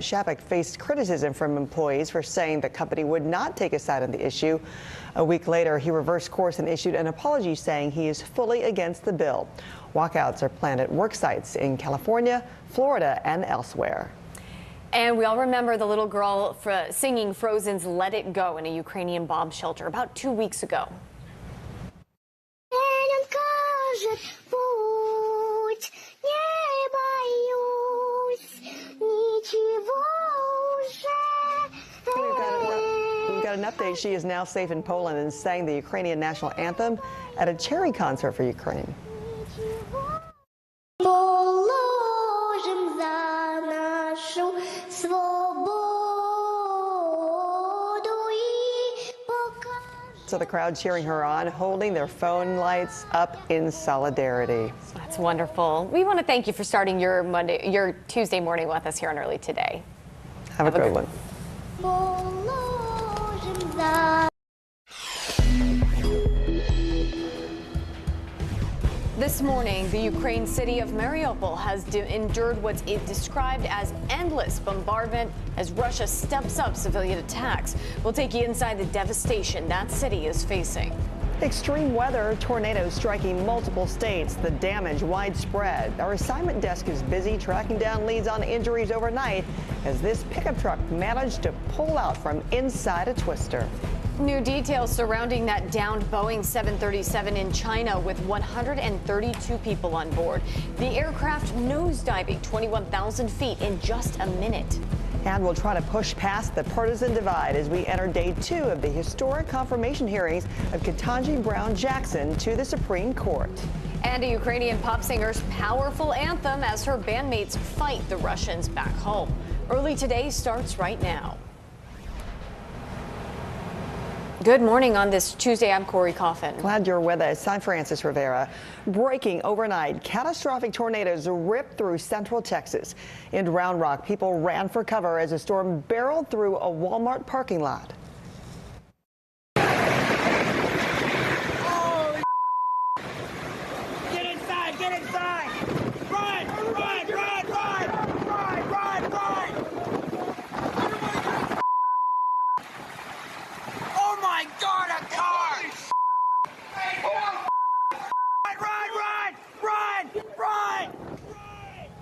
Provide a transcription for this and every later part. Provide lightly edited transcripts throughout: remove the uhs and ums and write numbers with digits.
Shabak faced criticism from employees for saying the company would not take a side on the issue. A week later, he reversed course and issued an apology saying he is fully against the bill. Walkouts are planned at work sites in California, Florida, and elsewhere. And we all remember the little girl singing Frozen's Let It Go in a Ukrainian bomb shelter about 2 weeks ago. We've got an update. She is now safe in Poland and sang the Ukrainian national anthem at a charity concert for Ukraine. So the crowd cheering her on, holding their phone lights up in solidarity. That's wonderful. We want to thank you for starting your Tuesday morning with us here on Early Today. Have a good one. This morning, the Ukraine city of Mariupol has endured what's described as endless bombardment as Russia steps up civilian attacks. We'll take you inside the devastation that city is facing. Extreme weather, tornadoes striking multiple states, the damage widespread. Our assignment desk is busy tracking down leads on injuries overnight as this pickup truck managed to pull out from inside a twister. New details surrounding that downed Boeing 737 in China with 132 people on board. The aircraft nosediving 21,000 feet in just a minute. And we'll try to push past the partisan divide as we enter day 2 of the historic confirmation hearings of Ketanji Brown Jackson to the Supreme Court. And a Ukrainian pop singer's powerful anthem as her bandmates fight the Russians back home. Early Today starts right now. Good morning on this Tuesday. I'm Corey Coffin. Glad you're with us. I'm Francis Rivera. Breaking overnight, catastrophic tornadoes ripped through central Texas. In Round Rock, people ran for cover as a storm barreled through a Walmart parking lot. Holy Get inside! Get inside! Run! Run! Run! Run! Run! Run! Run! Oh my God! A car! Run! Run! Run! Run!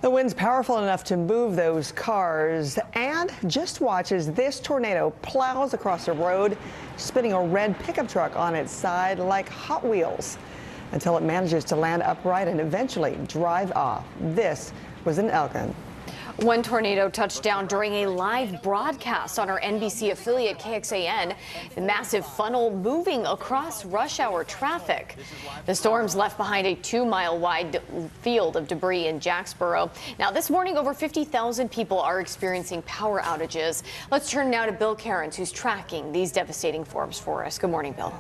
The wind's powerful enough to move those cars, and just watch as this tornado plows across the road, spinning a red pickup truck on its side like Hot Wheels until it manages to land upright and eventually drive off. This was in Elgin. One tornado touched down during a live broadcast on our NBC affiliate KXAN. The massive funnel moving across rush hour traffic. The storms left behind a 2-mile wide field of debris in Jacksboro. Now this morning, over 50,000 people are experiencing power outages. Let's turn now to Bill Cairns, who's tracking these devastating storms for us. Good morning, Bill.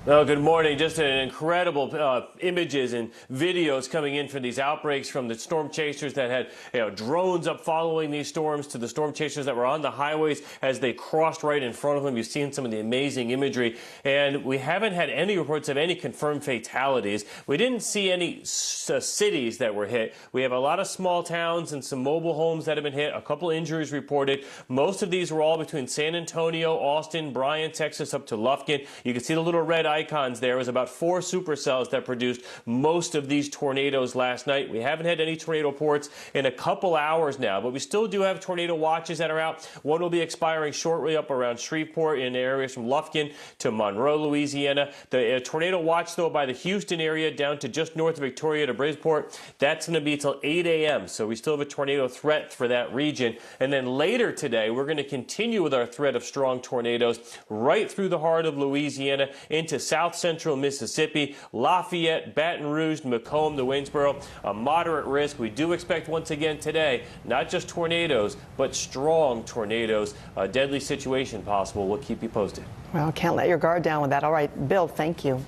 Oh, good morning. Just an incredible images and videos coming in from these outbreaks from the storm chasers that had drones up following these storms to the storm chasers that were on the highways as they crossed right in front of them. You've seen some of the amazing imagery, and we haven't had any reports of any confirmed fatalities. We didn't see any cities that were hit. We have a lot of small towns and some mobile homes that have been hit, a couple injuries reported. Most of these were all between San Antonio, Austin, Bryan, Texas, up to Lufkin. You can see the little red icons there. It was about 4 supercells that produced most of these tornadoes last night. We haven't had any tornado reports in a couple hours now, but we still do have tornado watches that are out. One will be expiring shortly up around Shreveport in areas from Lufkin to Monroe, Louisiana. The tornado watch, though, by the Houston area down to just north of Victoria to Bridgeport, that's going to be till 8 a.m. So we still have a tornado threat for that region. And then later today, we're going to continue with our threat of strong tornadoes right through the heart of Louisiana into south central Mississippi, Lafayette, Baton Rouge, Macomb to Waynesboro. A moderate risk. We do expect once again today, not just tornadoes, but strong tornadoes. A deadly situation possible. We'll keep you posted. Well, can't let your guard down with that. All right, Bill, thank you.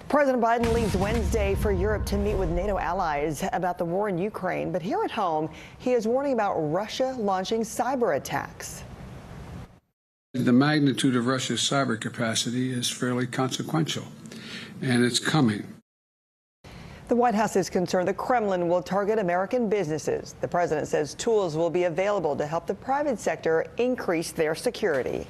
President Biden leaves Wednesday for Europe to meet with NATO allies about the war in Ukraine. But here at home, he is warning about Russia launching cyber attacks. The magnitude of Russia's cyber capacity is fairly consequential, and it's coming. The White House is concerned the Kremlin will target American businesses. The president says tools will be available to help the private sector increase their security.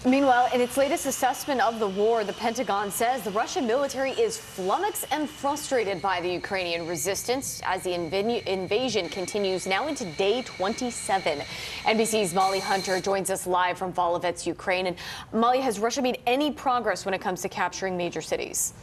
Meanwhile, in its latest assessment of the war, the Pentagon says the Russian military is flummoxed and frustrated by the Ukrainian resistance as the invasion continues now into day 27. NBC's Molly Hunter joins us live from Volovets, Ukraine. And Molly, has Russia made any progress when it comes to capturing major cities?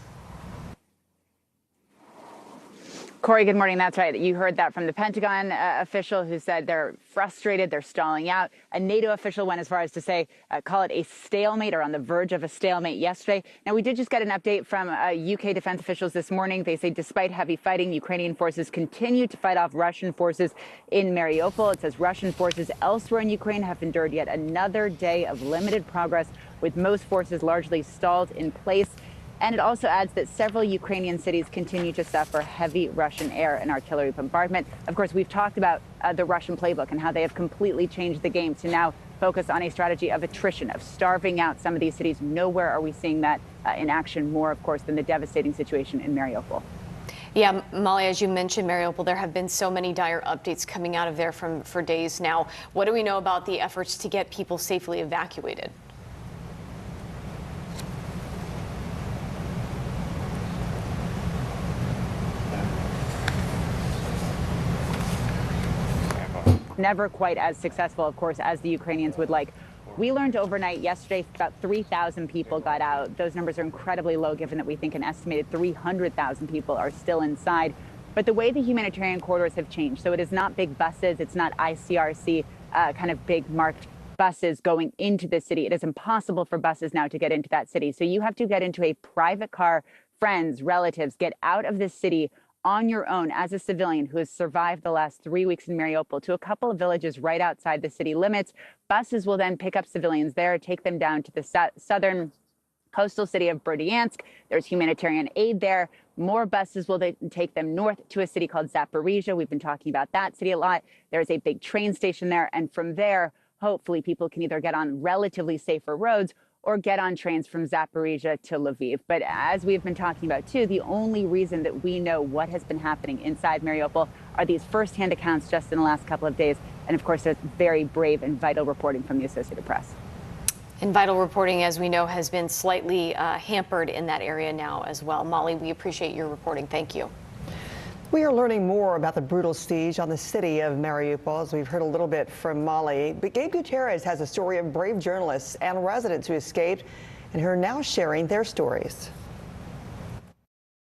Corey, good morning. That's right. You heard that from the Pentagon official who said they're frustrated, they're stalling out. A NATO official went as far as to say, call it a stalemate or on the verge of a stalemate yesterday. Now, we did just get an update from UK defense officials this morning. They say despite heavy fighting, Ukrainian forces continue to fight off Russian forces in Mariupol. It says Russian forces elsewhere in Ukraine have endured yet another day of limited progress, with most forces largely stalled in place. And it also adds that several Ukrainian cities continue to suffer heavy Russian air and artillery bombardment. Of course, we've talked about the Russian playbook and how they have completely changed the game to now focus on a strategy of attrition, of starving out some of these cities. Nowhere are we seeing that in action more, of course, than the devastating situation in Mariupol. Yeah, Molly, as you mentioned, Mariupol, there have been so many dire updates coming out of there for days now. What do we know about the efforts to get people safely evacuated? Never quite as successful, of course, as the Ukrainians would like. We learned overnight yesterday about 3,000 people got out. Those numbers are incredibly low, given that we think an estimated 300,000 people are still inside. But the way the humanitarian corridors have changed, so it is not big buses, it's not ICRC kind of big marked buses going into the city. It is impossible for buses now to get into that city. So you have to get into a private car, friends, relatives, get out of this city on your own as a civilian who has survived the last 3 weeks in Mariupol to a couple of villages right outside the city limits. Buses will then pick up civilians there, take them down to the southern coastal city of Berdyansk. There's humanitarian aid there. More buses will take them north to a city called Zaporizhia. We've been talking about that city a lot. There's a big train station there. And from there, hopefully people can either get on relatively safer roads or get on trains from Zaporizhia to Lviv. But as we've been talking about, too, the only reason that we know what has been happening inside Mariupol are these firsthand accounts just in the last couple of days. And, of course, there's very brave and vital reporting from the Associated Press. And vital reporting, as we know, has been slightly hampered in that area now as well. Molly, we appreciate your reporting. Thank you. We are learning more about the brutal siege on the city of Mariupol, as we've heard a little bit from Molly. But Gabe Gutierrez has a story of brave journalists and residents who escaped and who are now sharing their stories.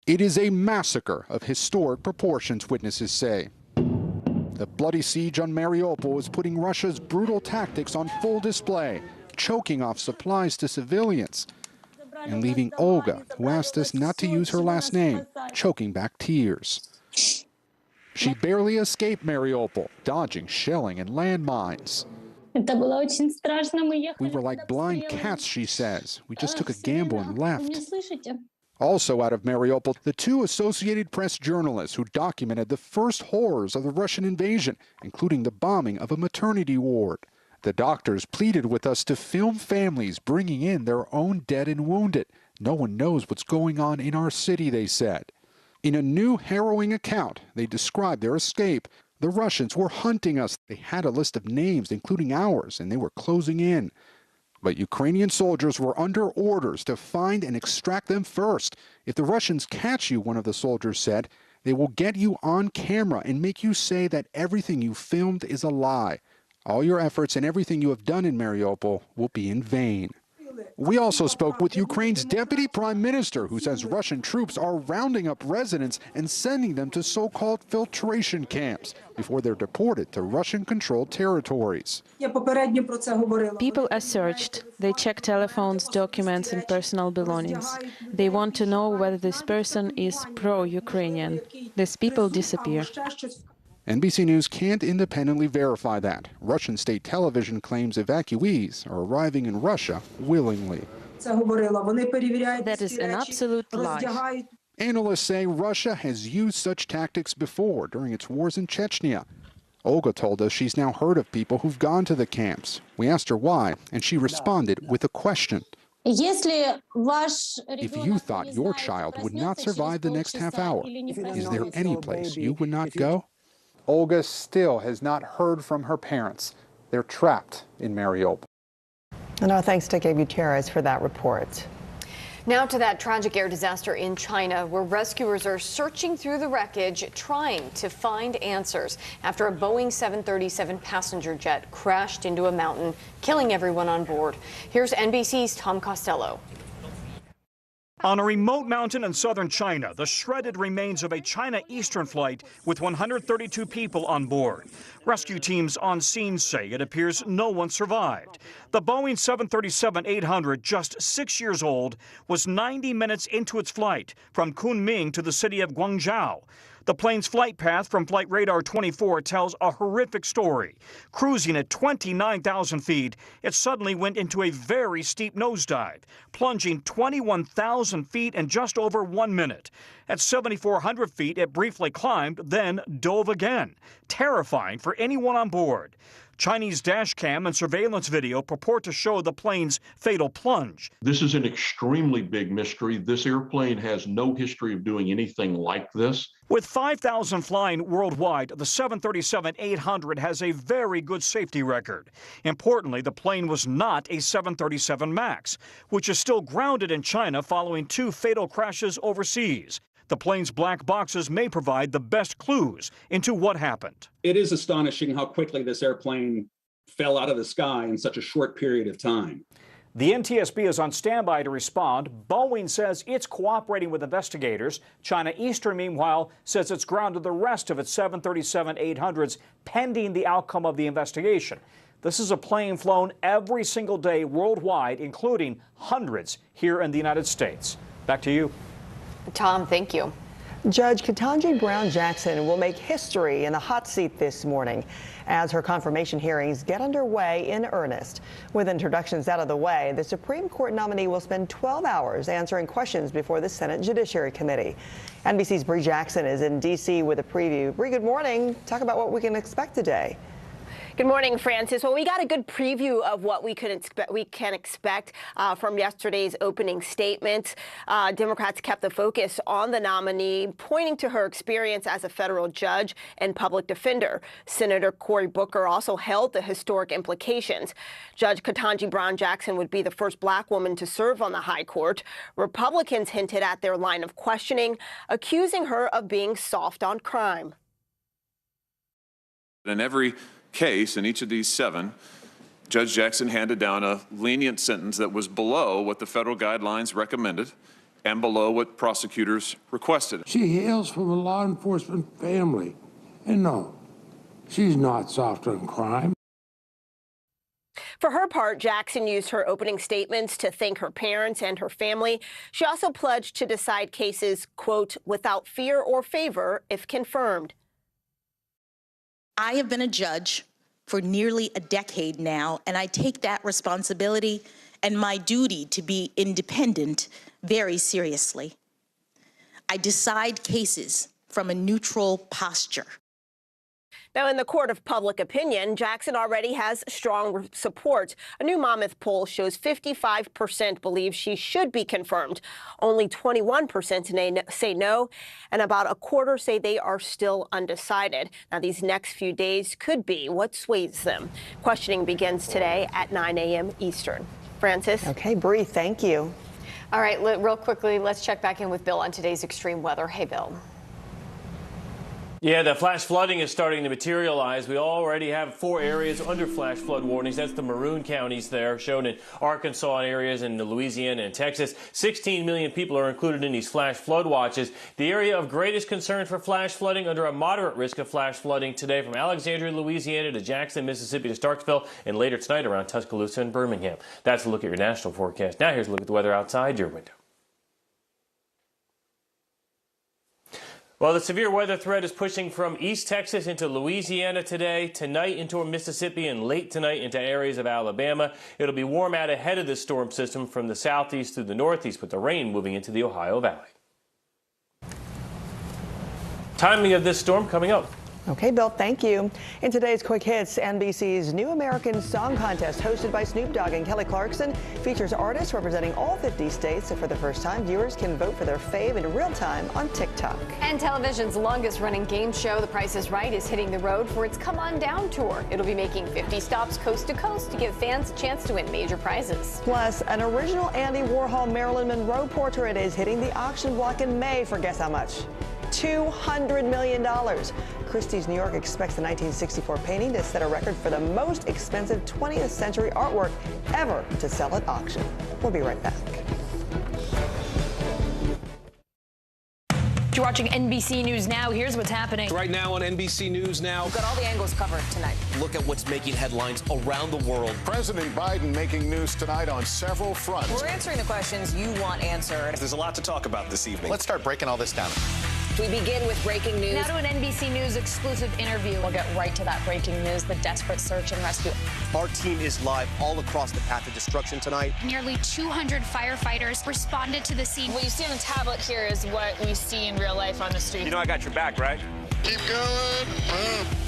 It is a massacre of historic proportions, witnesses say. The bloody siege on Mariupol is putting Russia's brutal tactics on full display, choking off supplies to civilians, and leaving Olga, who asked us not to use her last name, choking back tears. She barely escaped Mariupol, dodging shelling and landmines. We were like blind cats, she says. We just took a gamble and left. Also out of Mariupol, the two Associated Press journalists who documented the first horrors of the Russian invasion, including the bombing of a maternity ward. The doctors pleaded with us to film families bringing in their own dead and wounded. No one knows what's going on in our city, they said. In a new harrowing account, they described their escape. The Russians were hunting us. They had a list of names, including ours, and they were closing in. But Ukrainian soldiers were under orders to find and extract them first. If the Russians catch you, one of the soldiers said, they will get you on camera and make you say that everything you filmed is a lie. All your efforts and everything you have done in Mariupol will be in vain. We also spoke with Ukraine's deputy prime minister, who says Russian troops are rounding up residents and sending them to so-called filtration camps before they're deported to Russian-controlled territories. People are searched. They check telephones, documents, and personal belongings. They want to know whether this person is pro-Ukrainian. These people disappear. NBC News can't independently verify that. Russian state television claims evacuees are arriving in Russia willingly. That is an absolute lie. Analysts say Russia has used such tactics before during its wars in Chechnya. Olga told us she's now heard of people who've gone to the camps. We asked her why, and she responded with a question. If you thought your child would not survive the next half hour, is there any place you would not go? Olga still has not heard from her parents. They're trapped in Mariupol. And our thanks to Gabe Gutierrez for that report. Now to that tragic air disaster in China, where rescuers are searching through the wreckage, trying to find answers after a Boeing 737 passenger jet crashed into a mountain, killing everyone on board. Here's NBC's Tom Costello. On a remote mountain in southern China, the shredded remains of a China Eastern flight with 132 people on board. Rescue teams on scene say it appears no one survived. The Boeing 737-800, just 6 years old, was 90 minutes into its flight from Kunming to the city of Guangzhou. The plane's flight path from Flight Radar 24 tells a horrific story. Cruising at 29,000 feet, it suddenly went into a very steep nosedive, plunging 21,000 feet in just over 1 minute. At 7,400 feet, it briefly climbed, then dove again. Terrifying for anyone on board. Chinese dash cam and surveillance video purport to show the plane's fatal plunge. This is an extremely big mystery. This airplane has no history of doing anything like this. With 5,000 flying worldwide, the 737-800 has a very good safety record. Importantly, the plane was not a 737 MAX, which is still grounded in China following 2 fatal crashes overseas. The plane's black boxes may provide the best clues into what happened. It is astonishing how quickly this airplane fell out of the sky in such a short period of time. The NTSB is on standby to respond. Boeing says it's cooperating with investigators. China Eastern, meanwhile, says it's grounded the rest of its 737-800s pending the outcome of the investigation. This is a plane flown every single day worldwide, including hundreds here in the United States. Back to you. Tom, thank you. Judge Ketanji Brown Jackson will make history in the hot seat this morning as her confirmation hearings get underway in earnest. With introductions out of the way, the Supreme Court nominee will spend 12 hours answering questions before the Senate Judiciary Committee. NBC's Bree Jackson is in D.C. with a preview. Bree, good morning. Talk about what we can expect today. Good morning, Francis. Well, we got a good preview of what we can expect from yesterday's opening statements. Democrats kept the focus on the nominee, pointing to her experience as a federal judge and public defender. Senator Cory Booker also held the historic implications. Judge Ketanji Brown Jackson would be the first black woman to serve on the high court. Republicans hinted at their line of questioning, accusing her of being soft on crime. In every case, in each of these 7, Judge Jackson handed down a lenient sentence that was below what the federal guidelines recommended and below what prosecutors requested. She hails from a law enforcement family, and no, she's not soft on crime. For her part, Jackson used her opening statements to thank her parents and her family. She also pledged to decide cases, quote, without fear or favor if confirmed. I have been a judge for nearly a decade now, and I take that responsibility and my duty to be independent very seriously. I decide cases from a neutral posture. Now, in the court of public opinion, Jackson already has strong support. A new Monmouth poll shows 55% believe she should be confirmed. Only 21% say no, and about a quarter say they are still undecided. Now, these next few days could be what sways them. Questioning begins today at 9 a.m. Eastern. Francis? Okay, Bree, thank you. All right, real quickly, let's check back in with Bill on today's extreme weather. Hey, Bill. Yeah, the flash flooding is starting to materialize. We already have 4 areas under flash flood warnings. That's the maroon counties there, shown in Arkansas and areas in Louisiana and Texas. 16 million people are included in these flash flood watches. The area of greatest concern for flash flooding, under a moderate risk of flash flooding today, from Alexandria, Louisiana to Jackson, Mississippi to Starkville, and later tonight around Tuscaloosa and Birmingham. That's a look at your national forecast. Now here's a look at the weather outside your window. Well, the severe weather threat is pushing from East Texas into Louisiana today, tonight into Mississippi, and late tonight into areas of Alabama. It'll be warm out ahead of this storm system from the southeast to the northeast, with the rain moving into the Ohio Valley. Timing of this storm coming up. Okay, Bill, thank you. In today's Quick Hits, NBC's New American Song Contest, hosted by Snoop Dogg and Kelly Clarkson, features artists representing all 50 states. So for the first time, viewers can vote for their fave in real time on TikTok. And television's longest-running game show, The Price is Right, is hitting the road for its Come On Down tour. It'll be making 50 stops coast to coast to give fans a chance to win major prizes. Plus, an original Andy Warhol Marilyn Monroe portrait is hitting the auction block in May for guess how much? $200 million. Christie's New York expects the 1964 painting to set a record for the most expensive 20th century artwork ever to sell at auction. We'll be right back. You're watching NBC News Now. Here's what's happening. Right now on NBC News Now. We've got all the angles covered tonight. Look at what's making headlines around the world. President Biden making news tonight on several fronts. We're answering the questions you want answered. There's a lot to talk about this evening. Let's start breaking all this down. We begin with breaking news. Now to an NBC News exclusive interview. We'll get right to that breaking news, the desperate search and rescue. Our team is live all across the path of destruction tonight. Nearly 200 firefighters responded to the scene. What you see on the tablet here is what we see in real life on the street. You know I got your back, right? Keep going.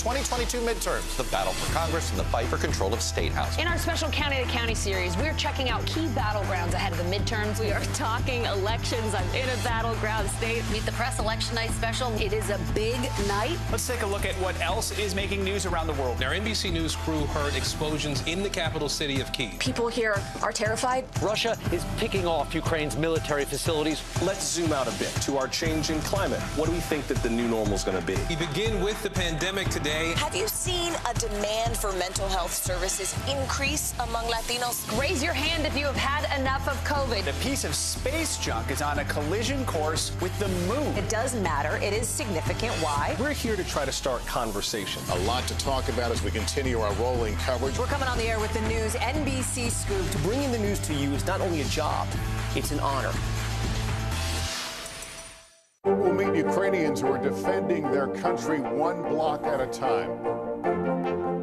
2022 midterms, the battle for Congress and the fight for control of State House. In our special County to County series, we're checking out key battlegrounds ahead of the midterms. We are talking elections. I'm in a battleground state. Meet the Press Election Night special. It is a big night. Let's take a look at what else is making news around the world. Our NBC News crew heard explosions in the capital city of Kyiv. People here are terrified. Russia is picking off Ukraine's military facilities. Let's zoom out a bit to our changing climate. What do we think that the new normal is going to be? We begin with the pandemic today. Have you seen a demand for mental health services increase among Latinos? Raise your hand if you have had enough of COVID. A piece of space junk is on a collision course with the moon. It does matter. It is significant. Why? We're here to try to start conversation. A lot to talk about as we continue our rolling coverage. We're coming on the air with the news NBC Scoop. Bringing the news to you is not only a job, it's an honor. We'll meet Ukrainians who are defending their country one block at a time.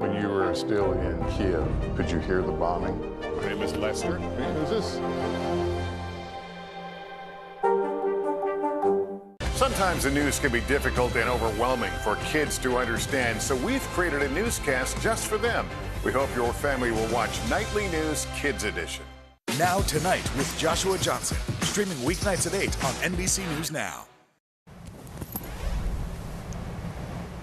When you were still in Kyiv, could you hear the bombing? My name is Lester. Who's this? Sometimes the news can be difficult and overwhelming for kids to understand, so we've created a newscast just for them. We hope your family will watch Nightly News Kids Edition. Now Tonight with Joshua Johnson, streaming weeknights at 8 on NBC News Now.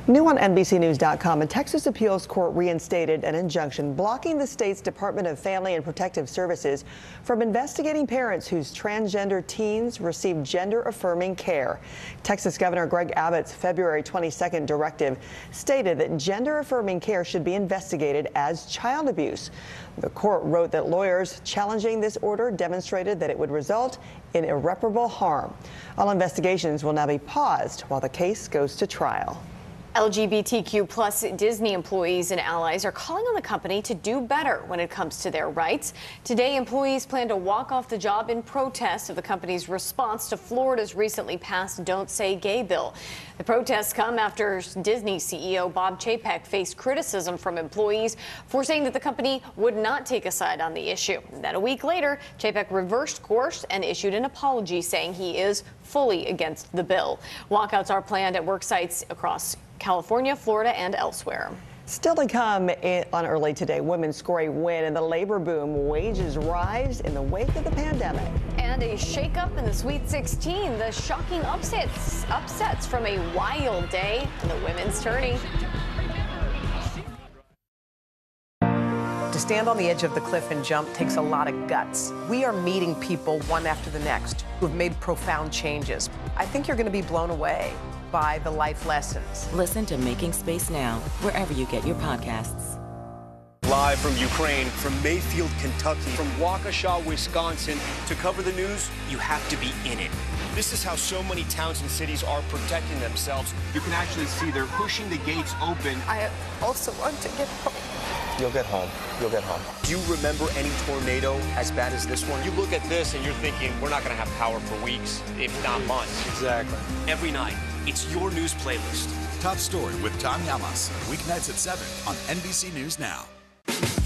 New on NBCnews.com, a Texas appeals court reinstated an injunction blocking the state's Department of Family and Protective Services from investigating parents whose transgender teens receive gender-affirming care. Texas Governor Greg Abbott's February 22nd directive stated that gender-affirming care should be investigated as child abuse. The court wrote that lawyers challenging this order demonstrated that it would result in irreparable harm. All investigations will now be paused while the case goes to trial. LGBTQ plus Disney employees and allies are calling on the company to do better when it comes to their rights. Today, employees plan to walk off the job in protest of the company's response to Florida's recently passed Don't Say Gay bill. The protests come after Disney CEO Bob Chapek faced criticism from employees for saying that the company would not take a side on the issue. Then a week later, Chapek reversed course and issued an apology saying he is fully against the bill. Walkouts are planned at work sites across California, Florida, and elsewhere. Still to come on Early Today, women score a win in the labor boom. Wages rise in the wake of the pandemic. And a shakeup in the Sweet 16. The shocking upsets from a wild day in the women's tourney. To stand on the edge of the cliff and jump takes a lot of guts. We are meeting people one after the next who have made profound changes. I think you're going to be blown away by the life lessons. Listen to Making Space Now, wherever you get your podcasts. Live from Ukraine, from Mayfield, Kentucky, from Waukesha, Wisconsin. To cover the news, you have to be in it. This is how so many towns and cities are protecting themselves. You can actually see they're pushing the gates open. I also want to get home. You'll get home. You'll get home. Do you remember any tornado as bad as this one? You look at this and you're thinking, we're not going to have power for weeks, if not months. Exactly. Every night, it's your news playlist. Top Story with Tom Yamas, weeknights at 7 on NBC News Now.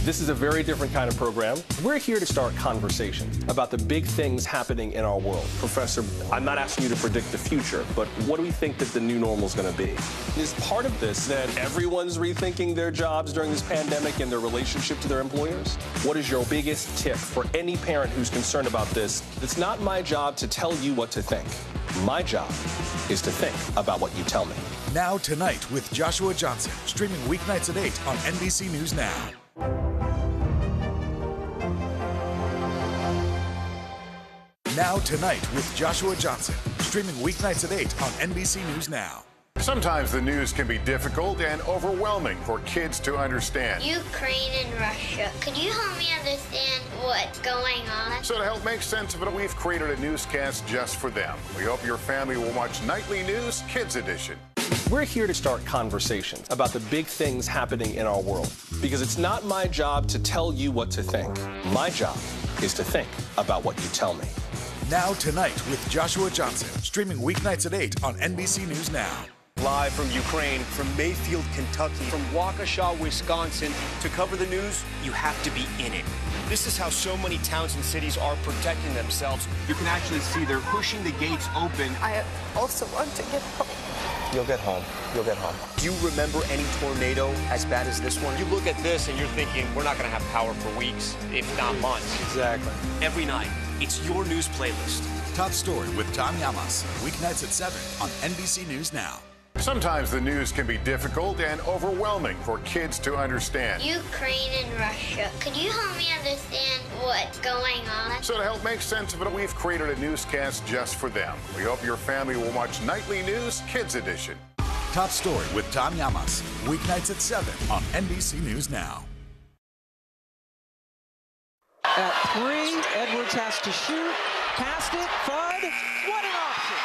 This is a very different kind of program. We're here to start conversation about the big things happening in our world. Professor, I'm not asking you to predict the future, but what do we think that the new normal is going to be? Is part of this that everyone's rethinking their jobs during this pandemic and their relationship to their employers? What is your biggest tip for any parent who's concerned about this? It's not my job to tell you what to think. My job is to think about what you tell me. Now Tonight with Joshua Johnson, streaming weeknights at 8 on NBC News Now. Now Tonight with Joshua Johnson, streaming weeknights at 8 on NBC News Now. Sometimes the news can be difficult and overwhelming for kids to understand. Ukraine and Russia. Could you help me understand what's going on? So to help make sense of it, we've created a newscast just for them. We hope your family will watch Nightly News Kids Edition. We're here to start conversations about the big things happening in our world, because it's not my job to tell you what to think. My job is to think about what you tell me. Now Tonight with Joshua Johnson, streaming weeknights at 8 on NBC News Now. Live from Ukraine, from Mayfield, Kentucky, from Waukesha, Wisconsin. To cover the news, you have to be in it. This is how so many towns and cities are protecting themselves. You can actually see they're pushing the gates open. I also want to get home. You'll get home. You'll get home. Do you remember any tornado as bad as this one? You look at this and you're thinking, we're not going to have power for weeks, if not months. Exactly. Every night, it's your news playlist. Top Story with Tom Llamas, weeknights at 7 on NBC News Now. Sometimes the news can be difficult and overwhelming for kids to understand. Ukraine and Russia. Could you help me understand what's going on? So to help make sense of it, we've created a newscast just for them. We hope your family will watch Nightly News Kids Edition. Top Story with Tom Llamas, weeknights at 7 on NBC News Now. At 3, Edwards has to shoot. Passed it. Fudd. What an option.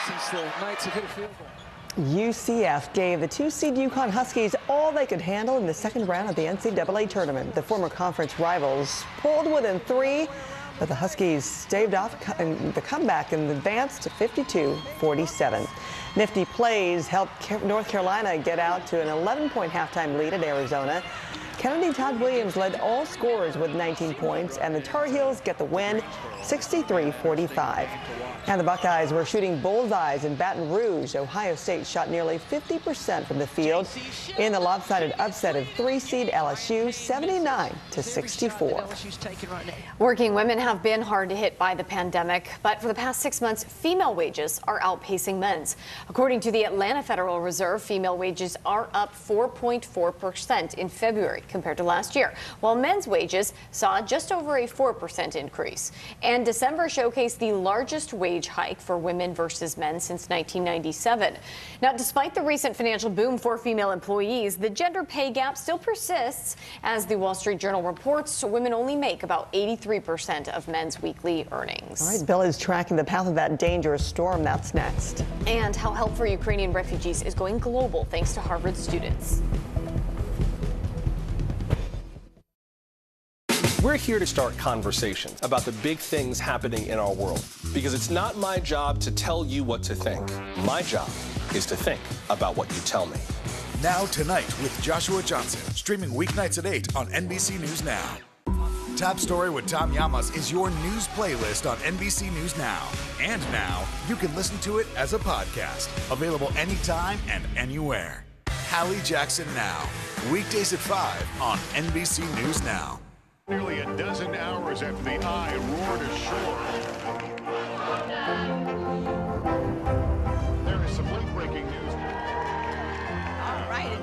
Since the Knights have hit a field goal. UCF gave the 2-seed UConn Huskies all they could handle in the second round of the NCAA tournament. The former conference rivals pulled within 3, but the Huskies staved off the comeback and advanced to 52-47. Nifty plays helped North Carolina get out to an 11-point halftime lead at Arizona. Kennedy Todd Williams led all scorers with 19 points, and the Tar Heels get the win 63-45. And the Buckeyes were shooting bullseyes in Baton Rouge. Ohio State shot nearly 50% from the field in the lopsided upset of 3-seed LSU 79-64. Working women have been hard hit by the pandemic, but for the past 6 months, female wages are outpacing men's. According to the Atlanta Federal Reserve, female wages are up 4.4% in February compared to last year, while men's wages saw just over a 4% increase. And December showcased the largest wage hike for women versus men since 1997. Now, despite the recent financial boom for female employees, the gender pay gap still persists. As the Wall Street Journal reports, women only make about 83% of men's weekly earnings. All right, Bill is tracking the path of that dangerous storm. That's next. And how help for Ukrainian refugees is going global thanks to Harvard students. We're here to start conversations about the big things happening in our world, because it's not my job to tell you what to think. My job is to think about what you tell me. Now Tonight with Joshua Johnson, streaming weeknights at 8 on NBC News Now. Top Story with Tom Llamas is your news playlist on NBC News Now. And now you can listen to it as a podcast, available anytime and anywhere. Hallie Jackson Now, weekdays at 5 on NBC News Now. Nearly a dozen hours after the eye roared ashore. There is some late-breaking news. All right, and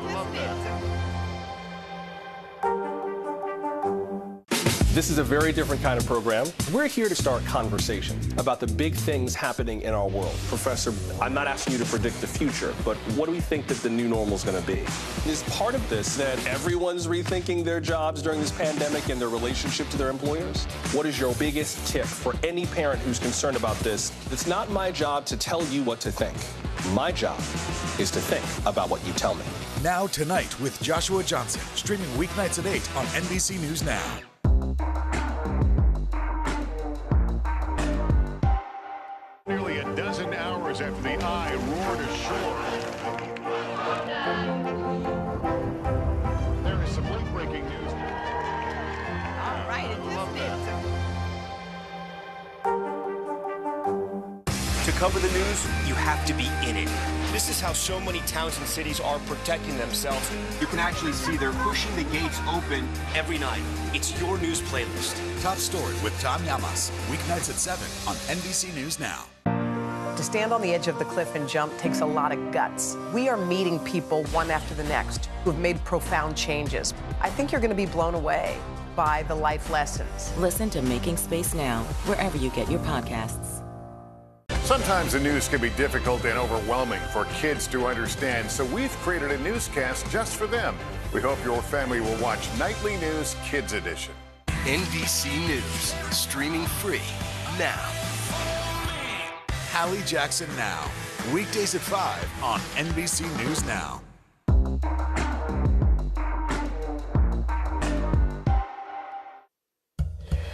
This is a very different kind of program. We're here to start conversation about the big things happening in our world. Professor, I'm not asking you to predict the future, but what do we think that the new normal is going to be? Is part of this that everyone's rethinking their jobs during this pandemic and their relationship to their employers? What is your biggest tip for any parent who's concerned about this? It's not my job to tell you what to think. My job is to think about what you tell me. Now Tonight with Joshua Johnson, streaming weeknights at 8 on NBC News Now. Nearly a dozen hours after the eye roared ashore. There is some late-breaking news. To cover the news, you have to be in it. This is how so many towns and cities are protecting themselves. You can actually see they're pushing the gates open every night. It's your news playlist. Top Story with Tom Llamas, weeknights at 7 on NBC News Now. To stand on the edge of the cliff and jump takes a lot of guts. We are meeting people one after the next who have made profound changes. I think you're going to be blown away by the life lessons. Listen to Making Space Now, wherever you get your podcasts. Sometimes the news can be difficult and overwhelming for kids to understand, so we've created a newscast just for them. We hope your family will watch Nightly News Kids Edition. NBC News, streaming free now. Hallie Jackson Now, weekdays at 5 on NBC News Now.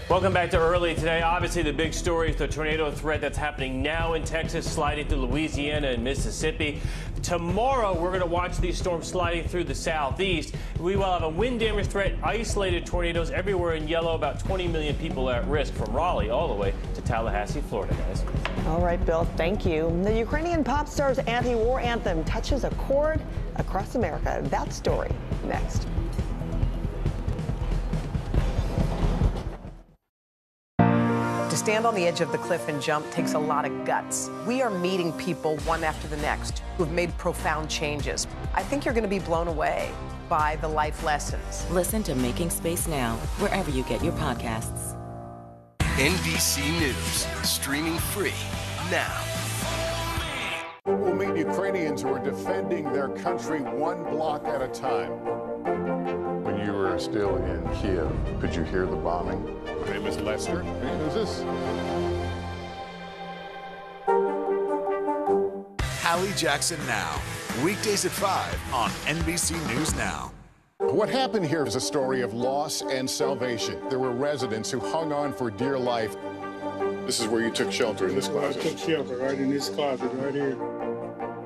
Welcome back to Early today. Obviously, the big story is the tornado threat that's happening now in Texas, sliding through Louisiana and Mississippi. Tomorrow, we're going to watch these storms sliding through the southeast. We will have a wind damage threat, isolated tornadoes everywhere in yellow, about 20 million people at risk from Raleigh all the way to Tallahassee, Florida, guys. All right, Bill, thank you. The Ukrainian pop star's anti-war anthem touches a chord across America. That story next. To stand on the edge of the cliff and jump takes a lot of guts. We are meeting people one after the next who have made profound changes. I think you're going to be blown away by the life lessons. Listen to Making Space Now, wherever you get your podcasts. NBC News, streaming free now. We'll meet Ukrainians who are defending their country one block at a time. When you were still in Kiev, could you hear the bombing? My name is Lester. Who's this? Hallie Jackson Now, weekdays at 5 on NBC News Now. What happened here is a story of loss and salvation. There were residents who hung on for dear life. This is where you took shelter, in this closet. I took shelter right in this closet right here.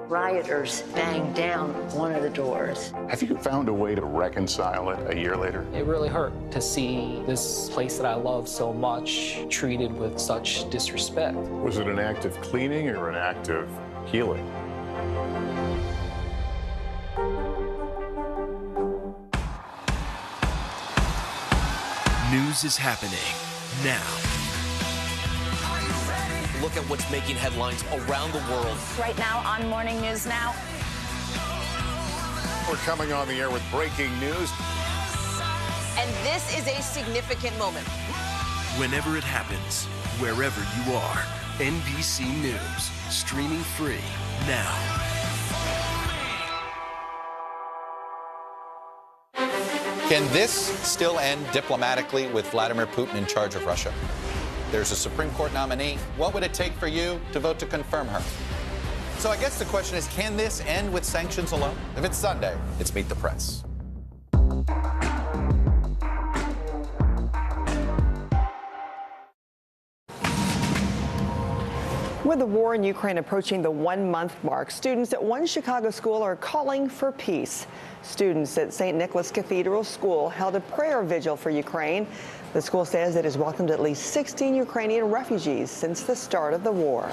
Rioters banged down one of the doors. Have you found a way to reconcile it a year later? It really hurt to see this place that I love so much treated with such disrespect. Was it an act of cleaning or an act of healing? News is happening now. Look at what's making headlines around the world. Right now on Morning News Now. We're coming on the air with breaking news. And this is a significant moment. Whenever it happens, wherever you are, NBC News, streaming free now. Can this still end diplomatically with Vladimir Putin in charge of Russia? There's a Supreme Court nominee. What would it take for you to vote to confirm her? So I guess the question is, can this end with sanctions alone? If it's Sunday, it's Meet the Press. With the war in Ukraine approaching the 1-month mark, students at one Chicago school are calling for peace. Students at St. Nicholas Cathedral School held a prayer vigil for Ukraine. The school says it has welcomed at least 16 Ukrainian refugees since the start of the war.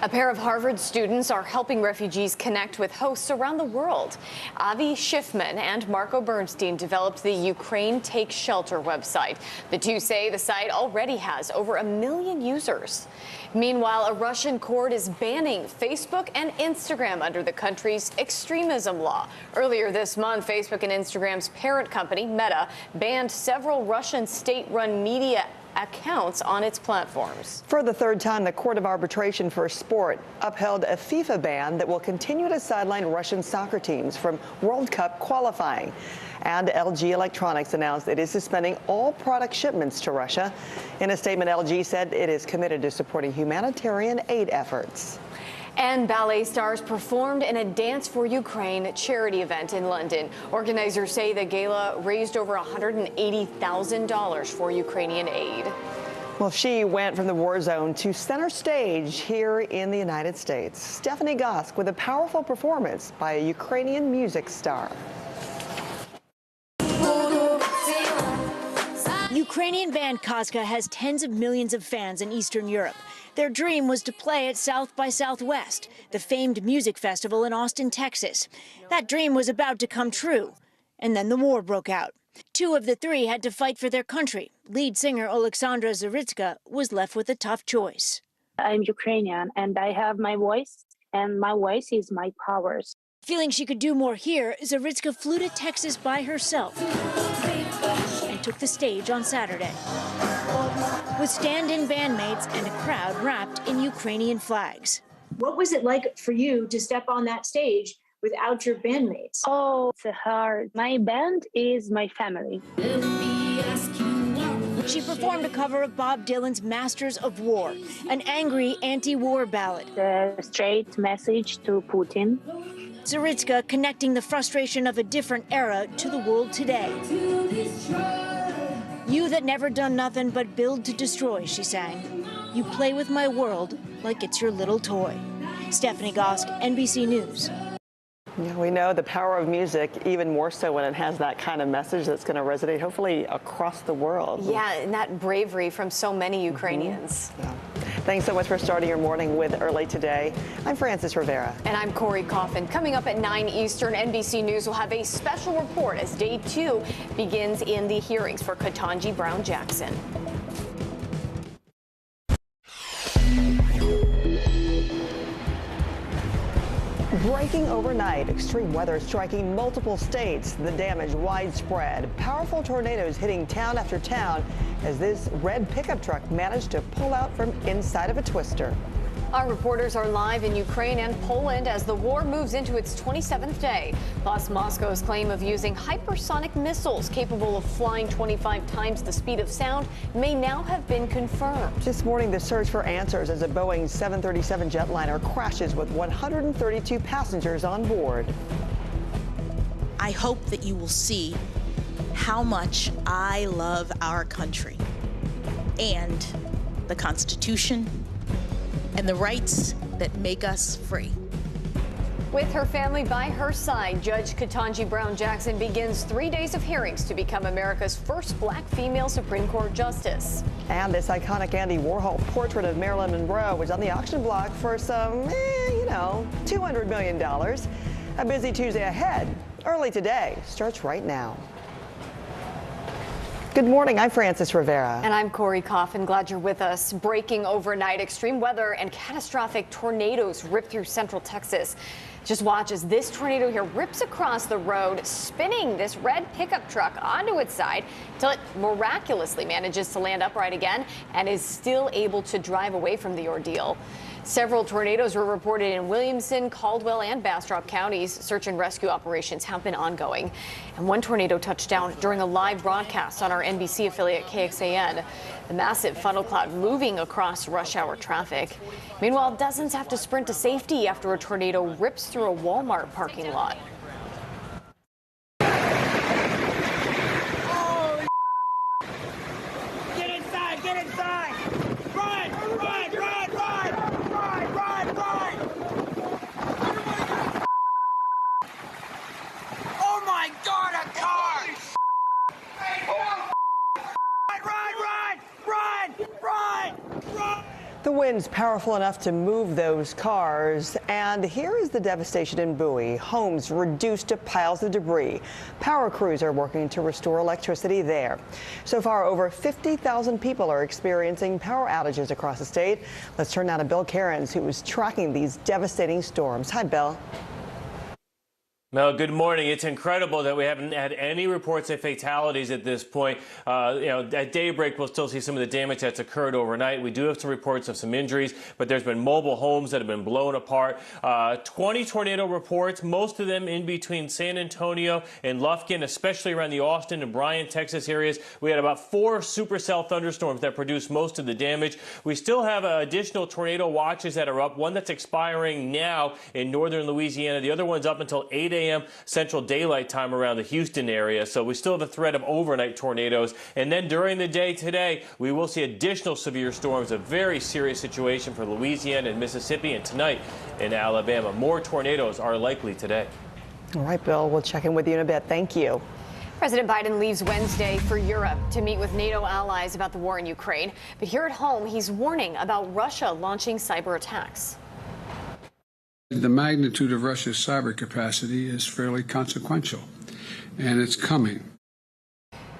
A pair of Harvard students are helping refugees connect with hosts around the world. Avi Schiffman and Marco Bernstein developed the Ukraine Take Shelter website. The two say the site already has over 1 million users. Meanwhile, a Russian court is banning Facebook and Instagram under the country's extremism law. Earlier this month, Facebook and Instagram's parent company, Meta, banned several Russian state-run media accounts on its platforms. For the third time, the Court of Arbitration for Sport upheld a FIFA ban that will continue to sideline Russian soccer teams from World Cup qualifying. And LG Electronics announced it is suspending all product shipments to Russia. In a statement, LG said it is committed to supporting humanitarian aid efforts. And ballet stars performed in a Dance for Ukraine charity event in London. Organizers say the gala raised over $180,000 for Ukrainian aid. Well, she went from the war zone to center stage here in the United States. Stephanie Gosk with a powerful performance by a Ukrainian music star. Ukrainian band Kaska has tens of millions of fans in Eastern Europe. Their dream was to play at South by Southwest, the famed music festival in Austin, Texas. That dream was about to come true. And then the war broke out. 2 of the 3 had to fight for their country. Lead singer Oleksandra Zaritska was left with a tough choice. I'm Ukrainian and I have my voice, and my voice is my powers. Feeling she could do more here, Zaritska flew to Texas by herself and took the stage on Saturday with stand-in bandmates and a crowd wrapped in Ukrainian flags. What was it like for you to step on that stage without your bandmates? Oh, it's hard. My band is my family. She performed a cover of Bob Dylan's Masters of War, an angry anti-war ballad. The straight message to Putin. Zaritska connecting the frustration of a different era to the world today. You that never done nothing but build to destroy, she sang. You play with my world like it's your little toy. Stephanie Gosk, NBC News. Yeah, we know the power of music, even more so when it has that kind of message that's going to resonate, hopefully, across the world. Yeah, and that bravery from so many Ukrainians. Yeah. Thanks so much for starting your morning with Early Today. I'm Frances Rivera. And I'm Corey Coffin. Coming up at 9 Eastern, NBC News will have a special report as Day 2 begins in the hearings for Ketanji Brown Jackson. Breaking overnight, extreme weather striking multiple states, the damage widespread. Powerful tornadoes hitting town after town as this red pickup truck managed to pull out from inside of a twister. Our reporters are live in Ukraine and Poland as the war moves into its 27th day. Plus, Moscow's claim of using hypersonic missiles capable of flying 25 times the speed of sound may now have been confirmed. This morning, the search for answers as a Boeing 737 jetliner crashes with 132 passengers on board. I hope that you will see how much I love our country and the Constitution and the rights that make us free. With her family by her side, Judge Ketanji Brown Jackson begins 3 days of hearings to become America's first black female Supreme Court justice. And this iconic Andy Warhol portrait of Marilyn Monroe was on the auction block for some, $200 million. A busy Tuesday ahead. Early Today starts right now. Good morning, I'm Frances Rivera. And I'm Corey Coffin. Glad you're with us. Breaking overnight, extreme weather and catastrophic tornadoes rip through central Texas. Just watch as this tornado here rips across the road, spinning this red pickup truck onto its side till it miraculously manages to land upright again and is still able to drive away from the ordeal. Several tornadoes were reported in Williamson, Caldwell, and Bastrop counties. Search and rescue operations have been ongoing. And one tornado touched down during a live broadcast on our NBC affiliate KXAN. The massive funnel cloud moving across rush hour traffic. Meanwhile, dozens have to sprint to safety after a tornado rips through a Walmart parking lot. Get inside! Get inside! Run! Run! Run! Run! Run! Run! Run! Oh my God! A car! Run! Run! Run! Run! Run! The wind's powerful enough to move those cars, and here is the devastation in Bowie. Homes reduced to piles of debris. Power crews are working to restore electricity there. So far, over 50,000 people are experiencing power outages across the state. Let's turn now to Bill Cairns, who is tracking these devastating storms. Hi, Bill. Mel, good morning. It's incredible that we haven't had any reports of fatalities at this point. At daybreak, we'll still see some of the damage that's occurred overnight. We do have some reports of some injuries, but there's been mobile homes that have been blown apart. 20 tornado reports, most of them in between San Antonio and Lufkin, especially around the Austin and Bryan, Texas areas. We had about 4 supercell thunderstorms that produced most of the damage. We still have additional tornado watches that are up, one that's expiring now in northern Louisiana. The other one's up until 8 a.m. Central Daylight Time around the Houston area. So we still have a threat of overnight tornadoes. And then during the day today, we will see additional severe storms, a very serious situation for Louisiana and Mississippi. And tonight in Alabama, more tornadoes are likely today. All right, Bill, we'll check in with you in a bit. Thank you. President Biden leaves Wednesday for Europe to meet with NATO allies about the war in Ukraine. But here at home, he's warning about Russia launching cyber attacks. The magnitude of Russia's cyber capacity is fairly consequential, and it's coming.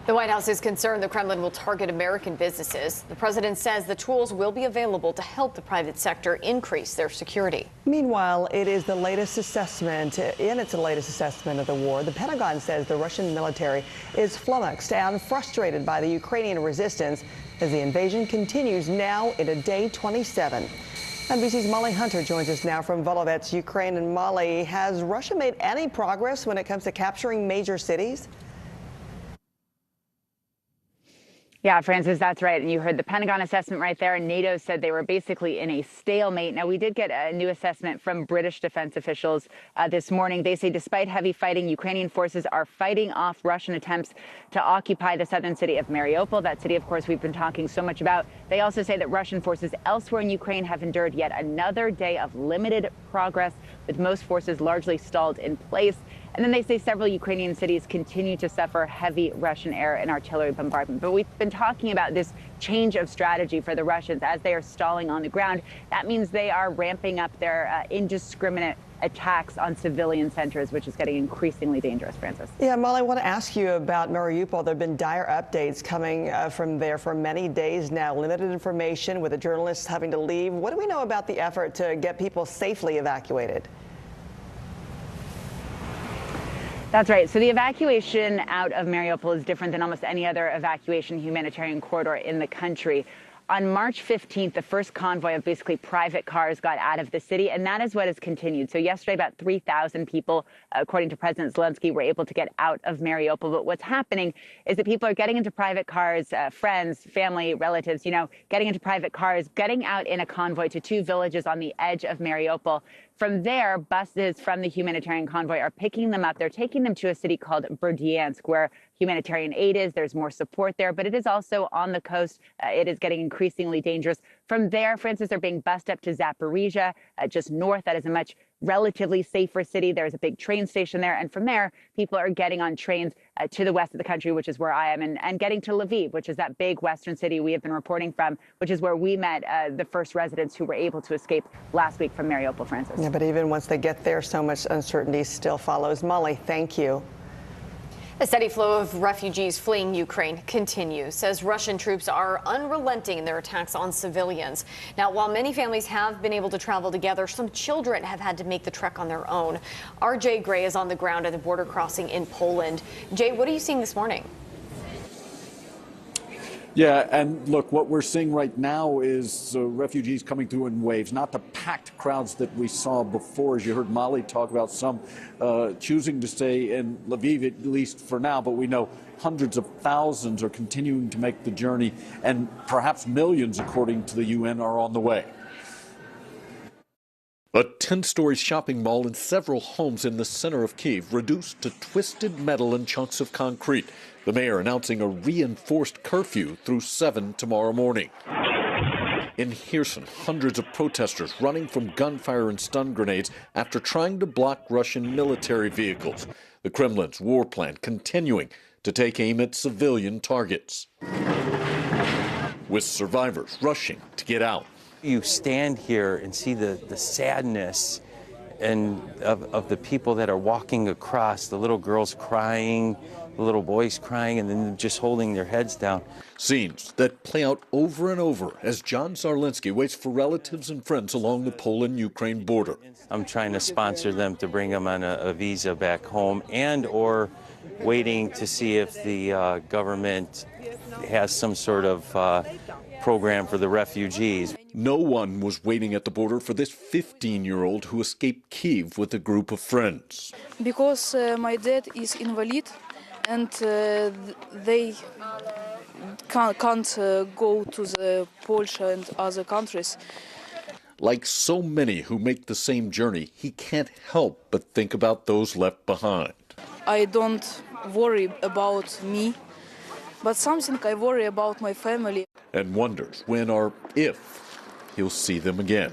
The White House is concerned the Kremlin will target American businesses. The president says the tools will be available to help the private sector increase their security. Meanwhile, it is the latest assessment. In its latest assessment of the war, the Pentagon says the Russian military is flummoxed and frustrated by the Ukrainian resistance as the invasion continues now into day 27. NBC's Molly Hunter joins us now from Volovets, Ukraine. And Molly, has Russia made any progress when it comes to capturing major cities? Yeah, Francis, that's right. And you heard the Pentagon assessment right there. NATO said they were basically in a stalemate. Now, we did get a new assessment from British defense officials this morning. They say despite heavy fighting, Ukrainian forces are fighting off Russian attempts to occupy the southern city of Mariupol. That city, of course, we've been talking so much about. They also say that Russian forces elsewhere in Ukraine have endured yet another day of limited progress, with most forces largely stalled in place. And then they say several Ukrainian cities continue to suffer heavy Russian air and artillery bombardment. But we've been talking about this change of strategy for the Russians as they are stalling on the ground. That means they are ramping up their indiscriminate attacks on civilian centers, which is getting increasingly dangerous, Francis. Yeah, Molly, I want to ask you about Mariupol. There have been dire updates coming from there for many days now. Limited information with the journalists having to leave. What do we know about the effort to get people safely evacuated? That's right. So the evacuation out of Mariupol is different than almost any other evacuation humanitarian corridor in the country. On March 15th, the first convoy of basically private cars got out of the city, and that is what has continued. So yesterday, about 3,000 people, according to President Zelensky, were able to get out of Mariupol. But what's happening is that people are getting into private cars, friends, family, relatives, getting into private cars, getting out in a convoy to two villages on the edge of Mariupol. From there, buses from the humanitarian convoy are picking them up. They're taking them to a city called Berdyansk, where humanitarian aid is. There's more support there, but it is also on the coast. It is getting increasingly dangerous. From there, Francis, they're being bussed up to Zaporizhia, just north. That is a much relatively safer city. There's a big train station there. And from there, people are getting on trains to the west of the country, which is where I am, and getting to Lviv, which is that big western city we have been reporting from, which is where we met the first residents who were able to escape last week from Mariupol, Francis. Yeah, but even once they get there, so much uncertainty still follows. Molly, thank you. A steady flow of refugees fleeing Ukraine continues, says Russian troops are unrelenting in their attacks on civilians. Now, while many families have been able to travel together, some children have had to make the trek on their own. RJ Gray is on the ground at the border crossing in Poland. Jay, what are you seeing this morning? Yeah, and look, what we're seeing right now is refugees coming through in waves, not the packed crowds that we saw before, as you heard Molly talk about, some choosing to stay in Lviv, at least for now, but we know hundreds of thousands are continuing to make the journey, and perhaps millions, according to the UN, are on the way. A 10-story shopping mall and several homes in the center of Kyiv reduced to twisted metal and chunks of concrete. The mayor announcing a reinforced curfew through 7 tomorrow morning. In Kherson, hundreds of protesters running from gunfire and stun grenades after trying to block Russian military vehicles. The Kremlin's war plan continuing to take aim at civilian targets, with survivors rushing to get out. You stand here and see the sadness and of the people that are walking across, the little girls crying, the little boys crying, and then just holding their heads down. Scenes that play out over and over as John Zarlinski waits for relatives and friends along the Poland-Ukraine border. I'm trying to sponsor them to bring them on a visa back home, and or waiting to see if the government has some sort of program for the refugees. No one was waiting at the border for this 15-year-old who escaped Kyiv with a group of friends. Because my dad is invalid and they can't go to the Polish and other countries. Like so many who make the same journey, he can't help but think about those left behind. I don't worry about me, but something I worry about my family. And wonders when or if he'll see them again.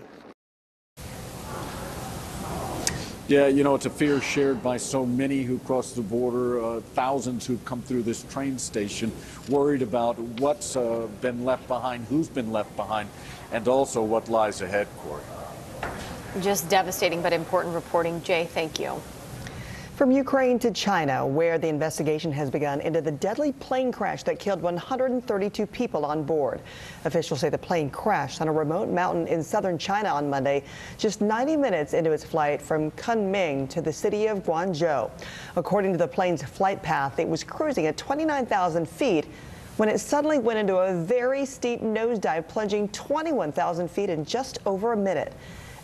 Yeah, you know, it's a fear shared by so many who cross the border, thousands who've come through this train station, worried about what's been left behind, who's been left behind, and also what lies ahead, Corey. Just devastating but important reporting. Jay, thank you. From Ukraine to China, where the investigation has begun into the deadly plane crash that killed 132 people on board. Officials say the plane crashed on a remote mountain in southern China on Monday, just 90 minutes into its flight from Kunming to the city of Guangzhou. According to the plane's flight path, it was cruising at 29,000 feet when it suddenly went into a very steep nosedive, plunging 21,000 feet in just over a minute.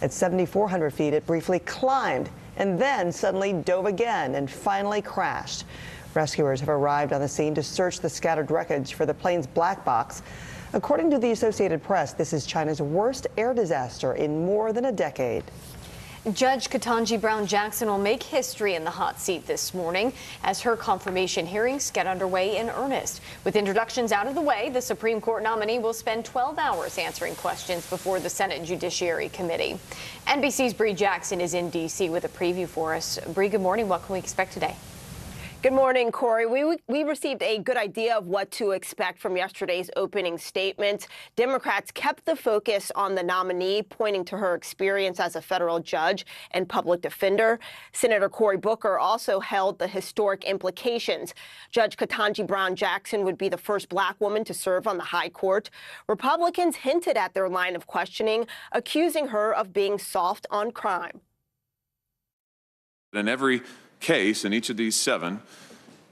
At 7,400 feet, it briefly climbed and then suddenly dove again and finally crashed. Rescuers have arrived on the scene to search the scattered wreckage for the plane's black box. According to the Associated Press, this is China's worst air disaster in more than a decade. Judge Ketanji Brown Jackson will make history in the hot seat this morning as her confirmation hearings get underway in earnest. With introductions out of the way, the Supreme Court nominee will spend 12 hours answering questions before the Senate Judiciary Committee. NBC's Bree Jackson is in D.C. with a preview for us. Bree, good morning. What can we expect today? Good morning, Corey. We received a good idea of what to expect from yesterday's opening statement. Democrats kept the focus on the nominee, pointing to her experience as a federal judge and public defender. Senator Cory Booker also held the historic implications. Judge Ketanji Brown Jackson would be the first black woman to serve on the high court. Republicans hinted at their line of questioning, accusing her of being soft on crime. In every case, in each of these 7,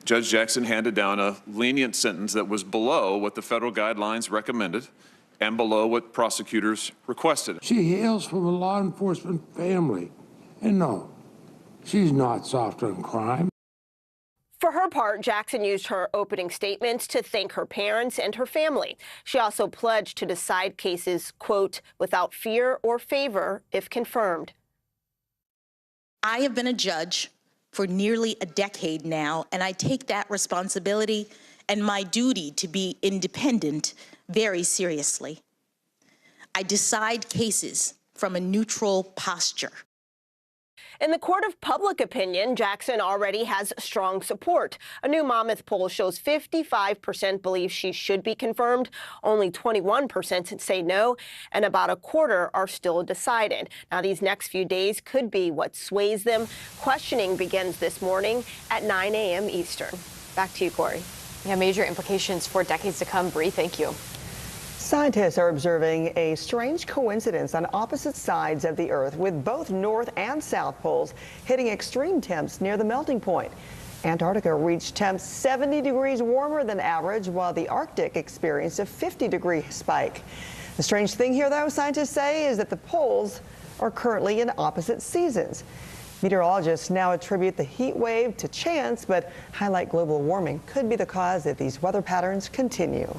Judge Jackson handed down a lenient sentence that was below what the federal guidelines recommended and below what prosecutors requested. She hails from a law enforcement family, and no, she's not soft on crime. For her part, Jackson used her opening statements to thank her parents and her family. She also pledged to decide cases, quote, without fear or favor if confirmed. I have been a judge for nearly a decade now, and I take that responsibility and my duty to be independent very seriously. I decide cases from a neutral posture. In the court of public opinion, Jackson already has strong support. A new Monmouth poll shows 55% believe she should be confirmed, only 21% say no, and about a quarter are still decided. Now, these next few days could be what sways them. Questioning begins this morning at 9 a.m. Eastern. Back to you, Corey. Yeah, major implications for decades to come. Bree, thank you. Scientists are observing a strange coincidence on opposite sides of the Earth, with both north and south poles hitting extreme temps near the melting point. Antarctica reached temps 70 degrees warmer than average, while the Arctic experienced a 50-degree spike. The strange thing here, though, scientists say, is that the poles are currently in opposite seasons. Meteorologists now attribute the heat wave to chance, but highlight global warming could be the cause if these weather patterns continue.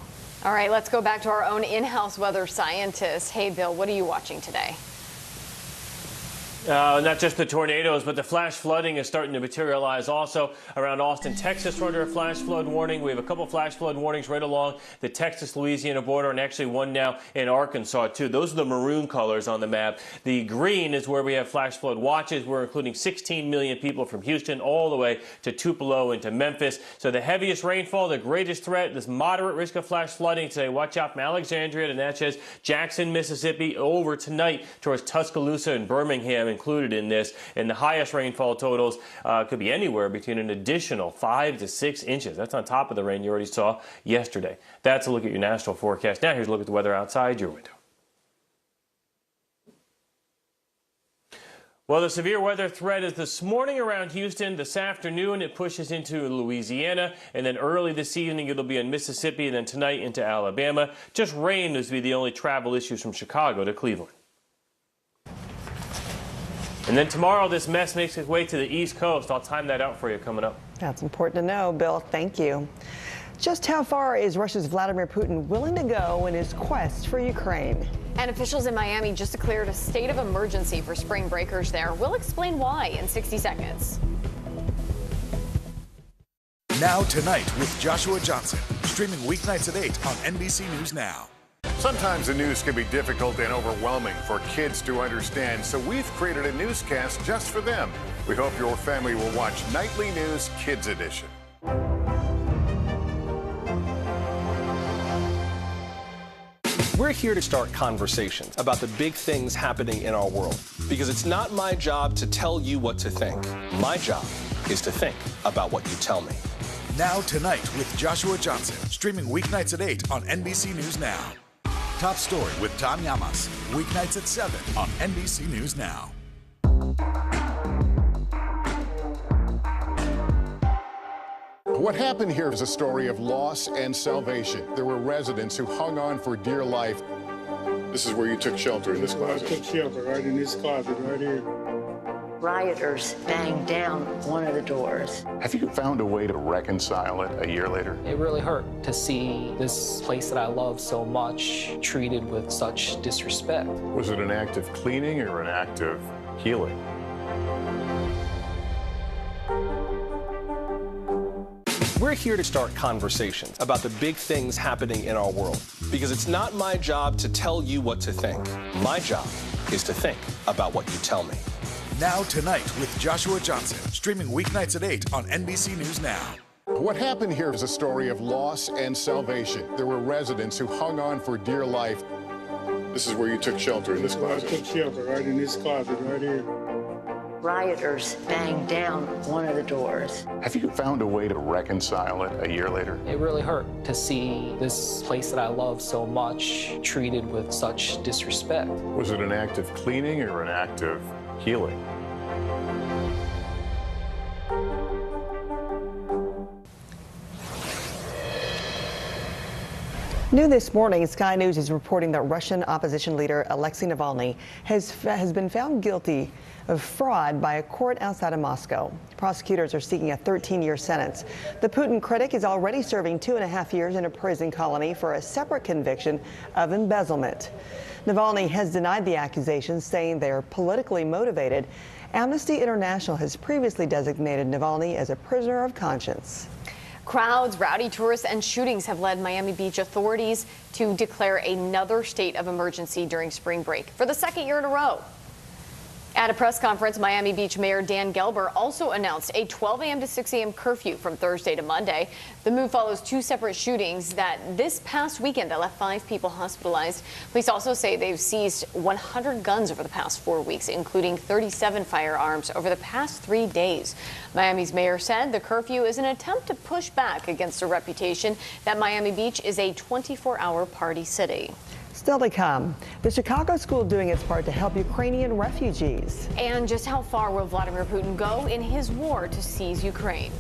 All right, let's go back to our own in-house weather scientist. Hey, Bill, what are you watching today? Not just the tornadoes, but the flash flooding is starting to materialize also around Austin, Texas. We're under a flash flood warning. We have a couple flash flood warnings right along the Texas-Louisiana border, and actually one now in Arkansas, too. Those are the maroon colors on the map. The green is where we have flash flood watches. We're including 16 million people from Houston all the way to Tupelo and to Memphis. So the heaviest rainfall, the greatest threat, this moderate risk of flash flooding today. Watch out from Alexandria to Natchez, Jackson, Mississippi, over tonight towards Tuscaloosa and Birmingham included in this. And the highest rainfall totals could be anywhere between an additional 5 to 6 inches. That's on top of the rain you already saw yesterday. That's a look at your national forecast. Now here's a look at the weather outside your window. Well, the severe weather threat is this morning around Houston. This afternoon, it pushes into Louisiana. And then early this evening, it'll be in Mississippi. And then tonight into Alabama. Just rain is to be the only travel issues from Chicago to Cleveland. And then tomorrow, this mess makes its way to the East Coast. I'll time that out for you coming up. That's important to know, Bill. Thank you. Just how far is Russia's Vladimir Putin willing to go in his quest for Ukraine? And officials in Miami just declared a state of emergency for spring breakers there. We'll explain why in 60 seconds. Now Tonight with Joshua Johnson, streaming weeknights at 8 on NBC News Now. Sometimes the news can be difficult and overwhelming for kids to understand, so we've created a newscast just for them. We hope your family will watch Nightly News Kids Edition. We're here to start conversations about the big things happening in our world, because it's not my job to tell you what to think. My job is to think about what you tell me. Now Tonight with Joshua Johnson, streaming weeknights at 8 on NBC News Now. Top Story with Tom Llamas, weeknights at 7 on NBC News Now. What happened here is a story of loss and salvation. There were residents who hung on for dear life. This is where you took shelter, in this closet. I took shelter right in this closet right here. Rioters banged down one of the doors. Have you found a way to reconcile it a year later? It really hurt to see this place that I love so much treated with such disrespect. Was it an act of cleaning or an act of healing? We're here to start conversations about the big things happening in our world, because it's not my job to tell you what to think. My job is to think about what you tell me. Now Tonight with Joshua Johnson, streaming weeknights at 8 on NBC News Now. What happened here is a story of loss and salvation. There were residents who hung on for dear life. This is where you took shelter, in this closet. I took shelter right in this closet right here. Rioters banged down one of the doors. Have you found a way to reconcile it a year later? It really hurt to see this place that I love so much treated with such disrespect. Was it an act of cleaning or an act of healing? New this morning, Sky News is reporting that Russian opposition leader Alexei Navalny has been found guilty of fraud by a court outside of Moscow. Prosecutors are seeking a 13-year sentence. The Putin critic is already serving 2.5 years in a prison colony for a separate conviction of embezzlement. Navalny has denied the accusations, saying they are politically motivated. Amnesty International has previously designated Navalny as a prisoner of conscience. Crowds, rowdy tourists, and shootings have led Miami Beach authorities to declare another state of emergency during spring break for the second year in a row. At a press conference, Miami Beach Mayor Dan Gelber also announced a 12 a.m. to 6 a.m. curfew from Thursday to Monday. The move follows two separate shootings that this past weekend that left 5 people hospitalized. Police also say they've seized 100 guns over the past 4 weeks, including 37 firearms over the past 3 days. Miami's mayor said the curfew is an attempt to push back against the reputation that Miami Beach is a 24-hour party city. Still to come, the Chicago school doing its part to help Ukrainian refugees. And just how far will Vladimir Putin go in his war to seize Ukraine?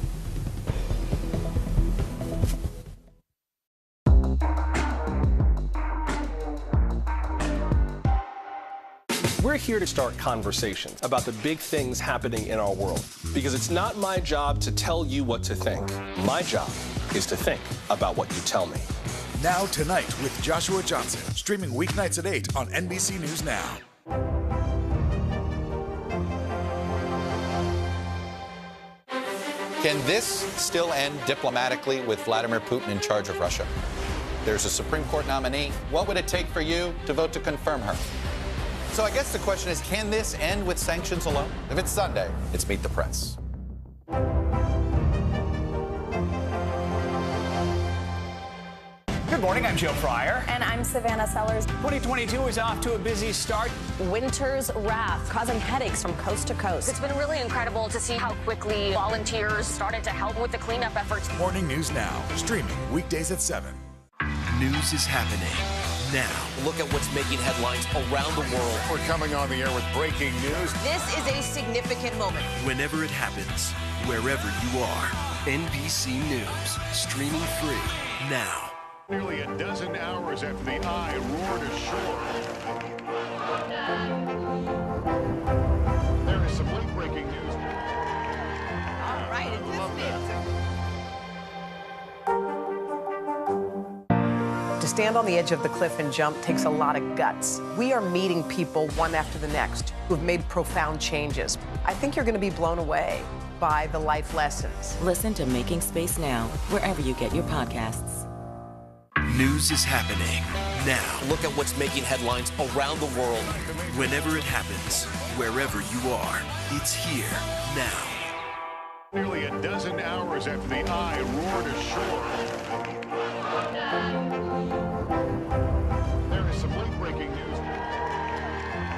We're here to start conversations about the big things happening in our world, because it's not my job to tell you what to think. My job is to think about what you tell me. Now Tonight with Joshua Johnson, streaming weeknights at 8 on NBC News Now. Can this still end diplomatically with Vladimir Putin in charge of Russia? There's a Supreme Court nominee. What would it take for you to vote to confirm her? So I guess the question is, can this end with sanctions alone? If it's Sunday, it's Meet the Press. Good morning, I'm Joe Fryer. And I'm Savannah Sellers. 2022 is off to a busy start. Winter's wrath causing headaches from coast to coast. It's been really incredible to see how quickly volunteers started to help with the cleanup efforts. Morning News Now, streaming weekdays at 7. News is happening now. Look at what's making headlines around the world. We're coming on the air with breaking news. This is a significant moment. Whenever it happens, wherever you are, NBC News, streaming free now. Nearly a dozen hours after the eye roared ashore. There is some late breaking news. All right, To stand on the edge of the cliff and jump takes a lot of guts. We are meeting people one after the next who have made profound changes. I think you're going to be blown away by the life lessons. Listen to Making Space Now, wherever you get your podcasts. News is happening now. Look at what's making headlines around the world. Whenever it happens, wherever you are, it's here now. Nearly a dozen hours after the eye roared ashore. There is some late-breaking news.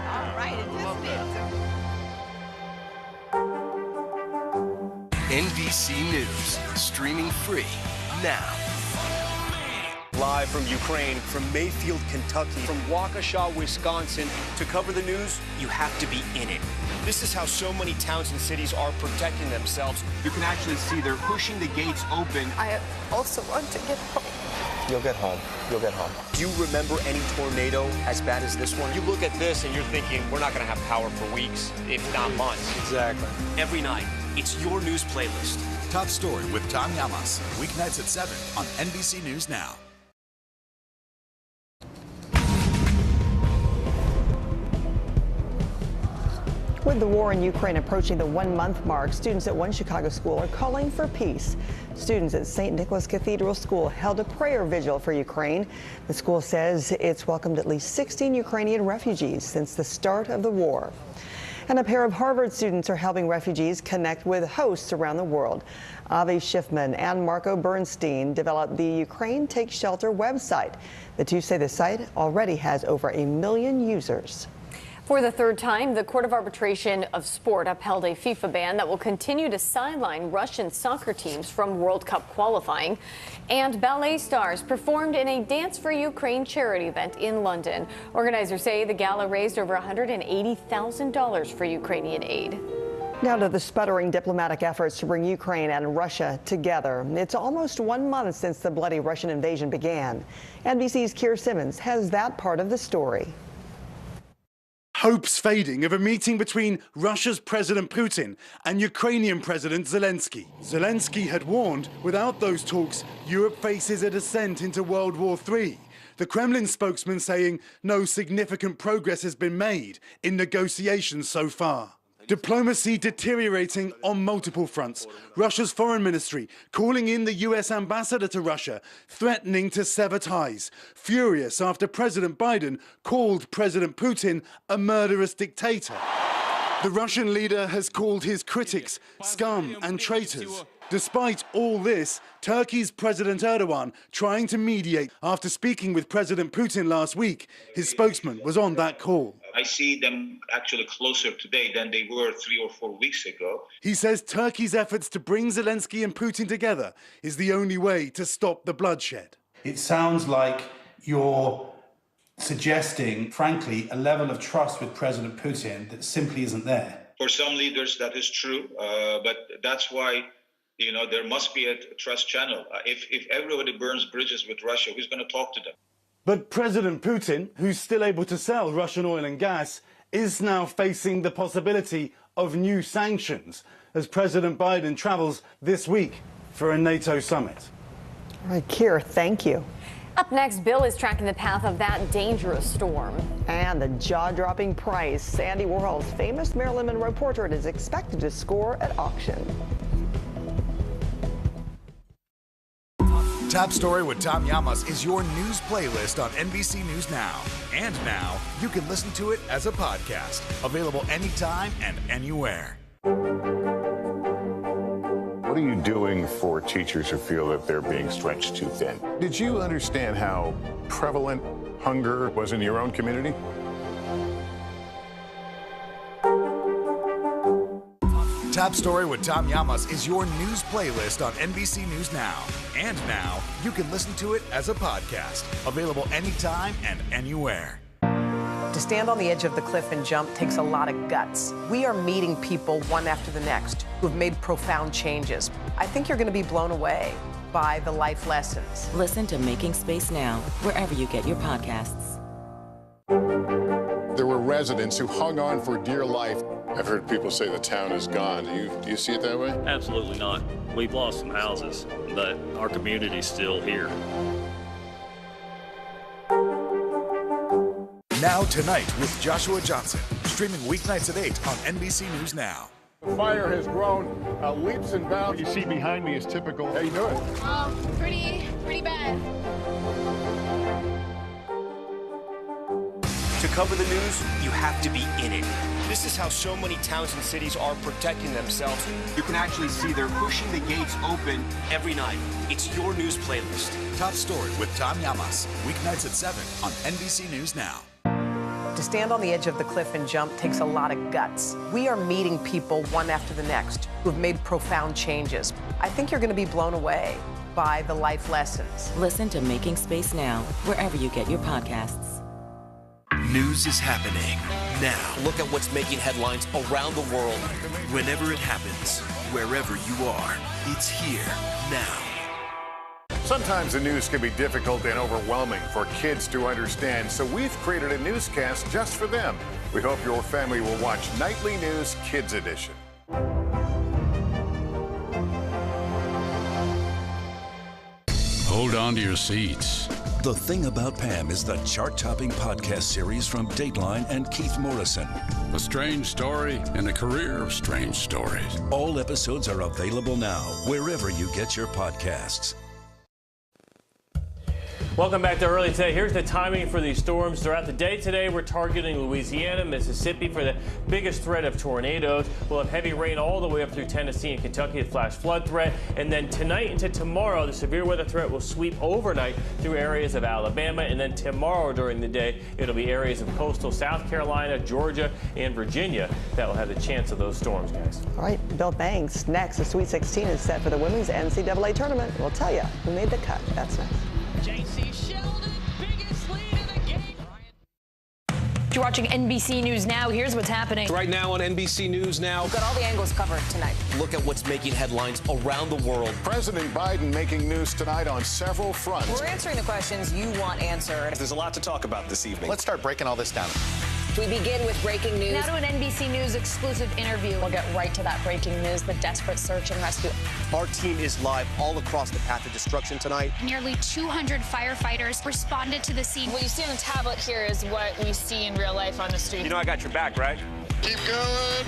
All right, NBC News, streaming free now. Live from Ukraine, from Mayfield, Kentucky, from Waukesha, Wisconsin. To cover the news, you have to be in it. This is how so many towns and cities are protecting themselves. You can actually see they're pushing the gates open. I also want to get home. You'll get home. You'll get home. Do you remember any tornado as bad as this one? You look at this and you're thinking, we're not going to have power for weeks, if not months. Exactly. Every night, it's your news playlist. Top Story with Tom Llamas, weeknights at 7 on NBC News Now. With the war in Ukraine approaching the 1-month mark, students at one Chicago school are calling for peace. Students at St. Nicholas Cathedral School held a prayer vigil for Ukraine. The school says it's welcomed at least 16 Ukrainian refugees since the start of the war. And a pair of Harvard students are helping refugees connect with hosts around the world. Avi Schiffman and Marco Bernstein developed the Ukraine Take Shelter website. The two say the site already has over 1 million users. For the third time, the Court of Arbitration of Sport upheld a FIFA ban that will continue to sideline Russian soccer teams from World Cup qualifying. And ballet stars performed in a Dance for Ukraine charity event in London. Organizers say the gala raised over $180,000 for Ukrainian aid. Now to the sputtering diplomatic efforts to bring Ukraine and Russia together. It's almost 1 month since the bloody Russian invasion began. NBC's Keir Simmons has that part of the story. Hopes fading of a meeting between Russia's President Putin and Ukrainian President Zelensky. Zelensky had warned, without those talks, Europe faces a descent into World War III. The Kremlin spokesman saying no significant progress has been made in negotiations so far. Diplomacy deteriorating on multiple fronts. Russia's foreign ministry calling in the US ambassador to Russia, threatening to sever ties. Furious after President Biden called President Putin a murderous dictator. The Russian leader has called his critics scum and traitors. Despite all this, Turkey's President Erdogan trying to mediate after speaking with President Putin last week. His spokesman was on that call. I see them actually closer today than they were 3 or 4 weeks ago. He says Turkey's efforts to bring Zelensky and Putin together is the only way to stop the bloodshed. It sounds like you're suggesting, frankly, a level of trust with President Putin that simply isn't there. For some leaders, that is true, but that's why, there must be a trust channel. If everybody burns bridges with Russia, who's going to talk to them? But President Putin, who's still able to sell Russian oil and gas, is now facing the possibility of new sanctions as President Biden travels this week for a NATO summit. All right, Keir, thank you. Up next, Bill is tracking the path of that dangerous storm. And the jaw-dropping price. Andy Warhol's famous Marilyn Monroe portrait is expected to score at auction. Top Story with Tom Llamas is your news playlist on NBC News Now. And now, you can listen to it as a podcast. Available anytime and anywhere. What are you doing for teachers who feel that they're being stretched too thin? Did you understand how prevalent hunger was in your own community? Top Story with Tom Llamas is your news playlist on NBC News Now. And now, you can listen to it as a podcast. Available anytime and anywhere. To stand on the edge of the cliff and jump takes a lot of guts. We are meeting people one after the next who have made profound changes. I think you're going to be blown away by the life lessons. Listen to Making Space Now, wherever you get your podcasts. There were residents who hung on for dear life. I've heard people say the town is gone. Do you see it that way? Absolutely not. We've lost some houses, but our community's still here. Now Tonight with Joshua Johnson, streaming weeknights at 8 on NBC News Now. The fire has grown leaps and bounds. You see behind me is typical. How you doing? Pretty bad. cover the news, you have to be in it. This is how so many towns and cities are protecting themselves. You can actually see they're pushing the gates open every night. It's your news playlist. Top Story with Tom Llamas, weeknights at 7 on NBC News Now. To stand on the edge of the cliff and jump takes a lot of guts. We are meeting people one after the next who have made profound changes. I think you're going to be blown away by the life lessons. Listen to Making Space Now, wherever you get your podcasts. News is happening now. Look at what's making headlines around the world. Whenever it happens, wherever you are, it's here now. Sometimes the news can be difficult and overwhelming for kids to understand, so we've created a newscast just for them. We hope your family will watch Nightly News Kids Edition. Hold on to your seats. The Thing About Pam is the chart-topping podcast series from Dateline and Keith Morrison. A strange story and a career of strange stories. All episodes are available now, wherever you get your podcasts. Welcome back to Early Today. Here's the timing for these storms. Throughout the day today, we're targeting Louisiana, Mississippi for the biggest threat of tornadoes. We'll have heavy rain all the way up through Tennessee and Kentucky, a flash flood threat. And then tonight into tomorrow, the severe weather threat will sweep overnight through areas of Alabama. And then tomorrow during the day, it'll be areas of coastal South Carolina, Georgia, and Virginia that will have the chance of those storms, guys. All right, Bill, thanks. Next, the Sweet 16 is set for the women's NCAA tournament. We'll tell you who made the cut. That's next. JC Sheldon, biggest lead of the game. You're watching NBC News Now. Here's what's happening. Right now on NBC News Now. We've got all the angles covered tonight. Look at what's making headlines around the world. President Biden making news tonight on several fronts. We're answering the questions you want answered. There's a lot to talk about this evening. Let's start breaking all this down. We begin with breaking news. Now to an NBC News exclusive interview. We'll get right to that breaking news, the desperate search and rescue. Our team is live all across the path of destruction tonight. Nearly 200 firefighters responded to the scene. What you see on the tablet here is what we see in real life on the street. You know I got your back, right? Keep going.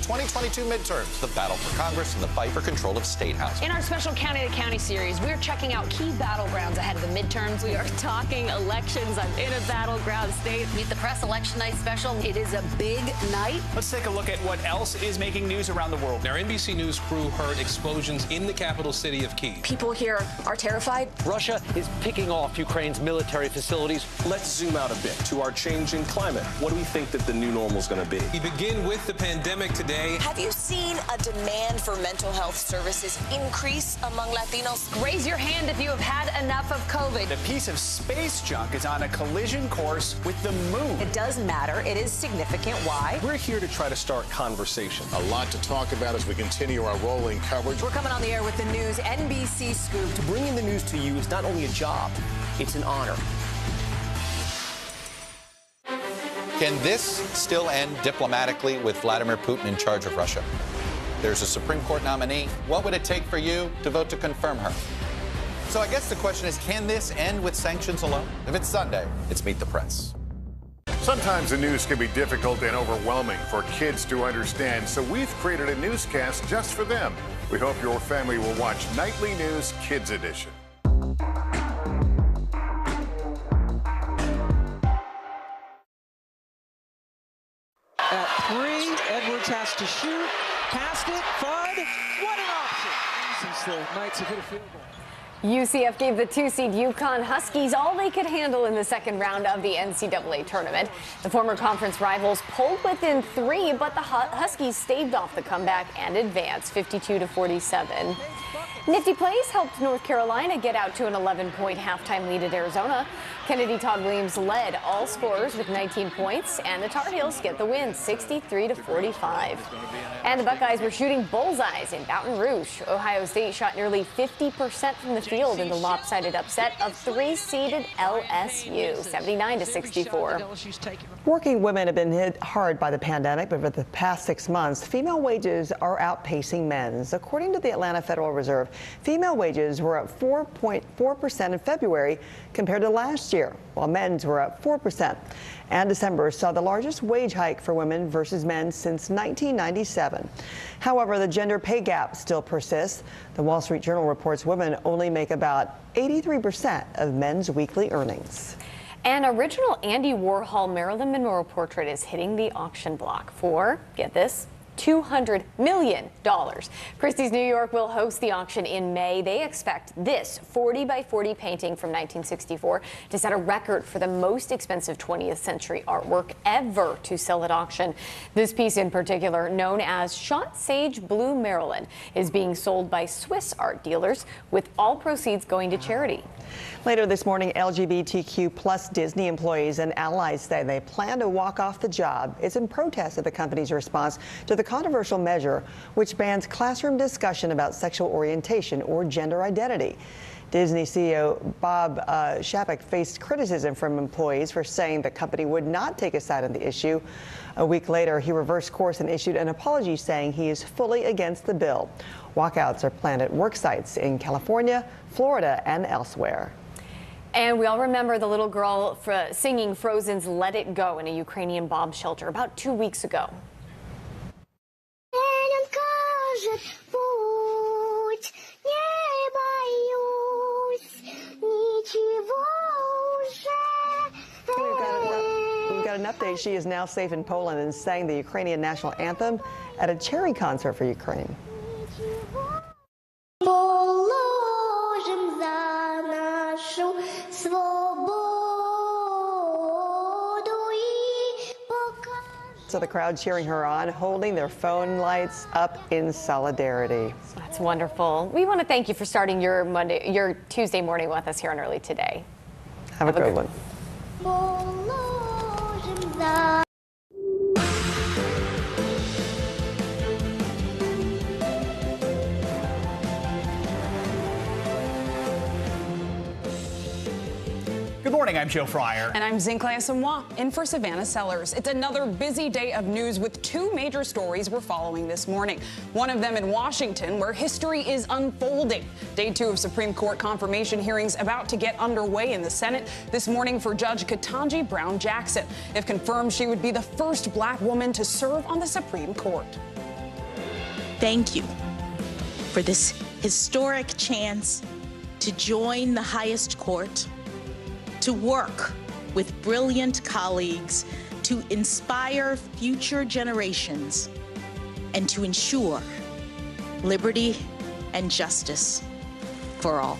2022 midterms, the battle for Congress and the fight for control of state housing. In our special County to County series, we're checking out key battlegrounds ahead of the midterms. We are talking elections. I'm in a battleground state. Meet the Press Election Night special. It is a big night. Let's take a look at what else is making news around the world. Our NBC News crew heard explosions in the capital city of Kyiv. People here are terrified. Russia is picking off Ukraine's military facilities. Let's zoom out a bit to our changing climate. What do we think that the new normal is going to be? We begin with the pandemic today. Have you seen a demand for mental health services increase among Latinos? Raise your hand if you have had enough of COVID. The piece of space junk is on a collision course with the moon. It does matter. It is significant. Why? We're here to try to start conversation. A lot to talk about as we continue our rolling coverage. We're coming on the air with the news NBC Scoop. Bringing the news to you is not only a job, it's an honor. Can this still end diplomatically with Vladimir Putin in charge of Russia? There's a Supreme Court nominee. What would it take for you to vote to confirm her? So I guess the question is, can this end with sanctions alone? If it's Sunday, it's Meet the Press. Sometimes the news can be difficult and overwhelming for kids to understand, so we've created a newscast just for them. We hope your family will watch Nightly News Kids Edition. At 3, Edwards has to shoot. Passed it. Fudd. What an option. Since the Knights have hit a field goal. UCF gave the 2-seed UConn Huskies all they could handle in the second round of the NCAA tournament. The former conference rivals pulled within 3, but the Huskies staved off the comeback and advanced 52-47. Nifty plays helped North Carolina get out to an 11-point halftime lead at Arizona. Kennedy Todd Williams led all scorers with 19 points, and the Tar Heels get the win 63-45. And the Buckeyes were shooting bullseyes in Baton Rouge. Ohio State shot nearly 50% from the field in the lopsided upset of 3-seeded LSU, 79-64. Working women have been hit hard by the pandemic, but for the past 6 months, female wages are outpacing men's. According to the Atlanta Federal Reserve, female wages were up 4.4% in February compared to last year, while men's were up 4%. And December saw the largest wage hike for women versus men since 1997. However, the gender pay gap still persists. The Wall Street Journal reports women only make about 83% of men's weekly earnings. An original Andy Warhol Marilyn Monroe portrait is hitting the auction block for, get this, $200 million. Christie's New York will host the auction in May. They expect this 40 by 40 painting from 1964 to set a record for the most expensive 20th century artwork ever to sell at auction. This piece in particular, known as Shot Sage Blue Marilyn, is being sold by Swiss art dealers, with all proceeds going to charity. Later this morning, LGBTQ plus Disney employees and allies say they plan to walk off the job. It's in protest of the company's response to the controversial measure which bans classroom discussion about sexual orientation or gender identity. Disney CEO Bob Chapek faced criticism from employees for saying the company would not take a side on the issue. A week later, he reversed course and issued an apology saying he is fully against the bill. Walkouts are planned at work sites in California, Florida, and elsewhere. And we all remember the little girl singing Frozen's Let It Go in a Ukrainian bomb shelter about 2 weeks ago. We've got an update. She is now safe in Poland and sang the Ukrainian national anthem at a charity concert for Ukraine. So the crowd cheering her on, holding their phone lights up in solidarity. That's wonderful. We want to thank you for starting your Tuesday morning with us here on Early Today. Have a good one. Good morning, I'm Joe Fryer. And I'm Zinklaya Samwa, in for Savannah Sellers. It's another busy day of news with two major stories we're following this morning. One of them in Washington, where history is unfolding. Day 2 of Supreme Court confirmation hearings about to get underway in the Senate this morning for Judge Ketanji Brown Jackson. If confirmed, she would be the first black woman to serve on the Supreme Court. Thank you for this historic chance to join the highest court, to work with brilliant colleagues to inspire future generations and to ensure liberty and justice for all.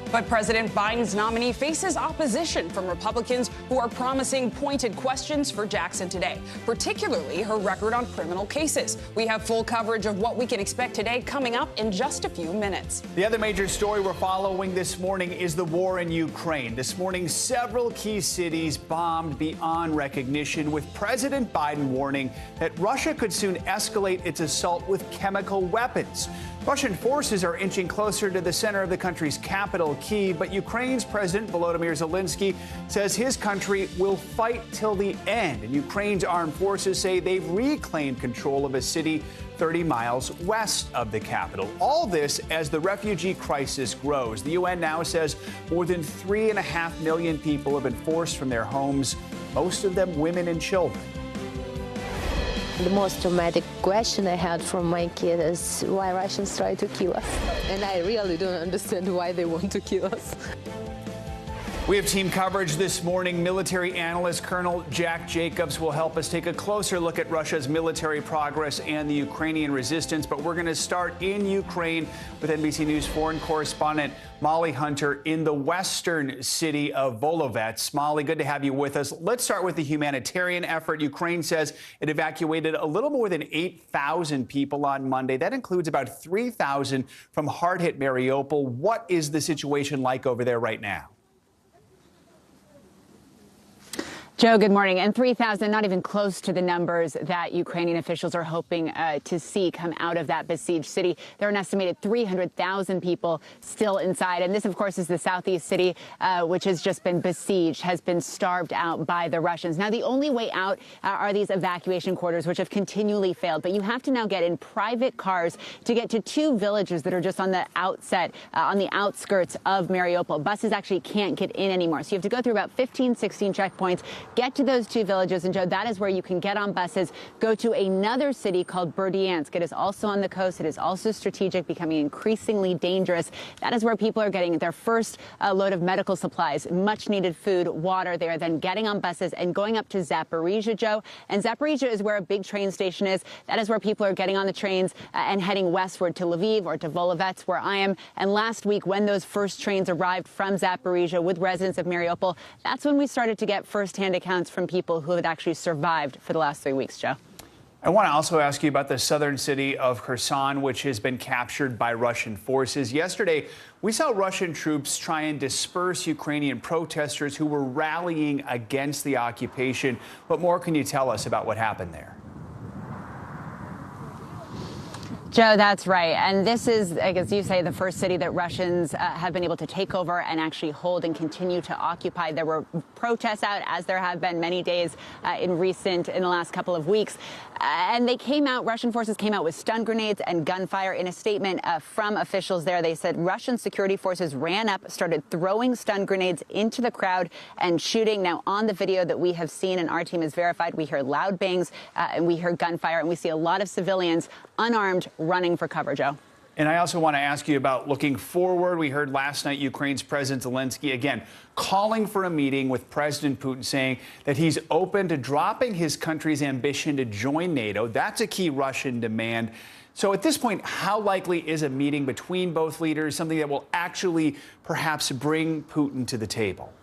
But President Biden's nominee faces opposition from Republicans who are promising pointed questions for Jackson today, particularly her record on criminal cases. We have full coverage of what we can expect today coming up in just a few minutes. The other major story we're following this morning is the war in Ukraine. This morning, several key cities bombed beyond recognition, with President Biden warning that Russia could soon escalate its assault with chemical weapons. Russian forces are inching closer to the center of the country's capital, Kyiv, but Ukraine's President Volodymyr Zelensky says his country will fight till the end. And Ukraine's armed forces say they've reclaimed control of a city 30 miles west of the capital. All this as the refugee crisis grows. The UN now says more than 3.5 million people have been forced from their homes, most of them women and children. The most traumatic question I had from my kid is why Russians try to kill us. And I really don't understand why they want to kill us. We have team coverage this morning. Military analyst Colonel Jack Jacobs will help us take a closer look at Russia's military progress and the Ukrainian resistance. But we're going to start in Ukraine with NBC News foreign correspondent Molly Hunter in the western city of Volovets. Molly, good to have you with us. Let's start with the humanitarian effort. Ukraine says it evacuated a little more than 8,000 people on Monday. That includes about 3,000 from hard-hit Mariupol. What is the situation like over there right now? Joe, good morning. And 3,000, not even close to the numbers that Ukrainian officials are hoping to see come out of that besieged city. There are an estimated 300,000 people still inside. And this, of course, is the southeast city, which has just been besieged, has been starved out by the Russians. Now, the only way out are these evacuation quarters, which have continually failed. But you have to now get in private cars to get to two villages that are just on the outset, on the outskirts of Mariupol. Buses actually can't get in anymore. So you have to go through about 15, 16 checkpoints, get to those two villages. And Joe, that is where you can get on buses, go to another city called Berdyansk. It is also on the coast. It is also strategic, becoming increasingly dangerous. That is where people are getting their first load of medical supplies, much needed food, water. They are then getting on buses and going up to Zaporizhia, Joe. And Zaporizhia is where a big train station is. That is where people are getting on the trains and heading westward to Lviv or to Volovets, where I am. And last week, when those first trains arrived from Zaporizhia with residents of Mariupol, that's when we started to get firsthand accounts from people who had actually survived for the last 3 weeks, Joe. I want to also ask you about the southern city of Kherson, which has been captured by Russian forces. Yesterday, we saw Russian troops try and disperse Ukrainian protesters who were rallying against the occupation. What more can you tell us about what happened there? Joe, that's right. And this is, as you say, the first city that Russians have been able to take over and actually hold and continue to occupy. There were protests out, as there have been many days in the last couple of weeks. And they came out, Russian forces came out with stun grenades and gunfire. In a statement from officials there, they said Russian security forces ran up, started throwing stun grenades into the crowd and shooting. Now, on the video that we have seen and our team has verified, we hear loud bangs and we hear gunfire, and we see a lot of civilians unarmed running for cover, Joe. And I also want to ask you about looking forward. We heard last night Ukraine's President Zelensky, again, calling for a meeting with President Putin, saying that he's open to dropping his country's ambition to join NATO. That's a key Russian demand. So at this point, how likely is a meeting between both leaders, something that will actually perhaps bring Putin to the table?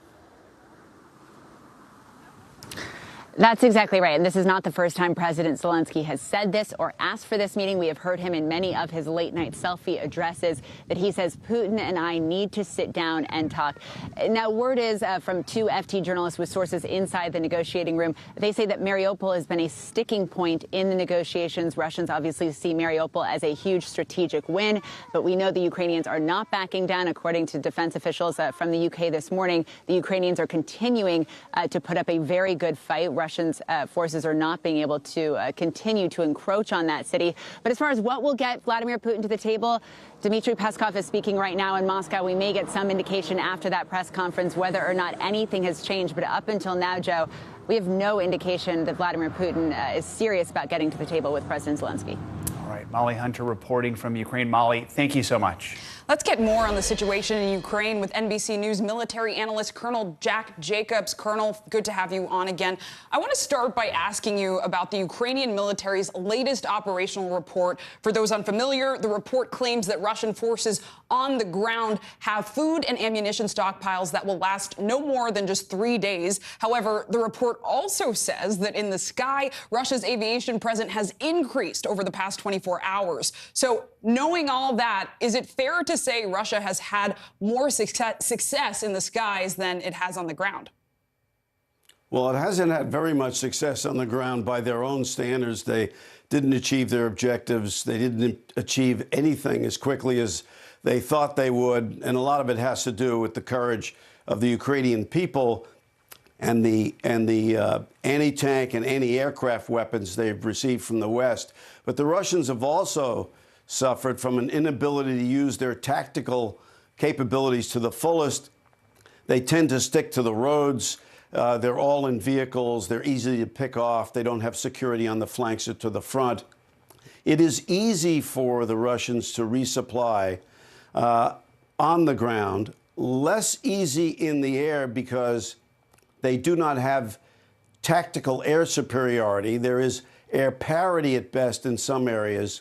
That's exactly right. And this is not the first time President Zelensky has said this or asked for this meeting. We have heard him in many of his late night selfie addresses that he says Putin and I need to sit down and talk. Now, word is from two FT journalists with sources inside the negotiating room. They say that Mariupol has been a sticking point in the negotiations. Russians obviously see Mariupol as a huge strategic win, but we know the Ukrainians are not backing down. According to defense officials from the UK this morning, the Ukrainians are continuing to put up a very good fight. Russian forces are not being able to continue to encroach on that city. But as far as what will get Vladimir Putin to the table, Dmitry Peskov is speaking right now in Moscow. We may get some indication after that press conference whether or not anything has changed. But up until now, Joe, we have no indication that Vladimir Putin is serious about getting to the table with President Zelensky. All right, Molly Hunter reporting from Ukraine. Molly, thank you so much. Let's get more on the situation in Ukraine with NBC News military analyst Colonel Jack Jacobs. Colonel, good to have you on again. I want to start by asking you about the Ukrainian military's latest operational report. For those unfamiliar, the report claims that Russian forces on the ground have food and ammunition stockpiles that will last no more than just 3 days. However, the report also says that in the sky, Russia's aviation presence has increased over the past 24 hours. So knowing all that, is it fair to say Russia has had more success in the skies than it has on the ground? Well, it hasn't had very much success on the ground by their own standards. They didn't achieve their objectives. They didn't achieve anything as quickly as they thought they would. And a lot of it has to do with the courage of the Ukrainian people and the anti-tank and anti-aircraft weapons they've received from the West. But the Russians have also suffered from an inability to use their tactical capabilities to the fullest. They tend to stick to the roads. They're all in vehicles. They're easy to pick off. They don't have security on the flanks or to the front. It is easy for the Russians to resupply on the ground, less easy in the air because they do not have tactical air superiority. There is air parity at best in some areas.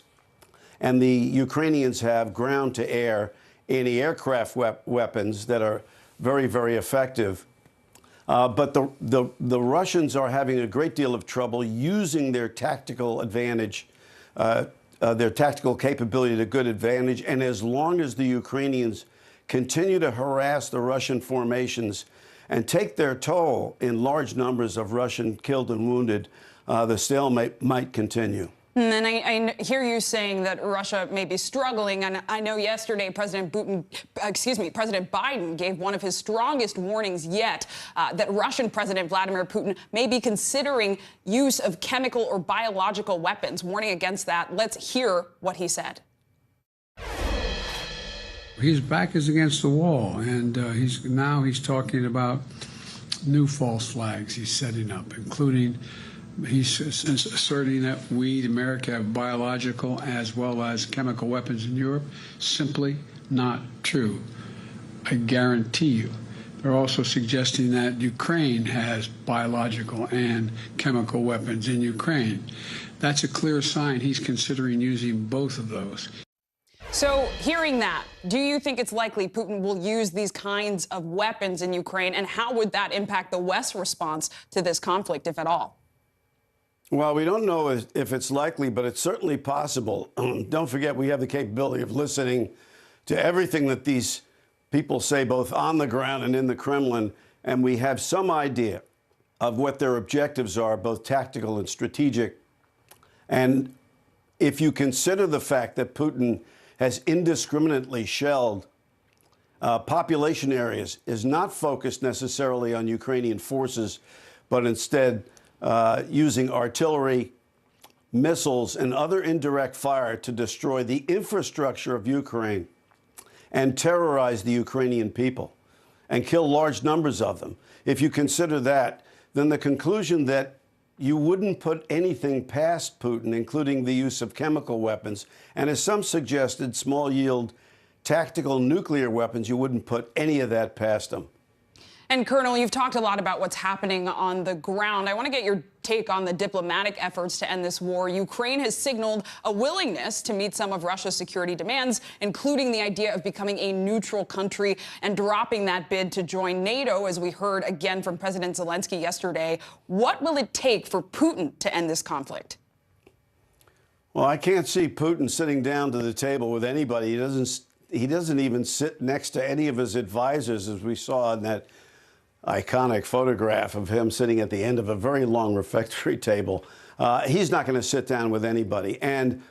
And the Ukrainians have ground-to-air anti-aircraft weapons that are very, very effective. But the Russians are having a great deal of trouble using their tactical advantage, their tactical capability to good advantage. And as long as the Ukrainians continue to harass the Russian formations and take their toll in large numbers of Russian killed and wounded, the stalemate might continue. And I hear you saying that Russia may be struggling. And I know yesterday President Biden gave one of his strongest warnings yet that Russian President Vladimir Putin may be considering use of chemical or biological weapons, warning against that. Let's hear what he said. His back is against the wall, and he's talking about new false flags he's setting up, including he's asserting that we, America, have biological as well as chemical weapons in Europe. Simply not true. I guarantee you. They're also suggesting that Ukraine has biological and chemical weapons in Ukraine. That's a clear sign he's considering using both of those. So, hearing that, do you think it's likely Putin will use these kinds of weapons in Ukraine, and how would that impact the West's response to this conflict, if at all? Well, we don't know if it's likely, but it's certainly possible. Don't forget, we have the capability of listening to everything that these people say, both on the ground and in the Kremlin, and we have some idea of what their objectives are, both tactical and strategic. And if you consider the fact that Putin has indiscriminately shelled population areas, is not focused necessarily on Ukrainian forces, but instead using artillery, missiles, and other indirect fire to destroy the infrastructure of Ukraine and terrorize the Ukrainian people and kill large numbers of them. If you consider that, then the conclusion that you wouldn't put anything past Putin, including the use of chemical weapons, and as some suggested, small-yield tactical nuclear weapons, you wouldn't put any of that past him. And, Colonel, you've talked a lot about what's happening on the ground. I want to get your take on the diplomatic efforts to end this war. Ukraine has signaled a willingness to meet some of Russia's security demands, including the idea of becoming a neutral country and dropping that bid to join NATO, as we heard again from President Zelensky yesterday. What will it take for Putin to end this conflict? Well, I can't see Putin sitting down to the table with anybody. He doesn't even sit next to any of his advisors, as we saw in that iconic photograph of him sitting at the end of a very long refectory table. He's not going to sit down with anybody. And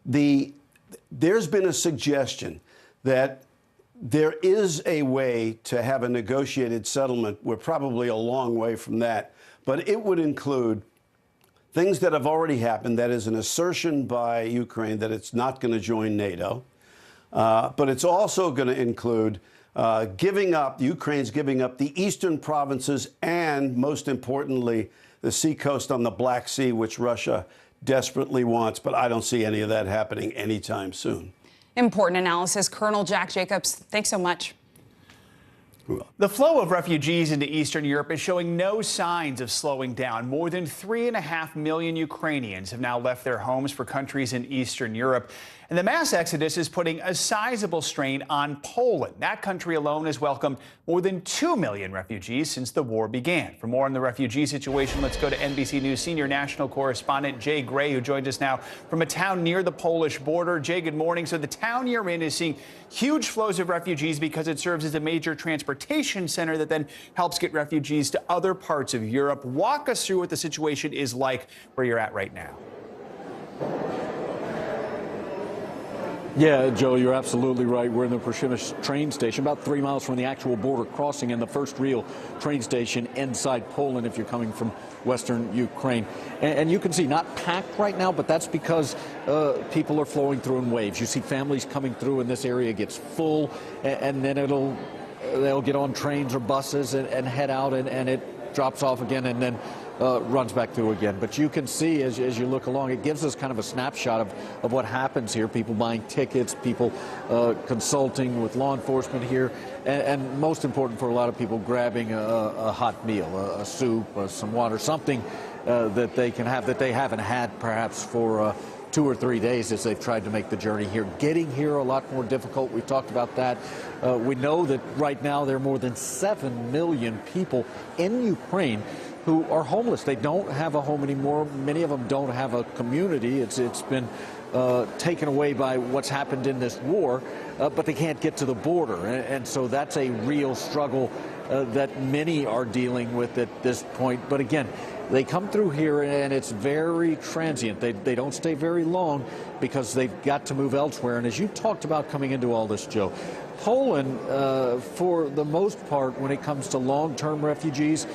there's been a suggestion that there is a way to have a negotiated settlement. We're probably a long way from that, but it would include things that have already happened. That is an assertion by Ukraine that it's not going to join NATO, but it's also going to include Ukraine's giving up the eastern provinces and, most importantly, the seacoast on the Black Sea, which Russia desperately wants. But I don't see any of that happening anytime soon. Important analysis. Colonel Jack Jacobs, thanks so much. The flow of refugees into Eastern Europe is showing no signs of slowing down. More than 3.5 million Ukrainians have now left their homes for countries in Eastern Europe. And the mass exodus is putting a sizable strain on Poland. That country alone has welcomed more than 2 million refugees since the war began. For more on the refugee situation, let's go to NBC News senior national correspondent Jay Gray, who joins us now from a town near the Polish border. Jay, good morning. So the town you're in is seeing huge flows of refugees because it serves as a major transportation center that then helps get refugees to other parts of Europe. Walk us through what the situation is like where you're at right now. Yeah, Joe, you're absolutely right. We're in the Przemyśl train station, about 3 miles from the actual border crossing, and the first real train station inside Poland if you're coming from western Ukraine. And you can see, not packed right now, but that's because people are flowing through in waves. You see families coming through, and this area gets full, and then they'll get on trains or buses and head out, and it drops off again, and then runs back through again. But you can see as you look along, it gives us kind of a snapshot of what happens here. People buying tickets, people consulting with law enforcement here, and most important for a lot of people, grabbing a hot meal, a soup, some water, something that they can have that they haven't had perhaps for 2 or 3 days as they've tried to make the journey here. Getting here a lot more difficult. We've talked about that. We know that right now there are more than 7 million people in Ukraine who are homeless. They don't have a home anymore. Many of them don't have a community. It's been taken away by what's happened in this war, but they can't get to the border. And so that's a real struggle that many are dealing with at this point. But again, they come through here and it's very transient. They don't stay very long because they've got to move elsewhere. And as you talked about coming into all this, Joe, Poland, for the most part, when it comes to long-term refugees,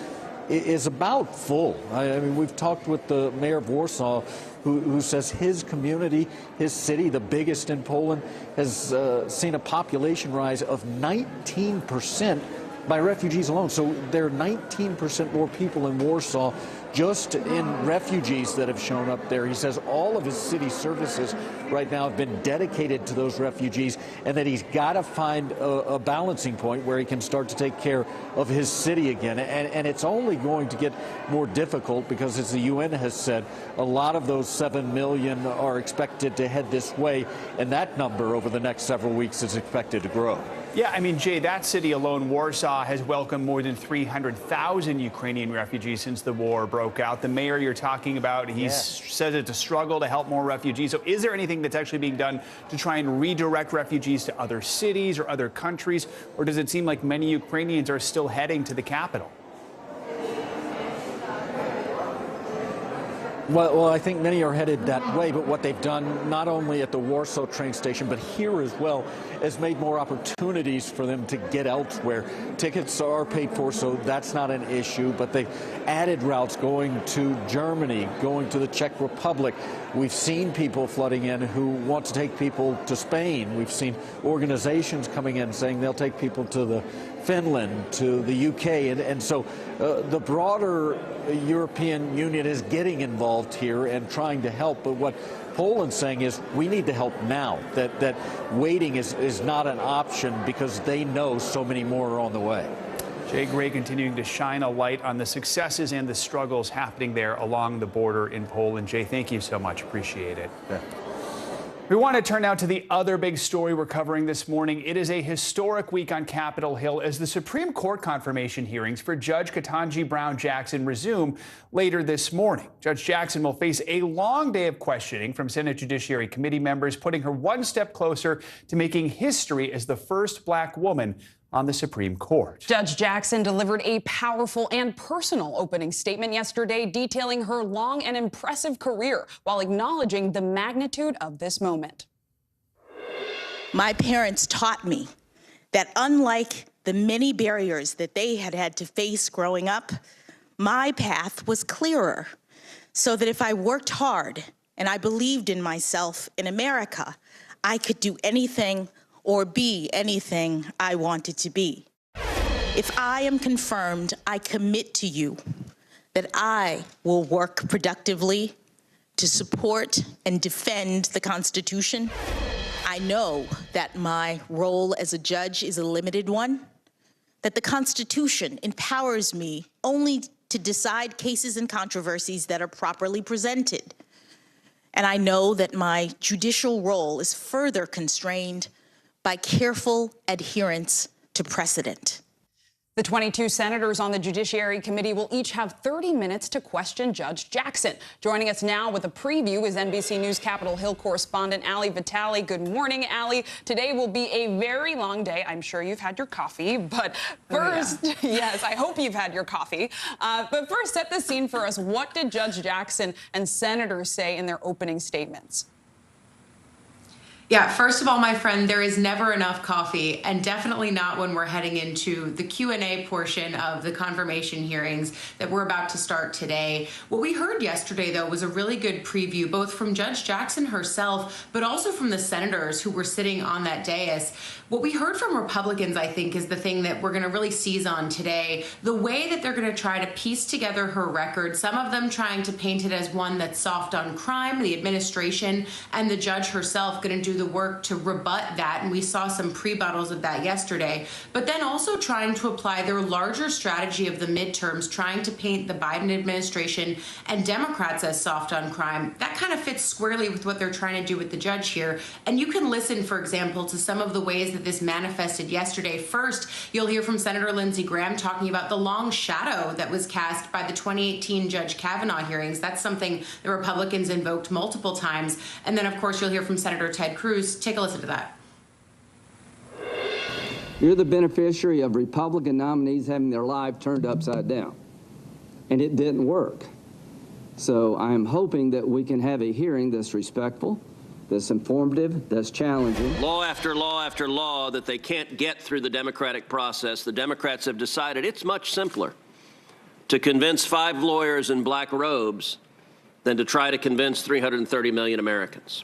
is about full. I mean, we've talked with the mayor of Warsaw, who says his community, his city, the biggest in Poland, has seen a population rise of 19% by refugees alone. So there are 19% more people in Warsaw just in refugees that have shown up there. He says all of his city services right now have been dedicated to those refugees, and that he's got to find a balancing point where he can start to take care of his city again. And it's only going to get more difficult because, as the UN has said, a lot of those 7 million are expected to head this way, and that number over the next several weeks is expected to grow. Yeah, I mean, Jay, that city alone, Warsaw, has welcomed more than 300,000 Ukrainian refugees since the war broke out. The mayor you're talking about, he says it's a struggle to help more refugees. So is there anything that's actually being done to try and redirect refugees to other cities or other countries? Or does it seem like many Ukrainians are still heading to the capital? Well, I think many are headed that way, but what they've done, not only at the Warsaw train station, but here as well, has made more opportunities for them to get elsewhere. Tickets are paid for, so that's not an issue, but they've added routes going to Germany, going to the Czech Republic. We've seen people flooding in who want to take people to Spain. We've seen organizations coming in saying they'll take people to Finland, to the UK, and so the broader European Union is getting involved here and trying to help. But what Poland's saying is we need to help now, that waiting is not an option because they know so many more are on the way. Jay Gray continuing to shine a light on the successes and the struggles happening there along the border in Poland. Jay, thank you so much. Appreciate it. Yeah. We want to turn now to the other big story we're covering this morning. It is a historic week on Capitol Hill as the Supreme Court confirmation hearings for Judge Ketanji Brown Jackson resume later this morning. Judge Jackson will face a long day of questioning from Senate Judiciary Committee members, putting her one step closer to making history as the first black woman on the Supreme Court. Judge Jackson delivered a powerful and personal opening statement yesterday detailing her long and impressive career while acknowledging the magnitude of this moment. My parents taught me that unlike the many barriers that they had to face growing up, my path was clearer, so that if I worked hard and I believed in myself in America, I could do anything or be anything I wanted to be. If I am confirmed, I commit to you that I will work productively to support and defend the Constitution. I know that my role as a judge is a limited one, that the Constitution empowers me only to decide cases and controversies that are properly presented. And I know that my judicial role is further constrained by careful adherence to precedent. The 22 senators on the Judiciary Committee will each have 30 minutes to question Judge Jackson. Joining us now with a preview is NBC News Capitol Hill correspondent Ali Vitale. Good morning, Ali. Today will be a very long day. I'm sure you've had your coffee, but first, yes, I hope you've had your coffee. But first, set the scene for us. What did Judge Jackson and senators say in their opening statements? Yeah, first of all, my friend, there is never enough coffee, and definitely not when we're heading into the Q&A portion of the confirmation hearings that we're about to start today. What we heard yesterday, though, was a really good preview, both from Judge Jackson herself, but also from the senators who were sitting on that dais. What we heard from Republicans, I think, is the thing that we're going to really seize on today. The way that they're going to try to piece together her record, some of them trying to paint it as one that's soft on crime, the administration and the judge herself going to do the work to rebut that, and we saw some pre-buttals of that yesterday, but then also trying to apply their larger strategy of the midterms, trying to paint the Biden administration and Democrats as soft on crime. That kind of fits squarely with what they're trying to do with the judge here. And you can listen, for example, to some of the ways that this manifested yesterday. First, you'll hear from Senator Lindsey Graham talking about the long shadow that was cast by the 2018 Judge Kavanaugh hearings. That's something the Republicans invoked multiple times. And then, of course, you'll hear from Senator Ted Cruz. Take a listen to that. You're the beneficiary of Republican nominees having their life turned upside down, and it didn't work. So I'm hoping that we can have a hearing that's respectful, that's informative, that's challenging. Law after law after law that they can't get through the democratic process. The Democrats have decided it's much simpler to convince 5 lawyers in black robes than to try to convince 330 million Americans.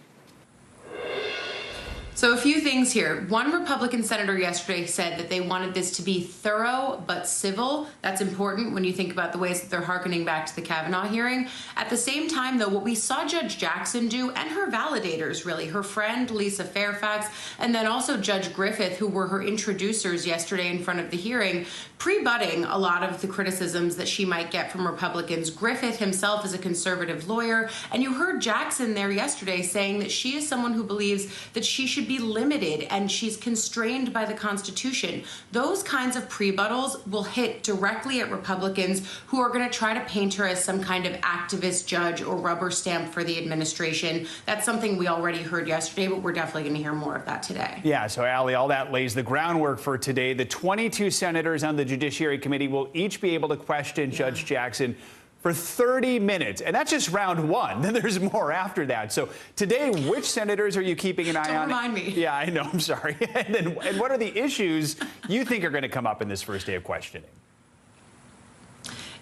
So a few things here. One Republican senator yesterday said that they wanted this to be thorough but civil. That's important when you think about the ways that they're hearkening back to the Kavanaugh hearing. At the same time, though, what we saw Judge Jackson do, and her validators, really, her friend Lisa Fairfax, and then also Judge Griffith, who were her introducers yesterday in front of the hearing, pre-butting a lot of the criticisms that she might get from Republicans. Griffith himself is a conservative lawyer, and you heard Jackson there yesterday saying that she is someone who believes that she should be limited and she's constrained by the Constitution. Those kinds of prebuttals will hit directly at Republicans who are going to try to paint her as some kind of activist judge or rubber stamp for the administration. That's something we already heard yesterday, but we're definitely going to hear more of that today. Yeah, so Allie, all that lays the groundwork for today. The 22 senators on the Judiciary Committee will each be able to question Judge Jackson for 30 minutes. And that's just round one. Then there's more after that. So today, which senators are you keeping an eye on? Don't remind me. Yeah, I know. I'm sorry. And what are the issues you think are going to come up in this first day of questioning?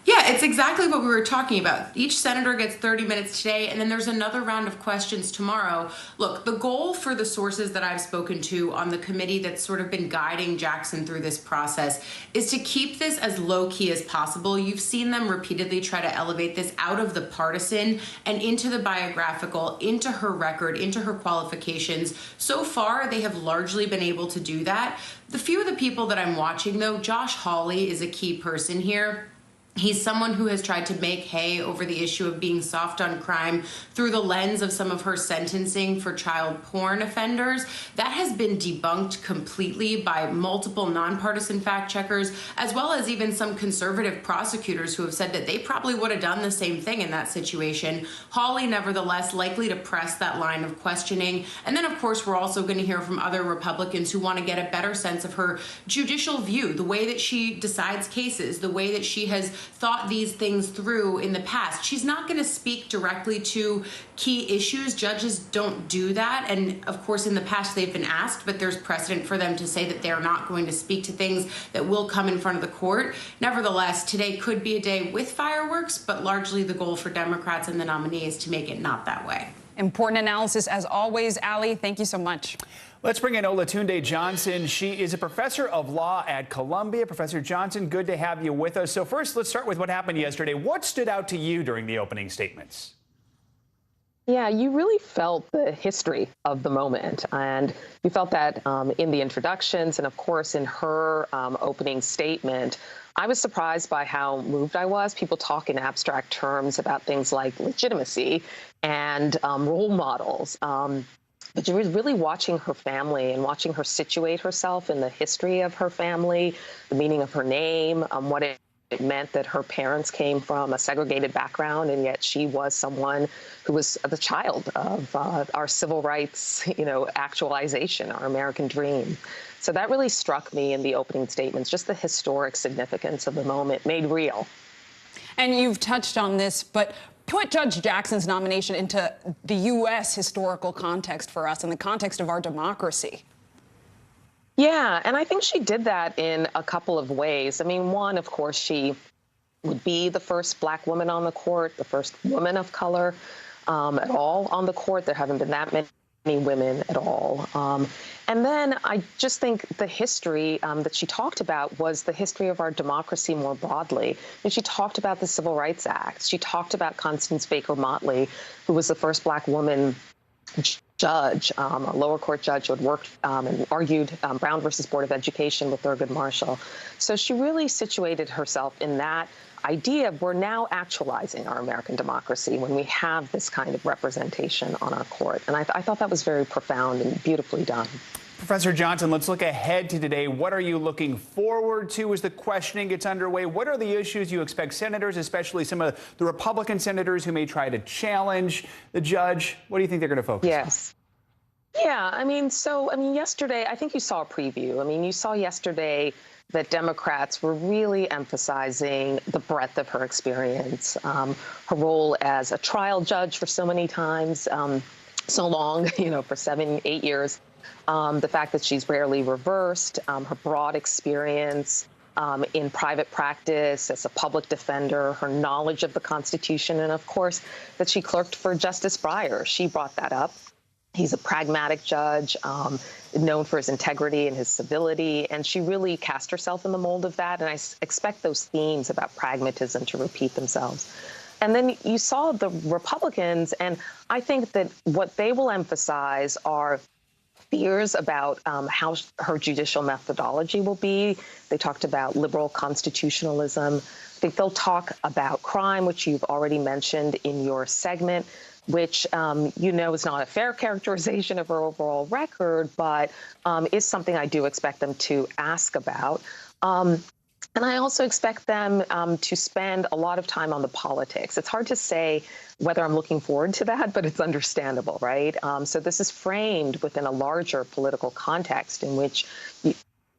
Yeah, it's exactly what we were talking about. Each senator gets 30 minutes today, and then there's another round of questions tomorrow. Look, the goal for the sources that I've spoken to on the committee that's sort of been guiding Jackson through this process is to keep this as low-key as possible. You've seen them repeatedly try to elevate this out of the partisan and into the biographical, into her record, into her qualifications. So far, they have largely been able to do that. The few of the people that I'm watching, though, Josh Hawley is a key person here. He's someone who has tried to make hay over the issue of being soft on crime through the lens of some of her sentencing for child porn offenders. That has been debunked completely by multiple nonpartisan fact checkers, as well as even some conservative prosecutors who have said that they probably would have done the same thing in that situation. Hawley, nevertheless, likely to press that line of questioning. And then, of course, we're also going to hear from other Republicans who want to get a better sense of her judicial view, the way that she decides cases, the way that she has thought these things through in the past. She's not going to speak directly to key issues. Judges don't do that. And of course, in the past, they've been asked, but there's precedent for them to say that they're not going to speak to things that will come in front of the court. Nevertheless, today could be a day with fireworks, but largely the goal for Democrats and the nominee is to make it not that way. Important analysis as always, Allie. Thank you so much. Let's bring in Olatunde Johnson. She is a professor of law at Columbia. Professor Johnson, good to have you with us. So first, let's start with what happened yesterday. What stood out to you during the opening statements? Yeah, you really felt the history of the moment, and you felt that in the introductions and, of course, in her opening statement. I was surprised by how moved I was. People talk in abstract terms about things like legitimacy and role models. But you were really watching her family and watching her situate herself in the history of her family, the meaning of her name, what it meant that her parents came from a segregated background, and yet she was someone who was the child of our civil rights, actualization, our American dream. So that really struck me in the opening statements, just the historic significance of the moment made real. And you've touched on this, but put Judge Jackson's nomination into the U.S. historical context for us, in the context of our democracy. Yeah, and I think she did that in a couple of ways. I mean, one, of course, she would be the first Black woman on the court, the first woman of color at all on the court. There haven't been that many women at all. And then I just think the history that she talked about was the history of our democracy more broadly. And she talked about the Civil Rights Act. She talked about Constance Baker Motley, who was the first Black woman judge, a lower court judge who had worked and argued Brown versus Board of Education with Thurgood Marshall. So she really situated herself in that idea of we're now actualizing our American democracy when we have this kind of representation on our court. And I thought that was very profound and beautifully done. Professor Johnson, let's look ahead to today. What are you looking forward to as the questioning gets underway? What are the issues you expect senators, especially some of the Republican senators who may try to challenge the judge? What do you think they're going to focus on? Yes. Yeah, I mean, yesterday, I think you saw a preview. I mean, you saw yesterday that Democrats were really emphasizing the breadth of her experience, her role as a trial judge for so many times, so long, for 7-8 years, the fact that she's rarely reversed, her broad experience in private practice as a public defender, her knowledge of the Constitution, and of course that she clerked for Justice Breyer. She brought that up. He's a pragmatic judge, known for his integrity and his civility, and she really cast herself in the mold of that, and I expect those themes about pragmatism to repeat themselves. And then you saw the Republicans, and I think that what they will emphasize are fears about how her judicial methodology will be. They talked about liberal constitutionalism. I think they'll talk about crime, which you've already mentioned in your segment, which you know is not a fair characterization of her overall record, but is something I do expect them to ask about. And I also expect them to spend a lot of time on the politics. It's hard to say whether I'm looking forward to that, but it's understandable, right? So this is framed within a larger political context in which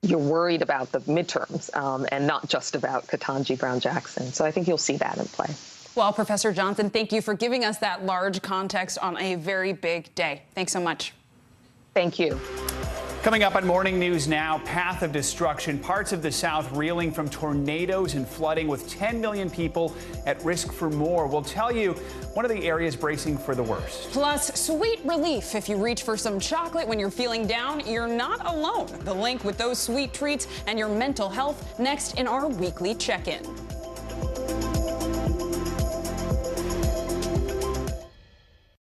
you're worried about the midterms and not just about Ketanji Brown Jackson. So I think you'll see that in play. Well, Professor Johnson, thank you for giving us that large context on a very big day. Thanks so much. Thank you. Coming up on Morning News Now, path of destruction. Parts of the South reeling from tornadoes and flooding with 10 million people at risk for more. We'll tell you one of the areas bracing for the worst. Plus, sweet relief. If you reach for some chocolate when you're feeling down, you're not alone. The link with those sweet treats and your mental health next in our weekly check-in.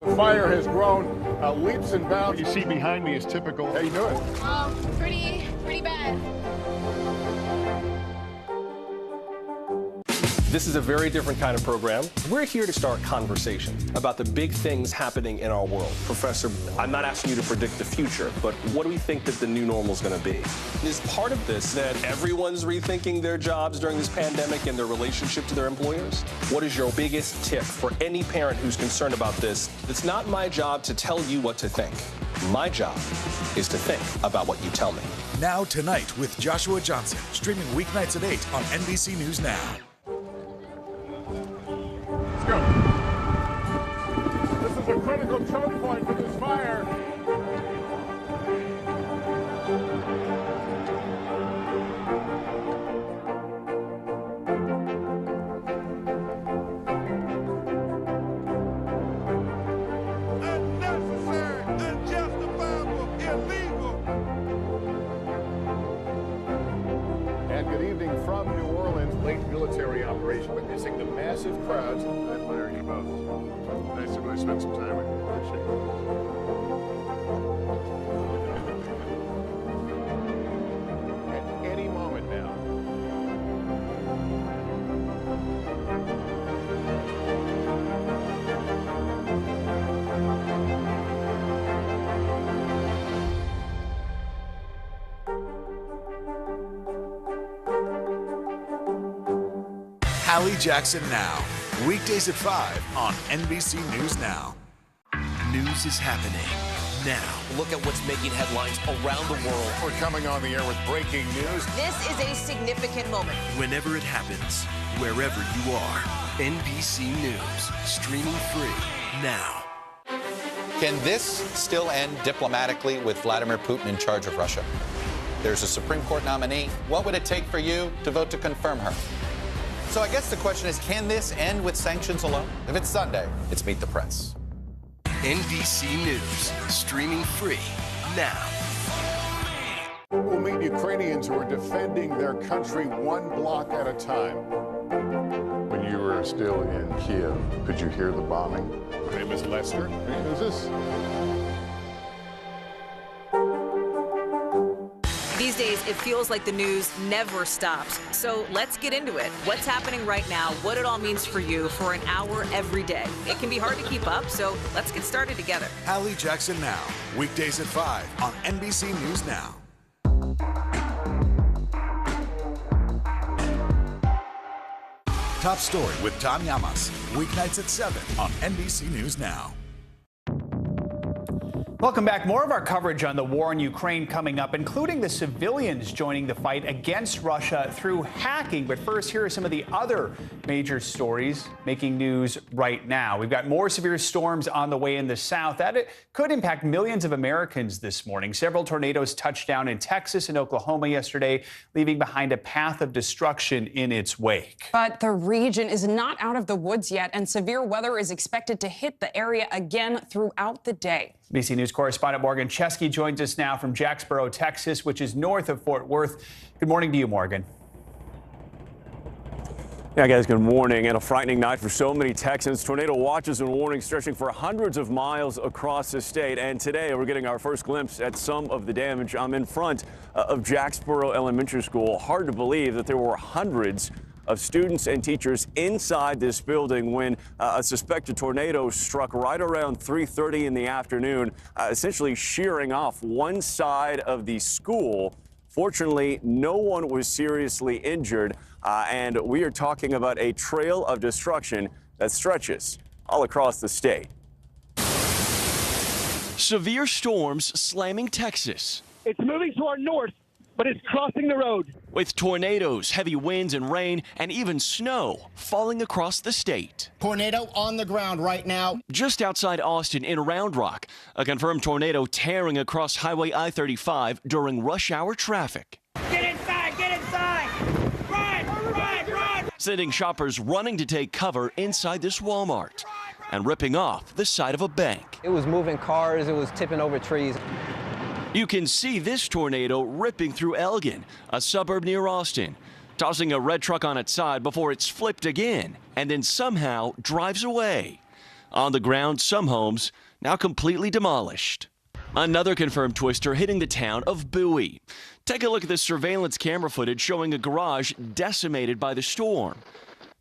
The fire has grown leaps and bounds. You see behind me is typical. How you doing? Pretty bad. This is a very different kind of program. We're here to start conversation about the big things happening in our world. Professor, I'm not asking you to predict the future, but what do we think that the new normal is going to be? Is part of this that everyone's rethinking their jobs during this pandemic and their relationship to their employers? What is your biggest tip for any parent who's concerned about this? It's not my job to tell you what to think. My job is to think about what you tell me. Now Tonight with Joshua Johnson, streaming weeknights at 8 on NBC News Now. Let's go. This is a critical choke point for this fire. Unnecessary, unjustifiable, illegal. And good evening from New Orleans. Late military operation witnessing the massive crowds. I admire you both. Nice to really spend some time with you. Appreciate it. At any moment now. Hallie Jackson Now, weekdays at 5 on NBC News Now. News is happening now. Look at what's making headlines around the world. We're coming on the air with breaking news. This is a significant moment. Whenever it happens, wherever you are, NBC News, streaming free now. Can this still end diplomatically with Vladimir Putin in charge of Russia? There's a Supreme Court nominee. What would it take for you to vote to confirm her? So I guess the question is, can this end with sanctions alone? If it's Sunday, it's Meet the Press. NBC News, streaming free now. We'll meet Ukrainians who are defending their country one block at a time. When you were still in Kiev, could you hear the bombing? My name is Lester. Who's this? These days, it feels like the news never stops. So let's get into it. What's happening right now, what it all means for you for an hour every day. It can be hard to keep up, so let's get started together. Hallie Jackson Now, weekdays at 5 on NBC News Now. Top Story with Tom Llamas, weeknights at 7 on NBC News Now. Welcome back. More of our coverage on the war in Ukraine coming up, including the civilians joining the fight against Russia through hacking. But first, here are some of the other major stories making news right now. We've got more severe storms on the way in the south. That could impact millions of Americans this morning. Several tornadoes touched down in Texas and Oklahoma yesterday, leaving behind a path of destruction in its wake. But the region is not out of the woods yet, and severe weather is expected to hit the area again throughout the day. NBC News correspondent Morgan Chesky joins us now from Jacksboro, Texas, which is north of Fort Worth. Good morning to you, Morgan. Yeah, guys, good morning. And a frightening night for so many Texans. Tornado watches and warnings stretching for hundreds of miles across the state. And today we're getting our first glimpse at some of the damage. I'm in front of Jacksboro Elementary School. Hard to believe that there were hundreds of students and teachers inside this building when a suspected tornado struck right around 3:30 in the afternoon, essentially shearing off one side of the school. Fortunately, no one was seriously injured, and we are talking about a trail of destruction that stretches all across the state. Severe storms slamming Texas. It's moving to our north, but it's crossing the road. With tornadoes, heavy winds and rain, and even snow falling across the state. Tornado on the ground right now. Just outside Austin in Round Rock, a confirmed tornado tearing across Highway I-35 during rush hour traffic. Get inside! Get inside! Run! Sending shoppers running to take cover inside this Walmart and ripping off the side of a bank. It was moving cars, it was tipping over trees. You can see this tornado ripping through Elgin, a suburb near Austin, tossing a red truck on its side before it's flipped again and then somehow drives away. On the ground, some homes now completely demolished. Another confirmed twister hitting the town of Bowie. Take a look at the surveillance camera footage showing a garage decimated by the storm.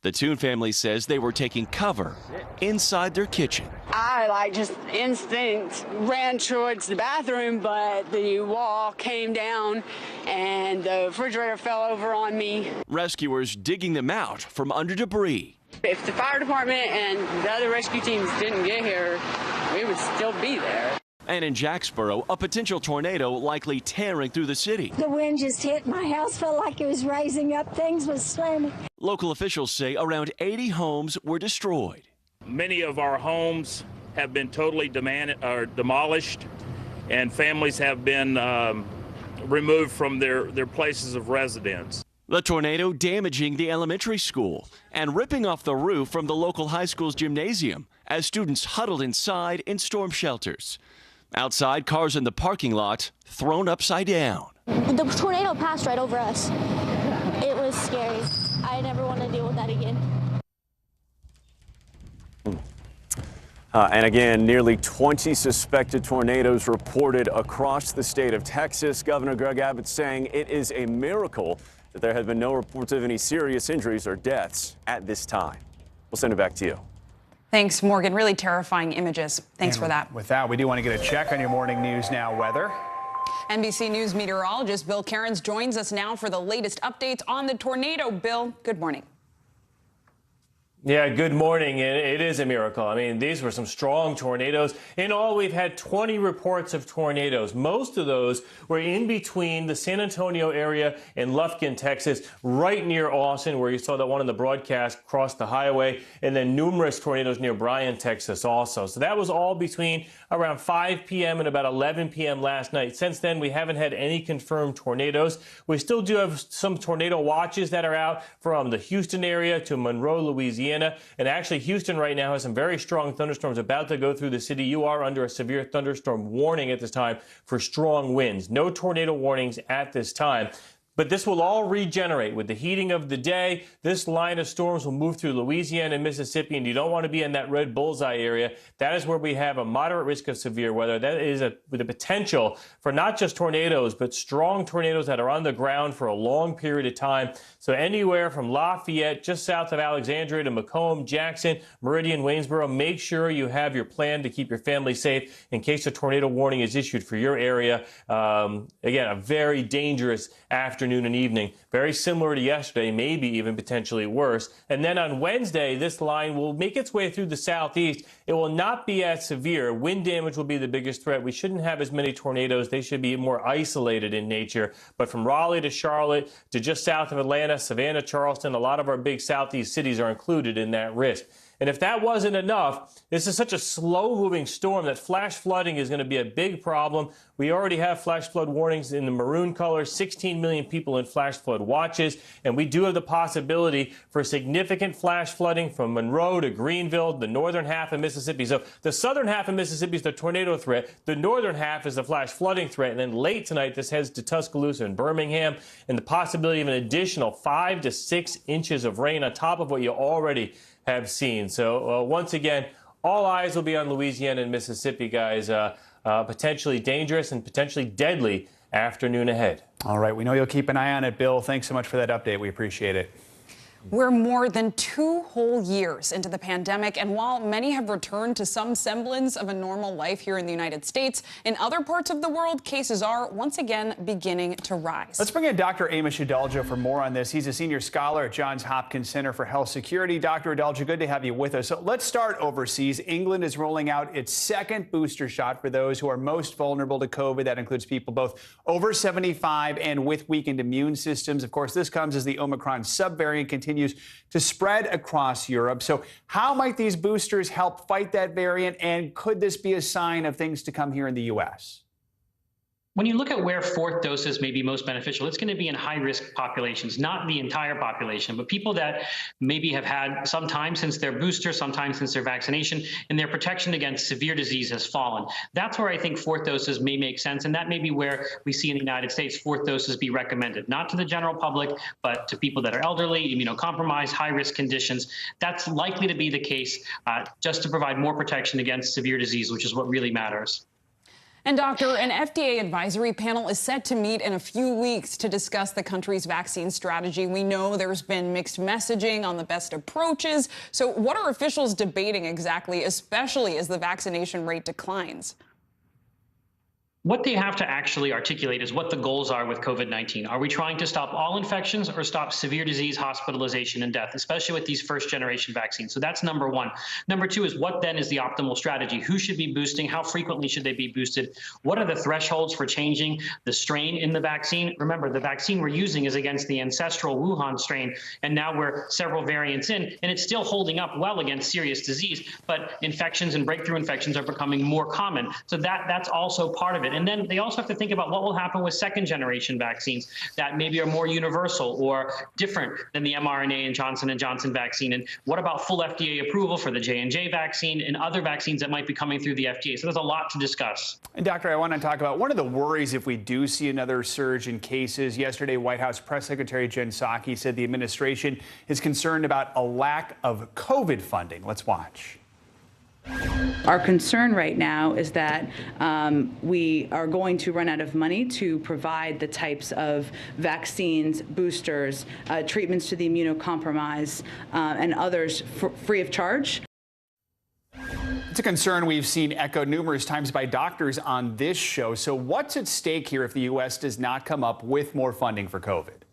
The Toon family says they were taking cover inside their kitchen. I just instinct ran towards the bathroom, but the wall came down and the refrigerator fell over on me. Rescuers digging them out from under debris. If the fire department and the other rescue teams didn't get here, we would still be there. And in Jacksboro, a potential tornado likely tearing through the city. The wind just hit my house, felt like it was raising up. Things was slamming. Local officials say around 80 homes were destroyed. Many of our homes have been totally demolished, and families have been removed from their places of residence. The tornado damaging the elementary school and ripping off the roof from the local high school's gymnasium as students huddled inside in storm shelters. Outside, cars in the parking lot thrown upside down. The tornado passed right over us. It was scary. I never want to deal with that again. And again, nearly 20 suspected tornadoes reported across the state of Texas. Governor Greg Abbott saying it is a miracle that there have been no reports of any serious injuries or deaths at this time. We'll send it back to you. Thanks, Morgan. Really terrifying images. Thanks for that. With that, we do want to get a check on your morning news now weather. NBC News meteorologist Bill Cairns joins us now for the latest updates on the tornado. Bill, good morning. Yeah, good morning. It is a miracle. I mean, these were some strong tornadoes. In all, we've had 20 reports of tornadoes. Most of those were in between the San Antonio area and Lufkin, Texas, right near Austin, where you saw that one in the broadcast cross the highway, and then numerous tornadoes near Bryan, Texas also. So that was all between around 5 p.m. and about 11 p.m. last night. Since then, we haven't had any confirmed tornadoes. We still do have some tornado watches that are out from the Houston area to Monroe, Louisiana. And actually, Houston right now has some very strong thunderstorms about to go through the city. You are under a severe thunderstorm warning at this time for strong winds. No tornado warnings at this time. But this will all regenerate with the heating of the day. This line of storms will move through Louisiana and Mississippi, and you don't want to be in that red bullseye area. That is where we have a moderate risk of severe weather. That is with the potential for not just tornadoes, but strong tornadoes that are on the ground for a long period of time. So anywhere from Lafayette, just south of Alexandria, to Macomb, Jackson, Meridian, Waynesboro, make sure you have your plan to keep your family safe in case a tornado warning is issued for your area. Again, a very dangerous afternoon and evening, very similar to yesterday, maybe even potentially worse. And then on Wednesday, this line will make its way through the southeast. It will not be as severe. Wind damage will be the biggest threat. We shouldn't have as many tornadoes. They should be more isolated in nature. But from Raleigh to Charlotte to just south of Atlanta, Savannah, Charleston, a lot of our big southeast cities are included in that risk. And if that wasn't enough, this is such a slow-moving storm that flash flooding is going to be a big problem. We already have flash flood warnings in the maroon color, 16 million people in flash flood watches, and we do have the possibility for significant flash flooding from Monroe to Greenville, the northern half of Mississippi. So the southern half of Mississippi is the tornado threat. The northern half is the flash flooding threat. And then late tonight, this heads to Tuscaloosa and Birmingham, and the possibility of an additional 5 to 6 inches of rain on top of what you already have seen. So once again, all eyes will be on Louisiana and Mississippi, guys. Potentially dangerous and potentially deadly afternoon ahead. All right, we know you'll keep an eye on it, Bill. Thanks so much for that update. We appreciate it. We're more than 2 whole years into the pandemic, and while many have returned to some semblance of a normal life here in the United States, in other parts of the world, cases are once again beginning to rise. Let's bring in Dr. Amish Adalja for more on this. He's a senior scholar at Johns Hopkins Center for Health Security. Dr. Adalja, good to have you with us. So let's start overseas. England is rolling out its second booster shot for those who are most vulnerable to COVID. That includes people both over 75 and with weakened immune systems. Of course, this comes as the Omicron subvariant continues to spread across Europe. So how might these boosters help fight that variant? And could this be a sign of things to come here in the U.S.? When you look at where fourth doses may be most beneficial, it's going to be in high-risk populations, not the entire population, but people that maybe have had some time since their booster, sometime since their vaccination, and their protection against severe disease has fallen. That's where I think fourth doses may make sense, and that may be where we see in the United States fourth doses be recommended, not to the general public, but to people that are elderly, immunocompromised, high-risk conditions. That's likely to be the case just to provide more protection against severe disease, which is what really matters. And Doctor, an FDA advisory panel is set to meet in a few weeks to discuss the country's vaccine strategy. We know there's been mixed messaging on the best approaches. So what are officials debating exactly, especially as the vaccination rate declines? What they have to actually articulate is what the goals are with COVID-19. Are we trying to stop all infections or stop severe disease, hospitalization, and death, especially with these first-generation vaccines? So that's number one. Number two is what then is the optimal strategy? Who should be boosting? How frequently should they be boosted? What are the thresholds for changing the strain in the vaccine? Remember, the vaccine we're using is against the ancestral Wuhan strain, and now we're several variants in, and it's still holding up well against serious disease, but infections and breakthrough infections are becoming more common. So that's also part of it. And then they also have to think about what will happen with second-generation vaccines that maybe are more universal or different than the mRNA and Johnson & Johnson vaccine. And what about full FDA approval for the J&J vaccine and other vaccines that might be coming through the FDA? So there's a lot to discuss. And Doctor, I want to talk about one of the worries if we do see another surge in cases. Yesterday, White House Press Secretary Jen Psaki said the administration is concerned about a lack of COVID funding. Let's watch. Our concern right now is that we are going to run out of money to provide the types of vaccines, boosters, treatments to the immunocompromised, and others free of charge. It's a concern we've seen echoed numerous times by doctors on this show. So what's at stake here if the U.S. does not come up with more funding for COVID?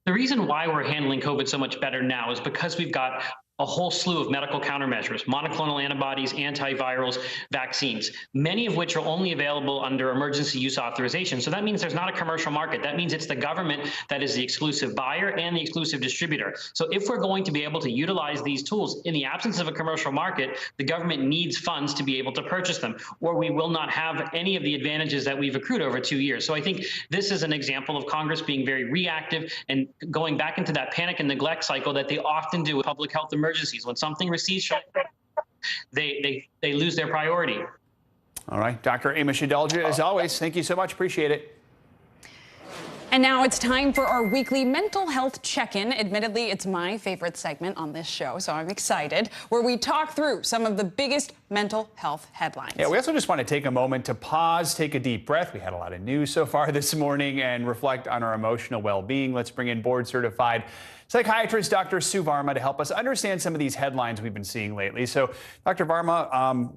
The reason why we're handling COVID so much better now is because we've got a whole slew of medical countermeasures, monoclonal antibodies, antivirals, vaccines, many of which are only available under emergency use authorization. So that means there's not a commercial market. That means it's the government that is the exclusive buyer and the exclusive distributor. So if we're going to be able to utilize these tools in the absence of a commercial market, the government needs funds to be able to purchase them, or we will not have any of the advantages that we've accrued over 2 years. So I think this is an example of Congress being very reactive and going back into that panic and neglect cycle that they often do with public health emergencies. When something recedes, they lose their priority. All right, Dr. Amish Adalja, as always, thank you so much. Appreciate it. And now it's time for our weekly mental health check-in. Admittedly, it's my favorite segment on this show, so I'm excited, where we talk through some of the biggest mental health headlines. Yeah, we also just want to take a moment to pause, take a deep breath. We had a lot of news so far this morning and reflect on our emotional well-being. Let's bring in board-certified psychiatrist Dr. Sue Varma to help us understand some of these headlines we've been seeing lately. So, Dr. Varma,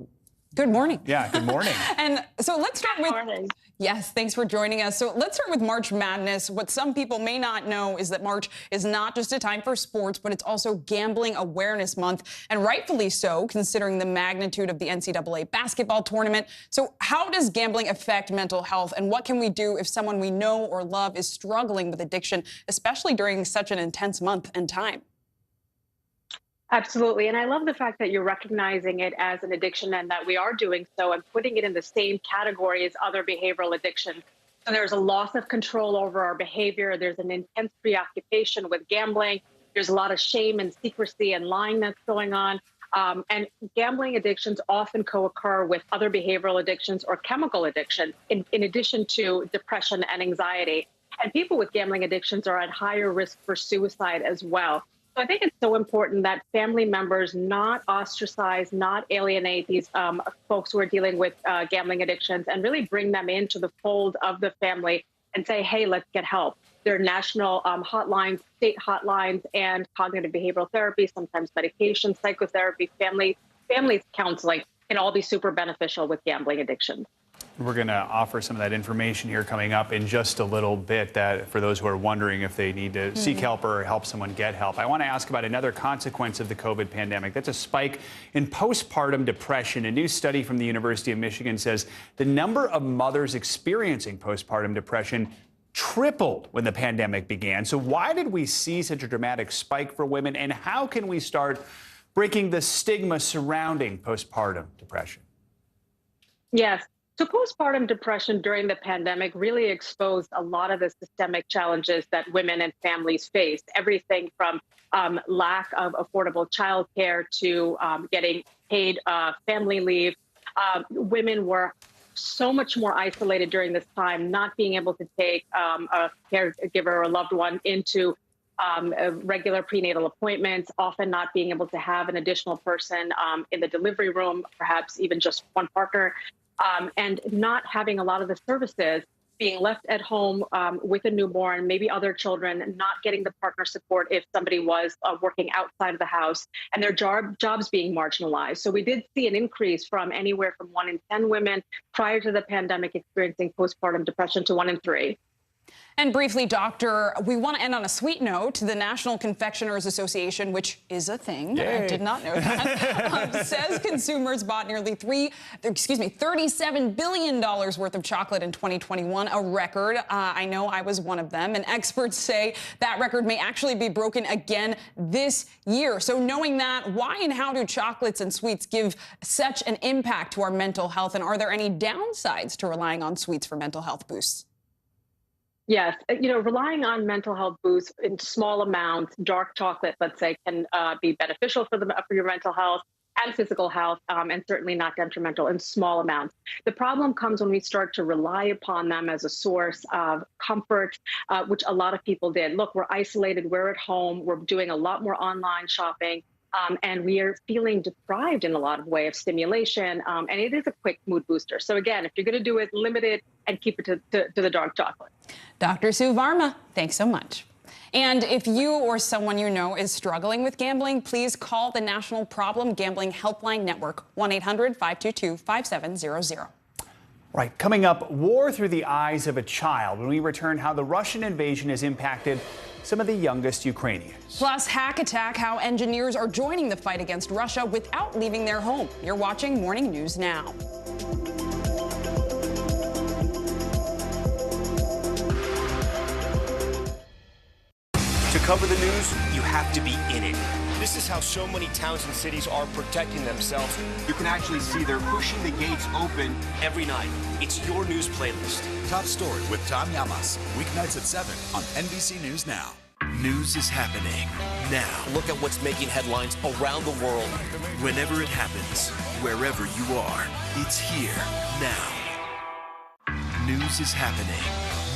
good morning. Yeah, good morning. And so let's start with... Yes, thanks for joining us. So let's start with March Madness. What some people may not know is that March is not just a time for sports, but it's also Gambling Awareness Month, and rightfully so, considering the magnitude of the NCAA basketball tournament. So how does gambling affect mental health, and what can we do if someone we know or love is struggling with addiction, especially during such an intense month and time? Absolutely. And I love the fact that you're recognizing it as an addiction and that we are doing so and putting it in the same category as other behavioral addictions. So there's a loss of control over our behavior. There's an intense preoccupation with gambling. There's a lot of shame and secrecy and lying that's going on. And gambling addictions often co-occur with other behavioral addictions or chemical addiction, in addition to depression and anxiety. And people with gambling addictions are at higher risk for suicide as well. So I think it's so important that family members not ostracize, not alienate these folks who are dealing with gambling addictions and really bring them into the fold of the family and say, hey, let's get help. There are national hotlines, state hotlines, and cognitive behavioral therapy, sometimes medication, psychotherapy, family counseling can all be super beneficial with gambling addictions. We're going to offer some of that information here coming up in just a little bit, that for those who are wondering if they need to seek help or help someone get help. I want to ask about another consequence of the COVID pandemic. That's a spike in postpartum depression. A new study from the University of Michigan says the number of mothers experiencing postpartum depression tripled when the pandemic began. So why did we see such a dramatic spike for women, and how can we start breaking the stigma surrounding postpartum depression? Yes. So postpartum depression during the pandemic really exposed a lot of the systemic challenges that women and families faced. Everything from lack of affordable childcare to getting paid family leave. Women were so much more isolated during this time, not being able to take a caregiver or a loved one into regular prenatal appointments, often not being able to have an additional person in the delivery room, perhaps even just one partner. And not having a lot of the services, being left at home with a newborn, maybe other children, not getting the partner support if somebody was working outside of the house, and their jobs being marginalized. So we did see an increase from anywhere from 1 in 10 women prior to the pandemic experiencing postpartum depression to 1 in 3. And briefly, Doctor, we want to end on a sweet note. The National Confectioners Association, which is a thing, I did not know that, says consumers bought nearly $37 billion worth of chocolate in 2021, a record. I know I was one of them, and experts say that record may actually be broken again this year. So knowing that, why and how do chocolates and sweets give such an impact to our mental health, and are there any downsides to relying on sweets for mental health boosts? Yes, relying on mental health boosts in small amounts, dark chocolate, let's say, can be beneficial for your mental health and physical health, and certainly not detrimental in small amounts. The problem comes when we start to rely upon them as a source of comfort, which a lot of people did. Look, we're isolated, we're at home, we're doing a lot more online shopping. And we are feeling deprived in a lot of ways of stimulation, and it is a quick mood booster. So again, if you're going to do it, limit it and keep it to the dark chocolate. Dr. Sue Varma, thanks so much. And if you or someone you know is struggling with gambling, please call the National Problem Gambling Helpline Network, 1-800-522-5700. Right, coming up, war through the eyes of a child, when we return how the Russian invasion has impacted some of the youngest Ukrainians. Plus, Hack Attack, how engineers are joining the fight against Russia without leaving their home. You're watching Morning News Now. To cover the news, you have to be in it. This is how so many towns and cities are protecting themselves. You can actually see they're pushing the gates open every night. It's your news playlist. Top Story with Tom Llamas, weeknights at 7 on NBC News Now. News is happening now. Look at what's making headlines around the world. Whenever it happens, wherever you are, it's here now. News is happening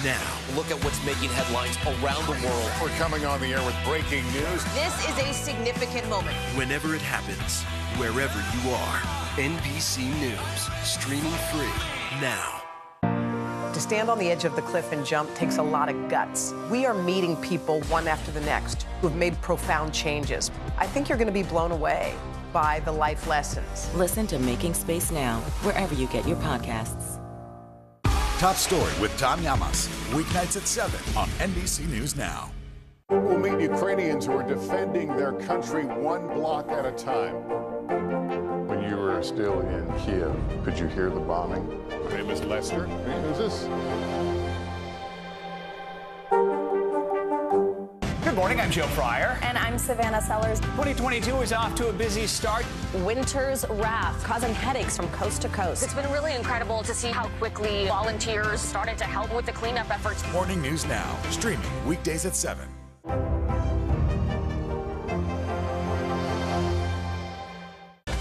now. Look at what's making headlines around the world. We're coming on the air with breaking news. This is a significant moment. Whenever it happens, wherever you are, NBC News, streaming free now. To stand on the edge of the cliff and jump takes a lot of guts. We are meeting people one after the next who have made profound changes. I think you're going to be blown away by the life lessons. Listen to Making Space Now, wherever you get your podcasts. Top Story with Tom Llamas, weeknights at 7 on NBC News Now. We'll meet Ukrainians who are defending their country one block at a time. When you were still in Kiev, could you hear the bombing? My name is Lester. Good Who's this? morning. morning, I'm Joe Fryer. And I'm Savannah Sellers. 2022 is off to a busy start. Winter's wrath causing headaches from coast to coast. It's been really incredible to see how quickly volunteers started to help with the cleanup efforts. Morning News Now, streaming weekdays at 7.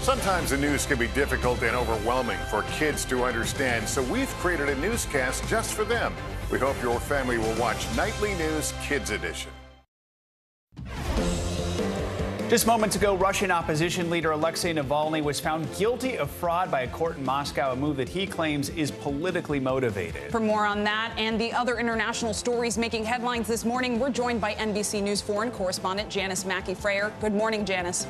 Sometimes the news can be difficult and overwhelming for kids to understand, so we've created a newscast just for them. We hope your family will watch Nightly News Kids Edition. Just moments ago, Russian opposition leader Alexei Navalny was found guilty of fraud by a court in Moscow, a move that he claims is politically motivated. For more on that and the other international stories making headlines this morning, we're joined by NBC News foreign correspondent Janice Mackey-Frayer. Good morning, Janice.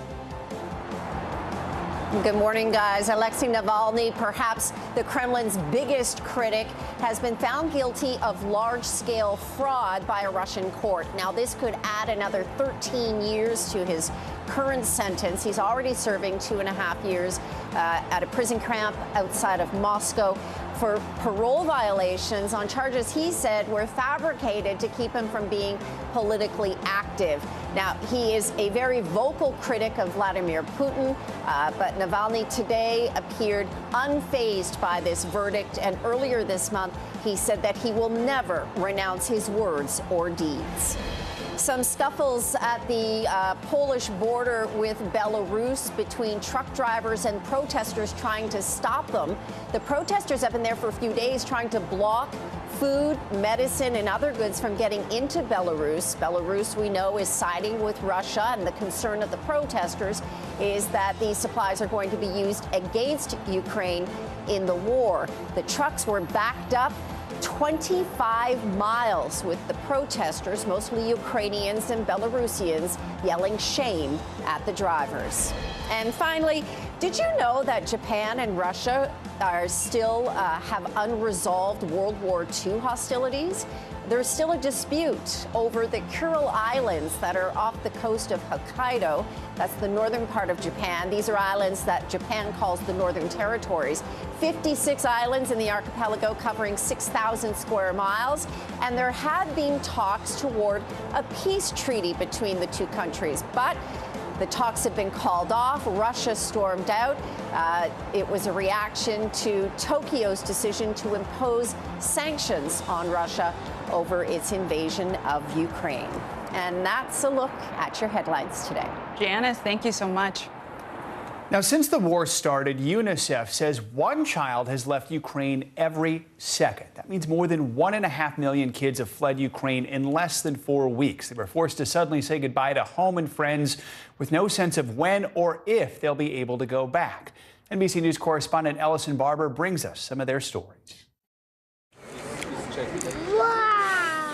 Good morning, guys. Alexei Navalny, perhaps the Kremlin's biggest critic, has been found guilty of large-scale fraud by a Russian court. Now, this could add another 13 years to his current sentence. He's already serving 2.5 years at a prison camp outside of Moscow for parole violations on charges he said were fabricated to keep him from being politically active. Now, he is a very vocal critic of Vladimir Putin, but Navalny today appeared unfazed by this verdict, and earlier this month, he said that he will never renounce his words or deeds. Some scuffles at the Polish border with Belarus between truck drivers and protesters trying to stop them. The protesters have been there for a few days trying to block food, medicine, and other goods from getting into Belarus. Belarus, we know, is siding with Russia, and the concern of the protesters is that these supplies are going to be used against Ukraine in the war. The trucks were backed up 25 miles with the protesters, mostly Ukrainians and Belarusians, yelling shame at the drivers. And finally, did you know that Japan and Russia are still have unresolved World War II hostilities? There's still a dispute over the Kuril Islands that are off the coast of Hokkaido. That's the northern part of Japan. These are islands that Japan calls the Northern Territories. 56 islands in the archipelago covering 6,000 square miles. And there had been talks toward a peace treaty between the two countries. But the talks have been called off. Russia stormed out. It was a reaction to Tokyo's decision to impose sanctions on Russia over its invasion of Ukraine. And that's a look at your headlines today. Janice, thank you so much. Now, since the war started, UNICEF says one child has left Ukraine every second. That means more than 1.5 million kids have fled Ukraine in less than 4 weeks. They were forced to suddenly say goodbye to home and friends with no sense of when or if they'll be able to go back. NBC News correspondent Ellison Barber brings us some of their stories.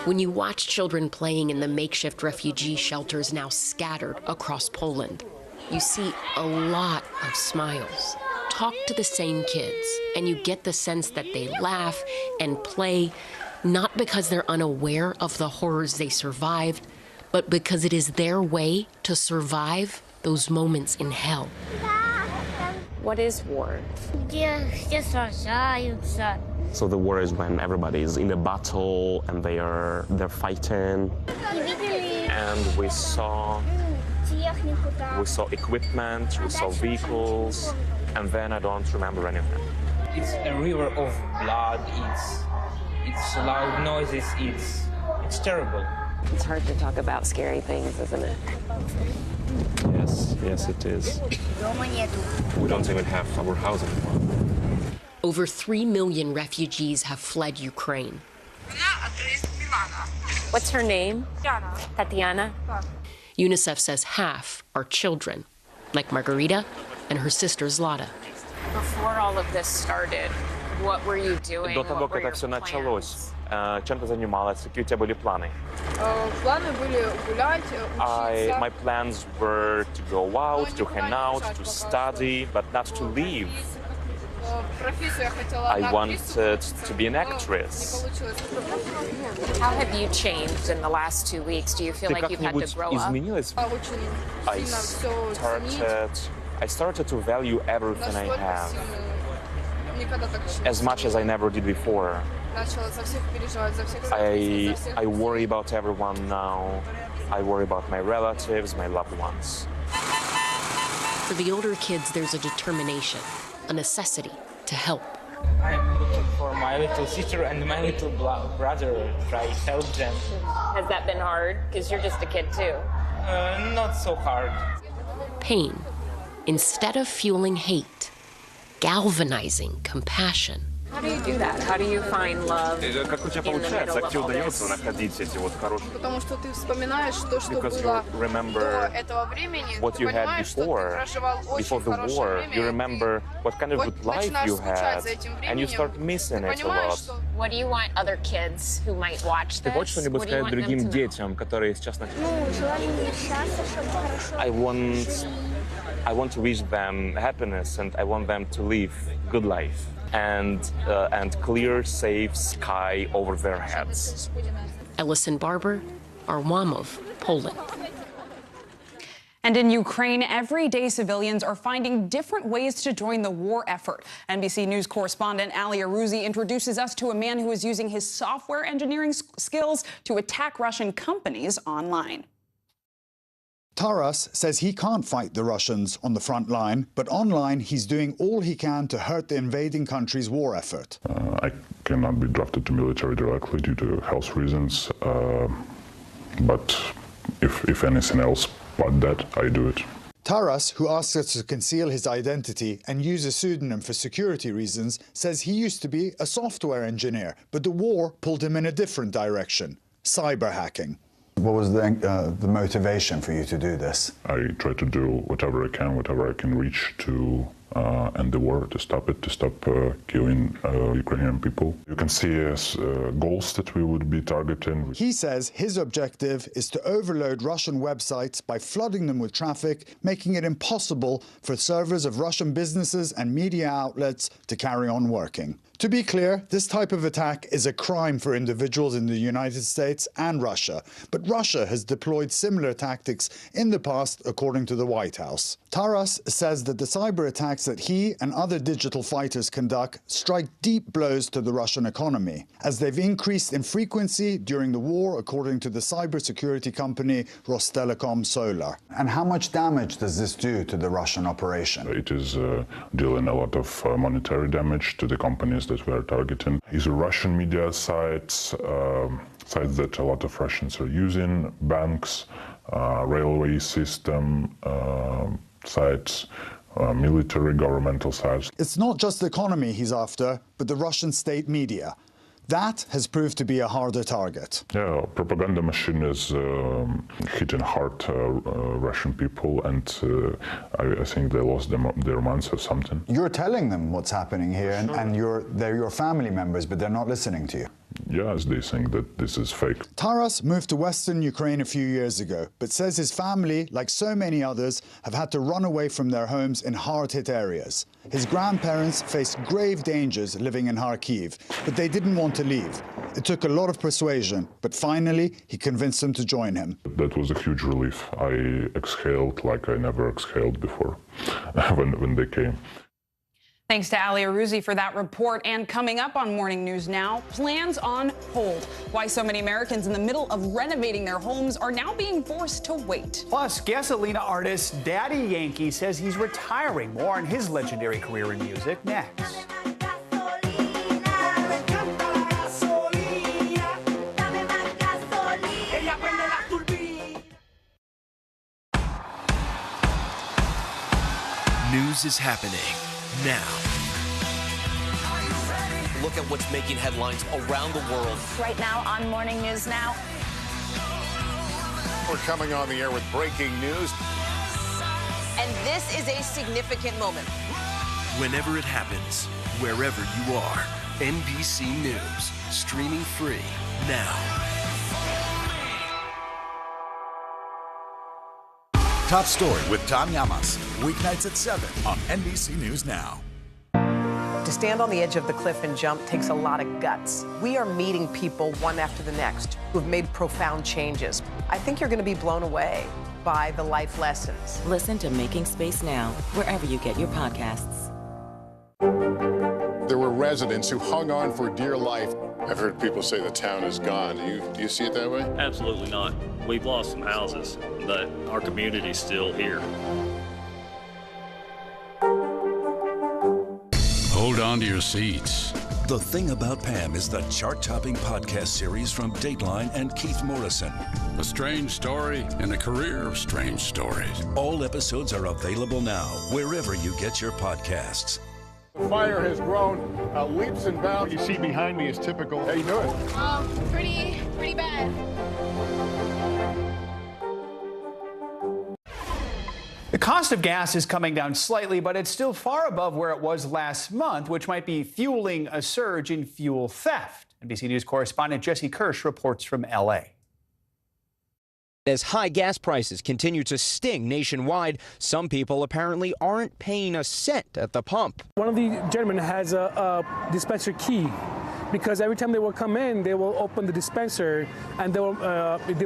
When you watch children playing in the makeshift refugee shelters now scattered across Poland, you see a lot of smiles. Talk to the same kids, and you get the sense that they laugh and play, not because they're unaware of the horrors they survived, but because it is their way to survive those moments in hell. What is war? So the war is when everybody is in a battle and they're fighting. And we saw equipment, we saw vehicles, and then I don't remember anything. It's a river of blood. It's loud noises. It's terrible. It's hard to talk about scary things, isn't it? Yes, it is. We don't even have our house anymore. Over 3 million refugees have fled Ukraine. What's her name? Tatiana. UNICEF says half are children, like Margarita and her sister Zlata. Before all of this started, what were you doing? До того, как это все началось, чем ты занималась? Какие у тебя были планы? My plans were to go out, to hang out, to study, but not to leave. I wanted to be an actress. How have you changed in the last 2 weeks? Do you feel like you've had to grow up? I started to value everything I have as much as I never did before. I worry about everyone now. I worry about my relatives, my loved ones. For the older kids, there's a determination, a necessity to help. I'm looking for my little sister and my little brother, try to help them. Has that been hard? Because you're just a kid too. Not so hard. Pain, instead of fueling hate, galvanizing compassion. How do you do that? How do you find love in the middle of all this? Because you remember what you had before the war. You remember what kind of good life you had, and you start missing it a lot. What do you want other kids who might watch this? What do you want them to know? I want to wish them happiness, and I want them to live good life and clear, safe sky over their heads. Ellison Barber, Arłamów, Poland. And in Ukraine, everyday civilians are finding different ways to join the war effort. NBC News correspondent Ali Arouzi introduces us to a man who is using his software engineering skills to attack Russian companies online. Taras says he can't fight the Russians on the front line, but online he's doing all he can to hurt the invading country's war effort. I cannot be drafted to military directly due to health reasons, but if anything else but that, I do it. Taras, who asks us to conceal his identity and use a pseudonym for security reasons, says he used to be a software engineer, but the war pulled him in a different direction: cyber hacking. What was the motivation for you to do this? I try to do whatever I can reach to end the war, to stop it, to stop killing Ukrainian people. You can see as goals that we would be targeting. He says his objective is to overload Russian websites by flooding them with traffic, making it impossible for servers of Russian businesses and media outlets to carry on working. To be clear, this type of attack is a crime for individuals in the United States and Russia, but Russia has deployed similar tactics in the past, according to the White House. Taras says that the cyber attacks that he and other digital fighters conduct strike deep blows to the Russian economy, as they've increased in frequency during the war, according to the cybersecurity company Rostelecom Solar. And how much damage does this do to the Russian operation? It is dealing a lot of monetary damage to the companies that we are targeting. These are Russian media sites, sites that a lot of Russians are using, banks, railway system sites, military governmental sites. It's not just the economy he's after, but the Russian state media. That has proved to be a harder target. Yeah, propaganda machine is hitting hard Russian people, and I think they lost their minds or something. You're telling them what's happening here, sure. and they're your family members, but they're not listening to you. Yes, they think that this is fake. Taras moved to Western Ukraine a few years ago, but says his family, like so many others, have had to run away from their homes in hard-hit areas. His grandparents faced grave dangers living in Kharkiv, but they didn't want to leave. It took a lot of persuasion, but finally he convinced them to join him. That was a huge relief. I exhaled like I never exhaled before when they came. Thanks to Ali Arouzi for that report. And coming up on Morning News Now, plans on hold. Why so many Americans in the middle of renovating their homes are now being forced to wait. Plus, Gasolina artist Daddy Yankee says he's retiring. More on his legendary career in music next. News is happening now. Look at what's making headlines around the world. Right now on Morning News Now. We're coming on the air with breaking news. And this is a significant moment. Whenever it happens, wherever you are, NBC News, streaming free now. Top Story with Tom Llamas, weeknights at 7 on NBC News Now. To stand on the edge of the cliff and jump takes a lot of guts. We are meeting people one after the next who have made profound changes. I think you're going to be blown away by the life lessons. Listen to Making Space Now, wherever you get your podcasts. There were residents who hung on for dear life. I've heard people say the town is gone. Do you see it that way? Absolutely not. We've lost some houses, but our community's still here. Hold on to your seats. The Thing About Pam is the chart-topping podcast series from Dateline and Keith Morrison. A strange story and a career of strange stories. All episodes are available now, wherever you get your podcasts. The fire has grown leaps and bounds. What you see behind me is typical. How you doing? Pretty bad. The cost of gas is coming down slightly, but it's still far above where it was last month, which might be fueling a surge in fuel theft. NBC News correspondent Jesse Kirsch reports from L.A. As high gas prices continue to sting nationwide, some people apparently aren't paying a cent at the pump. One of the gentlemen has a dispenser key, because every time they will come in, they will open the dispenser and they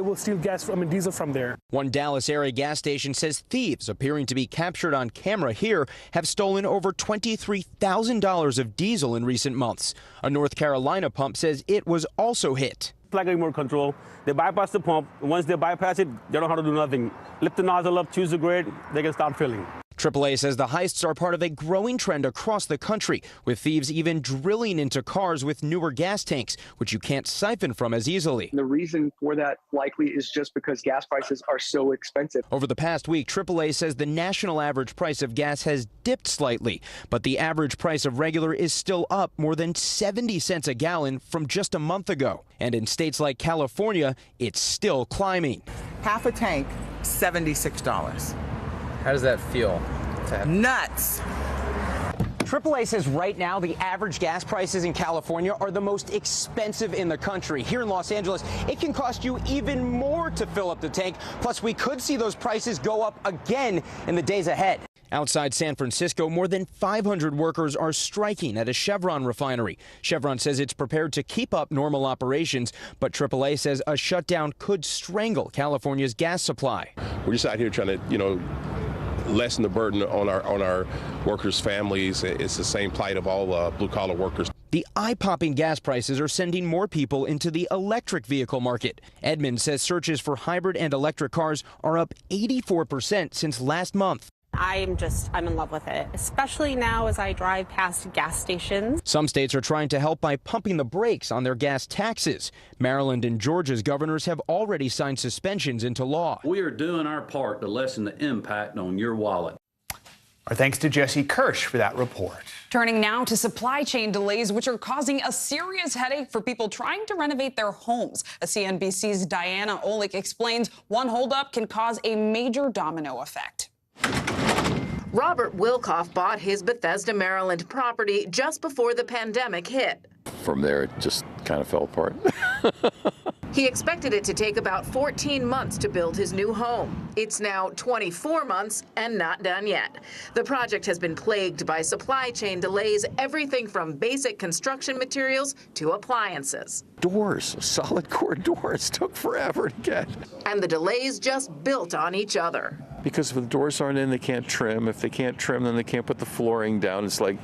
will steal diesel from there. One Dallas area gas station says thieves appearing to be captured on camera here have stolen over $23,000 of diesel in recent months. A North Carolina pump says it was also hit. Like remote control, they bypass the pump. Once they bypass it, they don't know how to do nothing. Lift the nozzle up, choose the grade, they can start filling. AAA says the heists are part of a growing trend across the country, with thieves even drilling into cars with newer gas tanks, which you can't siphon from as easily. The reason for that likely is just because gas prices are so expensive. Over the past week, AAA says the national average price of gas has dipped slightly, but the average price of regular is still up more than 70 cents a gallon from just a month ago. And in states like California, it's still climbing. Half a tank, $76. How does that feel? Nuts. AAA says right now the average gas prices in California are the most expensive in the country. Here in Los Angeles, it can cost you even more to fill up the tank. Plus, we could see those prices go up again in the days ahead. Outside San Francisco, more than 500 workers are striking at a Chevron refinery. Chevron says it's prepared to keep up normal operations, but AAA says a shutdown could strangle California's gas supply. We're just out here trying to, lessen the burden on our workers' families. It's the same plight of all blue-collar workers. The eye-popping gas prices are sending more people into the electric vehicle market. Edmund says searches for hybrid and electric cars are up 84% since last month. I'm in love with it, especially now as I drive past gas stations. Some states are trying to help by pumping the brakes on their gas taxes. Maryland and Georgia's governors have already signed suspensions into law. We are doing our part to lessen the impact on your wallet. Our thanks to Jesse Kirsch for that report. Turning now to supply chain delays, which are causing a serious headache for people trying to renovate their homes. As CNBC's Diana Olick explains, one holdup can cause a major domino effect. Robert Wilkoff bought his Bethesda, Maryland property just before the pandemic hit. From there, it just kind of fell apart. He expected it to take about 14 months to build his new home. It's now 24 months and not done yet. The project has been plagued by supply chain delays, everything from basic construction materials to appliances. Doors, solid core doors, took forever to get. And the delays just built on each other. Because if the doors aren't in, they can't trim. If they can't trim, then they can't put the flooring down. It's like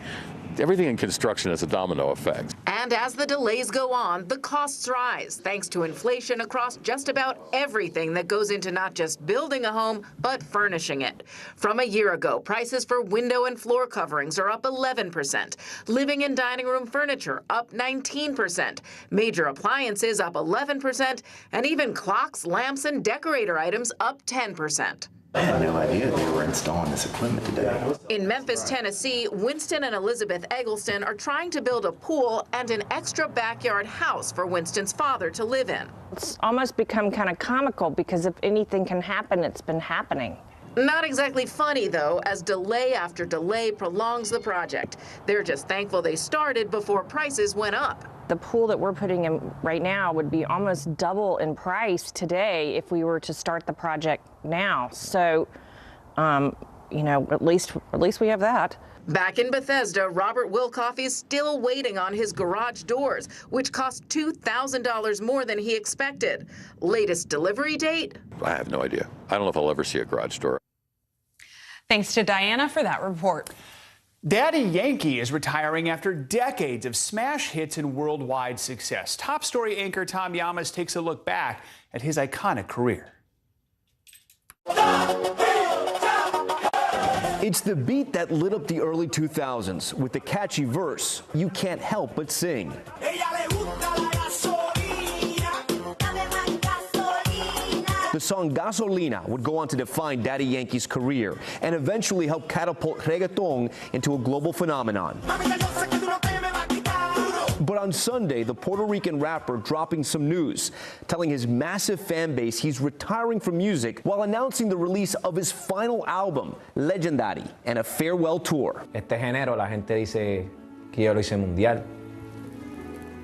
everything in construction has a domino effect. And as the delays go on, the costs rise, thanks to inflation across just about everything that goes into not just building a home, but furnishing it. From a year ago, prices for window and floor coverings are up 11%, living and dining room furniture up 19%, major appliances up 11%, and even clocks, lamps, and decorator items up 10%. I had no idea they were installing this equipment today. In Memphis, Tennessee, Winston and Elizabeth Eggleston are trying to build a pool and an extra backyard house for Winston's father to live in. It's almost become kind of comical because if anything can happen, it's been happening. Not exactly funny, though, as delay after delay prolongs the project. They're just thankful they started before prices went up. The pool that we're putting in right now would be almost double in price today if we were to start the project now. So, at least we have that. Back in Bethesda, Robert Wilkoff is still waiting on his garage doors, which cost $2,000 more than he expected. Latest delivery date? I have no idea. I don't know if I'll ever see a garage door. Thanks to Diana for that report. Daddy Yankee is retiring after decades of smash hits and worldwide success. Top Story anchor Tom Llamas takes a look back at his iconic career. It's the beat that lit up the early 2000s. With the catchy verse, you can't help but sing. The song Gasolina would go on to define Daddy Yankee's career and eventually help catapult reggaeton into a global phenomenon. But on Sunday, the Puerto Rican rapper dropping some news, telling his massive fan base he's retiring from music while announcing the release of his final album, Legendary, and a farewell tour. Este género, la gente dice que yo lo hice mundial,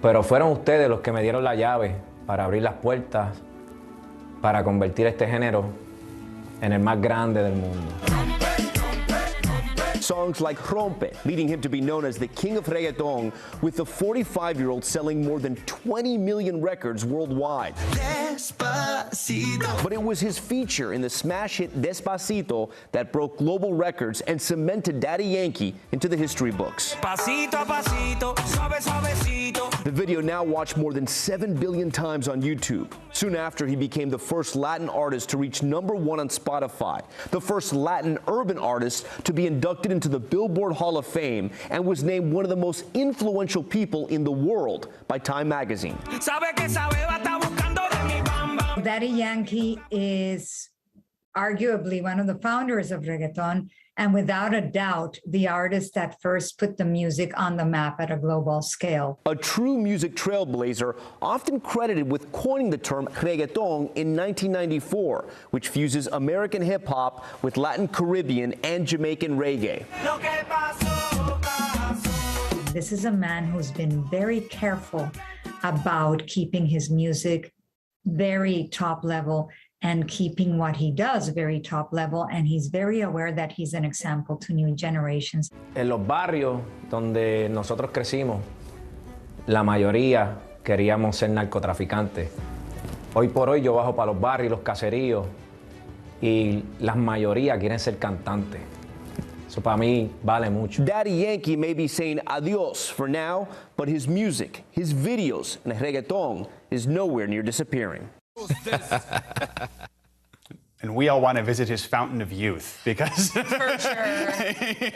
pero fueron ustedes los que me dieron la llave para abrir las puertas, para convertir este género en el más grande del mundo. Songs like Rompe, leading him to be known as the king of reggaeton, with the 45-year-old selling more than 20 million records worldwide. Despacito. But it was his feature in the smash hit Despacito that broke global records and cemented Daddy Yankee into the history books. Pasito, pasito, suave, suavecito. The video now watched more than 7 billion times on YouTube. Soon after, he became the first Latin artist to reach #1 on Spotify, the first Latin urban artist to be inducted into the Billboard Hall of Fame, and was named one of the most influential people in the world by Time magazine. Daddy Yankee is arguably one of the founders of reggaeton, and without a doubt, the artist that first put the music on the map at a global scale. A true music trailblazer, often credited with coining the term reggaeton in 1994, which fuses American hip-hop with Latin Caribbean and Jamaican reggae. This is a man who's been very careful about keeping his music very top level and keeping what he does very top level, and he's very aware that he's an example to new generations. En los barrios donde nosotros crecimos, la mayoría queríamos ser narcotraficantes. Hoy por hoy yo bajo para los barrios, los caseríos, y la mayoría quieren ser cantantes. Eso para mí vale mucho. Daddy Yankee may be saying adios for now, but his music, his videos, and reggaeton is nowhere near disappearing. And we all want to visit his fountain of youth because for sure.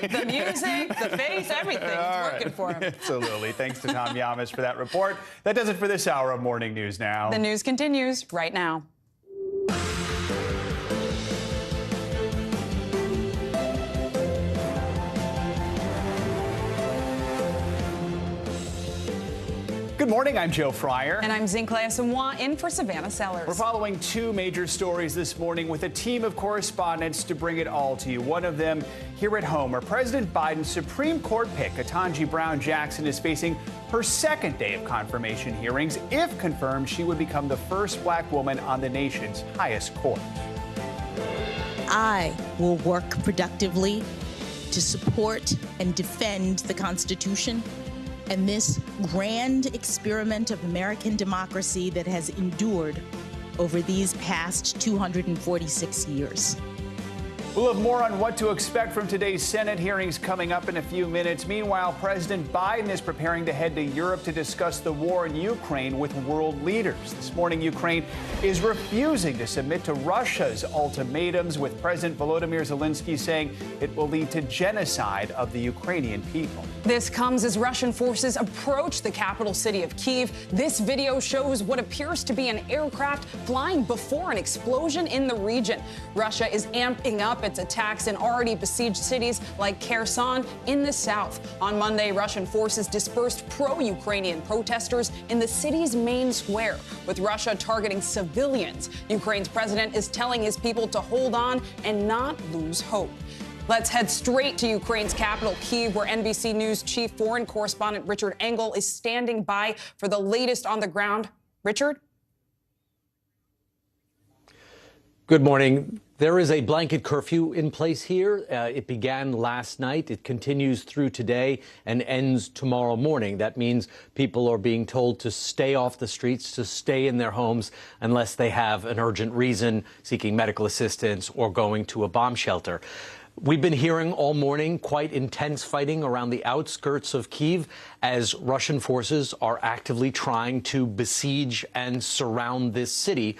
The music, the face, everything is working for him. Absolutely. Thanks to Tom Llamas for that report. That does it for this hour of Morning News Now. The news continues right now. Good morning, I'm Joe Fryer. And I'm Zinklea Samoa, in for Savannah Sellers. We're following two major stories this morning with a team of correspondents to bring it all to you. One of them here at home, where President Biden's Supreme Court pick, Ketanji Brown Jackson, is facing her second day of confirmation hearings. If confirmed, she would become the first black woman on the nation's highest court. I will work productively to support and defend the Constitution and this grand experiment of American democracy that has endured over these past 246 years. We'll have more on what to expect from today's Senate hearings coming up in a few minutes. Meanwhile, President Biden is preparing to head to Europe to discuss the war in Ukraine with world leaders. This morning, Ukraine is refusing to submit to Russia's ultimatums, with President Volodymyr Zelensky saying it will lead to genocide of the Ukrainian people. This comes as Russian forces approach the capital city of Kyiv. This video shows what appears to be an aircraft flying before an explosion in the region. Russia is amping up its attacks in already besieged cities like Kherson in the south. On Monday, Russian forces dispersed pro-Ukrainian protesters in the city's main square, with Russia targeting civilians. Ukraine's president is telling his people to hold on and not lose hope. Let's head straight to Ukraine's capital, Kyiv, where NBC News chief foreign correspondent Richard Engel is standing by for the latest on the ground. Richard? Good morning. There is a blanket curfew in place here. It began last night. It continues through today and ends tomorrow morning. That means people are being told to stay off the streets, to stay in their homes unless they have an urgent reason, seeking medical assistance or going to a bomb shelter. We've been hearing all morning quite intense fighting around the outskirts of Kyiv as Russian forces are actively trying to besiege and surround this city.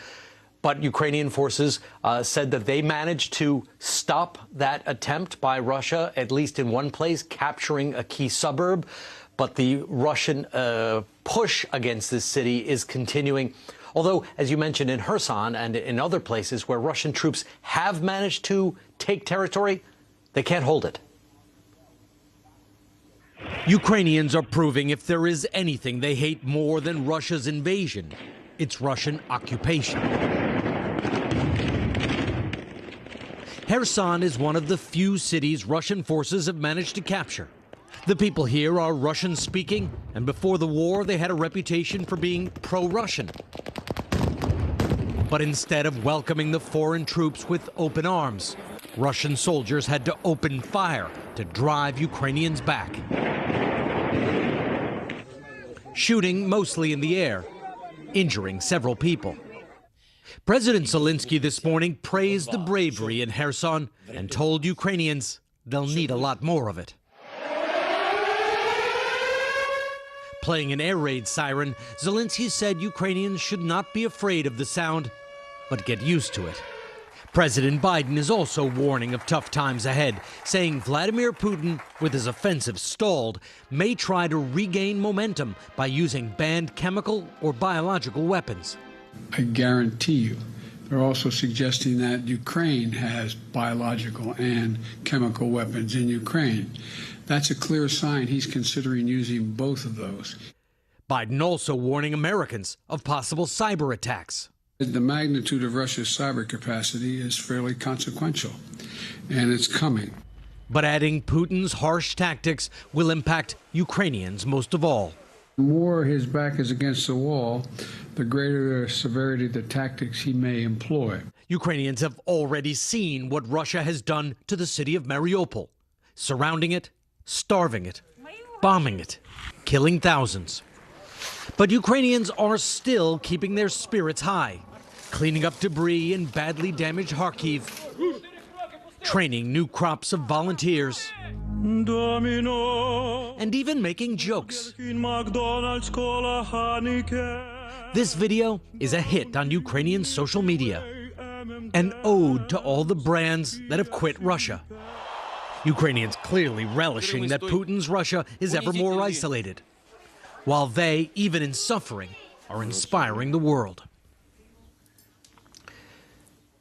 But Ukrainian forces said that they managed to stop that attempt by Russia, at least in one place, capturing a key suburb. But the Russian push against this city is continuing. Although, as you mentioned, in Kherson and in other places where Russian troops have managed to take territory, they can't hold it. Ukrainians are proving if there is anything they hate more than Russia's invasion, it's Russian occupation. Kherson is one of the few cities Russian forces have managed to capture. The people here are Russian-speaking, and before the war, they had a reputation for being pro-Russian. But instead of welcoming the foreign troops with open arms, Russian soldiers had to open fire to drive Ukrainians back. Shooting mostly in the air, injuring several people. President Zelensky this morning praised the bravery in Kherson and told Ukrainians they'll need a lot more of it. Playing an air raid siren, Zelensky said Ukrainians should not be afraid of the sound, but get used to it. President Biden is also warning of tough times ahead, saying Vladimir Putin, with his offensive stalled, may try to regain momentum by using banned chemical or biological weapons. I guarantee you, they're also suggesting that Ukraine has biological and chemical weapons in Ukraine. That's a clear sign he's considering using both of those. Biden also warning Americans of possible cyber attacks. The magnitude of Russia's cyber capacity is fairly consequential, and it's coming. But adding Putin's harsh tactics will impact Ukrainians most of all. The more his back is against the wall, the greater the severity of the tactics he may employ. Ukrainians have already seen what Russia has done to the city of Mariupol, surrounding it, starving it, bombing it, killing thousands. But Ukrainians are still keeping their spirits high, cleaning up debris in badly damaged Kharkiv, training new crops of volunteers, and even making jokes. This video is a hit on Ukrainian social media, an ode to all the brands that have quit Russia. Ukrainians clearly relishing that Putin's Russia is ever more isolated, while they, even in suffering, are inspiring the world.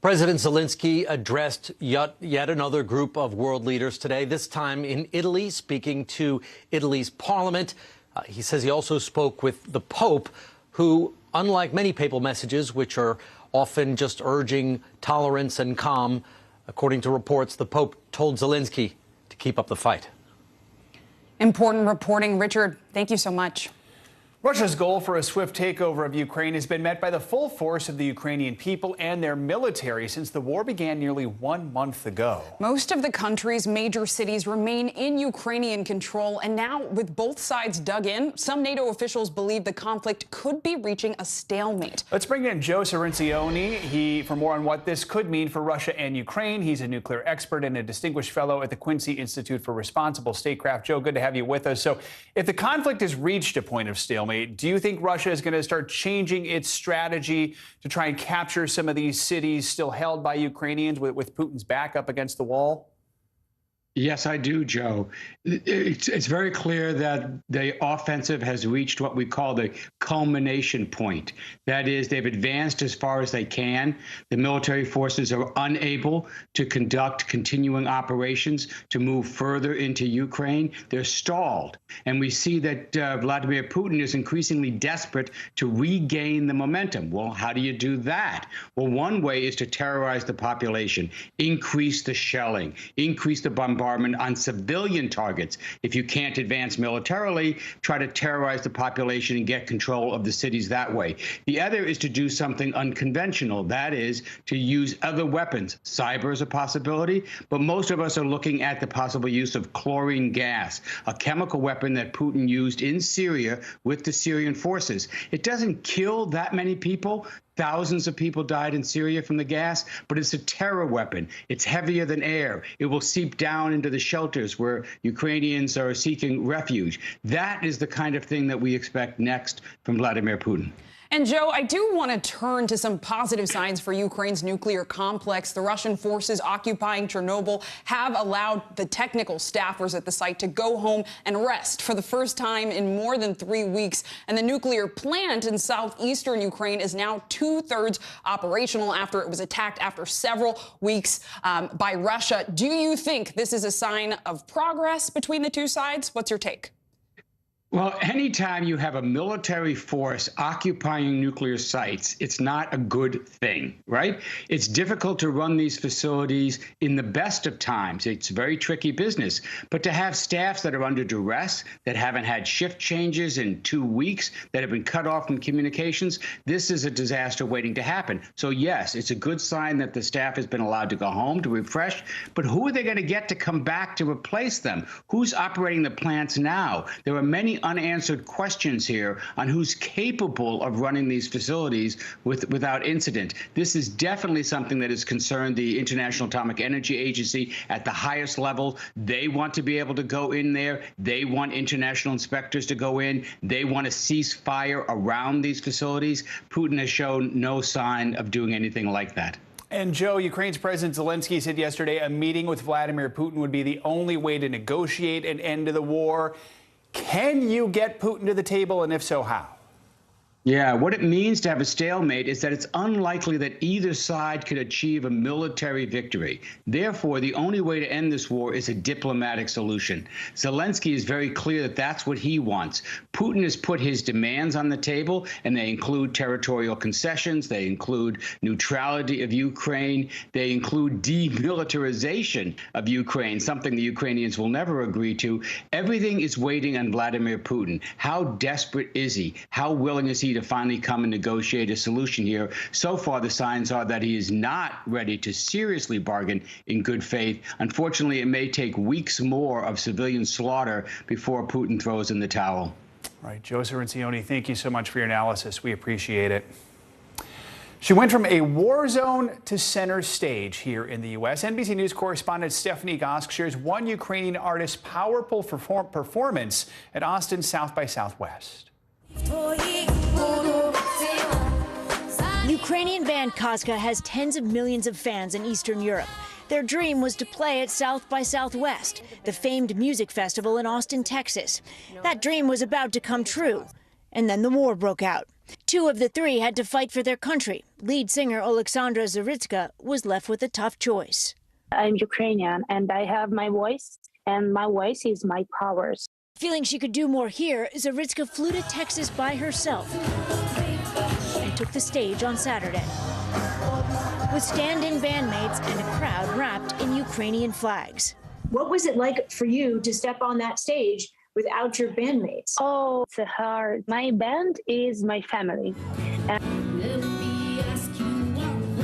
President Zelensky addressed yet another group of world leaders today, this time in Italy, speaking to Italy's parliament. He says he also spoke with the Pope, who, unlike many papal messages, which are often just urging tolerance and calm, according to reports, the Pope told Zelensky to keep up the fight. Important reporting, Richard. Thank you so much. Russia's goal for a swift takeover of Ukraine has been met by the full force of the Ukrainian people and their military since the war began nearly 1 month ago. Most of the country's major cities remain in Ukrainian control, and now, with both sides dug in, some NATO officials believe the conflict could be reaching a stalemate. Let's bring in Joe Cirincione for more on what this could mean for Russia and Ukraine. He's a nuclear expert and a distinguished fellow at the Quincy Institute for Responsible Statecraft. Joe, good to have you with us. So if the conflict has reached a point of stalemate, do you think Russia is going to start changing its strategy to try and capture some of these cities still held by Ukrainians with Putin's back up against the wall? Yes, I do, Joe. It's very clear that the offensive has reached what we call the culmination point. That is, they've advanced as far as they can. The military forces are unable to conduct continuing operations to move further into Ukraine. They're stalled. And we see that Vladimir Putin is increasingly desperate to regain the momentum. Well, how do you do that? Well, one way is to terrorize the population, increase the shelling, increase the bombardment on civilian targets. If you can't advance militarily, try to terrorize the population and get control of the cities that way. The other is to do something unconventional. That is to use other weapons. Cyber is a possibility, but most of us are looking at the possible use of chlorine gas, a chemical weapon that Putin used in Syria with the Syrian forces. It doesn't kill that many people, Thousands of people died in Syria from the gas, but it's a terror weapon. It's heavier than air. It will seep down into the shelters where Ukrainians are seeking refuge. That is the kind of thing that we expect next from Vladimir Putin. And Joe, I do want to turn to some positive signs for Ukraine's nuclear complex. The Russian forces occupying Chernobyl have allowed the technical staffers at the site to go home and rest for the first time in more than 3 weeks. And the nuclear plant in southeastern Ukraine is now 2/3 operational after it was attacked after several weeks by Russia. Do you think this is a sign of progress between the two sides? What's your take? Well, anytime you have a military force occupying nuclear sites, it's not a good thing, right? It's difficult to run these facilities in the best of times. It's very tricky business. But to have staffs that are under duress, that haven't had shift changes in 2 weeks, that have been cut off from communications, this is a disaster waiting to happen. So yes, it's a good sign that the staff has been allowed to go home to refresh. But who are they going to get to come back to replace them? Who's operating the plants now? There are many unanswered questions here on who's capable of running these facilities without incident. This is definitely something that has concerned the International Atomic Energy Agency at the highest level. They want to be able to go in there. They want international inspectors to go in. They want to cease fire around these facilities. Putin has shown no sign of doing anything like that. And Joe, Ukraine's President Zelensky said yesterday a meeting with Vladimir Putin would be the only way to negotiate an end to the war. Can you get Putin to the table, and if so, how? Yeah, what it means to have a stalemate is that it's unlikely that either side could achieve a military victory. Therefore, the only way to end this war is a diplomatic solution. Zelensky is very clear that that's what he wants. Putin has put his demands on the table, and they include territorial concessions. They include neutrality of Ukraine. They include demilitarization of Ukraine, something the Ukrainians will never agree to. Everything is waiting on Vladimir Putin. How desperate is he? How willing is he to finally come and negotiate a solution here? So far, the signs are that he is not ready to seriously bargain in good faith. Unfortunately, it may take weeks more of civilian slaughter before Putin throws in the towel. Right. Joe Cirincione, thank you so much for your analysis. We appreciate it. She went from a war zone to center stage here in the U.S. NBC News correspondent Stephanie Gosk shares one Ukrainian artist's powerful performance at Austin's South by Southwest. Ukrainian band Kaska has tens of millions of fans in Eastern Europe. Their dream was to play at South by Southwest, the famed music festival in Austin, Texas. That dream was about to come true. And then the war broke out. 2 of the 3 had to fight for their country. Lead singer Oleksandra Zaritska was left with a tough choice. I'm Ukrainian and I have my voice, and my voice is my powers. Feeling she could do more here, Zaritska flew to Texas by herself and took the stage on Saturday with stand-in bandmates and a crowd wrapped in Ukrainian flags. What was it like for you to step on that stage without your bandmates? Oh, it's hard. My band is my family.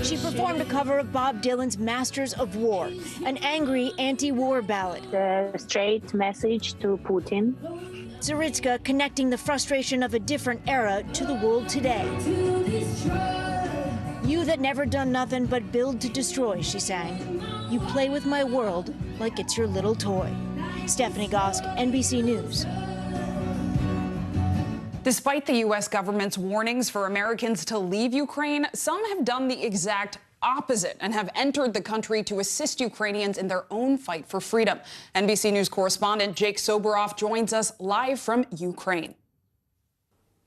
She performed a cover of Bob Dylan's Masters of War, an angry anti-war ballad. The straight message to Putin. Zaritska connecting the frustration of a different era to the world today. You that never done nothing but build to destroy, she sang. You play with my world like it's your little toy. Stephanie Gosk, NBC News. Despite the U.S. government's warnings for Americans to leave Ukraine, some have done the exact opposite and have entered the country to assist Ukrainians in their own fight for freedom. NBC News correspondent Jake Soboroff joins us live from Ukraine.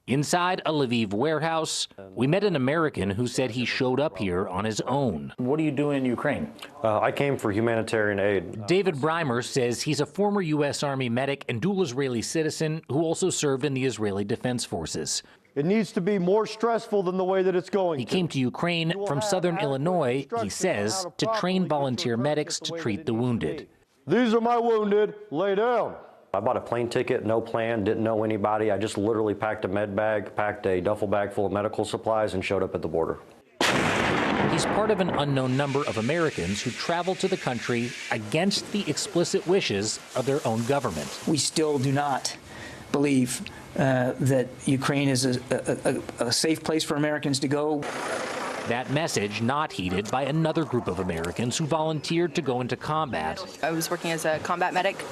Inside a Lviv warehouse, we met an American who said he showed up here on his own. What are you doing in Ukraine? I came for humanitarian aid. David Breimer says he's a former U.S. Army medic and dual Israeli citizen who also served in the Israeli Defense Forces. It needs to be more stressful than the way that it's going. He came to Ukraine from southern Illinois, he says, to train volunteer medics to treat the wounded. These are my wounded. Lay down. I bought a plane ticket, no plan, didn't know anybody. I just literally packed a med bag, packed a duffel bag full of medical supplies, and showed up at the border. He's part of an unknown number of Americans who travel to the country against the explicit wishes of their own government. We still do not believe that Ukraine is a safe place for Americans to go. That message not heeded by another group of Americans who volunteered to go into combat. I was working as a combat medic,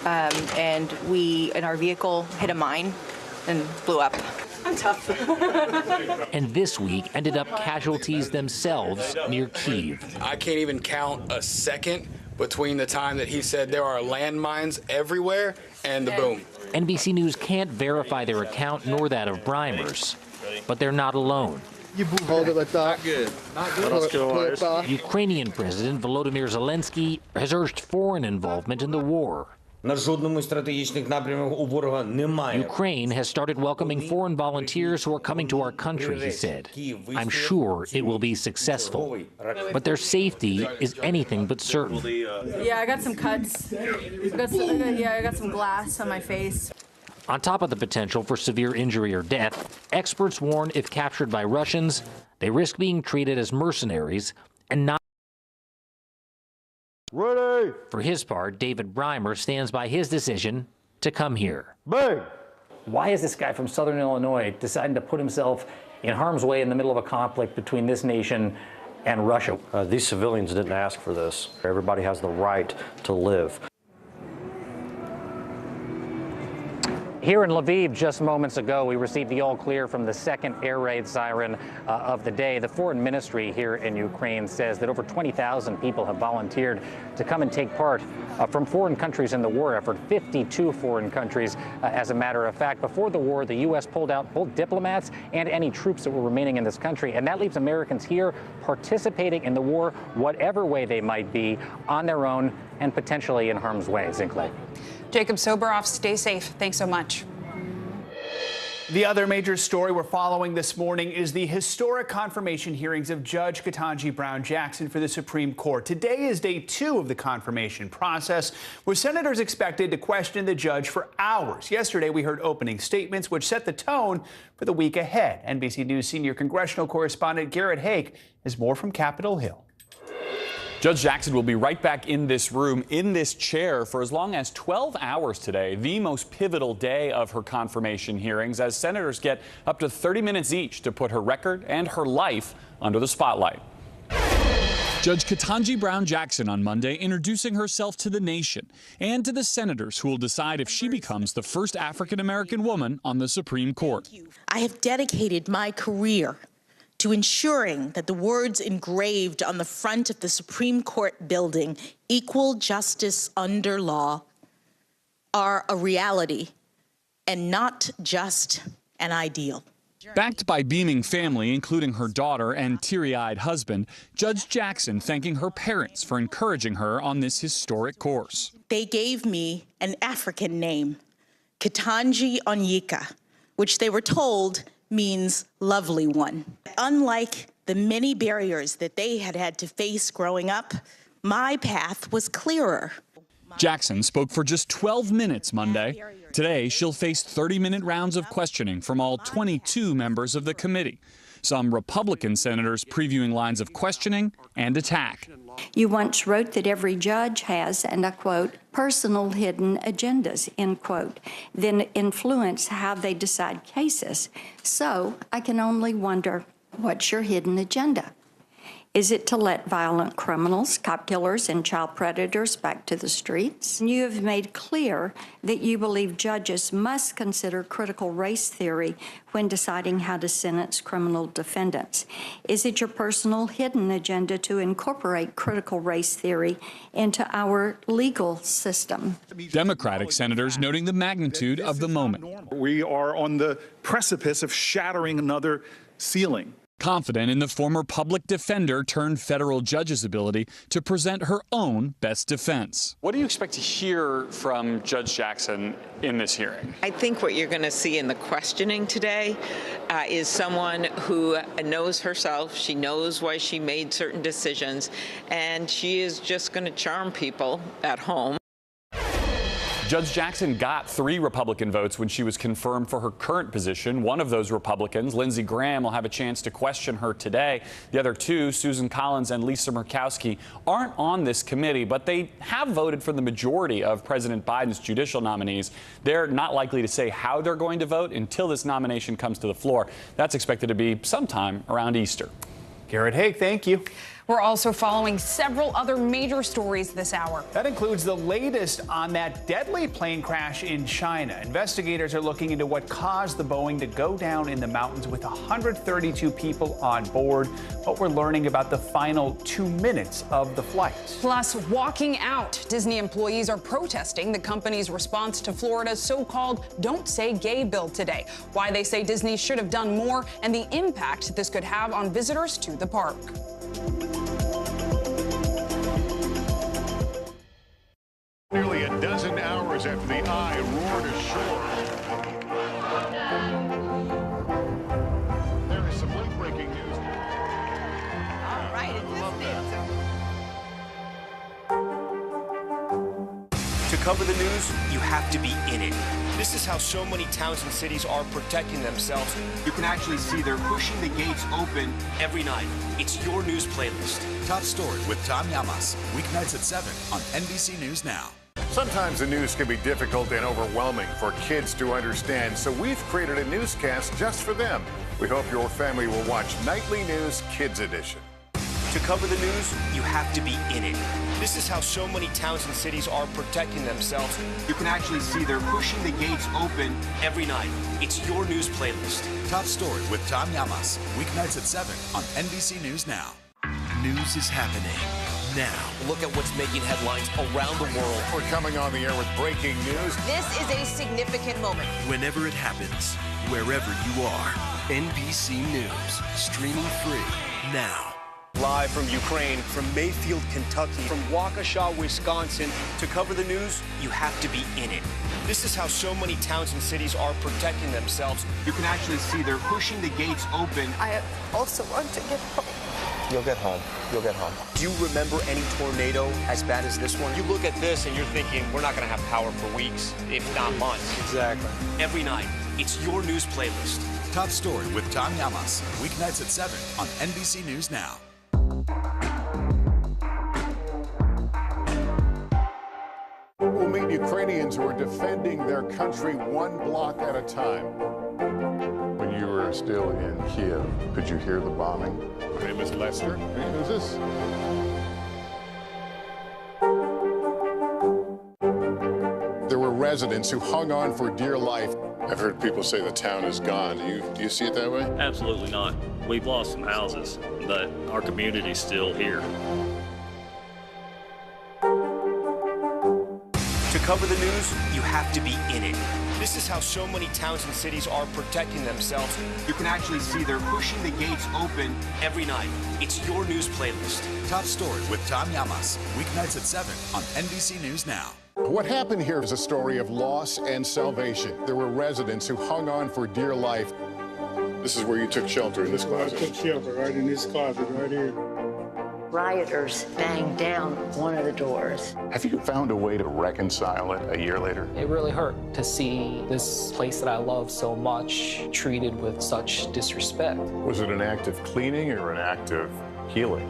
and we, in our vehicle, hit a mine and blew up. I'm tough. And this week ended up casualties themselves near Kyiv. I can't even count a second between the time that he said there are landmines everywhere and the boom. NBC News can't verify their account nor that of Breimer's, but they're not alone. You hold it like that. Not good. Ukrainian President Volodymyr Zelensky has urged foreign involvement in the war. Ukraine has started welcoming foreign volunteers who are coming to our country, he said. I'm sure it will be successful, but their safety is anything but certain. Yeah, I got some cuts. I got some glass on my face. On top of the potential for severe injury or death, experts warn if captured by Russians, they risk being treated as mercenaries and not. Ready. For his part, David Breimer stands by his decision to come here. Bang! Why is this guy from Southern Illinois deciding to put himself in harm's way in the middle of a conflict between this nation and Russia? These civilians didn't ask for this. Everybody has the right to live. Here in Lviv, just moments ago, we received the all-clear from the second air raid siren of the day. The foreign ministry here in Ukraine says that over 20,000 people have volunteered to come and take part from foreign countries in the war effort, 52 foreign countries, as a matter of fact. Before the war, the U.S. pulled out both diplomats and any troops that were remaining in this country, and that leaves Americans here participating in the war, whatever way they might be, on their own and potentially in harm's way. Zinkley. Jacob Soboroff, stay safe. Thanks so much. The other major story we're following this morning is the historic confirmation hearings of Judge Ketanji Brown Jackson for the Supreme Court. Today is day 2 of the confirmation process, where senators expected to question the judge for hours. Yesterday, we heard opening statements which set the tone for the week ahead. NBC News senior congressional correspondent Garrett Haake has more from Capitol Hill. Judge Jackson will be right back in this room, in this chair, for as long as 12 hours today, the most pivotal day of her confirmation hearings, as senators get up to 30 minutes each to put her record and her life under the spotlight. Judge Ketanji Brown Jackson on Monday introducing herself to the nation and to the senators who will decide if she becomes the first African-American woman on the Supreme Court. I have dedicated my career to ensuring that the words engraved on the front of the Supreme Court building, equal justice under law, are a reality and not just an ideal. Backed by beaming family, including her daughter and teary-eyed husband, Judge Jackson thanking her parents for encouraging her on this historic course. They gave me an African name, Ketanji Onyeka, which they were told means lovely one. Unlike the many barriers that they had had to face growing up, my path was clearer. Jackson spoke for just 12 minutes Monday. Today, she'll face 30-minute rounds of questioning from all 22 members of the committee. Some Republican senators previewing lines of questioning and attack. You once wrote that every judge has, and I quote, personal hidden agendas, end quote, then influence how they decide cases. So I can only wonder, what's your hidden agenda? Is it to let violent criminals, cop killers, and child predators back to the streets? You have made clear that you believe judges must consider critical race theory when deciding how to sentence criminal defendants. Is it your personal hidden agenda to incorporate critical race theory into our legal system? Democratic senators noting the magnitude of the moment. We are on the precipice of shattering another ceiling. Confident in the former public defender turned federal judge's ability to present her own best defense. What do you expect to hear from Judge Jackson in this hearing? I think what you're going to see in the questioning today is someone who knows herself. She knows why she made certain decisions, and she is just going to charm people at home. Judge Jackson got 3 Republican votes when she was confirmed for her current position. One of those Republicans, Lindsey Graham, will have a chance to question her today. The other 2, Susan Collins and Lisa Murkowski, aren't on this committee, but they have voted for the majority of President Biden's judicial nominees. They're not likely to say how they're going to vote until this nomination comes to the floor. That's expected to be sometime around Easter. Garrett Haig, thank you. We're also following several other major stories this hour. That includes the latest on that deadly plane crash in China. Investigators are looking into what caused the Boeing to go down in the mountains with 132 people on board. What we're learning about the final 2 minutes of the flight. Plus, walking out. Disney employees are protesting the company's response to Florida's so-called Don't Say Gay bill today. Why they say Disney should have done more and the impact this could have on visitors to the park. Nearly a dozen hours after the eye roared ashore. There is some late-breaking news. All right, To cover the news, you have to be in it. This is how so many towns and cities are protecting themselves. You can actually see they're pushing the gates open every night. It's your news playlist. Top Story with Tom Llamas, weeknights at 7 on NBC News Now. Sometimes the news can be difficult and overwhelming for kids to understand, so we've created a newscast just for them. We hope your family will watch Nightly News Kids Edition. To cover the news, you have to be in it. This is how so many towns and cities are protecting themselves. You can actually see they're pushing the gates open every night. It's your news playlist. Top Story with Tom Llamas, weeknights at 7 on NBC News Now. News is happening now. Look at what's making headlines around the world. We're coming on the air with breaking news. This is a significant moment. Whenever it happens, wherever you are, NBC News, streaming free now. Live from Ukraine, from Mayfield, Kentucky, from Waukesha, Wisconsin. To cover the news, you have to be in it. This is how so many towns and cities are protecting themselves. You can actually see they're pushing the gates open. I also want to get home. You'll get home. You'll get home. Do you remember any tornado as bad as this one? You look at this and you're thinking, we're not going to have power for weeks, if not months. Exactly. Every night, it's your news playlist. Top Story with Tom Llamas, weeknights at 7 on NBC News Now. We'll meet Ukrainians who are defending their country one block at a time. When you were still in Kiev, could you hear the bombing? My name is Lester. Hey, who's this? There were residents who hung on for dear life. I've heard people say the town is gone. Do you see it that way? Absolutely not. We've lost some houses, but our community's still here. To cover the news, you have to be in it. This is how so many towns and cities are protecting themselves. You can actually see they're pushing the gates open every night. It's your news playlist. Top Story with Tom Llamas, weeknights at 7 on NBC News Now. What happened here is a story of loss and salvation. There were residents who hung on for dear life. This is where you took shelter, in this closet. I took shelter right in this closet right here. Rioters banged down one of the doors. Have you found a way to reconcile it a year later? It really hurt to see this place that I love so much treated with such disrespect. Was it an act of cleaning or an act of healing?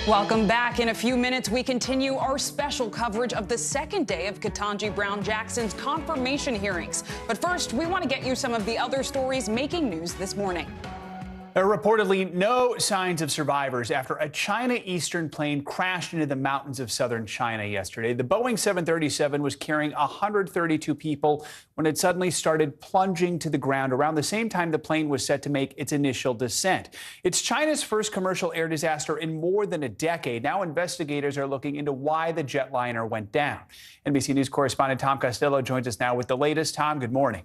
Welcome back. In a few minutes, we continue our special coverage of the second day of Ketanji Brown Jackson's confirmation hearings. But first, we want to get you some of the other stories making news this morning. There are reportedly no signs of survivors after a China Eastern plane crashed into the mountains of southern China yesterday. The Boeing 737 was carrying 132 people when it suddenly started plunging to the ground around the same time the plane was set to make its initial descent. It's China's first commercial air disaster in more than a decade. Now investigators are looking into why the jetliner went down. NBC News correspondent Tom Costello joins us now with the latest. Tom, good morning.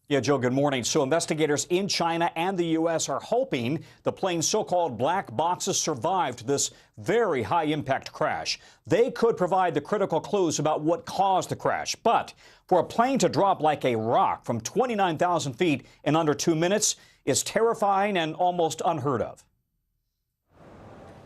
Yeah, Joe, good morning. So investigators in China and the U.S. are hoping the plane's so-called black boxes survived this very high-impact crash. They could provide the critical clues about what caused the crash. But for a plane to drop like a rock from 29,000 feet in under 2 minutes is terrifying and almost unheard of.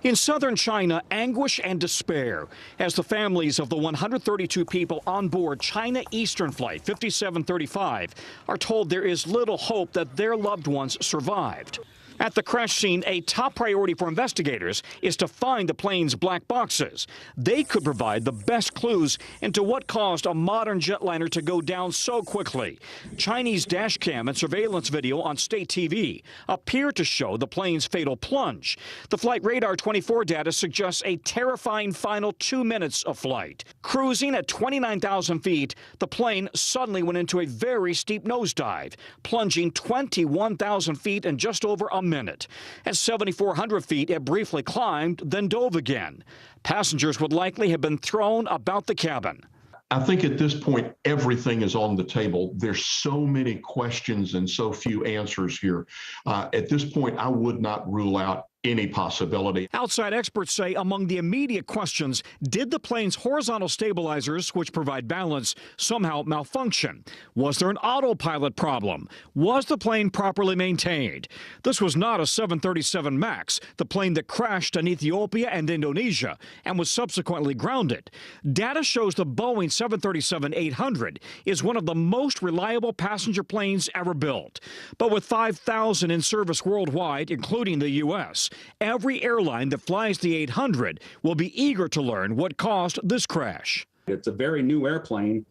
In southern China, anguish and despair as the families of the 132 people on board China Eastern Flight 5735 are told there is little hope that their loved ones survived. At the crash scene, a top priority for investigators is to find the plane's black boxes. They could provide the best clues into what caused a modern jetliner to go down so quickly. Chinese dash cam and surveillance video on state TV appear to show the plane's fatal plunge. The Flight Radar 24 data suggests a terrifying final 2 minutes of flight. Cruising at 29,000 feet, the plane suddenly went into a very steep nosedive, plunging 21,000 feet in just over a minute. At 7,400 feet, it briefly climbed, then dove again. Passengers would likely have been thrown about the cabin. I think at this point, everything is on the table. There's so many questions and so few answers here. At this point, I would not rule out any possibility. Outside experts say among the immediate questions, did the plane's horizontal stabilizers, which provide balance, somehow malfunction? Was there an autopilot problem? Was the plane properly maintained? This was not a 737 MAX, the plane that crashed in Ethiopia and Indonesia and was subsequently grounded. Data shows the Boeing 737-800 is one of the most reliable passenger planes ever built. But with 5,000 in service worldwide, including the U.S., every airline that flies the 800 will be eager to learn what caused this crash. It's a very new airplane,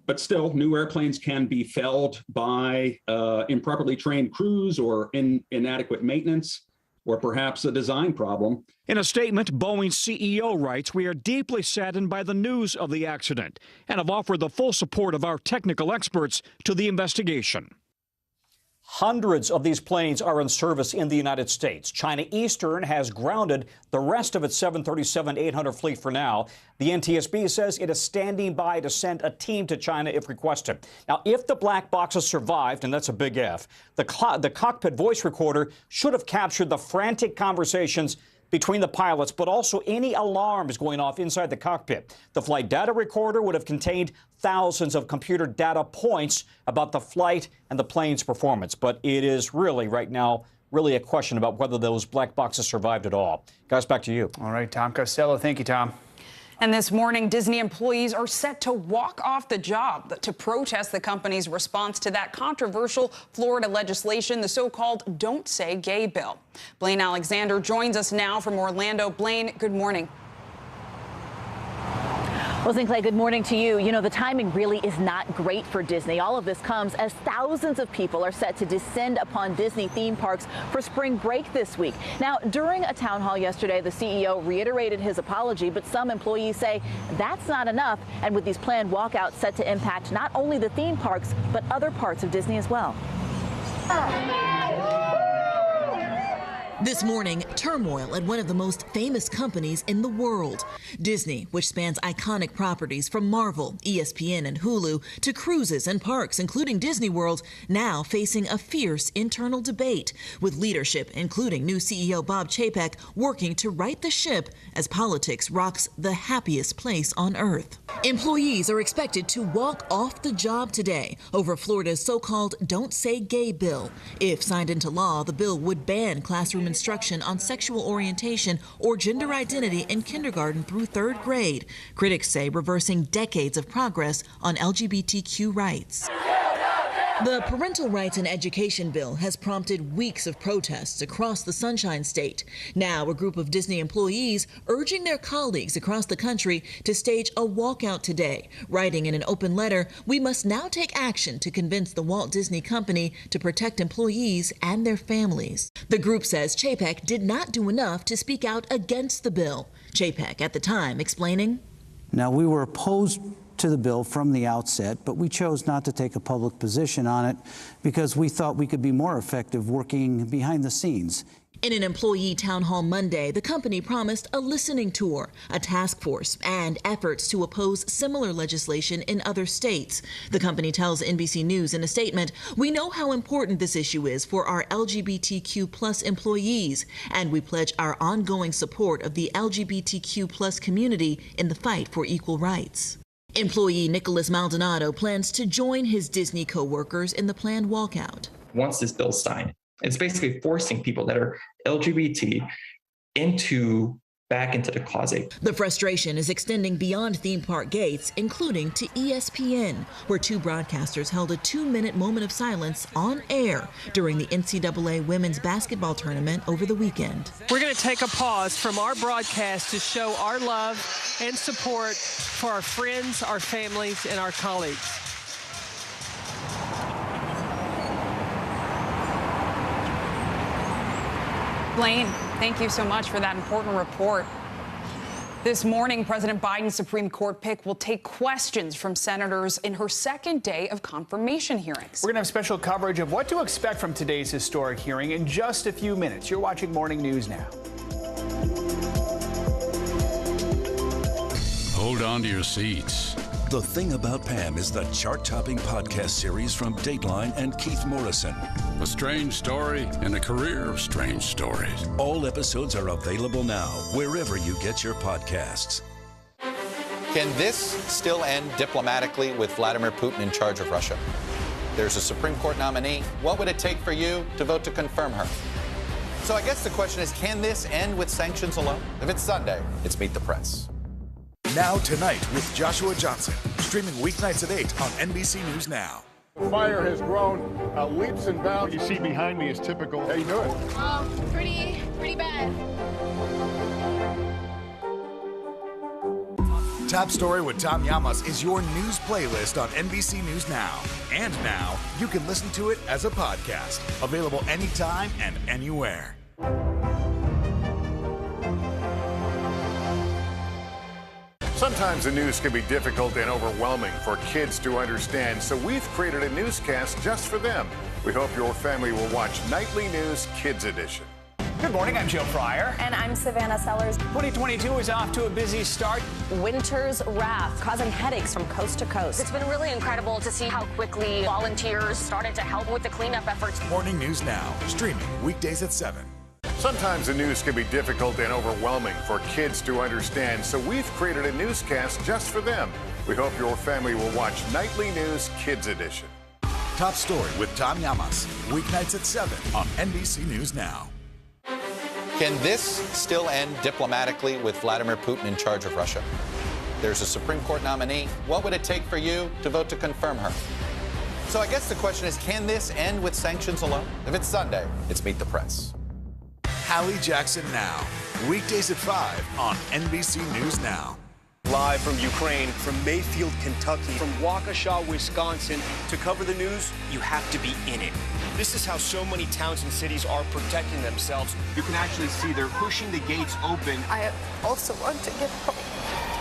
but still, new airplanes can be felled by improperly trained crews or inadequate maintenance, or perhaps a design problem. In a statement, Boeing's CEO writes, "We are deeply saddened by the news of the accident and have offered the full support of our technical experts to the investigation." Hundreds of these planes are in service in the United States. China Eastern has grounded the rest of its 737-800 fleet for now. The NTSB says it is standing by to send a team to China if requested. Now, if the black boxes survived, and that's a big if, the cockpit voice recorder should have captured the frantic conversations between the pilots, but also any alarms going off inside the cockpit. The flight data recorder would have contained thousands of computer data points about the flight and the plane's performance. But it is really, right now, really a question about whether those black boxes survived at all. Guys, back to you. All right, Tom Costello. Thank you, Tom. And this morning, Disney employees are set to walk off the job to protest the company's response to that controversial Florida legislation, the so-called Don't Say Gay bill. Blaine Alexander joins us now from Orlando. Blaine, good morning. Well, Clay, good morning to you. You know, the timing really is not great for Disney. All of this comes as thousands of people are set to descend upon Disney theme parks for spring break this week. Now, during a town hall yesterday, the CEO reiterated his apology, but some employees say that's not enough. And with these planned walkouts set to impact not only the theme parks, but other parts of Disney as well. This morning, turmoil at one of the most famous companies in the world. Disney, which spans iconic properties from Marvel, ESPN, and Hulu to cruises and parks, including Disney World, now facing a fierce internal debate, with leadership, including new CEO Bob Chapek, working to right the ship as politics rocks the happiest place on earth. Employees are expected to walk off the job today over Florida's so-called Don't Say Gay bill. If signed into law, the bill would ban classroom instruction on sexual orientation or gender identity in kindergarten through 3rd grade. Critics say reversing decades of progress on LGBTQ rights. The Parental Rights in Education bill has prompted weeks of protests across the Sunshine State. Now, a group of Disney employees urging their colleagues across the country to stage a walkout today, writing in an open letter, "We must now take action to convince the Walt Disney Company to protect employees and their families." The group says Chapek did not do enough to speak out against the bill. Chapek, at the time, explaining, "Now, we were opposed to the bill from the outset, but we chose not to take a public position on it because we thought we could be more effective working behind the scenes." In an employee town hall Monday, the company promised a listening tour, a task force, and efforts to oppose similar legislation in other states. The company tells NBC News in a statement, "We know how important this issue is for our LGBTQ+ employees, and we pledge our ongoing support of the LGBTQ+ community in the fight for equal rights." Employee Nicholas Maldonado plans to join his Disney co-workers in the planned walkout. Once this bill's signed, it's basically forcing people that are LGBT back into the closet. The frustration is extending beyond theme park gates, including to ESPN, where two broadcasters held a 2-minute moment of silence on air during the NCAA women's basketball tournament over the weekend. We're going to take a pause from our broadcast to show our love and support for our friends, our families, and our colleagues. Blaine, thank you so much for that important report. This morning, President Biden's Supreme Court pick will take questions from senators in her second day of confirmation hearings. We're going to have special coverage of what to expect from today's historic hearing in just a few minutes. You're watching Morning News Now. Hold on to your seats. The Thing About Pam is the chart-topping podcast series from Dateline and Keith Morrison. A strange story and a career of strange stories. All episodes are available now, wherever you get your podcasts. Can this still end diplomatically with Vladimir Putin in charge of Russia? There's a Supreme Court nominee. What would it take for you to vote to confirm her? So I guess the question is, can this end with sanctions alone? If it's Sunday, it's Meet the Press. Now Tonight with Joshua Johnson, streaming weeknights at 8 on NBC News Now. The fire has grown leaps and bounds. You see behind me is typical. How you doing? Pretty bad. Top Story with Tom Llamas is your news playlist on NBC News Now. And now, you can listen to it as a podcast. Available anytime and anywhere. Sometimes the news can be difficult and overwhelming for kids to understand, so we've created a newscast just for them. We hope your family will watch Nightly News Kids Edition. Good morning, I'm Joe Fryer. And I'm Savannah Sellers. 2022 is off to a busy start. Winter's wrath causing headaches from coast to coast. It's been really incredible to see how quickly volunteers started to help with the cleanup efforts. Morning News Now, streaming weekdays at 7. Sometimes the news can be difficult and overwhelming for kids to understand, so we've created a newscast just for them. We hope your family will watch Nightly News Kids Edition. Top Story with Tom Llamas, weeknights at 7 on NBC News Now. Can this still end diplomatically with Vladimir Putin in charge of Russia? There's a Supreme Court nominee. What would it take for you to vote to confirm her? So I guess the question is, can this end with sanctions alone? If it's Sunday, it's Meet the Press. Hallie Jackson Now, weekdays at 5 on NBC News Now. Live from Ukraine, from Mayfield, Kentucky, from Waukesha, Wisconsin. To cover the news, you have to be in it. This is how so many towns and cities are protecting themselves. You can actually see they're pushing the gates open. I also want to get home.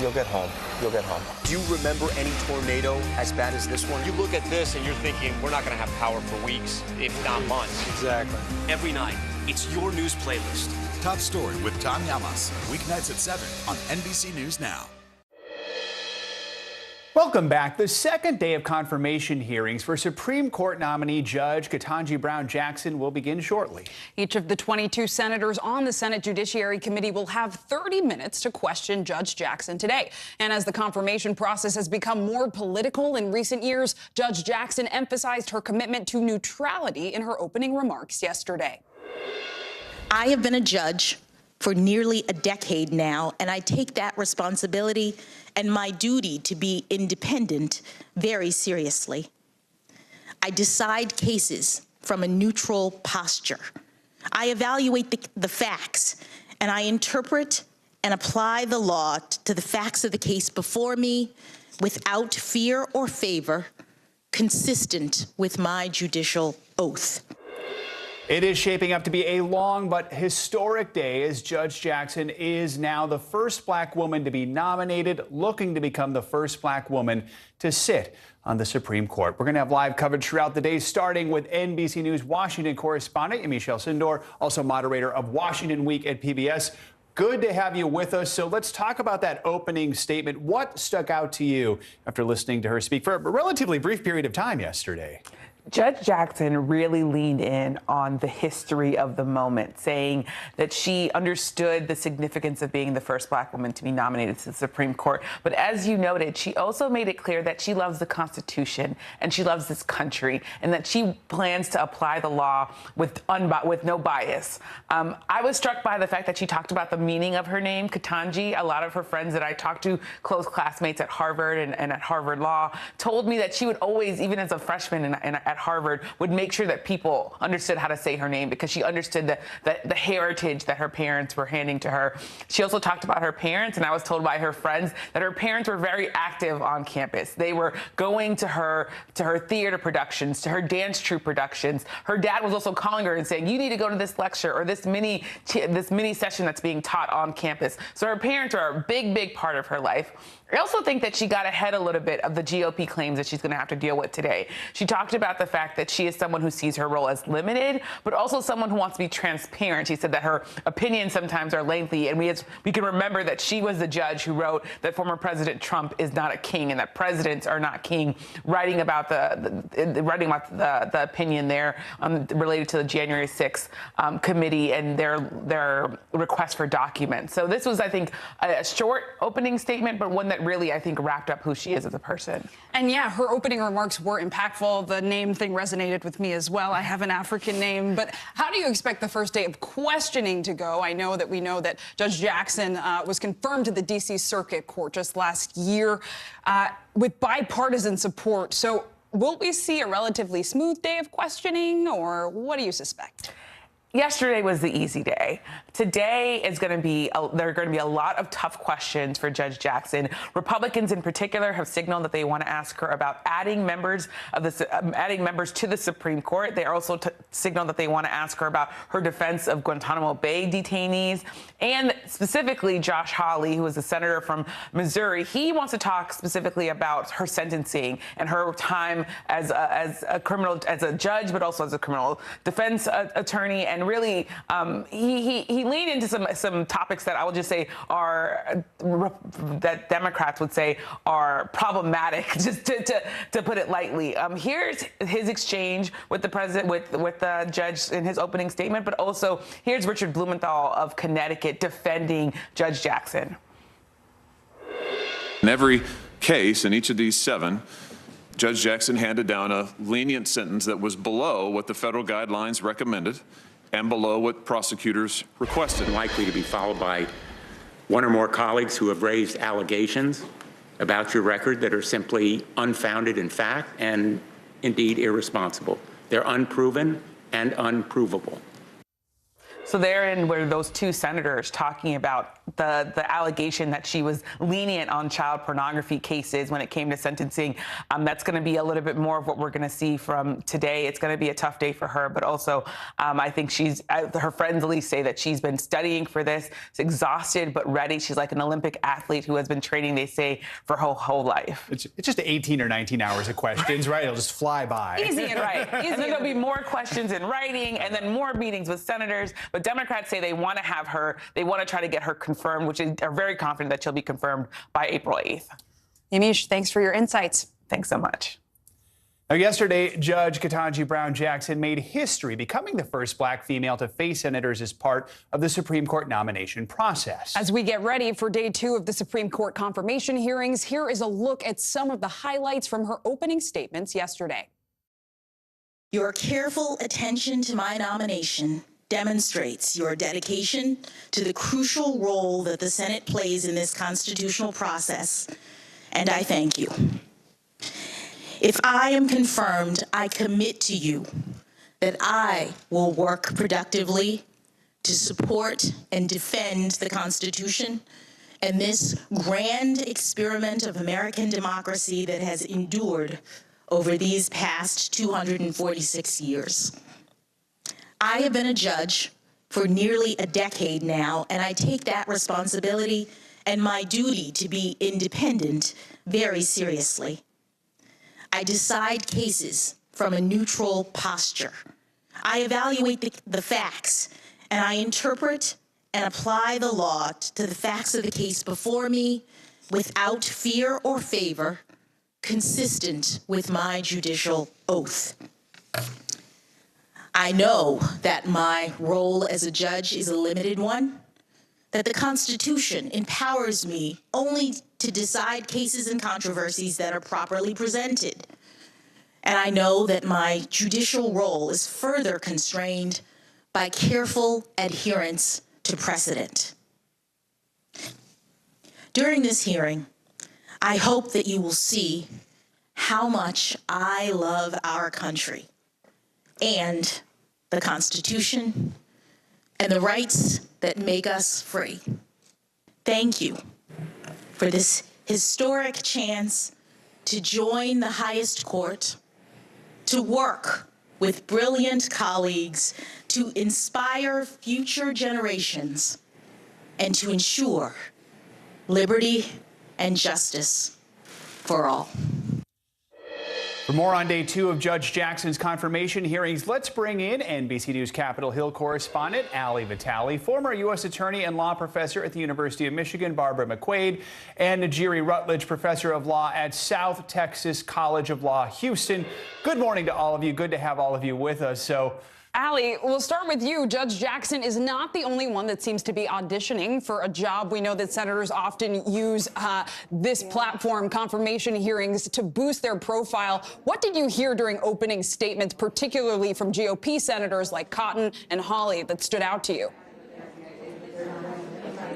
You'll get home. You'll get home. Do you remember any tornado as bad as this one? You look at this and you're thinking, we're not going to have power for weeks, if not months. Exactly. Every night, it's your news playlist. Top Story with Tom Llamas, weeknights at 7 on NBC News Now. Welcome back. The second day of confirmation hearings for Supreme Court nominee Judge Ketanji Brown Jackson will begin shortly. Each of the 22 senators on the Senate Judiciary Committee will have 30 minutes to question Judge Jackson today. And as the confirmation process has become more political in recent years, Judge Jackson emphasized her commitment to neutrality in her opening remarks yesterday. I have been a judge for nearly a decade now, and I take that responsibility and my duty to be independent very seriously. I decide cases from a neutral posture. I evaluate the facts, and I interpret and apply the law to the facts of the case before me without fear or favor, consistent with my judicial oath. It is shaping up to be a long but historic day as Judge Jackson is now the first black woman to be nominated, looking to become the first black woman to sit on the Supreme Court. We're going to have live coverage throughout the day, starting with NBC News Washington correspondent Michelle Sindor, also moderator of Washington Week at PBS. Good to have you with us. So let's talk about that opening statement. What stuck out to you after listening to her speak for a relatively brief period of time yesterday? Judge Jackson really leaned in on the history of the moment, saying that she understood the significance of being the first Black woman to be nominated to the Supreme Court. But as you noted, she also made it clear that she loves the Constitution and she loves this country, and that she plans to apply the law with no bias. I was struck by the fact that she talked about the meaning of her name, Ketanji. A lot of her friends that I talked to, close classmates at Harvard and at Harvard Law, told me that she would always, even as a freshman at Harvard, would make sure that people understood how to say her name because she understood the heritage that her parents were handing to her. She also talked about her parents, and I was told by her friends that her parents were very active on campus. They were going to her theater productions, to her dance troupe productions. Her dad was also calling her and saying, you need to go to this lecture or this mini session that's being taught on campus. So her parents are a big part of her life. I also think that she got ahead a little bit of the GOP claims that she's going to have to deal with today. She talked about the fact that she is someone who sees her role as limited, but also someone who wants to be transparent. She said that her opinions sometimes are lengthy, and we can remember that she was the judge who wrote that former President Trump is not a king and that presidents are not king, writing about the opinion there related to the January 6th committee and their request for documents. So this was, I think, a short opening statement, but one that really, I think, wrapped up who she is as a person. And yeah, her opening remarks were impactful. The name thing resonated with me as well. I have an African name. But how do you expect the first day of questioning to go? We know that Judge Jackson was confirmed to the D.C. Circuit Court just last year with bipartisan support. So will we see a relatively smooth day of questioning, or what do you suspect? Yesterday was the easy day. Today is going to be there are going to be a lot of tough questions for Judge Jackson. Republicans in particular have signaled that they want to ask her about adding members to the Supreme Court. They also signaled that they want to ask her about her defense of Guantanamo Bay detainees, and specifically Josh Hawley, who is a senator from Missouri. He wants to talk specifically about her sentencing and her time as a judge, but also as a criminal defense attorney. And really, he leaned into some topics that I will just say are that Democrats would say are problematic, just to put it lightly. Here's his exchange with the president, with the judge in his opening statement, but also here's Richard Blumenthal of Connecticut defending Judge Jackson. In every case, in each of these 7, Judge Jackson handed down a lenient sentence that was below what the federal guidelines recommended and below what prosecutors requested. Likely to be followed by one or more colleagues who have raised allegations about your record that are simply unfounded in fact and indeed irresponsible. They're unproven and unprovable. So therein were those 2 senators talking about the allegation that she was lenient on child pornography cases when it came to sentencing. That's going to be a little bit more of what we're going to see from today. It's going to be a tough day for her, but also I think her friends at least say that she's been studying for this. She's exhausted but ready. She's like an Olympic athlete who has been training, they say, for her whole life. It's just 18 or 19 hours of questions, right? It'll just fly by. Easy and right. And then there'll be more questions in writing and then more meetings with senators. But Democrats say they want to have her, they want to try to get her confirmed, which are very confident that she'll be confirmed by April 8th. Yamiche, thanks for your insights. Thanks so much. Now, yesterday, Judge Ketanji Brown Jackson made history, becoming the first Black female to face senators as part of the Supreme Court nomination process. As we get ready for day 2 of the Supreme Court confirmation hearings, here is a look at some of the highlights from her opening statements yesterday. Your careful attention to my nomination demonstrates your dedication to the crucial role that the Senate plays in this constitutional process, and I thank you. If I am confirmed, I commit to you that I will work productively to support and defend the Constitution and this grand experiment of American democracy that has endured over these past 246 years. I have been a judge for nearly a decade now, and I take that responsibility and my duty to be independent very seriously. I decide cases from a neutral posture. I evaluate the facts, and I interpret and apply the law to the facts of the case before me without fear or favor, consistent with my judicial oath. I know that my role as a judge is a limited one, that the Constitution empowers me only to decide cases and controversies that are properly presented. And I know that my judicial role is further constrained by careful adherence to precedent. During this hearing, I hope that you will see how much I love our country and the Constitution and the rights that make us free. Thank you for this historic chance to join the highest court, to work with brilliant colleagues, to inspire future generations, and to ensure liberty and justice for all. For more on day 2 of Judge Jackson's confirmation hearings, let's bring in NBC News Capitol Hill correspondent Ali Vitale, former U.S. attorney and law professor at the University of Michigan, Barbara McQuaid, and Najiri Rutledge, professor of law at South Texas College of Law, Houston. Good morning to all of you. Good to have all of you with us. So, Ali, we'll start with you. Judge Jackson is not the only one that seems to be auditioning for a job. We know that senators often use this platform, confirmation hearings, to boost their profile. What did you hear during opening statements, particularly from GOP senators like Cotton and Hawley, that stood out to you?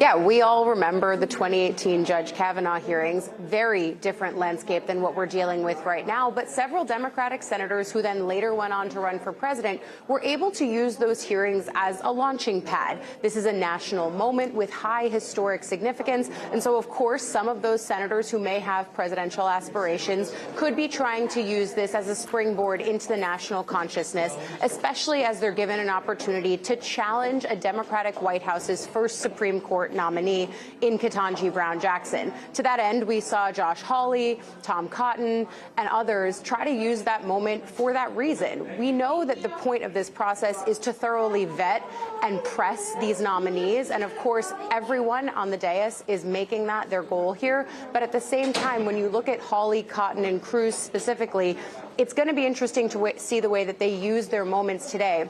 Yeah, we all remember the 2018 Judge Kavanaugh hearings. Very different landscape than what we're dealing with right now. But several Democratic senators who then later went on to run for president were able to use those hearings as a launching pad. This is a national moment with high historic significance. And so, of course, some of those senators who may have presidential aspirations could be trying to use this as a springboard into the national consciousness, especially as they're given an opportunity to challenge a Democratic White House's first Supreme Court nominee in Ketanji Brown Jackson. To that end, we saw Josh Hawley, Tom Cotton, and others try to use that moment for that reason. We know that the point of this process is to thoroughly vet and press these nominees. And of course, everyone on the dais is making that their goal here. But at the same time, when you look at Hawley, Cotton, and Cruz specifically, it's going to be interesting to see the way that they use their moments today.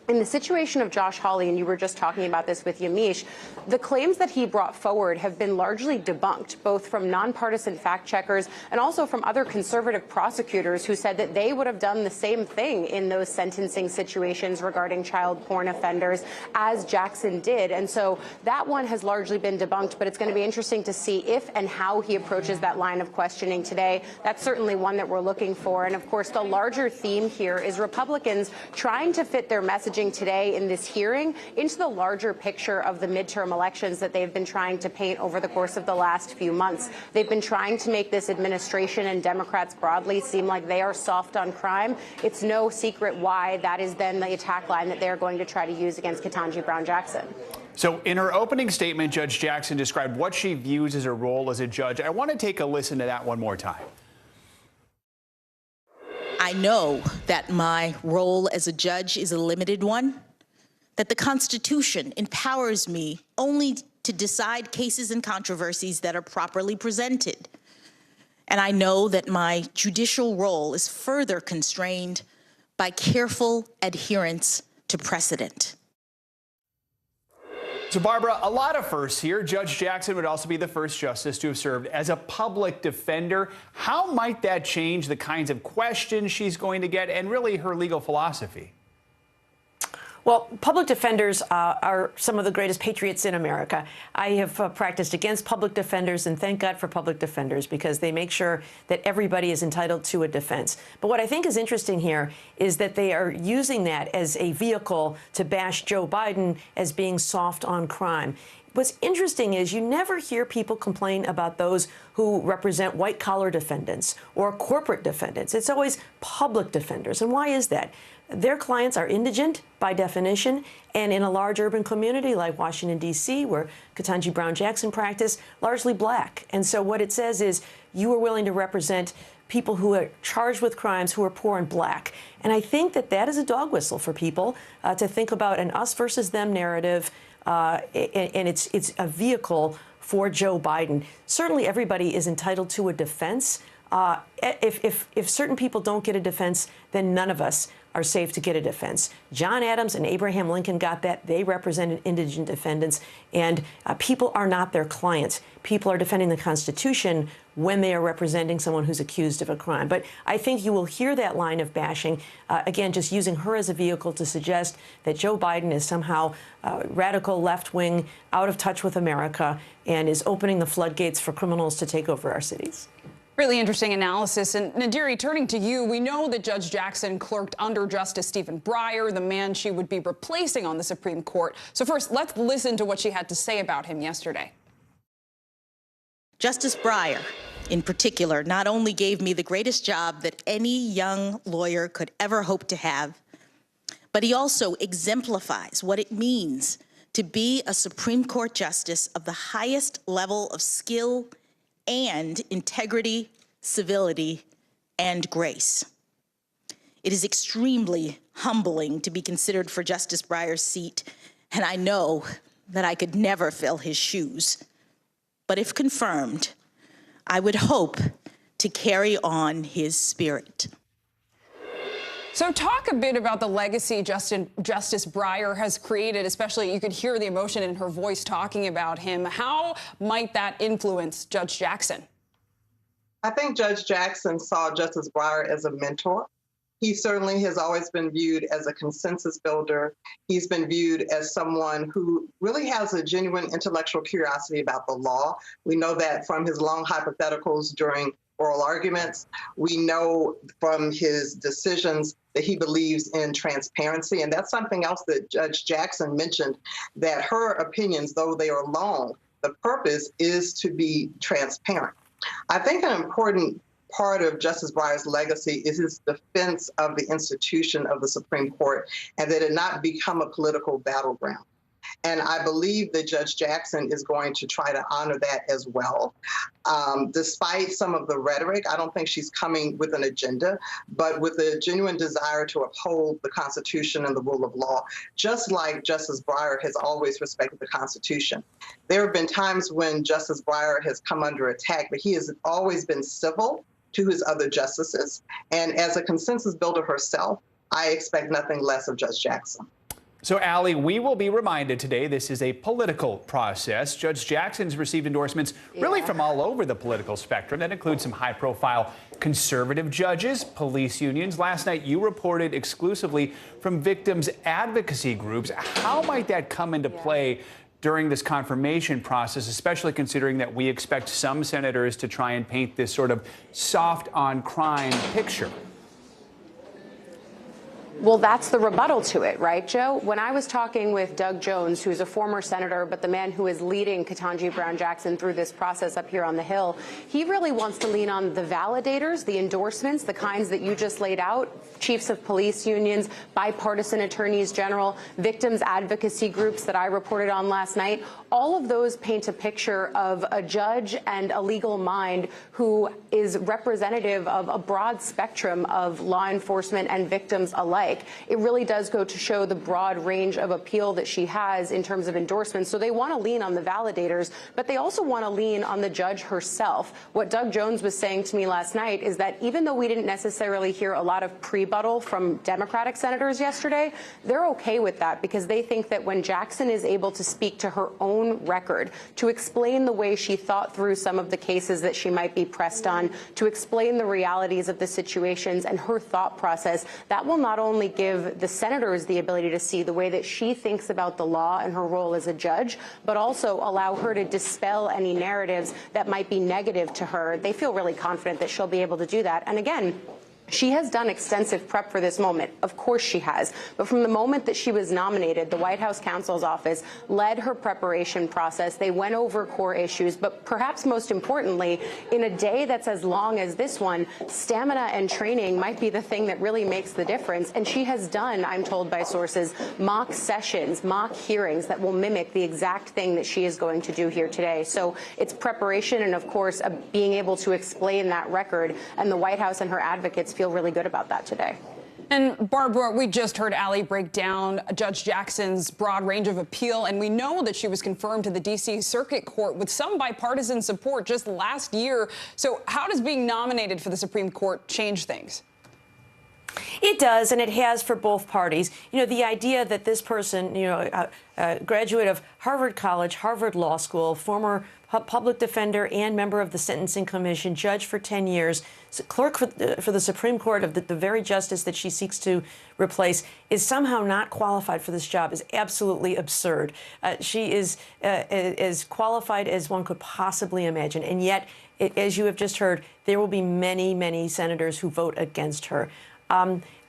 In the situation of Josh Hawley, and you were just talking about this with Yamiche, the claims that he brought forward have been largely debunked, both from nonpartisan fact checkers and also from other conservative prosecutors who said that they would have done the same thing in those sentencing situations regarding child porn offenders as Jackson did. And so that one has largely been debunked, but it's going to be interesting to see if and how he approaches that line of questioning today. That's certainly one that we're looking for. And of course, the larger theme here is Republicans trying to fit their messaging today in this hearing into the larger picture of the midterm elections that they've been trying to paint over the course of the last few months. They've been trying to make this administration and Democrats broadly seem like they are soft on crime. It's no secret why that is then the attack line that they're going to try to use against Ketanji Brown Jackson. So in her opening statement, Judge Jackson described what she views as her role as a judge. I want to take a listen to that one more time. I know that my role as a judge is a limited one, that the Constitution empowers me only to decide cases and controversies that are properly presented. And I know that my judicial role is further constrained by careful adherence to precedent. So, Barbara, a lot of firsts here. Judge Jackson would also be the first justice to have served as a public defender. How might that change the kinds of questions she's going to get and really her legal philosophy? Well, public defenders are some of the greatest patriots in America. I have practiced against public defenders, and thank God for public defenders, because they make sure that everybody is entitled to a defense. But what I think is interesting here is that they are using that as a vehicle to bash Joe Biden as being soft on crime. What's interesting is you never hear people complain about those who represent white-collar defendants or corporate defendants. It's always public defenders. And why is that? Their clients are indigent by definition, and in a large urban community like Washington, D.C., where Ketanji Brown Jackson practiced, largely black. And so what it says is you are willing to represent people who are charged with crimes who are poor and black. And I think that that is a dog whistle for people to think about an us versus them narrative, and it's a vehicle for Joe Biden. Certainly everybody is entitled to a defense. if certain people don't get a defense, then none of us are safe to get a defense. John Adams and Abraham Lincoln got that. They represented indigent defendants, and people are not their clients. People are defending the Constitution when they are representing someone who's accused of a crime. But I think you will hear that line of bashing, again, just using her as a vehicle to suggest that Joe Biden is somehow radical left-wing, out of touch with America, and is opening the floodgates for criminals to take over our cities. Really interesting analysis. And Nadiri, turning to you, we know that Judge Jackson clerked under Justice Stephen Breyer, the man she would be replacing on the Supreme Court. So first, let's listen to what she had to say about him yesterday. Justice Breyer, in particular, not only gave me the greatest job that any young lawyer could ever hope to have, but he also exemplifies what it means to be a Supreme Court justice of the highest level of skill and integrity, civility, and grace. It is extremely humbling to be considered for Justice Breyer's seat, and I know that I could never fill his shoes. But if confirmed, I would hope to carry on his spirit. So talk a bit about the legacy Justice Breyer has created, especially you could hear the emotion in her voice talking about him. How might that influence Judge Jackson? I think Judge Jackson saw Justice Breyer as a mentor. He certainly has always been viewed as a consensus builder. He's been viewed as someone who really has a genuine intellectual curiosity about the law. We know that from his long hypotheticals during oral arguments. We know from his decisions that he believes in transparency. And that's something else that Judge Jackson mentioned, that her opinions, though they are long, the purpose is to be transparent. I think an important part of Justice Breyer's legacy is his defense of the institution of the Supreme Court and that it not become a political battleground. And I believe that Judge Jackson is going to try to honor that as well. Despite some of the rhetoric, I don't think she's coming with an agenda, but with a genuine desire to uphold the Constitution and the rule of law, just like Justice Breyer has always respected the Constitution. There have been times when Justice Breyer has come under attack, but he has always been civil to his other justices. And as a consensus builder herself, I expect nothing less of Judge Jackson. So, Allie, we will be reminded today this is a political process. Judge Jackson's received endorsements really from all over the political spectrum. That includes some high-profile conservative judges, police unions. Last night, you reported exclusively from victims' advocacy groups. How might that come into play during this confirmation process, especially considering that we expect some senators to try and paint this sort of soft-on-crime picture? Well, that's the rebuttal to it, right, Joe? When I was talking with Doug Jones, who's a former senator, but the man who is leading Ketanji Brown Jackson through this process up here on the Hill, he really wants to lean on the validators, the endorsements, the kinds that you just laid out, chiefs of police unions, bipartisan attorneys general, victims advocacy groups that I reported on last night. All of those paint a picture of a judge and a legal mind who is representative of a broad spectrum of law enforcement and victims alike. It really does go to show the broad range of appeal that she has in terms of endorsements. So they want to lean on the validators, but they also want to lean on the judge herself. What Doug Jones was saying to me last night is that even though we didn't necessarily hear a lot of pre-buttal from Democratic senators yesterday, they're okay with that because they think that when Jackson is able to speak to her own record, to explain the way she thought through some of the cases that she might be pressed on, to explain the realities of the situations and her thought process, that will not only give the senators the ability to see the way that she thinks about the law and her role as a judge, but also allow her to dispel any narratives that might be negative to her. They feel really confident that she'll be able to do that. And again, she has done extensive prep for this moment. Of course she has. But from the moment that she was nominated, the White House counsel's office led her preparation process. They went over core issues. But perhaps most importantly, in a day that's as long as this one, stamina and training might be the thing that really makes the difference. And she has done, I'm told by sources, mock sessions, mock hearings that will mimic the exact thing that she is going to do here today. So it's preparation and, of course, being able to explain that record. And the White House and her advocates feel really good about that today. And Barbara, we just heard Allie break down Judge Jackson's broad range of appeal, and we know that she was confirmed to the D.C. Circuit Court with some bipartisan support just last year. So how does being nominated for the Supreme Court change things? It does, and it has for both parties. You know, the idea that this person, graduate of Harvard College, Harvard Law School, former public defender and member of the Sentencing Commission, judge for 10 years, clerk for the Supreme Court of the very justice that she seeks to replace, is somehow not qualified for this job is absolutely absurd. She is as qualified as one could possibly imagine, and yet, as you have just heard, there will be many, many senators who vote against her.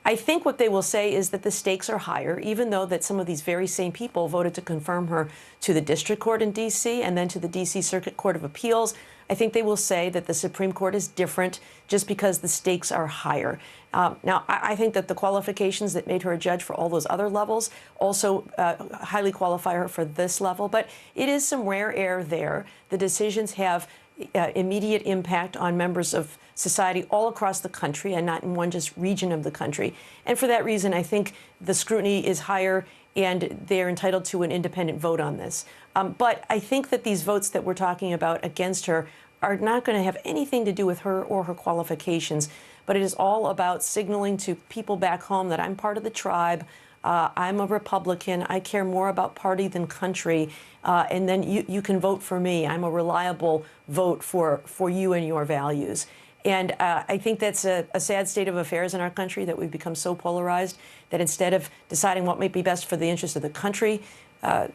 I think what they will say is that the stakes are higher, even though that some of these very same people voted to confirm her to the district court in D.C. and then to the D.C. Circuit Court of Appeals. I think they will say that the Supreme Court is different just because the stakes are higher. Now, I think that the qualifications that made her a judge for all those other levels also highly qualify her for this level. But it is some rare air there. The decisions have immediate impact on members of society all across the country and not in one just region of the country. And for that reason, I think the scrutiny is higher and they're entitled to an independent vote on this. But I think that these votes that we're talking about against her are not going to have anything to do with her or her qualifications, but it is all about signaling to people back home that I'm part of the tribe. I'm a Republican. I care more about party than country. And then you can vote for me. I'm a reliable vote for you and your values. And I think that's a sad state of affairs in our country, that we've become so polarized that instead of deciding what might be best for the interest of the country,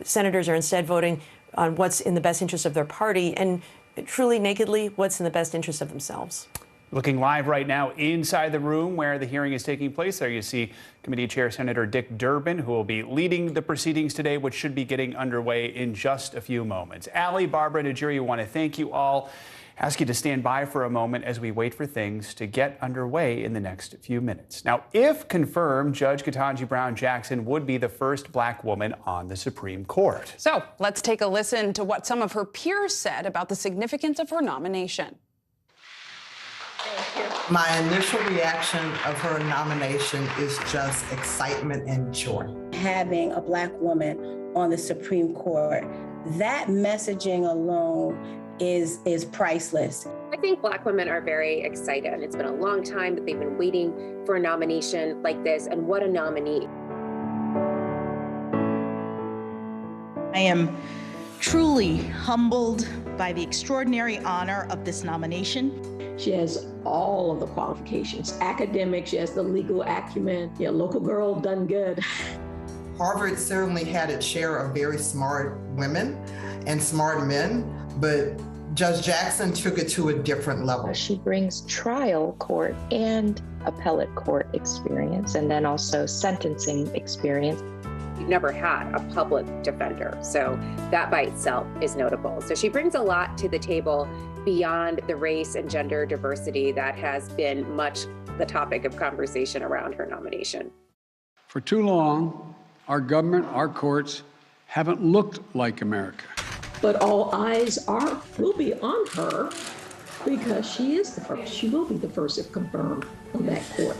senators are instead voting on what's in the best interest of their party and truly nakedly what's in the best interest of themselves. Looking live right now inside the room where the hearing is taking place, there you see Committee Chair Senator Dick Durbin, who will be leading the proceedings today, which should be getting underway in just a few moments. Allie, Barbara, and the jury, want to thank you all. Ask you to stand by for a moment as we wait for things to get underway in the next few minutes. Now, if confirmed, Judge Ketanji Brown Jackson would be the first black woman on the Supreme Court. So let's take a listen to what some of her peers said about the significance of her nomination. My initial reaction of her nomination is just excitement and joy. Having a black woman on the Supreme Court, that messaging alone is priceless. I think black women are very excited, and it's been a long time that they've been waiting for a nomination like this, and what a nominee. I am truly humbled by the extraordinary honor of this nomination. She has all of the qualifications, academic, she has the legal acumen. Yeah, local girl done good. Harvard certainly had its share of very smart women and smart men, but Judge Jackson took it to a different level. She brings trial court and appellate court experience, and then also sentencing experience. We've never had a public defender, so that by itself is notable. So she brings a lot to the table beyond the race and gender diversity that has been much the topic of conversation around her nomination. For too long, our government, our courts haven't looked like America. But all eyes will be on her because she is the first. She will be the first, if confirmed, on that court.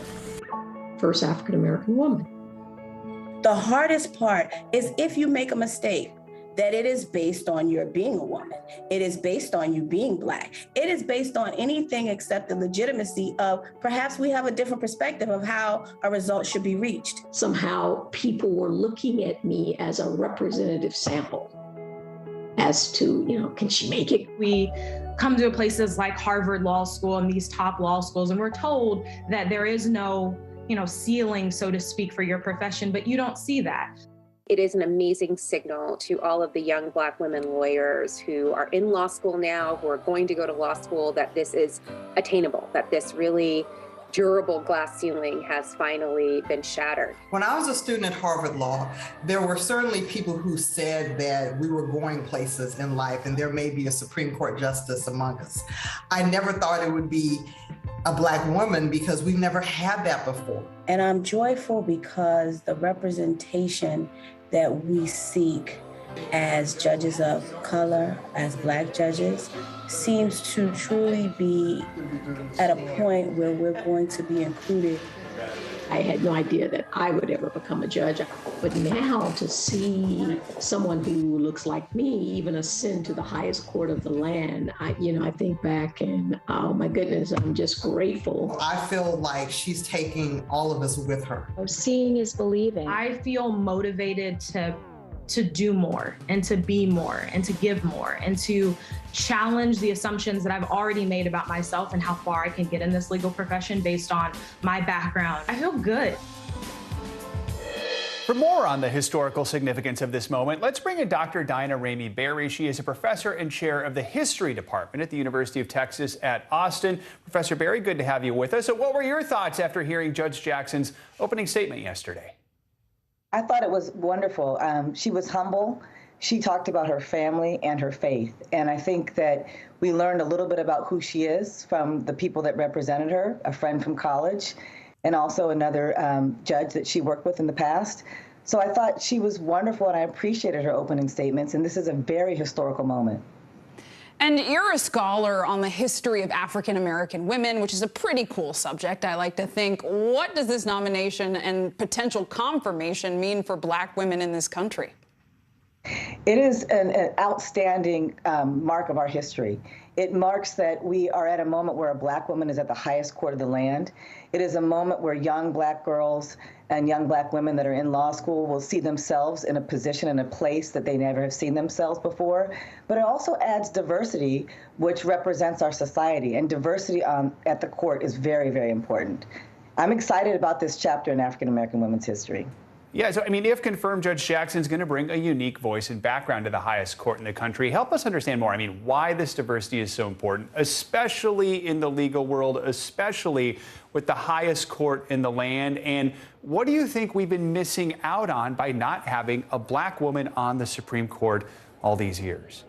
First African-American woman. The hardest part is if you make a mistake, that it is based on your being a woman. It is based on you being black. It is based on anything except the legitimacy of perhaps we have a different perspective of how a result should be reached. Somehow people were looking at me as a representative sample as to, can she make it? We come to places like Harvard Law School and these top law schools, and we're told that there is no, ceiling, so to speak, for your profession, but you don't see that. It is an amazing signal to all of the young black women lawyers who are in law school now, who are going to go to law school, that this is attainable, that this really durable glass ceiling has finally been shattered. When I was a student at Harvard Law, there were certainly people who said that we were going places in life and there may be a Supreme Court justice among us. I never thought it would be a black woman because we've never had that before. And I'm joyful because the representation that we seek as judges of color, as black judges, seems to truly be at a point where we're going to be included I had no idea that I would ever become a judge. But now to see someone who looks like me even ascend to the highest court of the land, I think back and, oh my goodness, I'm just grateful. I feel like she's taking all of us with her. Seeing is believing. I feel motivated to do more and to be more and to give more and to challenge the assumptions that I've already made about myself and how far I can get in this legal profession based on my background. I feel good. For more on the historical significance of this moment, let's bring in Dr. Dinah Ramey Berry. She is a professor and chair of the History Department at the University of Texas at Austin. Professor Berry, good to have you with us. So what were your thoughts after hearing Judge Jackson's opening statement yesterday? I thought it was wonderful. She was humble. She talked about her family and her faith. And I think that we learned a little bit about who she is from the people that represented her, a friend from college, and also another judge that she worked with in the past. So I thought she was wonderful, and I appreciated her opening statements. And this is a very historical moment. And you're a scholar on the history of African-American women, which is a pretty cool subject, I like to think. What does this nomination and potential confirmation mean for Black women in this country? It is an outstanding mark of our history. It marks that we are at a moment where a Black woman is at the highest court of the land. It is a moment where young Black girls and young Black women that are in law school will see themselves in a position and a place that they never have seen themselves before. But it also adds diversity, which represents our society. And diversity at the court is very, very important. I'm excited about this chapter in African American women's history. Yeah, so I mean, if confirmed, Judge Jackson's going to bring a unique voice and background to the highest court in the country. Help us understand more. I mean, why this diversity is so important, especially in the legal world, especially with the highest court in the land. And what do you think we've been missing out on by not having a Black woman on the Supreme Court all these years?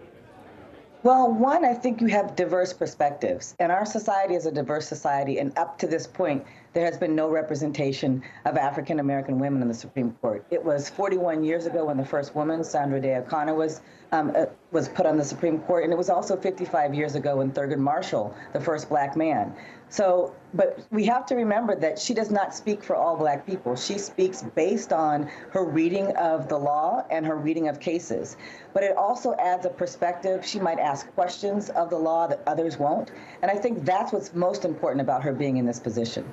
Well, one, I think you have diverse perspectives, and our society is a diverse society, and up to this point, there has been no representation of African American women in the Supreme Court. It was 41 years ago when the first woman, Sandra Day O'Connor, was put on the Supreme Court, and it was also 55 years ago when Thurgood Marshall, the first Black man. So, but we have to remember that she does not speak for all Black people. She speaks based on her reading of the law and her reading of cases. But it also adds a perspective. She might ask questions of the law that others won't. And I think that's what's most important about her being in this position.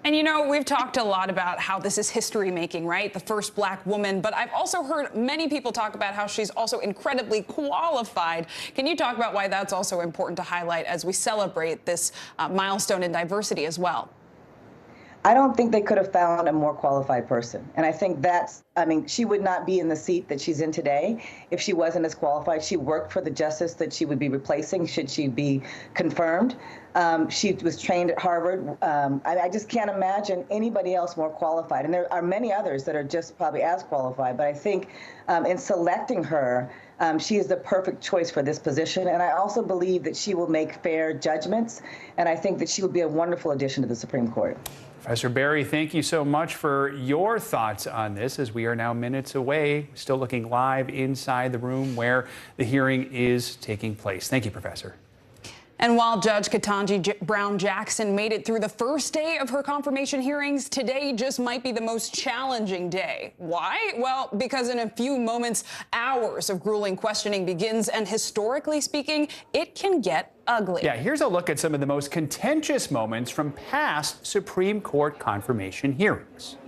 And you know, we've talked a lot about how this is history making, right? The first Black woman, but I've also heard many people talk about how she's also incredibly qualified. Can you talk about why that's also important to highlight as we celebrate this milestone in diversity as well? I don't think they could have found a more qualified person. And I think she would not be in the seat that she's in today if she wasn't as qualified. She worked for the justice that she would be replacing should she be confirmed. She was trained at Harvard. I just can't imagine anybody else more qualified. And there are many others that are just probably as qualified. But I think in selecting her, she is the perfect choice for this position. And I also believe that she will make fair judgments. And I think that she will be a wonderful addition to the Supreme Court. Professor Berry, thank you so much for your thoughts on this as we are now minutes away, still looking live inside the room where the hearing is taking place. Thank you, Professor. And while Judge Ketanji Brown Jackson made it through the first day of her confirmation hearings, today just might be the most challenging day. Why? Well, because in a few moments, hours of grueling questioning begins, and historically speaking, it can get ugly. Yeah, here's a look at some of the most contentious moments from past Supreme Court confirmation hearings.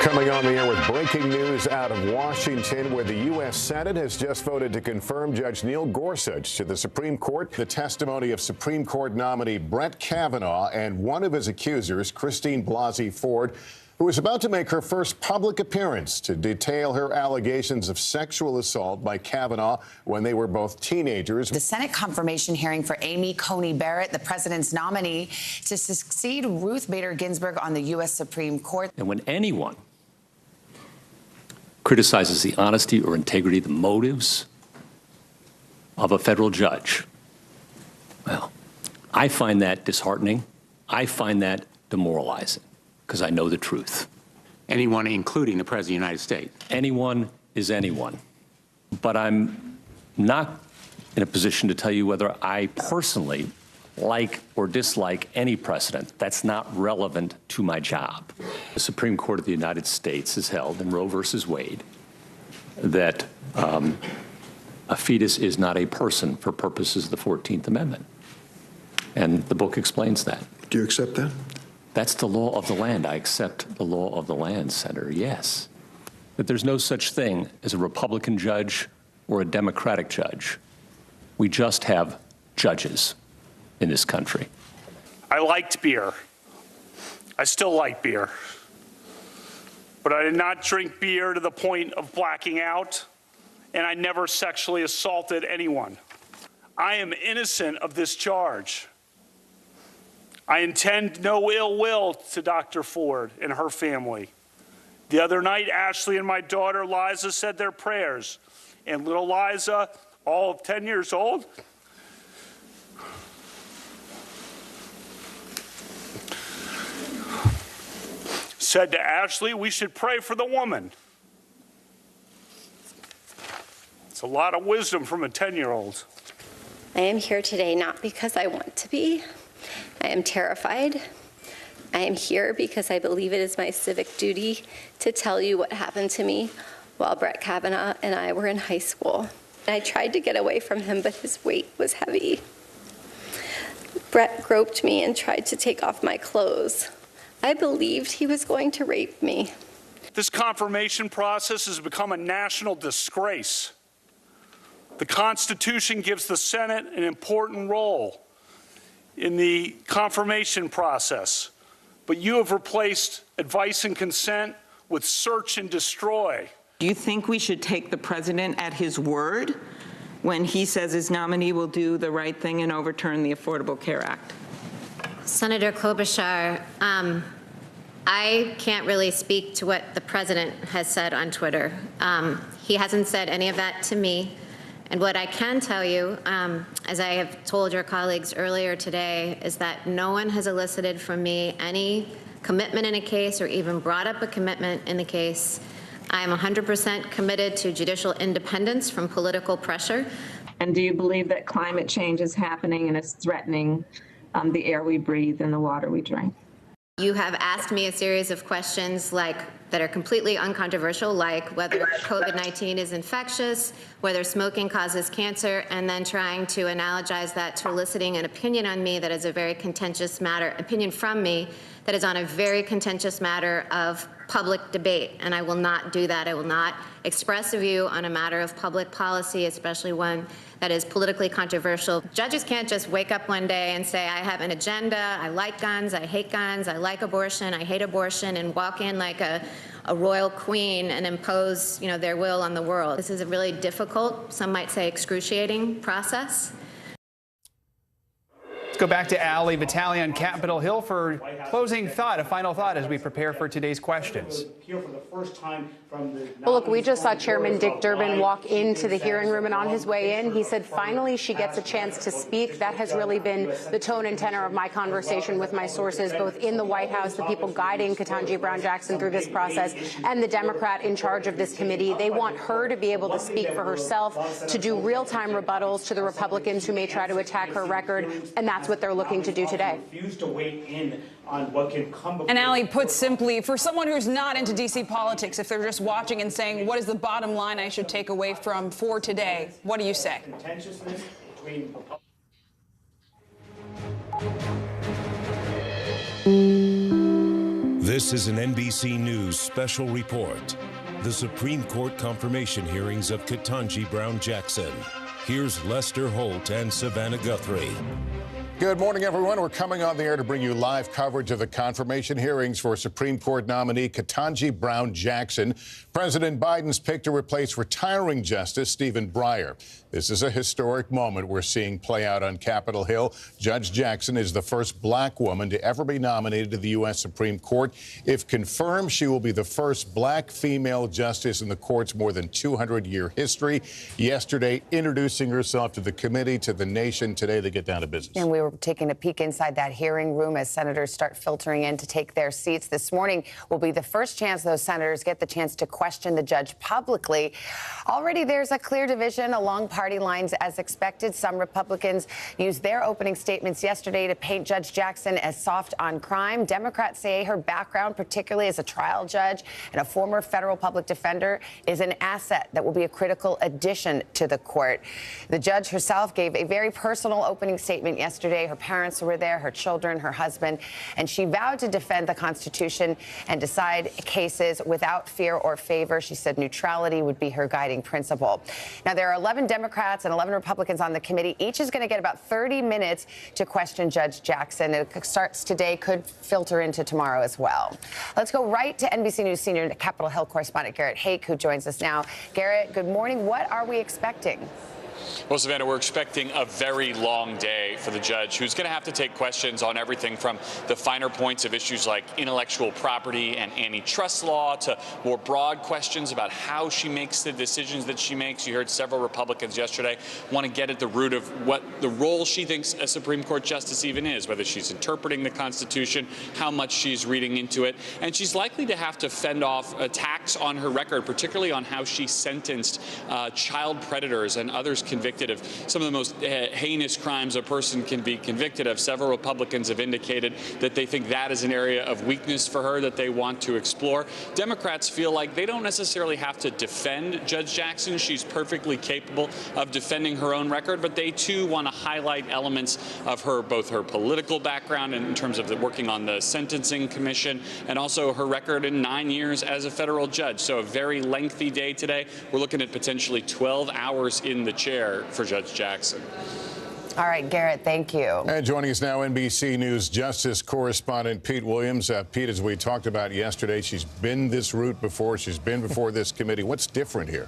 Coming on the air with breaking news out of Washington, where the U.S. Senate has just voted to confirm Judge Neil Gorsuch to the Supreme Court. The testimony of Supreme Court nominee Brett Kavanaugh and one of his accusers, Christine Blasey Ford, who is about to make her first public appearance to detail her allegations of sexual assault by Kavanaugh when they were both teenagers. The Senate confirmation hearing for Amy Coney Barrett, the president's nominee to succeed Ruth Bader Ginsburg on the U.S. Supreme Court. And when anyone criticizes the honesty or integrity, the motives of a federal judge, well, I find that disheartening. I find that demoralizing, because I know the truth. Anyone, including the President of the United States. Anyone is anyone. But I'm not in a position to tell you whether I personally like or dislike any precedent. That's not relevant to my job. The Supreme Court of the United States has held in Roe versus Wade that a fetus is not a person for purposes of the 14th Amendment. And the book explains that. Do you accept that? That's the law of the land. I accept the law of the land, Senator, yes. That there's no such thing as a Republican judge or a Democratic judge. We just have judges in this country. I liked beer. I still like beer. But I did not drink beer to the point of blacking out, and I never sexually assaulted anyone. I am innocent of this charge. I intend no ill will to Dr. Ford and her family. The other night, Ashley and my daughter Liza said their prayers, and little Liza, all of 10 years old, said to Ashley, we should pray for the woman. It's a lot of wisdom from a 10-year-old. I am here today not because I want to be. I am terrified. I am here because I believe it is my civic duty to tell you what happened to me while Brett Kavanaugh and I were in high school. I tried to get away from him, but his weight was heavy. Brett groped me and tried to take off my clothes. I believed he was going to rape me. This confirmation process has become a national disgrace. The Constitution gives the Senate an important role in the confirmation process, but you have replaced advice and consent with search and destroy. Do you think we should take the president at his word when he says his nominee will do the right thing and overturn the Affordable Care Act? Senator Klobuchar, I can't really speak to what the president has said on Twitter. He hasn't said any of that to me. And what I can tell you, as I have told your colleagues earlier today, is that no one has elicited from me any commitment in a case or even brought up a commitment in the case. I am 100% committed to judicial independence from political pressure. And do you believe that climate change is happening and is threatening the air we breathe and the water we drink? You have asked me a series of questions that are completely uncontroversial, like whether COVID-19 is infectious, whether smoking causes cancer, and then trying to analogize that to eliciting an opinion on me that is a very contentious matter, opinion from me that is on a very contentious matter of public debate. And I will not do that. I will not express a view on a matter of public policy, especially one that is politically controversial. Judges can't just wake up one day and say, I have an agenda, I like guns, I hate guns, I like abortion, I hate abortion, and walk in like a royal queen and impose, their will on the world. This is a really difficult, some might say excruciating process. Let's go back to Ali Vitale on Capitol Hill for closing thought, a final thought as we prepare for today's questions. Well, look, we just saw Chairman Dick Durbin walk into the hearing room, and on his way in, he said, finally, she gets a chance to speak. That has really been the tone and tenor of my conversation with my sources, both in the White House, the people guiding Ketanji Brown Jackson through this process, and the Democrat in charge of this committee. They want her to be able to speak for herself, to do real-time rebuttals to the Republicans who may try to attack her record, and that's what they're looking to do today. And Ali, put simply, for someone who's not into D.C. politics, if they're just watching and saying, what is the bottom line I should take away from for today, what do you say? This is an NBC News special report. The Supreme Court confirmation hearings of Ketanji Brown Jackson. Here's Lester Holt and Savannah Guthrie. Good morning, everyone. We're coming on the air to bring you live coverage of the confirmation hearings for Supreme Court nominee Ketanji Brown Jackson. President Biden's pick to replace retiring Justice Stephen Breyer. This is a historic moment we're seeing play out on Capitol Hill. Judge Jackson is the first black woman to ever be nominated to the U.S. Supreme Court. If confirmed, she will be the first black female justice in the court's more than 200-year history. Yesterday, introducing herself to the committee, to the nation. Today, they get down to business. And we were We're taking a peek inside that hearing room as senators start filtering in to take their seats. This morning will be the first chance those senators get the chance to question the judge publicly. Already there's a clear division along party lines as expected. Some Republicans used their opening statements yesterday to paint Judge Jackson as soft on crime. Democrats say her background, particularly as a trial judge and a former federal public defender, is an asset that will be a critical addition to the court. The judge herself gave a very personal opening statement yesterday. Her parents were there, her children, her husband, and she vowed to defend the Constitution and decide cases without fear or favor. She said neutrality would be her guiding principle. Now, there are 11 Democrats and 11 Republicans on the committee. Each is going to get about 30 minutes to question Judge Jackson. It starts today, could filter into tomorrow as well. Let's go right to NBC News senior Capitol Hill correspondent Garrett Haake, who joins us now. Garrett, good morning. What are we expecting? Well, Savannah, we're expecting a very long day for the judge, who's going to have to take questions on everything from the finer points of issues like intellectual property and antitrust law to more broad questions about how she makes the decisions that she makes. You heard several Republicans yesterday want to get at the root of what the role she thinks a Supreme Court justice even is, whether she's interpreting the Constitution, how much she's reading into it. And she's likely to have to fend off attacks on her record, particularly on how she sentenced child predators and others convicted of some of the most heinous crimes a person can be convicted of. Several Republicans have indicated that they think that is an area of weakness for her that they want to explore. Democrats feel like they don't necessarily have to defend Judge Jackson. She's perfectly capable of defending her own record, but they too want to highlight elements of her, both her political background in terms of working on the Sentencing Commission and also her record in 9 years as a federal judge. So a very lengthy day today. We're looking at potentially 12 hours in the chair for Judge Jackson. All right, Garrett, thank you. And joining us now, NBC News Justice correspondent Pete Williams. Pete, as we talked about yesterday, she's been this route before. She's been before this committee. What's different here?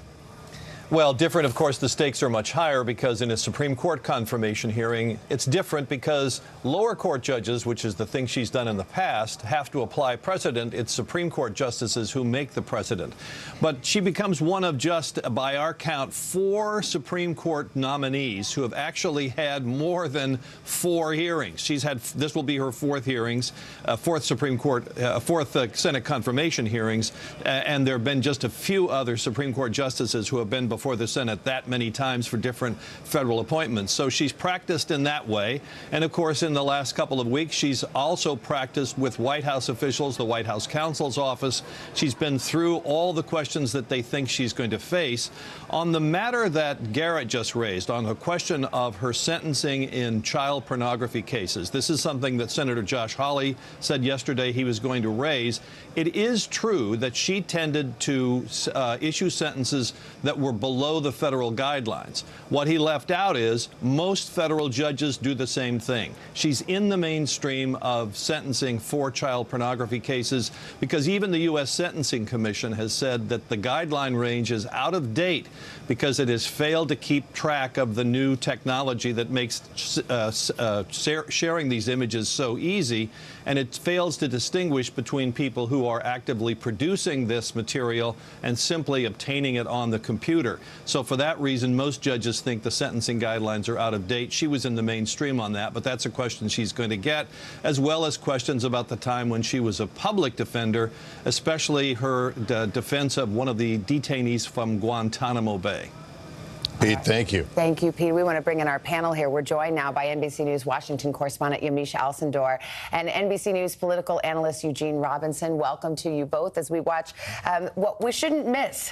Well, different, of course, the stakes are much higher because in a Supreme Court confirmation hearing, it's different because lower court judges, which is the thing she's done in the past, have to apply precedent. It's Supreme Court justices who make the precedent. But she becomes one of just, by our count, 4 Supreme Court nominees who have actually had more than 4 hearings. She's had, this will be her 4th hearings, 4th Supreme Court, 4th Senate confirmation hearings, and there have been just a few other Supreme Court justices who have been before the Senate that many times for different federal appointments. So she's practiced in that way. And of course, in the last couple of weeks, she's also practiced with White House officials, the White House counsel's office. She's been through all the questions that they think she's going to face. On the matter that Garrett just raised, on the question of her sentencing in child pornography cases, this is something that Senator Josh Hawley said yesterday he was going to raise. It is true that she tended to issue sentences that were below the federal guidelines. What he left out is most federal judges do the same thing. She's in the mainstream of sentencing for child pornography cases because even the U.S. Sentencing Commission has said that the guideline range is out of date because it has failed to keep track of the new technology that makes sharing these images so easy, and it fails to distinguish between people who are actively producing this material and simply obtaining it on the computer. So for that reason, most judges think the sentencing guidelines are out of date. She was in the mainstream on that, but that's a question she's going to get, as well as questions about the time when she was a public defender, especially her defense of one of the detainees from Guantanamo Bay. Pete, thank you. Thank you, Pete. We want to bring in our panel here. We're joined now by NBC News Washington correspondent Yamiche Alcindor and NBC News political analyst Eugene Robinson. Welcome to you both as we watch what we shouldn't miss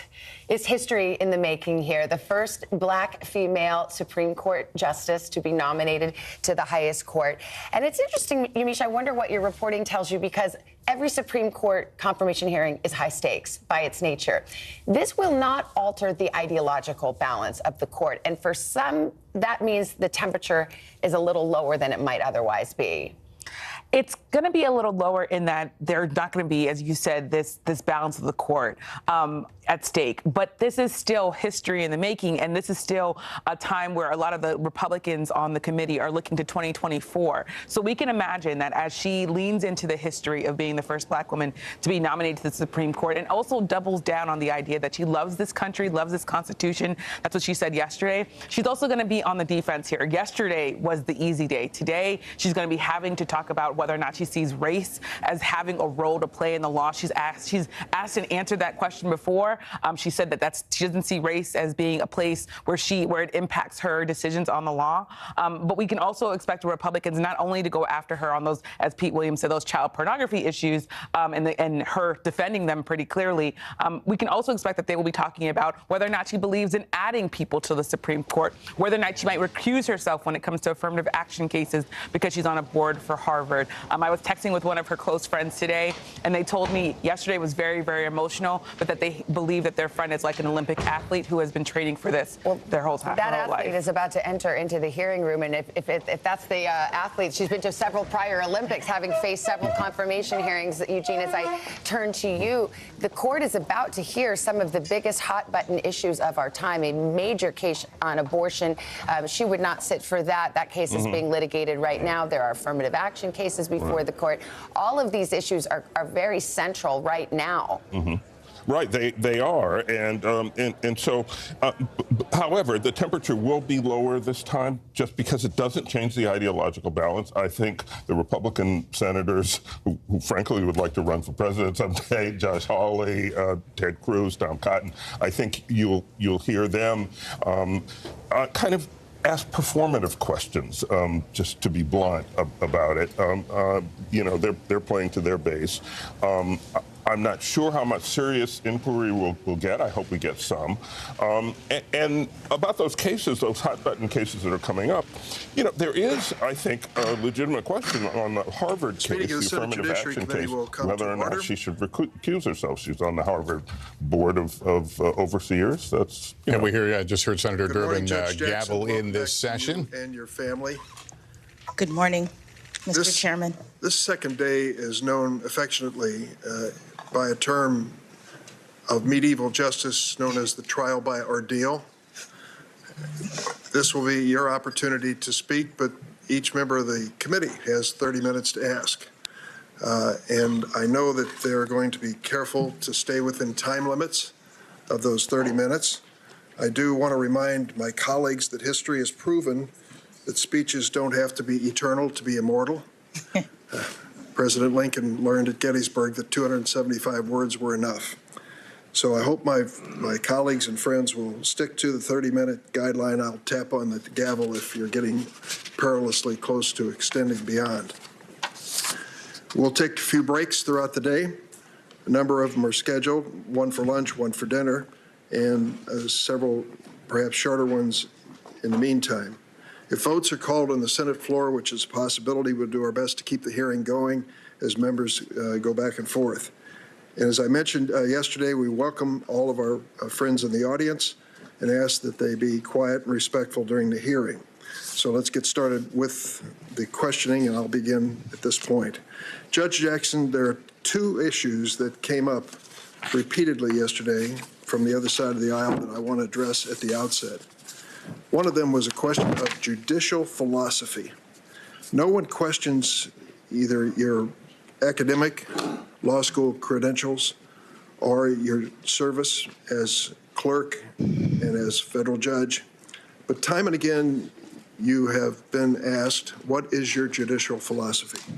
is history in the making here. The first black female Supreme Court justice to be nominated to the highest court. And it's interesting, Yamiche, I wonder what your reporting tells you, because every Supreme Court confirmation hearing is high stakes by its nature. This will not alter the ideological balance of the court. And for some, that means the temperature is a little lower than it might otherwise be. It's going to be a little lower in that there's not going to be, as you said, this balance of the court at stake. But this is still history in the making, and this is still a time where a lot of the Republicans on the committee are looking to 2024. So we can imagine that as she leans into the history of being the first Black woman to be nominated to the Supreme Court, and also doubles down on the idea that she loves this country, loves this Constitution. That's what she said yesterday. She's also going to be on the defense here. Yesterday was the easy day. Today, she's going to be having to talk about whether or not she sees race as having a role to play in the law. She's asked and answered that question before. She said that she doesn't see race as being a place where it impacts her decisions on the law. But we can also expect the Republicans not only to go after her on those, as Pete Williams said, those child pornography issues, and her defending them pretty clearly. We can also expect that they will be talking about whether or not she believes in adding people to the Supreme Court, whether or not she might recuse herself when it comes to affirmative action cases because she's on a board for Harvard. I was texting with one of her close friends today, and they told me yesterday was very, very emotional, but that they believe that their friend is like an Olympic athlete who has been training for this their whole time. That athlete is about to enter into the hearing room, and if that's the athlete, she's been to several prior Olympics, having faced several confirmation hearings. Eugene, as I turn to you, the court is about to hear some of the biggest hot-button issues of our time, a major case on abortion. She would not sit for that. That case is being litigated right now. There are affirmative action cases before the court. All of these issues are very central right now. Right, they are, and so, however, the temperature will be lower this time, just because it doesn't change the ideological balance. I think the Republican senators who frankly would like to run for president someday, Josh Hawley, Ted Cruz, Tom Cotton, I think you'll hear them kind of ask performative questions, just to be blunt about it. They're playing to their base. I'm not sure how much serious inquiry we'll get. I hope we get some. And about those cases, those hot-button cases that are coming up, there is, I think, a legitimate question on the Harvard case, the affirmative action case, whether or not she should recuse herself. She's on the Harvard Board of Overseers. That's, and we just heard Senator Durbin gavel in this session. And your family. Good morning, Mr. Chairman. This second day is known affectionately by a term of medieval justice known as the trial by ordeal. This will be your opportunity to speak, but each member of the committee has 30 minutes to ask. And I know that they're going to be careful to stay within time limits of those 30 minutes. I do want to remind my colleagues that history has proven that speeches don't have to be eternal to be immortal. President Lincoln learned at Gettysburg that 275 words were enough. So I hope my colleagues and friends will stick to the 30-minute guideline. I'll tap on the gavel if you're getting perilously close to extending beyond. We'll take a few breaks throughout the day. A number of them are scheduled, one for lunch, one for dinner, and several perhaps shorter ones in the meantime. If votes are called on the Senate floor, which is a possibility, we'll do our best to keep the hearing going as members go back and forth. And as I mentioned yesterday, we welcome all of our friends in the audience and ask that they be quiet and respectful during the hearing. So let's get started with the questioning, and I'll begin at this point. Judge Jackson, there are two issues that came up repeatedly yesterday from the other side of the aisle that I want to address at the outset. One of them was a question of judicial philosophy. No one questions either your academic law school credentials or your service as clerk and as federal judge, but time and again you have been asked, what is your judicial philosophy?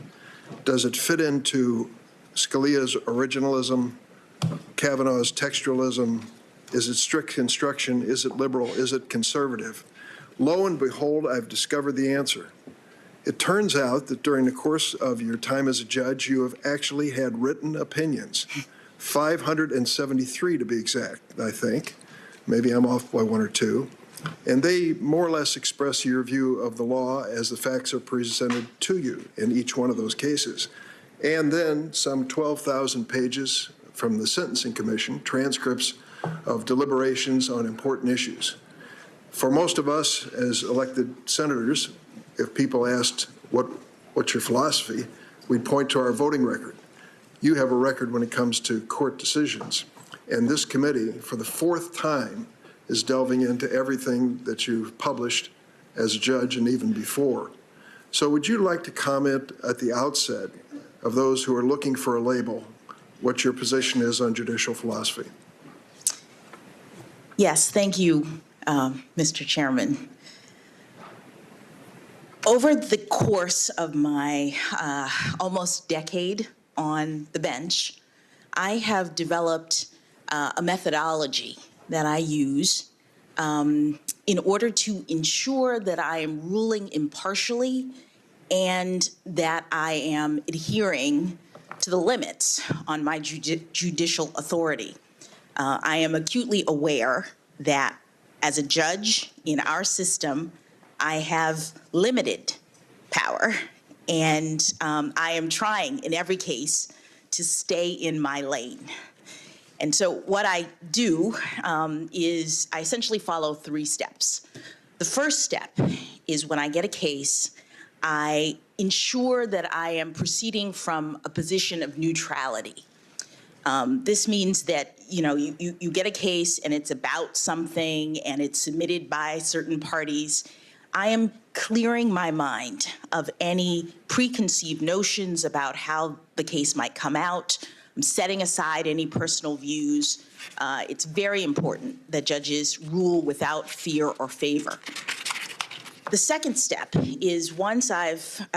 Does it fit into Scalia's originalism, Kavanaugh's textualism? Is it strict construction? Is it liberal? Is it conservative? Lo and behold, I've discovered the answer. It turns out that during the course of your time as a judge, you have actually had written opinions, 573 to be exact, I think. Maybe I'm off by one or two. And they more or less express your view of the law as the facts are presented to you in each one of those cases. And then some 12,000 pages from the Sentencing Commission, transcripts of deliberations on important issues. For most of us as elected senators, if people asked what what's your philosophy, we'd point to our voting record. You have a record when it comes to court decisions. And this committee, for the fourth time, is delving into everything that you've published as a judge and even before. So would you like to comment at the outset of those who are looking for a label, what your position is on judicial philosophy? Yes, thank you, Mr. Chairman. Over the course of my almost decade on the bench, I have developed a methodology that I use in order to ensure that I am ruling impartially and that I am adhering to the limits on my judicial authority. I am acutely aware that as a judge in our system, I have limited power, and I am trying in every case to stay in my lane. And so what I do is I essentially follow 3 steps. The first step is when I get a case, I ensure that I am proceeding from a position of neutrality. This means that, you get a case and it's about something and it's submitted by certain parties. I am clearing my mind of any preconceived notions about how the case might come out. I'm setting aside any personal views. It's very important that judges rule without fear or favor. The second step is once I've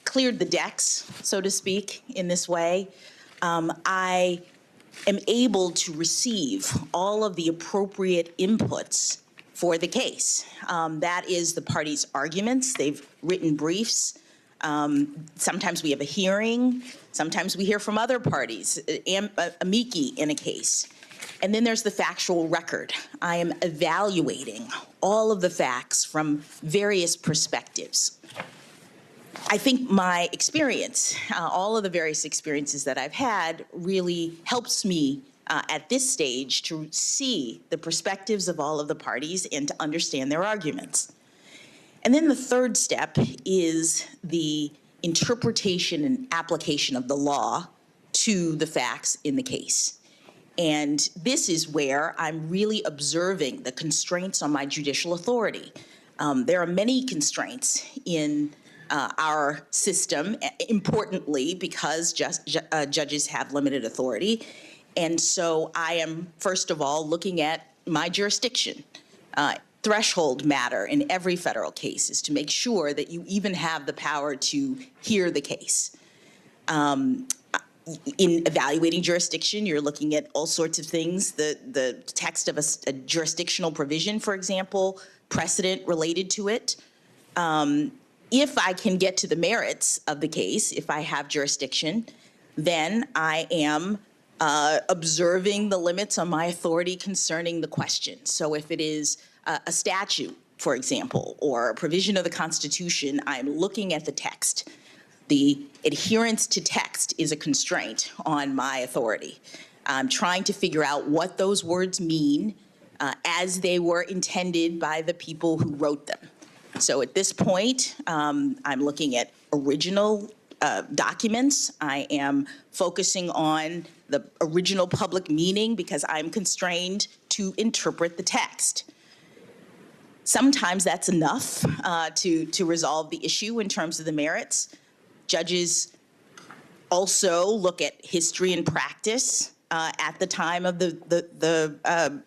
cleared the decks, so to speak, in this way, I am able to receive all of the appropriate inputs for the case. That is the parties' arguments. They've written briefs. Sometimes we have a hearing. Sometimes we hear from other parties, amici in a case. And then there's the factual record. I am evaluating all of the facts from various perspectives. I think my experience, all of the various experiences that I've had, really helps me at this stage to see the perspectives of all of the parties and to understand their arguments. And then the third step is the interpretation and application of the law to the facts in the case. And this is where I'm really observing the constraints on my judicial authority. There are many constraints in our system, importantly, because judges have limited authority. And so I am, first of all, looking at my jurisdiction. Threshold matter in every federal case is to make sure that you even have the power to hear the case. In evaluating jurisdiction, you're looking at all sorts of things. The text of a jurisdictional provision, for example, precedent related to it. If I can get to the merits of the case, if I have jurisdiction, then I am observing the limits on my authority concerning the question. So if it is a statute, for example, or a provision of the Constitution, I'm looking at the text. The adherence to text is a constraint on my authority. I'm trying to figure out what those words mean as they were intended by the people who wrote them. So at this point, I'm looking at original documents. I am focusing on the original public meaning because I'm constrained to interpret the text. Sometimes that's enough to resolve the issue in terms of the merits. Judges also look at history and practice at the time of the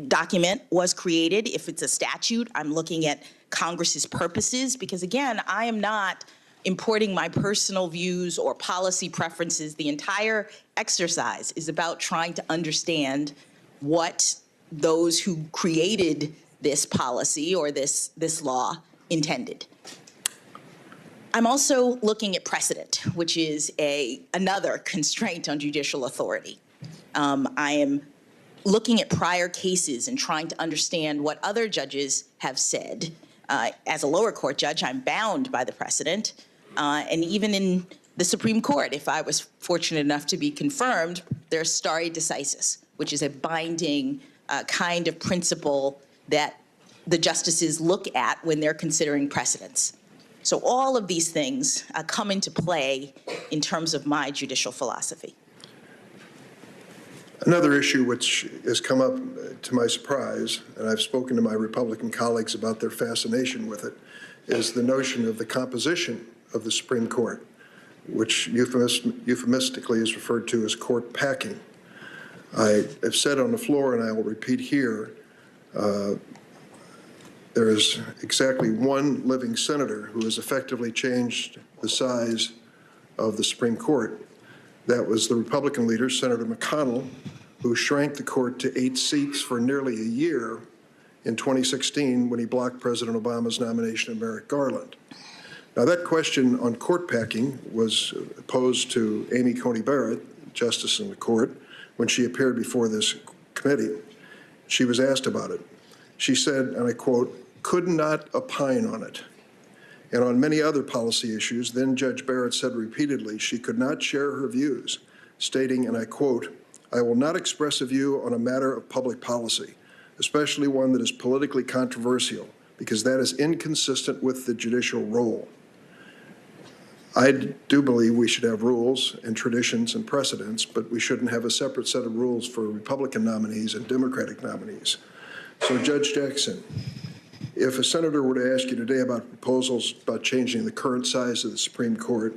document was created. If it's a statute, I'm looking at Congress's purposes because, again, I am not importing my personal views or policy preferences. The entire exercise is about trying to understand what those who created this policy or this law intended. I'm also looking at precedent, which is another constraint on judicial authority. I am looking at prior cases and trying to understand what other judges have said. As a lower court judge, I'm bound by the precedent. And even in the Supreme Court, if I was fortunate enough to be confirmed, there's stare decisis, which is a binding kind of principle that the justices look at when they're considering precedents. So all of these things come into play in terms of my judicial philosophy. Another issue which has come up to my surprise, and I've spoken to my Republican colleagues about their fascination with it, is the notion of the composition of the Supreme Court, which euphemistically is referred to as court packing. I have said on the floor, and I will repeat here, there is exactly one living senator who has effectively changed the size of the Supreme Court. That was the Republican leader, Senator McConnell, who shrank the court to 8 seats for nearly a year in 2016 when he blocked President Obama's nomination of Merrick Garland. Now, that question on court packing was posed to Amy Coney Barrett, Justice in the court, when she appeared before this committee. She was asked about it. She said, and I quote, "could not opine on it." And on many other policy issues, then Judge Barrett said repeatedly she could not share her views, stating, and I quote, "I will not express a view on a matter of public policy, especially one that is politically controversial, because that is inconsistent with the judicial role." I do believe we should have rules and traditions and precedents, but we shouldn't have a separate set of rules for Republican nominees and Democratic nominees. So, Judge Jackson, if a senator were to ask you today about proposals about changing the current size of the Supreme Court,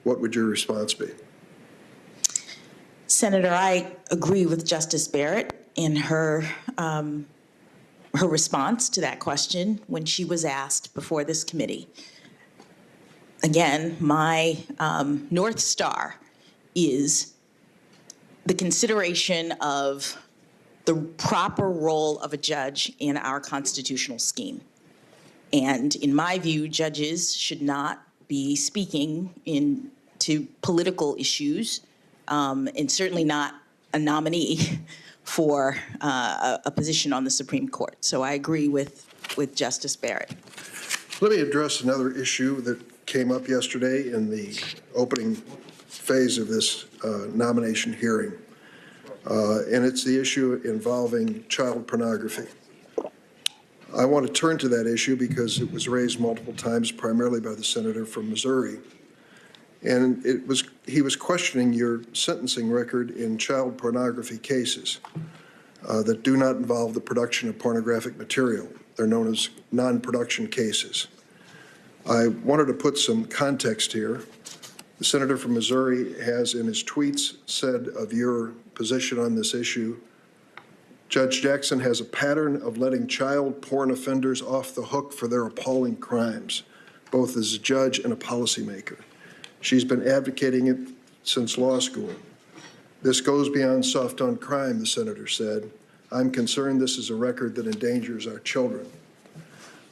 what would your response be? Senator, I agree with Justice Barrett in her response to that question when she was asked before this committee. Again, my North Star is the consideration of the proper role of a judge in our constitutional scheme. And in my view, judges should not be speaking to political issues, and certainly not a nominee for a position on the Supreme Court. So I agree with Justice Barrett. Let me address another issue that came up yesterday in the opening phase of this nomination hearing. And it's the issue involving child pornography. I want to turn to that issue because it was raised multiple times, primarily by the senator from Missouri. And he was questioning your sentencing record in child pornography cases that do not involve the production of pornographic material. They're known as non-production cases. I wanted to put some context here. The senator from Missouri has, in his tweets, said of your position on this issue, Judge Jackson has a pattern of letting child porn offenders off the hook for their appalling crimes, both as a judge and a policymaker. She's been advocating it since law school. This goes beyond soft on crime, the senator said. I'm concerned this is a record that endangers our children.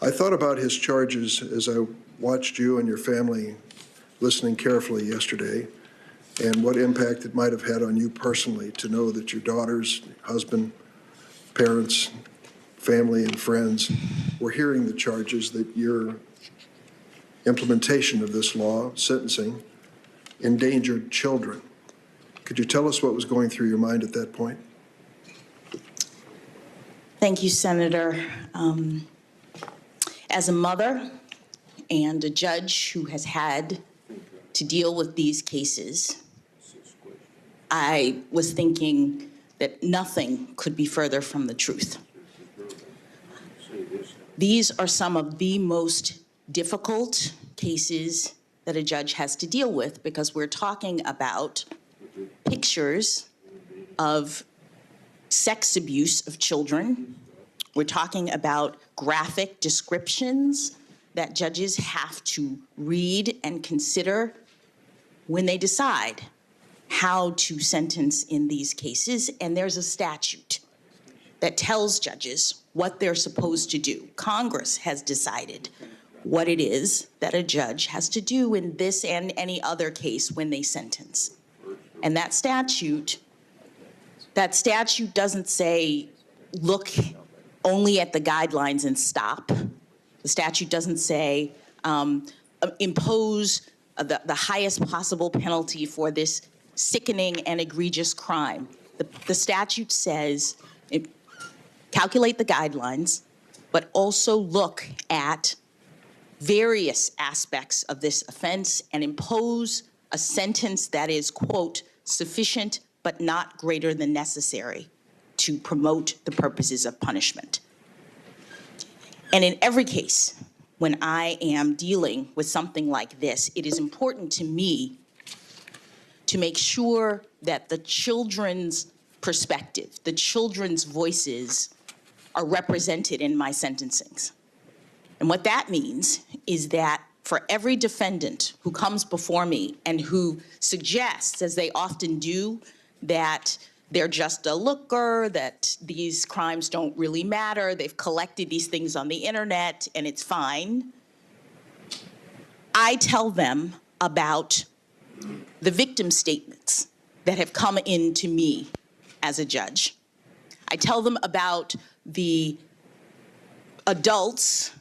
I thought about his charges as I watched you and your family listening carefully yesterday, and what impact it might have had on you personally to know that your daughters, husband, parents, family, and friends were hearing the charges that your implementation of this law, sentencing, endangered children. Could you tell us what was going through your mind at that point? Thank you, Senator. As a mother and a judge who has had to deal with these cases, I was thinking that nothing could be further from the truth. These are some of the most difficult cases that a judge has to deal with because we're talking about pictures of sex abuse of children. We're talking about graphic descriptions that judges have to read and consider when they decide how to sentence in these cases. And there's a statute that tells judges what they're supposed to do. Congress has decided what it is that a judge has to do in this and any other case when they sentence. And that statute doesn't say, look only at the guidelines and stop. The statute doesn't say, impose the highest possible penalty for this sickening and egregious crime. The statute says, calculate the guidelines, but also look at various aspects of this offense and impose a sentence that is, quote, sufficient but not greater than necessary to promote the purposes of punishment. And in every case, when I am dealing with something like this, it is important to me to make sure that the children's perspective, the children's voices are represented in my sentencings. And what that means is that for every defendant who comes before me and who suggests, as they often do, that they're just a looker, that these crimes don't really matter, they've collected these things on the internet and it's fine, I tell them about the victim statements that have come in to me as a judge. I tell them about the adults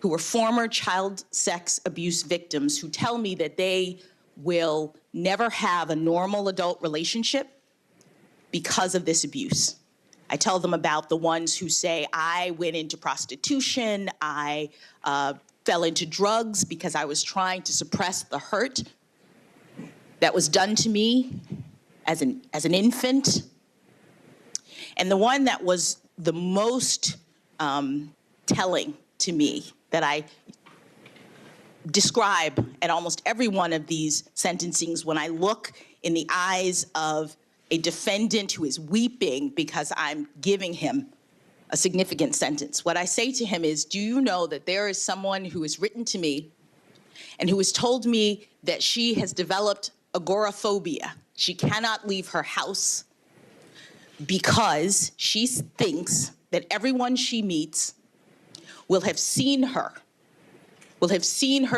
who are former child sex abuse victims who tell me that they will never have a normal adult relationship because of this abuse. I tell them about the ones who say, I went into prostitution, I fell into drugs because I was trying to suppress the hurt that was done to me as an infant. And the one that was the most telling to me, that I describe at almost every one of these sentencings when I look in the eyes of a defendant who is weeping because I'm giving him a significant sentence. What I say to him is, do you know that there is someone who has written to me and who has told me that she has developed agoraphobia? She cannot leave her house because she thinks that everyone she meets will have seen her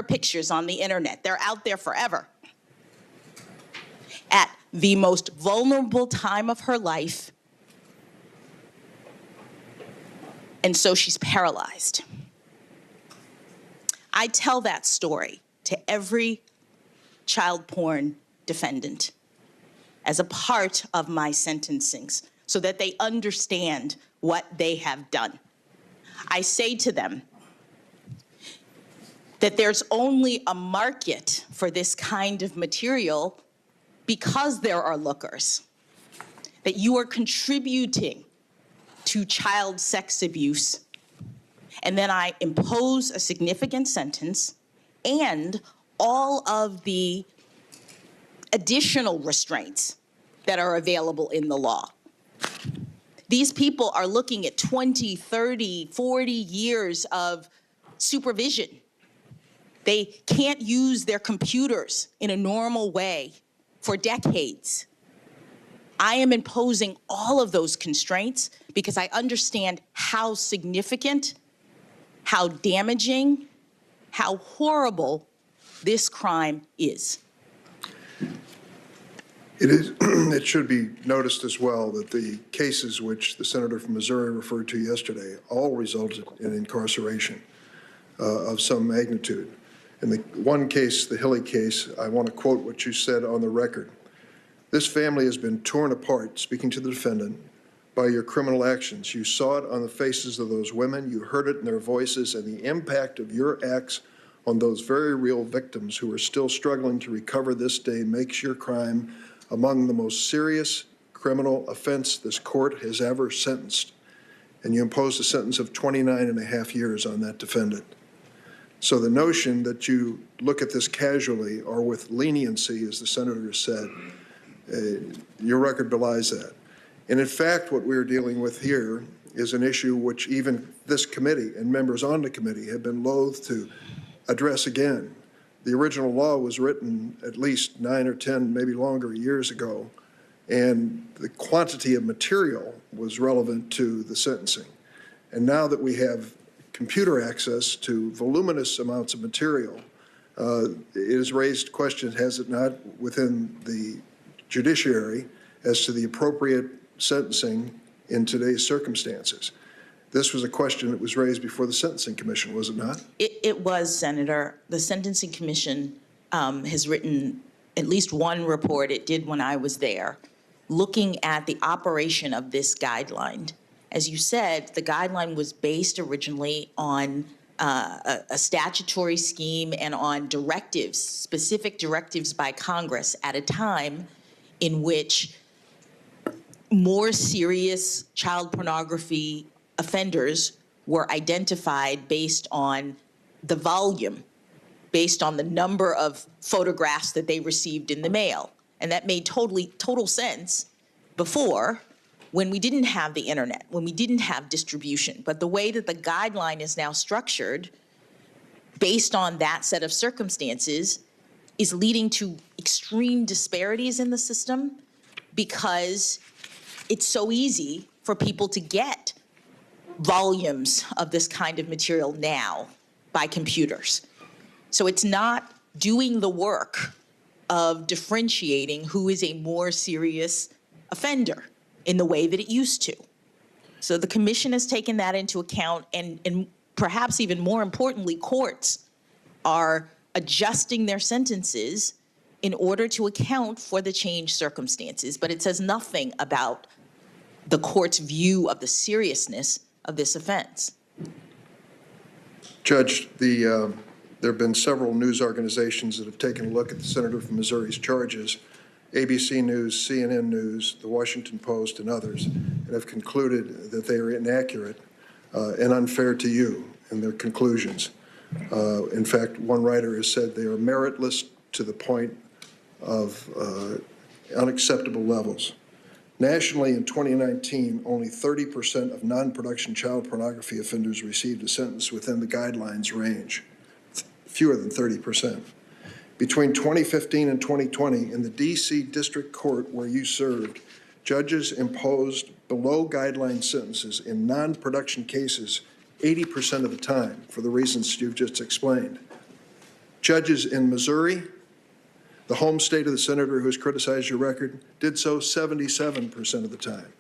pictures on the internet. They're out there forever. At the most vulnerable time of her life, and so she's paralyzed. I tell that story to every child porn defendant as a part of my sentencings so that they understand what they have done. I say to them that there's only a market for this kind of material because there are lookers, that you are contributing to child sex abuse. And then I impose a significant sentence and all of the additional restraints that are available in the law. These people are looking at 20, 30, 40 years of supervision. They can't use their computers in a normal way for decades. I am imposing all of those constraints because I understand how significant, how damaging, how horrible this crime is. It should be noticed as well that the cases which the senator from Missouri referred to yesterday all resulted in incarceration of some magnitude. In the one case, the Hilly case, I want to quote what you said on the record. This family has been torn apart, speaking to the defendant, by your criminal actions. You saw it on the faces of those women, you heard it in their voices, and the impact of your acts on those very real victims who are still struggling to recover this day makes your crime among the most serious criminal offense this court has ever sentenced. And you imposed a sentence of 29.5 years on that defendant. So the notion that you look at this casually or with leniency, as the senator said, your record belies that. And in fact, what we're dealing with here is an issue which even this committee and members on the committee have been loath to address again. The original law was written at least 9 or 10, maybe longer, years ago, and the quantity of material was relevant to the sentencing. And now that we have computer access to voluminous amounts of material, it has raised questions, has it not, within the judiciary as to the appropriate sentencing in today's circumstances. This was a question that was raised before the Sentencing Commission, was it not? It was, Senator. The Sentencing Commission has written at least one report, it did when I was there, looking at the operation of this guideline. As you said, the guideline was based originally on a statutory scheme and on directives, specific directives by Congress at a time in which more serious child pornography offenders were identified based on the volume, based on the number of photographs that they received in the mail. And that made total sense before, when we didn't have the internet, when we didn't have distribution. But the way that the guideline is now structured, based on that set of circumstances, is leading to extreme disparities in the system because it's so easy for people to get volumes of this kind of material now by computers. So it's not doing the work of differentiating who is a more serious offender in the way that it used to. So the commission has taken that into account, and perhaps even more importantly, courts are adjusting their sentences in order to account for the changed circumstances. But it says nothing about the court's view of the seriousness of this offense. Judge, there have been several news organizations that have taken a look at the senator from Missouri's charges, ABC News, CNN News, The Washington Post, and others, and have concluded that they are inaccurate and unfair to you in their conclusions. In fact, one writer has said they are meritless to the point of unacceptable levels. Nationally, in 2019, only 30% of non-production child pornography offenders received a sentence within the guidelines range, fewer than 30%. Between 2015 and 2020, in the D.C. District Court where you served, judges imposed below-guideline sentences in non-production cases 80% of the time for the reasons you've just explained. Judges in Missouri, the home state of the senator who has criticized your record, did so 77% of the time.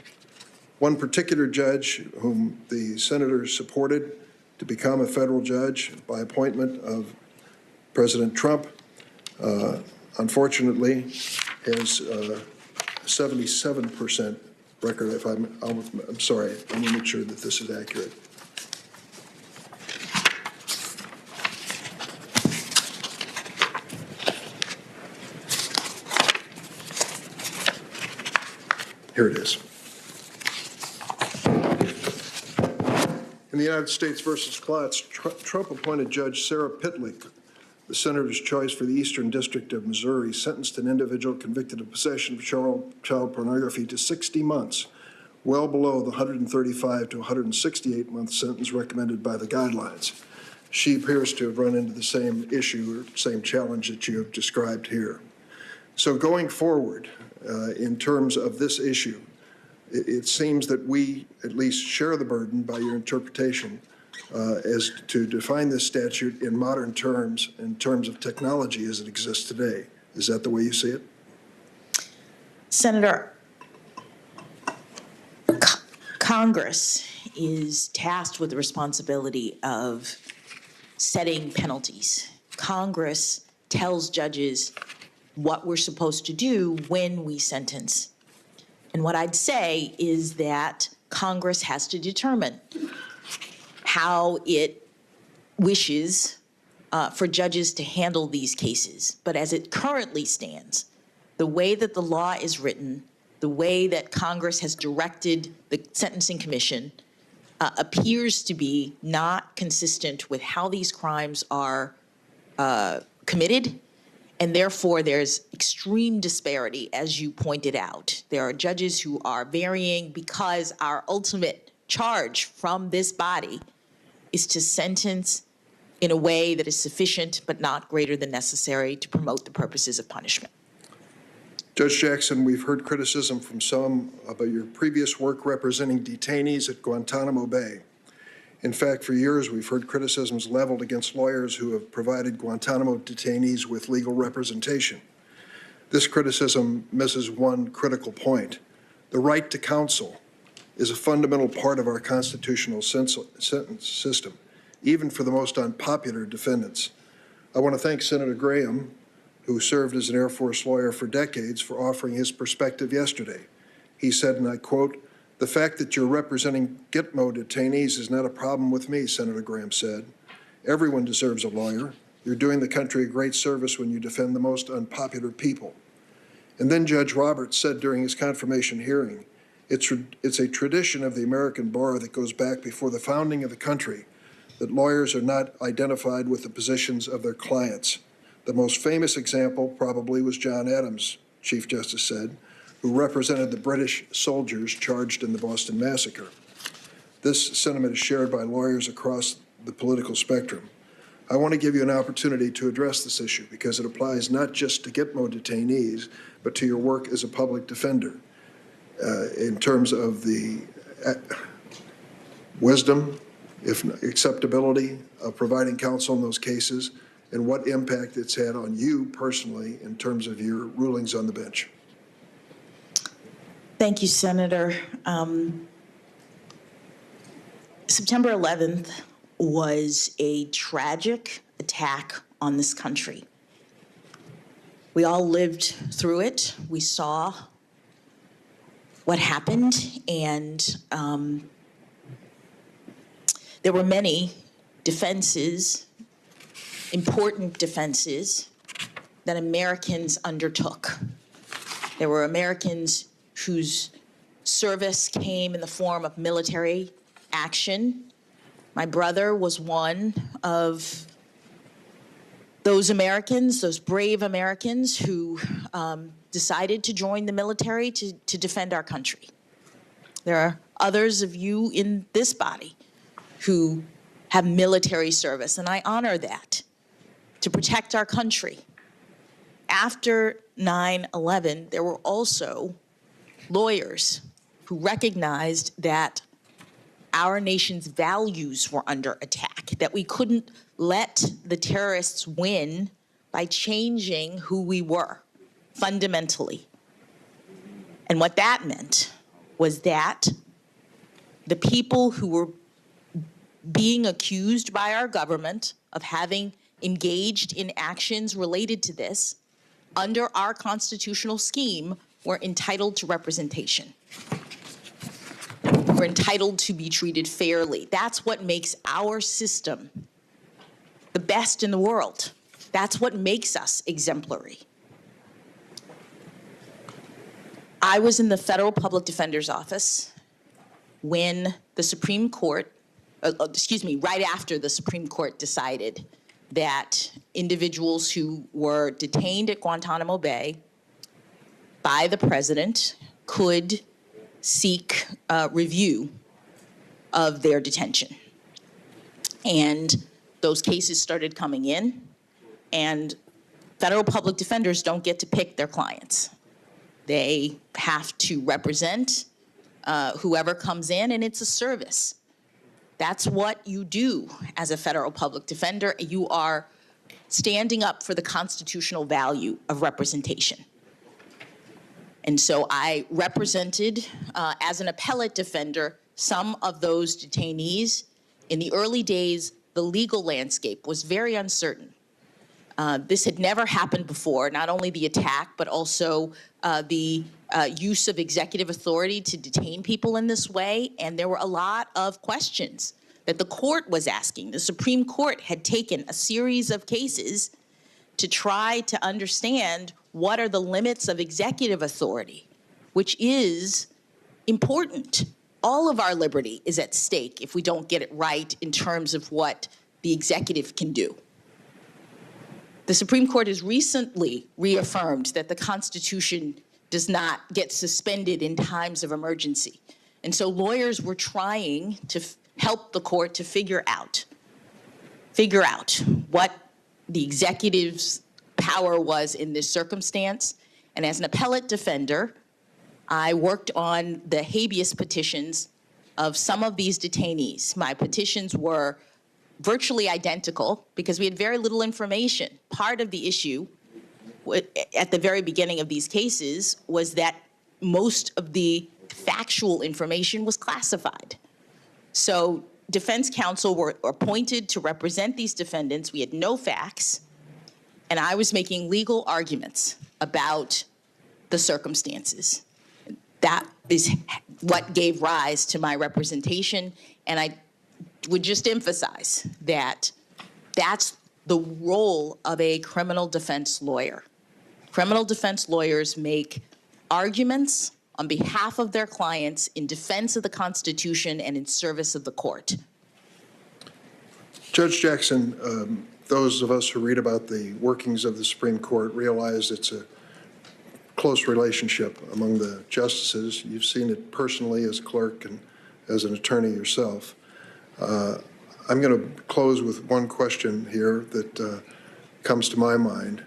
One particular judge whom the senator supported to become a federal judge by appointment of President Trump, unfortunately, has 77% record. If I'm sorry, I want to make sure that this is accurate. Here it is. In the United States versus Klotz, Trump appointed Judge Sarah Pitlick, the senator's choice for the Eastern District of Missouri, sentenced an individual convicted of possession of child pornography to 60 months, well below the 135 to 168-month sentence recommended by the guidelines. She appears to have run into the same issue or same challenge that you have described here. So going forward, in terms of this issue, it seems that we at least share the burden by your interpretation as to define this statute in modern terms, in terms of technology as it exists today. Is that the way you see it? Senator, Congress is tasked with the responsibility of setting penalties. Congress tells judges what we're supposed to do when we sentence. And what I'd say is that Congress has to determine how it wishes for judges to handle these cases. But as it currently stands, the way that the law is written, the way that Congress has directed the Sentencing Commission appears to be not consistent with how these crimes are committed. And therefore, there's extreme disparity, as you pointed out. There are judges who are varying because our ultimate charge from this body is to sentence in a way that is sufficient but not greater than necessary to promote the purposes of punishment. Judge Jackson, we've heard criticism from some about your previous work representing detainees at Guantanamo Bay. In fact, for years, we've heard criticisms leveled against lawyers who have provided Guantanamo detainees with legal representation. This criticism misses one critical point. The right to counsel is a fundamental part of our constitutional sentence system, even for the most unpopular defendants. I want to thank Senator Graham, who served as an Air Force lawyer for decades, for offering his perspective yesterday. He said, and I quote, "The fact that you're representing Gitmo detainees is not a problem with me," Senator Graham said. Everyone deserves a lawyer. You're doing the country a great service when you defend the most unpopular people. And then Judge Roberts said during his confirmation hearing, it's a tradition of the American bar that goes back before the founding of the country that lawyers are not identified with the positions of their clients. The most famous example probably was John Adams, Chief Justice said, who represented the British soldiers charged in the Boston Massacre. This sentiment is shared by lawyers across the political spectrum. I want to give you an opportunity to address this issue because it applies not just to Gitmo detainees, but to your work as a public defender in terms of the wisdom, if acceptability of providing counsel in those cases, and what impact it's had on you personally in terms of your rulings on the bench. Thank you, Senator. September 11th was a tragic attack on this country. We all lived through it. We saw what happened, and there were many defenses, important defenses, that Americans undertook. There were Americans whose service came in the form of military action. My brother was one of those Americans, those brave Americans who decided to join the military to defend our country. There are others of you in this body who have military service, and I honor that, to protect our country. After 9/11, there were also lawyers who recognized that our nation's values were under attack, that we couldn't let the terrorists win by changing who we were fundamentally. And what that meant was that the people who were being accused by our government of having engaged in actions related to this under our constitutional scheme were entitled to representation. We're entitled to be treated fairly. That's what makes our system the best in the world. That's what makes us exemplary. I was in the Federal Public Defender's Office when the Supreme Court, right after the Supreme Court decided that individuals who were detained at Guantanamo Bay by the president could seek review of their detention. And those cases started coming in, and federal public defenders don't get to pick their clients. They have to represent whoever comes in, and it's a service. That's what you do as a federal public defender. You are standing up for the constitutional value of representation. And so I represented, as an appellate defender, some of those detainees. In the early days, the legal landscape was very uncertain. This had never happened before, not only the attack, but also the use of executive authority to detain people in this way. And there were a lot of questions that the court was asking. The Supreme Court had taken a series of cases to try to understand what are the limits of executive authority, which is important. All of our liberty is at stake if we don't get it right in terms of what the executive can do. The Supreme Court has recently reaffirmed that the Constitution does not get suspended in times of emergency. And so lawyers were trying to help the court to figure out what the executive's power was in this circumstance. And as an appellate defender, I worked on the habeas petitions of some of these detainees. My petitions were virtually identical because we had very little information. Part of the issue at the very beginning of these cases was that most of the factual information was classified. So defense counsel were appointed to represent these defendants. We had no facts, and I was making legal arguments about the circumstances. That is what gave rise to my representation, and I would just emphasize that That's the role of a criminal defense lawyer. Criminal defense lawyers make arguments on behalf of their clients in defense of the Constitution and in service of the court. Judge Jackson, those of us who read about the workings of the Supreme Court realize it's a close relationship among the justices. You've seen it personally as a clerk and as an attorney yourself. I'm going to close with one question here that comes to my mind.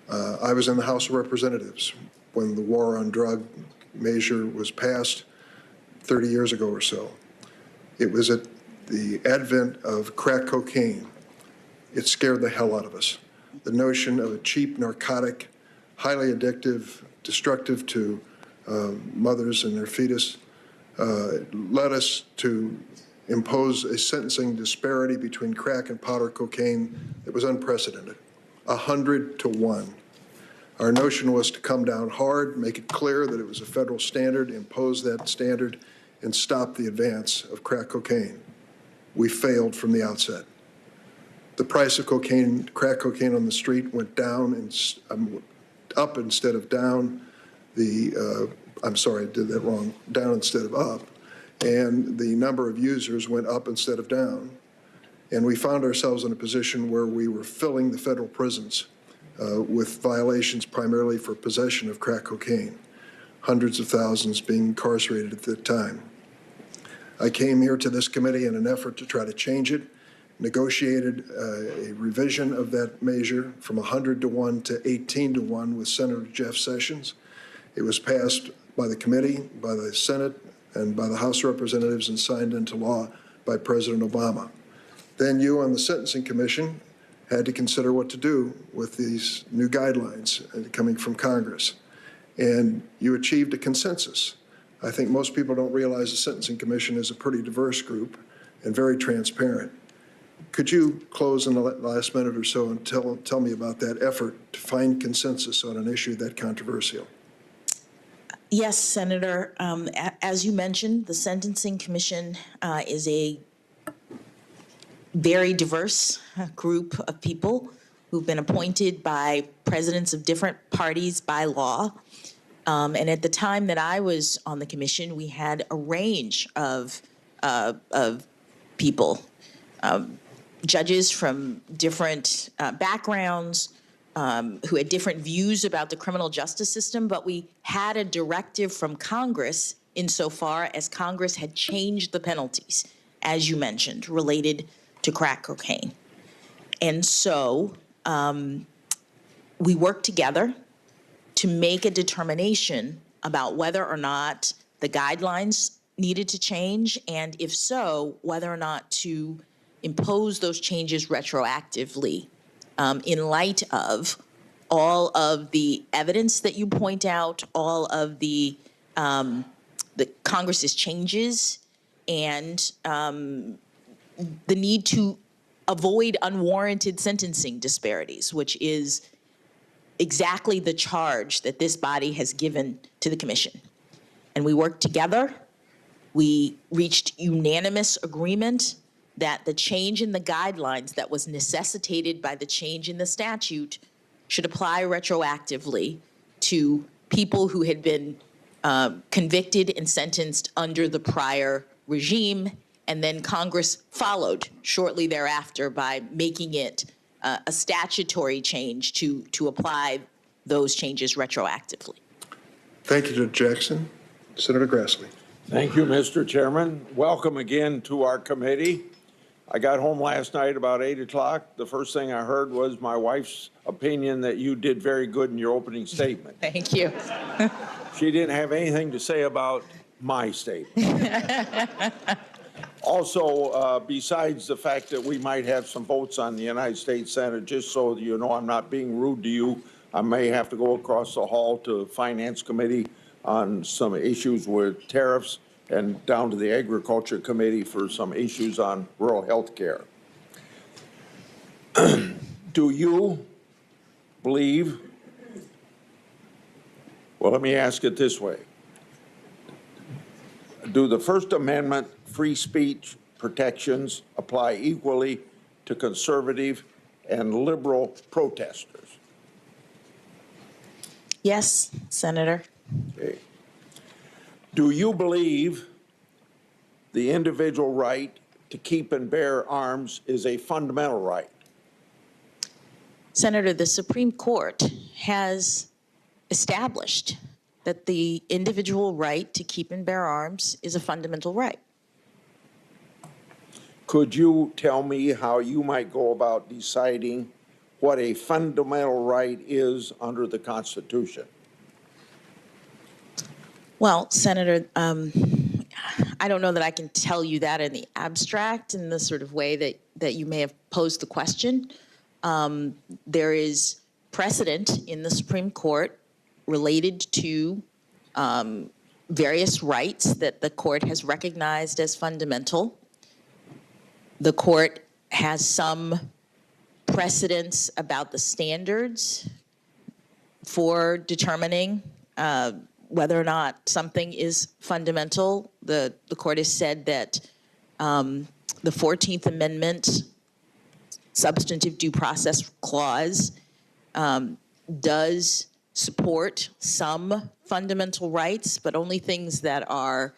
I was in the House of Representatives when the war on drug measure was passed 30 years ago or so. It was at the advent of crack cocaine. It scared the hell out of us. The notion of a cheap narcotic, highly addictive, destructive to mothers and their fetus, led us to impose a sentencing disparity between crack and powder cocaine that was unprecedented, 100 to 1. Our notion was to come down hard, make it clear that it was a federal standard, impose that standard, and stop the advance of crack cocaine. We failed from the outset. The price of cocaine, crack cocaine on the street went down and up instead of down. I'm sorry, I did that wrong, down instead of up. And the number of users went up instead of down. And we found ourselves in a position where we were filling the federal prisons with violations primarily for possession of crack cocaine, hundreds of thousands being incarcerated at that time. I came here to this committee in an effort to try to change it, negotiated a revision of that measure from 100 to 1 to 18 to 1 with Senator Jeff Sessions. It was passed by the committee, by the Senate, and by the House of Representatives and signed into law by President Obama. Then you on the Sentencing Commission had to consider what to do with these new guidelines coming from Congress. And you achieved a consensus. I think most people don't realize the Sentencing Commission is a pretty diverse group and very transparent. Could you close in the last minute or so and tell me about that effort to find consensus on an issue that controversial? Yes, Senator. As you mentioned, the Sentencing Commission is a very diverse group of people who've been appointed by presidents of different parties by law. And at the time that I was on the commission, we had a range of people, judges from different backgrounds, who had different views about the criminal justice system, but we had a directive from Congress insofar as Congress had changed the penalties, as you mentioned, related to crack cocaine. And so we worked together to make a determination about whether or not the guidelines needed to change, and if so, whether or not to impose those changes retroactively in light of all of the evidence that you point out, all of the Congress's changes, and the need to avoid unwarranted sentencing disparities, which is exactly the charge that this body has given to the commission. And we worked together. We reached unanimous agreement that the change in the guidelines that was necessitated by the change in the statute should apply retroactively to people who had been convicted and sentenced under the prior regime. And then Congress followed shortly thereafter by making it a statutory change to apply those changes retroactively. Thank you, Judge Jackson. Senator Grassley. Thank you, Mr. Chairman. Welcome again to our committee. I got home last night about 8 o'clock. The first thing I heard was my wife's opinion that you did very good in your opening statement. Thank you. She didn't have anything to say about my statement. Also, besides the fact that we might have some votes on the United States Senate, just so you know I'm not being rude to you, I may have to go across the hall to Finance Committee on some issues with tariffs and down to the Agriculture Committee for some issues on rural health care. Do you believe, well, let me ask it this way. Do the First Amendment free speech protections apply equally to conservative and liberal protesters? Yes, Senator. Okay. Do you believe the individual right to keep and bear arms is a fundamental right? Senator, the Supreme Court has established that the individual right to keep and bear arms is a fundamental right. Could you tell me how you might go about deciding what a fundamental right is under the Constitution? Well, Senator, I don't know that I can tell you that in the abstract in the sort of way that you may have posed the question. There is precedent in the Supreme Court related to various rights that the court has recognized as fundamental. The court has some precedents about the standards for determining whether or not something is fundamental. The court has said that the 14th Amendment substantive due process clause does support some fundamental rights, but only things that are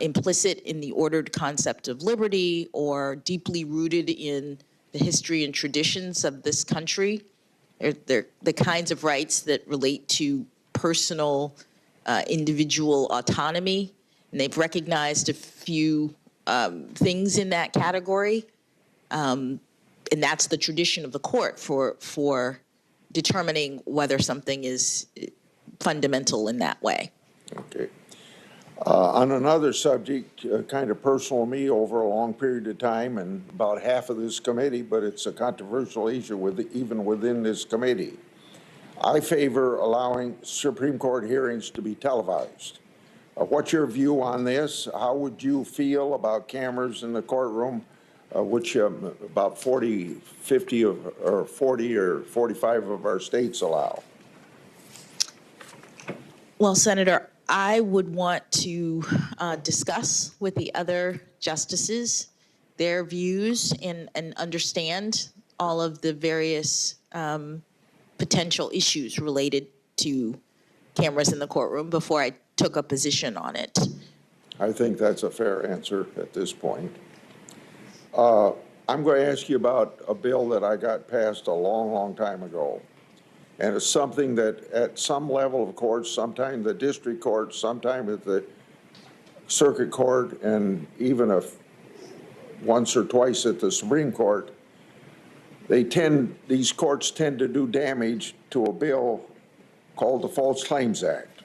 implicit in the ordered concept of liberty or deeply rooted in the history and traditions of this country. They're the kinds of rights that relate to personal, individual autonomy. And they've recognized a few things in that category. And that's the tradition of the court for determining whether something is fundamental in that way. Okay. On another subject, kind of personal to me over a long period of time and about half of this committee, but it's a controversial issue even within this committee. I favor allowing Supreme Court hearings to be televised. What's your view on this? How would you feel about cameras in the courtroom, which about 40 or 45 of our states allow? Well, Senator, I would want to discuss with the other justices their views and understand all of the various potential issues related to cameras in the courtroom before I took a position on it. I think that's a fair answer at this point. I'm going to ask you about a bill that I got passed a long, long time ago. And it's something that at some level of courts, sometime the district court, sometime at the circuit court, and even once or twice at the Supreme Court, these courts tend to do damage to a bill called the False Claims Act.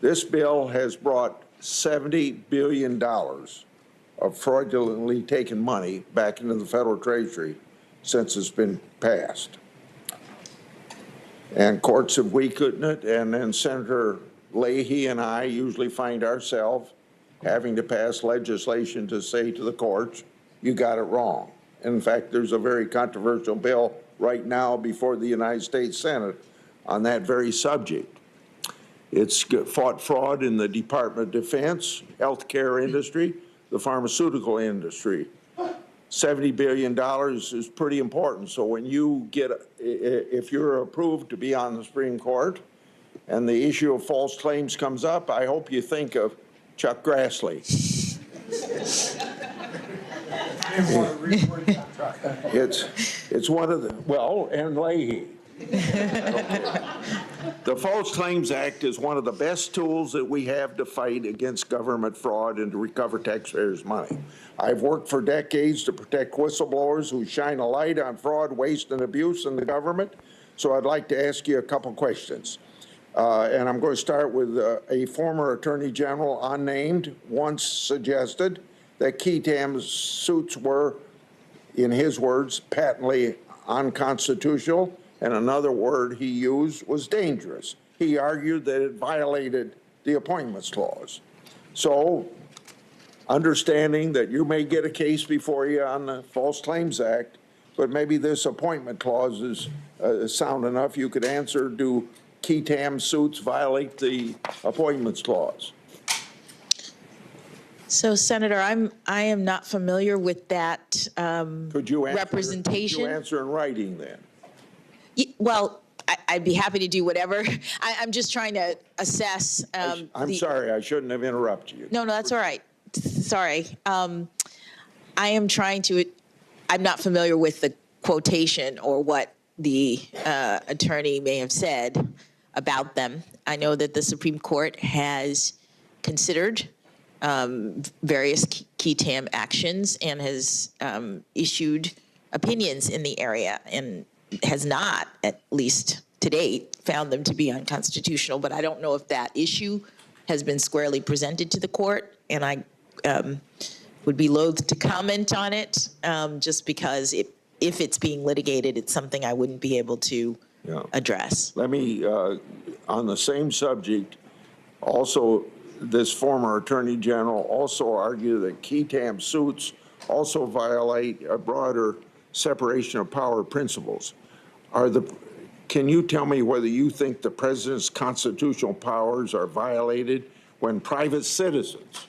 This bill has brought $70 billion of fraudulently taken money back into the federal treasury since it's been passed. And courts have weakened it, and then Senator Leahy and I usually find ourselves having to pass legislation to say to the courts, you got it wrong. In fact, there's a very controversial bill right now before the United States Senate on that very subject. It's fought fraud in the Department of Defense, healthcare industry, the pharmaceutical industry. $70 billion is pretty important. So when you if you're approved to be on the Supreme Court and the issue of false claims comes up, I hope you think of Chuck Grassley. It's one of the, and Leahy. The False Claims Act is one of the best tools that we have to fight against government fraud and to recover taxpayers' money. I've worked for decades to protect whistleblowers who shine a light on fraud, waste, and abuse in the government. So I'd like to ask you a couple questions. And I'm going to start with a former Attorney General, unnamed, once suggested that key Tam's suits were, in his words, patently unconstitutional, and another word he used was dangerous. He argued that it violated the Appointments Clause. So, understanding that you may get a case before you on the False Claims Act, but maybe this Appointment Clause is sound enough, you could answer, do key Tam suits violate the Appointments Clause? So, Senator, I am not familiar with that representation. Could you answer in writing then? Well, I'd be happy to do whatever. I'm just trying to assess. I'm sorry, I shouldn't have interrupted you. No, that's all right. Sorry. I am trying to. I'm not familiar with the quotation or what the attorney may have said about them. I know that the Supreme Court has considered various key TAM actions and has issued opinions in the area and has not, at least to date, found them to be unconstitutional. But I don't know if that issue has been squarely presented to the court, and I would be loath to comment on it just because if it's being litigated, it's something I wouldn't be able to address. Let me, on the same subject, also, this former Attorney General also argued that key TAM suits also violate a broader separation of power principles. Can you tell me whether you think the president's constitutional powers are violated when private citizens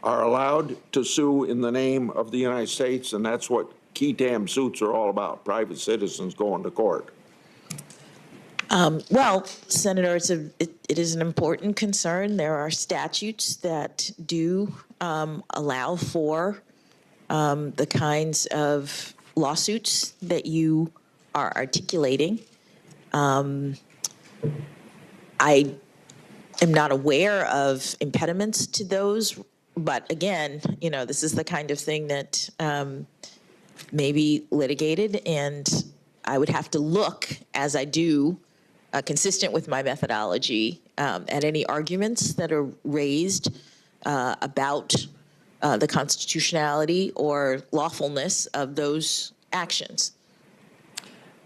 are allowed to sue in the name of the United States, and that's what key TAM suits are all about, private citizens going to court? Well, Senator, it is an important concern. There are statutes that do allow for the kinds of lawsuits that you are articulating. I am not aware of impediments to those, but again, this is the kind of thing that may be litigated, and I would have to look, as I do, consistent with my methodology, at any arguments that are raised about the constitutionality or lawfulness of those actions.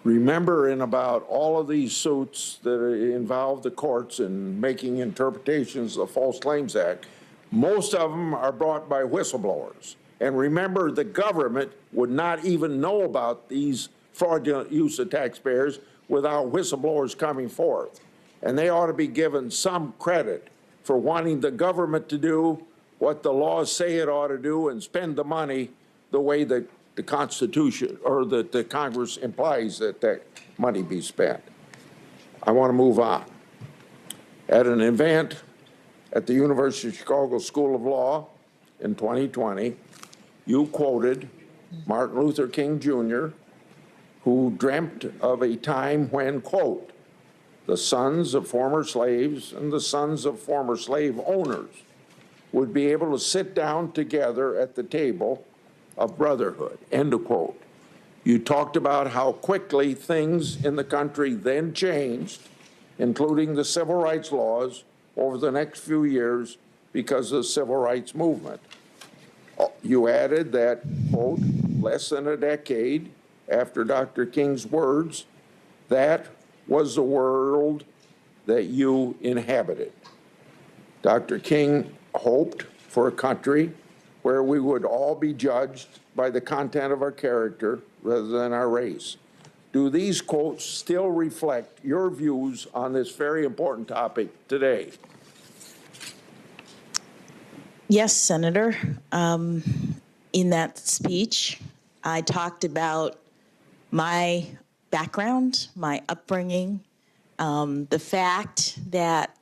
Remember, in about all of these suits that involve the courts in making interpretations of the False Claims Act, most of them are brought by whistleblowers. And remember, the government would not even know about these fraudulent use of taxpayers without whistleblowers coming forth. And they ought to be given some credit for wanting the government to do what the laws say it ought to do and spend the money the way that the Constitution or that the Congress implies that that money be spent. I want to move on. At an event at the University of Chicago School of Law in 2020, you quoted Martin Luther King Jr., who dreamt of a time when, quote, the sons of former slaves and the sons of former slave owners would be able to sit down together at the table of brotherhood, end of quote. You talked about how quickly things in the country then changed, including the civil rights laws, over the next few years because of the civil rights movement. You added that, quote, less than a decade after Dr. King's words, that was the world that you inhabited. Dr. King hoped for a country where we would all be judged by the content of our character rather than our race. Do these quotes still reflect your views on this very important topic today? Yes, Senator. In that speech, I talked about my background, my upbringing, the fact that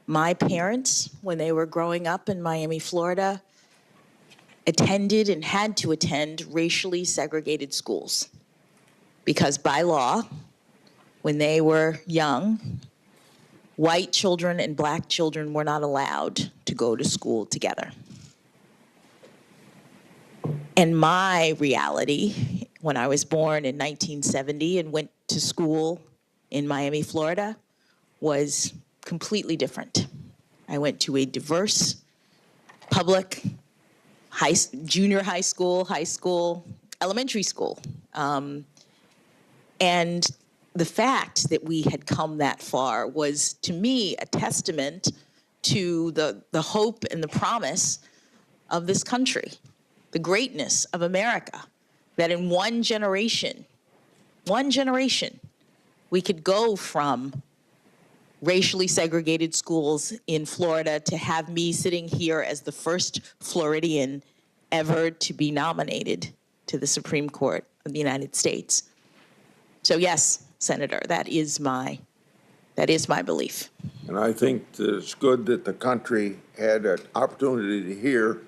my parents, when they were growing up in Miami, Florida, attended and had to attend racially segregated schools because by law, when they were young, white children and black children were not allowed to go to school together. And my reality, when I was born in 1970 and went to school in Miami, Florida, was completely different. I went to a diverse public junior high school, elementary school. And the fact that we had come that far was, to me, a testament to the hope and the promise of this country, the greatness of America, that in one generation, we could go from racially segregated schools in Florida to have me sitting here as the first Floridian ever to be nominated to the Supreme Court of the United States. So yes, Senator, that is my belief. And I think that it's good that the country had an opportunity to hear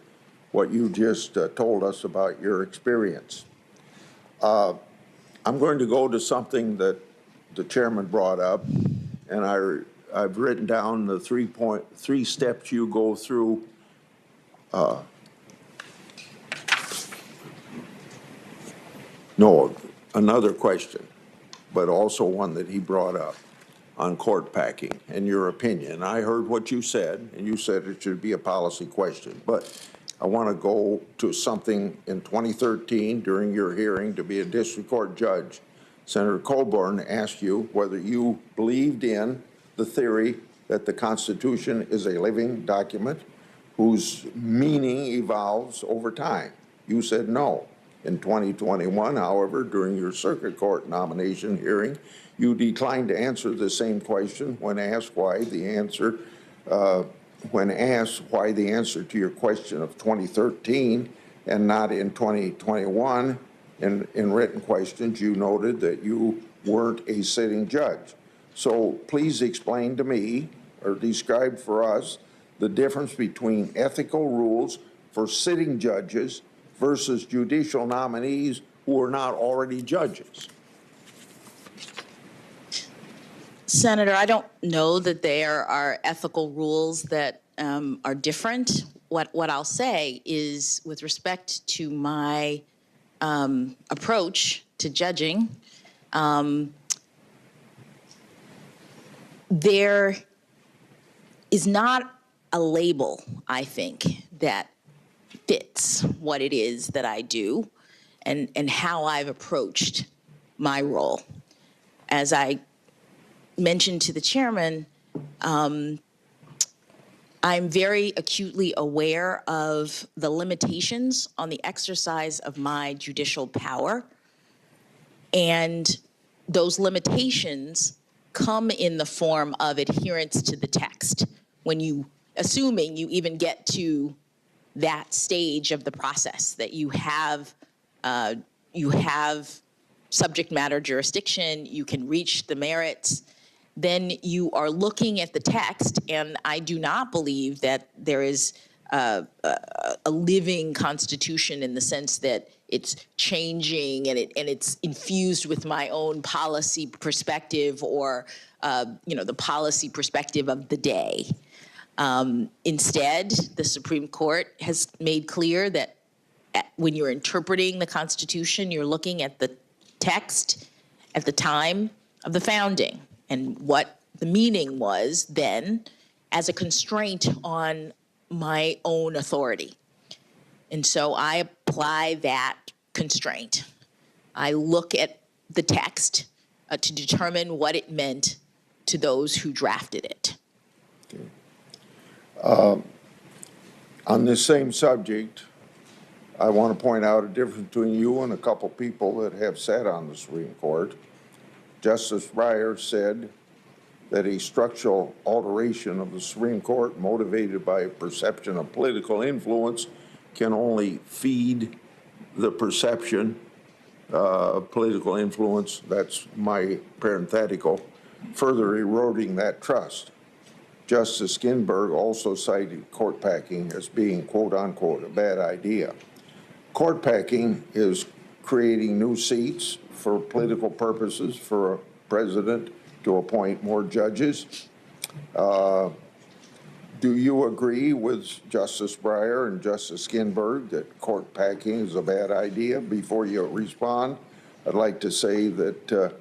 what you just told us about your experience. I'm going to go to something that the chairman brought up, and I've written down the three steps you go through. No, another question, but also one that he brought up on court packing and your opinion. I heard what you said, and you said it should be a policy question, but I want to go to something in 2013 during your hearing to be a district court judge. Senator Coburn asked you whether you believed in the theory that the Constitution is a living document whose meaning evolves over time. You said no. In 2021, however, during your circuit court nomination hearing, you declined to answer the same question when asked why the answer to your question of 2013 and not in 2021. In written questions, you noted that you weren't a sitting judge. So please explain to me or describe for us the difference between ethical rules for sitting judges versus judicial nominees who are not already judges. Senator, I don't know that there are ethical rules that are different. What I'll say is, with respect to my approach to judging, there is not a label, I think, that fits what it is that I do and how I've approached my role. As I mentioned to the chairman, I'm very acutely aware of the limitations on the exercise of my judicial power. And those limitations come in the form of adherence to the text. Assuming you even get to that stage of the process, that you have subject matter jurisdiction, you can reach the merits, then you are looking at the text, and I do not believe that there is a living Constitution in the sense that it's changing and it's infused with my own policy perspective or the policy perspective of the day. Instead, the Supreme Court has made clear that when you're interpreting the Constitution, you're looking at the text at the time of the founding and what the meaning was then as a constraint on my own authority. And so I apply that constraint. I look at the text to determine what it meant to those who drafted it. Okay. On this same subject, I want to point out a difference between you and a couple people that have sat on the Supreme Court. Justice Breyer said that a structural alteration of the Supreme Court motivated by a perception of political influence can only feed the perception of political influence, that's my parenthetical, further eroding that trust. Justice Ginsburg also cited court packing as being, quote unquote, a bad idea. Court packing is creating new seats for political purposes for a president to appoint more judges. Do you agree with Justice Breyer and Justice Ginsburg that court packing is a bad idea? Before you respond, I'd like to say that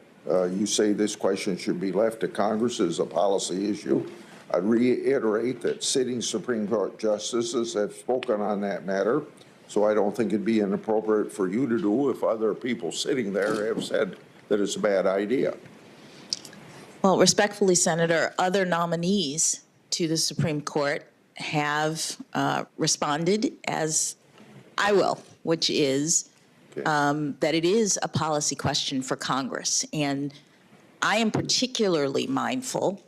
you say this question should be left to Congress as a policy issue. I'd reiterate that sitting Supreme Court justices have spoken on that matter, so I don't think it'd be inappropriate for you to do if other people sitting there have said that it's a bad idea. Well, respectfully, Senator, other nominees to the Supreme Court have responded as I will, which is that it is a policy question for Congress. And I am particularly mindful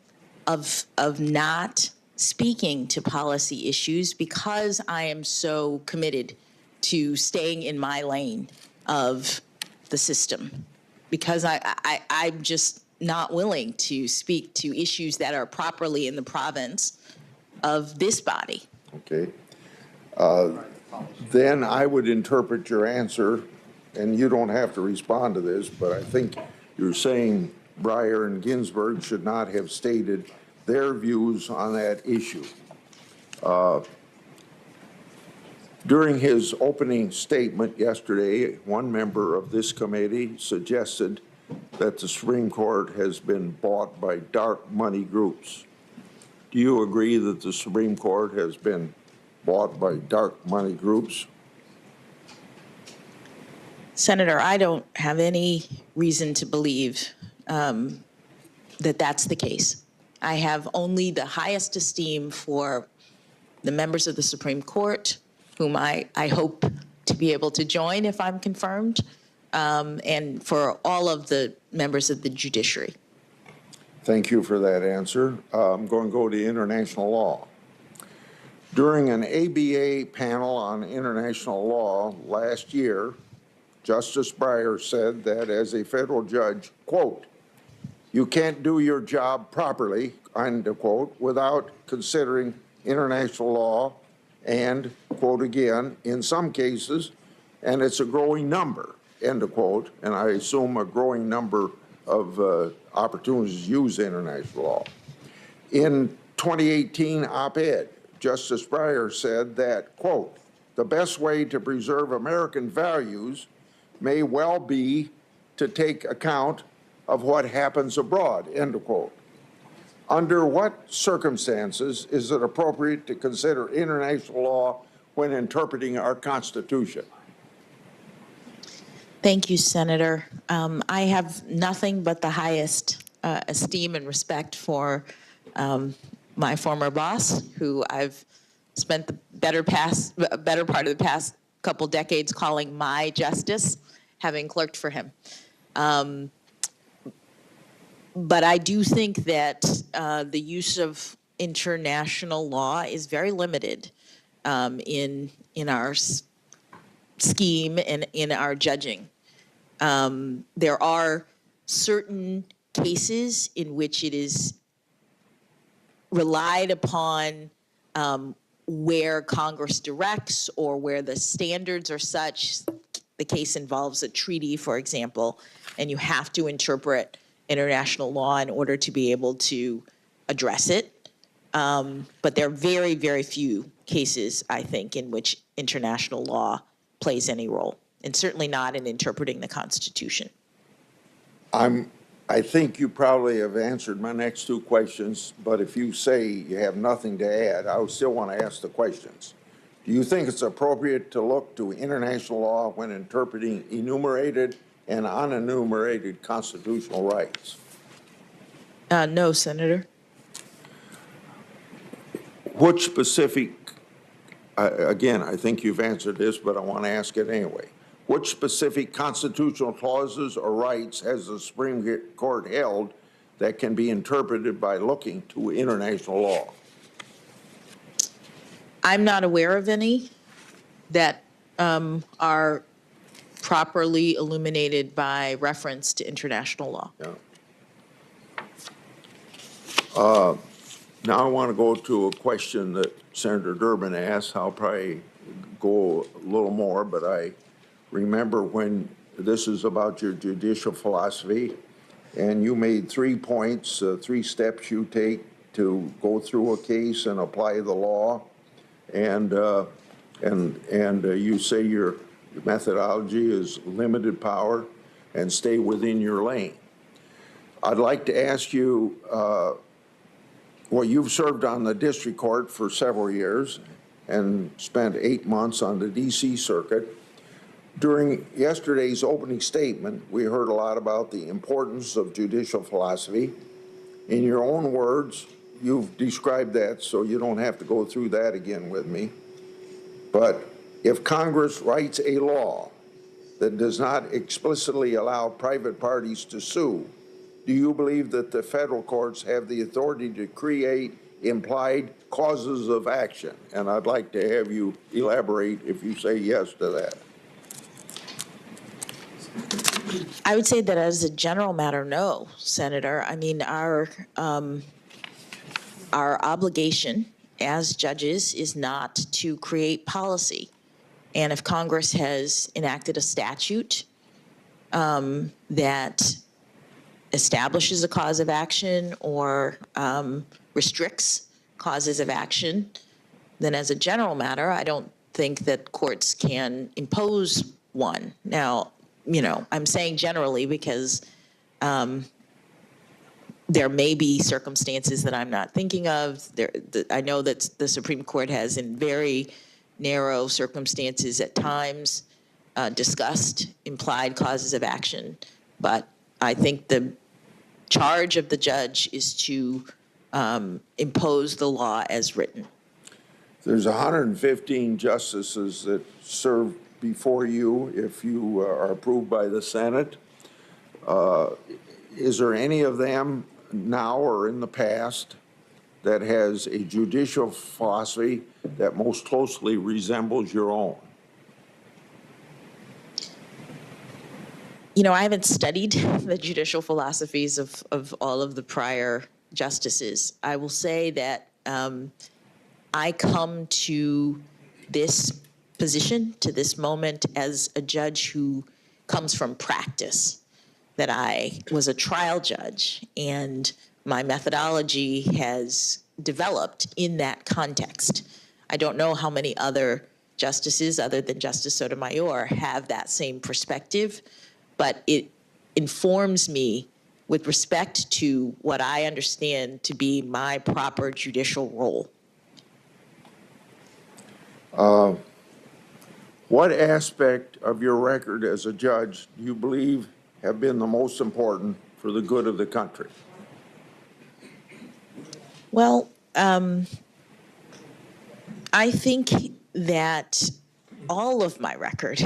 of not speaking to policy issues because I am so committed to staying in my lane of the system, because I'm just not willing to speak to issues that are properly in the province of this body. Okay. Then I would interpret your answer, and you don't have to respond to this, but I think you're saying Breyer and Ginsburg should not have stated their views on that issue. During his opening statement yesterday, one member of this committee suggested that the Supreme Court has been bought by dark money groups. Do you agree that the Supreme Court has been bought by dark money groups? Senator, I don't have any reason to believe that that's the case. I have only the highest esteem for the members of the Supreme Court, whom I hope to be able to join if I'm confirmed, and for all of the members of the judiciary. Thank you for that answer. I'm going to go to international law. During an ABA panel on international law last year, Justice Breyer said that as a federal judge, quote, "You can't do your job properly," end of quote, without considering international law and, quote again, in some cases, and it's a growing number, end of quote, and I assume a growing number of opportunities to use international law. In 2018 op-ed, Justice Breyer said that, quote, "The best way to preserve American values may well be to take account of what happens abroad," end of quote. Under what circumstances is it appropriate to consider international law when interpreting our Constitution? Thank you, Senator. I have nothing but the highest esteem and respect for my former boss, who I've spent the better part of the past couple decades calling my justice, having clerked for him. But I do think that the use of international law is very limited in our scheme and in our judging. There are certain cases in which it is relied upon where Congress directs or where the standards are such. The case involves a treaty, for example, and you have to interpret international law in order to be able to address it. But there are very, very few cases, I think, in which international law plays any role, and certainly not in interpreting the Constitution. I think you probably have answered my next two questions, but if you say you have nothing to add, I would still want to ask the questions. Do you think it's appropriate to look to international law when interpreting enumerated and unenumerated constitutional rights? No, Senator. Which specific, again, I think you've answered this, but I want to ask it anyway. Which specific constitutional clauses or rights has the Supreme Court held that can be interpreted by looking to international law? I'm not aware of any that are properly illuminated by reference to international law. Yeah. Now I want to go to a question that Senator Durbin asked. I'll probably go a little more, but I remember when this is about your judicial philosophy, and you made 3 points, 3 steps you take to go through a case and apply the law, and you say your methodology is limited power and stay within your lane. I'd like to ask you, well, you've served on the district court for several years and spent 8 months on the D.C. circuit. During yesterday's opening statement, we heard a lot about the importance of judicial philosophy. In your own words, you've described that, so you don't have to go through that again with me. But if Congress writes a law that does not explicitly allow private parties to sue, do you believe that the federal courts have the authority to create implied causes of action? And I'd like to have you elaborate if you say yes to that. I would say that as a general matter, no, Senator. I mean, our obligation as judges is not to create policy. And if Congress has enacted a statute that establishes a cause of action or restricts causes of action, then as a general matter, I don't think that courts can impose one. Now, you know, I'm saying generally because there may be circumstances that I'm not thinking of. I know that the Supreme Court has, in very narrow circumstances at times, discussed implied causes of action. But I think the charge of the judge is to impose the law as written. There's 115 justices that serve before you if you are approved by the Senate. Is there any of them now or in the past that has a judicial philosophy that most closely resembles your own? You know, I haven't studied the judicial philosophies of all of the prior justices. I will say that I come to this position, to this moment, as a judge who comes from practice, that I was a trial judge, and my methodology has developed in that context. I don't know how many other justices, other than Justice Sotomayor, have that same perspective, but it informs me with respect to what I understand to be my proper judicial role. What aspect of your record as a judge do you believe have been the most important for the good of the country? Well, I think that all of my record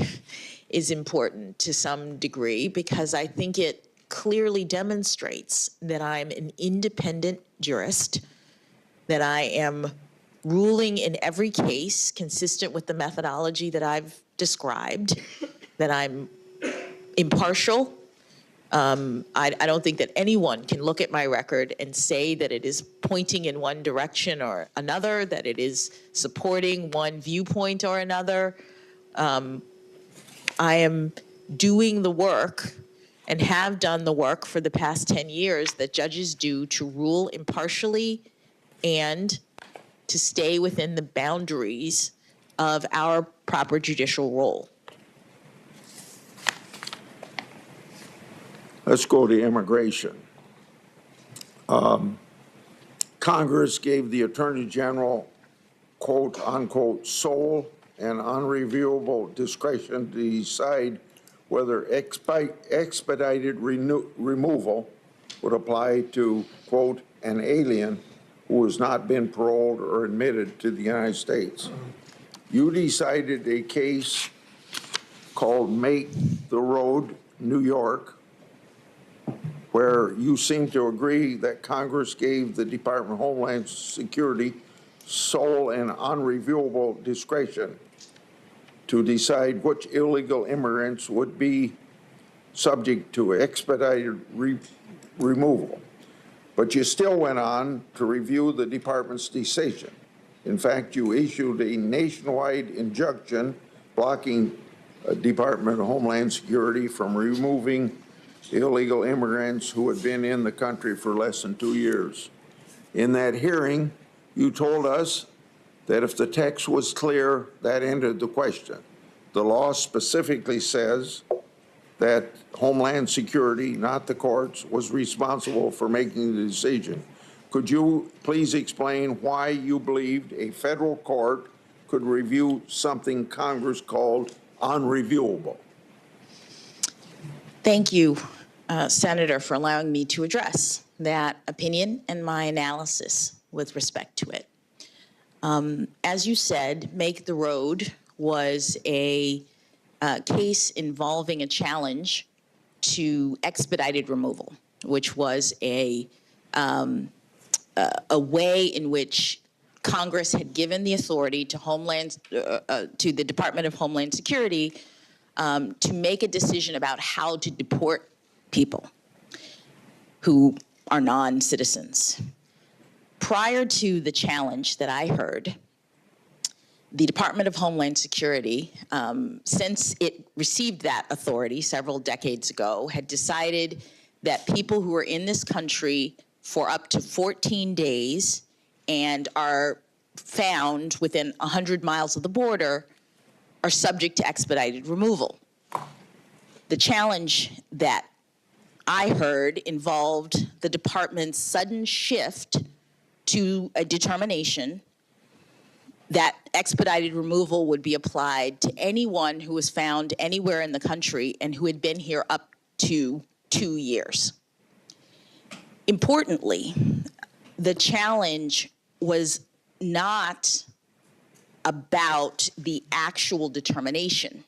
is important to some degree because I think it clearly demonstrates that I'm an independent jurist, that I am ruling in every case consistent with the methodology that I've described, that I'm impartial. I don't think that anyone can look at my record and say that it is pointing in one direction or another, that it is supporting one viewpoint or another. I am doing the work and have done the work for the past 10 years that judges do to rule impartially and to stay within the boundaries of our proper judicial role. Let's go to immigration. Congress gave the Attorney General, quote, unquote, sole and unreviewable discretion to decide whether expedited removal would apply to, quote, an alien who has not been paroled or admitted to the United States. You decided a case called Make the Road, New York, where you seem to agree that Congress gave the Department of Homeland Security sole and unreviewable discretion to decide which illegal immigrants would be subject to expedited removal. But you still went on to review the department's decision. In fact, you issued a nationwide injunction blocking Department of Homeland Security from removing illegal immigrants who had been in the country for less than 2 years. In that hearing, you told us that if the text was clear, that ended the question. The law specifically says that Homeland Security, not the courts, was responsible for making the decision. Could you please explain why you believed a federal court could review something Congress called unreviewable? Thank you, Senator, for allowing me to address that opinion and my analysis with respect to it. As you said, Make the Road was a case involving a challenge to expedited removal. which was a way in which Congress had given the authority to to the Department of Homeland Security to make a decision about how to deport people who are non-citizens. Prior to the challenge that I heard, the Department of Homeland Security, since it received that authority several decades ago, had decided that people who are in this country for up to 14 days and are found within 100 miles of the border are subject to expedited removal. The challenge that I heard involved the department's sudden shift to a determination that expedited removal would be applied to anyone who was found anywhere in the country and who had been here up to 2 years. Importantly, the challenge was not about the actual determination.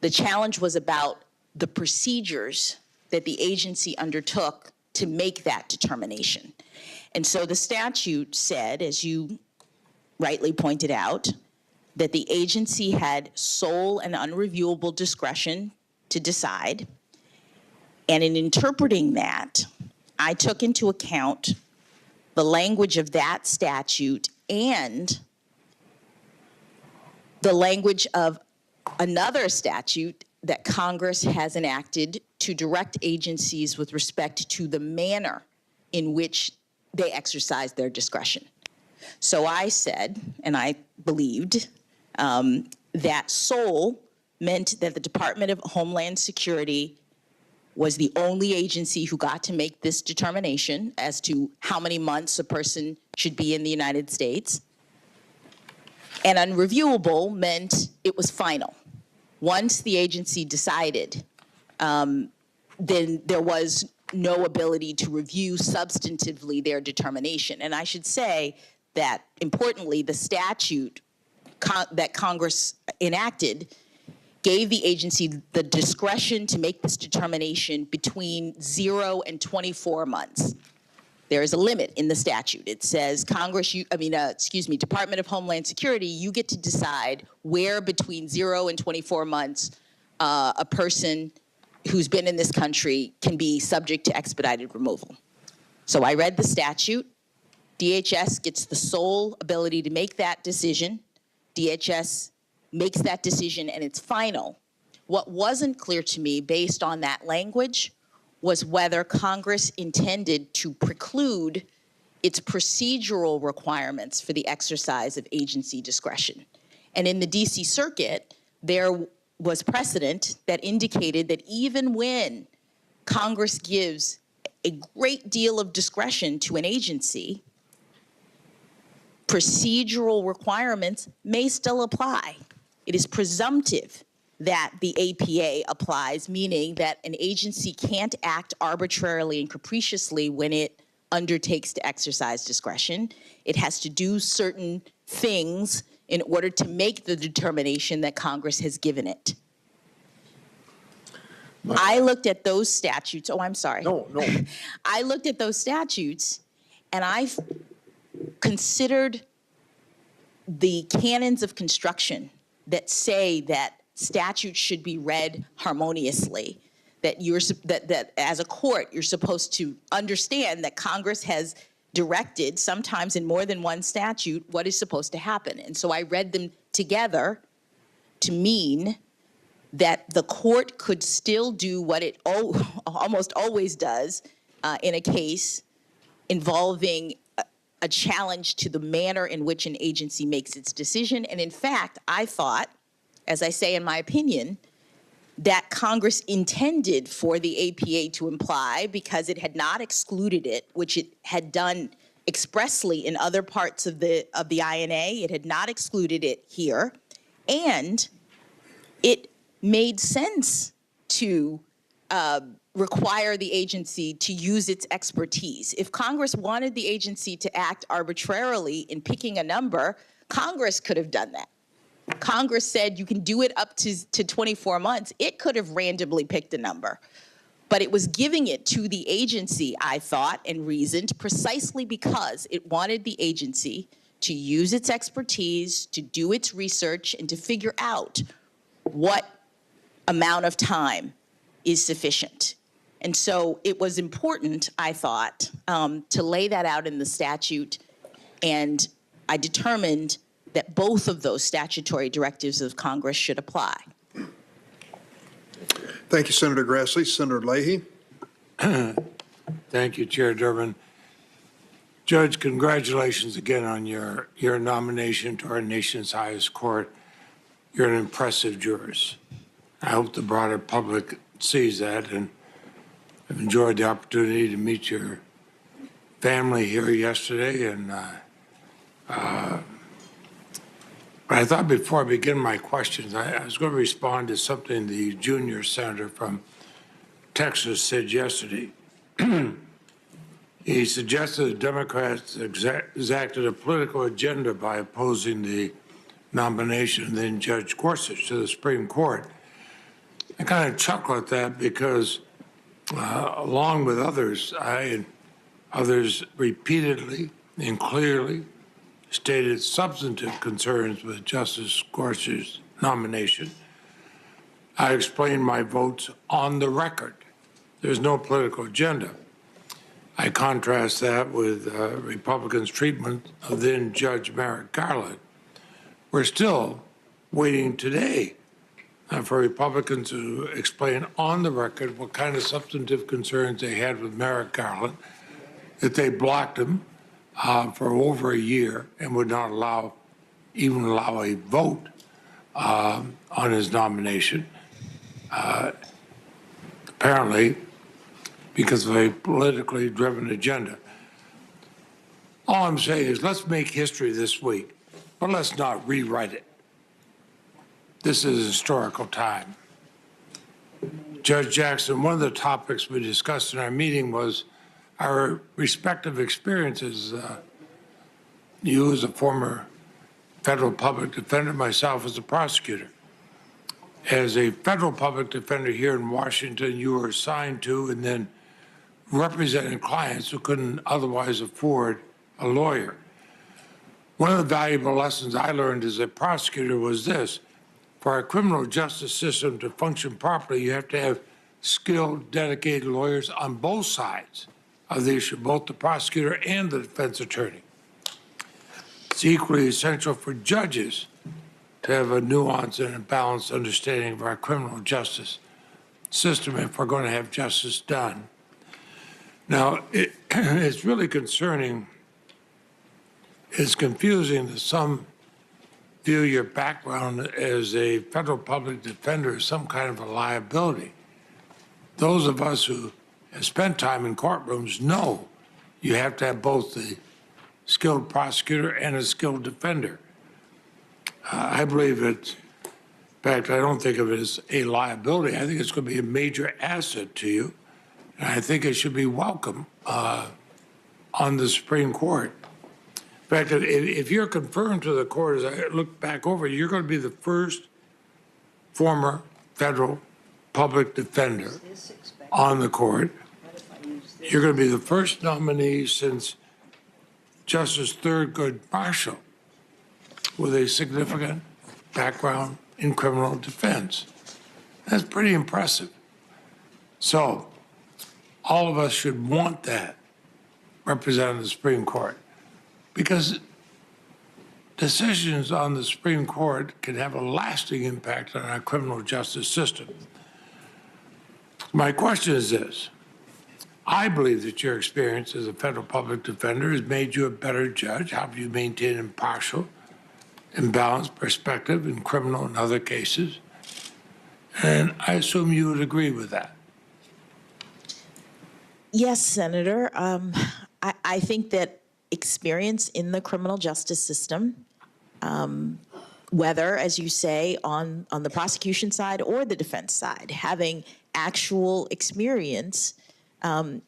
The challenge was about the procedures that the agency undertook to make that determination. And so the statute said, as you rightly pointed out, that the agency had sole and unreviewable discretion to decide. And in interpreting that, I took into account the language of that statute and the language of another statute that Congress has enacted to direct agencies with respect to the manner in which they exercise their discretion. So I said, and I believed, that sole meant that the Department of Homeland Security was the only agency who got to make this determination as to how many months a person should be in the United States. And unreviewable meant it was final. Once the agency decided, then there was no ability to review substantively their determination. And I should say that, importantly, the statute that Congress enacted gave the agency the discretion to make this determination between 0 and 24 months. There is a limit in the statute. It says Department of Homeland Security, you get to decide where between 0 and 24 months a person who's been in this country can be subject to expedited removal. So I read the statute. DHS gets the sole ability to make that decision. DHS makes that decision and it's final. What wasn't clear to me based on that language was whether Congress intended to preclude its procedural requirements for the exercise of agency discretion. And in the DC Circuit, there was precedent that indicated that even when Congress gives a great deal of discretion to an agency, procedural requirements may still apply. It is presumptive that the APA applies, meaning that an agency can't act arbitrarily and capriciously when it undertakes to exercise discretion. It has to do certain things in order to make the determination that Congress has given it. I looked at those statutes. Oh, I'm sorry. No. I looked at those statutes and I considered the canons of construction that say that statutes should be read harmoniously, that as a court, you're supposed to understand that Congress has directed, sometimes in more than one statute, what is supposed to happen. And so I read them together to mean that the court could still do what it almost always does in a case involving a challenge to the manner in which an agency makes its decision. And in fact, I thought, as I say in my opinion, that Congress intended for the APA to imply, because it had not excluded it, which it had done expressly in other parts of the INA. It had not excluded it here. And it made sense to require the agency to use its expertise. If Congress wanted the agency to act arbitrarily in picking a number, Congress could have done that. Congress said you can do it up to 24 months. It could have randomly picked a number. But it was giving it to the agency, I thought, and reasoned, precisely because it wanted the agency to use its expertise, to do its research, and to figure out what amount of time is sufficient. And so it was important, I thought, to lay that out in the statute, and I determined that both of those statutory directives of Congress should apply. Thank you, Senator Grassley. Senator Leahy. Thank you, Chair Durbin. Judge, congratulations again on your nomination to our nation's highest court. You're an impressive jurist. I hope the broader public sees that, and I've enjoyed the opportunity to meet your family here yesterday. And but I thought before I begin my questions, I was going to respond to something the junior senator from Texas said yesterday. He suggested the Democrats exacted a political agenda by opposing the nomination of then Judge Gorsuch to the Supreme Court. I kind of chuckle at that because, along with others, I and others repeatedly and clearly stated substantive concerns with Justice Gorsuch's nomination. I explained my votes on the record. There's no political agenda. I contrast that with Republicans' treatment of then Judge Merrick Garland. We're still waiting today for Republicans to explain on the record what kind of substantive concerns they had with Merrick Garland, that they blocked him for over a year and would not even allow a vote on his nomination. Apparently, because of a politically driven agenda. All I'm saying is let's make history this week, but let's not rewrite it. This is a historical time. Judge Jackson, one of the topics we discussed in our meeting was our respective experiences. You as a former federal public defender, myself as a prosecutor. As a federal public defender here in Washington, you were assigned to and then represented clients who couldn't otherwise afford a lawyer. One of the valuable lessons I learned as a prosecutor was this: for our criminal justice system to function properly, you have to have skilled, dedicated lawyers on both sides of the issue, both the prosecutor and the defense attorney. It's equally essential for judges to have a nuanced and a balanced understanding of our criminal justice system if we're going to have justice done. Now, it's really concerning, it's confusing that some view your background as a federal public defender as some kind of a liability. Those of us who have spent time in courtrooms know you have to have both the skilled prosecutor and a skilled defender. I believe it, in fact, I don't think of it as a liability. I think it's going to be a major asset to you. And I think it should be welcome on the Supreme Court. In fact, if you're confirmed to the court, as I look back over, you're going to be the first former federal public defender on the court. You're going to be the first nominee since Justice Thurgood Marshall with a significant background in criminal defense. That's pretty impressive. So all of us should want that represented in the Supreme Court, because decisions on the Supreme Court can have a lasting impact on our criminal justice system. My question is this: I believe that your experience as a federal public defender has made you a better judge, helped you maintain impartial and balanced perspective in criminal and other cases, and I assume you would agree with that. Yes, Senator. I think that experience in the criminal justice system, whether, as you say, on the prosecution side or the defense side, having actual experience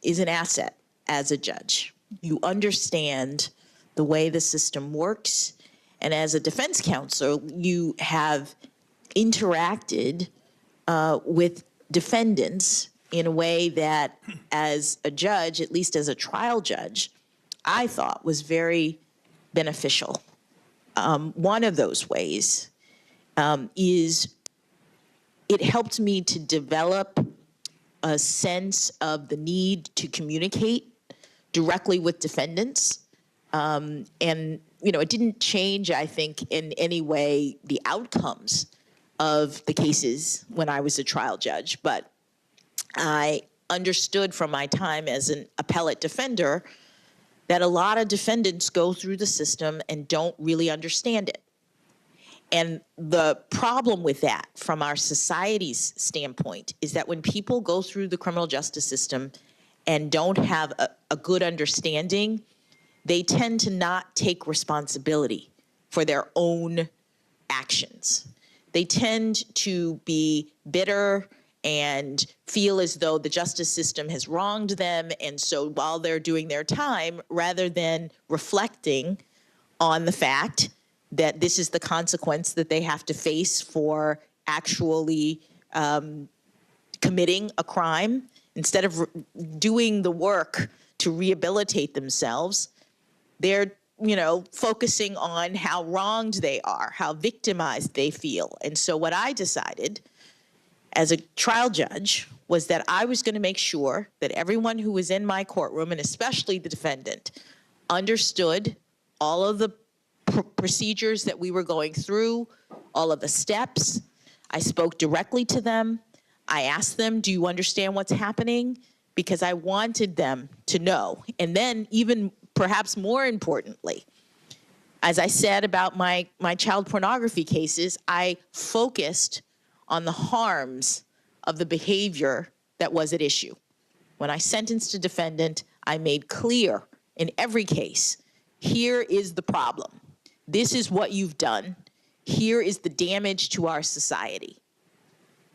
is an asset as a judge. You understand the way the system works, and as a defense counsel, you have interacted with defendants in a way that, as a judge, at least as a trial judge, I thought was very beneficial. One of those ways is it helped me to develop a sense of the need to communicate directly with defendants. And, it didn't change, I think, in any way the outcomes of the cases when I was a trial judge. But I understood from my time as an appellate defender that a lot of defendants go through the system and don't really understand it. And the problem with that, from our society's standpoint, is that when people go through the criminal justice system and don't have a good understanding, they tend to not take responsibility for their own actions. They tend to be bitter and feel as though the justice system has wronged them. And so while they're doing their time, rather than reflecting on the fact that this is the consequence that they have to face for actually committing a crime, instead of doing the work to rehabilitate themselves, they're focusing on how wronged they are, how victimized they feel. And so what I decided as a trial judge was that I was going to make sure that everyone who was in my courtroom, and especially the defendant, understood all of the procedures that we were going through, all of the steps. I spoke directly to them. I asked them, do you understand what's happening? Because I wanted them to know. And then, even perhaps more importantly, as I said about my child pornography cases, I focused on the harms of the behavior that was at issue. When I sentenced a defendant, I made clear in every case, here is the problem. This is what you've done. Here is the damage to our society.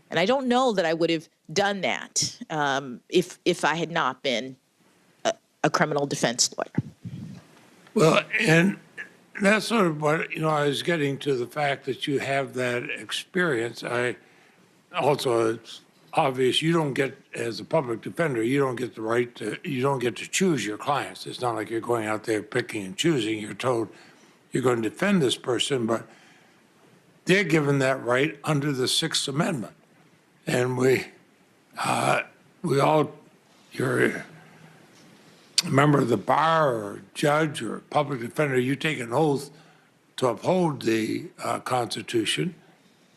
And I don't know that I would have done that if I had not been a criminal defense lawyer. Well, and that's sort of what, I was getting to, the fact that you have that experience. It's obvious you don't get, as a public defender, you don't get to choose your clients. It's not like you're going out there picking and choosing. You're told you're going to defend this person, but they're given that right under the Sixth Amendment. And you're a member of the bar or judge or public defender, you take an oath to uphold the Constitution.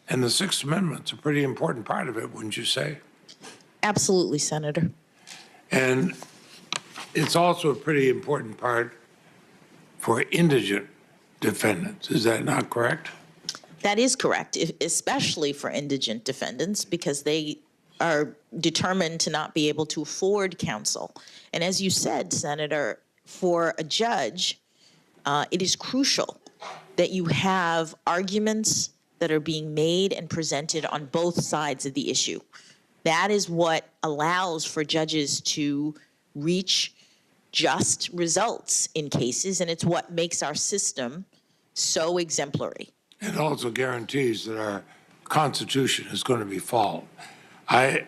And the Sixth Amendment's a pretty important part of it, wouldn't you say? Absolutely, Senator. And it's also a pretty important part for indigent defendants. Is that not correct? That is correct, especially for indigent defendants, because they are determined to not be able to afford counsel. And as you said, Senator, for a judge, it is crucial that you have arguments that are being made and presented on both sides of the issue. That is what allows for judges to reach just results in cases, and it's what makes our system so exemplary. It also guarantees that our Constitution is going to be followed. I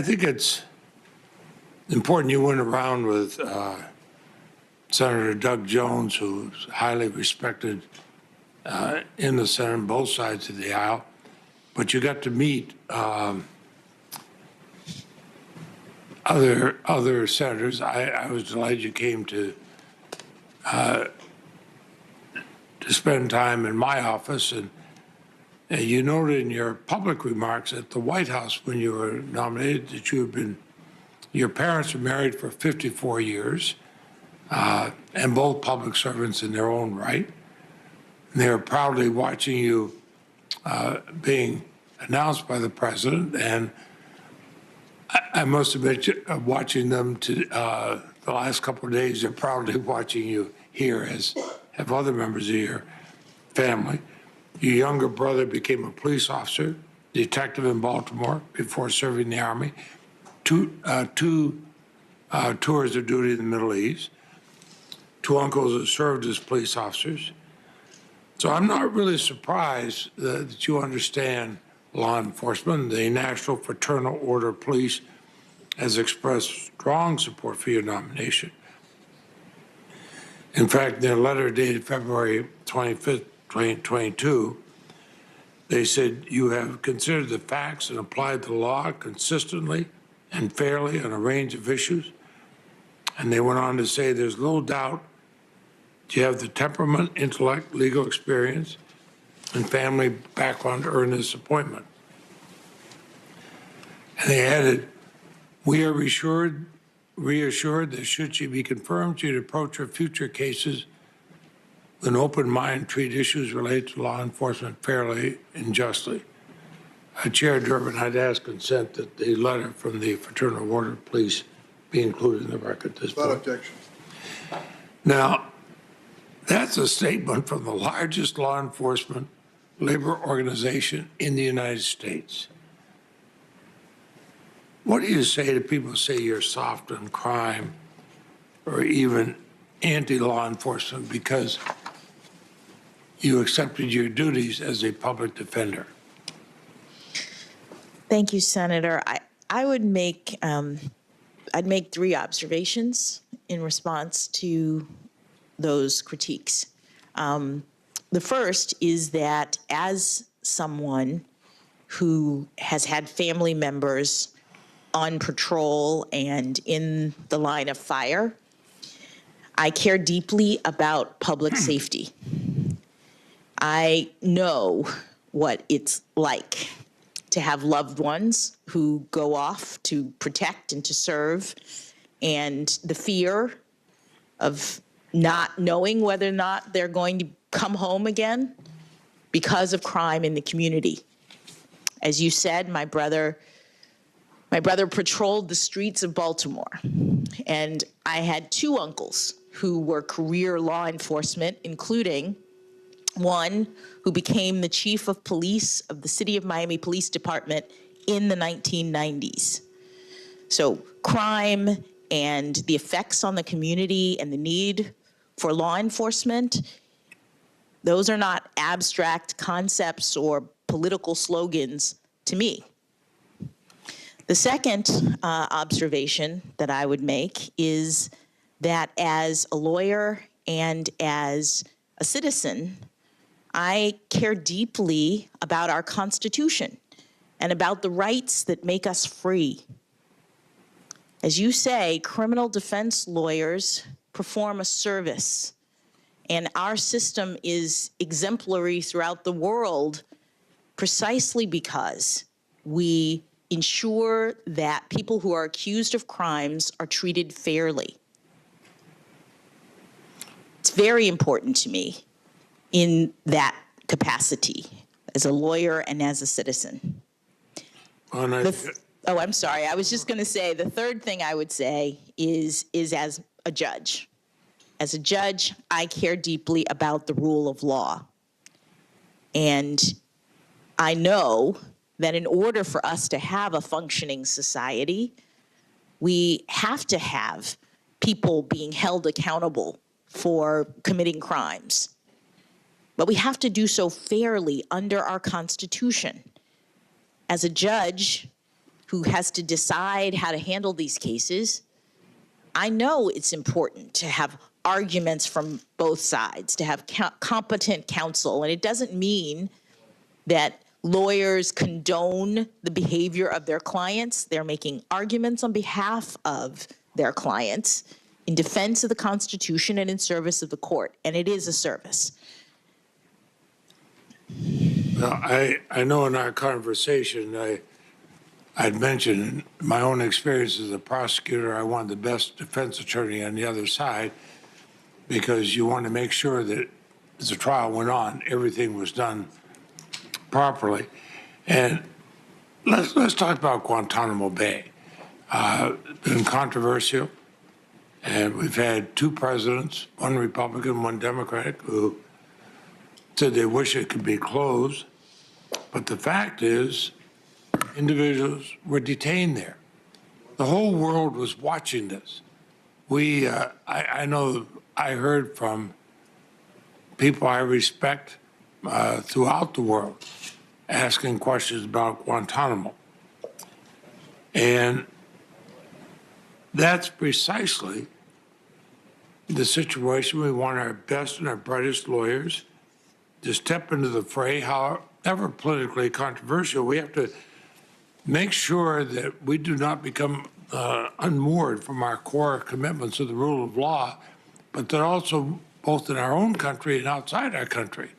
think it's important you went around with Senator Doug Jones, who's highly respected in the Senate on both sides of the aisle, but you got to meet other senators. I was delighted you came to spend time in my office, and you noted in your public remarks at the White House when you were nominated that your parents were married for 54 years, and both public servants in their own right. And they were proudly watching you being announced by the president, and I must admit, watching them the last couple of days, they're proudly watching you here, as have other members of your family. Your younger brother became a police officer, detective in Baltimore before serving the Army, two tours of duty in the Middle East, two uncles that served as police officers. So I'm not really surprised that you understand law enforcement, the National Fraternal Order of Police. has expressed strong support for your nomination. In fact, in their letter dated February 25th, 2022, they said, you have considered the facts and applied the law consistently and fairly on a range of issues. And they went on to say, there's little doubt you have the temperament, intellect, legal experience, and family background to earn this appointment. And they added, we are reassured that should she be confirmed, she'd approach her future cases with an open mind, treat issues related to law enforcement fairly and justly. Chair Durbin, I'd ask consent that the letter from the Fraternal Order of Police be included in the record at this point. Without objection. Now, that's a statement from the largest law enforcement labor organization in the United States. What do you say to people who say you're soft on crime or even anti-law enforcement because you accepted your duties as a public defender? Thank you, Senator. I would make I'd make three observations in response to those critiques. The first is that as someone who has had family members on patrol and in the line of fire, I care deeply about public safety. I know what it's like to have loved ones who go off to protect and to serve, and the fear of not knowing whether or not they're going to come home again because of crime in the community. As you said, my brother patrolled the streets of Baltimore, and I had two uncles who were career law enforcement, including one who became the chief of police of the City of Miami Police Department in the 1990s. So crime and the effects on the community and the need for law enforcement, those are not abstract concepts or political slogans to me. The second observation that I would make is that as a lawyer and as a citizen, I care deeply about our Constitution and about the rights that make us free. As you say, criminal defense lawyers perform a service, and our system is exemplary throughout the world precisely because we ensure that people who are accused of crimes are treated fairly. It's very important to me in that capacity as a lawyer and as a citizen. I'm sorry. I was just going to say the third thing I would say is as a judge. As a judge, I care deeply about the rule of law. And I know that in order for us to have a functioning society, we have to have people being held accountable for committing crimes. But we have to do so fairly under our Constitution. As a judge who has to decide how to handle these cases, I know it's important to have arguments from both sides, to have competent counsel. And it doesn't mean that lawyers condone the behavior of their clients. They're making arguments on behalf of their clients in defense of the Constitution and in service of the court. And it is a service. Now, I know in our conversation, I'd mentioned my own experience as a prosecutor. I wanted the best defense attorney on the other side because you want to make sure that as the trial went on, everything was done properly. And let's talk about Guantanamo Bay. It's been controversial, and we've had two presidents, one Republican, one Democratic, who said they wish it could be closed. But the fact is, individuals were detained there. The whole world was watching this. I know I heard from people I respect throughout the world asking questions about Guantanamo. And That's precisely the situation. We want our best and our brightest lawyers to step into the fray, however politically controversial. We have to make sure that we do not become unmoored from our core commitments to the rule of law, but that also, both in our own country and outside our country,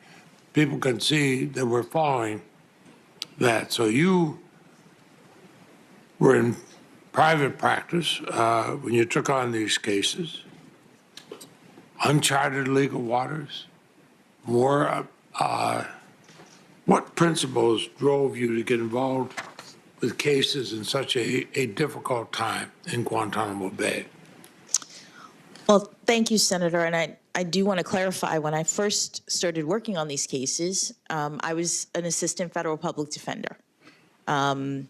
people can see that we're following that. So you were in private practice when you took on these cases, uncharted legal waters, more. What principles drove you to get involved with cases in such a difficult time in Guantanamo Bay? Well, thank you, Senator. And I do want to clarify, when I first started working on these cases, I was an assistant federal public defender. The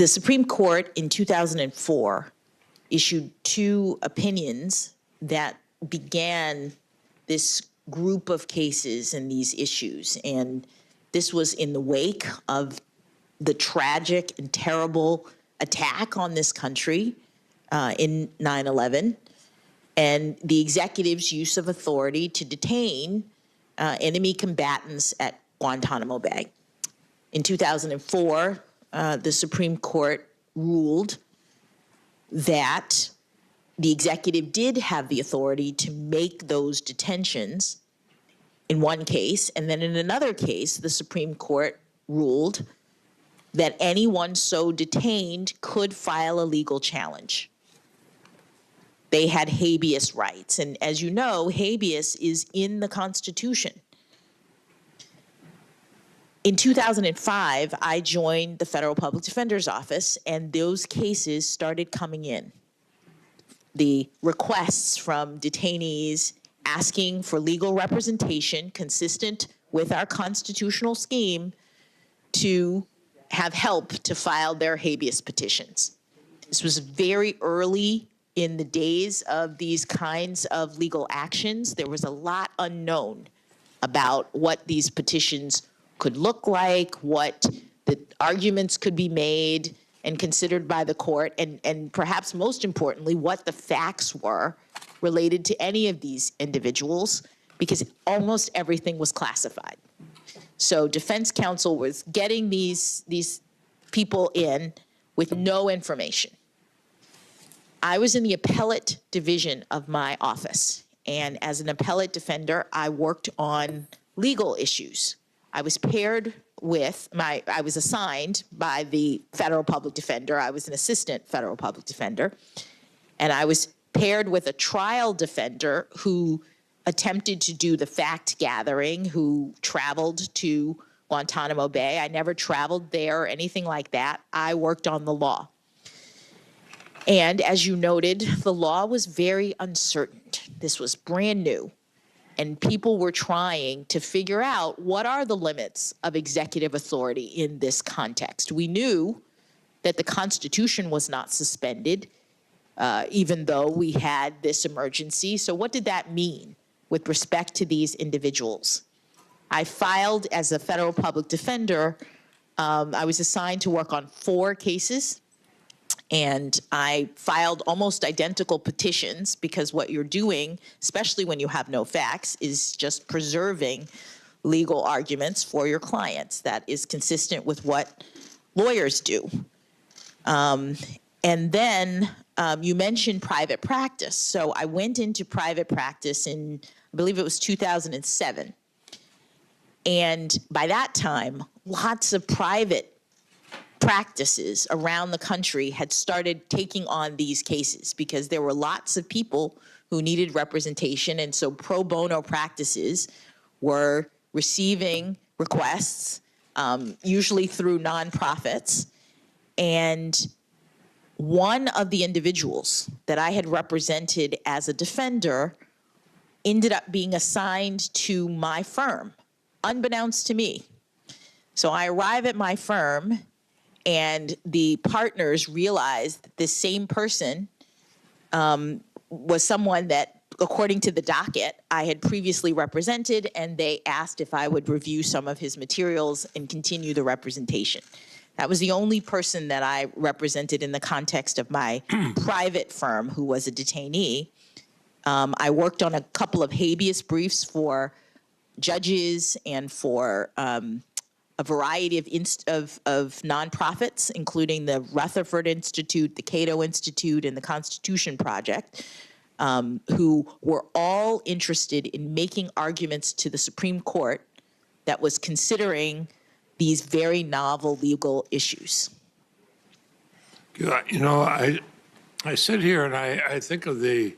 Supreme Court in 2004 issued 2 opinions that began this group of cases and these issues. And this was in the wake of the tragic and terrible attack on this country in 9/11, and the executive's use of authority to detain enemy combatants at Guantanamo Bay. In 2004, the Supreme Court ruled that the executive did have the authority to make those detentions in one case, and then in another case, the Supreme Court ruled that anyone so detained could file a legal challenge. They had habeas rights, and as you know, habeas is in the Constitution. In 2005, I joined the Federal Public Defender's Office, and those cases started coming in. The requests from detainees asking for legal representation consistent with our constitutional scheme to have help to file their habeas petitions. This was very early in the days of these kinds of legal actions. There was a lot unknown about what these petitions could look like, what the arguments could be made and considered by the court, and perhaps most importantly, what the facts were related to any of these individuals, because almost everything was classified. So defense counsel was getting these people in with no information. I was in the appellate division of my office, and as an appellate defender, I worked on legal issues. I was paired with I was assigned by the federal public defender. I was an assistant federal public defender, and I was paired with a trial defender who attempted to do the fact gathering, who traveled to Guantanamo Bay. I never traveled there or anything like that. I worked on the law. And as you noted, the law was very uncertain. This was brand new. And people were trying to figure out what are the limits of executive authority in this context. We knew that the Constitution was not suspended, even though we had this emergency. So what did that mean with respect to these individuals? I filed as a federal public defender. I was assigned to work on 4 cases. And I filed almost identical petitions, because what you're doing, especially when you have no facts, is just preserving legal arguments for your clients. That is consistent with what lawyers do. And then you mentioned private practice. So I went into private practice in, I believe it was 2007. And by that time, lots of private practices around the country had started taking on these cases, because there were lots of people who needed representation. And so pro bono practices were receiving requests, usually through nonprofits. And one of the individuals that I had represented as a defender ended up being assigned to my firm, unbeknownst to me. So I arrive at my firm, and the partners realized that this same person was someone that, according to the docket, I had previously represented, and they asked if I would review some of his materials and continue the representation. That was the only person that I represented in the context of my private firm who was a detainee. I worked on a couple of habeas briefs for judges and for a variety of nonprofits, including the Rutherford Institute, the Cato Institute, and the Constitution Project, who were all interested in making arguments to the Supreme Court that was considering these very novel legal issues. You know, I sit here and I think of the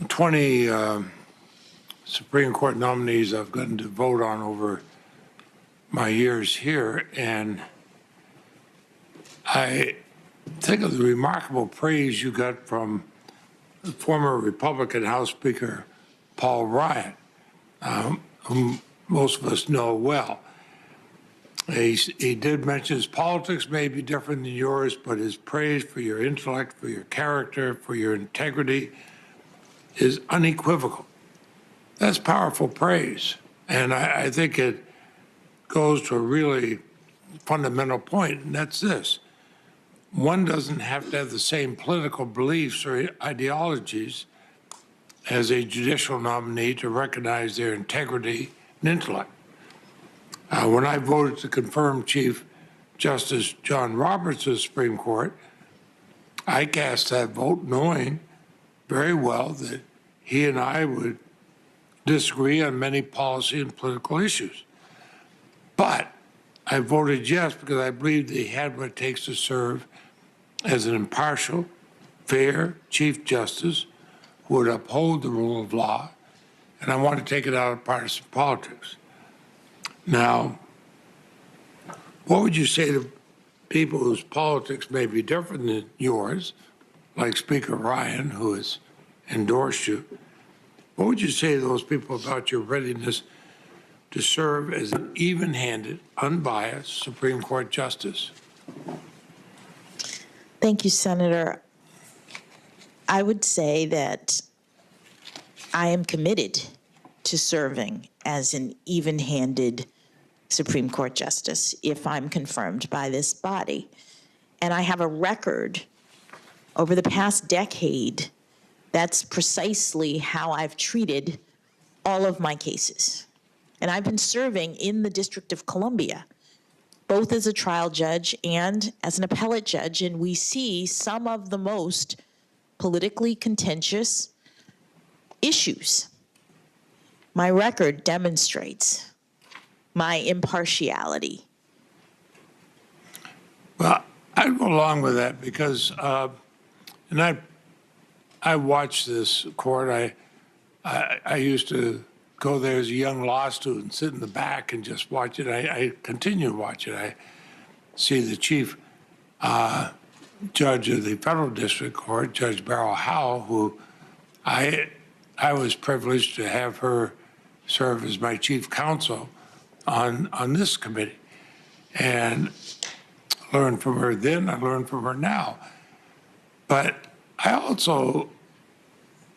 20 Supreme Court nominees I've gotten to vote on over my years here, and I think of the remarkable praise you got from the former Republican House Speaker Paul Ryan, whom most of us know well. He did mention his politics may be different than yours, but his praise for your intellect, for your character, for your integrity is unequivocal. That's powerful praise. And I think it goes to a really fundamental point, and that's this. One doesn't have to have the same political beliefs or ideologies as a judicial nominee to recognize their integrity and intellect. When I voted to confirm Chief Justice John Roberts of the Supreme Court, I cast that vote knowing very well that he and I would disagree on many policy and political issues. But I voted yes because I believed that he had what it takes to serve as an impartial, fair Chief Justice who would uphold the rule of law, and I want to take it out of partisan politics. Now, what would you say to people whose politics may be different than yours, like Speaker Ryan, who has endorsed you? What would you say to those people about your readiness to serve as an even-handed, unbiased Supreme Court justice? Thank you, Senator. I would say that I am committed to serving as an even-handed Supreme Court justice if I'm confirmed by this body. And I have a record over the past decade that's precisely how I've treated all of my cases. And I've been serving in the District of Columbia, both as a trial judge and as an appellate judge, and we see some of the most politically contentious issues. My record demonstrates my impartiality. Well, I'd go along with that because, and I watched this court. I used to go there as a young law student, sit in the back and just watch it. I continue to watch it. I see the chief judge of the federal district court, Judge Beryl Howell, who I was privileged to have her serve as my chief counsel on this committee, and learned from her then. I learned from her now. But I also,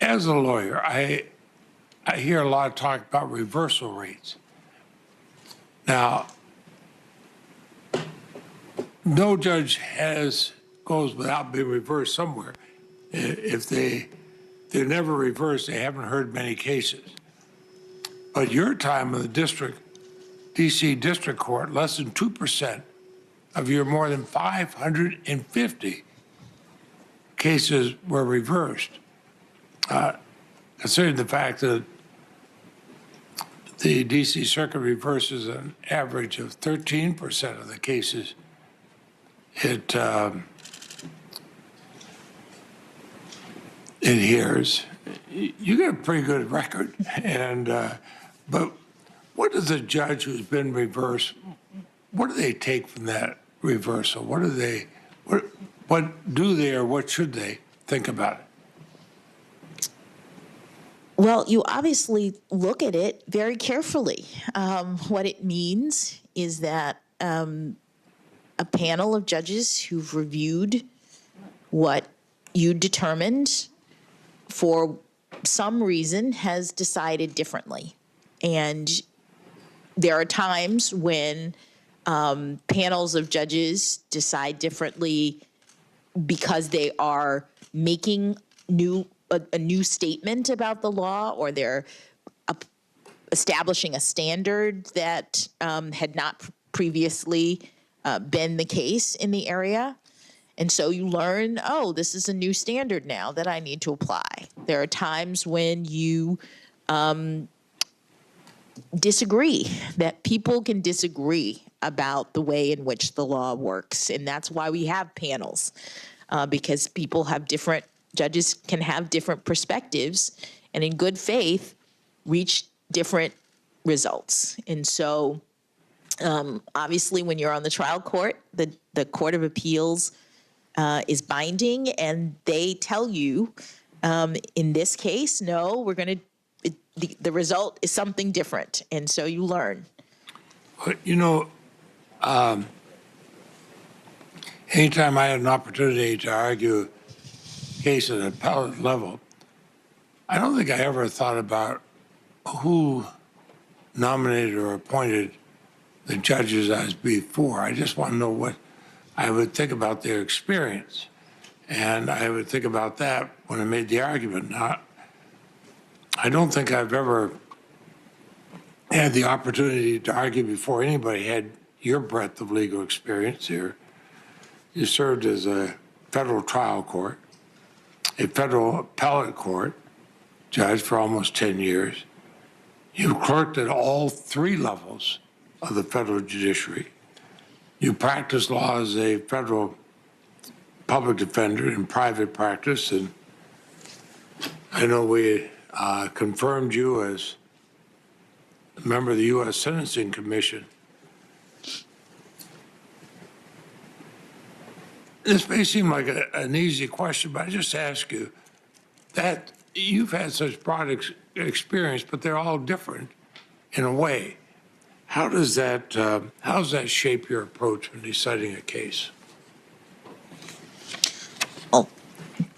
as a lawyer, I hear a lot of talk about reversal rates. Now, no judge goes without being reversed somewhere. If they're never reversed, they haven't heard many cases. But your time in the DC District Court, less than 2% of your more than 550 cases were reversed. Considering the fact that the DC Circuit reverses an average of 13% of the cases, it hears. You got a pretty good record, and but what does a judge who's been reversed? What do they take from that reversal? What do they or what should they think about it? Well, you obviously look at it very carefully. What it means is that a panel of judges who've reviewed what you determined for some reason has decided differently. And there are times when panels of judges decide differently because they are making a new statement about the law, or they're establishing a standard that had not previously been the case in the area. And so you learn, oh, this is a new standard now that I need to apply. There are times when you disagree, that people can disagree about the way in which the law works. And that's why we have panels, because people have different, judges can have different perspectives and in good faith reach different results. And so obviously when you're on the trial court, the Court of Appeals is binding, and they tell you, in this case, no, we're going to, the result is something different. And so you learn. You know, anytime I had an opportunity to argue a case at an appellate level, I don't think I ever thought about who nominated or appointed the judges as before. I just want to know what I would think about their experience. And I would think about that when I made the argument. Now, I don't think I've ever had the opportunity to argue before anybody had your breadth of legal experience here. You served as a federal trial court, a federal appellate court judge for almost 10 years. You clerked at all 3 levels of the federal judiciary. You practiced law as a federal public defender in private practice, and I know we confirmed you as a member of the U.S. Sentencing Commission. This may seem like an easy question, but I just ask you that you've had such broad experience, but they're all different in a way. How does that shape your approach when deciding a case?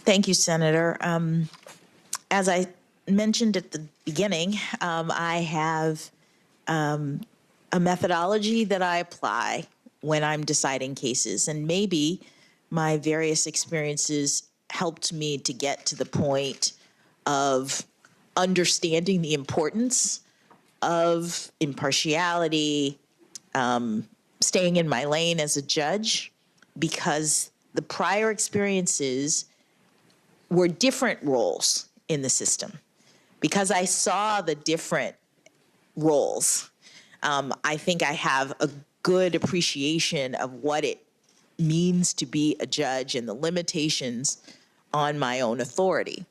Thank you, Senator. As I mentioned at the beginning, I have a methodology that I apply when I'm deciding cases, and maybe my various experiences helped me to get to the point of understanding the importance of impartiality, staying in my lane as a judge, because the prior experiences were different roles in the system. Because I saw the different roles, I think I have a good appreciation of what it means to be a judge and the limitations on my own authority.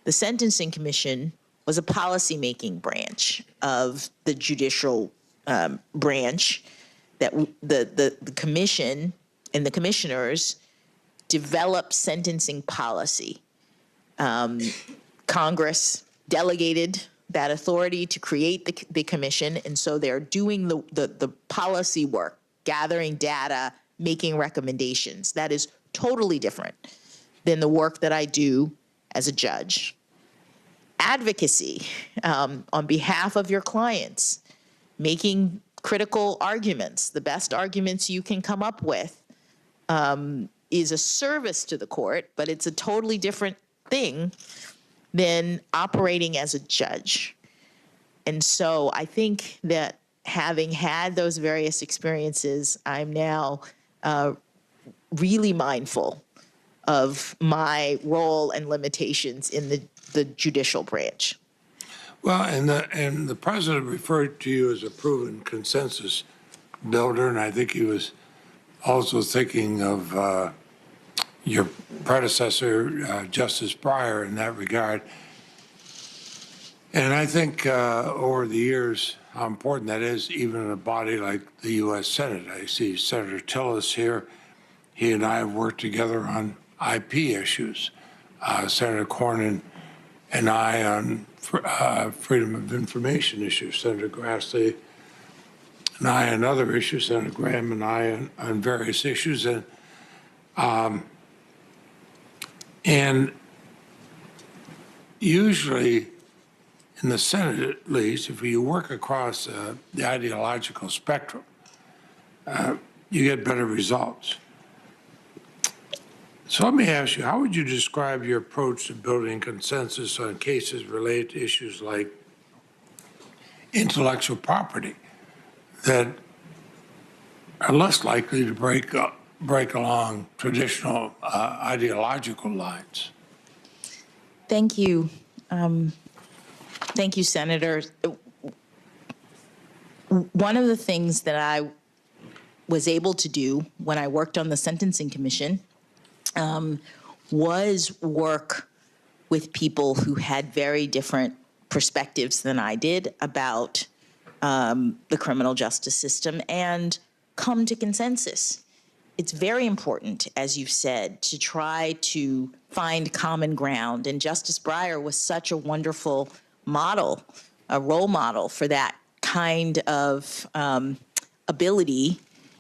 The Sentencing Commission was a policymaking branch of the judicial branch that the commission and the commissioners developed sentencing policy. Congress delegated that authority to create the commission, and so they're doing the policy work, gathering data, making recommendations. That is totally different than the work that I do as a judge. Advocacy on behalf of your clients, making critical arguments, the best arguments you can come up with, is a service to the court, but it's a totally different thing than operating as a judge. And so I think that having had those various experiences, I'm now really mindful of my role and limitations in the judicial branch. Well, and the president referred to you as a proven consensus builder, and I think he was also thinking of your predecessor, Justice Breyer, in that regard. And I think over the years how important that is, even in a body like the U.S. Senate. I see Senator Tillis here. He and I have worked together on IP issues. Senator Cornyn and I on freedom of information issues. Senator Grassley and I on other issues. Senator Graham and I on various issues. And usually, in the Senate at least, if you work across the ideological spectrum, you get better results. So let me ask you, how would you describe your approach to building consensus on cases related to issues like intellectual property that are less likely to break along traditional ideological lines? Thank you. Thank you, Senator. One of the things that I was able to do when I worked on the Sentencing Commission was work with people who had very different perspectives than I did about the criminal justice system and come to consensus. It's very important, as you've said, to try to find common ground. And Justice Breyer was such a wonderful model, a role model for that kind of ability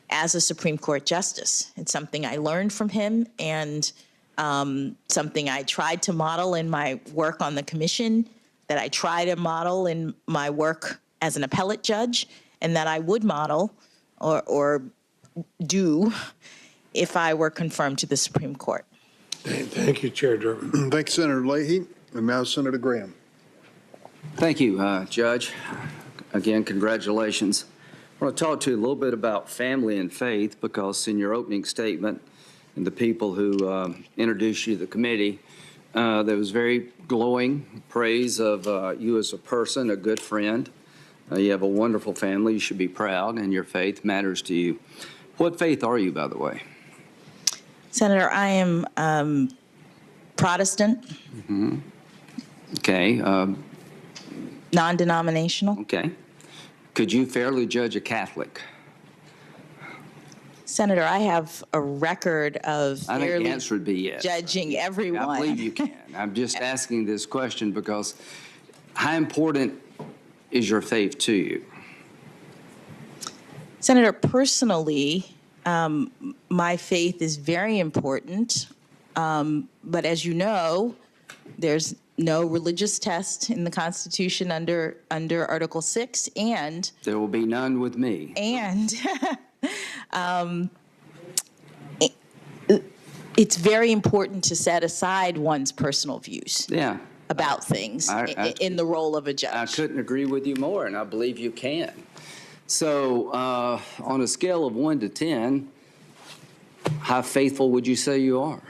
as a Supreme Court justice. It's something I learned from him and something I tried to model in my work on the commission, that I try to model in my work as an appellate judge, and that I would model or do if I were confirmed to the Supreme Court. Thank you, Chair Durbin. Thank you, Senator Leahy. And now Senator Graham. Thank you, Judge. Again, congratulations. I want to talk to you a little bit about family and faith, because in your opening statement and the people who introduced you to the committee, there was very glowing praise of you as a person, a good friend. You have a wonderful family. You should be proud, and your faith matters to you. What faith are you, by the way? Senator, I am Protestant. Mm-hmm. Okay. Non-denominational. Okay. Could you fairly judge a Catholic? Senator, I have a record of I think the fairly answer would be yes. judging everyone. I believe you can. I'm just asking this question because how important is your faith to you? Senator, personally, my faith is very important. But as you know, there's no religious test in the Constitution under Article 6, and there will be none with me. And it's very important to set aside one's personal views. Yeah. About things in the role of a judge. I couldn't agree with you more, and I believe you can. So on a scale of 1 to 10, how faithful would you say you are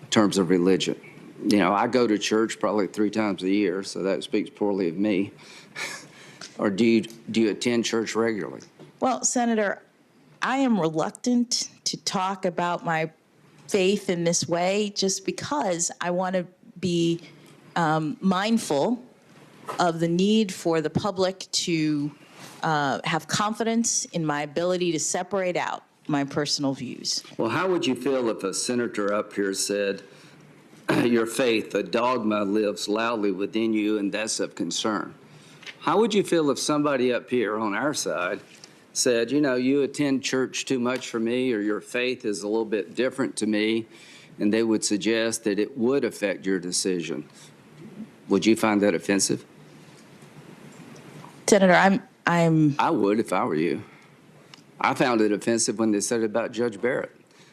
in terms of religion? You know, I go to church probably 3 times a year, so that speaks poorly of me. Or do you attend church regularly? Well, Senator, I am reluctant to talk about my faith in this way just because I want to be mindful of the need for the public to have confidence in my ability to separate out my personal views. Well, how would you feel if a senator up here said, your faith, a dogma lives loudly within you, and that's of concern? How would you feel if somebody up here on our side said, you know, you attend church too much for me, or your faith is a little bit different to me, and they would suggest that it would affect your decision? Would you find that offensive? Senator, I would if I were you. I found it offensive when they said it about Judge Barrett.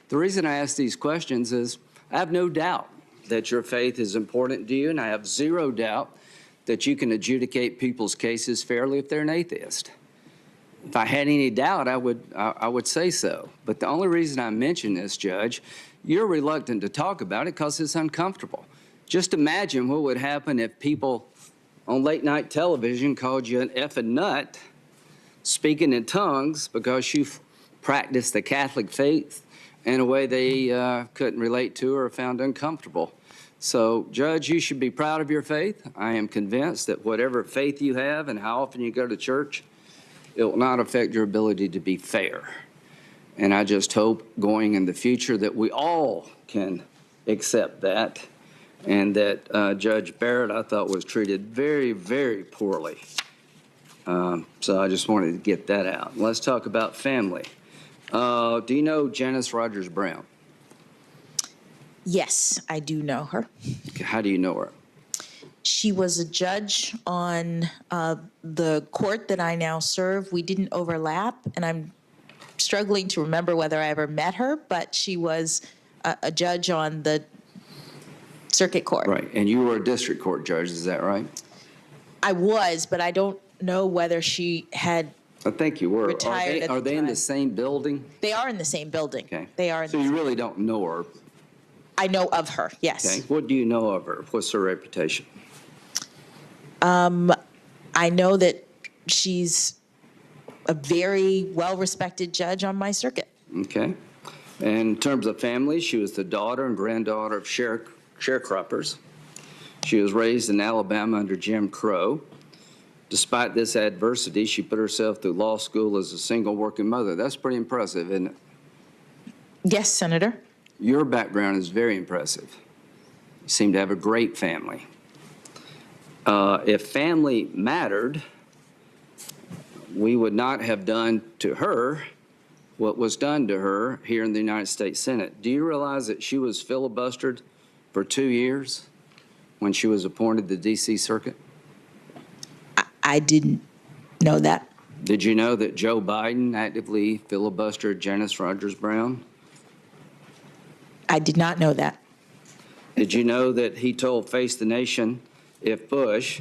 The reason I ask these questions is I have no doubt that your faith is important to you, and I have zero doubt that you can adjudicate people's cases fairly if they're an atheist. If I had any doubt, I would say so. But the only reason I mention this, Judge, you're reluctant to talk about it because it's uncomfortable. Just imagine what would happen if people on late night television called you an effing nut, speaking in tongues because you practiced the Catholic faith in a way they couldn't relate to or found uncomfortable. So, Judge, you should be proud of your faith. I am convinced that whatever faith you have and how often you go to church, it will not affect your ability to be fair. And I just hope going in the future that we all can accept that, and that Judge Barrett, I thought, was treated very, very poorly. So I just wanted to get that out. Let's talk about family. Do you know Janice Rogers Brown? Yes, I do know her. Okay, how do you know her? She was a judge on the court that I now serve. We didn't overlap, and I'm struggling to remember whether I ever met her, but she was a judge on the circuit court. Right, and you were a district court judge, is that right? I was, but I don't know whether she had. I think you were. Retired Are they in the same building? They are in the same building. Okay. They are. So you really don't know her? I know of her, yes. Okay. What do you know of her? What's her reputation? I know that she's a very well-respected judge on my circuit. Okay. And in terms of family, she was the daughter and granddaughter of sharecroppers. She was raised in Alabama under Jim Crow. Despite this adversity, she put herself through law school as a single working mother. That's pretty impressive, isn't it? Yes, Senator. Your background is very impressive. You seem to have a great family. If family mattered, we would not have done to her what was done to her here in the United States Senate. Do you realize that she was filibustered for 2 years when she was appointed to the D.C. Circuit? I didn't know that. Did you know that Joe Biden actively filibustered Janice Rogers Brown? I did not know that. Did you know that he told Face the Nation, if Bush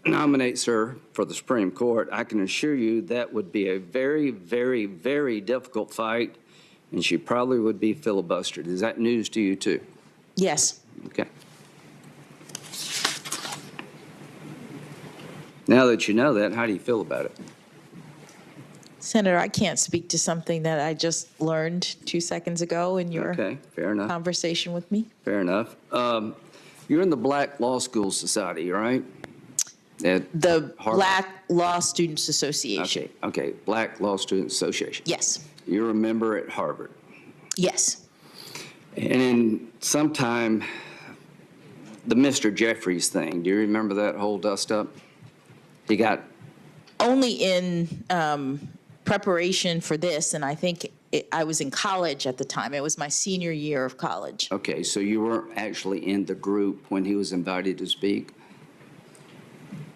nominates her for the Supreme Court, I can assure you that would be a very, very, very difficult fight, and she probably would be filibustered. Is that news to you, too? Yes. Okay. Now that you know that, how do you feel about it? Senator, I can't speak to something that I just learned 2 seconds ago in your fair enough. conversation with me. Fair enough. You're in the Black Law School Society, right? The Black Law Students Association. Okay, Black Law Students Association. Yes. You're a member at Harvard. Yes. And in sometime, the Mr. Jeffries thing, do you remember that whole dust-up? He got... Only in preparation for this, and I think I was in college at the time. It was my senior year of college. Okay, so you weren't actually in the group when he was invited to speak?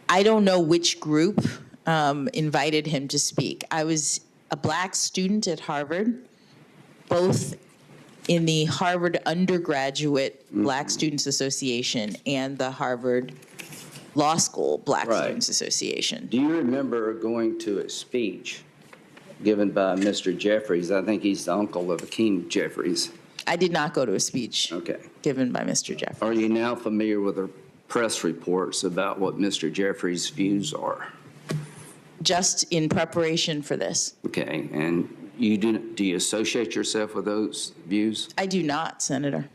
I don't know which group invited him to speak. I was a Black student at Harvard, both in the Harvard Undergraduate Black Students Association and the Harvard Law School Black Students Association. Do you remember going to a speech given by Mr. Jeffries? I think he's the uncle of Akeem Jeffries. I did not go to a speech given by Mr. Jeffries. Are you now familiar with the press reports about what Mr. Jeffries' views are? Just in preparation for this. Okay, and do you associate yourself with those views? I do not, Senator.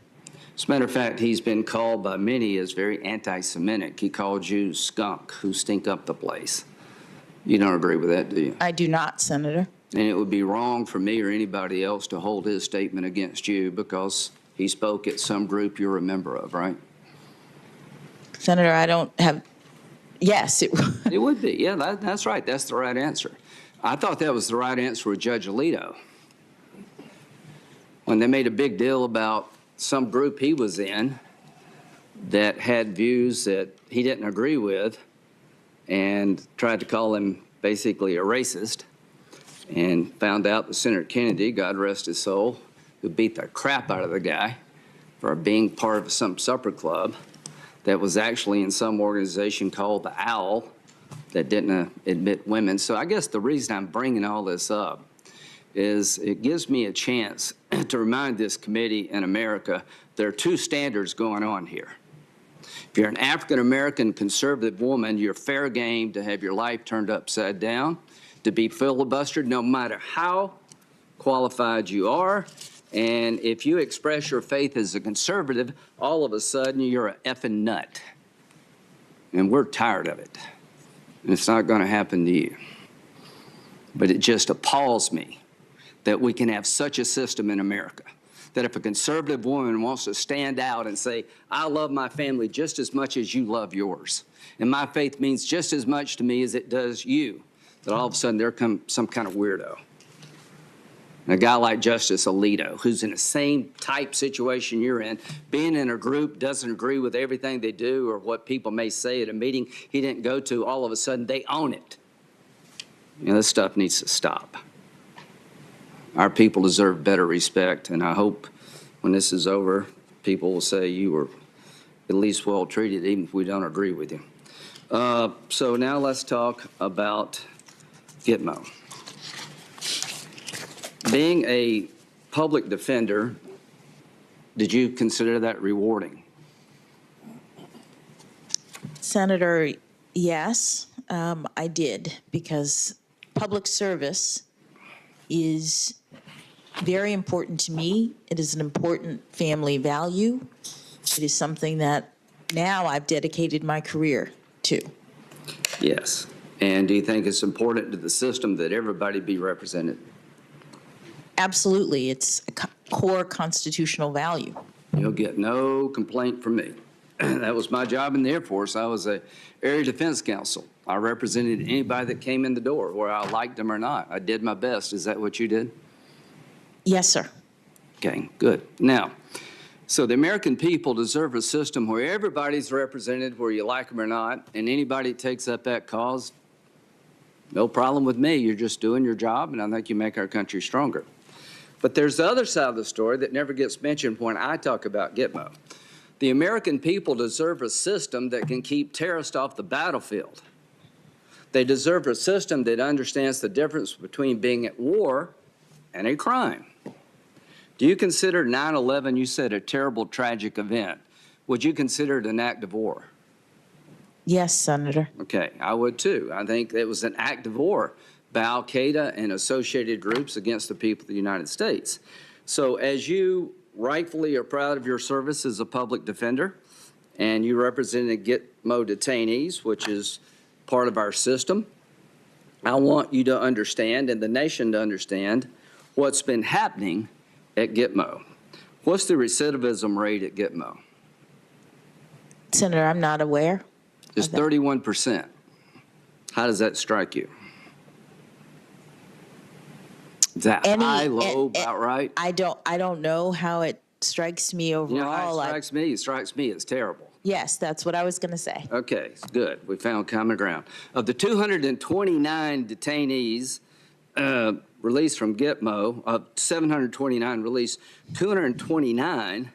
As a matter of fact, he's been called by many as very anti-Semitic. He called you skunk who stink up the place. You don't agree with that, do you? I do not, Senator. And it would be wrong for me or anybody else to hold his statement against you because he spoke at some group you're a member of, right? Senator, I don't have, yes. It would be, yeah, that's right. That's the right answer. I thought that was the right answer with Judge Alito. When they made a big deal about some group he was in that had views that he didn't agree with and tried to call him basically a racist, and found out that Senator Kennedy, God rest his soul, who beat the crap out of the guy for being part of some supper club that was actually in some organization called the OWL that didn't admit women. So I guess the reason I'm bringing all this up is it gives me a chance to remind this committee in America there are two standards going on here. If you're an African-American conservative woman, you're fair game to have your life turned upside down, to be filibustered no matter how qualified you are. And if you express your faith as a conservative, all of a sudden you're an effing nut. And we're tired of it. And it's not going to happen to you. But it just appalls me that we can have such a system in America, that if a conservative woman wants to stand out and say, I love my family just as much as you love yours, and my faith means just as much to me as it does you, that all of a sudden there comes some kind of weirdo. And a guy like Justice Alito, who's in the same type situation you're in, being in a group, doesn't agree with everything they do or what people may say at a meeting he didn't go to, all of a sudden they own it. You know, this stuff needs to stop. Our people deserve better respect, and I hope when this is over, people will say you were at least well treated, even if we don't agree with you. So now let's talk about Gitmo. Being a public defender, did you consider that rewarding? Senator, yes, I did, because public service is very important to me. It is an important family value. It is something that now I've dedicated my career to. Yes. And do you think it's important to the system that everybody be represented? Absolutely. It's a core constitutional value. You'll get no complaint from me. That was my job in the Air Force. I was a area defense counsel. I represented anybody that came in the door, whether I liked them or not. I did my best. Is that what you did? Yes, sir. Okay, good. Now, so the American people deserve a system where everybody's represented, where you like them or not, and anybody that takes up that cause, no problem with me. You're just doing your job, and I think you make our country stronger. But there's the other side of the story that never gets mentioned when I talk about Gitmo. The American people deserve a system that can keep terrorists off the battlefield. They deserve a system that understands the difference between being at war and a crime. Do you consider 9/11, you said, a terrible, tragic event? Would you consider it an act of war? Yes, Senator. Okay, I would too. I think it was an act of war by Al-Qaeda and associated groups against the people of the United States. So as you rightfully are proud of your service as a public defender, and you represented Gitmo detainees, which is part of our system, I want you to understand, and the nation to understand, what's been happening at Gitmo. What's the recidivism rate at Gitmo? Senator, I'm not aware. It's 31%. How does that strike you? Is that high, low, about right? I don't know how it strikes me overall. You know how it strikes me? It strikes me as terrible. Yes, that's what I was going to say. Okay, good. We found common ground. Of the 229 detainees released from Gitmo, of 729 released, 229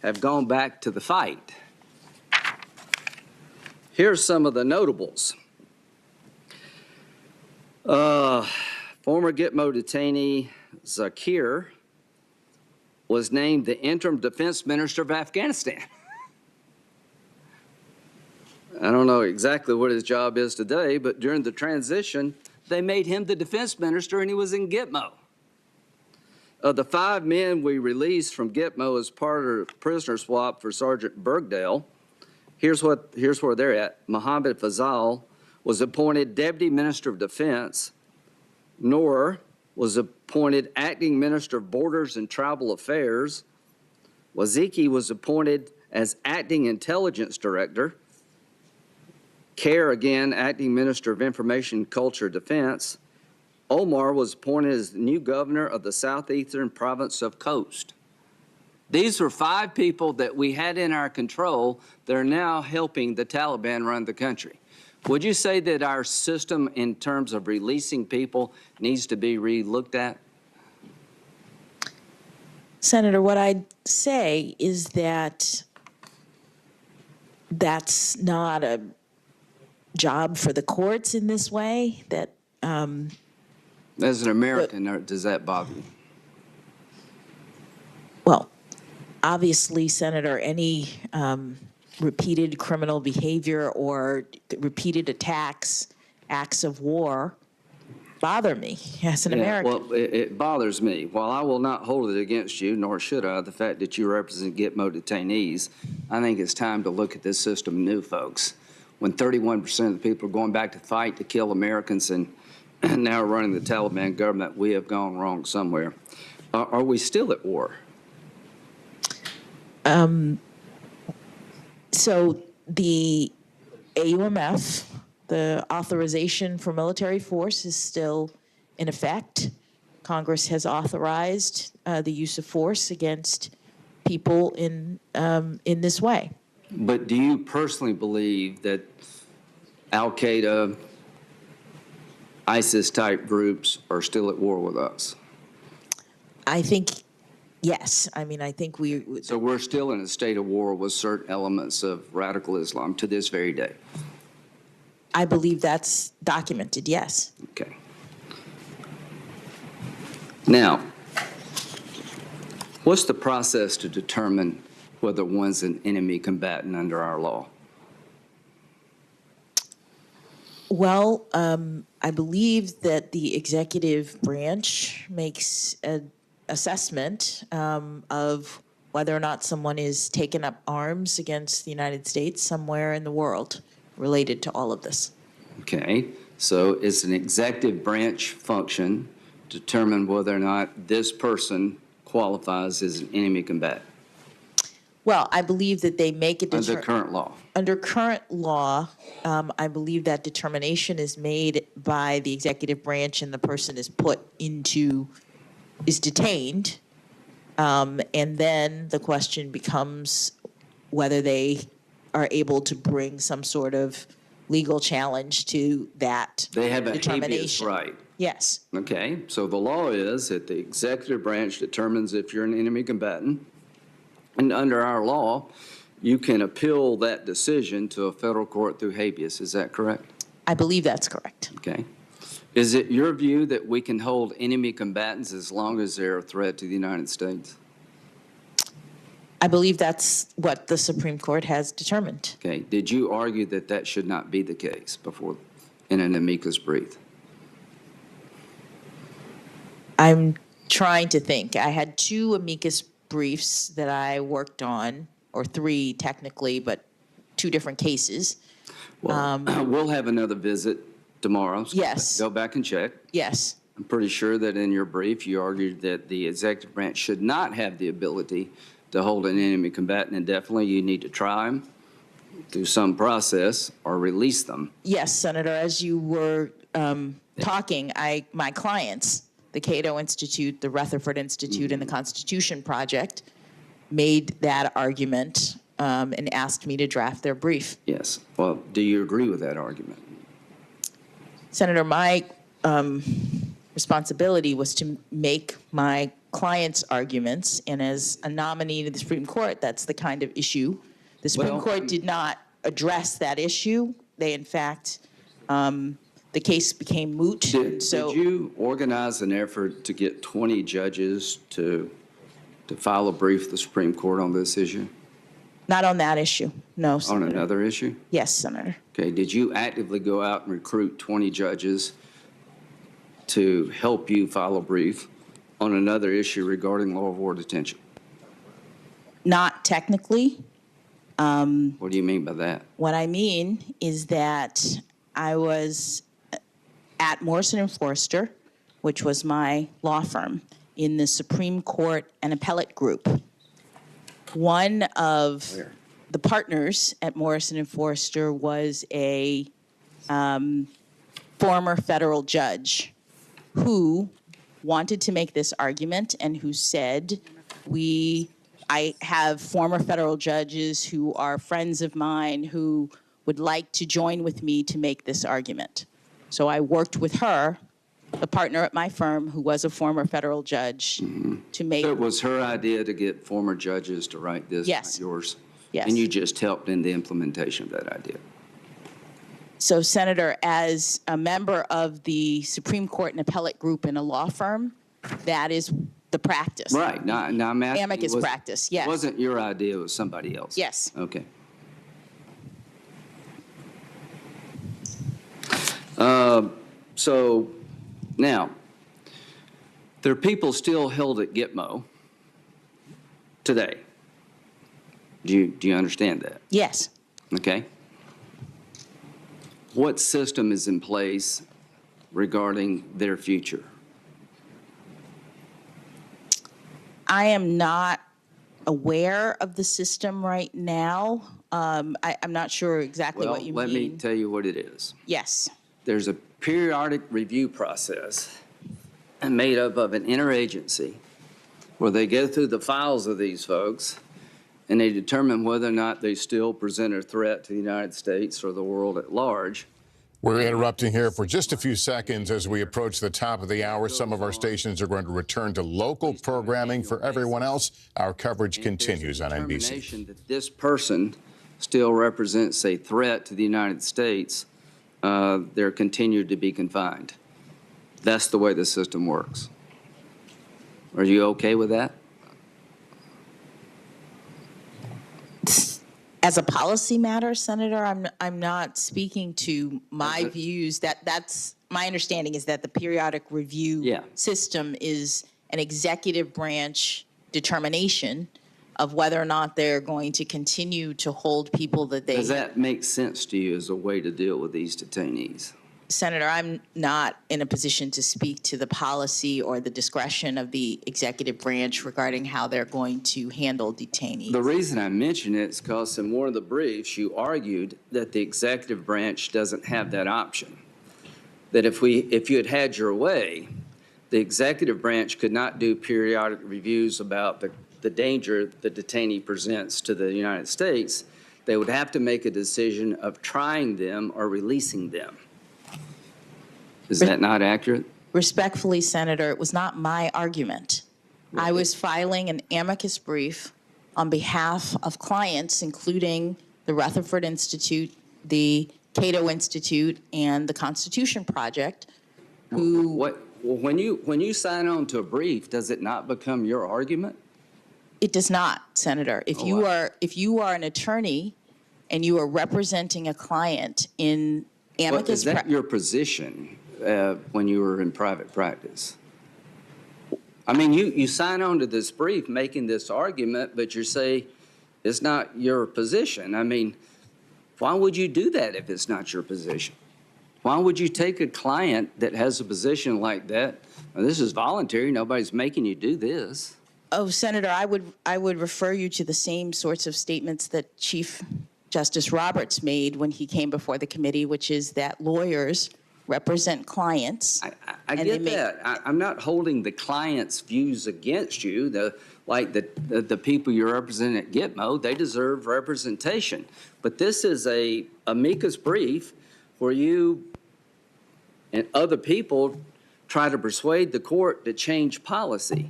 have gone back to the fight. Here's some of the notables. Former Gitmo detainee Zakir was named the interim defense minister of Afghanistan. I don't know exactly what his job is today, but during the transition, they made him the defense minister and he was in Gitmo. Of the 5 men we released from Gitmo as part of the prisoner swap for Sergeant Bergdale, here's where they're at. Mohammed Fazal was appointed Deputy Minister of Defense. Noor was appointed Acting Minister of Borders and Tribal Affairs. Waziki was appointed as Acting Intelligence Director. Kerr, again, Acting Minister of Information, Culture, Defense. Omar was appointed as the new governor of the southeastern province of Khost. These were 5 people that we had in our control that are now helping the Taliban run the country. Would you say that our system in terms of releasing people needs to be re-looked at? Senator, what I'd say is that that's not a job for the courts in this way. That as an American, does that bother you? Well, obviously, Senator, any repeated criminal behavior or repeated attacks, acts of war, bother me as an American. Well, it bothers me. While I will not hold it against you, nor should I, the fact that you represent Gitmo detainees, I think it's time to look at this system new, folks. When 31% of the people are going back to fight to kill Americans and now running the Taliban government, we have gone wrong somewhere. Are we still at war? So the AUMF, the authorization for military force, is still in effect. Congress has authorized the use of force against people in this way. But do you personally believe that Al-Qaeda, ISIS-type groups are still at war with us? I think, yes. I mean, I think So we're still in a state of war with certain elements of radical Islam to this very day? I believe that's documented, yes. Okay. Now, what's the process to determine whether one's an enemy combatant under our law? Well, I believe that the executive branch makes an assessment of whether or not someone is taking up arms against the United States somewhere in the world related to all of this. Okay, so it's an executive branch function to determine whether or not this person qualifies as an enemy combatant Well, I believe that they make a under current law. Under current law, I believe that determination is made by the executive branch and the person is detained. And then the question becomes whether they are able to bring some sort of legal challenge to that They have a habeas determination. right. Yes. Okay, so the law is that the executive branch determines if you're an enemy combatant. And under our law, you can appeal that decision to a federal court through habeas. Is that correct? I believe that's correct. Okay. Is it your view that we can hold enemy combatants as long as they're a threat to the United States? I believe that's what the Supreme Court has determined. Okay. Did you argue that that should not be the case before in an amicus brief? I'm trying to think. I had 2 amicus briefs that I worked on, or 3 technically, but 2 different cases. Well, we'll have another visit tomorrow. So Yes. Go back and check. Yes. I'm pretty sure that in your brief, you argued that the executive branch should not have the ability to hold an enemy combatant indefinitely. You need to try them through some process or release them. Yes, Senator, as you were talking, my clients, the Cato Institute, the Rutherford Institute, and the Constitution Project, made that argument and asked me to draft their brief. Yes. Well, do you agree with that argument? Senator, my responsibility was to make my clients' arguments, and as a nominee to the Supreme Court, that's the kind of issue. The Supreme Court did not address that issue. They, in fact, the case became moot. Did you organize an effort to get 20 judges to file a brief to the Supreme Court on this issue? Not on that issue, no, Senator. On another issue? Yes, Senator. Okay. Did you actively go out and recruit 20 judges to help you file a brief on another issue regarding law of war detention? Not technically. What do you mean by that? What I mean is that I was at Morrison & Foerster, which was my law firm, in the Supreme Court and appellate group. One of the partners at Morrison & Foerster was a former federal judge who wanted to make this argument and who said, I have former federal judges who are friends of mine who would like to join with me to make this argument. So I worked with her, the partner at my firm who was a former federal judge, to make. So it was her idea to get former judges to write this, Yes. not yours? Yes. And you just helped in the implementation of that idea? So, Senator, as a member of the Supreme Court and appellate group in a law firm, that is the practice. Right. Now I'm asking Amicus you, practice, yes. It wasn't your idea, it was somebody else? Yes. Okay. So now, there are people still held at Gitmo today. Do you understand that? Yes. Okay. What system is in place regarding their future? I am not aware of the system right now. I'm not sure exactly what you Well, mean. let me tell you what it is. Yes. There's a periodic review process made up of an interagency where they go through the files of these folks and they determine whether or not they still present a threat to the United States or the world at large. We're interrupting here for just a few seconds as we approach the top of the hour. Some of our stations are going to return to local programming. For everyone else, our coverage continues on NBC. That this person still represents a threat to the United States, they're continued to be confined. That's the way the system works. Are you okay with that? As a policy matter, Senator, I'm not speaking to my views. That's my understanding is that the periodic review system is an executive branch determination of whether or not they're going to continue to hold people that they. Does that make sense to you as a way to deal with these detainees? Senator, I'm not in a position to speak to the policy or the discretion of the executive branch regarding how they're going to handle detainees. The reason I mention it is because in one of the briefs, you argued that the executive branch doesn't have that option. That if you had had your way, the executive branch could not do periodic reviews about the danger the detainee presents to the United States. They would have to make a decision of trying them or releasing them. Is that not accurate? Respectfully, Senator, it was not my argument. I was filing an amicus brief on behalf of clients, including the Rutherford Institute, the Cato Institute, and the Constitution Project, who... When you sign on to a brief, does it not become your argument? It does not, Senator. If you are an attorney and you are representing a client in amicus... Is that your position when you were in private practice? I mean, you sign on to this brief making this argument, but you say it's not your position. I mean, why would you do that if it's not your position? Why would you take a client that has a position like that? Now, this is voluntary. Nobody's making you do this. Oh, Senator, I would refer you to the same sorts of statements that Chief Justice Roberts made when he came before the committee, which is that lawyers represent clients. I get that. I'm not holding the client's views against you. The people you represent at Gitmo, they deserve representation. But this is a amicus brief where you and other people try to persuade the court to change policy.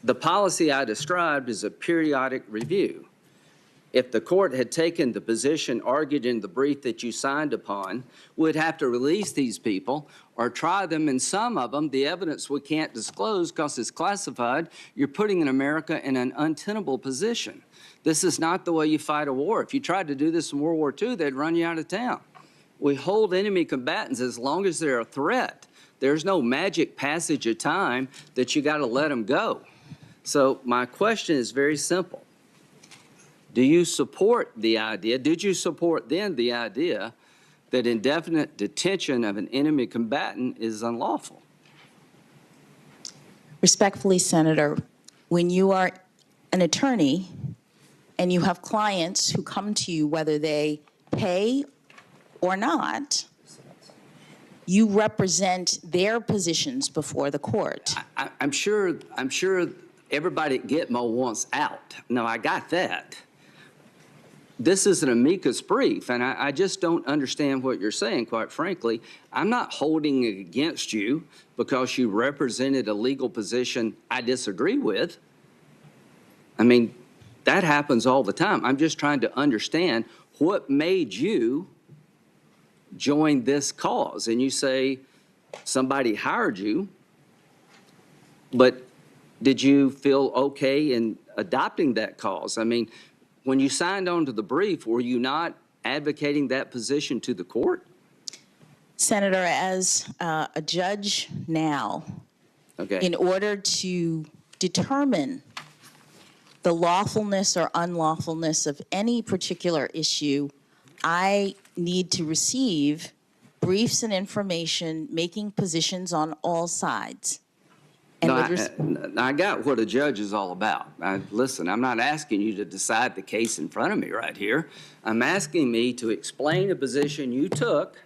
The policy I described is a periodic review. If the court had taken the position argued in the brief that you signed upon, we'd have to release these people or try them, and some of them, the evidence we can't disclose because it's classified. You're putting America in an untenable position. This is not the way you fight a war. If you tried to do this in World War II, they'd run you out of town. We hold enemy combatants as long as they're a threat. There's no magic passage of time that you got to let them go. So my question is very simple. Do you support the idea, did you support then the idea that indefinite detention of an enemy combatant is unlawful? Respectfully, Senator, when you are an attorney and you have clients who come to you, whether they pay or not, you represent their positions before the court. I'm sure everybody at Gitmo wants out. No, I got that. This is an amicus brief, and I just don't understand what you're saying, quite frankly. I'm not holding it against you because you represented a legal position I disagree with. I mean, that happens all the time. I'm just trying to understand what made you join this cause. And you say somebody hired you, but did you feel okay in adopting that cause? I mean, when you signed on to the brief, were you not advocating that position to the court? Senator, as a judge now, in order to determine the lawfulness or unlawfulness of any particular issue, I need to receive briefs and information making positions on all sides. And I got what a judge is all about. Listen, I'm not asking you to decide the case in front of me right here. I'm asking me to explain a position you took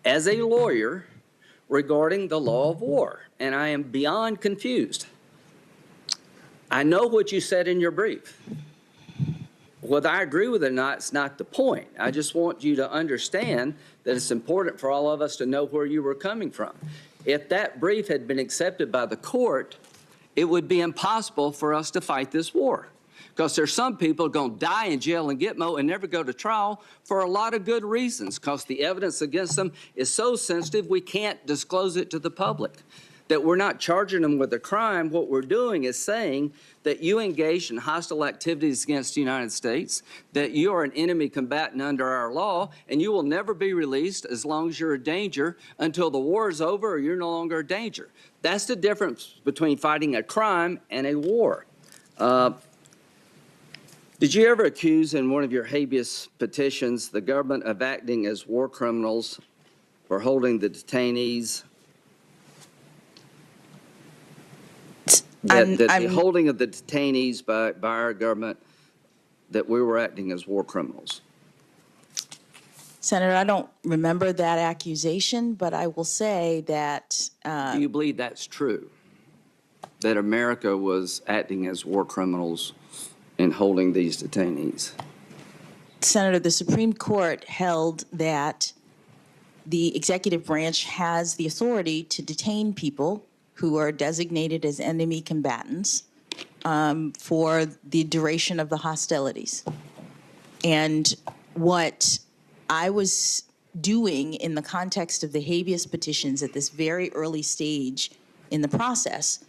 as a lawyer regarding the law of war, and I am beyond confused. I know what you said in your brief. whether I agree with it or not, it's not the point. I just want you to understand that it's important for all of us to know where you were coming from. If that brief had been accepted by the court, it would be impossible for us to fight this war. Because there's some people going to die in jail in Gitmo and never go to trial for a lot of good reasons, because the evidence against them is so sensitive we can't disclose it to the public. That we're not charging them with a crime. What we're doing is saying that you engaged in hostile activities against the United States, that you are an enemy combatant under our law, and you will never be released as long as you're a danger until the war is over or you're no longer a danger. That's the difference between fighting a crime and a war. Did you ever accuse in one of your habeas petitions the government of acting as war criminals for holding the detainees? The holding of the detainees by our government, that we were acting as war criminals? Senator, I don't remember that accusation, but I will say that. Do you believe that's true? That America was acting as war criminals in holding these detainees? Senator, the Supreme Court held that the executive branch has the authority to detain people who are designated as enemy combatants for the duration of the hostilities. And what I was doing in the context of the habeas petitions at this very early stage in the process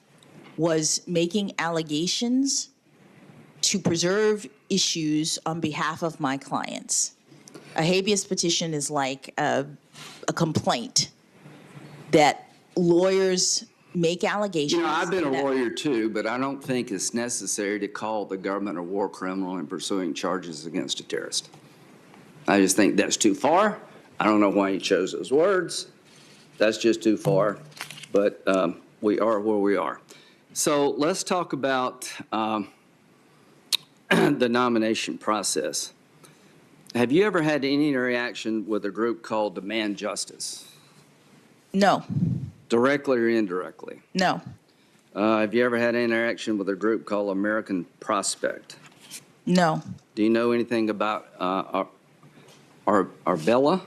was making allegations to preserve issues on behalf of my clients. A habeas petition is like a complaint that lawyers make allegations. You know, I've been a lawyer too, but I don't think it's necessary to call the government a war criminal in pursuing charges against a terrorist. I just think that's too far. I don't know why he chose those words. That's just too far. But we are where we are. So let's talk about the nomination process. Have you ever had any interaction with a group called Demand Justice? No. Directly or indirectly? No. Have you ever had any interaction with a group called American Prospect? No. Do you know anything about Arbella?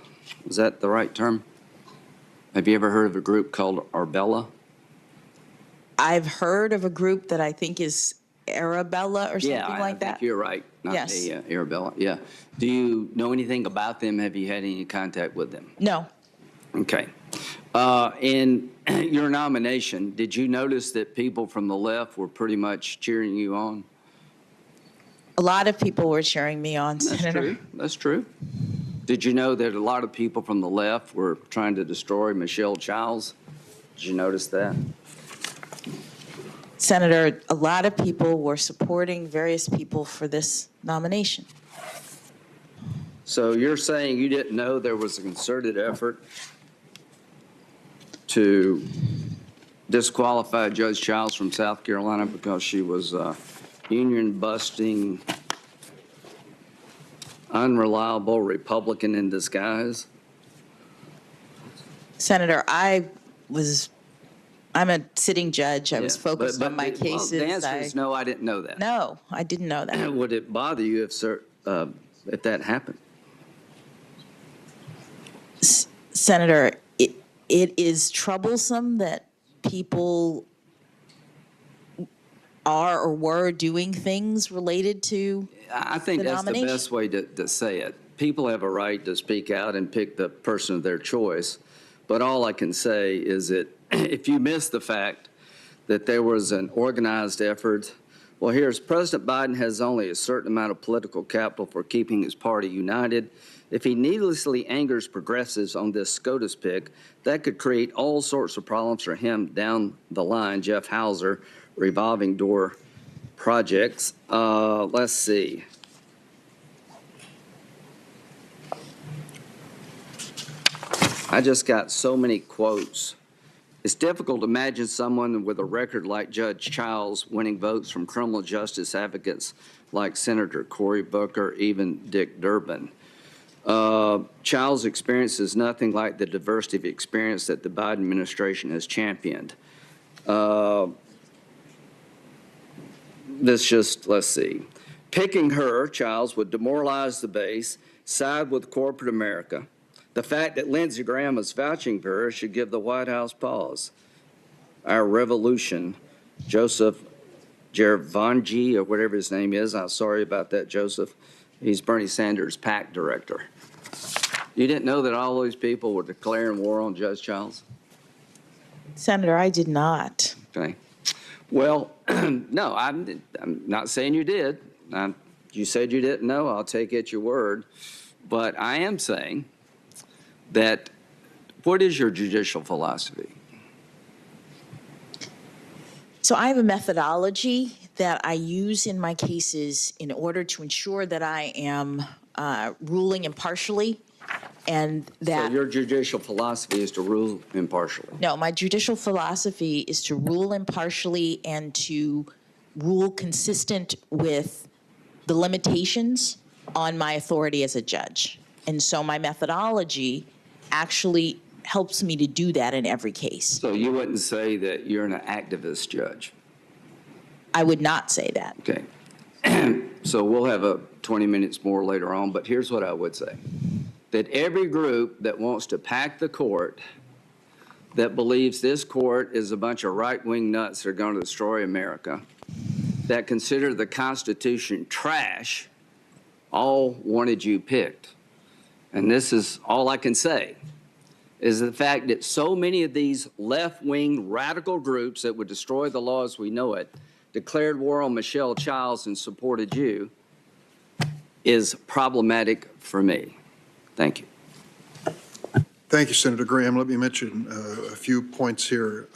Is that the right term? Have you ever heard of a group called Arbella? I've heard of a group that I think is Arabella or something like that. I think you're right. Not Yes. Arabella. Yeah. Do you know anything about them? Have you had any contact with them? No. Okay. In your nomination, did you notice that people from the left were pretty much cheering you on? A lot of people were cheering me on, That's Senator. true. That's true. Did you know that a lot of people from the left were trying to destroy Michelle Childs? Did you notice that? Senator, a lot of people were supporting various people for this nomination. So you're saying you didn't know there was a concerted effort to disqualify Judge Childs from South Carolina because she was union-busting, unreliable Republican in disguise? Senator, I'm a sitting judge. I was focused on my cases. Well, the answer is no, I didn't know that. No, I didn't know that. Would it bother you if that happened? Senator, it is troublesome that people are or were doing things related to I think that's the best way to say it. People have a right to speak out and pick the person of their choice. But all I can say is that if you miss the fact that there was an organized effort, well, here's President Biden has only a certain amount of political capital for keeping his party united. If he needlessly angers progressives on this SCOTUS pick, that could create all sorts of problems for him down the line. Jeff Hauser, revolving door projects. Let's see. I just got so many quotes. It's difficult to imagine someone with a record like Judge Childs winning votes from criminal justice advocates like Senator Cory Booker, even Dick Durbin. Childs' experience is nothing like the diversity of experience that the Biden administration has championed. Let's see. Picking her, Childs, would demoralize the base, side with corporate America. The fact that Lindsey Graham is vouching for her should give the White House pause. Our revolution, Joseph Gervangi, or whatever his name is, I'm sorry about that, Joseph. He's Bernie Sanders' PAC director. You didn't know that all those people were declaring war on Judge Childs? Senator, I did not. Okay. Well, no, I'm not saying you did. You said you didn't know. I'll take it your word. But I am saying that what is your judicial philosophy? So I have a methodology that I use in my cases in order to ensure that I am ruling impartially, and that— So your judicial philosophy is to rule impartially? No, my judicial philosophy is to rule impartially and to rule consistent with the limitations on my authority as a judge. And so my methodology actually helps me to do that in every case. So you wouldn't say that you're an activist judge? I would not say that. Okay. So we'll have 20 minutes more later on, but here's what I would say. That every group that wants to pack the court, that believes this court is a bunch of right-wing nuts that are going to destroy America, that consider the Constitution trash, all wanted you picked. And this is all I can say, is the fact that so many of these left-wing radical groups that would destroy the law as we know it declared war on Michelle Childs and supported you is problematic for me. Thank you. Thank you, Senator Graham. Let me mention a few points here.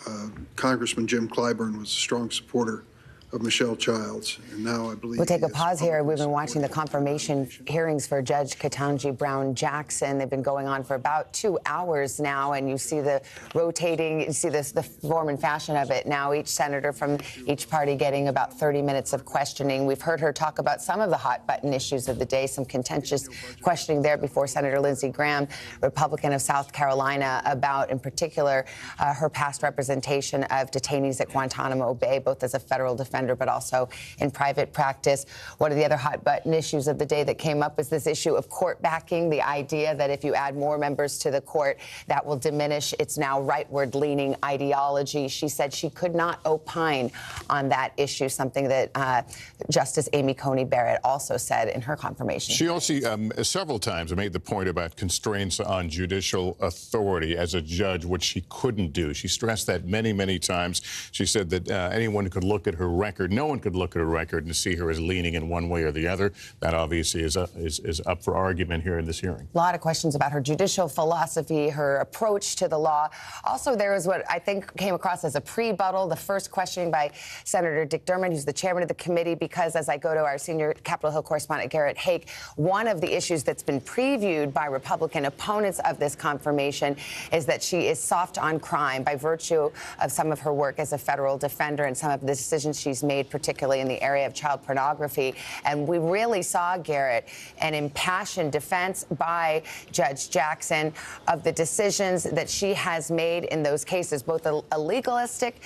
Congressman Jim Clyburn was a strong supporter of Michelle Childs, and now I believe— We'll take a pause here. We've been watching the confirmation hearings for Judge Ketanji Brown Jackson. They've been going on for about 2 hours now, and you see the rotating, you see this, the form and fashion of it now. Each senator from each party getting about 30 minutes of questioning. We've heard her talk about some of the hot button issues of the day, some contentious questioning there before Senator Lindsey Graham, Republican of South Carolina, about, in particular, her past representation of detainees at Guantanamo Bay, both as a federal defender but also in private practice. One of the other hot button issues of the day that came up is this issue of court backing, the idea that if you add more members to the court, that will diminish its now rightward leaning ideology. She said she could not opine on that issue, something that Justice Amy Coney Barrett also said in her confirmation. She also several times made the point about constraints on judicial authority as a judge, which she couldn't do. She stressed that many, many times. She said that anyone could look at her record. No one could look at her record and see her as leaning in one way or the other. That obviously is up for argument here in this hearing. A lot of questions about her judicial philosophy, her approach to the law. Also, there was what I think came across as a pre-buttal, the first questioning by Senator Dick Durbin, who's the chairman of the committee, because as I go to our senior Capitol Hill correspondent, Garrett Haake, one of the issues that's been previewed by Republican opponents of this confirmation is that she is soft on crime by virtue of some of her work as a federal defender and some of the decisions she's made, particularly in the area of child pornography. And we really saw, Garrett, an impassioned defense by Judge Jackson of the decisions that she has made in those cases, both a legalistic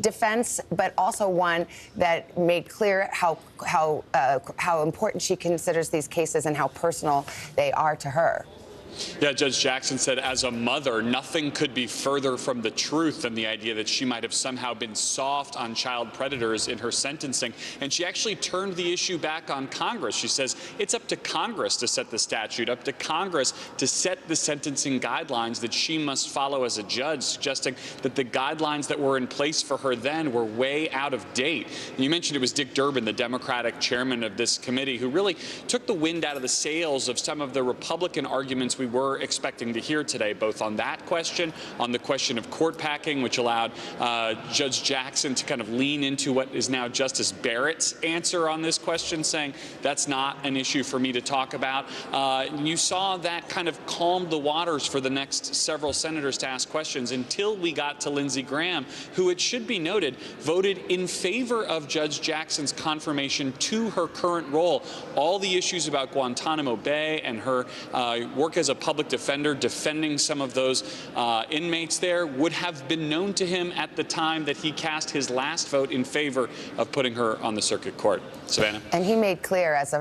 defense, but also one that made clear how important she considers these cases and how personal they are to her. Yeah, Judge Jackson said as a mother, nothing could be further from the truth than the idea that she might have somehow been soft on child predators in her sentencing. And she actually turned the issue back on Congress. She says it's up to Congress to set the statute, up to Congress to set the sentencing guidelines that she must follow as a judge, suggesting that the guidelines that were in place for her then were way out of date. And you mentioned it was Dick Durbin, the Democratic chairman of this committee, who really took the wind out of the sails of some of the Republican arguments we were expecting to hear today, both on that question, on the question of court packing, which allowed Judge Jackson to kind of lean into what is now Justice Barrett's answer on this question, saying that's not an issue for me to talk about. You saw that kind of calmed the waters for the next several senators to ask questions until we got to Lindsey Graham, who, it should be noted, voted in favor of Judge Jackson's confirmation to her current role. All the issues about Guantanamo Bay and her work as a a public defender defending some of those inmates there would have been known to him at the time that he cast his last vote in favor of putting her on the circuit court. Savannah? And he made clear, as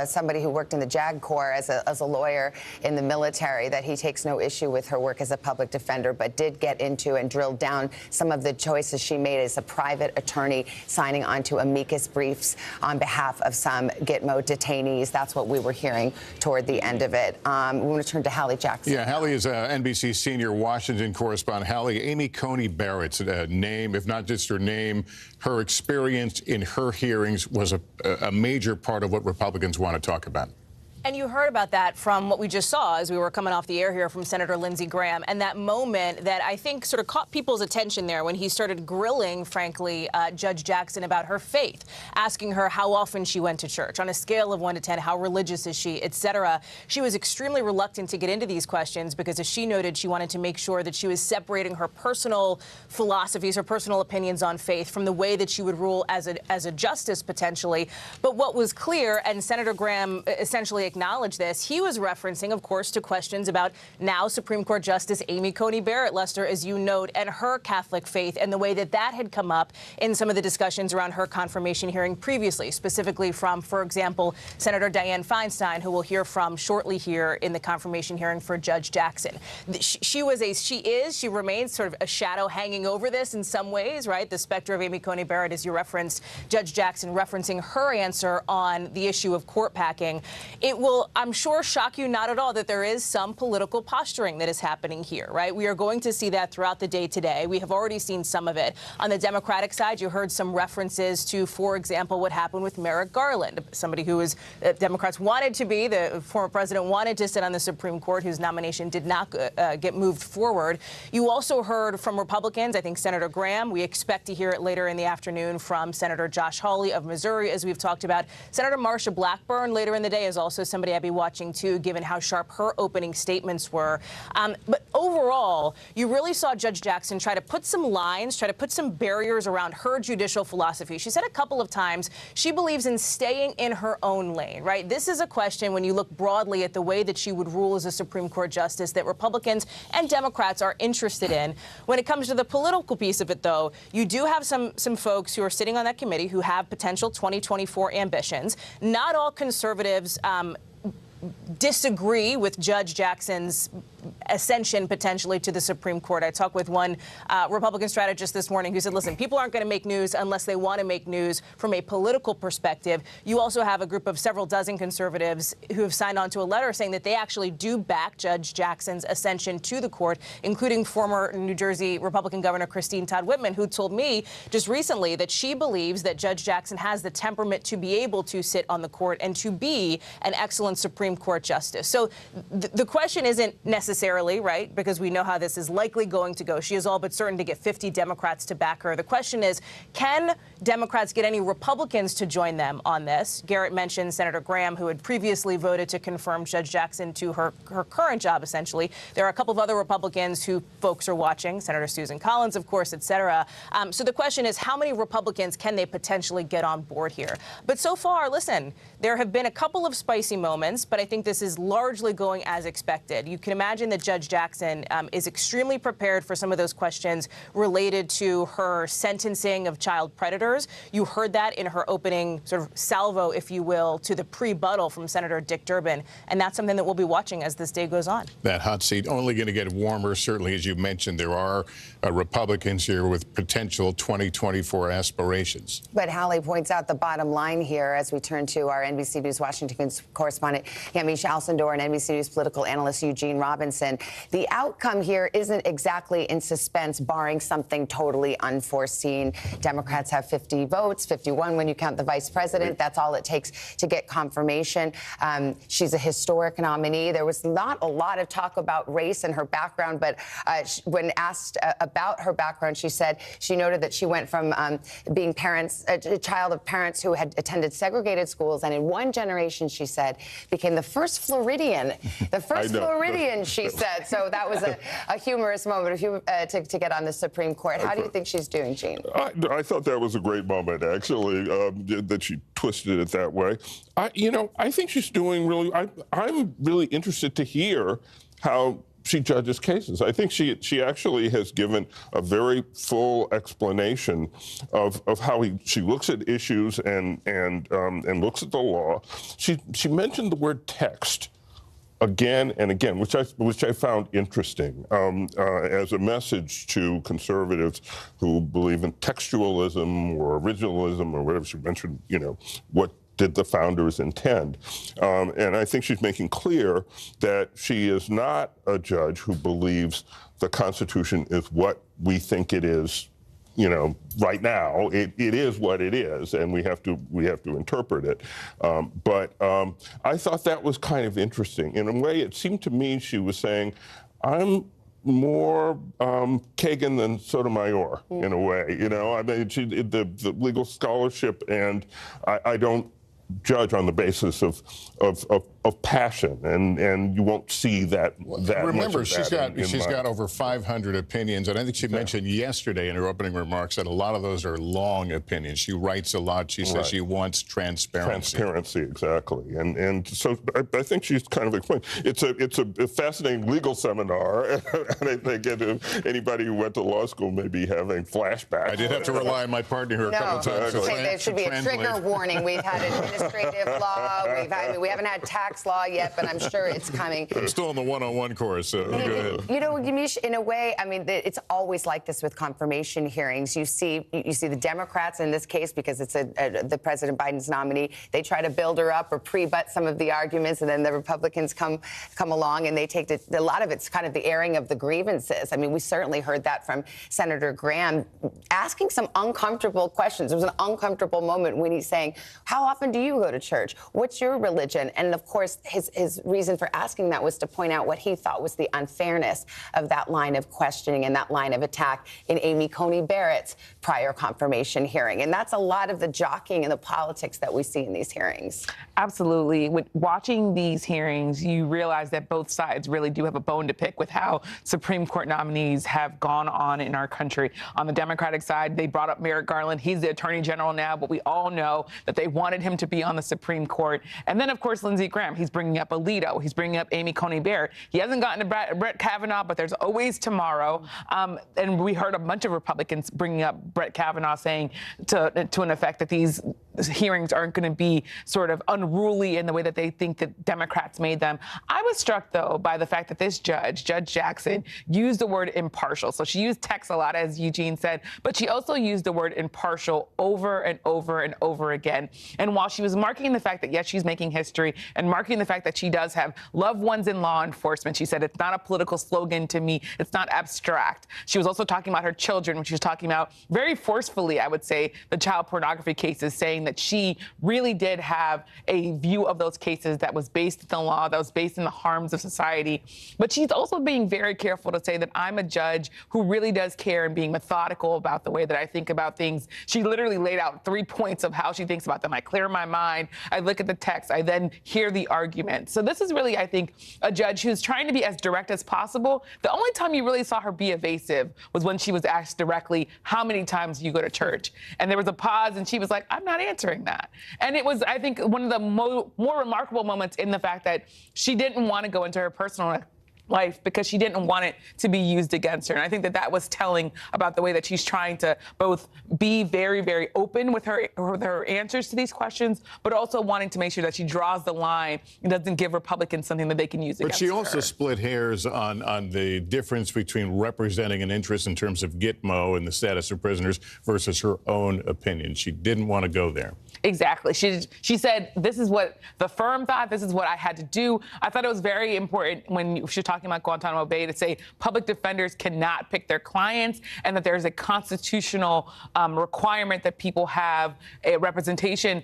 somebody who worked in the JAG Corps as a lawyer in the military, that he takes no issue with her work as a public defender, but did get into and drill down some of the choices she made as a private attorney, signing onto amicus briefs on behalf of some Gitmo detainees. That's what we were hearing toward the end of it. We want to turn to Hallie Jackson. Yeah, Hallie is NBC senior Washington correspondent. Hallie, Amy Coney Barrett's name, if not just her name, her experience in her hearings was a major part of what Republicans want to talk about. And you heard about that from what we just saw as we were coming off the air here from Senator Lindsey Graham, and that moment that I think sort of caught people's attention there when he started grilling, frankly, Judge Jackson about her faith, asking her how often she went to church. On a scale of 1 to 10, how religious is she, et cetera. She was extremely reluctant to get into these questions because, as she noted, she wanted to make sure that she was separating her personal philosophies, her personal opinions on faith from the way that she would rule as a justice, potentially. But what was clear, and Senator Graham essentially acknowledged this, he was referencing, of course, to questions about now Supreme Court Justice Amy Coney Barrett, Lester, as you note, and her Catholic faith, and the way that that had come up in some of the discussions around her confirmation hearing previously, specifically from, for example, Senator Dianne Feinstein, who we'll hear from shortly here in the confirmation hearing for Judge Jackson. She remains sort of a shadow hanging over this in some ways, right? The specter of Amy Coney Barrett, as you referenced, Judge Jackson referencing her answer on the issue of court packing. It will, I'm sure, shock you not at all that there is some political posturing that is happening here, right? We are going to see that throughout the day today. We have already seen some of it. On the Democratic side, you heard some references to, for example, what happened with Merrick Garland, somebody who was, Democrats wanted to be, the former president wanted to sit on the Supreme Court, whose nomination did not get moved forward. You also heard from Republicans, I think Senator Graham. We expect to hear it later in the afternoon from Senator Josh Hawley of Missouri, as we've talked about. Senator Marsha Blackburn later in the day is also somebody I'd be watching, too, given how sharp her opening statements were. But overall, you really saw Judge Jackson try to put some lines, try to put some barriers around her judicial philosophy. She said a couple of times she believes in staying in her own lane, right? This is a question, when you look broadly at the way that she would rule as a Supreme Court justice, that Republicans and Democrats are interested in. When it comes to the political piece of it, though, you do have some folks who are sitting on that committee who have potential 2024 ambitions. Not all conservatives disagree with Judge Jackson's ascension potentially to the Supreme Court. I talked with one Republican strategist this morning who said, listen, people aren't going to make news unless they want to make news from a political perspective. You also have a group of several dozen conservatives who have signed on to a letter saying that they actually do back Judge Jackson's ascension to the court, including former New Jersey Republican Governor Christine Todd Whitman, who told me just recently that she believes that Judge Jackson has the temperament to be able to sit on the court and to be an excellent Supreme Court justice. So the question isn't necessarily, right, because we know how this is likely going to go. She is all but certain to get 50 Democrats to back her. The question is, can Democrats get any Republicans to join them on this? Garrett mentioned Senator Graham, who had previously voted to confirm Judge Jackson to her current job, essentially. There are a couple of other Republicans who folks are watching, Senator Susan Collins, of course, et cetera. So the question is, how many Republicans can they potentially get on board here? But so far, listen, there have been a couple of spicy moments, but I think this is largely going as expected. You can imagine that Judge Jackson is extremely prepared for some of those questions related to her sentencing of child predators. You heard that in her opening sort of salvo, if you will, to the pre-buttal from Senator Dick Durbin. And that's something that we'll be watching as this day goes on. That hot seat only going to get warmer. Certainly, as you mentioned, there are Republicans here with potential 2024 aspirations. But Hallie points out the bottom line here as we turn to our NBC News Washington correspondent Yamiche Alcindor and NBC News political analyst Eugene Robinson. The outcome here isn't exactly in suspense, barring something totally unforeseen. Democrats have 50 votes, 51 when you count the vice president. That's all it takes to get confirmation. She's a historic nominee. There was not a lot of talk about race and her background, but when asked about her background, she said she noted that she went from being a child of parents who had attended segregated schools, and in one generation, she said, became the first Floridian. The first Floridian, she said. So that was a humorous moment to get on the Supreme Court. How do you think she's doing, Gene? I thought that was a great moment, actually, that she twisted it that way. I think she's doing really. I'm really interested to hear how she judges cases. I think she actually has given a very full explanation of how she looks at issues and looks at the law. She mentioned the word text again and again, which I found interesting as a message to conservatives who believe in textualism or originalism or whatever. She mentioned, what did the founders intend? And I think she's making clear that she is not a judge who believes the Constitution is what we think it is, right now. It is what it is, and we have to interpret it. But I thought that was kind of interesting. In a way, it seemed to me she was saying, I'm more Kagan than Sotomayor, in a way. I mean, the legal scholarship, and I don't judge on the basis of passion, and you won't see that. Remember, much of that she's got over 500 opinions, and I think she mentioned yesterday in her opening remarks that a lot of those are long opinions. She writes a lot. She says she wants transparency. Transparency, exactly, and so I think she's kind of explained. It's a fascinating legal seminar, and I think anybody who went to law school may be having flashbacks. I did have to rely on my partner here a couple times. There should be a trigger warning. We've had administrative law. We haven't had tax law yet, but I'm sure it's coming. I'm still in the one-on-one course, so go ahead. Yamiche, in a way, I mean, it's always like this with confirmation hearings. You see the Democrats in this case, because it's the President Biden's nominee. They try to build her up or pre-butt some of the arguments, and then the Republicans come along and they take a lot of it's kind of the airing of the grievances. I mean, we certainly heard that from Senator Graham, asking some uncomfortable questions. There was an uncomfortable moment when he's saying, "How often do you go to church? What's your religion?" And of course, his reason for asking that was to point out what he thought was the unfairness of that line of questioning and that line of attack in Amy Coney Barrett's prior confirmation hearing. And that's a lot of the jockeying and the politics that we see in these hearings. Absolutely. With watching these hearings, you realize that both sides really do have a bone to pick with how Supreme Court nominees have gone on in our country. On the Democratic side, they brought up Merrick Garland. He's the Attorney General now, but we all know that they wanted him to be on the Supreme Court. And then, of course, Lindsey Graham. He's bringing up Alito. He's bringing up Amy Coney Barrett. He hasn't gotten to Brett Kavanaugh, but there's always tomorrow. And we heard a bunch of Republicans bringing up Brett Kavanaugh, saying to an effect that these hearings aren't going to be sort of unruly in the way that they think that Democrats made them. I was struck, though, by the fact that this Judge Jackson, used the word impartial. So she used text a lot, as Eugene said, but she also used the word impartial over and over and over again. And while she was marking the fact that, yes, she's making history, and marking the fact that she does have loved ones in law enforcement, she said, it's not a political slogan to me. It's not abstract. She was also talking about her children, when she was talking about very forcefully, I would say, the child pornography cases, saying that she really did have a view of those cases that was based in the law, that was based in the harms of society. But she's also being very careful to say that I'm a judge who really does care and being methodical about the way that I think about things. She literally laid out 3 points of how she thinks about them. I clear my mind, I look at the text, I then hear the argument. So this is really, I think, a judge who's trying to be as direct as possible. The only time you really saw her be evasive was when she was asked directly, how many times do you go to church? And there was a pause, and she was like, I'm not answering that. And it was, I think, one of the more remarkable moments in the fact that she didn't want to go into her personal life because she didn't want it to be used against her. And I think that was telling about the way that she's trying to both be very, very open with her answers to these questions, but also wanting to make sure that she draws the line and doesn't give Republicans something that they can use against her. But she also split hairs on the difference between representing an interest in terms of Gitmo and the status of prisoners versus her own opinion. She didn't want to go there. Exactly. She said, this is what the firm thought, this is what I had to do. I thought it was very important when she was talking about Guantanamo Bay to say public defenders cannot pick their clients, and that there's a constitutional requirement that people have a representation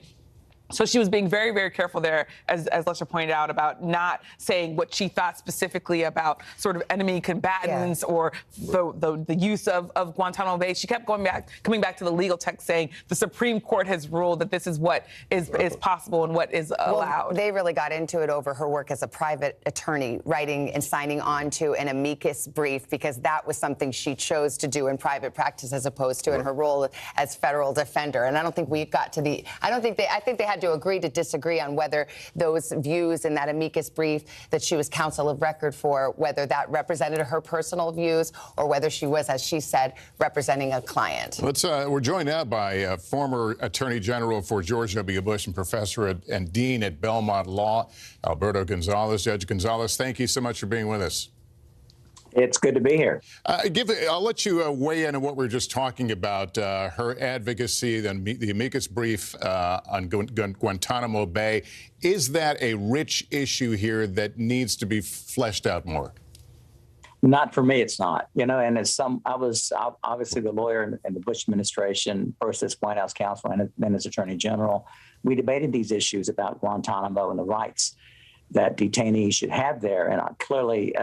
So she was being very, very careful there, as Lester pointed out, about not saying what she thought specifically about sort of enemy combatants or the use of Guantanamo Bay. She kept coming back to the legal text, saying the Supreme Court has ruled that this is what is possible and what is allowed. Well, they really got into it over her work as a private attorney, writing and signing on to an amicus brief, because that was something she chose to do in private practice as opposed to in her role as federal defender. And I don't think we got to I think they had to agree to disagree on whether those views in that amicus brief that she was counsel of record for, whether that represented her personal views or whether she was, as she said, representing a client. We're joined now by former Attorney General for George W. Bush and professor and dean at Belmont Law, Alberto Gonzalez. Judge Gonzalez, thank you so much for being with us. It's good to be here. I'll let you weigh in on what we were just talking about, her advocacy, the amicus brief on Guantanamo Bay. Is that a rich issue here that needs to be fleshed out more? Not for me, it's not. And I was obviously the lawyer in the Bush administration, first as White House counsel and then as Attorney General. We debated these issues about Guantanamo and the rights that detainees should have there, and are clearly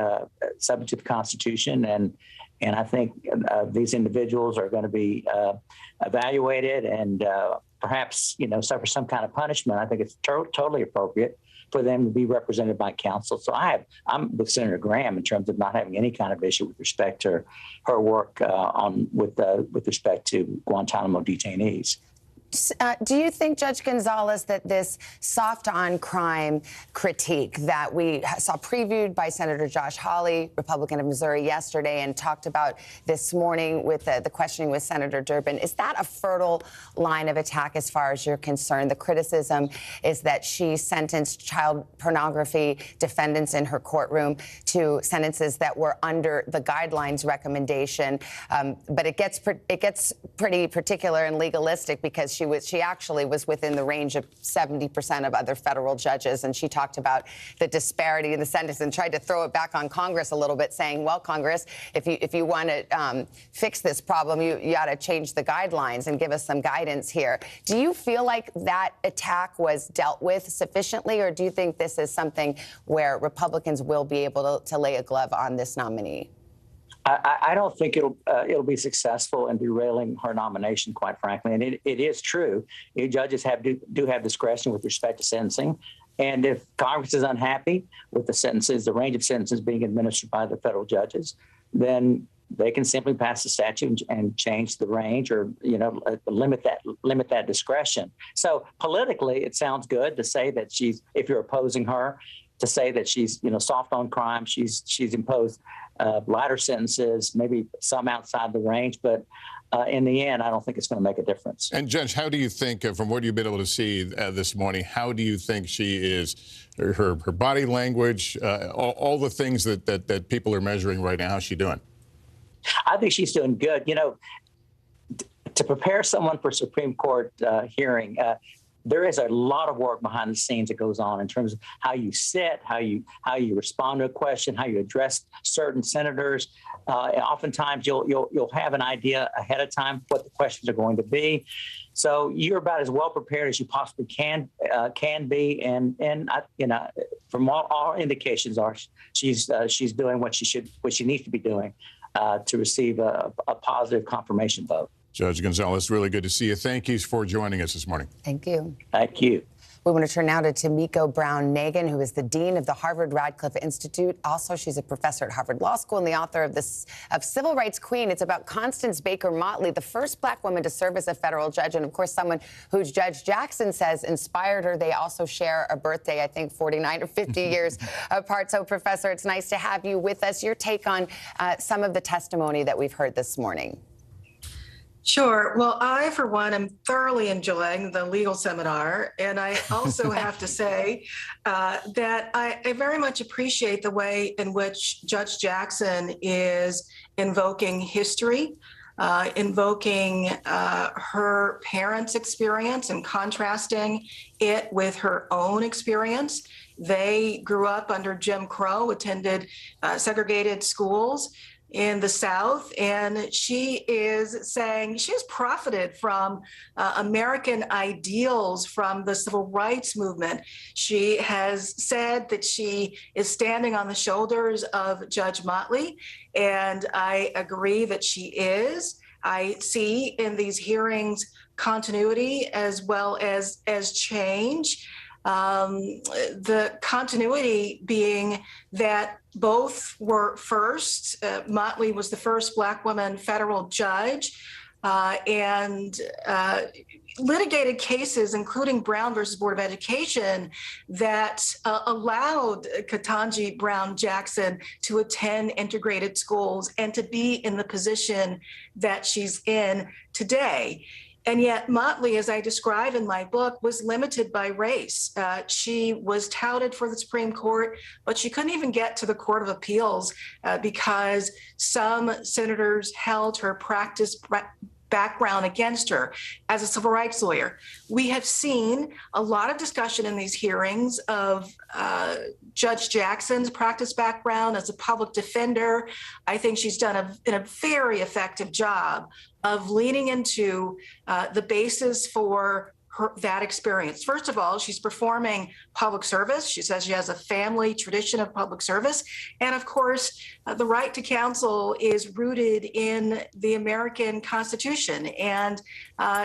subject to the Constitution. And I think these individuals are going to be evaluated and perhaps, suffer some kind of punishment. I think it's totally appropriate for them to be represented by counsel. So I'm with Senator Graham in terms of not having any kind of issue with respect to her work with respect to Guantanamo detainees. Do you think, Judge Gonzalez, that this soft on crime critique that we saw previewed by Senator Josh Hawley, Republican of Missouri, yesterday, and talked about this morning with the questioning with Senator Durbin, is that a fertile line of attack as far as you're concerned? The criticism is that she sentenced child pornography defendants in her courtroom to sentences that were under the guidelines recommendation. But it gets pretty particular and legalistic, because she actually was within the range of 70% of other federal judges. And she talked about the disparity in the sentence and tried to throw it back on Congress a little bit, saying, well, Congress, if you want to fix this problem, you ought to change the guidelines and give us some guidance here. Do you feel like that attack was dealt with sufficiently, or do you think this is something where Republicans will be able to lay a glove on this nominee? I don't think it'll be successful in derailing her nomination, quite frankly. And it is true. Judges do have discretion with respect to sentencing. And if Congress is unhappy with the range of sentences being administered by the federal judges, then they can simply pass the statute and change the range, or limit that discretion. So politically, it sounds good to say that if you're opposing her, to say that she's soft on crime, she's imposed lighter sentences, maybe some outside the range, but in the end, I don't think it's going to make a difference. And Judge, how do you think, from what you've been able to see this morning, how do you think she is, her body language, all the things that people are measuring right now, how's she doing? I think she's doing good. To prepare someone for Supreme Court hearing, there is a lot of work behind the scenes that goes on in terms of how you sit, how you respond to a question, how you address certain senators. Oftentimes, you'll have an idea ahead of time what the questions are going to be. So you're about as well prepared as you possibly can be. And from all indications are she's doing what she needs to be doing to receive a positive confirmation vote. Judge Gonzalez, really good to see you. Thank you for joining us this morning. Thank you. Thank you. We want to turn now to Tomiko Brown-Nagin, who is the dean of the Harvard Radcliffe Institute. Also, she's a professor at Harvard Law School and the author of Civil Rights Queen. It's about Constance Baker Motley, the first black woman to serve as a federal judge, and of course, someone who Judge Jackson says inspired her. They also share a birthday, I think 49 or 50 years apart. So, Professor, it's nice to have you with us. Your take on some of the testimony that we've heard this morning. Sure. Well, I, for one, am thoroughly enjoying the legal seminar. And I also have to say that I very much appreciate the way in which Judge Jackson is invoking history, invoking her parents' experience and contrasting it with her own experience. They grew up under Jim Crow, attended segregated schools. in the South, and she is saying she has profited from American ideals from the civil rights movement. She has said that she is standing on the shoulders of Judge Motley, and I agree that she is. I see in these hearings continuity as well as change. The continuity being that both were first. Motley was the first Black woman federal judge and litigated cases, including Brown versus Board of Education, that allowed Ketanji Brown Jackson to attend integrated schools and to be in the position that she's in today. And yet Motley, as I describe in my book, was limited by race. She was touted for the Supreme Court, but she couldn't even get to the Court of Appeals because some senators held her practice background against her as a civil rights lawyer. We have seen a lot of discussion in these hearings of Judge Jackson's practice background as a public defender. I think she's done a very effective job of leaning into the basis for that experience. First of all, she's performing public service. She says she has a family tradition of public service. And of course, the right to counsel is rooted in the American Constitution. And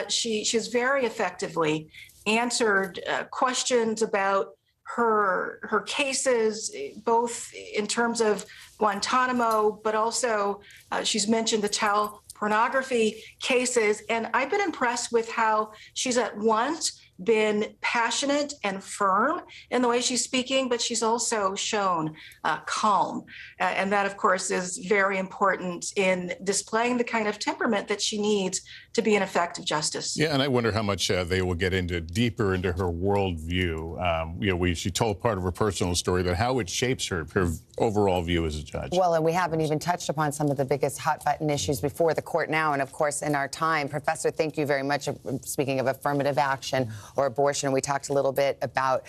she has very effectively answered questions about her cases, both in terms of Guantanamo, but also she's mentioned the child pornography cases. And I've been impressed with how she's at once been passionate and firm in the way she's speaking, but she's also shown calm. And that, of course, is very important in displaying the kind of temperament that she needs to be an effective justice. Yeah, and I wonder how much they will get deeper into her worldview. She told part of her personal story, but how it shapes her overall view as a judge. Well, and we haven't even touched upon some of the biggest hot-button issues before the court now, and of course in our time. Professor, thank you very much. Speaking of affirmative action or abortion, we talked a little bit about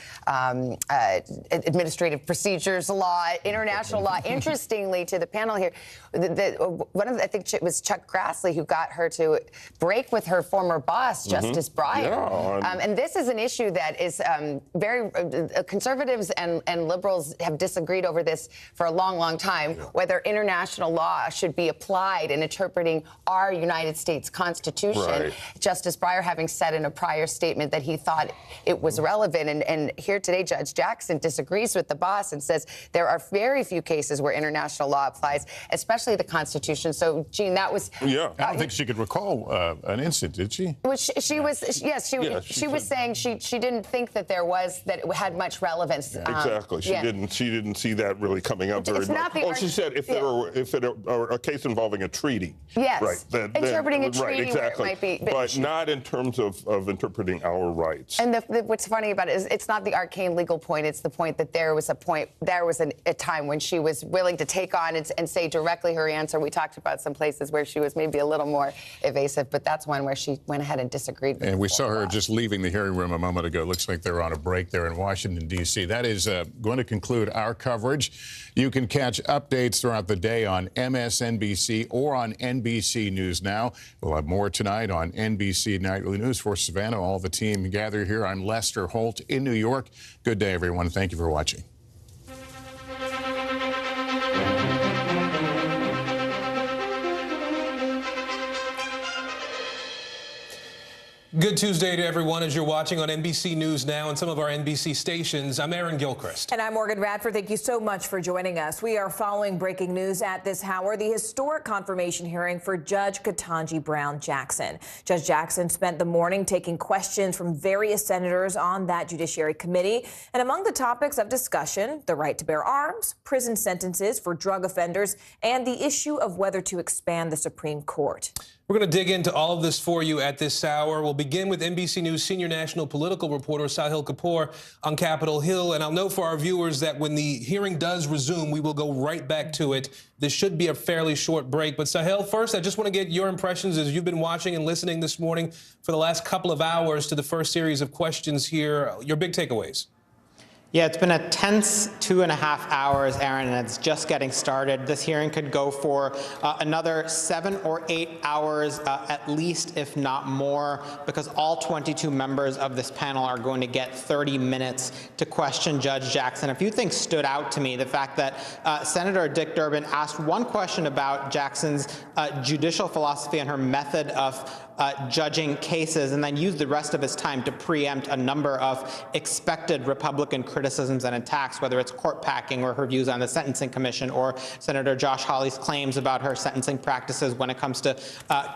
administrative procedures law, international law. Interestingly, to the panel here, I think it was Chuck Grassley who got her to break with her former boss, Justice Breyer. Yeah. And this is an issue that is very conservatives and liberals have disagreed over this for a long, long time, whether international law should be applied in interpreting our United States Constitution. Right. Justice Breyer having said in a prior statement that he thought it was relevant. And here today, Judge Jackson disagrees with the boss and says there are very few cases where international law applies, especially the Constitution. So, Gene, that was... Yeah. I don't think she could recall an incident, did she? She was saying she didn't think that it had much relevance. Exactly. She didn't see that really coming up very much. She said if it were a case involving a treaty. Yes. Right. Interpreting a treaty exactly. where it might be. But not in terms of interpreting our rights. And what's funny about it is it's not the arcane legal point. It's the point that there was a time when she was willing to take on and say directly her answer. We talked about some places where she was maybe a little more evasive, but that's one where she went ahead and disagreed with And we saw her just leaving the hearing room a moment ago. Looks like they're on a break there in Washington, D.C. That is going to conclude our coverage. You can catch updates throughout the day on MSNBC or on NBC News Now. We'll have more tonight on NBC Nightly News. For Savannah, all the team gathered here. I'm Lester Holt in New York. Good day, everyone. Thank you for watching. Good Tuesday to everyone as you're watching on NBC News Now and some of our NBC stations. I'm Aaron Gilchrist. And I'm Morgan Radford. Thank you so much for joining us. We are following breaking news at this hour, the historic confirmation hearing for Judge Ketanji Brown Jackson. Judge Jackson spent the morning taking questions from various senators on that Judiciary Committee. And among the topics of discussion, the right to bear arms, prison sentences for drug offenders, and the issue of whether to expand the Supreme Court. We're going to dig into all of this for you at this hour. We'll begin with NBC News senior national political reporter Sahil Kapoor on Capitol Hill. And I'll note for our viewers that when the hearing does resume, we will go right back to it. This should be a fairly short break. But Sahil, first, I just want to get your impressions as you've been watching and listening this morning for the last couple of hours to the first series of questions here. Your big takeaways. Yeah, it's been a tense 2.5 hours, Aaron, and it's just getting started. This hearing could go for another 7 or 8 hours at least, if not more, because all 22 members of this panel are going to get 30 minutes to question Judge Jackson. A few things stood out to me. The fact that Senator Dick Durbin asked one question about Jackson's judicial philosophy and her method of judging cases, and then used the rest of his time to preempt a number of expected Republican criticisms and attacks, whether it's court packing or her views on the Sentencing Commission or Senator Josh Hawley's claims about her sentencing practices when it comes to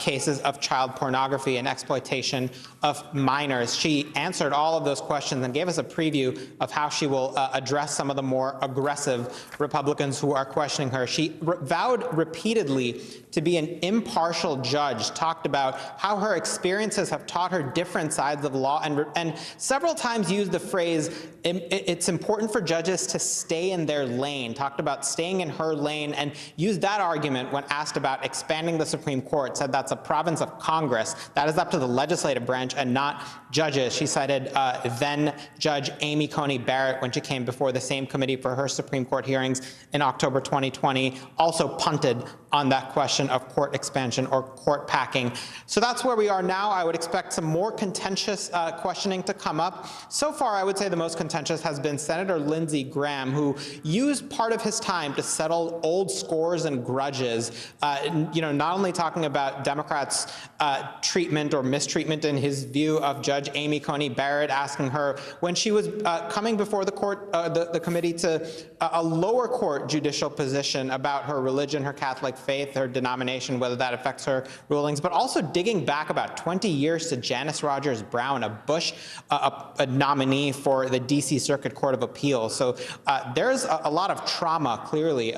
cases of child pornography and exploitation of minors. She answered all of those questions and gave us a preview of how she will address some of the more aggressive Republicans who are questioning her. She vowed repeatedly to be an impartial judge, talked about how her experiences have taught her different sides of the law, and several times used the phrase, it's important for judges to stay in their lane, talked about staying in her lane, and used that argument when asked about expanding the Supreme Court, said that's a province of Congress. That is up to the legislative branch and not judges. She cited then Judge Amy Coney Barrett when she came before the same committee for her Supreme Court hearings in October 2020, also punted on that question of court expansion or court packing. So that's where we are now. I would expect some more contentious questioning to come up. So far, I would say the most contentious has been Senator Lindsey Graham, who used part of his time to settle old scores and grudges, not only talking about Democrats' treatment or mistreatment in his view of Judge Amy Coney Barrett, asking her when she was coming before the court, the committee, to a lower court judicial position about her religion, her Catholic faith, her denomination, whether that affects her rulings, but also digging back about 20 years to Janice Rogers Brown, a Bush a nominee for the D.C. Circuit Court of Appeals. So there's a lot of trauma, clearly,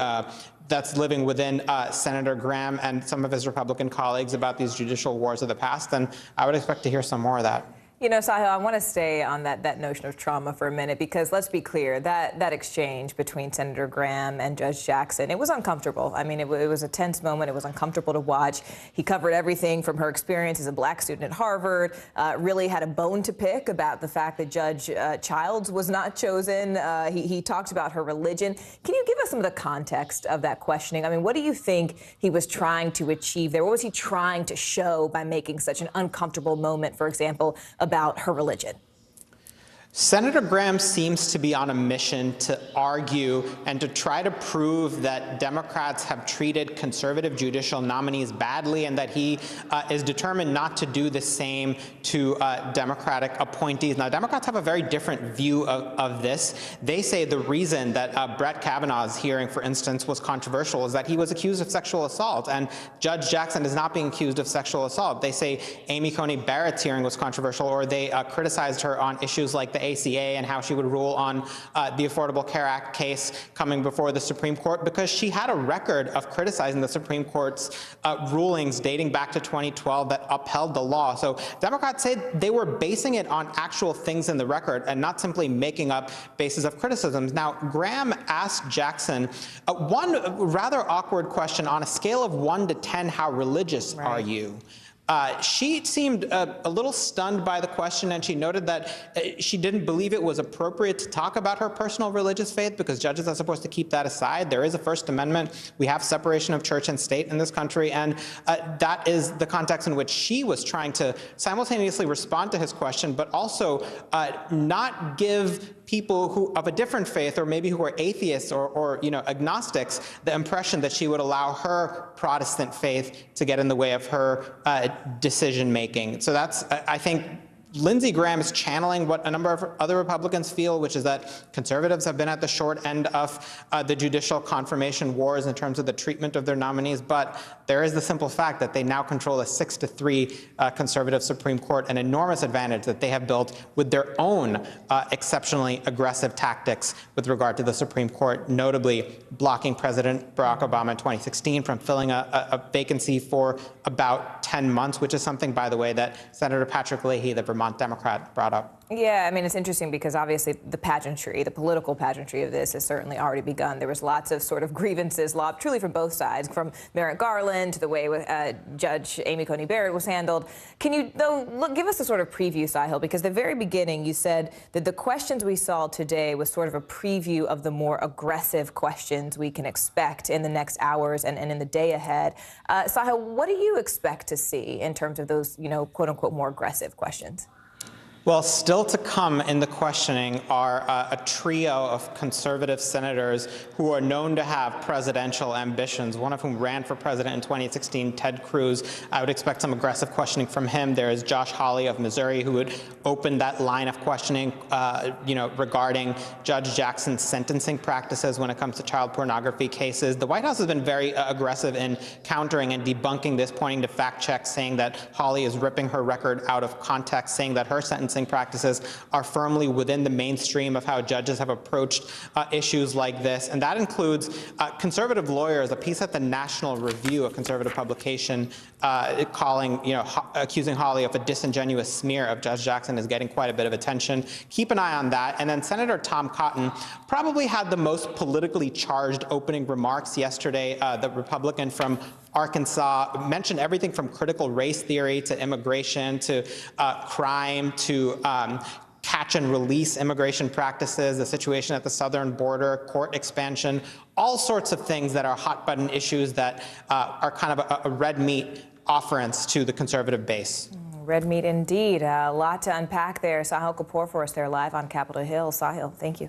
that's living within Senator Graham and some of his Republican colleagues about these judicial wars of the past, and I would expect to hear some more of that. You know, Sahil, I want to stay on that notion of trauma for a minute, because let's be clear, that exchange between Senator Graham and Judge Jackson, it was uncomfortable. I mean, it was a tense moment. It was uncomfortable to watch. He covered everything from her experience as a black student at Harvard, really had a bone to pick about the fact that Judge Childs was not chosen. He talked about her religion. Can you give us some of the context of that questioning? I mean, what do you think he was trying to achieve there? What was he trying to show by making such an uncomfortable moment, for example, about her religion? Senator Graham seems to be on a mission to argue and to try to prove that Democrats have treated conservative judicial nominees badly, and that he is determined not to do the same to Democratic appointees. Now, Democrats have a very different view of this. They say the reason that Brett Kavanaugh's hearing, for instance, was controversial is that he was accused of sexual assault, and Judge Jackson is not being accused of sexual assault. They say Amy Coney Barrett's hearing was controversial, or they criticized her on issues like the ACA and how she would rule on the Affordable Care Act case coming before the Supreme Court, because she had a record of criticizing the Supreme Court's rulings dating back to 2012 that upheld the law. So Democrats say they were basing it on actual things in the record and not simply making up bases of criticisms. Now, Graham asked Jackson one rather awkward question: on a scale of 1 to 10, how religious are you? She seemed a little stunned by the question, and she noted that she didn't believe it was appropriate to talk about her personal religious faith because judges are supposed to keep that aside. There is a First Amendment. We have separation of church and state in this country, and that is the context in which she was trying to simultaneously respond to his question, but also not give people who of a different faith, or maybe who are atheists or agnostics, the impression that she would allow her Protestant faith to get in the way of her decision making. So that's, I think, Lindsey Graham is channeling what a number of other Republicans feel, which is that conservatives have been at the short end of the judicial confirmation wars in terms of the treatment of their nominees. But there is the simple fact that they now control a 6-3 conservative Supreme Court, an enormous advantage that they have built with their own exceptionally aggressive tactics with regard to the Supreme Court, notably blocking President Barack Obama in 2016 from filling a vacancy for about 10 months, which is something, by the way, that Senator Patrick Leahy, the Vermont Democrat, brought up. Yeah, I mean, it's interesting because obviously the pageantry, the political pageantry of this has certainly already begun. There was lots of sort of grievances lobbed truly from both sides, from Merrick Garland to the way Judge Amy Coney Barrett was handled. Can you, though, give us a sort of preview, Sahil, because at the very beginning you said that the questions we saw today was sort of a preview of the more aggressive questions we can expect in the next hours and in the day ahead. Sahil, what do you expect to see in terms of those, you know, quote unquote, more aggressive questions? Well, still to come in the questioning are a trio of conservative senators who are known to have presidential ambitions, one of whom ran for president in 2016, Ted Cruz. I would expect some aggressive questioning from him. There is Josh Hawley of Missouri, who would open that line of questioning, regarding Judge Jackson's sentencing practices when it comes to child pornography cases. The White House has been very aggressive in countering and debunking this, pointing to fact checks, saying that Hawley is ripping her record out of context, saying that her sentencing practices are firmly within the mainstream of how judges have approached issues like this. And that includes conservative lawyers, a piece at the National Review, a conservative publication, accusing Hawley of a disingenuous smear of Judge Jackson is getting quite a bit of attention. Keep an eye on that. And then Senator Tom Cotton probably had the most politically charged opening remarks yesterday. The Republican from Arkansas mentioned everything from critical race theory to immigration to crime to catch and release immigration practices, the situation at the southern border, court expansion, all sorts of things that are hot button issues that are kind of a red meat offerance to the conservative base. Red meat indeed. A lot to unpack there. Sahil Kapoor for us there live on Capitol Hill. Sahil, thank you.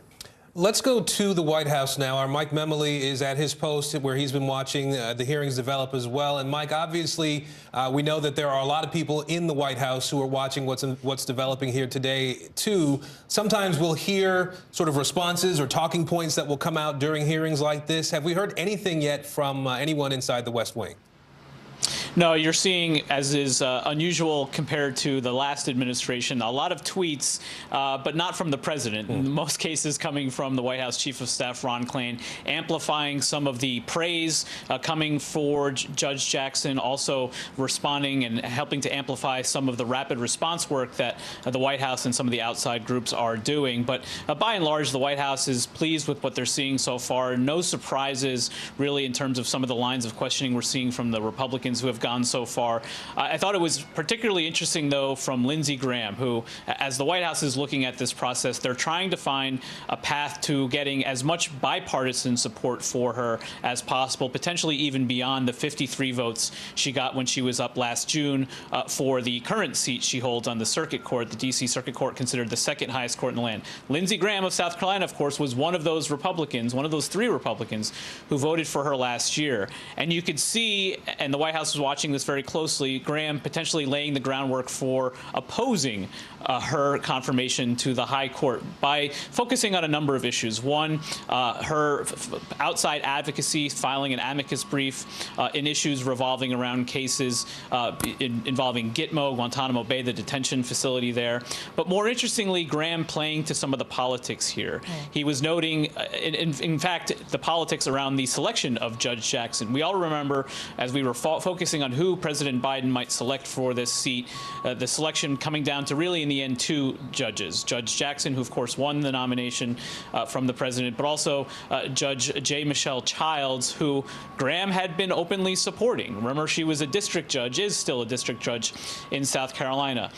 Let's go to the White House now. Our Mike Memoli is at his post where he's been watching the hearings develop as well. And Mike, obviously, we know that there are a lot of people in the White House who are watching what's developing here today, too. Sometimes we'll hear sort of responses or talking points that will come out during hearings like this. Have we heard anything yet from anyone inside the West Wing? No, you're seeing, as is unusual compared to the last administration, a lot of tweets, but not from the president. In most cases coming from the White House Chief of Staff, Ron Klain, amplifying some of the praise coming for Judge Jackson, also responding and helping to amplify some of the rapid response work that the White House and some of the outside groups are doing. But by and large, the White House is pleased with what they're seeing so far. No surprises, really, in terms of some of the lines of questioning we're seeing from the Republicans who have gone so far. I thought it was particularly interesting, though, from Lindsey Graham, who, as the White House is looking at this process, they're trying to find a path to getting as much bipartisan support for her as possible, potentially even beyond the 53 votes she got when she was up last June for the current seat she holds on the Circuit Court, the D.C. Circuit Court, considered the second highest court in the land. Lindsey Graham of South Carolina, of course, was one of those Republicans, one of those 3 Republicans who voted for her last year. And you could see, and the White House was watching this very closely, Graham potentially laying the groundwork for opposing her confirmation to the high court by focusing on a number of issues. One, her outside advocacy, filing an amicus brief in issues revolving around cases involving Gitmo, Guantanamo Bay, the detention facility there. But more interestingly, Graham playing to some of the politics here. He was noting, in fact, the politics around the selection of Judge Jackson. We all remember, as we were focusing on who President Biden might select for this seat, the selection coming down to really, in the end, 2 judges. Judge Jackson, who, of course, won the nomination from the president, but also Judge J. Michelle Childs, who Graham had been openly supporting. Remember, she was a district judge, is still a district judge in South Carolina.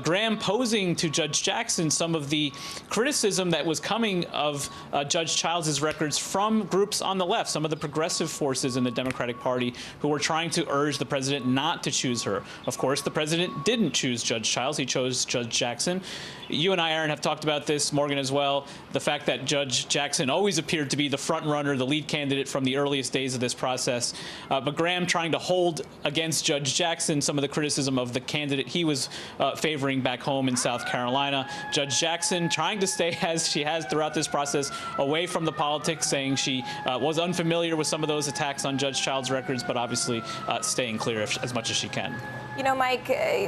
Graham posing to Judge Jackson some of the criticism that was coming of Judge Childs' records from groups on the left, some of the progressive forces in the Democratic Party who were trying to urge the president not to choose her. Of course, the president didn't choose Judge Childs. He chose Judge Jackson. You and I, Aaron, have talked about this, Morgan as well, the fact that Judge Jackson always appeared to be the front runner, the lead candidate from the earliest days of this process. But Graham trying to hold against Judge Jackson some of the criticism of the candidate he was favoring back home in South Carolina. Judge Jackson trying to stay, as she has throughout this process, away from the politics, saying she was unfamiliar with some of those attacks on Judge Childs' records, but obviously staying unclear as much as she can. You know, Mike,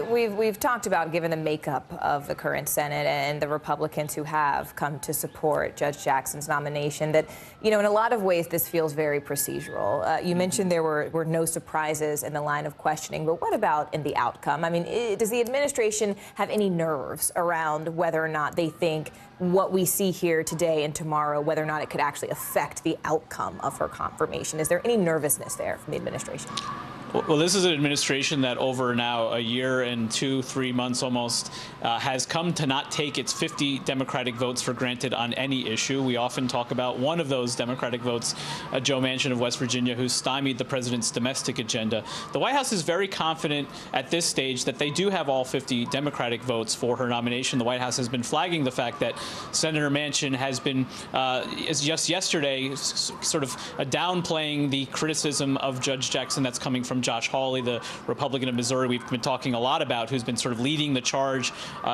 we've talked about, given the makeup of the current Senate and the Republicans who have come to support Judge Jackson's nomination, that, you know, in a lot of ways, this feels very procedural. You mentioned there were no surprises in the line of questioning, but what about in the outcome? I mean, does the administration have any nerves around whether or not they think what we see here today and tomorrow, whether or not it could actually affect the outcome of her confirmation? Is there any nervousness there from the administration? Well, this is an administration that over now a year and 2-3 months almost has come to not take its 50 Democratic votes for granted on any issue. We often talk about one of those Democratic votes, Joe Manchin of West Virginia, who stymied the president's domestic agenda. The White House is very confident at this stage that they do have all 50 Democratic votes for her nomination. The White House has been flagging the fact that Senator Manchin has been, just yesterday, sort of downplaying the criticism of Judge Jackson that's coming from Josh Hawley, the Republican of Missouri we've been talking a lot about, who's been sort of leading the charge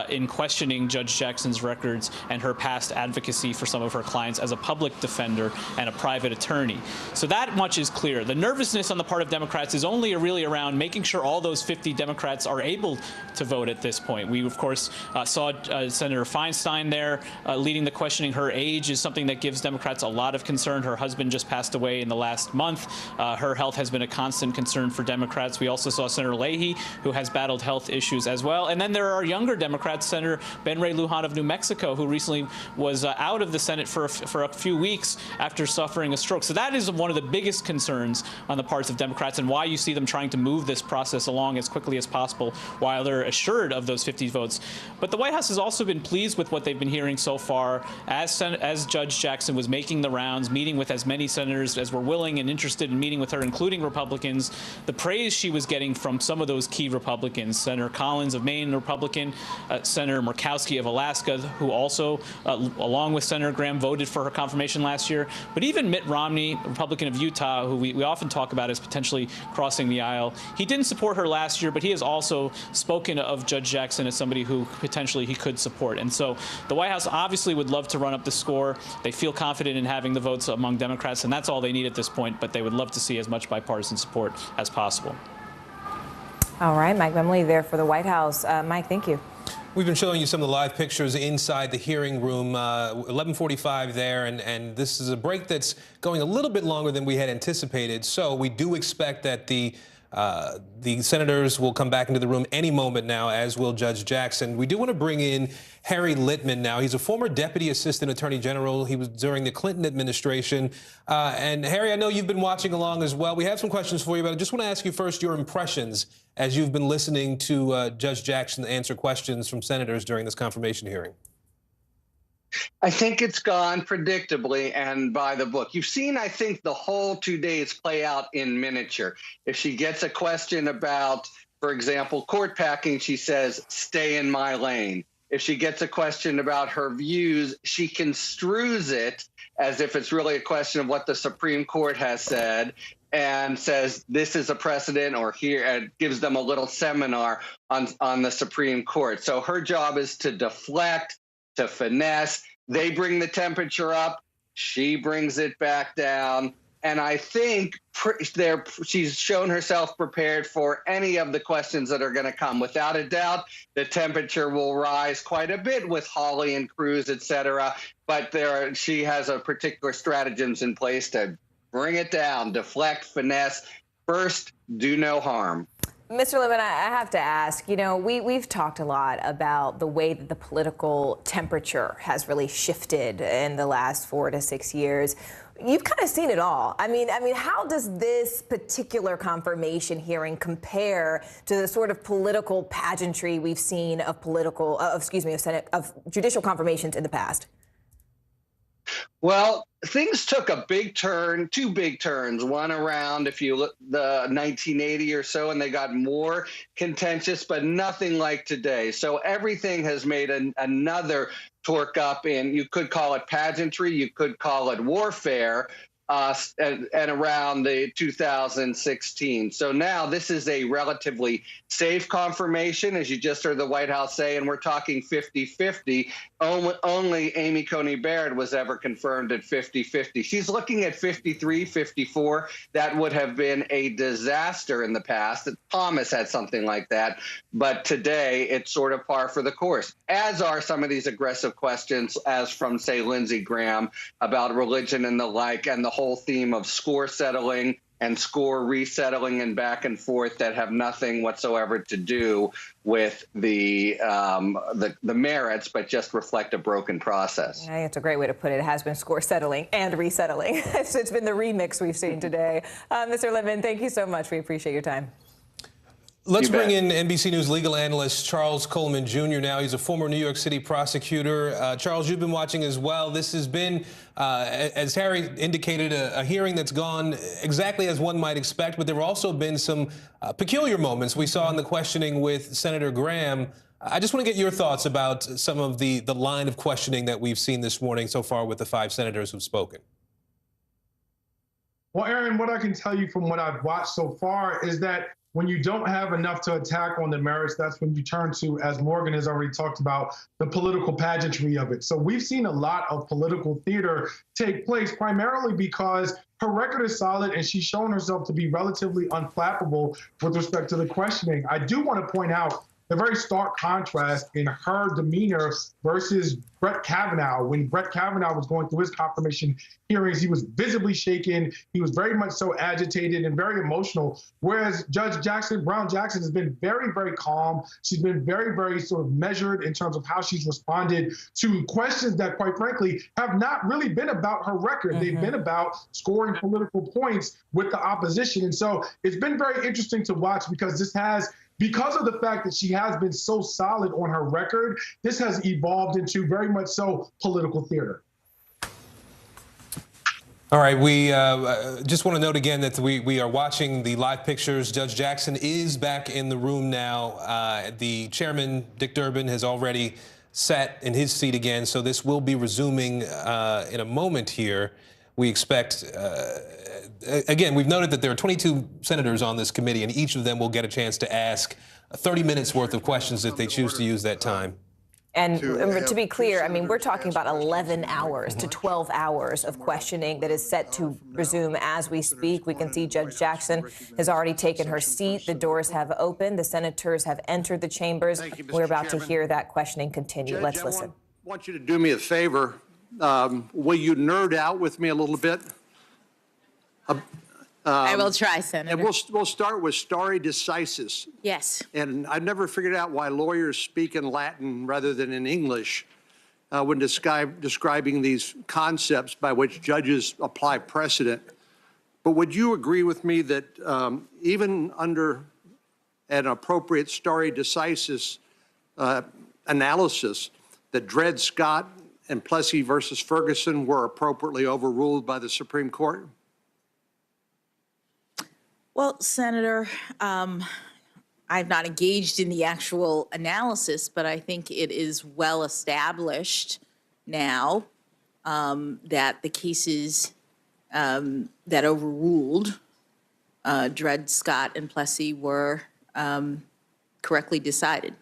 in questioning Judge Jackson's records and her past advocacy for some of her clients as a public defender and a private attorney. So that much is clear. The nervousness on the part of Democrats is only really around making sure all those 50 Democrats are able to vote at this point. We, of course, saw Senator Feinstein there leading the questioning. Her age is something that gives Democrats a lot of concern. Her husband just passed away in the last month. Her health has been a constant concern for Democrats. We also saw Senator Leahy, who has battled health issues as well. And then there are younger Democrats, Senator Ben Ray Lujan of New Mexico, who recently was out of the Senate for a few weeks after suffering a stroke. So that is one of the biggest concerns on the parts of Democrats, and why you see them trying to move this process along as quickly as possible while they're assured of those 50 votes. But the White House has also been pleased with what they've been hearing so far as Judge Jackson was making the rounds, meeting with as many senators as were willing and interested in meeting with her, including Republicans. The praise she was getting from some of those key Republicans, Senator Collins of Maine, Republican, Senator Murkowski of Alaska, who also, along with Senator Graham, voted for her confirmation last year. But even Mitt Romney, Republican of Utah, who we often talk about as potentially crossing the aisle, he didn't support her last year, but he has also spoken of Judge Jackson as somebody who potentially he could support. And so the White House obviously would love to run up the score. They feel confident in having the votes among Democrats, and that's all they need at this point, but they would love to see as much bipartisan support as possible. All right, Mike Memley there for the White House. Mike, thank you. We've been showing you some of the live pictures inside the hearing room, 11:45 there, and this is a break that's going a little bit longer than we had anticipated. So we do expect that the senators will come back into the room any moment now, as will Judge Jackson. We do want to bring in Harry Litman now. He's a former Deputy Assistant Attorney General. He was during the Clinton administration. And Harry, I know you've been watching along as well. We have some questions for you, but I just want to ask you first your impressions as you've been listening to Judge Jackson answer questions from senators during this confirmation hearing. I think it's gone predictably and by the book. You've seen, I think, the whole 2 days play out in miniature. If she gets a question about, for example, court packing, she says, "Stay in my lane." If she gets a question about her views, she construes it as if it's really a question of what the Supreme Court has said, and says this is a precedent, or here, and gives them a little seminar on the Supreme Court. So her job is to deflect, to finesse. They bring the temperature up, she brings it back down. And I think she's shown herself prepared for any of the questions that are going to come. Without a doubt, the temperature will rise quite a bit with Hawley and Cruz, et cetera. But she has a particular stratagems in place to bring it down, deflect, finesse. First, do no harm. Mr. Litman, I have to ask, you know, we've talked a lot about the way that the political temperature has really shifted in the last 4 to 6 years. You've kind of seen it all. I mean, how does this particular confirmation hearing compare to the sort of political pageantry we've seen of judicial confirmations in the past? Well, things took a big turn, two big turns, one around, if you look, the 1980 or so, and they got more contentious, but nothing like today. So everything has made another torque up in, you could call it pageantry, you could call it warfare. and around the 2016. So now this is a relatively safe confirmation, as you just heard the White House say, and we're talking 50-50. Only Amy Coney Barrett was ever confirmed at 50-50. She's looking at 53-54. That would have been a disaster in the past. Thomas had something like that. But today, it's sort of par for the course, as are some of these aggressive questions, as from, say, Lindsey Graham about religion and the like, and the whole theme of score settling and score resettling and back and forth that have nothing whatsoever to do with the merits, but just reflect a broken process. I think it's a great way to put it. It has been score settling and resettling. It's been the remix we've seen today. Mr. Lippman, thank you so much. We appreciate your time. Let's bring in NBC News legal analyst Charles Coleman Jr. now. He's a former New York City prosecutor. Charles, you've been watching as well. This has been, as Harry indicated, a hearing that's gone exactly as one might expect, but there have also been some peculiar moments we saw in the questioning with Senator Graham. I just want to get your thoughts about some of the line of questioning that we've seen this morning so far with the 5 senators who've spoken. Well, Aaron, what I can tell you from what I've watched so far is that when you don't have enough to attack on the merits, that's when you turn to, as Morgan has already talked about, the political pageantry of it. So we've seen a lot of political theater take place, primarily because her record is solid and she's shown herself to be relatively unflappable with respect to the questioning. I do want to point out the very stark contrast in her demeanor versus Brett Kavanaugh. When Brett Kavanaugh was going through his confirmation hearings, he was visibly shaken. He was very much so agitated and very emotional. Whereas Judge Brown Jackson has been very, very calm. She's been very, very sort of measured in terms of how she's responded to questions that, quite frankly, have not really been about her record. They've been about scoring political points with the opposition. And so it's been very interesting to watch because of the fact that she has been so solid on her record, this has evolved into very much so political theater. All right, we just want to note again that we are watching the live pictures. Judge Jackson is back in the room now. The chairman, Dick Durbin, has already sat in his seat again, so this will be resuming in a moment here. We expect, again, we've noted that there are 22 senators on this committee, and each of them will get a chance to ask 30 minutes worth of questions if they choose to use that time. And to be clear, I mean, we're talking about 11 hours to 12 hours of questioning that is set to resume as we speak. We can see Judge Jackson has already taken her seat. The doors have opened. The senators have entered the chambers. We're about to hear that questioning continue. Judge, Let's listen. I want you to do me a favor. Will you nerd out with me a little bit? I will try, Senator. And we'll start with stare decisis. Yes. And I've never figured out why lawyers speak in Latin rather than in English when describing these concepts by which judges apply precedent. But would you agree with me that even under an appropriate stare decisis analysis, that Dred Scott and Plessy versus Ferguson were appropriately overruled by the Supreme Court? Well, Senator, I've not engaged in the actual analysis, but I think it is well established now that the cases that overruled Dred Scott and Plessy were correctly decided.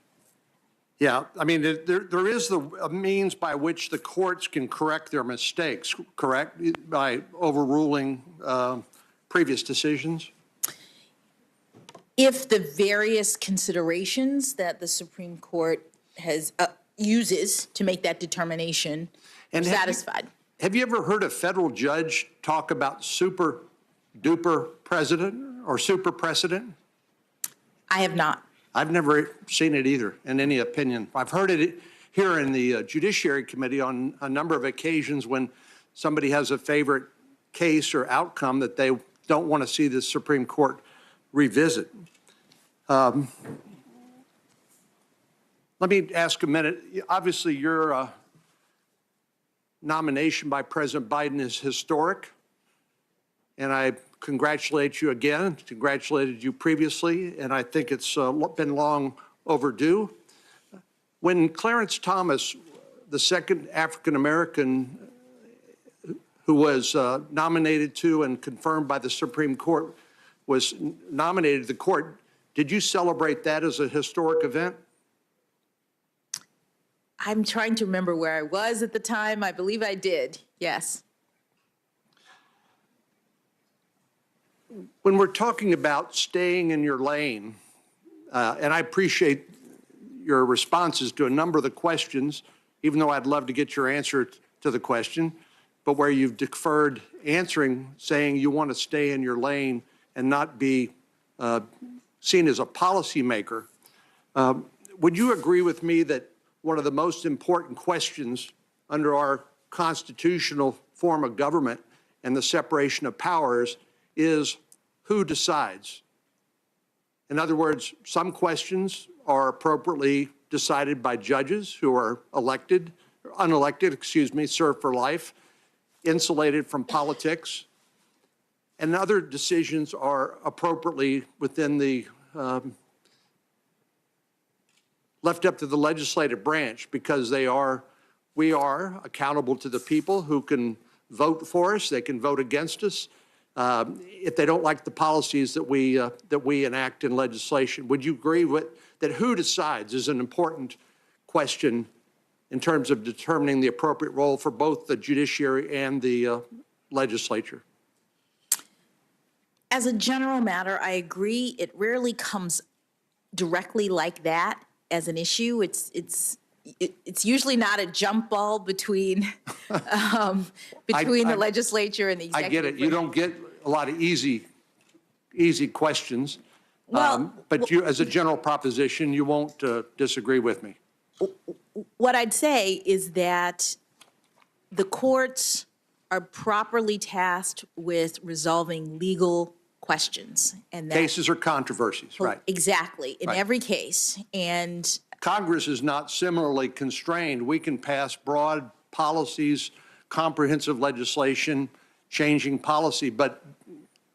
Yeah, I mean, there is a means by which the courts can correct their mistakes, correct? By overruling previous decisions? If the various considerations that the Supreme Court has uses to make that determination are satisfied. Have you ever heard a federal judge talk about super duper precedent or super precedent? I have not. I've never seen it either, in any opinion. I've heard it here in the Judiciary Committee on a number of occasions when somebody has a favorite case or outcome that they don't want to see the Supreme Court revisit. Let me ask a minute. Obviously, your nomination by President Biden is historic, and I congratulate you again, congratulated you previously, and I think it's been long overdue. When Clarence Thomas, the second African-American who was nominated to and confirmed by the Supreme Court, was nominated to the court. Did you celebrate that as a historic event? I'm trying to remember where I was at the time. I believe I did, yes. When we're talking about staying in your lane, and I appreciate your responses to a number of the questions, even though I'd love to get your answer to the question, but where you've deferred answering, saying you want to stay in your lane and not be seen as a policymaker. Would you agree with me that one of the most important questions under our constitutional form of government and the separation of powers is who decides? In other words, some questions are appropriately decided by judges who are unelected, served for life, insulated from politics, and other decisions are appropriately within the left up to the legislative branch because we are accountable to the people who can vote for us, they can vote against us if they don't like the policies that we enact in legislation. Would you agree with that? Who decides is an important question in terms of determining the appropriate role for both the judiciary and the legislature? As a general matter, I agree. It rarely comes directly like that as an issue. It's usually not a jump ball between the legislature and the executive. I get it. You don't get a lot of easy questions. Well, but you, as a general proposition, you won't disagree with me. What I'd say is that the courts are properly tasked with resolving legal questions. And that, cases are controversies, right? Exactly, in right. every case. And Congress is not similarly constrained. We can pass broad policies, comprehensive legislation, changing policy, but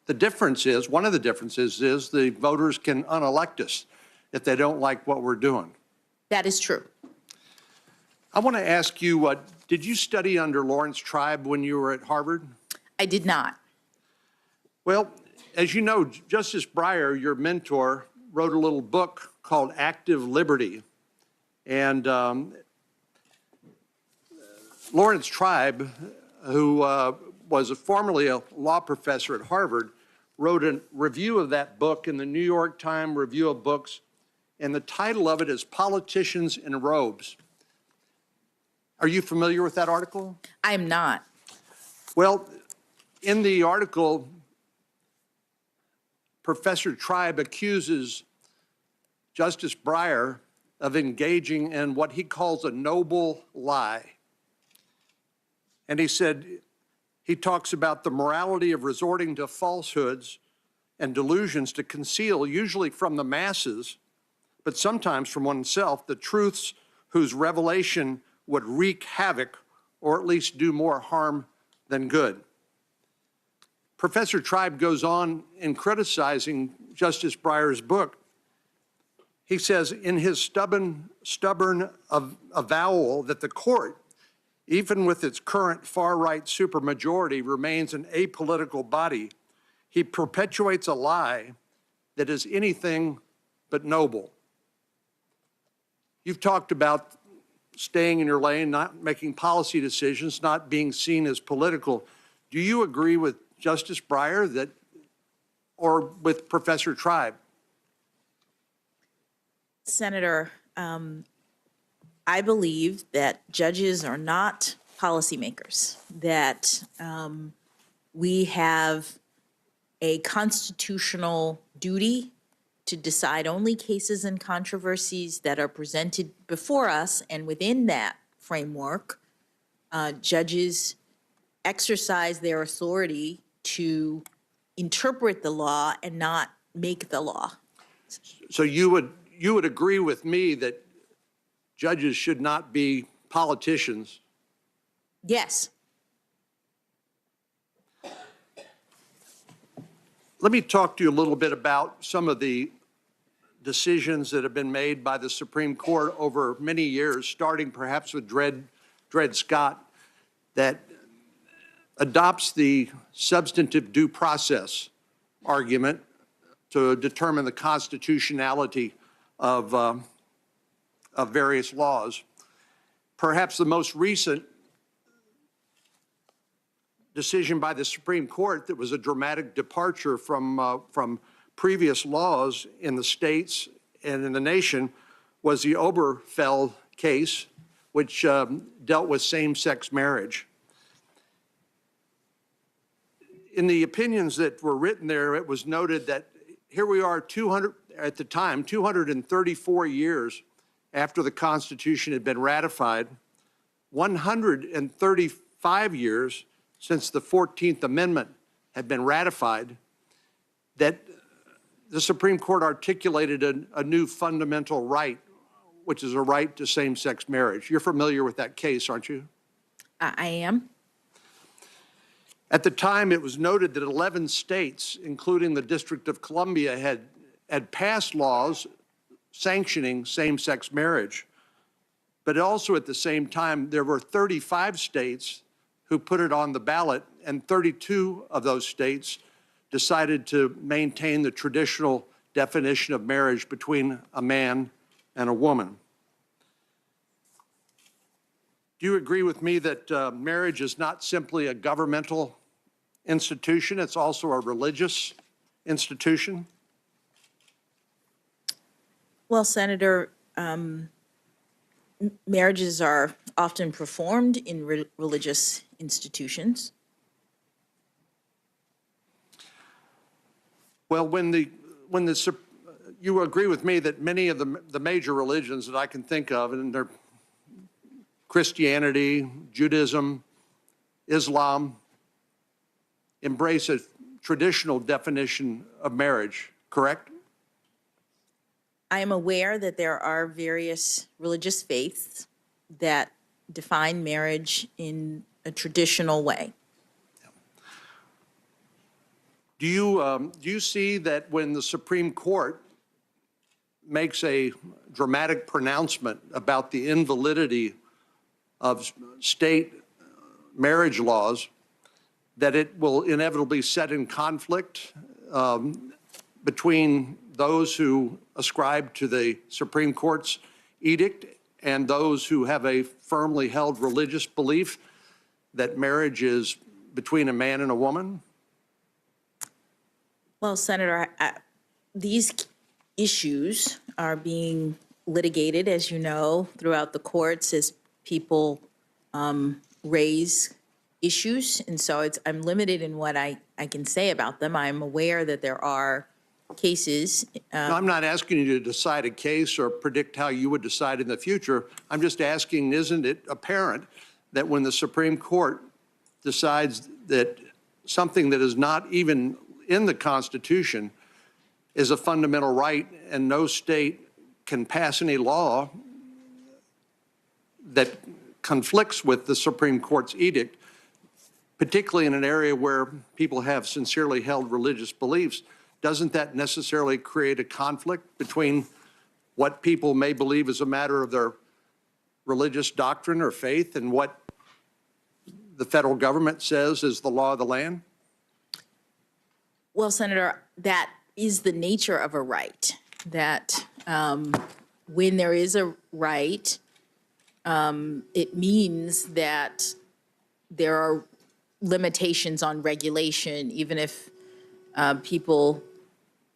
the difference is, one of the differences is the voters can unelect us if they don't like what we're doing. That is true. I want to ask you, did you study under Lawrence Tribe when you were at Harvard? I did not. Well, as you know, Justice Breyer, your mentor, wrote a little book called Active Liberty. And Lawrence Tribe, who was formerly a law professor at Harvard, wrote a review of that book in the New York Times Review of Books, and the title of it is Politicians in Robes. Are you familiar with that article? I am not. Well, in the article, Professor Tribe accuses Justice Breyer of engaging in what he calls a noble lie. And he said, he talks about the morality of resorting to falsehoods and delusions to conceal, usually from the masses, but sometimes from oneself, the truths whose revelation would wreak havoc or at least do more harm than good. Professor Tribe goes on in criticizing Justice Breyer's book. He says in his stubborn avowal that the court, even with its current far-right supermajority, remains an apolitical body, he perpetuates a lie that is anything but noble. You've talked about staying in your lane, not making policy decisions, not being seen as political. Do you agree with Justice Breyer that, or with Professor Tribe? Senator, I believe that judges are not policymakers, that we have a constitutional duty to decide only cases and controversies that are presented before us, and within that framework, judges exercise their authority to interpret the law and not make the law. So you would agree with me that judges should not be politicians? Yes. Let me talk to you a little bit about some of the decisions that have been made by the Supreme Court over many years, starting perhaps with Dred Scott, that adopts the substantive due process argument to determine the constitutionality of various laws. Perhaps the most recent decision by the Supreme Court that was a dramatic departure from previous laws in the states and in the nation was the Obergefell case, which dealt with same-sex marriage. In the opinions that were written there, it was noted that here we are 234 years after the Constitution had been ratified, 135 years since the 14th Amendment had been ratified, that the Supreme Court articulated a new fundamental right, which is a right to same-sex marriage. You're familiar with that case, aren't you? I am. At the time, it was noted that 11 states, including the District of Columbia, had passed laws sanctioning same-sex marriage. But also at the same time, there were 35 states who put it on the ballot, and 32 of those states decided to maintain the traditional definition of marriage between a man and a woman. Do you agree with me that marriage is not simply a governmental institution, it's also a religious institution? Well, Senator, marriages are often performed in religious institutions. Well, you agree with me that many of the major religions that I can think of, and they're Christianity, Judaism, Islam, embrace a traditional definition of marriage, correct? I am aware that there are various religious faiths that define marriage in a traditional way. Do you see that when the Supreme Court makes a dramatic pronouncement about the invalidity of state marriage laws, that it will inevitably set in conflict between those who ascribe to the Supreme Court's edict and those who have a firmly held religious belief that marriage is between a man and a woman? Well, Senator, these issues are being litigated, as you know, throughout the courts as people raise issues. And so I'm limited in what I can say about them. I'm aware that there are cases. No, I'm not asking you to decide a case or predict how you would decide in the future. I'm just asking, isn't it apparent that when the Supreme Court decides that something that is not even in the Constitution is a fundamental right and no state can pass any law that conflicts with the Supreme Court's edict, particularly in an area where people have sincerely held religious beliefs, doesn't that necessarily create a conflict between what people may believe is a matter of their religious doctrine or faith and what the federal government says is the law of the land? Well, Senator, that is the nature of a right, that when there is a right, it means that there are limitations on regulation, even if people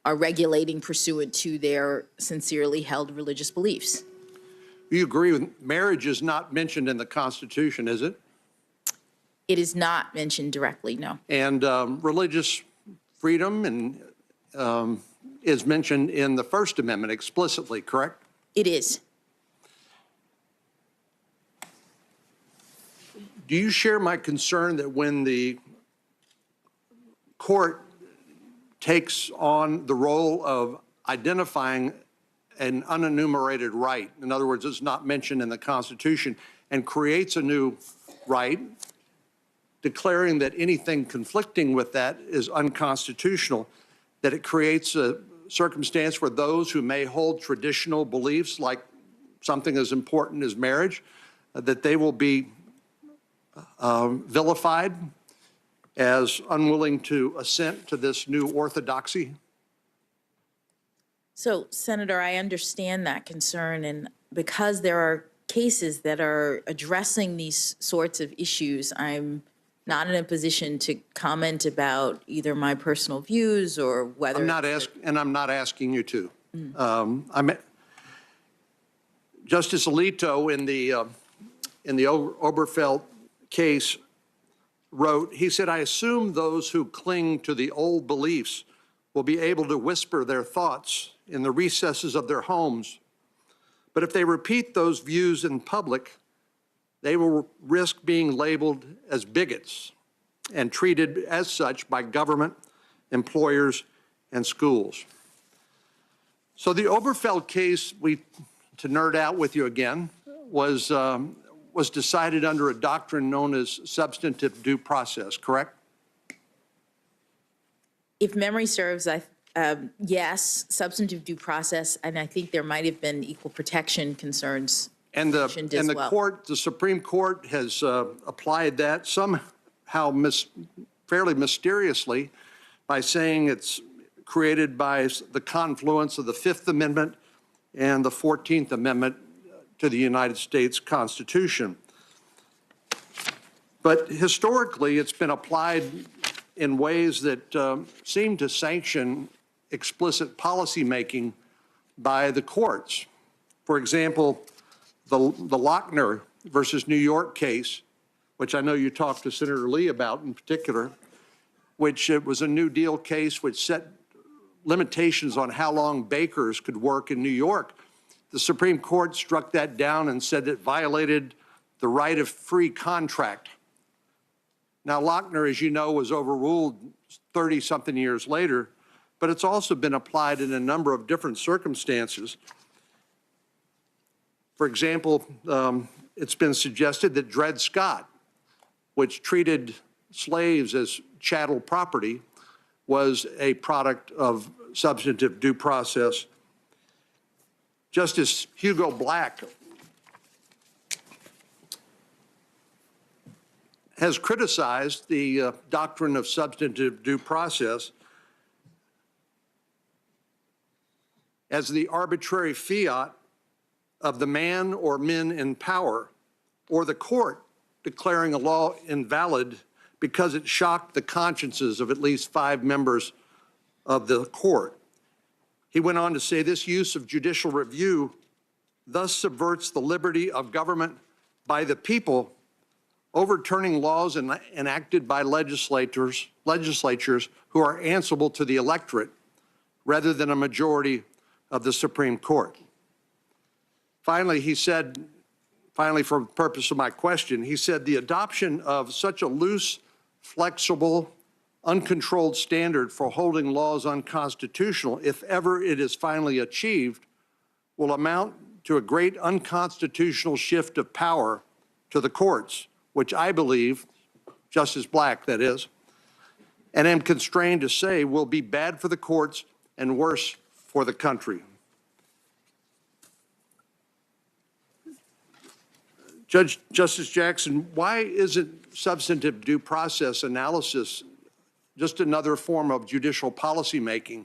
are regulating pursuant to their sincerely held religious beliefs. You agree with marriage is not mentioned in the Constitution, is it? It is not mentioned directly, no. And religious freedom and is mentioned in the First Amendment explicitly, correct? It is. Do you share my concern that when the court takes on the role of identifying an unenumerated right, in other words, it's not mentioned in the Constitution, and creates a new right, declaring that anything conflicting with that is unconstitutional, that it creates a circumstance where those who may hold traditional beliefs, like something as important as marriage, that they will be vilified as unwilling to assent to this new orthodoxy? So, Senator, I understand that concern, and because there are cases that are addressing these sorts of issues, I'm not in a position to comment about either my personal views or whether I'm not asking you to. Justice Alito in the Oberfeld case wrote, he said, "I assume those who cling to the old beliefs will be able to whisper their thoughts in the recesses of their homes. But if they repeat those views in public, they will risk being labeled as bigots and treated as such by government, employers, and schools." So the Oberfeld case, to nerd out with you again, was decided under a doctrine known as substantive due process, correct? If memory serves, yes, substantive due process, and I think there might have been equal protection concerns mentioned as well. The Supreme Court has applied that somehow fairly mysteriously by saying it's created by the confluence of the Fifth Amendment and the 14th Amendment to the United States Constitution. But historically, it's been applied in ways that seem to sanction explicit policymaking by the courts. For example, the Lochner versus New York case, which I know you talked to Senator Lee about in particular, which it was a New Deal case which set limitations on how long bakers could work in New York. The Supreme Court struck that down and said it violated the right of free contract. Now, Lochner, as you know, was overruled 30-something years later, but it's also been applied in a number of different circumstances. For example, it's been suggested that Dred Scott, which treated slaves as chattel property, was a product of substantive due process. Justice Hugo Black has criticized the doctrine of substantive due process as the arbitrary fiat of the man or men in power, or the court declaring a law invalid because it shocked the consciences of at least 5 members of the court. He went on to say this use of judicial review thus subverts the liberty of government by the people, overturning laws enacted by legislatures who are answerable to the electorate rather than a majority of the Supreme Court. Finally, he said, for the purpose of my question, he said the adoption of such a loose, flexible, uncontrolled standard for holding laws unconstitutional, if ever it is finally achieved, will amount to a great unconstitutional shift of power to the courts, which I believe, Justice Black, that is, and am constrained to say will be bad for the courts and worse for the country. Justice Jackson, why isn't substantive due process analysis just another form of judicial policymaking,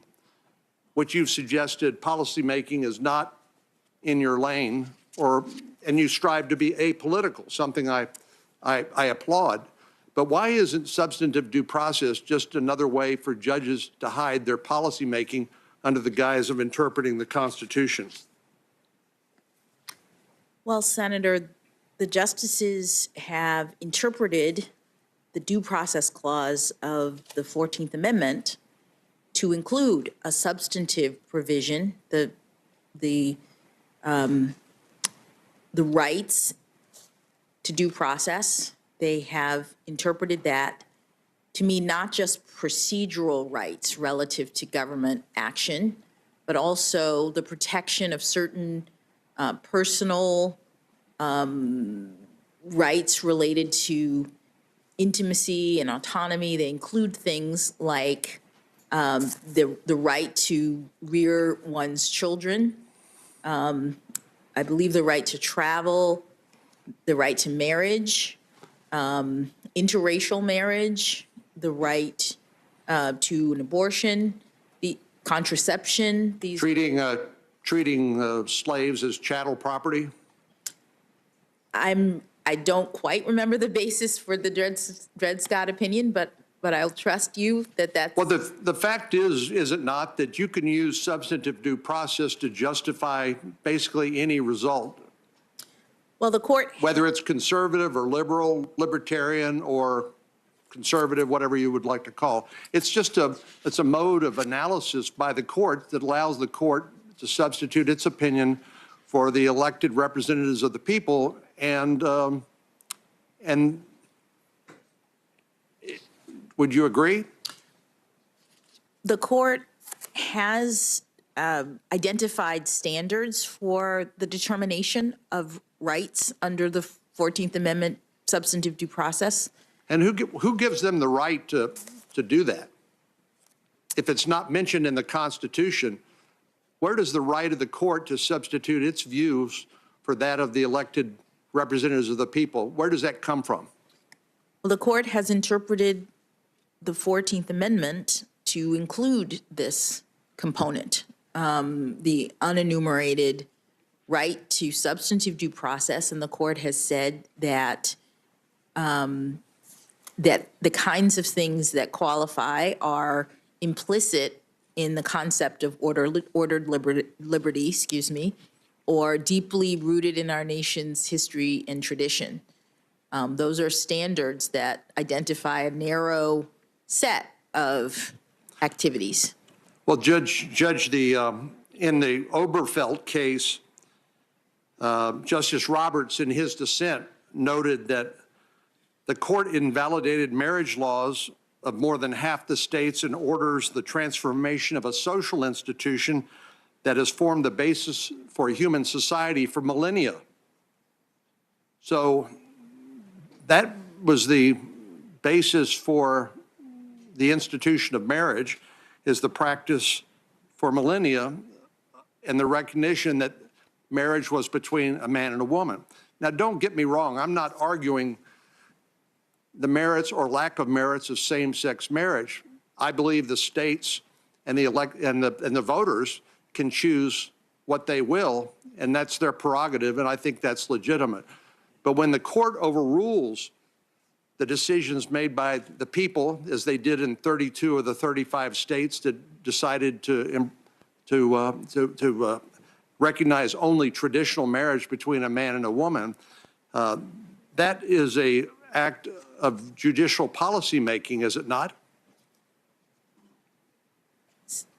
which you've suggested policymaking is not in your lane, and you strive to be apolitical, something I applaud. But why isn't substantive due process just another way for judges to hide their policymaking under the guise of interpreting the Constitution? Well, Senator, the justices have interpreted the due process clause of the 14th Amendment to include a substantive provision, the rights to due process. They have interpreted that to mean not just procedural rights relative to government action, but also the protection of certain personal rights related to intimacy and autonomy. They include things like the right to rear one's children, I believe the right to travel, the right to marriage, interracial marriage, the right to an abortion, the contraception, these treating slaves as chattel property? I don't quite remember the basis for the Dred Scott opinion, but I'll trust you that that's. Well, the fact is it not, that you can use substantive due process to justify basically any result? Well, the court. Whether it's conservative or liberal, libertarian or conservative, whatever you would like to call. It's just it's a mode of analysis by the court that allows the court to substitute its opinion for the elected representatives of the people, and would you agree? The court has identified standards for the determination of rights under the 14th Amendment substantive due process. And who gives them the right to do that? If it's not mentioned in the Constitution, where does the right of the court to substitute its views for that of the elected representatives of the people, where does that come from? Well, the court has interpreted the 14th Amendment to include this component, the unenumerated right to substantive due process, and the court has said that that the kinds of things that qualify are implicit in the concept of ordered liberty, or deeply rooted in our nation's history and tradition. Those are standards that identify a narrow set of activities. Well, Judge, in the Oberfeld case, Justice Roberts, in his dissent, noted that the court invalidated marriage laws of more than half the states and orders the transformation of a social institution that has formed the basis for human society for millennia. So that was the basis for the institution of marriage, is the practice for millennia and the recognition that marriage was between a man and a woman. Now, don't get me wrong, I'm not arguing the merits or lack of merits of same-sex marriage. I believe the states and the voters can choose what they will, and that's their prerogative, and I think that's legitimate. But when the court overrules the decisions made by the people, as they did in 32 of the 35 states that decided to recognize only traditional marriage between a man and a woman, that is an act of judicial policy making, is it not?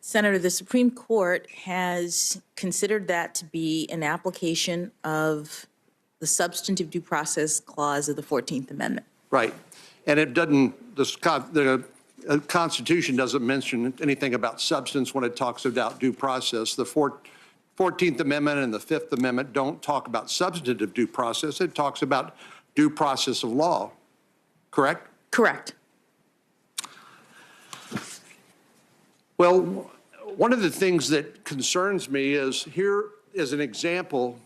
Senator, the Supreme Court has considered that to be an application of the substantive due process clause of the 14th Amendment. Right. And it doesn't, the Constitution doesn't mention anything about substance when it talks about due process. The 14th Amendment and the 5th Amendment don't talk about substantive due process. It talks about due process of law. Correct? Correct. Well, one of the things that concerns me is here is an example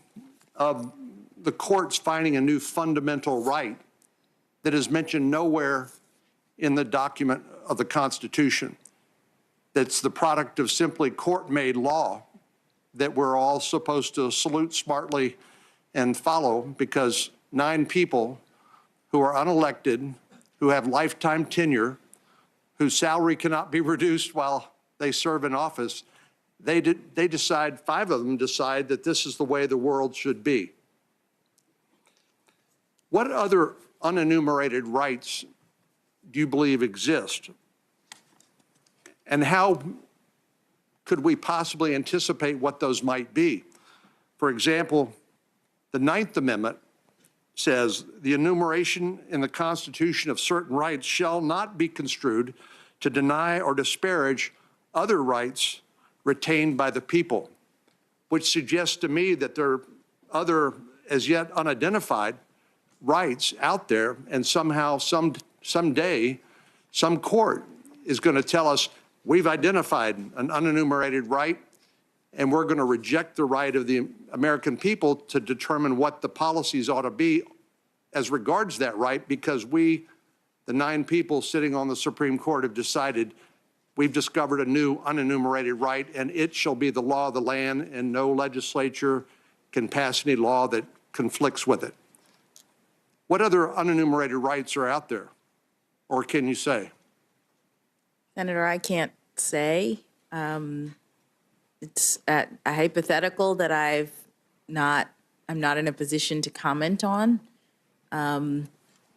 of the courts finding a new fundamental right that is mentioned nowhere in the document of the Constitution. That's the product of simply court-made law that we're all supposed to salute smartly and follow, because 9 people who are unelected, who have lifetime tenure, whose salary cannot be reduced while they serve in office, they decide, 5 of them decide that this is the way the world should be. What other unenumerated rights do you believe exist? And how could we possibly anticipate what those might be? For example, the 9th Amendment says the enumeration in the Constitution of certain rights shall not be construed to deny or disparage other rights retained by the people, which suggests to me that there are other, as yet unidentified, rights out there, and somehow, someday, some court is going to tell us we've identified an unenumerated right, and we're going to reject the right of the American people to determine what the policies ought to be as regards that right, because we the 9 people sitting on the Supreme Court have decided we've discovered a new unenumerated right, and it shall be the law of the land, and no legislature can pass any law that conflicts with it. What other unenumerated rights are out there, or can you say? Senator, I can't say. It's a hypothetical that I'm not in a position to comment on.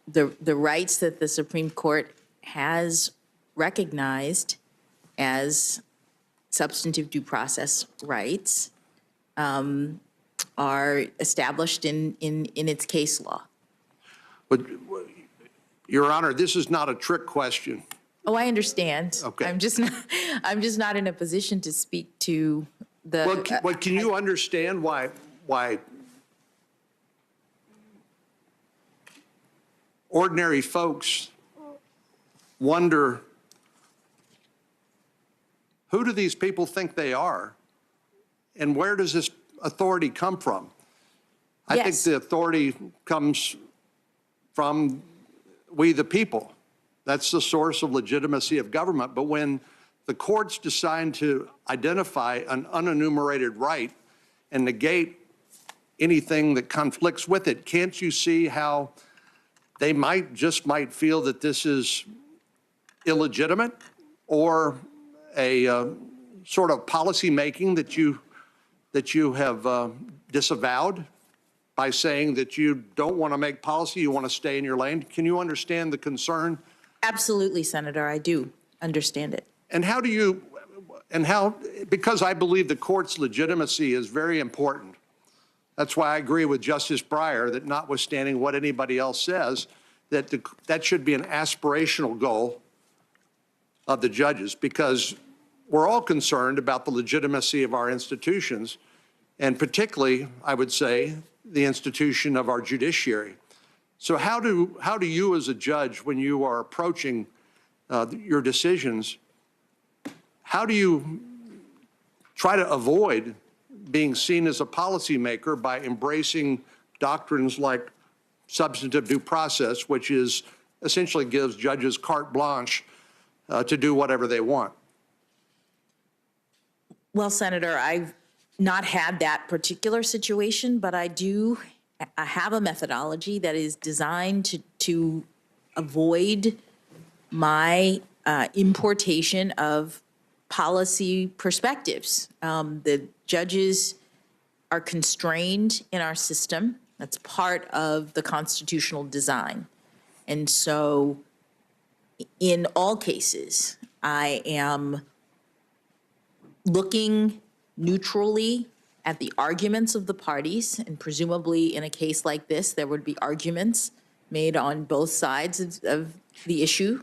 The rights that the Supreme Court has recognized as substantive due process rights are established in its case law. But, Your Honor, this is not a trick question. Oh, I understand. Okay. I'm just not in a position to speak to the. Well, can you understand why ordinary folks wonder, who do these people think they are, and where does this authority come from? I think the authority comes from we the people. That's the source of legitimacy of government. But when the courts decide to identify an unenumerated right and negate anything that conflicts with it, can't you see how they might feel that this is illegitimate, or a sort of policy making that you have disavowed by saying that you don't want to make policy, you want to stay in your lane? Can you understand the concern? Absolutely, Senator, I do understand it. And because I believe the court's legitimacy is very important. That's why I agree with Justice Breyer that, notwithstanding what anybody else says, that should be an aspirational goal of the judges, because we're all concerned about the legitimacy of our institutions, and particularly, I would say, the institution of our judiciary. So how do you as a judge, when you are approaching your decisions, how do you try to avoid being seen as a policymaker by embracing doctrines like substantive due process, which is essentially gives judges carte blanche to do whatever they want? Well, Senator, I've not had that particular situation, but I have a methodology that is designed to avoid my importation of policy perspectives. The judges are constrained in our system. That's part of the constitutional design. And so in all cases, I am looking neutrally at the arguments of the parties, and presumably in a case like this, there would be arguments made on both sides of the issue.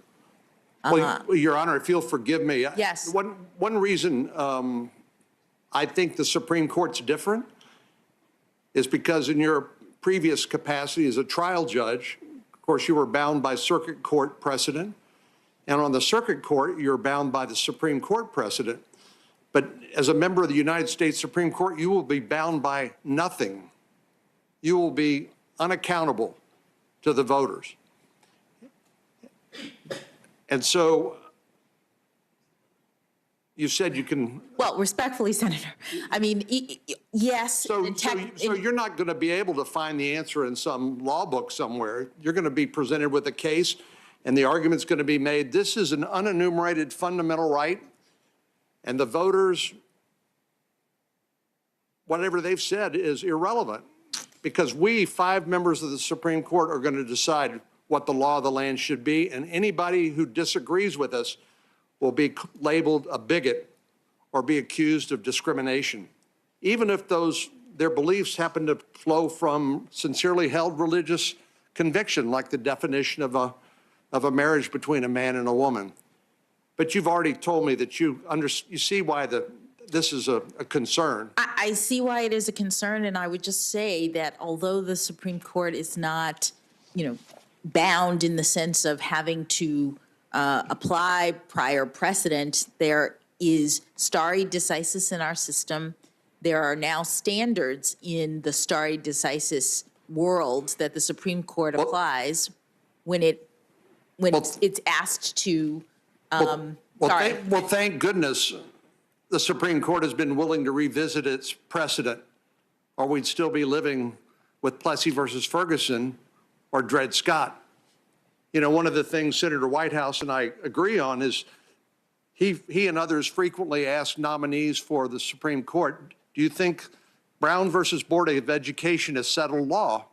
Well, Your Honor, if you'll forgive me. Yes. One reason I think the Supreme Court's different is because in your previous capacity as a trial judge, of course, you were bound by circuit court precedent. And on the circuit court, you're bound by the Supreme Court precedent. But as a member of the United States Supreme Court, you will be bound by nothing. You will be unaccountable to the voters. And so you said you can. Well, respectfully, Senator, I mean, yes. So you're not going to be able to find the answer in some law book somewhere. You're going to be presented with a case, and the argument's going to be made. This is an unenumerated fundamental right, and the voters, whatever they've said is irrelevant, because we, 5 members of the Supreme Court, are going to decide what the law of the land should be, and anybody who disagrees with us will be labeled a bigot or be accused of discrimination, even if their beliefs happen to flow from sincerely held religious conviction, like the definition of a marriage between a man and a woman. But you've already told me that you see why this is a concern. I see why it is a concern, and I would just say that although the Supreme Court is not, bound in the sense of having to apply prior precedent, there is stare decisis in our system. There are now standards in the stare decisis world that the Supreme Court applies when it when it's asked to. Thank goodness the Supreme Court has been willing to revisit its precedent, or we'd still be living with Plessy versus Ferguson or Dred Scott. You know, one of the things Senator Whitehouse and I agree on is he and others frequently ask nominees for the Supreme Court, do you think Brown versus Board of Education is settled law?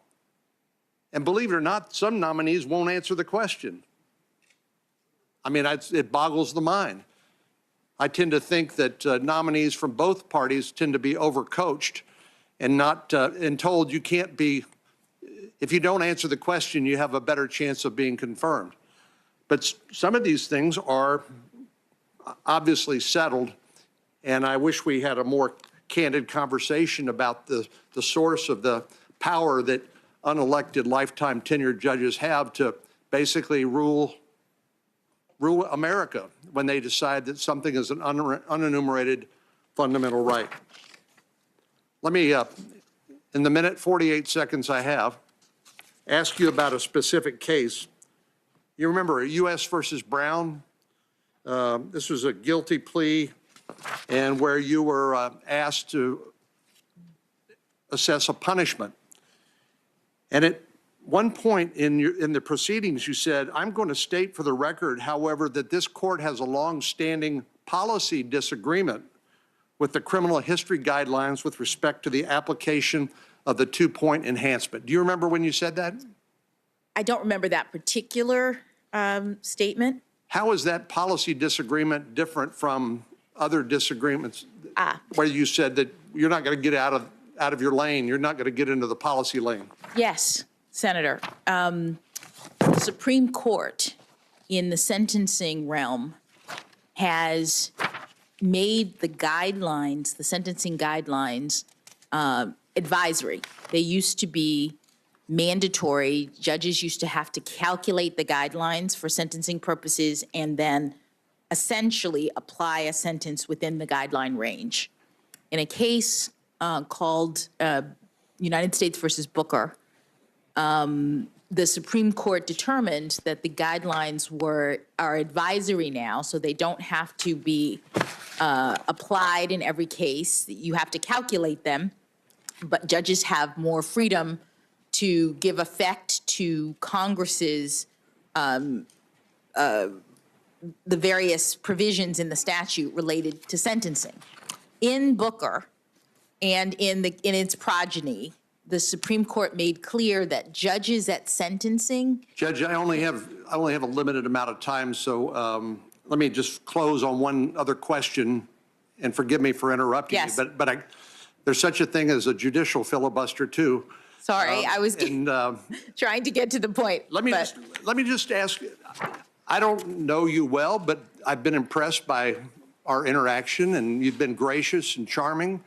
And believe it or not, some nominees won't answer the question. I mean, it boggles the mind. I tend to think that nominees from both parties tend to be overcoached and not and told you can't be, if you don't answer the question, you have a better chance of being confirmed. But some of these things are obviously settled, and I wish we had a more candid conversation about the source of the power that unelected lifetime tenured judges have to basically rule America when they decide that something is an unenumerated fundamental right. Let me, in the minute 48 seconds I have, ask you about a specific case. You remember U.S. versus Brown? This was a guilty plea, and where you were asked to assess a punishment. And at one point in the proceedings, you said, I'm going to state for the record, however, that this court has a long-standing policy disagreement with the criminal history guidelines with respect to the application of the two-point enhancement. Do you remember when you said that? I don't remember that particular statement. How is that policy disagreement different from other disagreements where you said that you're not going to get out of your lane, you're not going to get into the policy lane? Yes, Senator. The Supreme Court in the sentencing realm has made the guidelines, the sentencing guidelines, advisory. They used to be mandatory. Judges used to have to calculate the guidelines for sentencing purposes and then essentially apply a sentence within the guideline range. In a case called United States versus Booker, the Supreme Court determined that the guidelines are advisory now, so they don't have to be applied in every case. You have to calculate them, but judges have more freedom to give effect to Congress's the various provisions in the statute related to sentencing. In Booker and in its progeny, the Supreme Court made clear that judges at sentencing. Judge, I only have a limited amount of time, so let me just close on one other question, and forgive me for interrupting you, but there's such a thing as a judicial filibuster too. Sorry, I was trying to get to the point. Let me just ask. I don't know you well, but I've been impressed by our interaction, and you've been gracious and charming.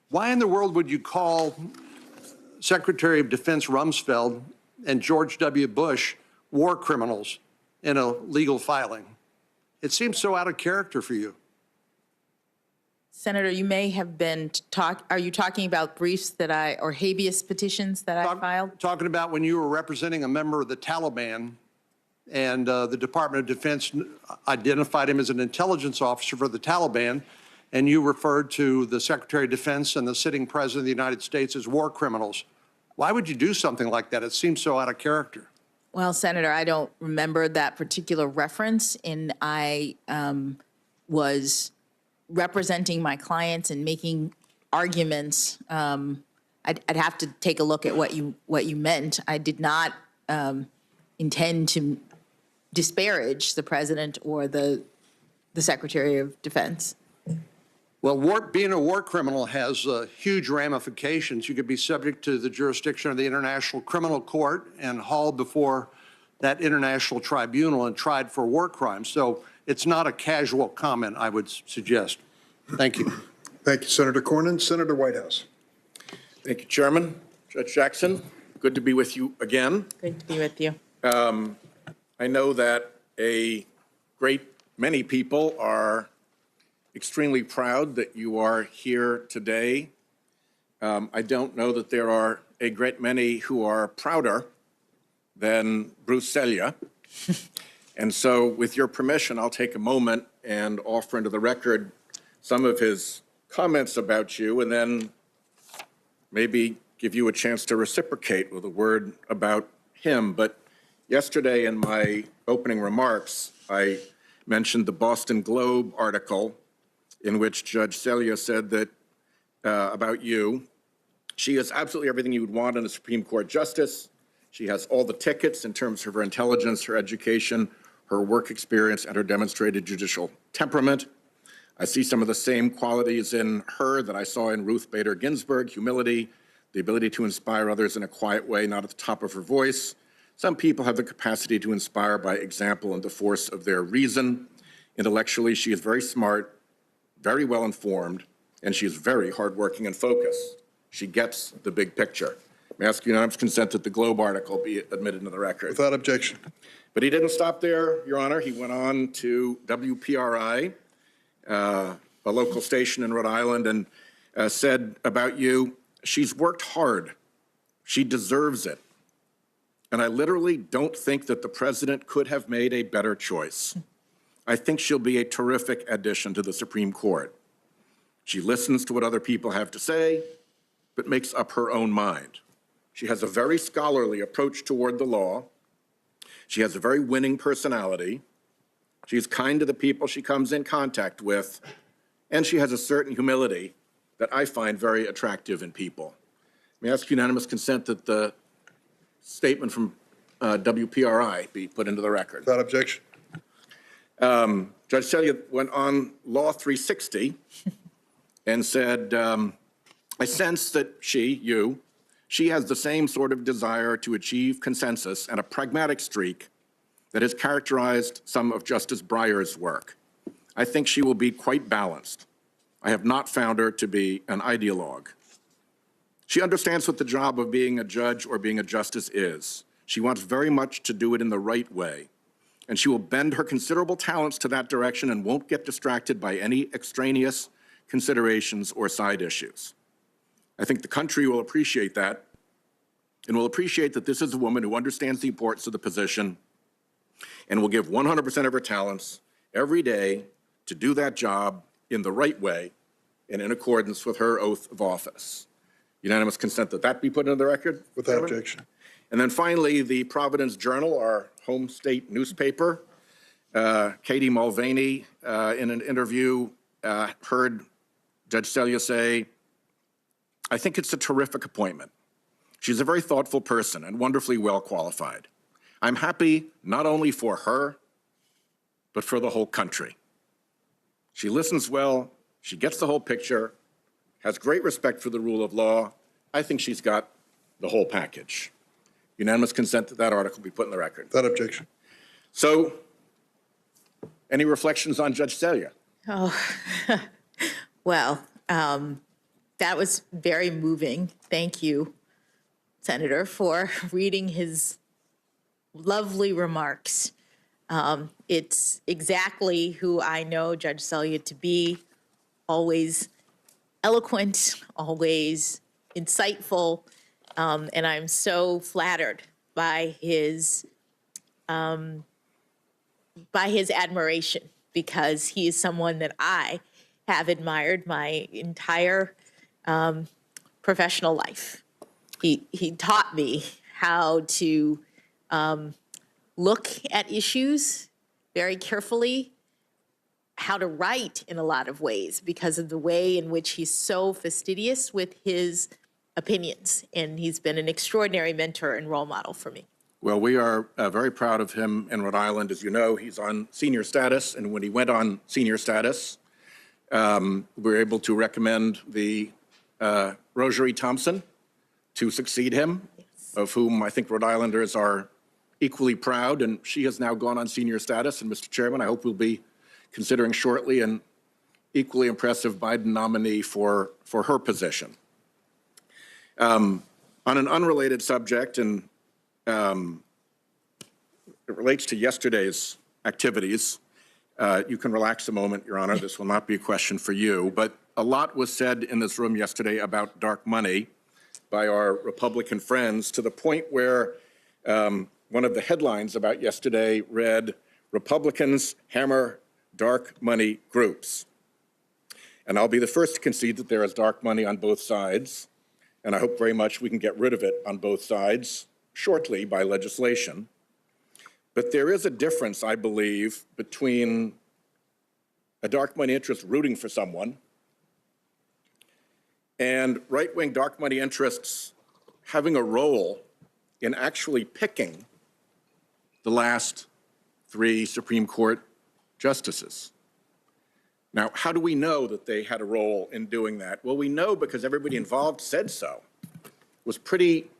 Why in the world would you call Secretary of Defense Rumsfeld and George W. Bush war criminals in a legal filing? It seems so out of character for you. Senator, you may have been are you talking about briefs or habeas petitions that I filed? Talking about when you were representing a member of the Taliban, and the Department of Defense identified him as an intelligence officer for the Taliban, and you referred to the Secretary of Defense and the sitting President of the United States as war criminals. Why would you do something like that? It seems so out of character. Well, Senator, I don't remember that particular reference, and I was representing my clients and making arguments. I'd have to take a look at what you meant. I did not intend to disparage the President or the Secretary of Defense. Well, being a war criminal has huge ramifications. You could be subject to the jurisdiction of the International Criminal Court and hauled before that international tribunal and tried for war crimes. So it's not a casual comment, I would suggest. Thank you. Thank you, Senator Cornyn. Senator Whitehouse. Thank you, Chairman. Judge Jackson, good to be with you again. Good to be with you. I know that a great many people are extremely proud that you are here today. I don't know that there are a great many who are prouder than Bruce Selya. And so with your permission, I'll take a moment and offer into the record some of his comments about you, and then maybe give you a chance to reciprocate with a word about him. But yesterday in my opening remarks, I mentioned the Boston Globe article in which Judge Selye said that about you, she is absolutely everything you would want in a Supreme Court justice. She has all the tickets in terms of her intelligence, her education, her work experience, and her demonstrated judicial temperament. I see some of the same qualities in her that I saw in Ruth Bader Ginsburg: humility, the ability to inspire others in a quiet way, not at the top of her voice. Some people have the capacity to inspire by example and the force of their reason. Intellectually, she is very smart, very well informed, and she is very hardworking and focused. She gets the big picture. May I ask unanimous consent that the Globe article be admitted into the record? Without objection. But he didn't stop there, Your Honor. He went on to WPRI, a local station in Rhode Island, and said about you, she's worked hard. She deserves it. And I literally don't think that the president could have made a better choice. I think she'll be a terrific addition to the Supreme Court. She listens to what other people have to say, but makes up her own mind. She has a very scholarly approach toward the law. She has a very winning personality. She's kind to the people she comes in contact with, and she has a certain humility that I find very attractive in people. May I ask unanimous consent that the statement from WPRI be put into the record? Without objection. Judge Selye went on Law 360 and said, I sense that she has the same sort of desire to achieve consensus and a pragmatic streak that has characterized some of Justice Breyer's work. I think she will be quite balanced. I have not found her to be an ideologue. She understands what the job of being a judge or being a justice is. She wants very much to do it in the right way, and she will bend her considerable talents to that direction and won't get distracted by any extraneous considerations or side issues. I think the country will appreciate that, and will appreciate that this is a woman who understands the importance of the position and will give 100% of her talents every day to do that job in the right way and in accordance with her oath of office. Unanimous consent that that be put into the record? Without objection. And then finally, the Providence Journal, our home state newspaper, Katie Mulvaney, in an interview, heard Judge Selye say, I think it's a terrific appointment. She's a very thoughtful person and wonderfully well qualified. I'm happy not only for her, but for the whole country. She listens well, she gets the whole picture, has great respect for the rule of law. I think she's got the whole package. Unanimous consent that that article be put in the record. Without objection. So, any reflections on Judge Selye? Oh, well, that was very moving. Thank you, Senator, for reading his lovely remarks. It's exactly who I know Judge Selye to be, always eloquent, always insightful, and I'm so flattered by his admiration, because he is someone that I have admired my entire professional life. He taught me how to look at issues very carefully, how to write in a lot of ways because of the way in which he's so fastidious with his opinions. And he's been an extraordinary mentor and role model for me. Well, we are very proud of him in Rhode Island. As you know, he's on senior status, and when he went on senior status, we were able to recommend the Rosary Thompson to succeed him, of whom I think Rhode Islanders are equally proud, and she has now gone on senior status. And Mr. Chairman, I hope we'll be considering shortly an equally impressive Biden nominee for her position. On an unrelated subject, and it relates to yesterday's activities, you can relax a moment, Your Honor. This will not be a question for you, but a lot was said in this room yesterday about dark money by our Republican friends, to the point where one of the headlines about yesterday read, "Republicans hammer dark money groups." And I'll be the first to concede that there is dark money on both sides, and I hope very much we can get rid of it on both sides shortly by legislation. But there is a difference, I believe, between a dark money interest rooting for someone and right-wing dark money interests having a role in actually picking the last 3 Supreme Court justices. Now, how do we know that they had a role in doing that? Well, we know because everybody involved said so. It was pretty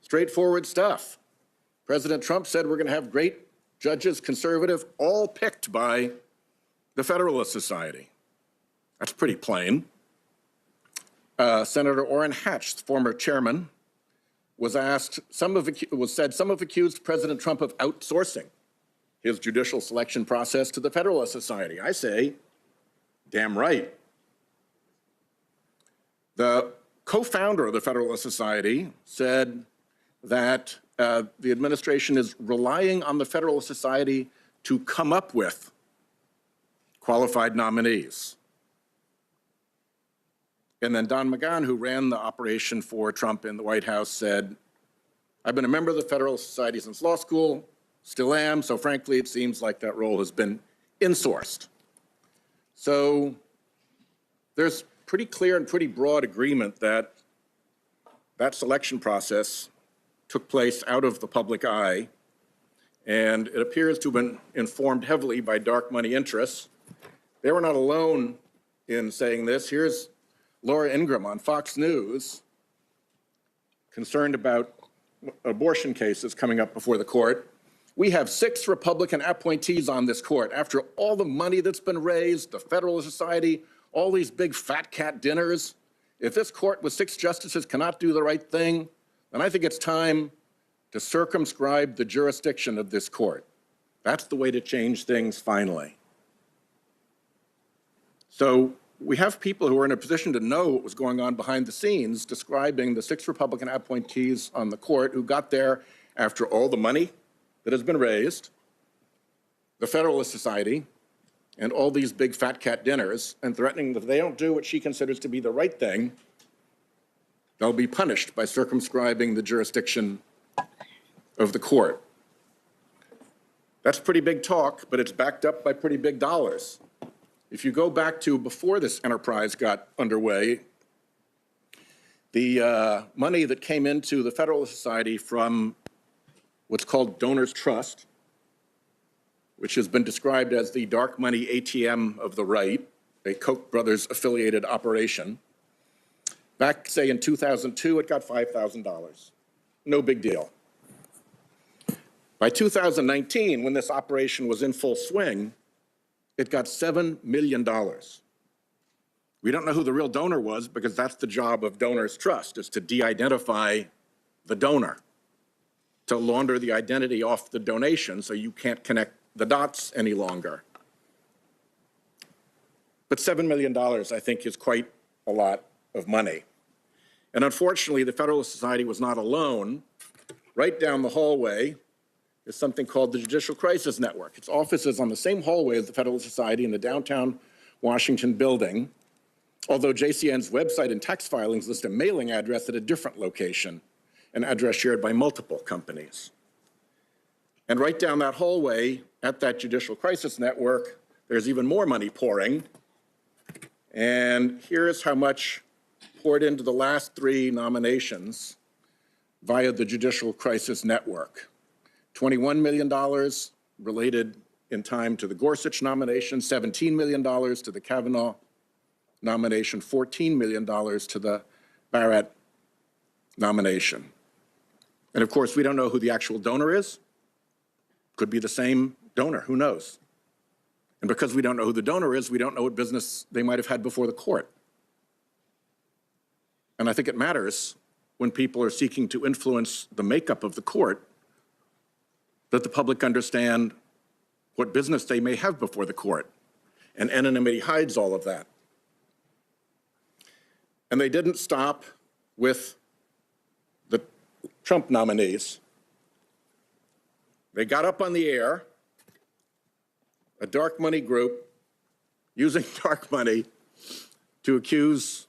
straightforward stuff. President Trump said we're going to have great judges, conservative, all picked by the Federalist Society. That's pretty plain. Senator Orrin Hatch, the former chairman, was asked, some have accused President Trump of outsourcing his judicial selection process to the Federalist Society. I say, damn right. The co-founder of the Federalist Society said that the administration is relying on the Federalist Society to come up with qualified nominees. And then Don McGahn, who ran the operation for Trump in the White House, said, "I've been a member of the Federalist Society since law school, still am, so frankly, it seems like that role has been insourced." So there's pretty clear and pretty broad agreement that that selection process took place out of the public eye, and it appears to have been informed heavily by dark money interests. They were not alone in saying this. Here's Laura Ingraham on Fox News, concerned about abortion cases coming up before the court. "We have 6 Republican appointees on this court. After all the money that's been raised, the Federalist Society, all these big fat cat dinners, if this court with 6 justices cannot do the right thing, then I think it's time to circumscribe the jurisdiction of this court. That's the way to change things finally." So we have people who are in a position to know what was going on behind the scenes describing the 6 Republican appointees on the court who got there after all the money that has been raised, the Federalist Society, and all these big fat cat dinners, and threatening that if they don't do what she considers to be the right thing, they'll be punished by circumscribing the jurisdiction of the court. That's pretty big talk, but it's backed up by pretty big dollars. If you go back to before this enterprise got underway, the money that came into the Federalist Society from what's called Donors Trust, which has been described as the dark money ATM of the right, a Koch brothers affiliated operation. Back, say, in 2002, it got $5,000. No big deal. By 2019, when this operation was in full swing, it got $7 million. We don't know who the real donor was because that's the job of Donors Trust, is to de-identify the donor, to launder the identity off the donation so you can't connect the dots any longer. But $7 million, I think, is quite a lot of money. And unfortunately, the Federalist Society was not alone. Right down the hallway is something called the Judicial Crisis Network. Its office is on the same hallway as the Federalist Society in the downtown Washington building, although JCN's website and tax filings list a mailing address at a different location, an address shared by multiple companies. And right down that hallway at that Judicial Crisis Network, there's even more money pouring. And here's how much poured into the last 3 nominations via the Judicial Crisis Network. $21 million related in time to the Gorsuch nomination, $17 million to the Kavanaugh nomination, $14 million to the Barrett nomination. And of course, we don't know who the actual donor is. Could be the same donor, who knows? And because we don't know who the donor is, we don't know what business they might have had before the court. And I think it matters when people are seeking to influence the makeup of the court that the public understand what business they may have before the court. And anonymity hides all of that. And they didn't stop with the Trump nominees. They got up on the air, a dark money group using dark money to accuse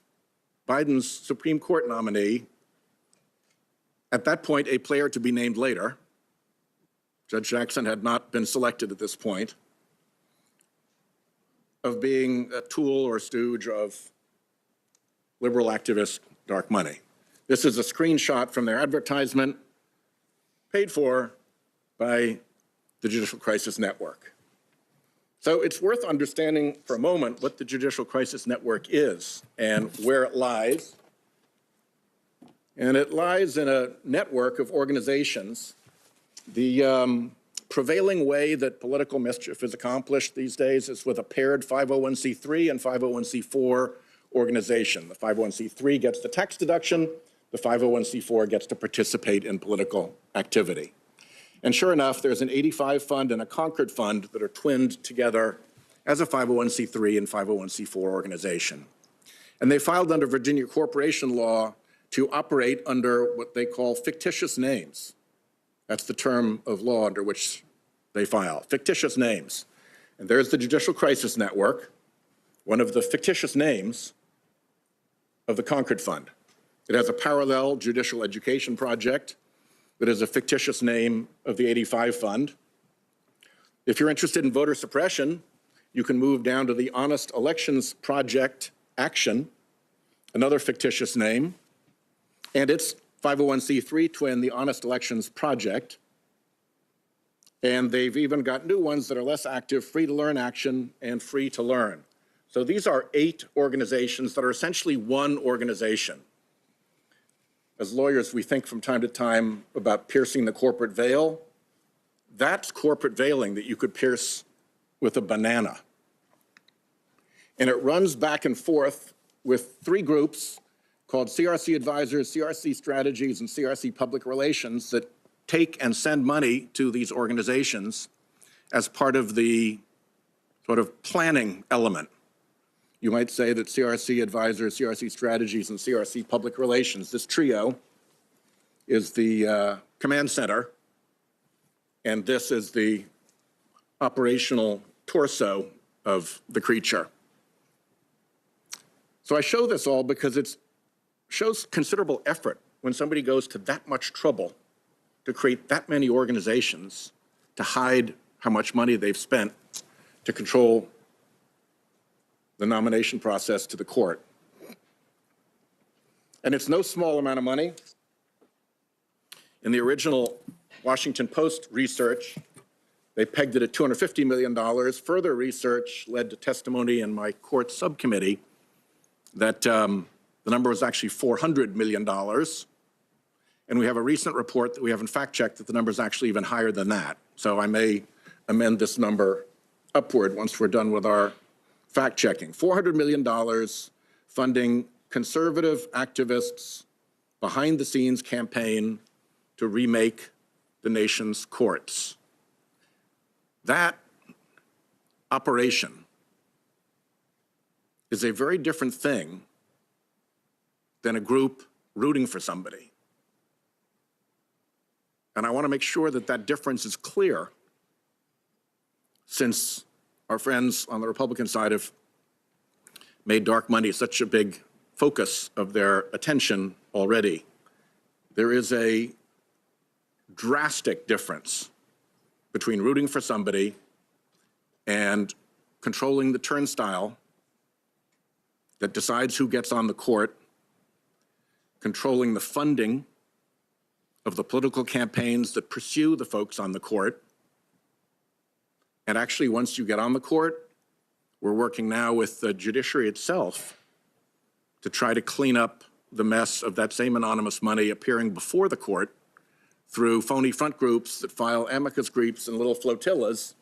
Biden's Supreme Court nominee, at that point a player to be named later. Judge Jackson had not been selected at this point, of being a tool or stooge of liberal activist dark money. This is a screenshot from their advertisement paid for by the Judicial Crisis Network. So it's worth understanding for a moment what the Judicial Crisis Network is and where it lies. And it lies in a network of organizations. The prevailing way that political mischief is accomplished these days is with a paired 501c3 and 501c4 organization. The 501c3 gets the tax deduction, the 501c4 gets to participate in political activity. And sure enough, there's an 85 fund and a Concord fund that are twinned together as a 501c3 and 501c4 organization. And they filed under Virginia corporation law to operate under what they call fictitious names. That's the term of law under which they file, fictitious names. And there's the Judicial Crisis Network, one of the fictitious names of the Concord Fund. It has a parallel judicial education project that is a fictitious name of the 85 Fund. If you're interested in voter suppression, you can move down to the Honest Elections Project Action, another fictitious name, and its 501c3 twin, the Honest Elections Project. And they've even got new ones that are less active, Free to Learn Action and Free to Learn. So these are 8 organizations that are essentially one organization. As lawyers, we think from time to time about piercing the corporate veil. That's corporate veiling that you could pierce with a banana. And it runs back and forth with 3 groups called CRC Advisors, CRC Strategies, and CRC Public Relations that take and send money to these organizations as part of the sort of planning element. You might say that CRC Advisors, CRC Strategies, and CRC Public Relations, this trio, is the command center, and this is the operational torso of the creature. So I show this all because it shows considerable effort when somebody goes to that much trouble to create that many organizations to hide how much money they've spent to control the nomination process to the court. And it's no small amount of money. In the original Washington Post research, they pegged it at $250 million. Further research led to testimony in my court subcommittee that the number was actually $400 million. And we have a recent report that we haven't fact-checked that the number is actually even higher than that. So I may amend this number upward once we're done with our fact-checking. $400 million funding conservative activists' behind-the-scenes campaign to remake the nation's courts. That operation is a very different thing than a group rooting for somebody. And I want to make sure that that difference is clear, since our friends on the Republican side have made dark money such a big focus of their attention already. There is a drastic difference between rooting for somebody and controlling the turnstile that decides who gets on the court, controlling the funding of the political campaigns that pursue the folks on the court. And actually, once you get on the court, we're working now with the judiciary itself to try to clean up the mess of that same anonymous money appearing before the court through phony front groups that file amicus briefs in little flotillas,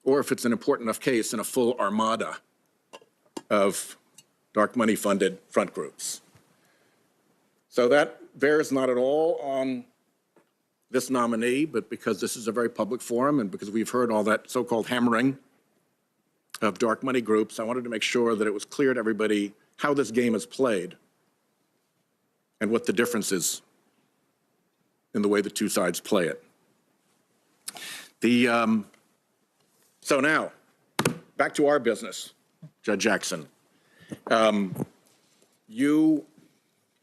or if it's an important enough case, in a full armada of dark money funded front groups. So that bears not at all on this nominee, but because this is a very public forum and because we've heard all that so-called hammering of dark money groups, I wanted to make sure that it was clear to everybody how this game is played and what the difference is in the way the two sides play it. So now, back to our business, Judge Jackson. You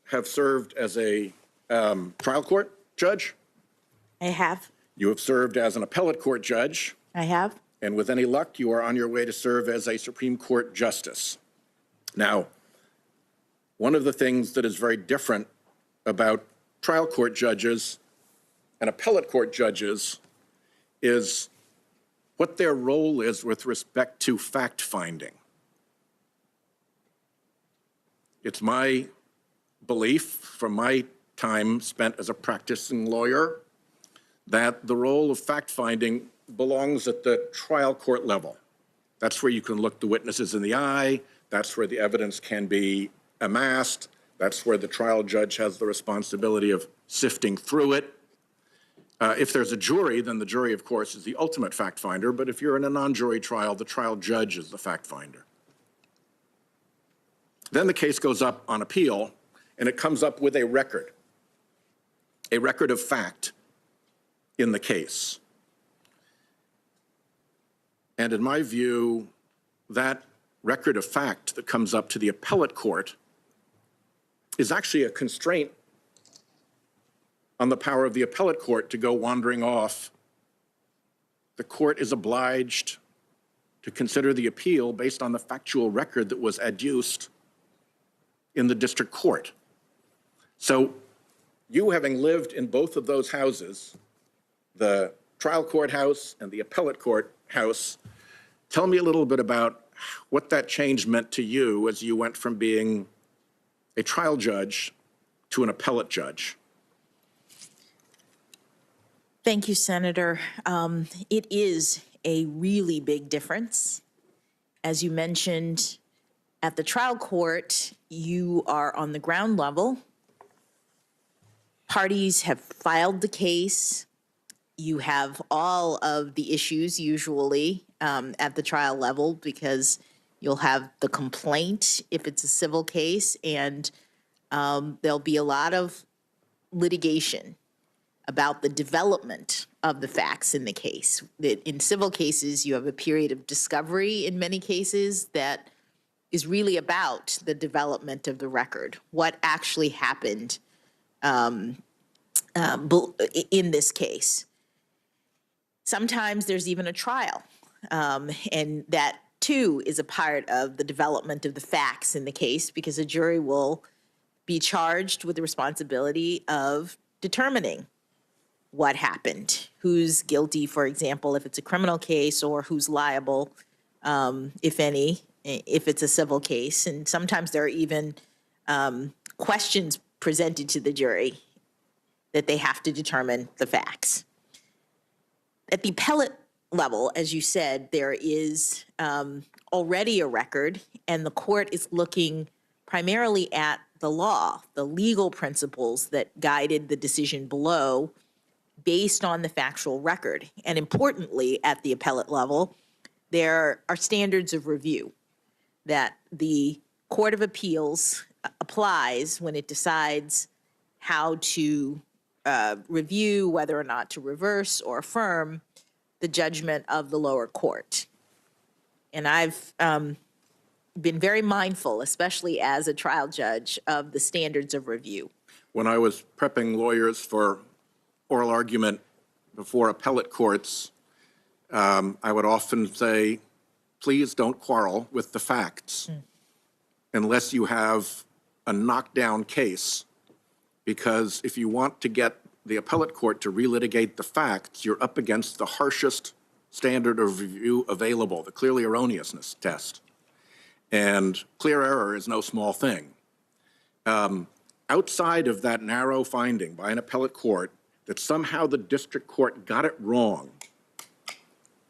have served as a trial court judge. I have. You have served as an appellate court judge. I have. And with any luck, you are on your way to serve as a Supreme Court justice. Now, one of the things that is very different about trial court judges and appellate court judges is what their role is with respect to fact-finding. It's my belief from my time spent as a practicing lawyer that the role of fact-finding belongs at the trial court level. That's where you can look the witnesses in the eye. That's where the evidence can be amassed. That's where the trial judge has the responsibility of sifting through it. If there's a jury, then the jury, of course, is the ultimate fact finder. But if you're in a non-jury trial, the trial judge is the fact finder. Then the case goes up on appeal, and it comes up with a record of fact in the case. And in my view, that record of fact that comes up to the appellate court is actually a constraint on the power of the appellate court to go wandering off. The court is obliged to consider the appeal based on the factual record that was adduced in the district court. So you, having lived in both of those houses, the trial court house and the appellate court house, tell me a little bit about what that change meant to you as you went from being a trial judge to an appellate judge. Thank you, Senator. It is a really big difference. As you mentioned, at the trial court, you are on the ground level. Parties have filed the case. You have all of the issues usually at the trial level because you'll have the complaint if it's a civil case, and there'll be a lot of litigation about the development of the facts in the case. In civil cases, you have a period of discovery in many cases that is really about the development of the record, what actually happened in this case. Sometimes there's even a trial, and that too is a part of the development of the facts in the case because a jury will be charged with the responsibility of determining what happened, who's guilty, for example, if it's a criminal case, or who's liable, if any, if it's a civil case. And sometimes there are even questions presented to the jury that they have to determine the facts. At the appellate level, as you said, there is already a record, and the court is looking primarily at the law, the legal principles that guided the decision below based on the factual record. And importantly, at the appellate level, there are standards of review that the Court of Appeals applies when it decides how to review whether or not to reverse or affirm the judgment of the lower court. And I've been very mindful, especially as a trial judge, of the standards of review. When I was prepping lawyers for oral argument before appellate courts, I would often say, please don't quarrel with the facts unless you have a knockdown case, because if you want to get the appellate court to relitigate the facts, you're up against the harshest standard of review available, the clearly erroneousness test. And clear error is no small thing. Outside of that narrow finding by an appellate court that somehow the district court got it wrong,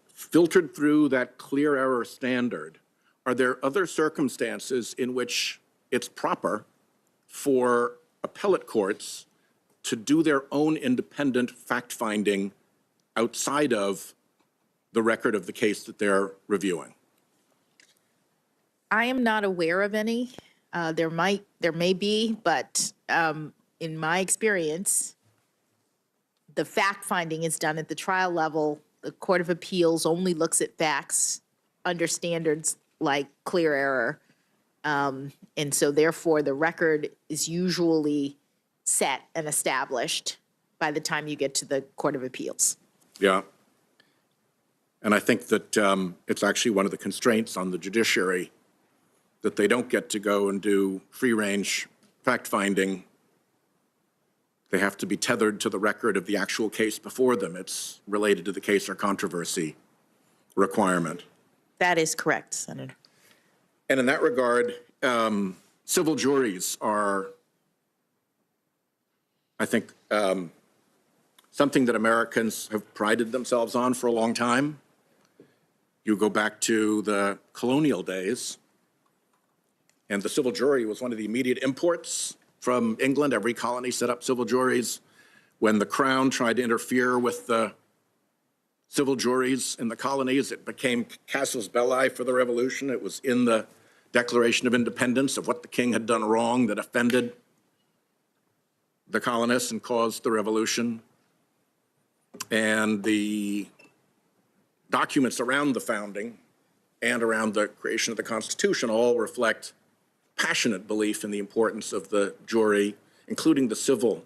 filtered through that clear error standard, are there other circumstances in which it's proper for appellate courts to do their own independent fact-finding outside of the record of the case that they're reviewing? I am not aware of any. There may be, but in my experience, the fact finding is done at the trial level. The Court of Appeals only looks at facts under standards like clear error. And so therefore the record is usually set and established by the time you get to the Court of Appeals. Yeah. And I think that it's actually one of the constraints on the judiciary that they don't get to go and do free-range fact-finding. They have to be tethered to the record of the actual case before them. It's related to the case or controversy requirement. That is correct, Senator. And in that regard, civil juries are, I think, something that Americans have prided themselves on for a long time. You go back to the colonial days, and the civil jury was one of the immediate imports from England. Every colony set up civil juries. When the Crown tried to interfere with the civil juries in the colonies, it became casus belli for the Revolution. It was in the Declaration of Independence of what the king had done wrong that offended the colonists and caused the Revolution. And the documents around the founding and around the creation of the Constitution all reflect passionate belief in the importance of the jury, including the civil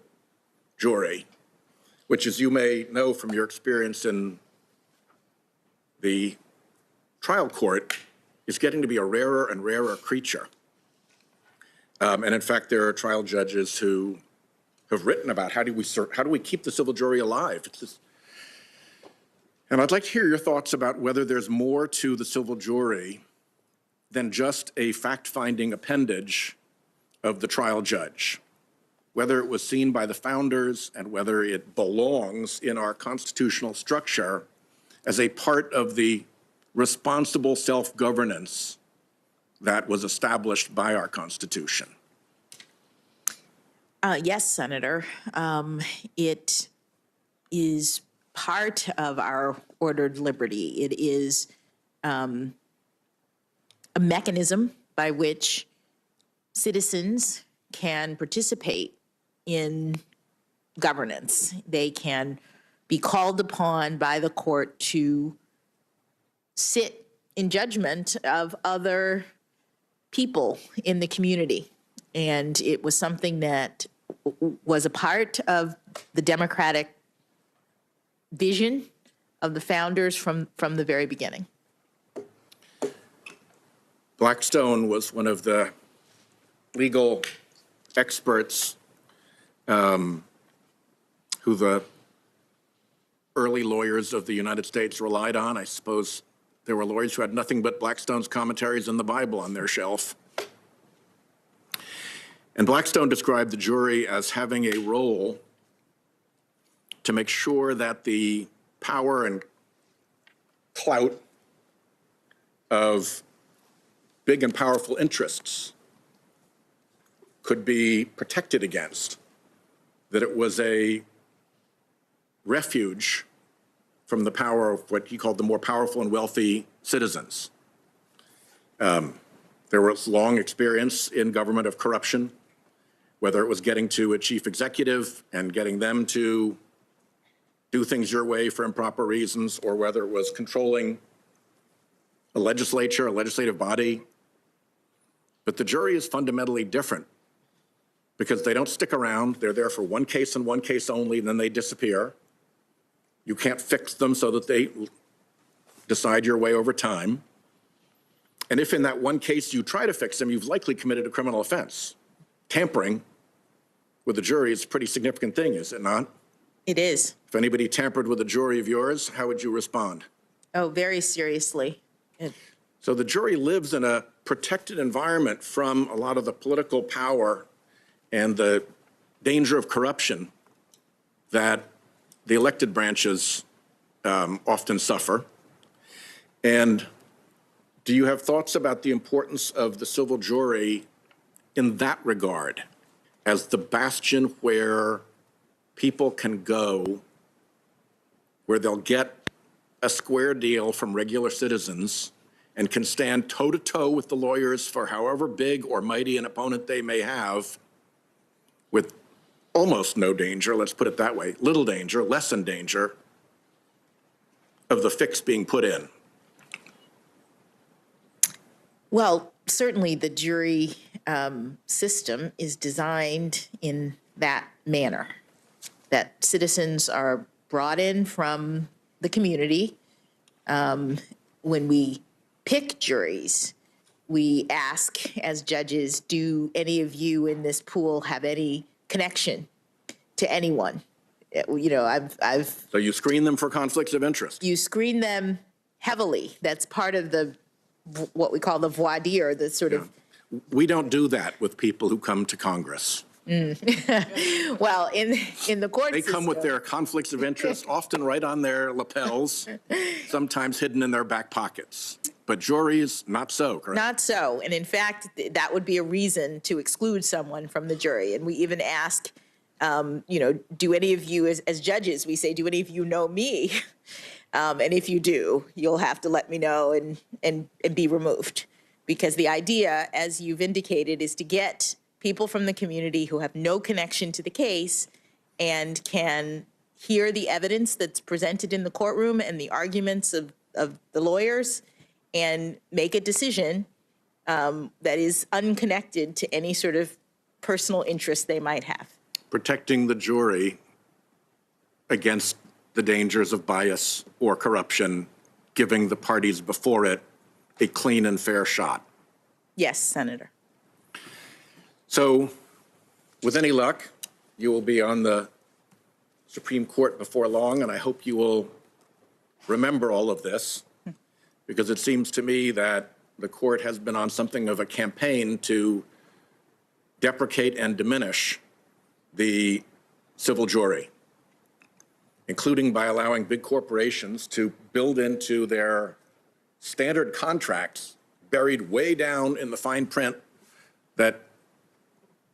jury, which, as you may know from your experience in the trial court, is getting to be a rarer and rarer creature. And in fact, there are trial judges who have written about how do we keep the civil jury alive? And I'd like to hear your thoughts about whether there's more to the civil jury than just a fact-finding appendage of the trial judge, whether it was seen by the founders and whether it belongs in our constitutional structure as a part of the responsible self-governance that was established by our Constitution. Yes, Senator. It is part of our ordered liberty. It is a mechanism by which citizens can participate in governance. They can be called upon by the court to sit in judgment of other people in the community. And it was something that was a part of the democratic vision of the founders from the very beginning. Blackstone was one of the legal experts who the early lawyers of the United States relied on. I suppose there were lawyers who had nothing but Blackstone's commentaries in the Bible on their shelf. And Blackstone described the jury as having a role to make sure that the power and clout of big and powerful interests could be protected against, that it was a refuge from the power of what he called the more powerful and wealthy citizens. There was long experience in government of corruption, whether it was getting to a chief executive and getting them to do things your way for improper reasons, or whether it was controlling a legislature, a legislative body. But the jury is fundamentally different because they don't stick around. They're there for one case and one case only, and then they disappear. You can't fix them so that they decide your way over time. And if in that one case you try to fix them, you've likely committed a criminal offense. Tampering with the jury is a pretty significant thing, is it not? It is. If anybody tampered with a jury of yours, how would you respond? Oh, very seriously. So the jury lives in a protected environment from a lot of the political power and the danger of corruption that the elected branches often suffer. And do you have thoughts about the importance of the civil jury in that regard as the bastion where people can go, where they'll get a square deal from regular citizens and can stand toe-to-toe with the lawyers for however big or mighty an opponent they may have with almost no danger, let's put it that way, little danger, less in danger of the fix being put in? Well, certainly the jury system is designed in that manner, that citizens are brought in from the community. When we pick juries, we ask as judges, do any of you in this pool have any connection to anyone? You know, So you screen them for conflicts of interest? You screen them heavily. That's part of the what we call the voir dire, the sort of. We don't do that with people who come to Congress. Well, in the court They system, come with their conflicts of interest, often right on their lapels, sometimes hidden in their back pockets. But juries, not so, correct? Not so. And in fact, that would be a reason to exclude someone from the jury. And we even ask, you know, do any of you as judges, we say, do any of you know me? And if you do, you'll have to let me know and be removed. Because the idea, as you've indicated, is to get people from the community who have no connection to the case and can hear the evidence that's presented in the courtroom and the arguments of the lawyers and make a decision that is unconnected to any sort of personal interest they might have. Protecting the jury against the dangers of bias or corruption, giving the parties before it a clean and fair shot. Yes, Senator. So, with any luck, you will be on the Supreme Court before long, and I hope you will remember all of this, because it seems to me that the court has been on something of a campaign to deprecate and diminish the civil jury, including by allowing big corporations to build into their standard contracts, buried way down in the fine print that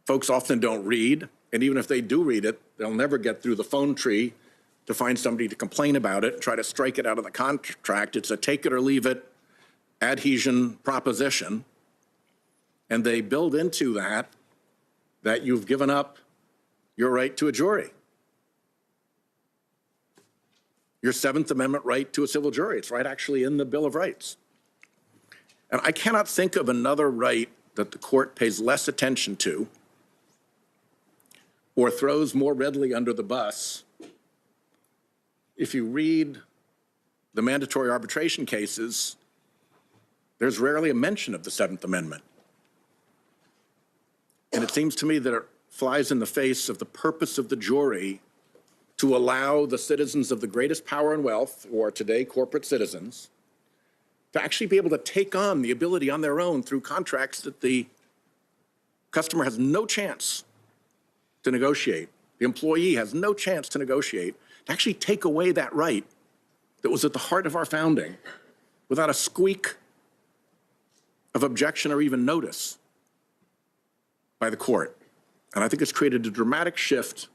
folks often don't read, and even if they do read it, they'll never get through the phone tree to find somebody to complain about it and try to strike it out of the contract. It's a take it or leave it adhesion proposition, and they build into that you've given up your right to a jury, your Seventh Amendment right to a civil jury. It's right actually in the Bill of Rights. And I cannot think of another right that the court pays less attention to or throws more readily under the bus. If you read the mandatory arbitration cases, there's rarely a mention of the Seventh Amendment. And it seems to me that it flies in the face of the purpose of the jury to allow the citizens of the greatest power and wealth, who are today corporate citizens, to actually be able to take on the ability on their own through contracts that the customer has no chance to negotiate, the employee has no chance to negotiate, to actually take away that right that was at the heart of our founding without a squeak of objection or even notice by the court. And I think it's created a dramatic shift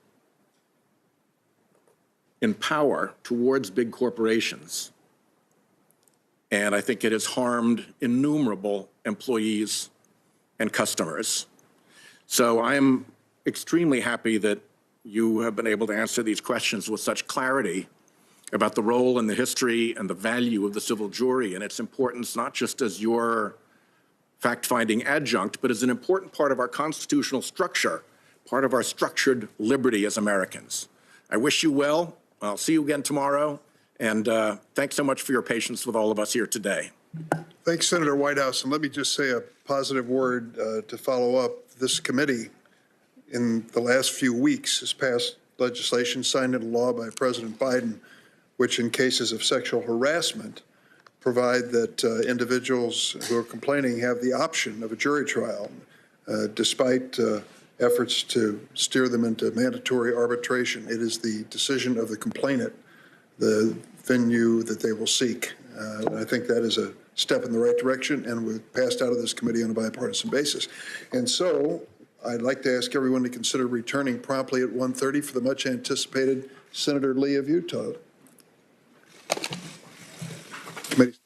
in power towards big corporations. And I think it has harmed innumerable employees and customers. So I am extremely happy that you have been able to answer these questions with such clarity about the role and the history and the value of the civil jury and its importance, not just as your fact-finding adjunct, but as an important part of our constitutional structure, part of our structured liberty as Americans. I wish you well. I'll see you again tomorrow. And thanks so much for your patience with all of us here today. Thanks, Senator Whitehouse. And let me just say a positive word to follow up. This committee, in the last few weeks, has passed legislation signed into law by President Biden, which in cases of sexual harassment provide that individuals who are complaining have the option of a jury trial, despite efforts to steer them into mandatory arbitration. It is the decision of the complainant, the venue that they will seek. I think that is a step in the right direction, and we've passed out of this committee on a bipartisan basis. And so I'd like to ask everyone to consider returning promptly at 1:30 for the much anticipated Senator Lee of Utah. Committee.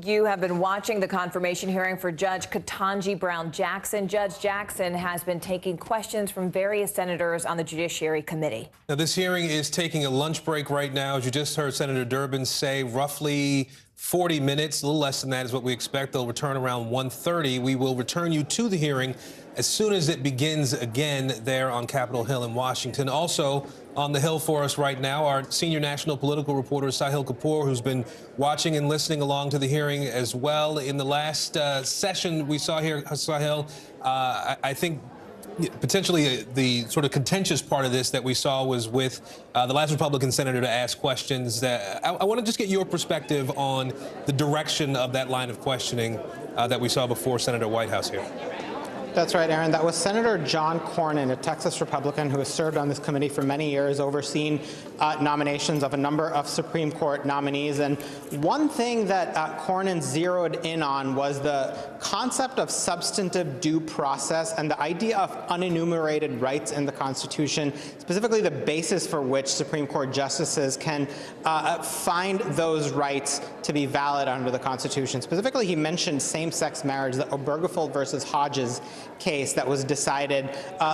you have been watching the confirmation hearing for Judge Ketanji Brown Jackson. Judge Jackson has been taking questions from various senators on the Judiciary Committee. Now, this hearing is taking a lunch break right now. As you just heard Senator Durbin say, roughly 40 minutes, a little less than that is what we expect. They'll return around 1:30. We will return you to the hearing as soon as it begins again there on Capitol Hill in Washington. Also on the Hill for us right now, our senior national political reporter, Sahil Kapoor, who's been watching and listening along to the hearing as well. In the last session we saw here, Sahil, I think potentially the sort of contentious part of this that we saw was with the last Republican senator to ask questions. That I want to just get your perspective on the direction of that line of questioning that we saw before Senator Whitehouse here. That's right, Aaron. That was Senator John Cornyn, a Texas Republican who has served on this committee for many years, overseen nominations of a number of Supreme Court nominees. And one thing that Cornyn zeroed in on was the concept of substantive due process and the idea of unenumerated rights in the Constitution, specifically the basis for which Supreme Court justices can find those rights to be valid under the Constitution. Specifically, he mentioned same-sex marriage, the Obergefell versus Hodges case that was decided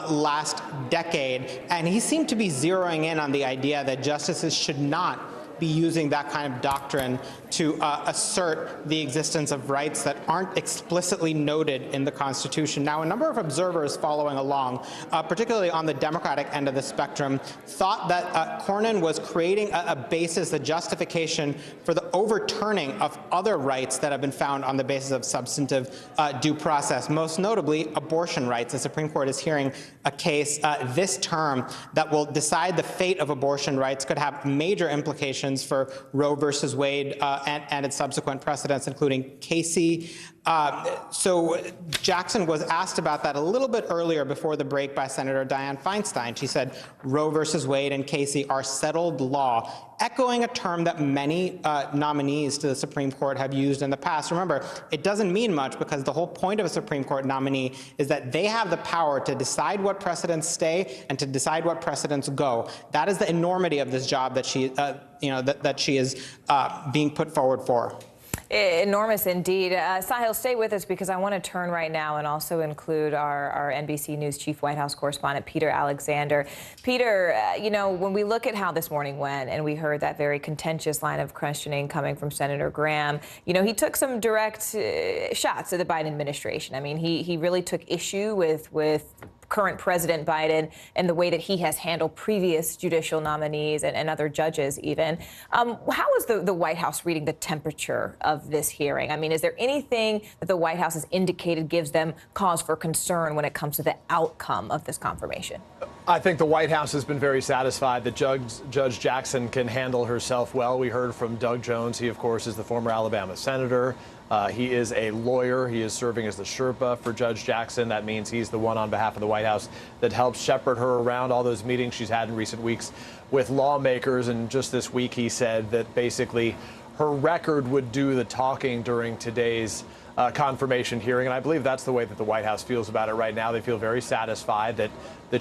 last decade. And he seemed to be zeroing in on the idea that justices should not be using that kind of doctrine to assert the existence of rights that aren't explicitly noted in the Constitution. Now, a number of observers following along, particularly on the Democratic end of the spectrum, thought that Cornyn was creating a basis, a justification for the overturning of other rights that have been found on the basis of substantive due process, most notably abortion rights. The Supreme Court is hearing a case this term that will decide the fate of abortion rights, could have major implications for Roe versus Wade and its subsequent precedents, including Casey. So Jackson was asked about that a little bit earlier before the break by Senator Dianne Feinstein. She said Roe versus Wade and Casey are settled law, echoing a term that many nominees to the Supreme Court have used in the past. Remember, it doesn't mean much because the whole point of a Supreme Court nominee is that they have the power to decide what precedents stay and to decide what precedents go. That is the enormity of this job that she, that she is being put forward for. Enormous indeed. Sahil, stay with us because I want to turn right now and also include our NBC News chief White House correspondent, Peter Alexander. Peter, when we look at how this morning went and we heard that very contentious line of questioning coming from Senator Graham, he took some direct shots at the Biden administration. I mean, he really took issue with current President Biden and the way that he has handled previous judicial nominees and other judges even. How is the White House reading the temperature of this hearing? I mean, is there anything that the White House has indicated gives them cause for concern when it comes to the outcome of this confirmation? I think the White House has been very satisfied that Judge Jackson can handle herself well. We heard from Doug Jones. He, of course, is the former Alabama senator. He is a lawyer. He is serving as the Sherpa for Judge Jackson. That means he's the one on behalf of the White House that helps shepherd her around all those meetings she's had in recent weeks with lawmakers. And just this week, he said that basically her record would do the talking during today's confirmation hearing. And I believe that's the way that the White House feels about it right now. They feel very satisfied that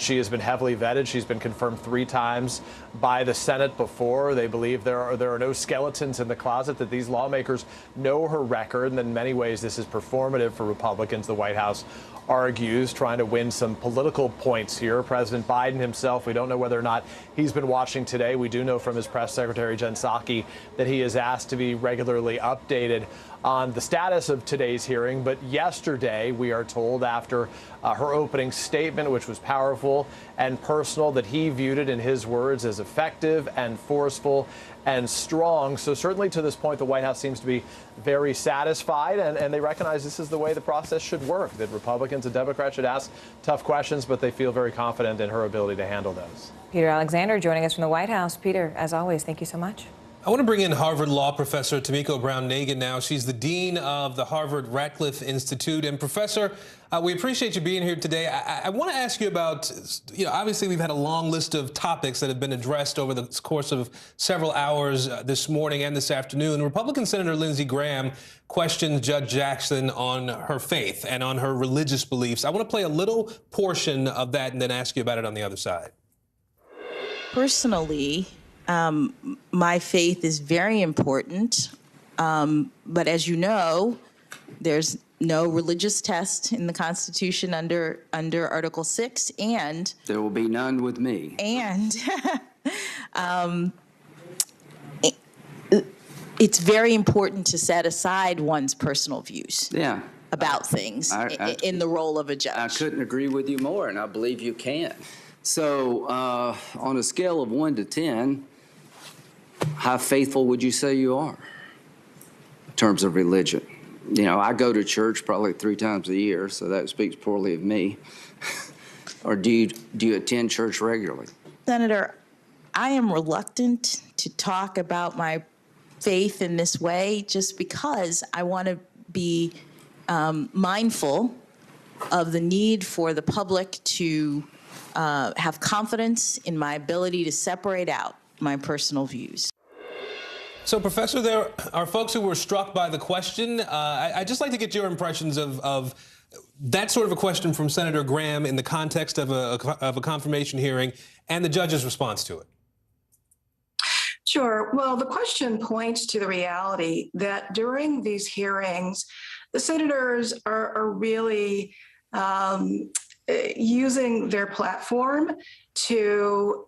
she has been heavily vetted. She's been confirmed 3 times by the Senate before. They believe there are no skeletons in the closet, that these lawmakers know her record. And in many ways, this is performative for Republicans, the White House argues, trying to win some political points here. President Biden himself, we don't know whether or not he's been watching today. We do know from his press secretary, Jen Psaki, that he is asked to be regularly updated on the status of today's hearing. But yesterday, we are told after her opening statement, which was powerful and personal, that he viewed it, in his words, as effective and forceful and strong. So certainly to this point, the White House seems to be very satisfied, and they recognize this is the way the process should work, that Republicans and Democrats should ask tough questions, but they feel very confident in her ability to handle those. Peter Alexander joining us from the White House. Peter, as always, thank you so much. I want to bring in Harvard law professor Tomiko Brown-Nagin now. She's the dean of the Harvard Radcliffe Institute. And Professor, we appreciate you being here today. I want to ask you about, obviously we've had a long list of topics that have been addressed over the course of several hours this morning and this afternoon. Republican Senator Lindsey Graham questioned Judge Jackson on her faith and on her religious beliefs. I want to play a little portion of that and then ask you about it on the other side. Personally, my faith is very important. But as you know, there's no religious test in the Constitution under Article 6, and there will be none with me. And it's very important to set aside one's personal views about things in the role of a judge. I couldn't agree with you more, and I believe you can. So on a scale of 1 to 10, how faithful would you say you are in terms of religion? You know, I go to church probably 3 times a year, so that speaks poorly of me. Or do you attend church regularly? Senator, I am reluctant to talk about my faith in this way just because I want to be mindful of the need for the public to have confidence in my ability to separate out my personal views. So, Professor, there are folks who were struck by the question. I'd just like to get your impressions of that sort of a question from Senator Graham in the context of a confirmation hearing and the judge's response to it. Sure. Well, the question points to the reality that during these hearings, the senators are really using their platform to,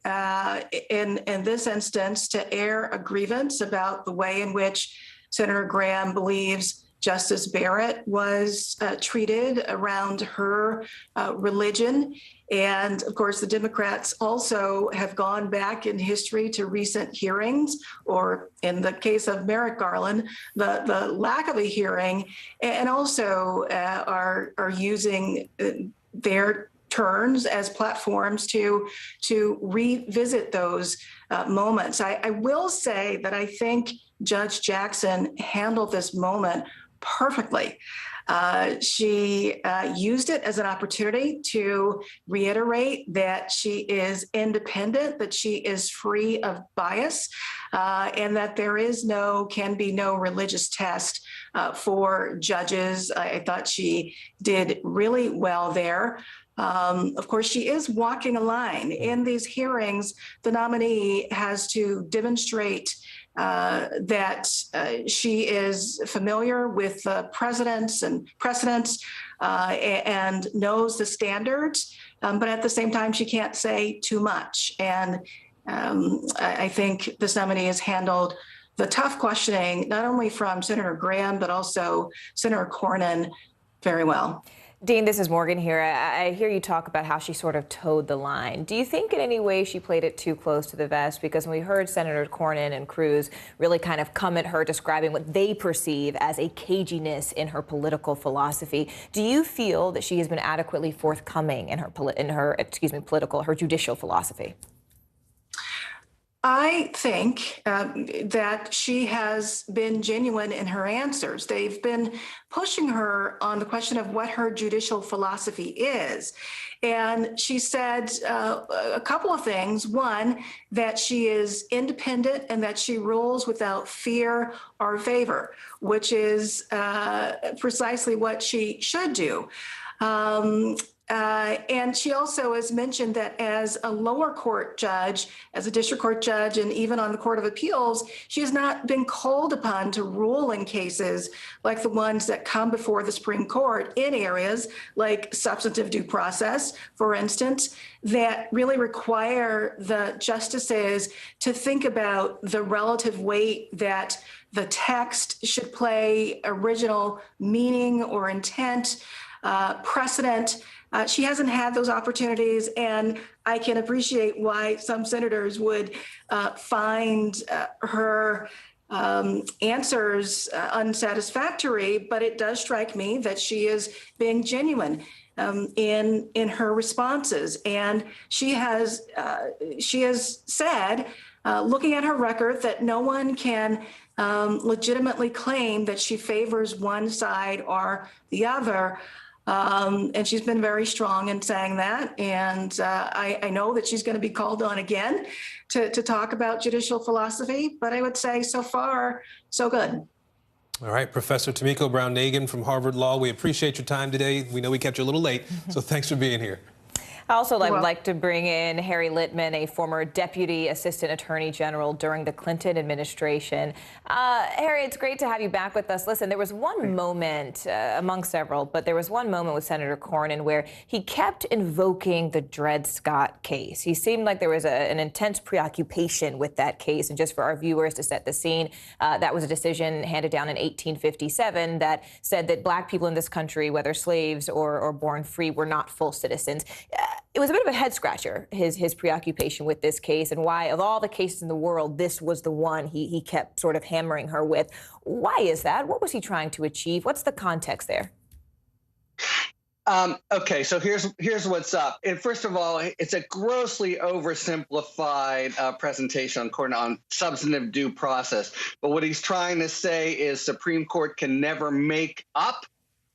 in this instance, to air a grievance about the way in which Senator Graham believes Justice Barrett was treated around her religion. And of course, the Democrats also have gone back in history to recent hearings, or in the case of Merrick Garland, the lack of a hearing, and also are using their turns as platforms to revisit those moments. I will say that I think Judge Jackson handled this moment perfectly. She used it as an opportunity to reiterate that she is independent, that she is free of bias, and that there can be no religious test for judges. I thought she did really well there. Of course, she is walking a line. In these hearings, the nominee has to demonstrate that she is familiar with the precedents and knows the standards, but at the same time, she can't say too much. And I think this nominee has handled the tough questioning, not only from Senator Graham, but also Senator Cornyn very well. Dean, this is Morgan here. I hear you talk about how she sort of towed the line. Do you think in any way she played it too close to the vest? Because when we heard Senators Cornyn and Cruz really kind of come at her describing what they perceive as a caginess in her political philosophy, do you feel that she has been adequately forthcoming in her judicial philosophy? I think that she has been genuine in her answers. They've been pushing her on the question of what her judicial philosophy is. And she said a couple of things. One, that she is independent and that she rules without fear or favor, which is precisely what she should do. And she also has mentioned that as a lower court judge, as a district court judge, and even on the Court of Appeals, she has not been called upon to rule in cases like the ones that come before the Supreme Court in areas like substantive due process, for instance, that really require the justices to think about the relative weight that the text should play, original meaning or intent, precedent. She hasn't had those opportunities, and I can appreciate why some senators would find her answers unsatisfactory, but it does strike me that she is being genuine in her responses. And she has said, looking at her record, that no one can legitimately claim that she favors one side or the other. And she's been very strong in saying that. And I know that she's going to be called on again to talk about judicial philosophy. But I would say so far, so good. All right, Professor Tomiko Brown-Nagin from Harvard Law, we appreciate your time today. We know we kept you a little late, so thanks for being here. I also would like to bring in Harry Litman, a former Deputy Assistant Attorney General during the Clinton administration. Harry, it's great to have you back with us. Listen, there was one moment, among several, but there was one moment with Senator Cornyn where he kept invoking the Dred Scott case. He seemed like there was an intense preoccupation with that case. And just for our viewers to set the scene, that was a decision handed down in 1857 that said that black people in this country, whether slaves or born free, were not full citizens. It was a bit of a head scratcher, his preoccupation with this case, and why, of all the cases in the world, this was the one he kept sort of hammering her with. Why is that? What was he trying to achieve? What's the context there? Okay, so here's what's up. And first of all, it's a grossly oversimplified presentation on substantive due process. But what he's trying to say is Supreme Court can never make up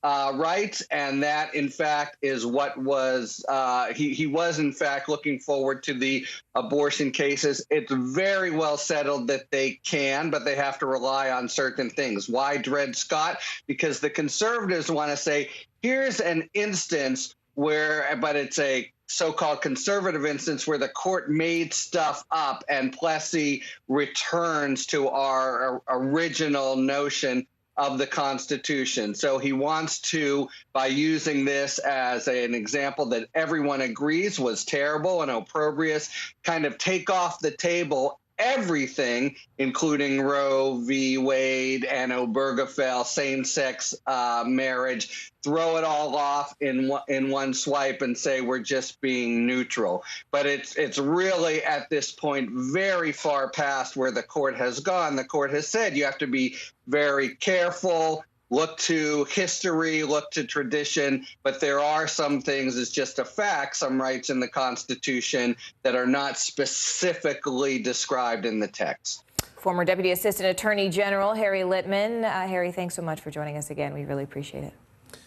rights, and that, in fact, is what was he was, in fact, looking forward to the abortion cases. It's very well settled that they can, but they have to rely on certain things. Why Dred Scott? Because the conservatives want to say, here's an instance where, but it's a so-called conservative instance where the court made stuff up, and Plessy returns to our original notion of the Constitution. So he wants to, by using this as an example that everyone agrees was terrible and opprobrious, kind of take off the table everything, including Roe v. Wade and Obergefell, same-sex marriage, throw it all off in one swipe and say we're just being neutral. But it's really at this point very far past where the court has gone. The court has said you have to be very careful, look to history, look to tradition, but there are some things, it's just a fact, some rights in the Constitution that are not specifically described in the text. Former Deputy Assistant Attorney General Harry Litman. Harry, thanks so much for joining us again. We really appreciate it. I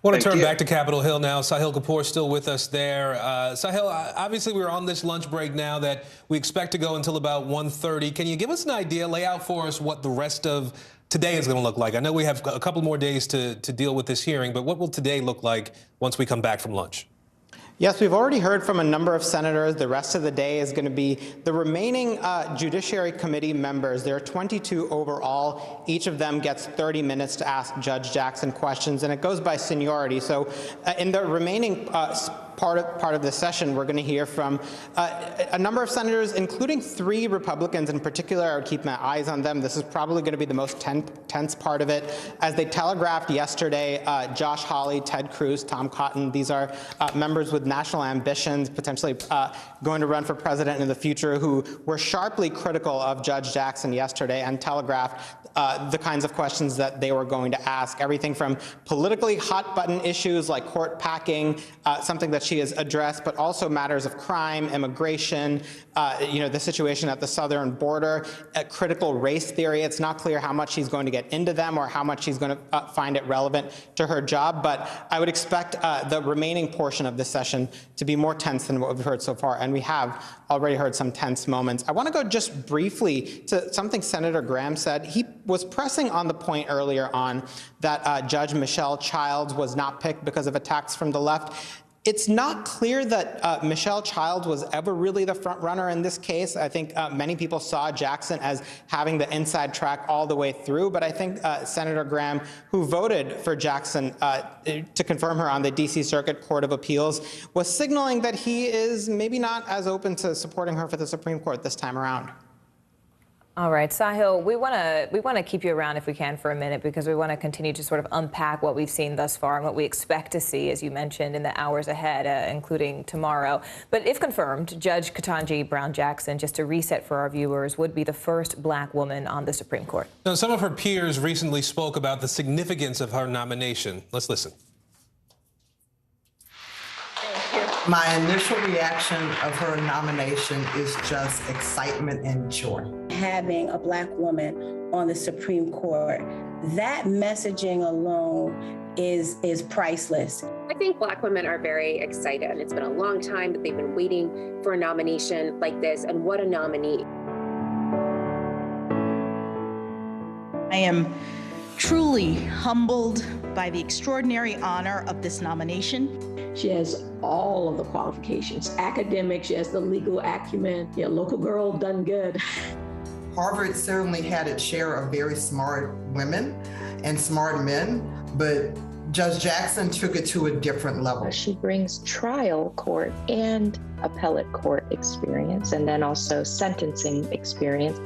want to turn back to Capitol Hill now. Sahil Kapoor is still with us there. Sahil, obviously we're on this lunch break now that we expect to go until about 1:30. Can you give us an idea, lay out for us what the rest of today is going to look like? I know we have a couple more days to deal with this hearing, but what will today look like once we come back from lunch? Yes, we've already heard from a number of senators. The rest of the day is going to be the remaining Judiciary Committee members. There are 22 overall. Each of them gets 30 minutes to ask Judge Jackson questions, and it goes by seniority. So in the remaining part of the session, we're going to hear from a number of senators, including 3 Republicans in particular. I would keep my eyes on them. This is probably going to be the most tense part of it. As they telegraphed yesterday, Josh Hawley, Ted Cruz, Tom Cotton, these are members with national ambitions, potentially going to run for president in the future, who were sharply critical of Judge Jackson yesterday and telegraphed the kinds of questions that they were going to ask. Everything from politically hot-button issues like court packing, something that she has addressed, but also matters of crime, immigration, the situation at the southern border, critical race theory. It's not clear how much she's going to get into them or how much she's going to find it relevant to her job, but I would expect the remaining portion of this session to be more tense than what we've heard so far, and we have already heard some tense moments. I want to go just briefly to something Senator Graham said. He was pressing on the point earlier on that Judge Michelle Childs was not picked because of attacks from the left. It's not clear that Michelle Childs was ever really the front runner in this case. I think many people saw Jackson as having the inside track all the way through, but I think Senator Graham, who voted for Jackson to confirm her on the D.C. Circuit Court of Appeals, was signaling that he is maybe not as open to supporting her for the Supreme Court this time around. All right, Sahil, we want to keep you around if we can for a minute, because we want to continue to sort of unpack what we've seen thus far and what we expect to see, as you mentioned, in the hours ahead, including tomorrow. But if confirmed, Judge Ketanji Brown Jackson, just to reset for our viewers, would be the first black woman on the Supreme Court. Now, some of her peers recently spoke about the significance of her nomination. Let's listen. My initial reaction of her nomination is just excitement and joy. Having a black woman on the Supreme Court, that messaging alone is priceless. I think black women are very excited. It's been a long time that they've been waiting for a nomination like this, and what a nominee. I am truly humbled by the extraordinary honor of this nomination. She has all of the qualifications. Academic, she has the legal acumen. Yeah, local girl, done good. Harvard certainly had its share of very smart women and smart men, but Judge Jackson took it to a different level. She brings trial court and appellate court experience, and then also sentencing experience.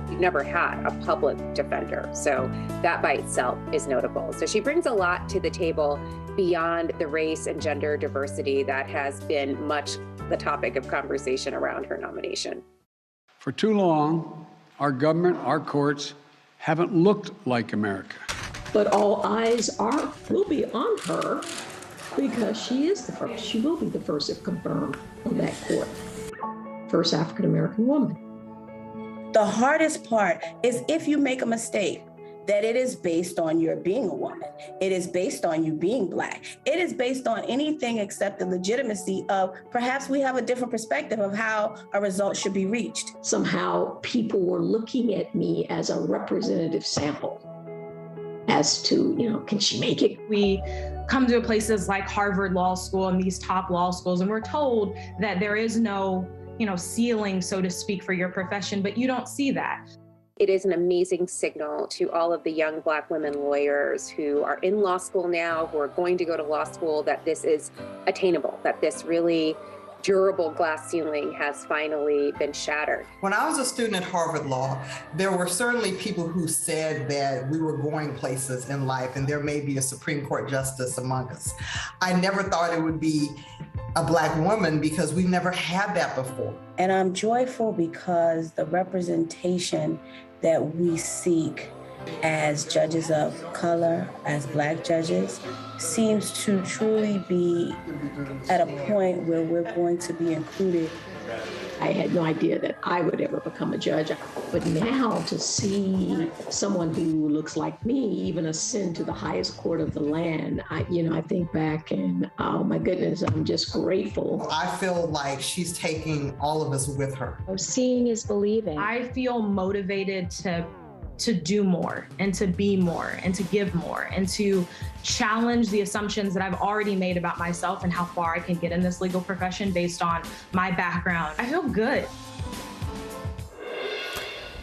We've never had a public defender, so that by itself is notable. So she brings a lot to the table beyond the race and gender diversity that has been much the topic of conversation around her nomination. For too long, our government, our courts haven't looked like America. But all eyes will be on her because she is the first. She will be the first if confirmed on that court. First African-American woman. The hardest part is if you make a mistake, that it is based on your being a woman. It is based on you being Black. It is based on anything except the legitimacy of perhaps we have a different perspective of how a result should be reached. Somehow people were looking at me as a representative sample as to, can she make it? We come to places like Harvard Law School and these top law schools, and we're told that there is no, ceiling, so to speak, for your profession, but you don't see that. It is an amazing signal to all of the young Black women lawyers who are in law school now, who are going to go to law school, that this is attainable, that this really durable glass ceiling has finally been shattered. When I was a student at Harvard Law, there were certainly people who said that we were going places in life and there may be a Supreme Court justice among us. I never thought it would be a Black woman because we've never had that before. And I'm joyful because the representation that we seek as judges of color, as Black judges, seems to truly be at a point where we're going to be included. I had no idea that I would ever become a judge, but now to see someone who looks like me even ascend to the highest court of the land, I think back and, oh my goodness, I'm just grateful. I feel like she's taking all of us with her. Seeing is believing. I feel motivated to do more and to be more and to give more and to challenge the assumptions that I've already made about myself and how far I can get in this legal profession based on my background. I feel good.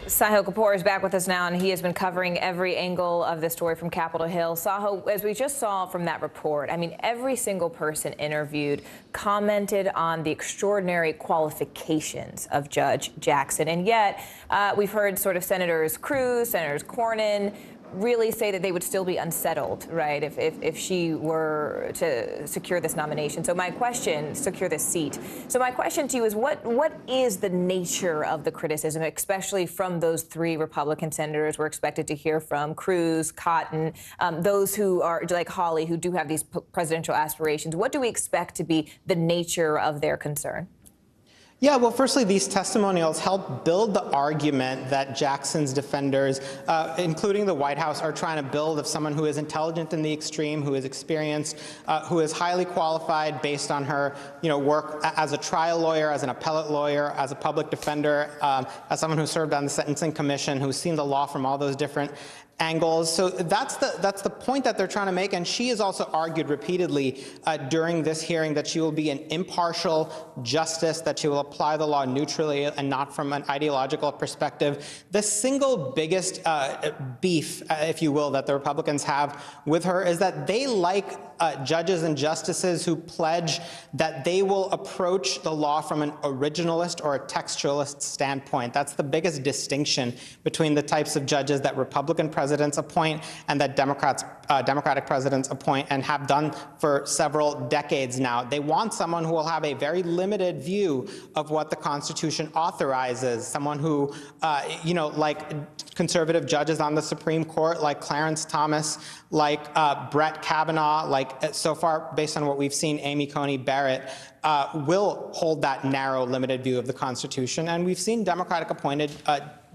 Sahil Kapoor is back with us now, and he has been covering every angle of the story from Capitol Hill. Sahil, as we just saw from that report, every single person interviewed commented on the extraordinary qualifications of Judge Jackson. And yet we've heard sort of Senators Cruz, Senators Cornyn really say that they would still be unsettled, right, if she were to secure this nomination. So my question, secure this seat. So my question to you is, what is the nature of the criticism, especially from those three Republican senators we're expected to hear from, Cruz, Cotton, those who are like Hawley, who do have these presidential aspirations? What do we expect to be the nature of their concern? Yeah, well, firstly, these testimonials help build the argument that Jackson's defenders, including the White House, are trying to build of someone who is intelligent in the extreme, who is experienced, who is highly qualified based on her, work as a trial lawyer, as an appellate lawyer, as a public defender, as someone who served on the Sentencing Commission, who's seen the law from all those different angles. So that's the point that they're trying to make. And she has also argued repeatedly during this hearing that she will be an impartial justice, that she will apply the law neutrally and not from an ideological perspective. The single biggest beef, if you will, that the Republicans have with her is that they like judges and justices who pledge that they will approach the law from an originalist or a textualist standpoint. That's the biggest distinction between the types of judges that Republican presidents appoint and that Democratic presidents appoint and have done for several decades now. They want someone who will have a very limited view of what the Constitution authorizes, someone who, like conservative judges on the Supreme Court, like Clarence Thomas, like Brett Kavanaugh, like so far, based on what we've seen, Amy Coney Barrett, will hold that narrow, limited view of the Constitution. And we've seen Democratic-appointed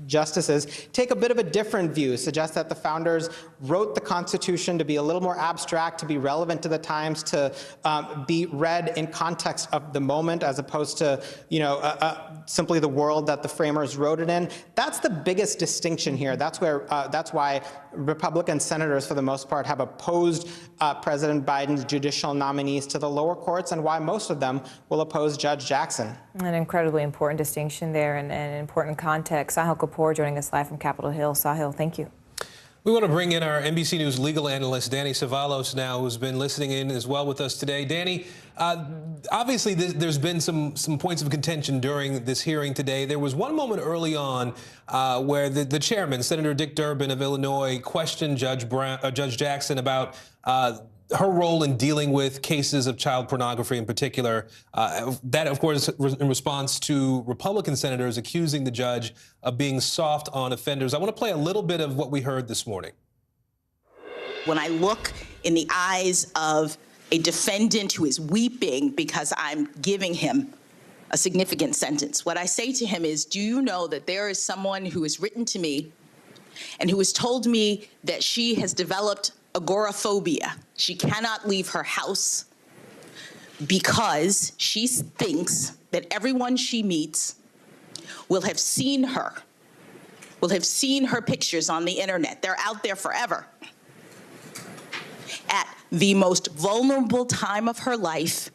justices take a bit of a different view, suggest that the founders wrote the Constitution to be a little more abstract, to be relevant to the times, to be read in context of the moment, as opposed to, simply the world that the framers wrote it in. That's the biggest distinction here. That's why Republican senators, for the most part, have opposed President Biden's judicial nominees to the lower courts, and why most of them will oppose Judge Jackson. An incredibly important distinction there, and an important context. Sahil Kapoor joining us live from Capitol Hill. Sahil, thank you. We want to bring in our NBC News legal analyst, Danny Savalos, now, who's been listening in as well with us today. Danny, obviously there's been some points of contention during this hearing today. There was one moment early on where the chairman, Senator Dick Durbin of Illinois, questioned Judge Jackson about her role in dealing with cases of child pornography in particular. That, of course, in response to Republican senators accusing the judge of being soft on offenders. I want to play a little bit of what we heard this morning. When I look in the eyes of a defendant who is weeping because I'm giving him a significant sentence, what I say to him is, do you know that there is someone who has written to me and who has told me that she has developed agoraphobia? She cannot leave her house because she thinks that everyone she meets will have seen her pictures on the internet. They're out there forever. At the most vulnerable time of her life,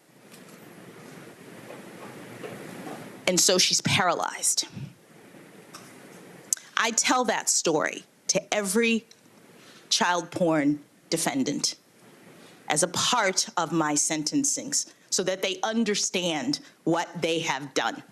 and so she's paralyzed. I tell that story to every child porn defendant as a part of my sentencings so that they understand what they have done.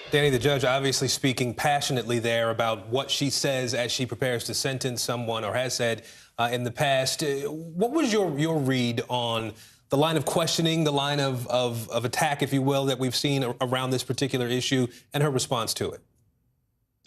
Danny, the judge obviously speaking passionately there about what she says as she prepares to sentence someone, or has said in the past. What was your read on the line of questioning, the line of attack, if you will, that we've seen around this particular issue, and her response to it?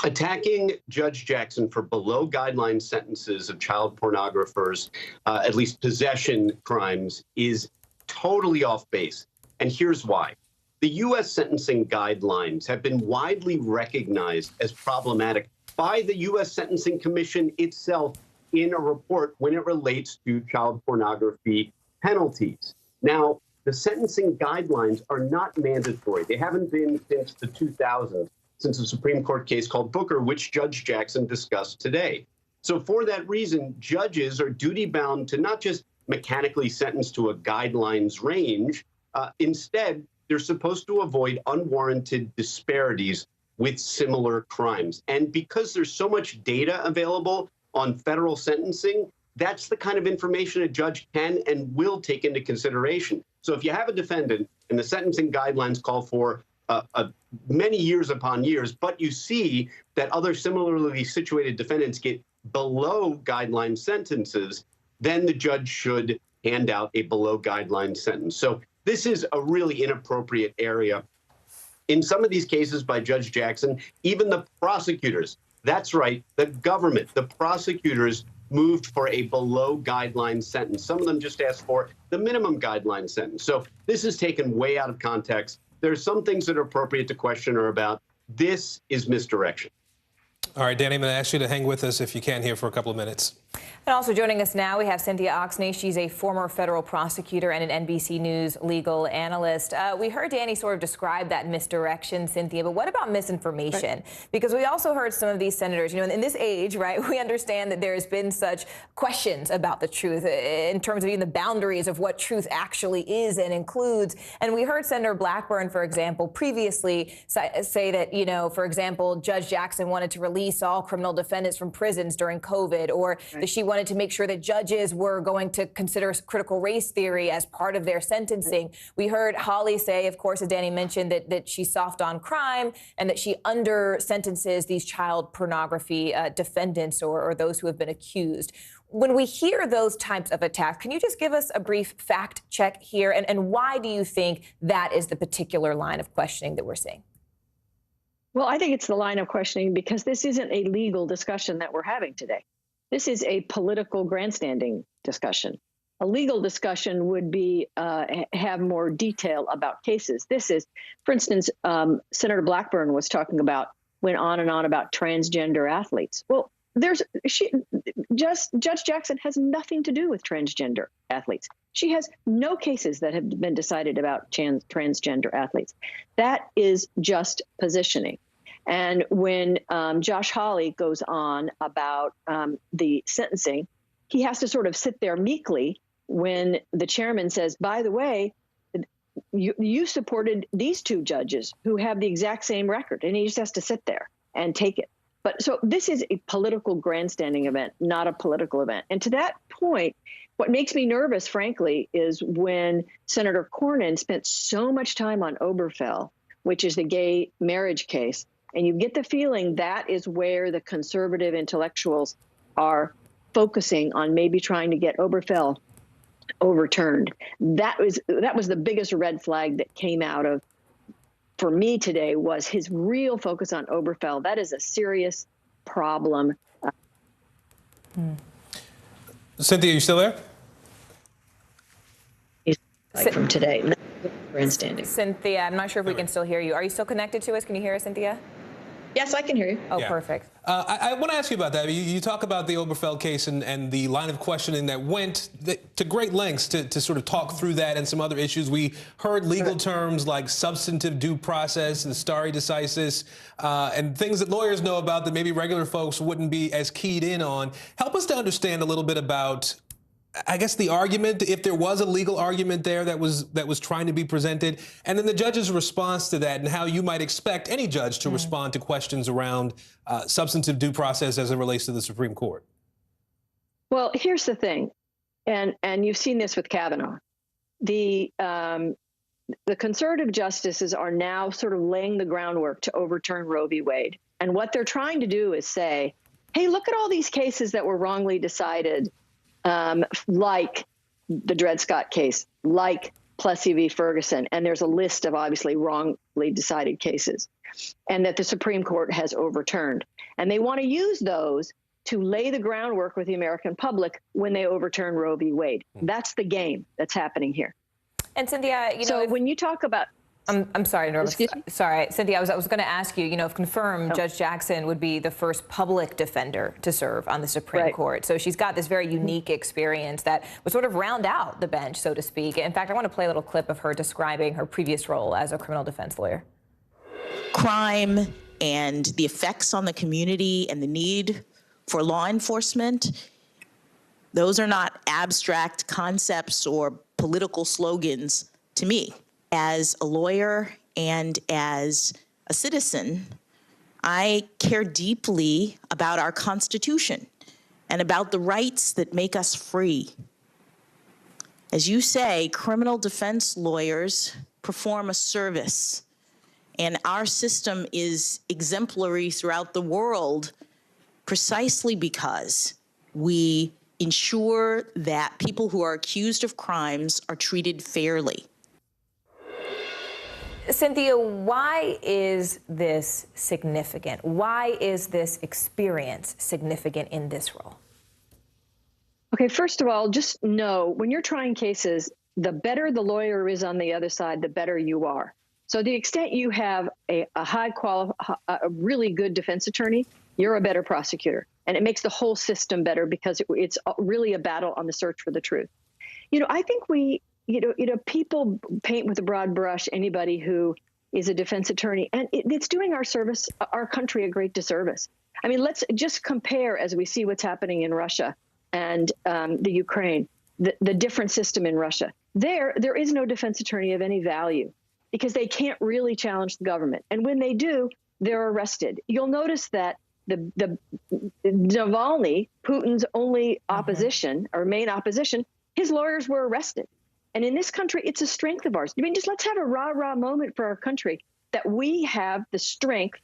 Attacking Judge Jackson for below guideline sentences of child pornographers, at least possession crimes, is totally off base. And here's why. The U.S. sentencing guidelines have been widely recognized as problematic by the U.S. Sentencing Commission itself in a report when it relates to child pornography penalties. Now, the sentencing guidelines are not mandatory. They haven't been since the 2000s. Since a Supreme Court case called Booker, which Judge Jackson discussed today. So for that reason, judges are duty-bound to not just mechanically sentence to a guidelines range. Instead, they're supposed to avoid unwarranted disparities with similar crimes. And because there's so much data available on federal sentencing, that's the kind of information a judge can and will take into consideration. So if you have a defendant and the sentencing guidelines call for many years upon years, but you see that other similarly situated defendants get below guideline sentences, then the judge should hand out a below guideline sentence. So this is a really inappropriate area. In some of these cases by Judge Jackson, even the prosecutors, that's right, the government, the prosecutors moved for a below guideline sentence. Some of them just asked for the minimum guideline sentence. So this is taken way out of context. There's some things that are appropriate to question her about. This is misdirection. All right, Danny, I'm going to ask you to hang with us if you can here for a couple of minutes. And also joining us now, we have Cynthia Oxney. She's a former federal prosecutor and an NBC News legal analyst. We heard Danny sort of describe that misdirection, Cynthia, but what about misinformation? Right. Because we also heard some of these senators, in this age, right, we understand that there has been such questions about the truth in terms of even the boundaries of what truth actually is and includes. And we heard Senator Blackburn, for example, previously say that, for example, Judge Jackson wanted to release all criminal defendants from prisons during COVID, or that she wanted to make sure that judges were going to consider critical race theory as part of their sentencing. We heard Holly say, of course, as Danny mentioned, that she's soft on crime and that she under-sentences these child pornography defendants or those who have been accused. When we hear those types of attacks, can you just give us a brief fact check here? And why do you think that is the particular line of questioning that we're seeing? Well, I think it's the line of questioning because this isn't a legal discussion that we're having today. This is a political grandstanding discussion. A legal discussion would be have more detail about cases. This is, for instance, Senator Blackburn was talking about went on and on about transgender athletes. Well, Judge Jackson has nothing to do with transgender athletes. She has no cases that have been decided about transgender athletes. That is just positioning. And when Josh Hawley goes on about the sentencing, he has to sort of sit there meekly when the chairman says, by the way, you supported these two judges who have the exact same record, and he just has to sit there and take it. But so this is a political grandstanding event, not a political event. And to that point, what makes me nervous, frankly, is when Senator Cornyn spent so much time on Obergefell, which is the gay marriage case, and you get the feeling that is where the conservative intellectuals are focusing on maybe trying to get Obergefell overturned. That was the biggest red flag that came out of, for me today, was his real focus on Obergefell. That is a serious problem. Cynthia, you still there? From today, grandstanding. Cynthia, I'm not sure if we can still hear you. Are you still connected to us? Can you hear us, Cynthia? Yes, I can hear you. Oh, Yeah. perfect. I want to ask you about that. You talk about the Obergefell case and the line of questioning that went to great lengths to sort of talk through that and some other issues. We heard legal terms like substantive due process and stare decisis and things that lawyers know about that maybe regular folks wouldn't be as keyed in on. Help us to understand a little bit about, I guess, the argument, if there was a legal argument there that was trying to be presented, and then the judge's response to that and how you might expect any judge to respond to questions around substantive due process as it relates to the Supreme Court. Well, here's the thing, and you've seen this with Kavanaugh. The conservative justices are now sort of laying the groundwork to overturn Roe v. Wade. And what they're trying to do is say, hey, look at all these cases that were wrongly decided, like the Dred Scott case, like Plessy v. Ferguson, and there's a list of obviously wrongly decided cases, and that the Supreme Court has overturned. And they want to use those to lay the groundwork with the American public when they overturn Roe v. Wade. That's the game that's happening here. And Cynthia, so when you talk about, I'm sorry, Norma. Sorry, Cynthia, I was going to ask you, if confirmed, Judge Jackson would be the first public defender to serve on the Supreme Court. So she's got this very unique experience that would sort of round out the bench, so to speak. In fact, I want to play a little clip of her describing her previous role as a criminal defense lawyer. Crime and the effects on the community and the need for law enforcement, those are not abstract concepts or political slogans to me. As a lawyer and as a citizen, I care deeply about our Constitution and about the rights that make us free. As you say, criminal defense lawyers perform a service, and our system is exemplary throughout the world precisely because we ensure that people who are accused of crimes are treated fairly. Cynthia, why is this significant? Why is this experience significant in this role? Okay, first of all, just know when you're trying cases, the better the lawyer is on the other side, the better you are. So to the extent you have a really good defense attorney, you're a better prosecutor. And it makes the whole system better because it's really a battle on the search for the truth. I think people paint with a broad brush anybody who is a defense attorney, and it's doing our country a great disservice. I mean, let's just compare as we see what's happening in Russia and the Ukraine, the different system in Russia. There is no defense attorney of any value because they can't really challenge the government. And when they do, they're arrested. You'll notice that the Navalny, Putin's only opposition or main opposition, his lawyers were arrested. And in this country, it's a strength of ours. I mean, just let's have a rah-rah moment for our country that we have the strength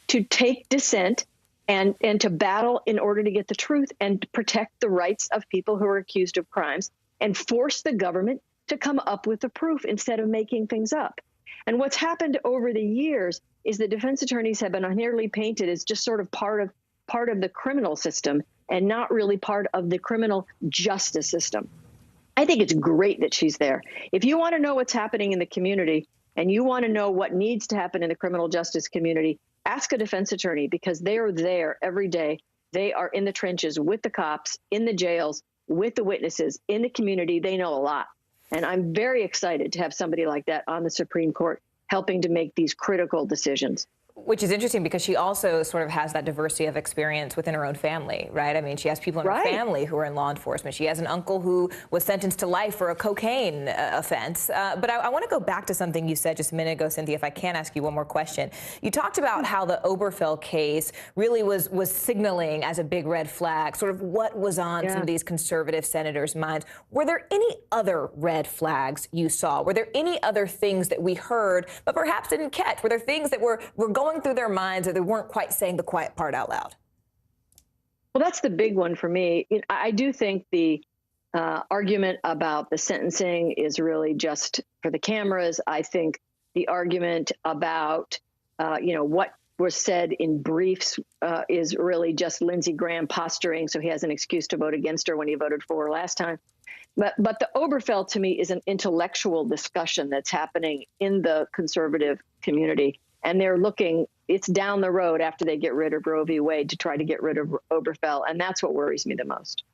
to take dissent and to battle in order to get the truth and protect the rights of people who are accused of crimes and force the government to come up with the proof instead of making things up. And what's happened over the years is the defense attorneys have been unfairly painted as just sort of part of the criminal system and not really part of the criminal justice system. I think it's great that she's there. If you want to know what's happening in the community and you want to know what needs to happen in the criminal justice community, ask a defense attorney, because they are there every day. They are in the trenches with the cops, in the jails, with the witnesses, in the community. They know a lot. And I'm very excited to have somebody like that on the Supreme Court helping to make these critical decisions. Which is interesting because she also sort of has that diversity of experience within her own family, right? I mean, she has people in her family who are in law enforcement. She has an uncle who was sentenced to life for a cocaine offense. But I want to go back to something you said just a minute ago, Cynthia, if I can ask you one more question. You talked about how the Obergefell case really was signaling as a big red flag, sort of what was on some of these conservative senators' minds. Were there any other red flags you saw? Were there any other things that we heard but perhaps didn't catch? Were there things that were going through their minds, or they weren't quite saying the quiet part out loud? Well, that's the big one for me. I do think the argument about the sentencing is really just for the cameras. I think the argument about, what was said in briefs is really just Lindsey Graham posturing so he has an excuse to vote against her when he voted for her last time. But the Obergefell, to me, is an intellectual discussion that's happening in the conservative community. And they're looking, it's down the road after they get rid of Roe v. Wade to try to get rid of Obergefell. And that's what worries me the most.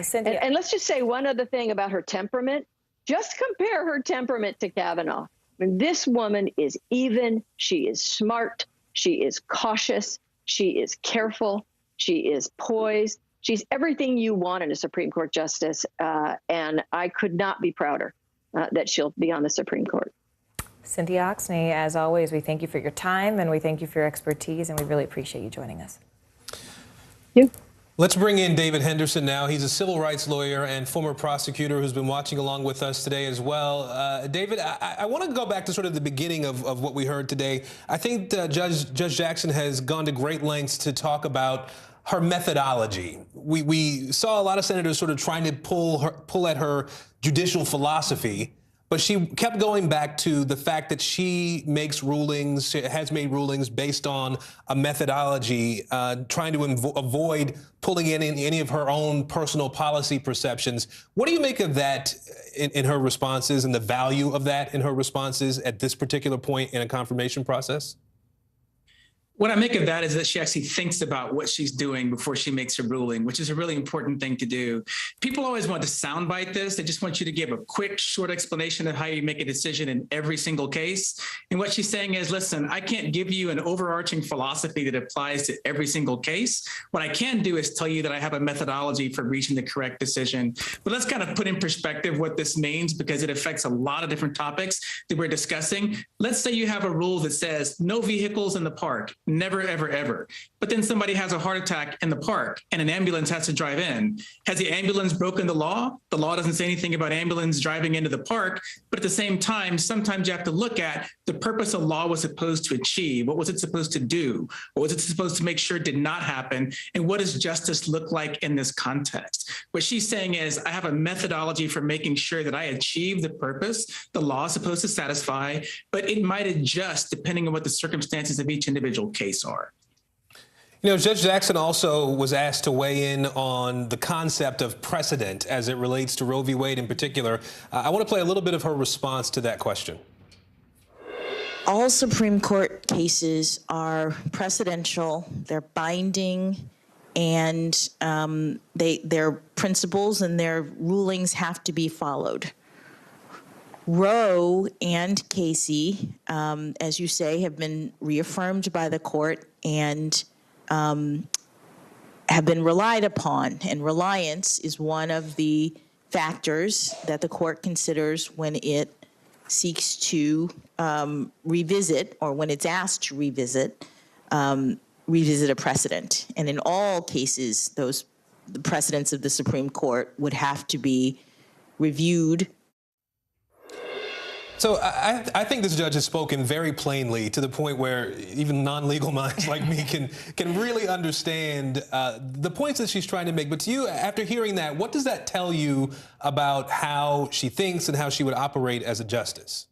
Cynthia. And let's just say one other thing about her temperament. Just compare her temperament to Kavanaugh. I mean, this woman is even. She is smart. She is cautious. She is careful. She is poised. She's everything you want in a Supreme Court justice. And I could not be prouder that she'll be on the Supreme Court. Cynthia Oxney, as always, we thank you for your time and we thank you for your expertise, and we really appreciate you joining us. Thank you. Let's bring in David Henderson now. He's a civil rights lawyer and former prosecutor who's been watching along with us today as well. David, I want to go back to sort of the beginning of what we heard today. I think Judge Jackson has gone to great lengths to talk about her methodology. We saw a lot of senators sort of trying to pull at her judicial philosophy, but she kept going back to the fact that she makes rulings, she has made rulings based on a methodology, trying to avoid pulling in any of her own personal policy perceptions. What do you make of that in her responses, and the value of that in her responses at this particular point in a confirmation process? What I make of that is that she actually thinks about what she's doing before she makes her ruling, which is a really important thing to do. People always want to soundbite this. They just want you to give a quick, short explanation of how you make a decision in every single case. And what she's saying is, listen, I can't give you an overarching philosophy that applies to every single case. What I can do is tell you that I have a methodology for reaching the correct decision. But let's kind of put in perspective what this means, because it affects a lot of different topics that we're discussing. Let's say you have a rule that says no vehicles in the park. Never, ever, ever. But then somebody has a heart attack in the park and an ambulance has to drive in. Has the ambulance broken the law? The law doesn't say anything about ambulance driving into the park. But at the same time, sometimes you have to look at the purpose a law was supposed to achieve. What was it supposed to do? What was it supposed to make sure did not happen? And what does justice look like in this context? What she's saying is, I have a methodology for making sure that I achieve the purpose the law is supposed to satisfy, but it might adjust depending on what the circumstances of each individual case are. You know, Judge Jackson also was asked to weigh in on the concept of precedent as it relates to Roe v. Wade in particular. I want to play a little bit of her response to that question. All Supreme Court cases are precedential, they're binding, and their principles and their rulings have to be followed. Roe and Casey, as you say, have been reaffirmed by the court and have been relied upon. And reliance is one of the factors that the court considers when it seeks to revisit, or when it's asked to revisit a precedent. And in all cases, the precedents of the Supreme Court would have to be reviewed. So I think this judge has spoken very plainly, to the point where even non-legal minds like me can really understand the points that she's trying to make. But to you, after hearing that, what does that tell you about how she thinks and how she would operate as a justice?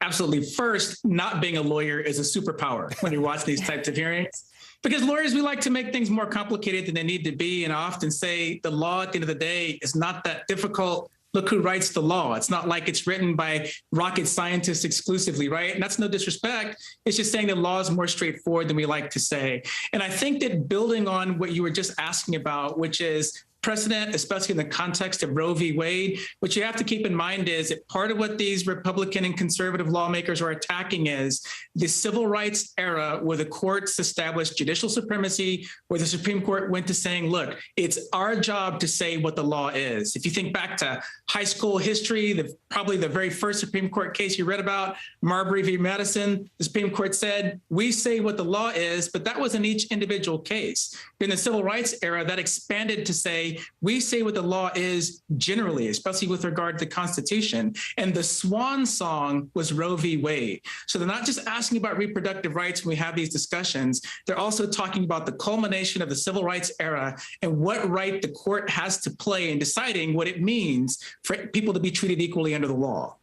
Absolutely. First, not being a lawyer is a superpower when you watch these types of hearings. Because lawyers, we like to make things more complicated than they need to be. And I often say the law at the end of the day is not that difficult. look who writes the law. It's not like it's written by rocket scientists exclusively, right? And that's no disrespect. It's just saying the law is more straightforward than we like to say. And I think that building on what you were just asking about, which is precedent, especially in the context of Roe v. Wade, what you have to keep in mind is that part of what these Republican and conservative lawmakers are attacking is the civil rights era where the courts established judicial supremacy, where the Supreme Court went to saying, look, it's our job to say what the law is. If you think back to high school history, probably the very first Supreme Court case you read about, Marbury v. Madison, the Supreme Court said, we say what the law is, but that was in each individual case. In the civil rights era, that expanded to say, we say what the law is generally, especially with regard to the Constitution. And the swan song was Roe v. Wade. So they're not just asking about reproductive rights when we have these discussions. They're also talking about the culmination of the civil rights era and what right the court has to play in deciding what it means for people to be treated equally under the law.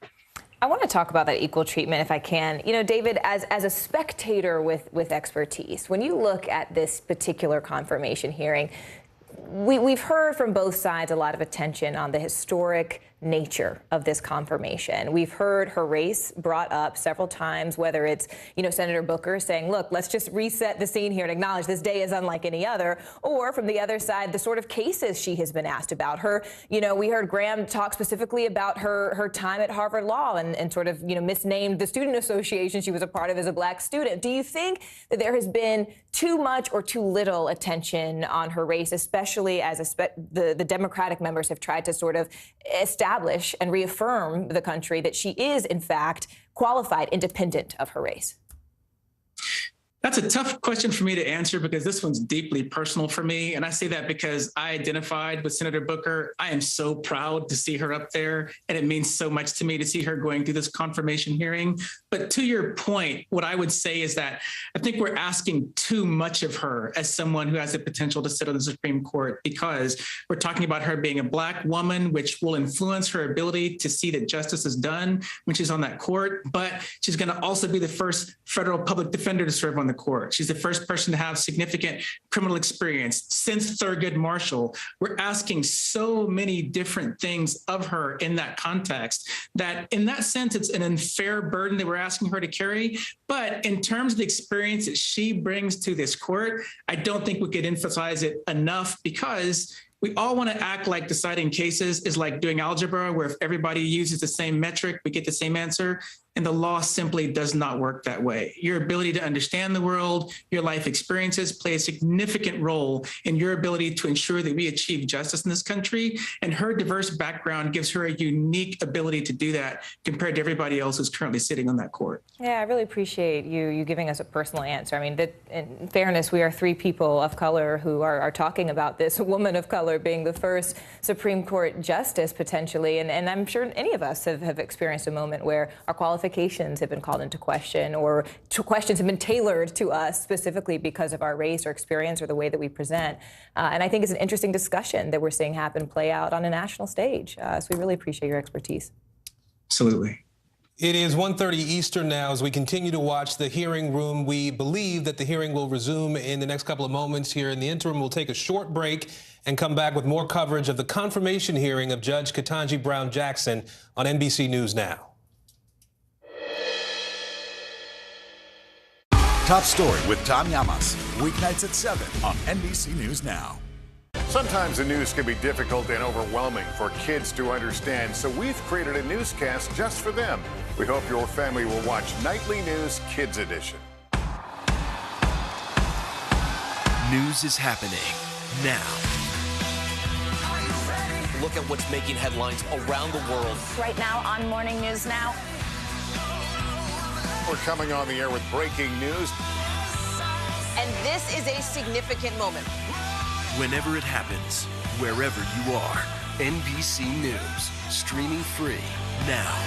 I want to talk about that equal treatment if I can. You know, David, as a spectator with expertise, when you look at this particular confirmation hearing, we've heard from both sides a lot of attention on the historic nature of this confirmation. We've heard her race brought up several times, whether it's, you know, Senator Booker saying, look, let's just reset the scene here and acknowledge this day is unlike any other, or from the other side, the sort of cases she has been asked about. Her, you know, we heard Graham talk specifically about her time at Harvard Law and sort of, you know, misnamed the student association she was a part of as a black student. Do you think that there has been too much or too little attention on her race, especially as the Democratic members have tried to sort of establish and reaffirm the country that she is, in fact, qualified independent of her race? That's a tough question for me to answer because this one's deeply personal for me. And I say that because I identified with Senator Booker. I am so proud to see her up there, and it means so much to me to see her going through this confirmation hearing. But to your point, what I would say is that I think we're asking too much of her as someone who has the potential to sit on the Supreme Court, because we're talking about her being a black woman, which will influence her ability to see that justice is done when she's on that court. But she's going to also be the first federal public defender to serve on the court. She's the first person to have significant criminal experience since Thurgood Marshall. We're asking so many different things of her in that context that in that sense, it's an unfair burden that we're asking her to carry. But in terms of the experience that she brings to this court, I don't think we could emphasize it enough, because we all want to act like deciding cases is like doing algebra, where if everybody uses the same metric, we get the same answer. And the law simply does not work that way. Your ability to understand the world, your life experiences play a significant role in your ability to ensure that we achieve justice in this country. And her diverse background gives her a unique ability to do that compared to everybody else who's currently sitting on that court. Yeah, I really appreciate you giving us a personal answer. I mean, in fairness, we are three people of color who are talking about this, a woman of color being the first Supreme Court justice potentially. And I'm sure any of us have experienced a moment where our qualifications have been called into question, or questions have been tailored to us specifically because of our race or experience or the way that we present. And I think it's an interesting discussion that we're seeing play out on a national stage. So we really appreciate your expertise. Absolutely. It is 1:30 Eastern now. As we continue to watch the hearing room, we believe that the hearing will resume in the next couple of moments here. In the interim, we'll take a short break and come back with more coverage of the confirmation hearing of Judge Ketanji Brown Jackson on NBC News Now. Top Story with Tom Llamas, weeknights at 7 on NBC News Now. Sometimes the news can be difficult and overwhelming for kids to understand, so we've created a newscast just for them. We hope your family will watch Nightly News Kids Edition. News is happening now. Look at what's making headlines around the world. Right now on Morning News Now. We're coming on the air with breaking news. And this is a significant moment. Whenever it happens, wherever you are, NBC News, streaming free now.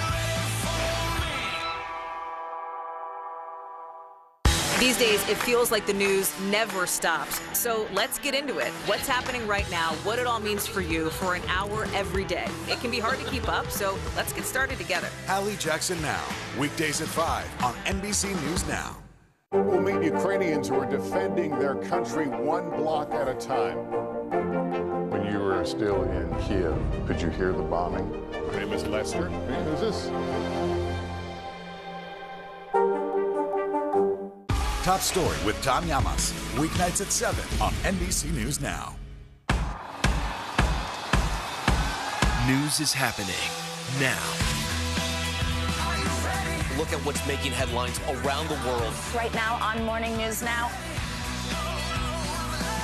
These days, it feels like the news never stops. So let's get into it. What's happening right now, what it all means for you for an hour every day. It can be hard to keep up, so let's get started together. Hallie Jackson Now, weekdays at 5 on NBC News Now. We'll meet Ukrainians who are defending their country one block at a time. When you were still in Kiev, could you hear the bombing? Her name is Lester. Hey, who's this? Top Story with Tom Llamas. Weeknights at 7 on NBC News Now. News is happening now. Look at what's making headlines around the world. Right now on Morning News Now.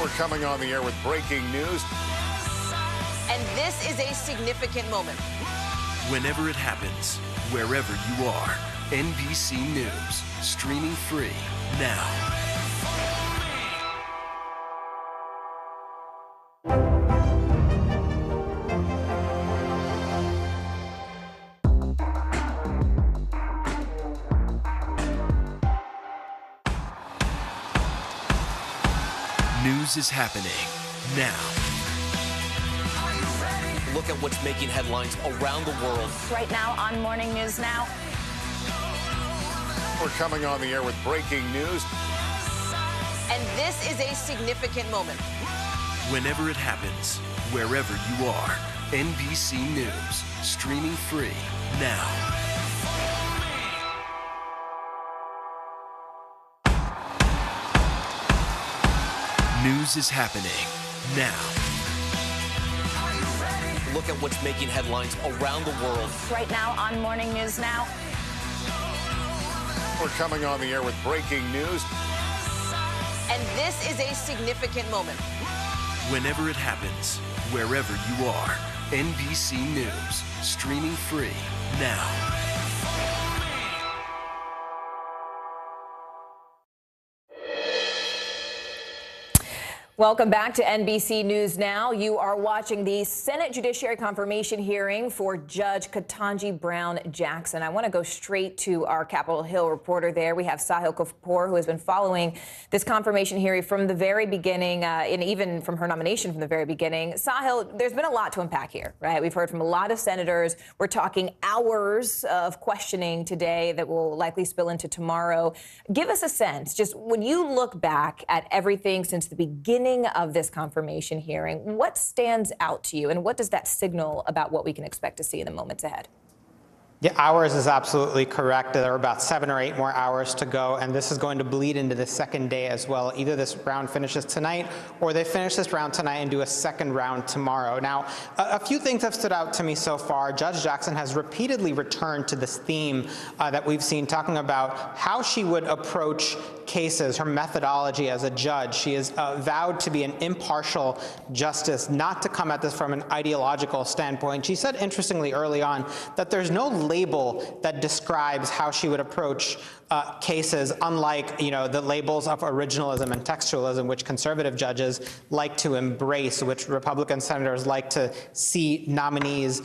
We're coming on the air with breaking news. And this is a significant moment. Whenever it happens, wherever you are, NBC News, streaming free now. News is happening now. Look at what's making headlines around the world. Right now on Morning News Now. We're coming on the air with breaking news. And this is a significant moment. Whenever it happens, wherever you are, NBC News, streaming free now. News is happening now. Look at what's making headlines around the world. Right now on Morning News Now. We're coming on the air with breaking news. And this is a significant moment. Whenever it happens, wherever you are, NBC News, streaming free now. Welcome back to NBC News Now. You are watching the Senate Judiciary Confirmation hearing for Judge Ketanji Brown Jackson. I want to go straight to our Capitol Hill reporter there. We have Sahil Kapoor, who has been following this confirmation hearing from the very beginning, and even from her nomination from the very beginning. Sahil, there's been a lot to unpack here, right? We've heard from a lot of senators. We're talking hours of questioning today that will likely spill into tomorrow. Give us a sense, just when you look back at everything since the beginning of this confirmation hearing, what stands out to you and what does that signal about what we can expect to see in the moments ahead? Yeah, hours is absolutely correct. There are about 7 or 8 more hours to go, and this is going to bleed into the second day as well. Either this round finishes tonight, or they finish this round tonight and do a second round tomorrow. Now, a few things have stood out to me so far. Judge Jackson has repeatedly returned to this theme that we've seen, talking about how she would approach cases, her methodology as a judge. She has vowed to be an impartial justice, not to come at this from an ideological standpoint. She said, interestingly, early on, that there's no label that describes how she would approach cases, unlike, the labels of originalism and textualism, which conservative judges like to embrace, which Republican senators like to see nominees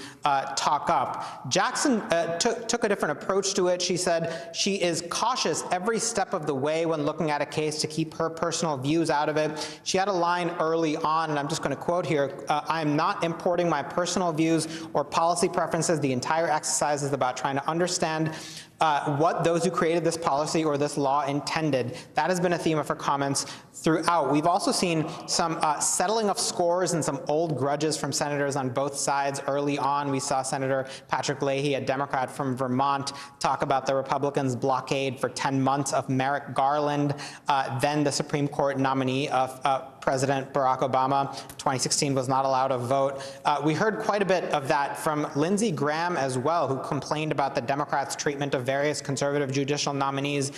talk up. Jackson took a different approach to it. She said she is cautious every step of the way when looking at a case to keep her personal views out of it. She had a line early on, and I'm just going to quote here, "I am not importing my personal views or policy preferences. The entire exercise is about trying to understand what those who created this policy or this law intended." That has been a theme of her comments throughout. We've also seen some settling of scores and some old grudges from senators on both sides. Early on, we saw Senator Patrick Leahy, a Democrat from Vermont, talk about the Republicans' blockade for 10 months of Merrick Garland, then the Supreme Court nominee of President Barack Obama. 2016 was not allowed a vote. We heard quite a bit of that from Lindsey Graham as well, who complained about the Democrats' treatment of various conservative judicial nominees,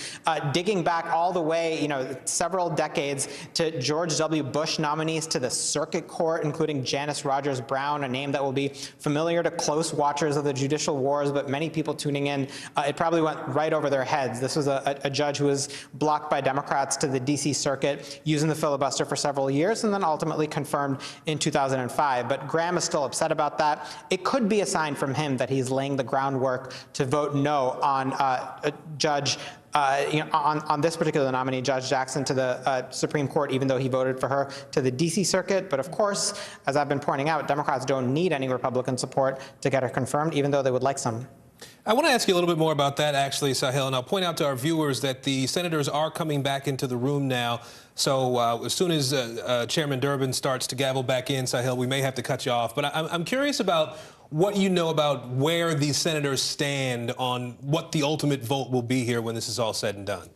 digging back all the way, several decades to George W. Bush nominees to the Circuit Court, including Janice Rogers Brown, a name that will be familiar to close watchers of the judicial wars, but many people tuning in, it probably went right over their heads. This was a judge who was blocked by Democrats to the D.C. Circuit, using the filibuster for several years, and then ultimately confirmed in 2005. But Graham is still upset about that. It could be a sign from him that he's laying the groundwork to vote no on on this particular nominee, Judge Jackson, to the Supreme Court, even though he voted for her to the D.C. Circuit. But of course, as I've been pointing out, Democrats don't need any Republican support to get her confirmed, even though they would like some. I want to ask you a little bit more about that, actually, Sahil, and I'll point out to our viewers that the senators are coming back into the room now. So as soon as Chairman Durbin starts to gavel back in, Sahil, we may have to cut you off. But I'm curious about what you know about where these senators stand on what the ultimate vote will be here when this is all said and done.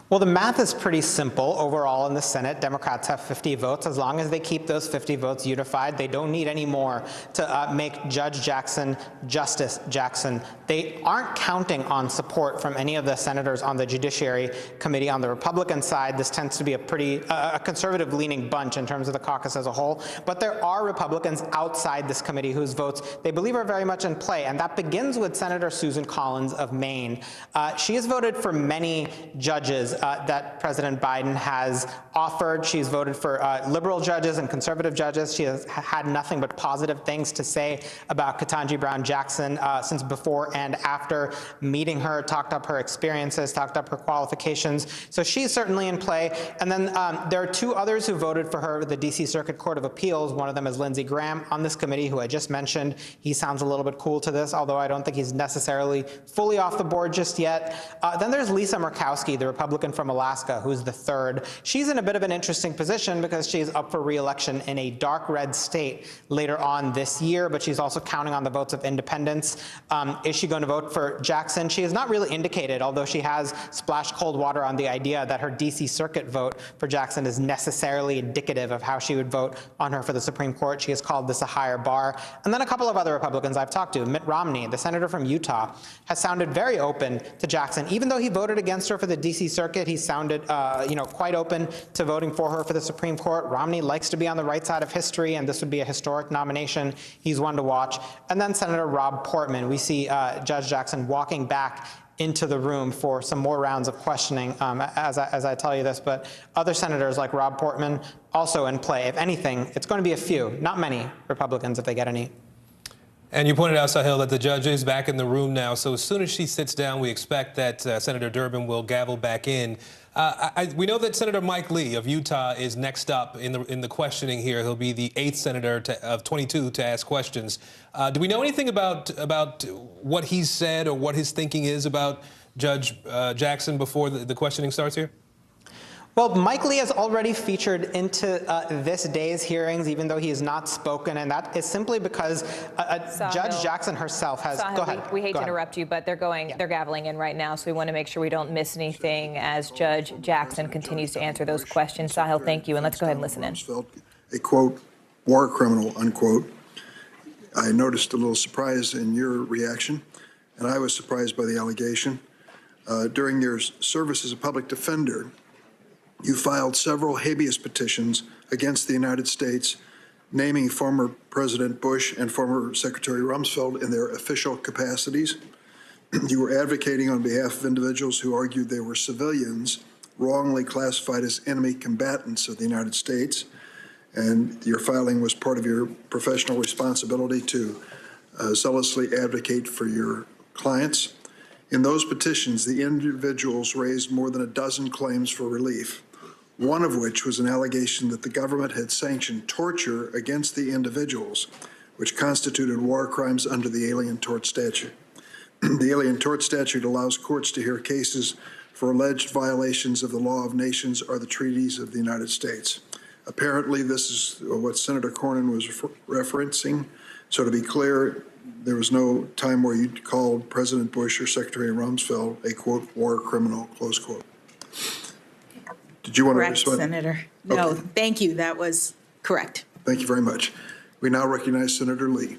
Well, the math is pretty simple. Overall in the Senate, Democrats have 50 votes. As long as they keep those 50 votes unified, they don't need any more to make Judge Jackson Justice Jackson. They aren't counting on support from any of the senators on the Judiciary Committee. On the Republican side, this tends to be a pretty conservative-leaning bunch in terms of the caucus as a whole. But there are Republicans outside this committee whose votes they believe are very much in play, and that begins with Senator Susan Collins of Maine. She has voted for many judges that President Biden has offered. She's voted for liberal judges and conservative judges. She has had nothing but positive things to say about Ketanji Brown Jackson since before and after meeting her, talked up her experiences, talked up her qualifications. So she's certainly in play. And then there are two others who voted for her, the D.C. Circuit Court of Appeals. One of them is Lindsey Graham on this committee, who I just mentioned. He sounds a little bit cool to this, although I don't think he's necessarily fully off the board just yet. Then there's Lisa Murkowski, the Republican from Alaska, who's the third. She's in a bit of an interesting position because she's up for re-election in a dark red state later on this year, but she's also counting on the votes of independents. Is she going to vote for Jackson? She has not really indicated, although she has splashed cold water on the idea that her D.C. Circuit vote for Jackson is necessarily indicative of how she would vote on her for the Supreme Court. She has called this a higher bar. And then a couple of other Republicans I've talked to. Mitt Romney, the senator from Utah, has sounded very open to Jackson. Even though he voted against her for the D.C. Circuit, he sounded quite open to voting for her for the Supreme Court. Romney likes to be on the right side of history, and this would be a historic nomination. He's one to watch. And then Senator Rob Portman. We see Judge Jackson walking back into the room for some more rounds of questioning as I tell you this, but other senators like Rob Portman also in play. If anything, it's going to be a few, not many Republicans if they get any. And you pointed out, Sahil, that the judge is back in the room now. So as soon as she sits down, we expect that Senator Durbin will gavel back in. We know that Senator Mike Lee of Utah is next up in the questioning here. He'll be the 8th senator of 22 to ask questions. Do we know anything about what he's said or what his thinking is about Judge Jackson before the questioning starts here? Well, Mike Lee has already featured into this day's hearings, even though he has not spoken, and that is simply because Judge Jackson herself has. Sahil, go ahead. We hate to interrupt you, but they're gaveling in right now, so we want to make sure we don't miss anything as Judge Jackson continues to answer those questions. Sahil, thank you, and let's go ahead and listen in. A quote, war criminal, unquote. I noticed a little surprise in your reaction, and I was surprised by the allegation. During your service as a public defender, you filed several habeas petitions against the United States, naming former President Bush and former Secretary Rumsfeld in their official capacities. You were advocating on behalf of individuals who argued they were civilians wrongly classified as enemy combatants of the United States. And your filing was part of your professional responsibility to zealously advocate for your clients. In those petitions, the individuals raised more than a dozen claims for relief, one of which was an allegation that the government had sanctioned torture against the individuals, which constituted war crimes under the Alien Tort Statute. The Alien Tort Statute allows courts to hear cases for alleged violations of the law of nations or the treaties of the United States. Apparently, this is what Senator Cornyn was referencing. So to be clear, there was no time where you called President Bush or Secretary Rumsfeld a, quote, war criminal, close quote. Did you want to respond? Correct, Senator. No, okay. Thank you. That was correct. Thank you very much. We now recognize Senator Lee.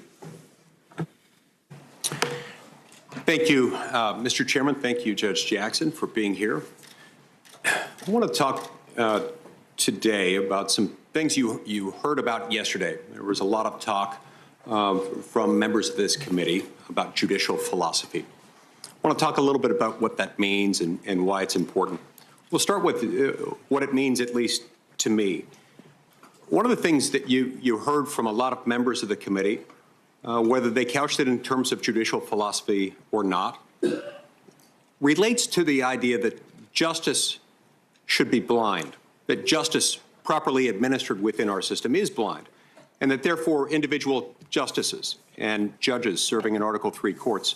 Thank you, Mr. Chairman. Thank you, Judge Jackson, for being here. I want to talk today about some things you heard about yesterday. There was a lot of talk from members of this committee about judicial philosophy. I want to talk a little bit about what that means and why it's important. We'll start with what it means, at least to me. One of the things that you heard from a lot of members of the committee, whether they couched it in terms of judicial philosophy or not, relates to the idea that justice should be blind, that justice properly administered within our system is blind, and that therefore individual justices and judges serving in Article III courts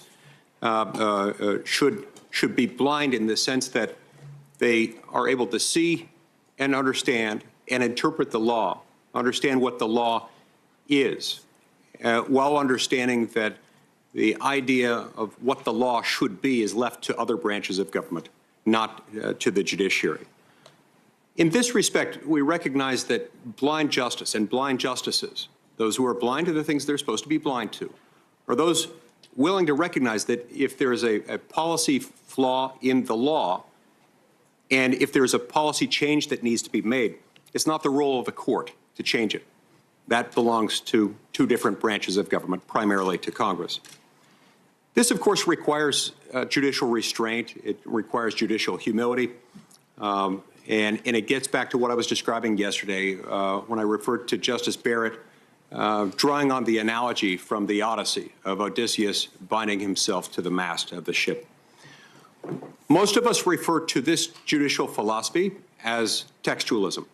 should be blind in the sense that they are able to see and understand and interpret the law, understand what the law is, while understanding that the idea of what the law should be is left to other branches of government, not to the judiciary. In this respect, we recognize that blind justice and blind justices, those who are blind to the things they're supposed to be blind to, are those willing to recognize that if there is a policy flaw in the law, and if there's a policy change that needs to be made, it's not the role of the court to change it. That belongs to two different branches of government, primarily to Congress. This, of course, requires judicial restraint. It requires judicial humility. And it gets back to what I was describing yesterday when I referred to Justice Barrett drawing on the analogy from the Odyssey of Odysseus binding himself to the mast of the ship. Most of us refer to this judicial philosophy as textualism.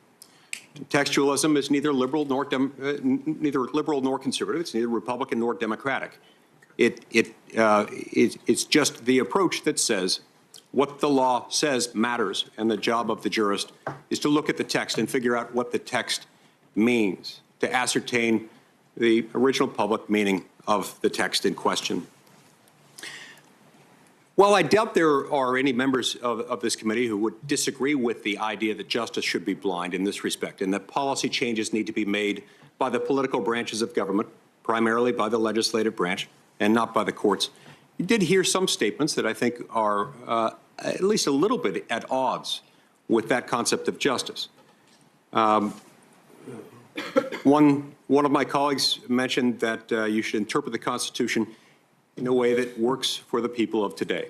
Textualism is neither liberal nor conservative. It's neither Republican nor Democratic. It's just the approach that says what the law says matters, and the job of the jurist is to look at the text and figure out what the text means, to ascertain the original public meaning of the text in question. While I doubt there are any members of this committee who would disagree with the idea that justice should be blind in this respect, and that policy changes need to be made by the political branches of government, primarily by the legislative branch, and not by the courts, you did hear some statements that I think are at least a little bit at odds with that concept of justice. One of my colleagues mentioned that you should interpret the Constitution in a way that works for the people of today.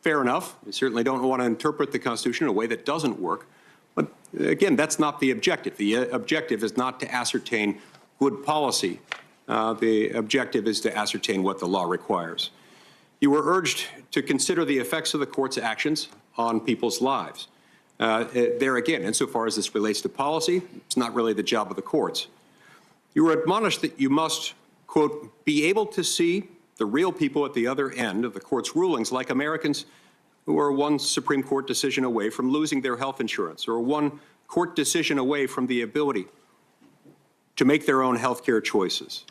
Fair enough. We certainly don't want to interpret the Constitution in a way that doesn't work. But again, that's not the objective. The objective is not to ascertain good policy. The objective is to ascertain what the law requires. You were urged to consider the effects of the court's actions on people's lives. There again, insofar as this relates to policy, it's not really the job of the courts. You were admonished that you must, quote, be able to see the real people at the other end of the court's rulings, like Americans who are one Supreme Court decision away from losing their health insurance, or one court decision away from the ability to make their own health care choices.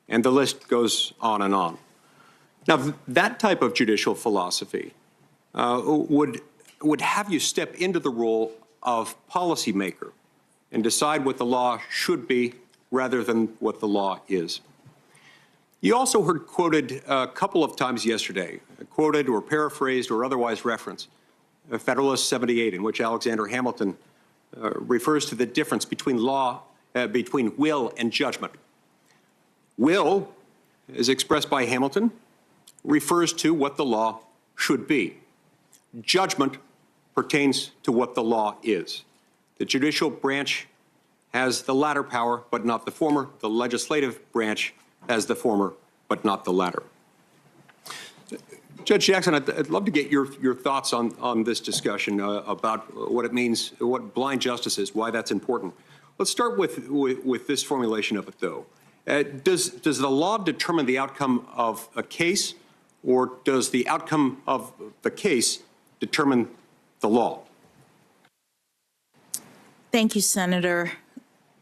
And the list goes on and on. Now, that type of judicial philosophy would have you step into the role of policymaker and decide what the law should be rather than what the law is. You also heard quoted a couple of times yesterday, quoted or paraphrased or otherwise referenced Federalist 78, in which Alexander Hamilton refers to the difference between between will and judgment. Will, as expressed by Hamilton, refers to what the law should be. Judgment pertains to what the law is. The judicial branch has the latter power, but not the former. The legislative branch has the former, but not the latter. Judge Jackson, I'd love to get your thoughts on this discussion about what it means, what blind justice is, why that's important. Let's start with this formulation of it, though. Does the law determine the outcome of a case, or does the outcome of the case determine the law? Thank you, Senator.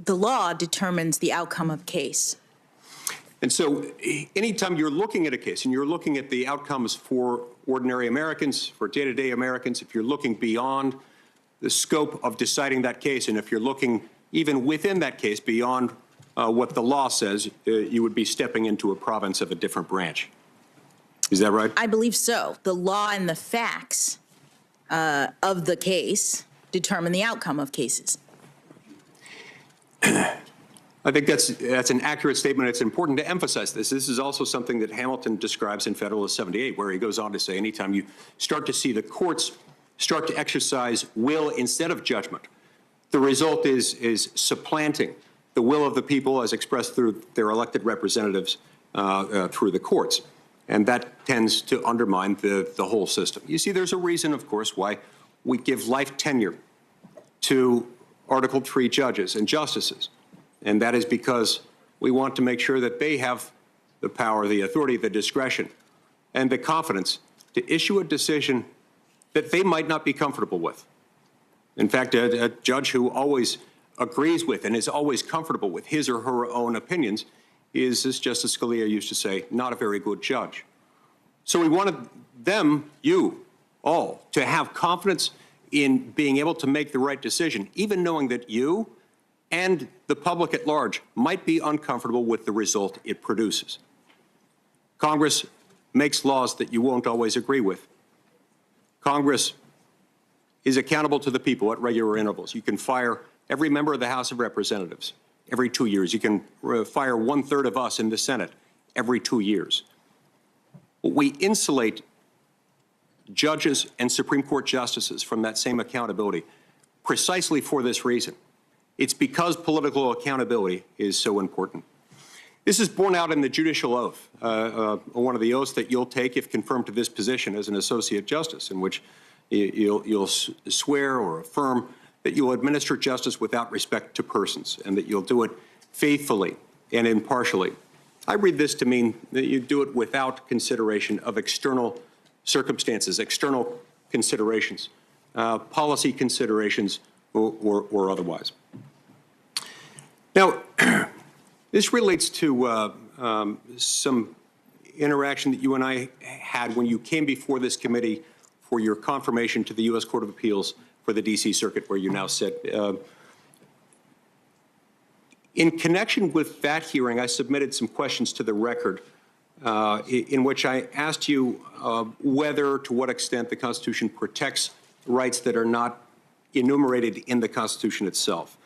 The law determines the outcome of case. And so anytime you're looking at a case and you're looking at the outcomes for ordinary Americans, for day-to-day Americans, if you're looking beyond the scope of deciding that case, and if you're looking even within that case beyond what the law says, you would be stepping into a province of a different branch. Is that right? I believe so. The law and the facts of the case determine the outcome of cases. I think that's an accurate statement. It's important to emphasize this. This is also something that Hamilton describes in Federalist 78, where he goes on to say anytime you start to see the courts start to exercise will instead of judgment, the result is supplanting the will of the people as expressed through their elected representatives through the courts. And that tends to undermine the whole system. You see, there's a reason, of course, why we give life tenure to Article III judges and justices. And that is because we want to make sure that they have the power, the authority, the discretion, and the confidence to issue a decision that they might not be comfortable with. In fact, a judge who always agrees with and is always comfortable with his or her own opinions is, as Justice Scalia used to say, not a very good judge. So we wanted them, you all, to have confidence in being able to make the right decision, even knowing that you and the public at large might be uncomfortable with the result it produces. Congress makes laws that you won't always agree with. Congress is accountable to the people at regular intervals. You can fire every member of the House of Representatives every 2 years. You can fire 1/3 of us in the Senate every 2 years. We insulate judges and Supreme Court justices from that same accountability precisely for this reason. It's because political accountability is so important. This is borne out in the judicial oath, one of the oaths that you'll take if confirmed to this position as an associate justice, in which you'll swear or affirm that you'll administer justice without respect to persons and that you'll do it faithfully and impartially. I read this to mean that you do it without consideration of external circumstances, external considerations, policy considerations, or otherwise. Now, this relates to some interaction that you and I had when you came before this committee for your confirmation to the U.S. Court of Appeals for the D.C. Circuit, where you now sit. In connection with that hearing, I submitted some questions to the record in which I asked you whether, to what extent, the Constitution protects rights that are not enumerated in the Constitution itself,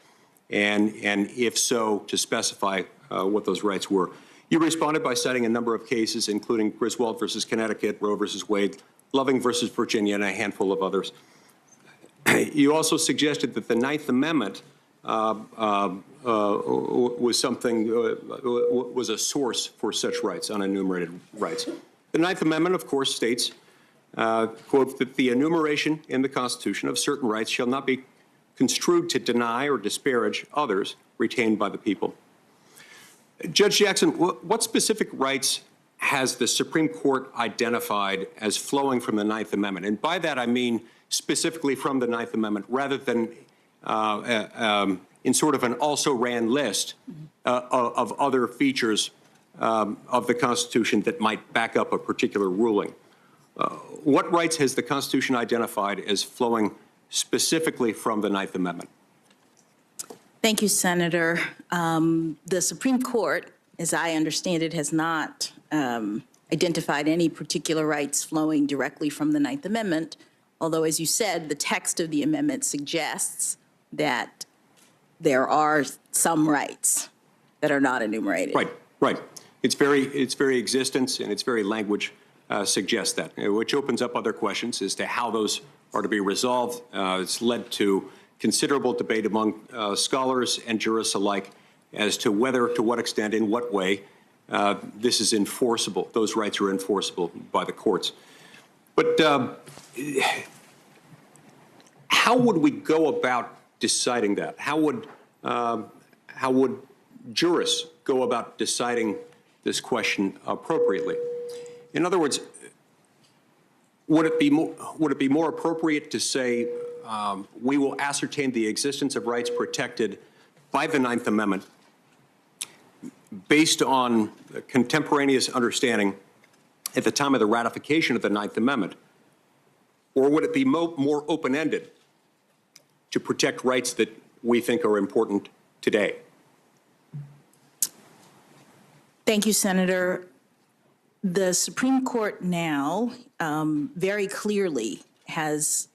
and if so, to specify what those rights were. You responded by citing a number of cases, including Griswold versus Connecticut, Roe versus Wade, Loving versus Virginia, and a handful of others. You also suggested that the Ninth Amendment was a source for such rights, unenumerated rights. The Ninth Amendment, of course, states, quote, that the enumeration in the Constitution of certain rights shall not be construed to deny or disparage others retained by the people. Judge Jackson, what specific rights has the Supreme Court identified as flowing from the Ninth Amendment? And by that, I mean specifically from the Ninth Amendment, rather than in sort of an also-ran list of other features of the Constitution that might back up a particular ruling. What rights has the Constitution identified as flowing specifically from the Ninth Amendment? Thank you, Senator. The Supreme Court, as I understand it, has not identified any particular rights flowing directly from the Ninth Amendment, although, as you said, the text of the amendment suggests that there are some rights that are not enumerated. Right, right. Its very existence and its very language suggests that, which opens up other questions as to how those are to be resolved. It's led to considerable debate among scholars and jurists alike as to whether, to what extent, in what way this is enforceable. Those rights are enforceable by the courts. But how would we go about deciding that? How would jurists go about deciding this question appropriately? In other words, would it be more appropriate to say we will ascertain the existence of rights protected by the Ninth Amendment based on contemporaneous understanding at the time of the ratification of the Ninth Amendment? Or would it be more open-ended to protect rights that we think are important today? Thank you, Senator. The Supreme Court now very clearly has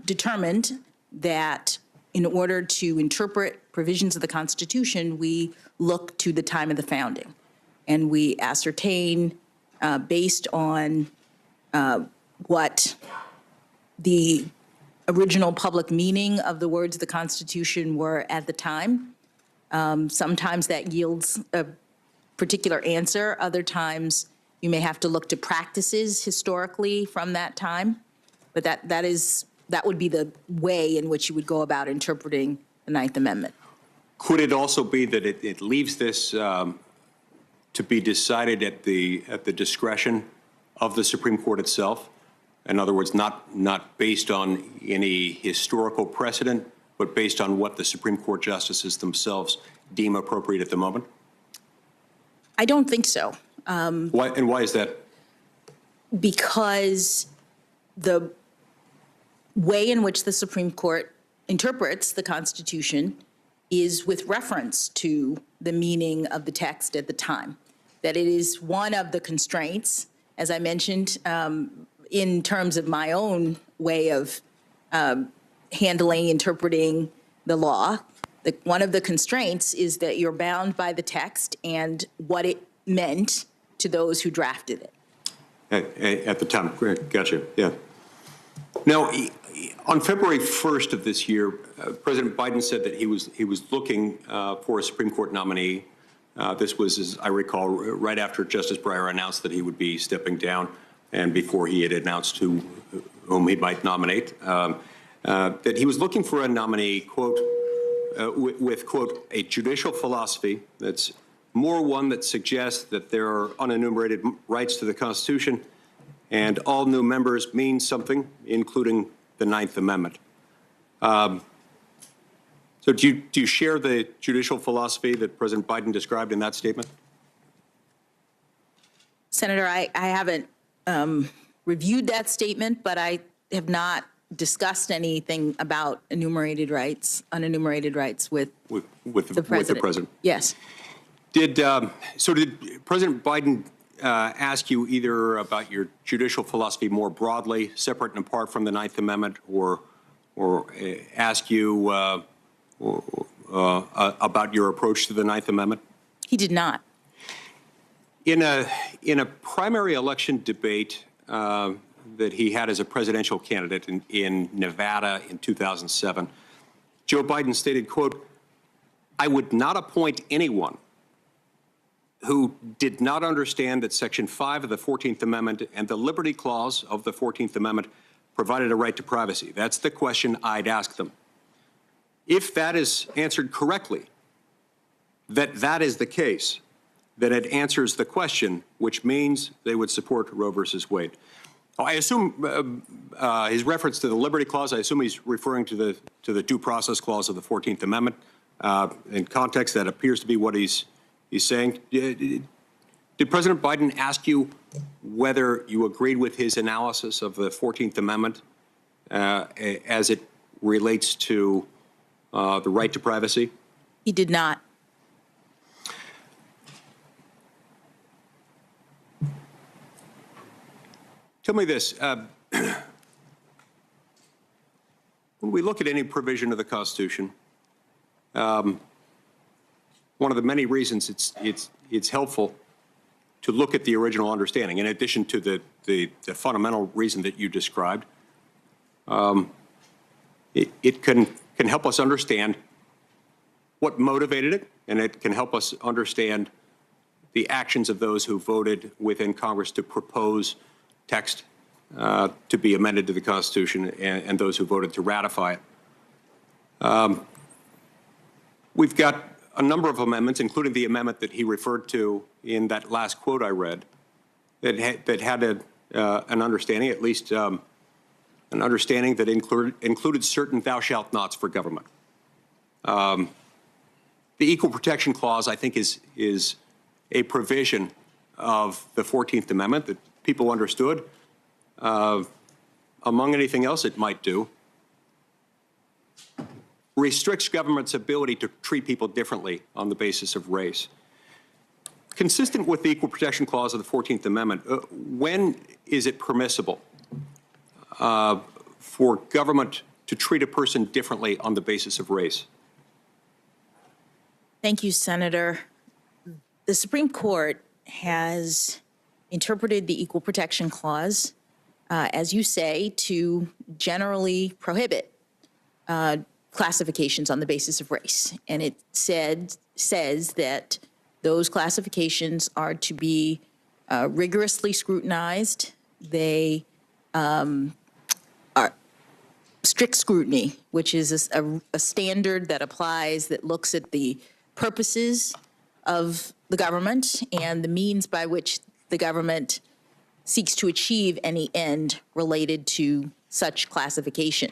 determined that in order to interpret provisions of the Constitution, we look to the time of the founding. And we ascertain, based on what the original public meaning of the words of the Constitution were at the time. Sometimes that yields a particular answer. Other times you may have to look to practices historically from that time. But that would be the way in which you would go about interpreting the Ninth Amendment. Could it also be that it leaves this to be decided at the discretion of the Supreme Court itself? In other words, not based on any historical precedent, but based on what the Supreme Court justices themselves deem appropriate at the moment? I don't think so. Why is that? Because the way in which the Supreme Court interprets the Constitution is with reference to the meaning of the text at the time, that it is one of the constraints, as I mentioned, in terms of my own way of handling, interpreting the law. One of the constraints is that you're bound by the text and what it meant to those who drafted it. At the time, gotcha, yeah. Now, on February 1st of this year, President Biden said that he was looking for a Supreme Court nominee. This was, as I recall, right after Justice Breyer announced that he would be stepping down and before he had announced whom he might nominate, that he was looking for a nominee, quote, with, quote, a judicial philosophy that's more one that suggests that there are unenumerated rights to the Constitution and all new members mean something, including the Ninth Amendment. So do you share the judicial philosophy that President Biden described in that statement? Senator, I haven't reviewed that statement, but I have not discussed anything about unenumerated rights with the president. Yes. Did President Biden ask you either about your judicial philosophy more broadly, separate and apart from the Ninth Amendment, or ask you about your approach to the Ninth Amendment? He did not. In a primary election debate that he had as a presidential candidate in Nevada in 2007, Joe Biden stated, quote, "I would not appoint anyone who did not understand that Section 5 of the 14th Amendment and the Liberty Clause of the 14th Amendment provided a right to privacy. That's the question I'd ask them. If that is answered correctly, that is the case, then it answers the question, which means they would support Roe versus Wade." I assume his reference to the Liberty Clause, I assume he's referring to the Due Process Clause of the 14th Amendment. In context, that appears to be what he's saying. Did President Biden ask you whether you agreed with his analysis of the 14th Amendment as it relates to the right to privacy? He did not. Tell me this. When we look at any provision of the Constitution, one of the many reasons it's helpful to look at the original understanding, in addition to the fundamental reason that you described, it can help us understand what motivated it, and it can help us understand the actions of those who voted within Congress to propose text to be amended to the Constitution and those who voted to ratify it. We've got a number of amendments, including the amendment that he referred to in that last quote I read, that had an understanding, at least an understanding that included certain thou shalt nots for government. The Equal Protection Clause, I think, is a provision of the 14th Amendment that people understood. Among anything else it might do, restricts government's ability to treat people differently on the basis of race. Consistent with the Equal Protection Clause of the 14th Amendment, when is it permissible for government to treat a person differently on the basis of race? Thank you, Senator. The Supreme Court has interpreted the Equal Protection Clause, as you say, to generally prohibit classifications on the basis of race. And it says that those classifications are to be rigorously scrutinized. They are strict scrutiny, which is a standard that applies, that looks at the purposes of the government and the means by which the government seeks to achieve any end related to such classification.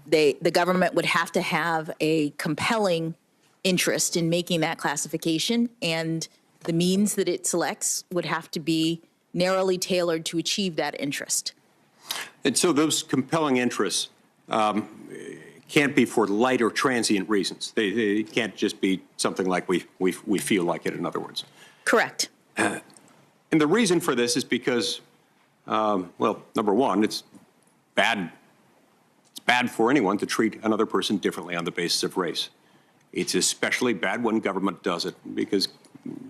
The government would have to have a compelling interest in making that classification, and the means that it selects would have to be narrowly tailored to achieve that interest. And so those compelling interests can't be for light or transient reasons. They can't just be something like we feel like it, in other words. Correct. And the reason for this is because, well, number one, it's bad. It's bad for anyone to treat another person differently on the basis of race. It's especially bad when government does it, because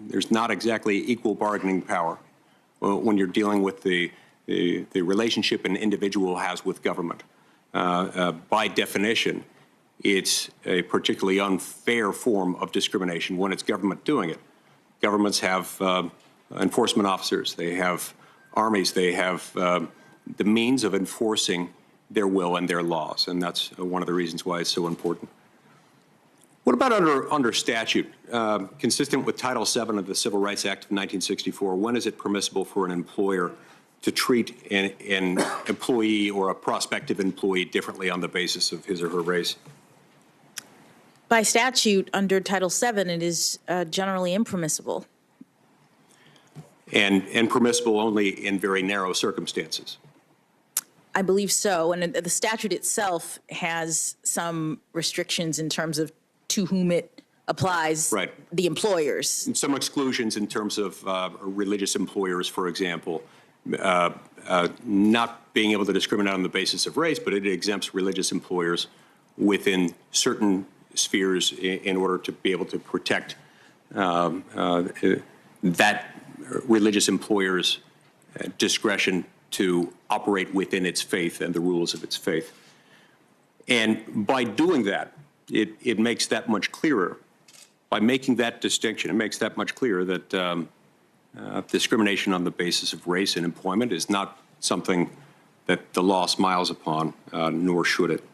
there's not exactly equal bargaining power when you're dealing with the relationship an individual has with government. By definition, it's a particularly unfair form of discrimination when it's government doing it. Governments have enforcement officers, they have armies, they have the means of enforcing their will and their laws, and that's one of the reasons why it's so important. What about under statute? Consistent with Title VII of the Civil Rights Act of 1964, when is it permissible for an employer to treat an employee or a prospective employee differently on the basis of his or her race? By statute, under Title VII, it is generally impermissible. And permissible only in very narrow circumstances. I believe so. And the statute itself has some restrictions in terms of to whom it applies, right. The employers. And some exclusions in terms of religious employers, for example, not being able to discriminate on the basis of race, but it exempts religious employers within certain spheres in order to be able to protect that religious employer's discretion to operate within its faith and the rules of its faith. And by doing that, it makes that much clearer. By making that distinction, it makes that much clearer that discrimination on the basis of race in employment is not something that the law smiles upon, nor should it.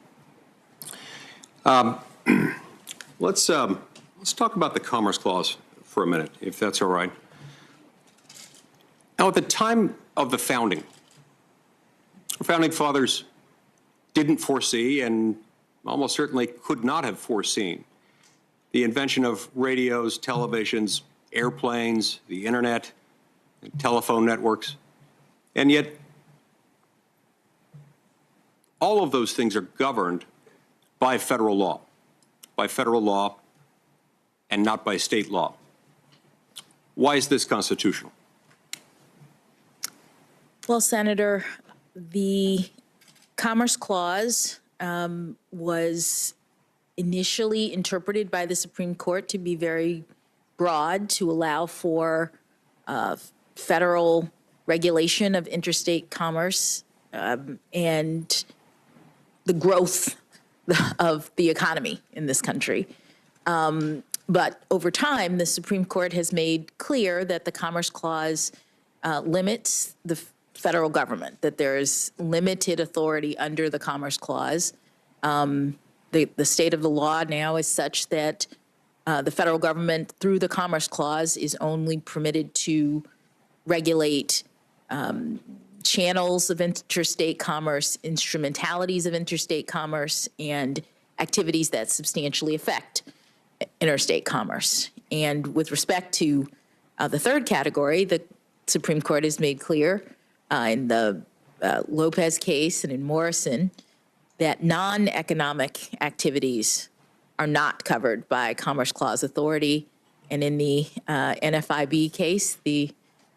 Let's talk about the Commerce Clause for a minute, if that's all right. Now, at the time of the founding, our founding fathers didn't foresee and almost certainly could not have foreseen the invention of radios, televisions, airplanes, the internet, and telephone networks. And yet, all of those things are governed by federal law and not by state law. Why is this constitutional? Well, Senator, the Commerce Clause was initially interpreted by the Supreme Court to be very broad, to allow for federal regulation of interstate commerce and the growth of the economy in this country. But over time, the Supreme Court has made clear that the Commerce Clause limits the federal government, that there is limited authority under the Commerce Clause. The state of the law now is such that the federal government, through the Commerce Clause, is only permitted to regulate channels of interstate commerce, instrumentalities of interstate commerce, and activities that substantially affect interstate commerce. And with respect to the third category, the Supreme Court has made clear in the Lopez case and in Morrison that non-economic activities are not covered by Commerce Clause authority. And in the NFIB case, the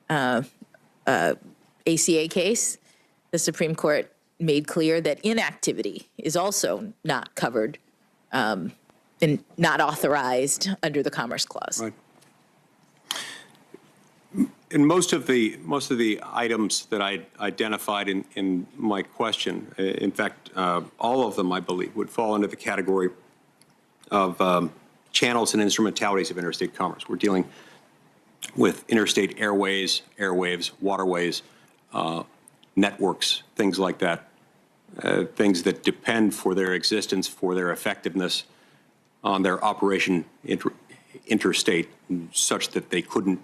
ACA case, the Supreme Court made clear that inactivity is also not covered and not authorized under the Commerce Clause. Right. And most of the items that I identified in my question, in fact, all of them, I believe, would fall into the category of channels and instrumentalities of interstate commerce. We're dealing with interstate airways, waterways, networks, things like that, things that depend for their existence, for their effectiveness on their operation interstate, such that they couldn't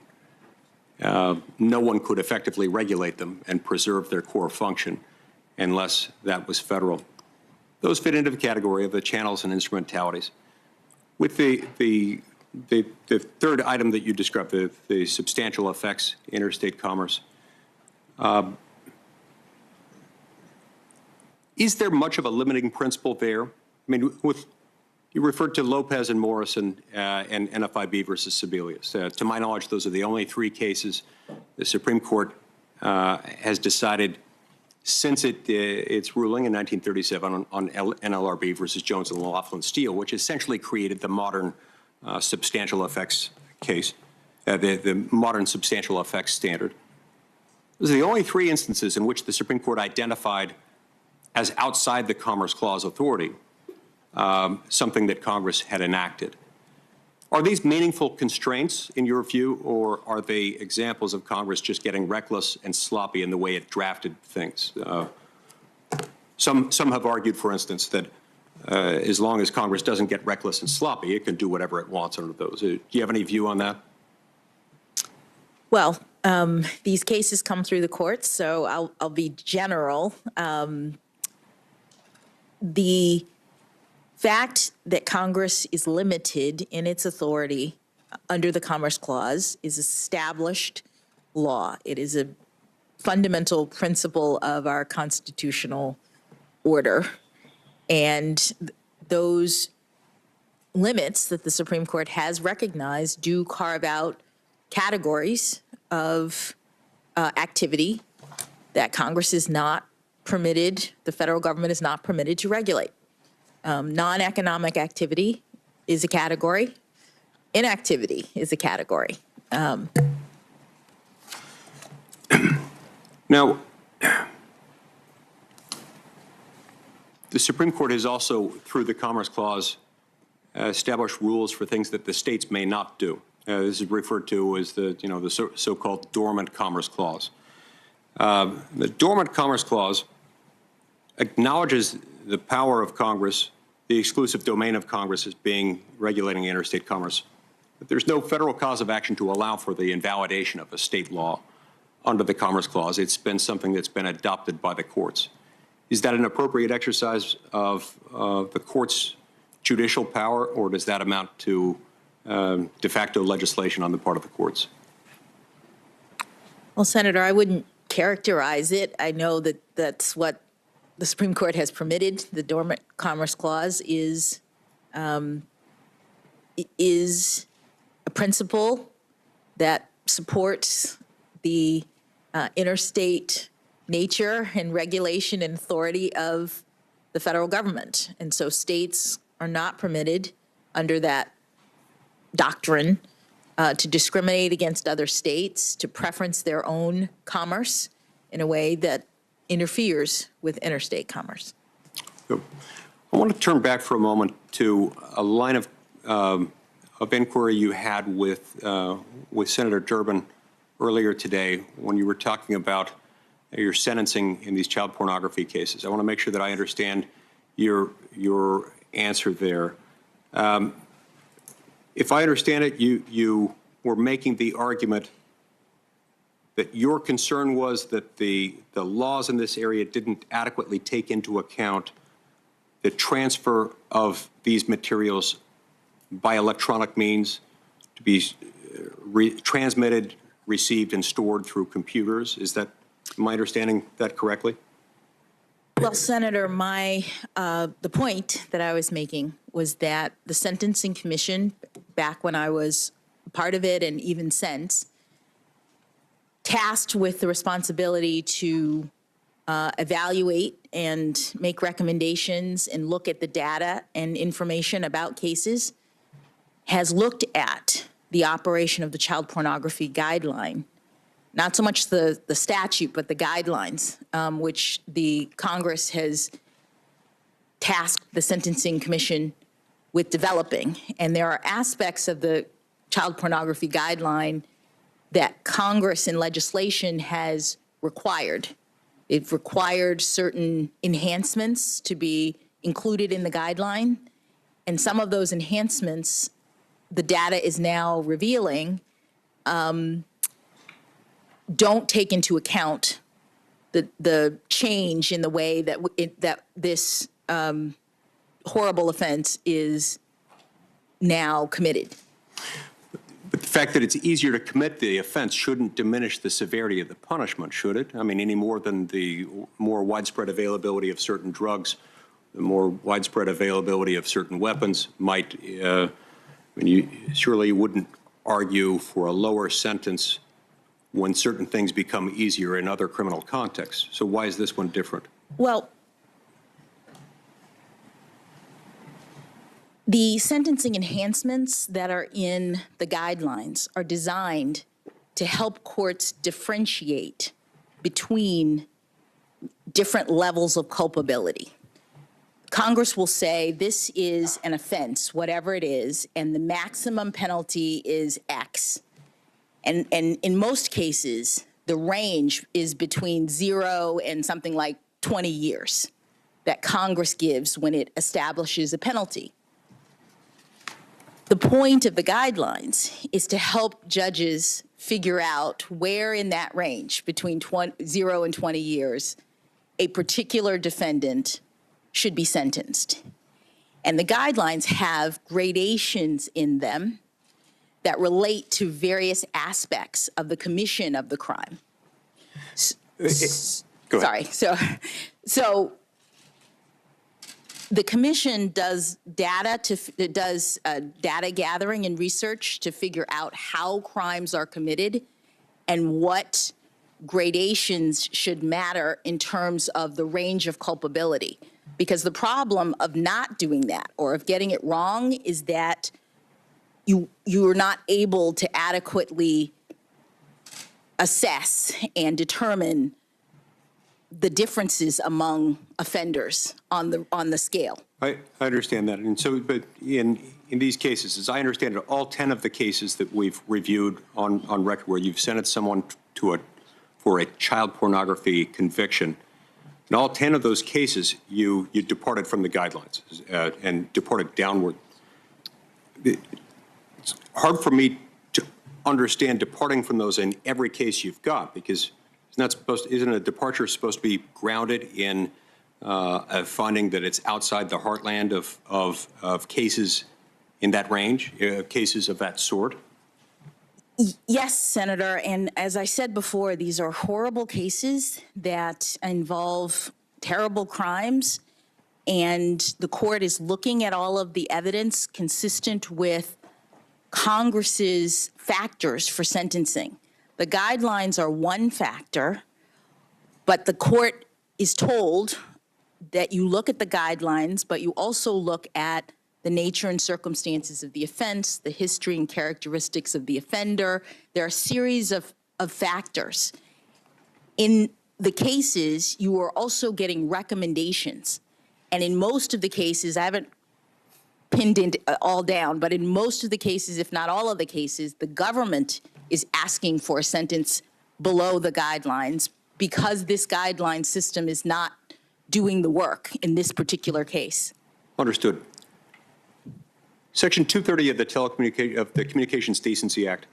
no one could effectively regulate them and preserve their core function unless that was federal. Those fit into the category of the channels and instrumentalities. With the the third item that you described, the substantial effects interstate commerce, is there much of a limiting principle there? I mean, you referred to Lopez and Morrison and NFIB versus Sebelius. To my knowledge, those are the only three cases the Supreme Court has decided since its ruling in 1937 on NLRB versus Jones and Laughlin Steel, which essentially created the modern substantial effects case, the modern substantial effects standard. Those are the only three instances in which the Supreme Court identified as outside the Commerce Clause authority something that Congress had enacted. Are these meaningful constraints in your view, or are they examples of Congress just getting reckless and sloppy in the way it drafted things? Some have argued, for instance, that as long as Congress doesn't get reckless and sloppy, it can do whatever it wants under those. Do you have any view on that? Well, these cases come through the courts, so I'll be general. The fact that Congress is limited in its authority under the Commerce Clause is established law. It is a fundamental principle of our constitutional order. And those limits that the Supreme Court has recognized do carve out categories of activity that Congress is not permitted, the federal government is not permitted to regulate. Non-economic activity is a category. Inactivity is a category. Now, the Supreme Court has also, through the Commerce Clause, established rules for things that the states may not do. This is referred to as the so-called dormant Commerce Clause. The dormant Commerce Clause acknowledges the power of Congress, the exclusive domain of Congress as being regulating interstate commerce. But there's no federal cause of action to allow for the invalidation of a state law under the Commerce Clause. It's been something that's been adopted by the courts. Is that an appropriate exercise of the court's judicial power, or does that amount to de facto legislation on the part of the courts? Well, Senator, I wouldn't characterize it. I know that that's what the Supreme Court has permitted. The dormant Commerce Clause is a principle that supports the interstate nature and regulation and authority of the federal government. And so states are not permitted under that doctrine to discriminate against other states, to preference their own commerce in a way that interferes with interstate commerce. I want to turn back for a moment to a line of inquiry you had with Senator Durbin earlier today when you were talking about your sentencing in these child pornography cases. I want to make sure that I understand your answer there. If I understand it, you were making the argument that your concern was that the laws in this area didn't adequately take into account the transfer of these materials by electronic means to be transmitted, received, and stored through computers. Is that, am I understanding that correctly? Well, Senator, the point that I was making was that the Sentencing Commission, back when I was part of it and even since, tasked with the responsibility to evaluate and make recommendations and look at the data and information about cases, has looked at the operation of the child pornography guideline, not so much the statute, but the guidelines, which the Congress has tasked the Sentencing Commission with developing. And there are aspects of the child pornography guideline that Congress in legislation has required. It required certain enhancements to be included in the guideline. And some of those enhancements, the data is now revealing, don't take into account the change in the way that that this horrible offense is now committed. But the fact that it's easier to commit the offense shouldn't diminish the severity of the punishment, should it? I mean, any more than the more widespread availability of certain drugs, the more widespread availability of certain weapons might, surely you wouldn't argue for a lower sentence when certain things become easier in other criminal contexts. So why is this one different? Well, the sentencing enhancements that are in the guidelines are designed to help courts differentiate between different levels of culpability. Congress will say this is an offense, whatever it is, and the maximum penalty is X. And in most cases, the range is between 0 and something like 20 years that Congress gives when it establishes a penalty. The point of the guidelines is to help judges figure out where in that range between 0 and 20 years a particular defendant should be sentenced. And the guidelines have gradations in them that relate to various aspects of the commission of the crime. Sorry. So the commission does data gathering and research to figure out how crimes are committed and what gradations should matter in terms of the range of culpability. Because the problem of not doing that or of getting it wrong is that you are not able to adequately assess and determine the differences among offenders on the scale. I understand that. And so, but in these cases, as I understand it, all 10 of the cases that we've reviewed on record where you've sentenced someone for a child pornography conviction, in all 10 of those cases, you departed from the guidelines and departed downward. It's hard for me to understand departing from those in every case you've got, because isn't a departure supposed to be grounded in a finding that it's outside the heartland of cases in that range, cases of that sort? Yes, Senator. And as I said before, these are horrible cases that involve terrible crimes. And the court is looking at all of the evidence consistent with Congress's factors for sentencing. The guidelines are one factor, but the court is told that you look at the guidelines, but you also look at the nature and circumstances of the offense, the history and characteristics of the offender. There are a series of factors. In the cases, you are also getting recommendations. And in most of the cases, I haven't pinned it all down, but in most of the cases, if not all of the cases, the government is asking for a sentence below the guidelines because this guideline system is not doing the work in this particular case. Understood. Section 230 of the Communications Decency Act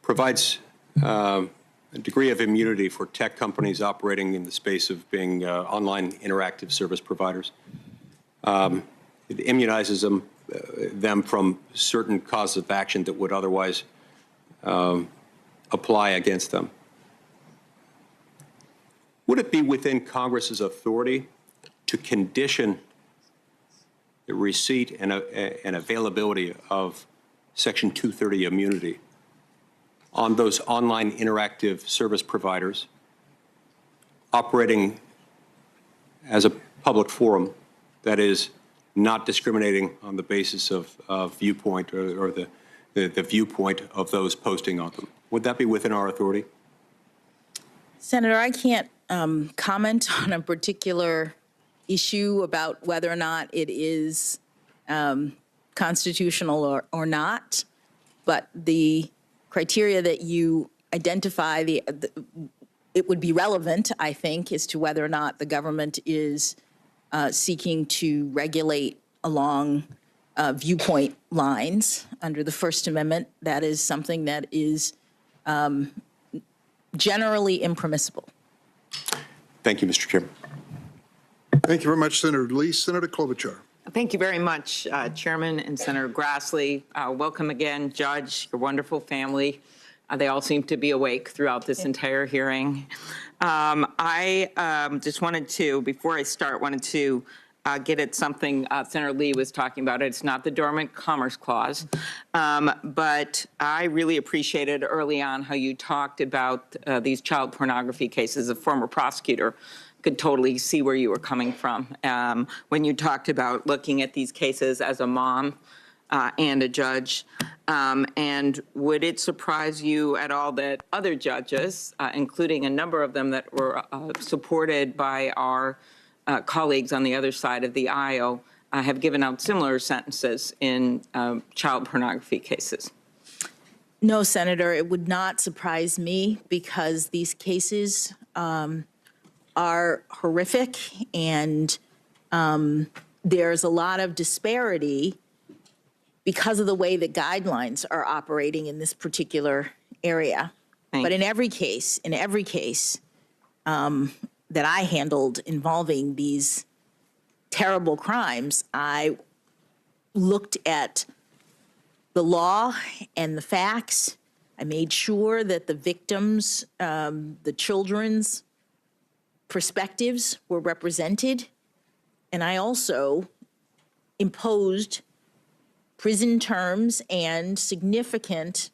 provides a degree of immunity for tech companies operating in the space of being online interactive service providers. It immunizes them from certain causes of action that would otherwise apply against them. Would it be within Congress's authority to condition the receipt and availability of Section 230 immunity on those online interactive service providers operating as a public forum that is not discriminating on the basis of viewpoint or the viewpoint of those posting on them? Would that be within our authority? Senator, I can't comment on a particular issue about whether or not it is constitutional or not, but the criteria that you identify, it would be relevant, I think, as to whether or not the government is seeking to regulate along viewpoint lines under the First Amendment. That is something that is generally impermissible. Thank you, Mr. Chairman. Thank you very much, Senator Lee. Senator Klobuchar. Thank you very much, Chairman and Senator Grassley. Welcome again, Judge, your wonderful family. They all seem to be awake throughout this entire hearing. I just wanted to, before I start, get at something Senator Lee was talking about. It's not the Dormant Commerce Clause, but I really appreciated early on how you talked about these child pornography cases. A former prosecutor could totally see where you were coming from when you talked about looking at these cases as a mom and a judge. And would it surprise you at all that other judges, including a number of them that were supported by our colleagues on the other side of the aisle, have given out similar sentences in child pornography cases? No, Senator, it would not surprise me because these cases are horrific, and there's a lot of disparity because of the way that guidelines are operating in this particular area. But in every case that I handled involving these terrible crimes, I looked at the law and the facts. I made sure that the victims, the children's perspectives were represented. And I also imposed prison terms and significant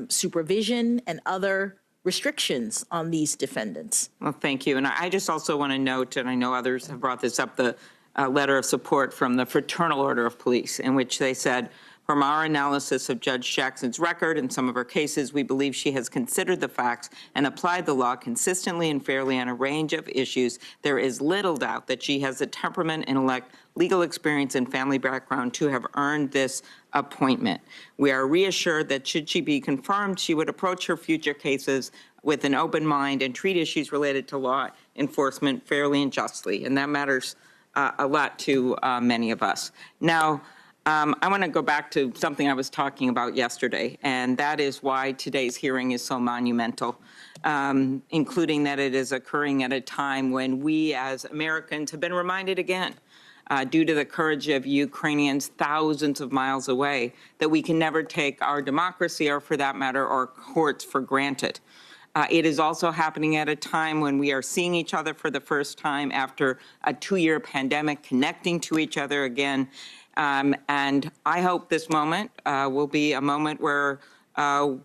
supervision and other restrictions on these defendants. Well, thank you. And I just also want to note, and I know others have brought this up, the letter of support from the Fraternal Order of Police, in which they said, from our analysis of Judge Jackson's record and some of her cases, we believe she has considered the facts and applied the law consistently and fairly on a range of issues. There is little doubt that she has the temperament, intellect, legal experience, and family background to have earned this appointment. We are reassured that should she be confirmed, she would approach her future cases with an open mind and treat issues related to law enforcement fairly and justly. And that matters a lot to many of us. Now, I want to go back to something I was talking about yesterday, and that is why today's hearing is so monumental, including that it is occurring at a time when we as Americans have been reminded again, due to the courage of Ukrainians thousands of miles away, that we can never take our democracy, or for that matter, our courts for granted. It is also happening at a time when we are seeing each other for the first time after a 2-year pandemic, connecting to each other again. And I hope this moment will be a moment where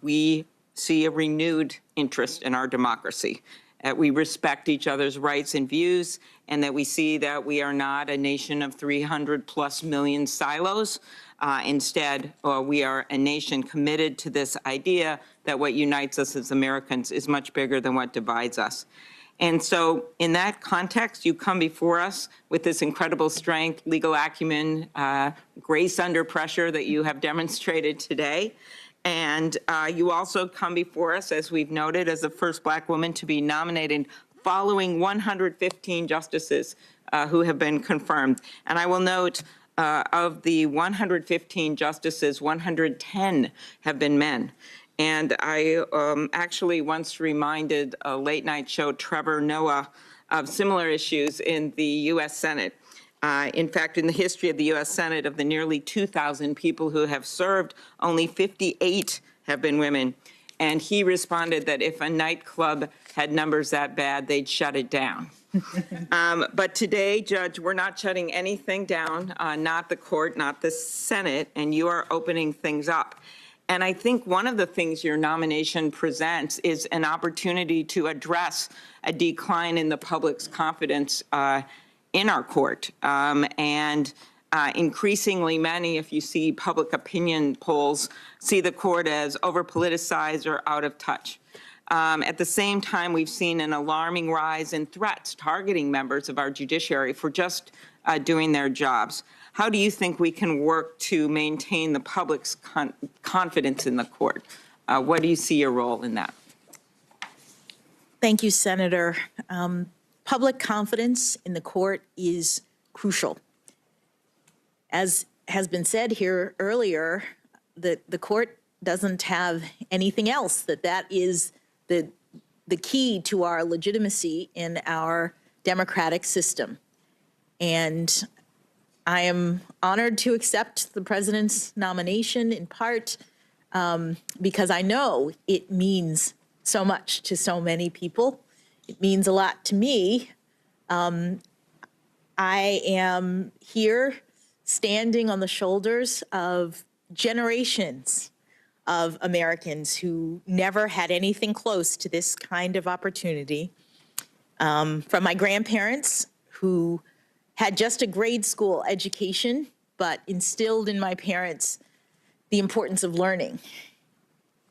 we see a renewed interest in our democracy, that we respect each other's rights and views, and that we see that we are not a nation of 300+ million silos. Instead, we are a nation committed to this idea that what unites us as Americans is much bigger than what divides us. And so in that context, you come before us with this incredible strength, legal acumen, grace under pressure that you have demonstrated today. And you also come before us, as we've noted, as the first Black woman to be nominated following 115 justices who have been confirmed. And I will note, of the 115 justices, 110 have been men. And I actually once reminded a late night show, Trevor Noah, of similar issues in the U.S. Senate. In fact, in the history of the U.S. Senate, of the nearly 2,000 people who have served, only 58 have been women. And he responded that if a nightclub had numbers that bad, they'd shut it down. But today, Judge, we're not shutting anything down, not the court, not the Senate, and you are opening things up. And I think one of the things your nomination presents is an opportunity to address a decline in the public's confidence in our court. Increasingly many, if you see public opinion polls, see the court as over-politicized or out of touch. At the same time, we've seen an alarming rise in threats targeting members of our judiciary for just doing their jobs. How do you think we can work to maintain the public's confidence in the court? What do you see your role in that? Thank you, Senator. Public confidence in the court is crucial. As has been said here earlier, the court doesn't have anything else, that is the key to our legitimacy in our democratic system. And I am honored to accept the president's nomination in part because I know it means so much to so many people. It means a lot to me. I am here standing on the shoulders of generations of Americans who never had anything close to this kind of opportunity. From my grandparents who had just a grade school education, but instilled in my parents the importance of learning.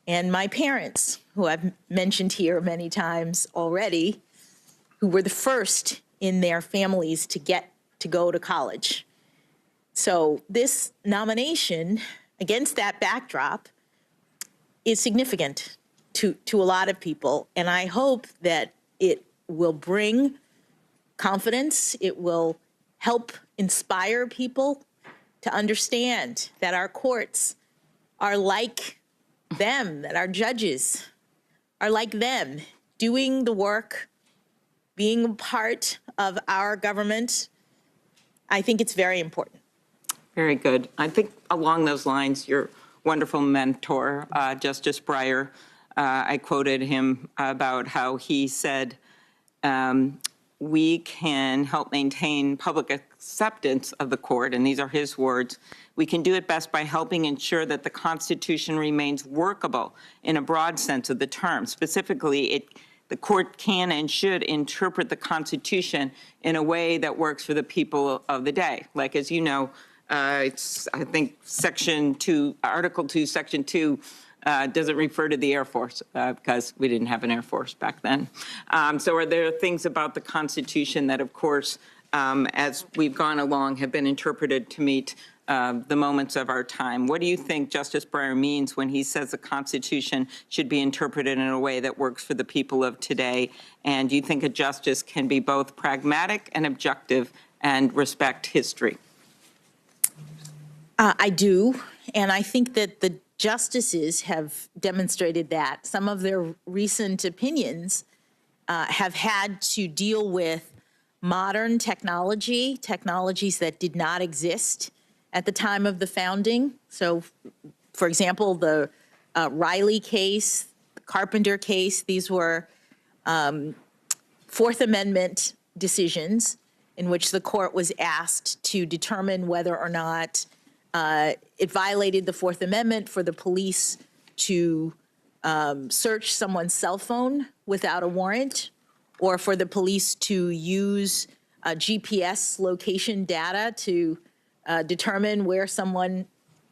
And my parents, who I've mentioned here many times already, who were the first in their families to get to go to college. So this nomination, against that backdrop, is significant to a lot of people. And I hope that it will bring confidence. It will help inspire people to understand that our courts are like them, that our judges are like them, doing the work, being a part of our government. I think it's very important. Very good. I think along those lines, your wonderful mentor, Justice Breyer, I quoted him about how he said, we can help maintain public acceptance of the court, and these are his words. We can do it best by helping ensure that the Constitution remains workable in a broad sense of the term. Specifically, the court can and should interpret the Constitution in a way that works for the people of the day. Like, as you know, it's, I think, Article 2, Section 2 doesn't refer to the Air Force because we didn't have an Air Force back then. So are there things about the Constitution that, of course, as we've gone along, have been interpreted to meet the moments of our time? What do you think Justice Breyer means when he says the Constitution should be interpreted in a way that works for the people of today? And do you think a justice can be both pragmatic and objective and respect history? I do, and I think that the justices have demonstrated that. Some of their recent opinions have had to deal with modern technologies that did not exist at the time of the founding. So, for example, the Riley case, the Carpenter case, these were Fourth Amendment decisions in which the court was asked to determine whether or not it violated the Fourth Amendment for the police to search someone's cell phone without a warrant, or for the police to use GPS location data to determine where someone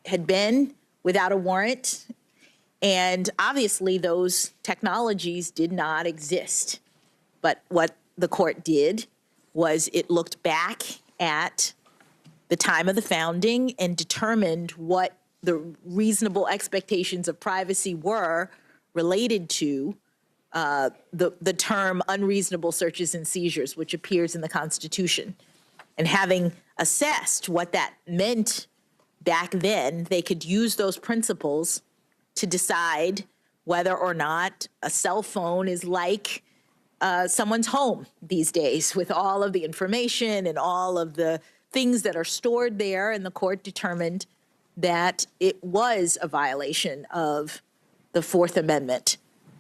had been without a warrant. And obviously those technologies did not exist. But what the court did was it looked back at the time of the founding and determined what the reasonable expectations of privacy were related to the term unreasonable searches and seizures, which appears in the Constitution. And having assessed what that meant back then, they could use those principles to decide whether or not a cell phone is like someone's home these days, with all of the information and all of the things that are stored there. And the court determined that it was a violation of the Fourth Amendment,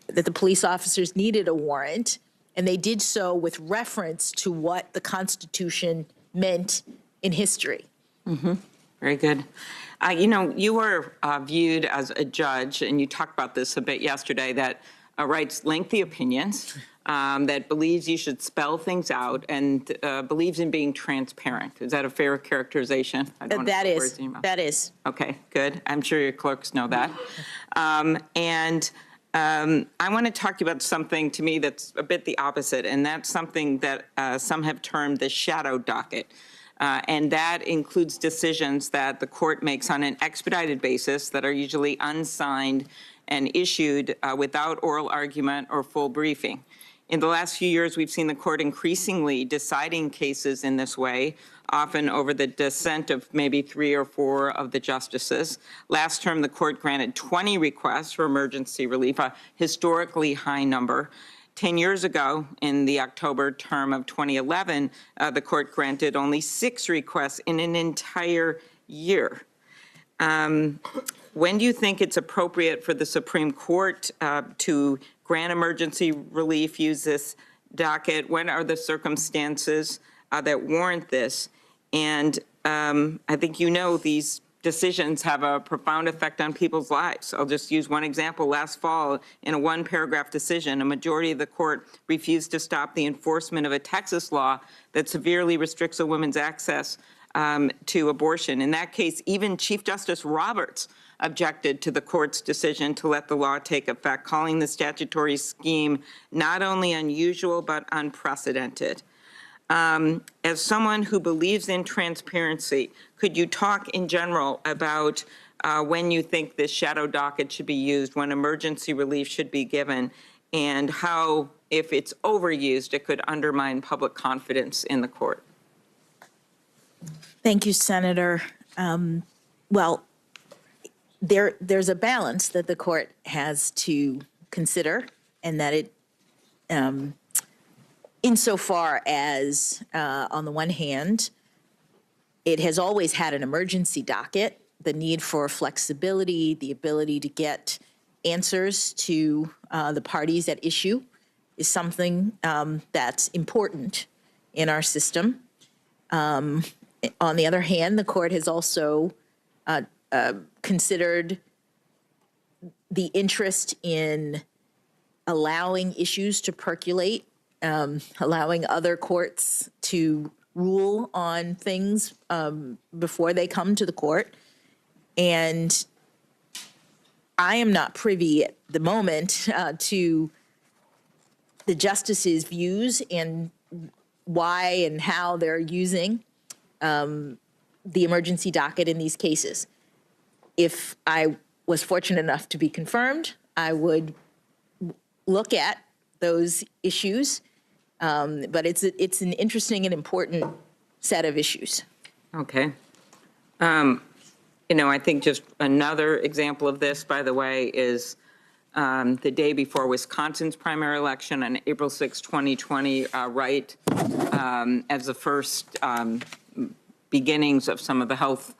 that the police officers needed a warrant, and they did so with reference to what the Constitution meant in history. Mm-hmm. Very good. You know, you were viewed as a judge, and you talked about this a bit yesterday, that writes lengthy opinions, that believes you should spell things out, and believes in being transparent. Is that a fair characterization? I don't want to put words in your mouth. That is. Okay, good. I'm sure your clerks know that. I want to talk to you about something, to me, that's a bit the opposite, and that's something that some have termed the shadow docket. And that includes decisions that the court makes on an expedited basis that are usually unsigned and issued without oral argument or full briefing. In the last few years, we've seen the court increasingly deciding cases in this way, often over the dissent of maybe 3 or 4 of the justices. Last term, the court granted 20 requests for emergency relief, a historically high number. 10 years ago, in the October term of 2011, the court granted only 6 requests in an entire year. When do you think it's appropriate for the Supreme Court to grant emergency relief, use this docket? When are the circumstances that warrant this? And I think you know these decisions have a profound effect on people's lives. I'll just use one example. Last fall, in a 1-paragraph decision, a majority of the court refused to stop the enforcement of a Texas law that severely restricts a woman's access to abortion. In that case, even Chief Justice Roberts objected to the court's decision to let the law take effect, calling the statutory scheme not only unusual but unprecedented. As someone who believes in transparency, could you talk in general about when you think this shadow docket should be used, when emergency relief should be given, and how, if it's overused, it could undermine public confidence in the court? Thank you, Senator. Well, there's a balance that the court has to consider, and that it, insofar as, on the one hand, it has always had an emergency docket, the need for flexibility, the ability to get answers to the parties at issue is something that's important in our system. On the other hand, the court has also considered the interest in allowing issues to percolate, allowing other courts to rule on things before they come to the court. And I am not privy at the moment to the justices' views and why and how they're using the emergency docket in these cases. If I was fortunate enough to be confirmed, I would look at those issues. But it's an interesting and important set of issues. Okay. You know, I think just another example of this, by the way, is the day before Wisconsin's primary election on April 6, 2020, right as the first beginnings of some of the health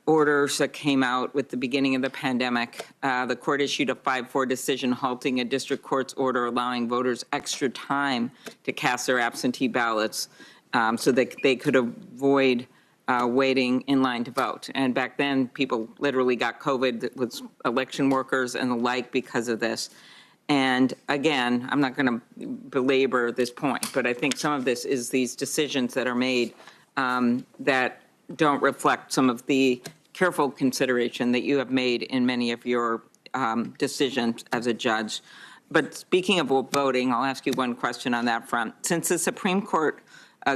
orders that came out with the beginning of the pandemic. The court issued a 5-4 decision halting a district court's order allowing voters extra time to cast their absentee ballots so that they could avoid waiting in line to vote. And back then, people literally got COVID with election workers and the like because of this. And again, I'm not going to belabor this point, but I think some of this is these decisions that are made that don't reflect some of the careful consideration that you have made in many of your decisions as a judge. But speaking of voting, I'll ask you one question on that front. Since the Supreme Court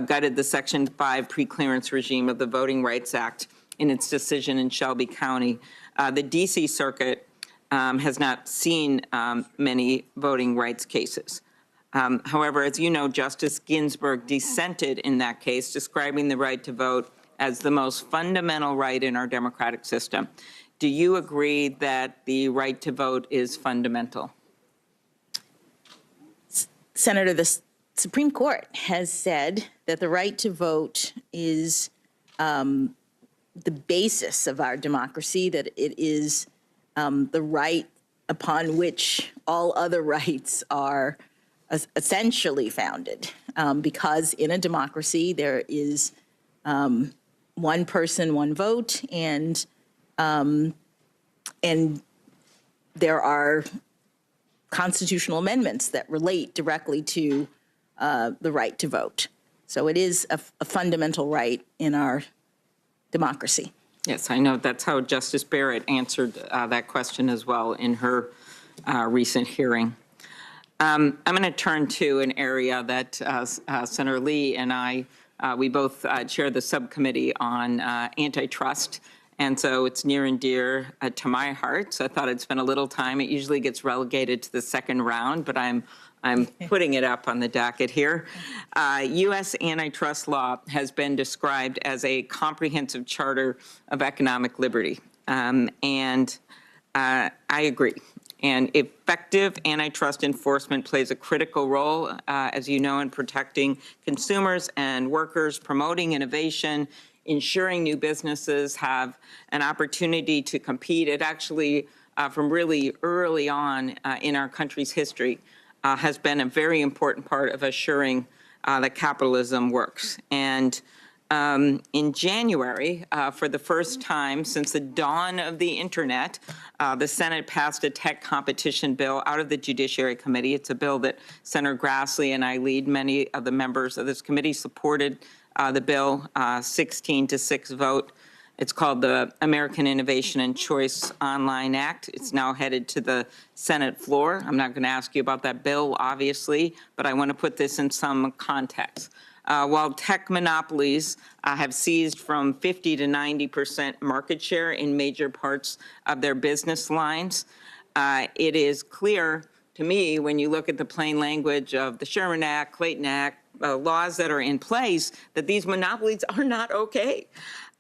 gutted the Section 5 preclearance regime of the Voting Rights Act in its decision in Shelby County, the D.C. Circuit has not seen many voting rights cases. However, as you know, Justice Ginsburg dissented in that case, describing the right to vote as the most fundamental right in our democratic system. Do you agree that the right to vote is fundamental? Senator, the Supreme Court has said that the right to vote is the basis of our democracy, that it is the right upon which all other rights are essentially founded, because in a democracy there is one person, one vote, and there are constitutional amendments that relate directly to the right to vote. So it is a fundamental right in our democracy. Yes, I know that's how Justice Barrett answered that question as well in her recent hearing. I'm going to turn to an area that Senator Lee and I, we both chair the subcommittee on antitrust. And so it's near and dear to my heart. So I thought I'd spend a little time. It usually gets relegated to the second round, but I'm putting it up on the docket here. U.S. antitrust law has been described as a comprehensive charter of economic liberty. And I agree. And effective antitrust enforcement plays a critical role, as you know, in protecting consumers and workers, promoting innovation, ensuring new businesses have an opportunity to compete. It actually, from really early on in our country's history, has been a very important part of assuring that capitalism works. And in January, for the first time since the dawn of the internet, the Senate passed a tech competition bill out of the Judiciary Committee. It's a bill that Senator Grassley and I lead. Many of the members of this committee supported the bill, 16-6 vote. It's called the American Innovation and Choice Online Act. It's now headed to the Senate floor. I'm not going to ask you about that bill, obviously, but I want to put this in some context. While tech monopolies have seized from 50 to 90% market share in major parts of their business lines, it is clear to me when you look at the plain language of the Sherman Act, Clayton Act, laws that are in place, that these monopolies are not okay.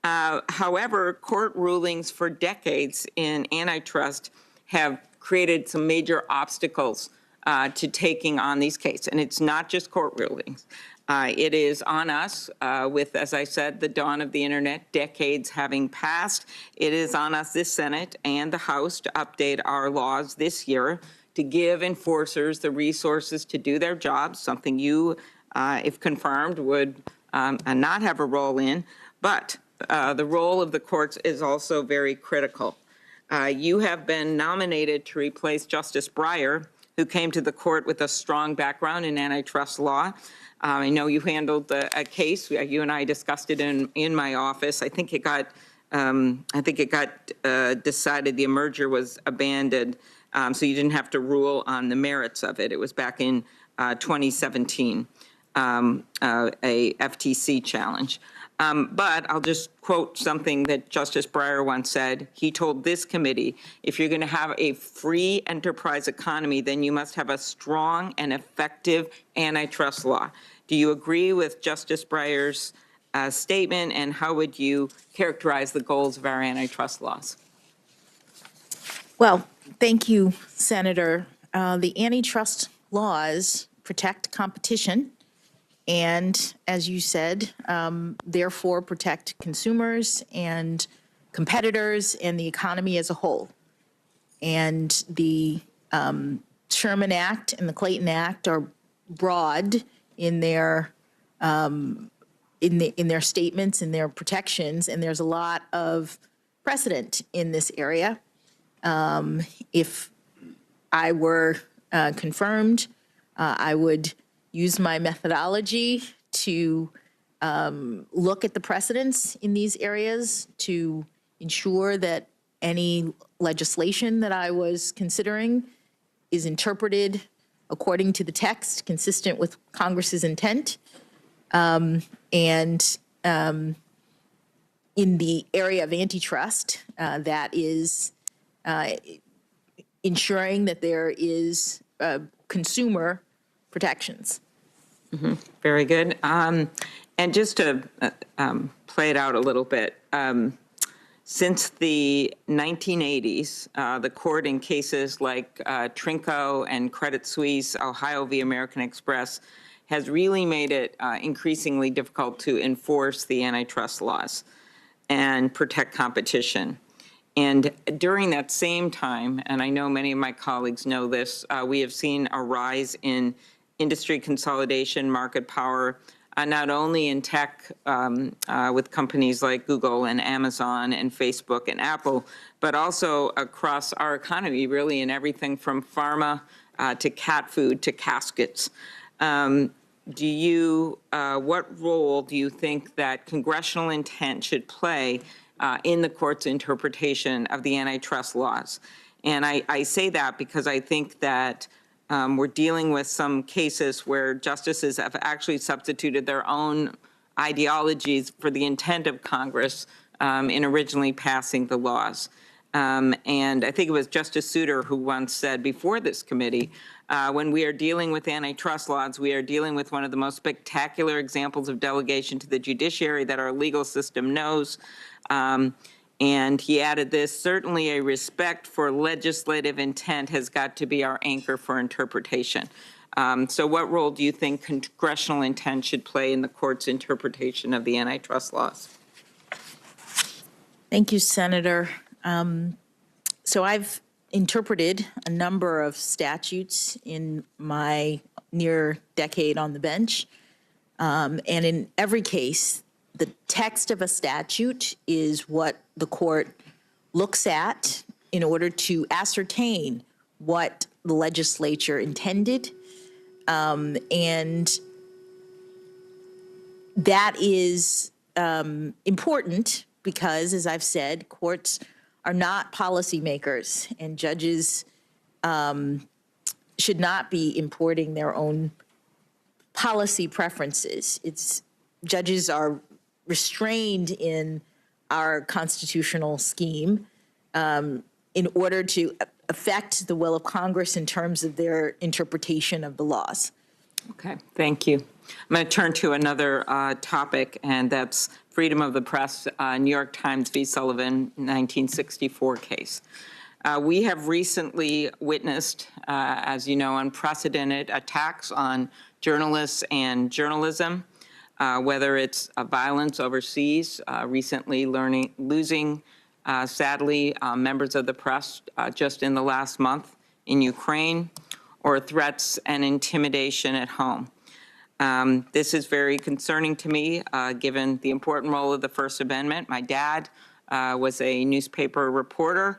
However, court rulings for decades in antitrust have created some major obstacles to taking on these cases. And it's not just court rulings. It is on us with, as I said, the dawn of the internet, decades having passed. It is on us, this Senate and the House, to update our laws this year to give enforcers the resources to do their jobs, something you, if confirmed, would not have a role in. But the role of the courts is also very critical. You have been nominated to replace Justice Breyer, who came to the court with a strong background in antitrust law. I know you handled a case. You and I discussed it in my office. I think it got decided the merger was abandoned, so you didn't have to rule on the merits of it. It was back in 2017, a FTC challenge. But I'll just quote something that Justice Breyer once said. He told this committee, if you're going to have a free enterprise economy, then you must have a strong and effective antitrust law. Do you agree with Justice Breyer's statement, and how would you characterize the goals of our antitrust laws? Well, thank you, Senator. The antitrust laws protect competition and, as you said, therefore protect consumers and competitors and the economy as a whole. And the Sherman Act and the Clayton Act are broad in their statements and their protections, and there's a lot of precedent in this area. If I were confirmed, I would use my methodology to look at the precedents in these areas to ensure that any legislation that I was considering is interpreted according to the text, consistent with Congress's intent. And in the area of antitrust, that is ensuring that there is consumer protections. Mm-hmm. Very good. And just to play it out a little bit, since the 1980s, the court in cases like Trinco and Credit Suisse, Ohio v. American Express, has really made it increasingly difficult to enforce the antitrust laws and protect competition. And during that same time, and I know many of my colleagues know this, we have seen a rise in industry consolidation, market power, not only in tech with companies like Google and Amazon and Facebook and Apple, but also across our economy, really in everything from pharma to cat food to caskets. What role do you think that congressional intent should play in the court's interpretation of the antitrust laws? And I say that because I think that we're dealing with some cases where justices have actually substituted their own ideologies for the intent of Congress in originally passing the laws. And I think it was Justice Souter who once said before this committee, when we are dealing with antitrust laws, we are dealing with one of the most spectacular examples of delegation to the judiciary that our legal system knows. And he added this, certainly a respect for legislative intent has got to be our anchor for interpretation. So what role do you think congressional intent should play in the court's interpretation of the antitrust laws? Thank you, Senator. So I've interpreted a number of statutes in my near decade on the bench. And in every case, the text of a statute is what the court looks at in order to ascertain what the legislature intended. And that is important because, as I've said, courts are not policymakers, and judges should not be importing their own policy preferences. Judges are restrained in our constitutional scheme in order to affect the will of Congress in terms of their interpretation of the laws. Okay, thank you. I'm going to turn to another topic, and that's freedom of the press, New York Times v. Sullivan, 1964 case. We have recently witnessed, as you know, unprecedented attacks on journalists and journalism, whether it's violence overseas, recently losing, sadly, members of the press just in the last month in Ukraine, or threats and intimidation at home. This is very concerning to me, given the important role of the First Amendment. My dad was a newspaper reporter,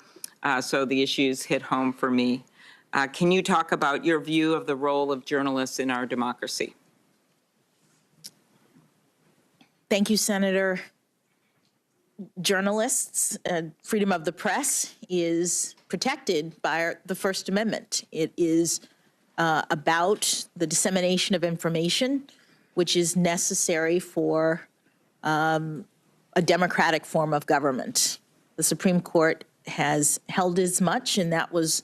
so the issues hit home for me. Can you talk about your view of the role of journalists in our democracy? Thank you, Senator. Journalists, freedom of the press is protected by the First Amendment. It is about the dissemination of information, which is necessary for a democratic form of government. The Supreme Court has held as much, and that was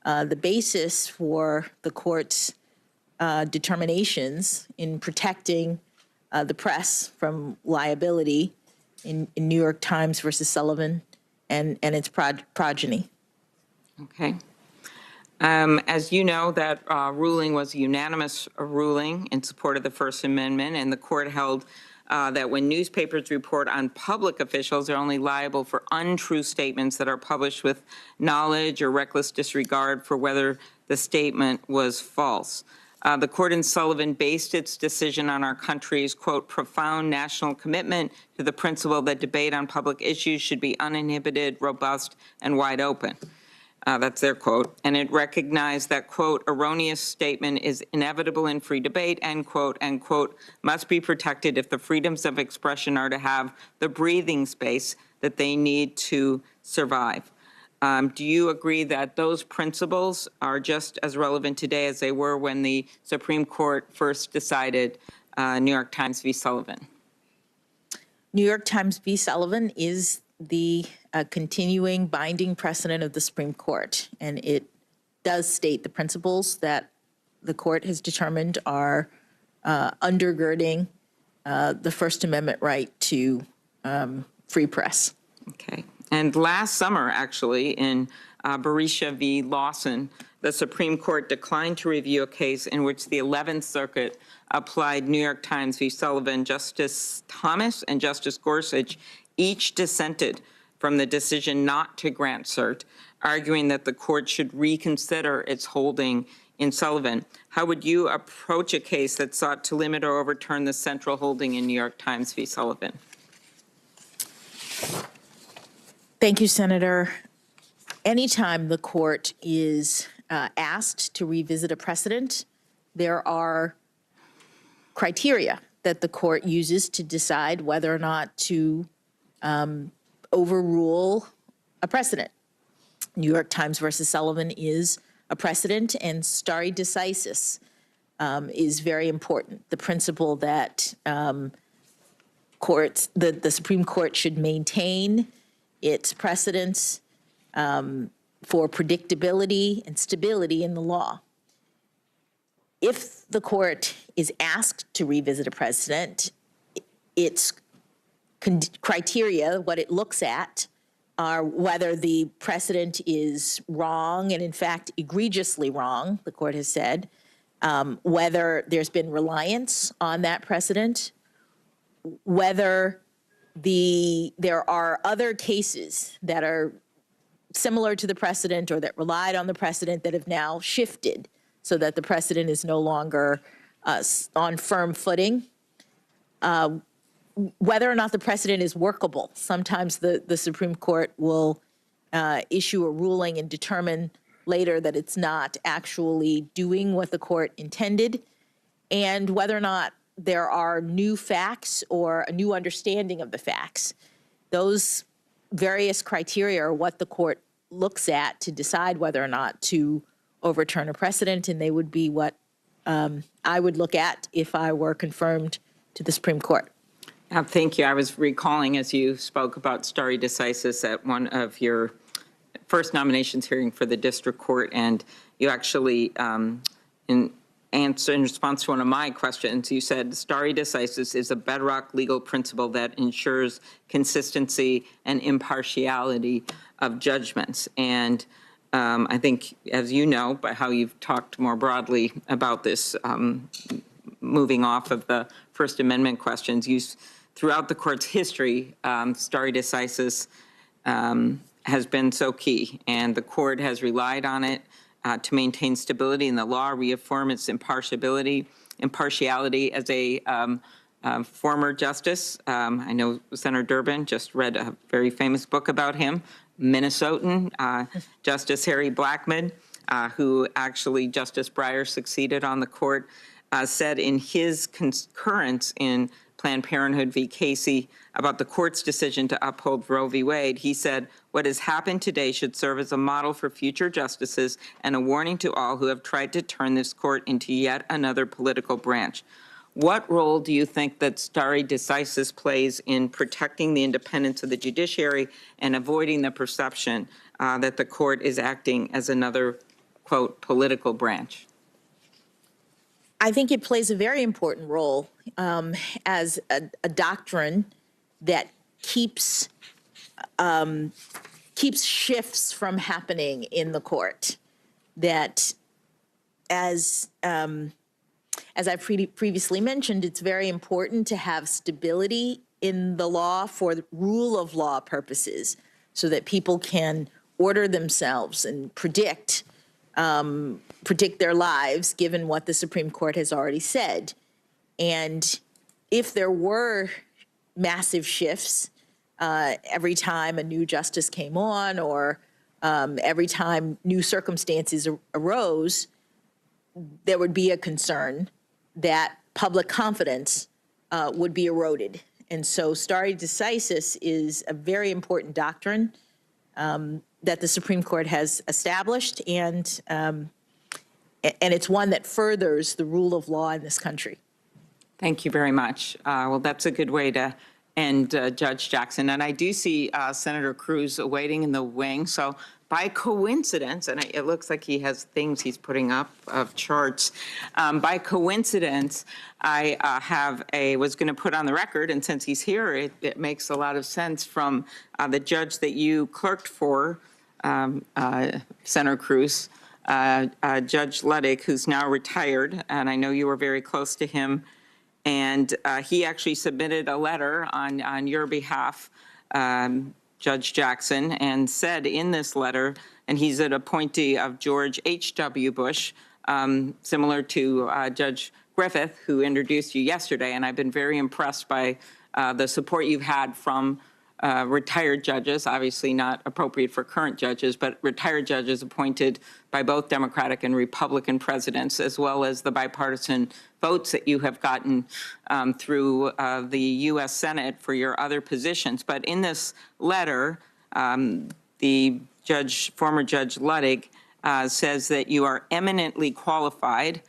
the basis for the court's determinations in protecting the press from liability in New York Times versus Sullivan and its progeny. Okay. As you know, that ruling was a unanimous ruling in support of the First Amendment, and the court held that when newspapers report on public officials, they're only liable for untrue statements that are published with knowledge or reckless disregard for whether the statement was false. The court in Sullivan based its decision on our country's, quote, profound national commitment to the principle that debate on public issues should be uninhibited, robust, and wide open. That's their quote. And it recognized that, quote, erroneous statement is inevitable in free debate, end quote, must be protected if the freedoms of expression are to have the breathing space that they need to survive. Do you agree that those principles are just as relevant today as they were when the Supreme Court first decided New York Times v. Sullivan? New York Times v. Sullivan is the continuing binding precedent of the Supreme Court, and it does state the principles that the court has determined are undergirding the First Amendment right to free press. Okay. And last summer, actually, in Berisha v. Lawson, the Supreme Court declined to review a case in which the 11th Circuit applied New York Times v. Sullivan. Justice Thomas and Justice Gorsuch each dissented from the decision not to grant cert, arguing that the court should reconsider its holding in Sullivan. How would you approach a case that sought to limit or overturn the central holding in New York Times v. Sullivan? Thank you, Senator. Anytime the court is asked to revisit a precedent, there are criteria that the court uses to decide whether or not to overrule a precedent. New York Times versus Sullivan is a precedent, and stare decisis is very important. The principle that the Supreme Court should maintain its precedents for predictability and stability in the law. If the court is asked to revisit a precedent, its criteria, what it looks at, are whether the precedent is wrong, and in fact egregiously wrong, the court has said, whether there's been reliance on that precedent, whether there are other cases that are similar to the precedent or that relied on the precedent that have now shifted so that the precedent is no longer on firm footing. Whether or not the precedent is workable. Sometimes the Supreme Court will issue a ruling and determine later that it's not actually doing what the court intended, and whether or not there are new facts or a new understanding of the facts. Those various criteria are what the court looks at to decide whether or not to overturn a precedent, and they would be what I would look at if I were confirmed to the Supreme Court. Thank you. I was recalling as you spoke about stare decisis at one of your first nominations hearing for the district court, and you actually, in response to one of my questions, you said stare decisis is a bedrock legal principle that ensures consistency and impartiality of judgments. And I think, as you know, by how you've talked more broadly about this, moving off of the First Amendment questions, throughout the court's history, stare decisis has been so key, and the court has relied on it to maintain stability in the law, reaffirm its impartiality. As a former justice, I know Senator Durbin just read a very famous book about him, Minnesotan, Justice Harry Blackmun, who actually Justice Breyer succeeded on the court, said in his concurrence in Planned Parenthood v. Casey about the court's decision to uphold Roe v. Wade, he said, "What has happened today should serve as a model for future justices and a warning to all who have tried to turn this court into yet another political branch." What role do you think that stare decisis plays in protecting the independence of the judiciary and avoiding the perception that the court is acting as another, quote, political branch? I think it plays a very important role as a doctrine that keeps shifts from happening in the court. That, as I've previously mentioned, it's very important to have stability in the law for the rule of law purposes, so that people can order themselves and predict their lives, given what the Supreme Court has already said. And if there were massive shifts every time a new justice came on, or every time new circumstances arose, there would be a concern that public confidence would be eroded. And so stare decisis is a very important doctrine that the Supreme Court has established, and it's one that furthers the rule of law in this country. Thank you very much. Well, that's a good way to end Judge Jackson. And I do see Senator Cruz waiting in the wing. So by coincidence, and it looks like he has things he's putting up of charts. By coincidence, I was going to put on the record, and since he's here, it makes a lot of sense from the judge that you clerked for, Senator Cruz, Judge Ludwig, who's now retired, and I know you were very close to him. And he actually submitted a letter on your behalf, Judge Jackson, and said in this letter, and he's an appointee of George H.W. Bush, similar to Judge Griffith, who introduced you yesterday, and I've been very impressed by the support you've had from retired judges, obviously not appropriate for current judges, but retired judges appointed by both Democratic and Republican presidents, as well as the bipartisan votes that you have gotten through the U.S. Senate for your other positions. But in this letter, the former Judge Ludwig says that you are eminently qualified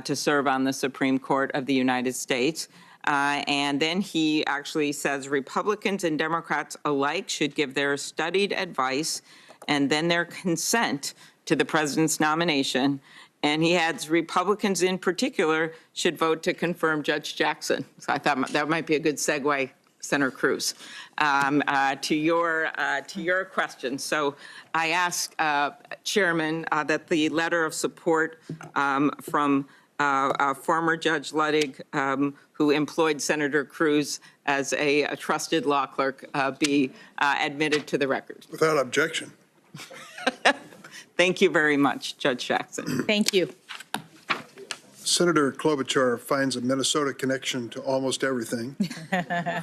to serve on the Supreme Court of the United States. And then he actually says Republicans and Democrats alike should give their studied advice and then their consent to the president's nomination. And he adds Republicans in particular should vote to confirm Judge Jackson. So I thought that might be a good segue Senator Cruz, to your question. So I asked Chairman that the letter of support from former Judge Ludwig, who employed Senator Cruz as a trusted law clerk, be admitted to the record. Without objection. Thank you very much, Judge Jackson. Thank you. Senator Klobuchar finds a Minnesota connection to almost everything.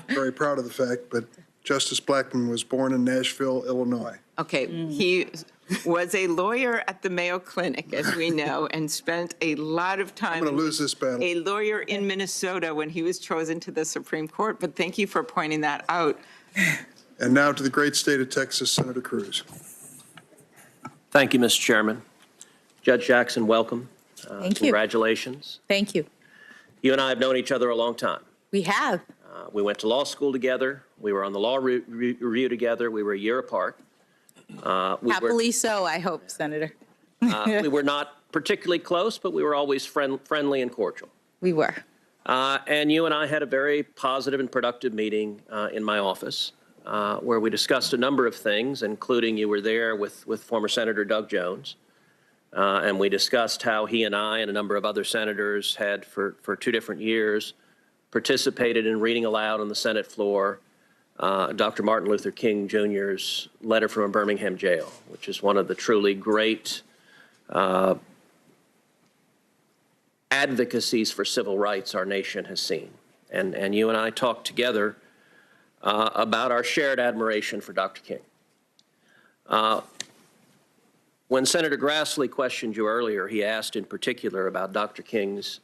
Very proud of the fact, but Justice Blackmun was born in Nashville, Illinois. Okay, he was a lawyer at the Mayo Clinic, as we know, and spent a lot of time. I'm going to lose this battle. A lawyer in Minnesota when he was chosen to the Supreme Court, but thank you for pointing that out. And now to the great state of Texas, Senator Cruz. Thank you, Mr. Chairman. Judge Jackson, welcome. Thank you. Congratulations. Thank you. You and I have known each other a long time. We have. We went to law school together. We were on the law review together. We were a year apart. Happily so, I hope, Senator. We were not particularly close, but we were always friendly and cordial. We were. And you and I had a very positive and productive meeting in my office where we discussed a number of things, including you were there with former Senator Doug Jones. And we discussed how he and I and a number of other senators had, for 2 different years, participated in reading aloud on the Senate floor Dr. Martin Luther King Jr.'s letter from a Birmingham jail, which is one of the truly great advocacies for civil rights our nation has seen. And you and I talked together about our shared admiration for Dr. King. When Senator Grassley questioned you earlier, he asked in particular about Dr. King's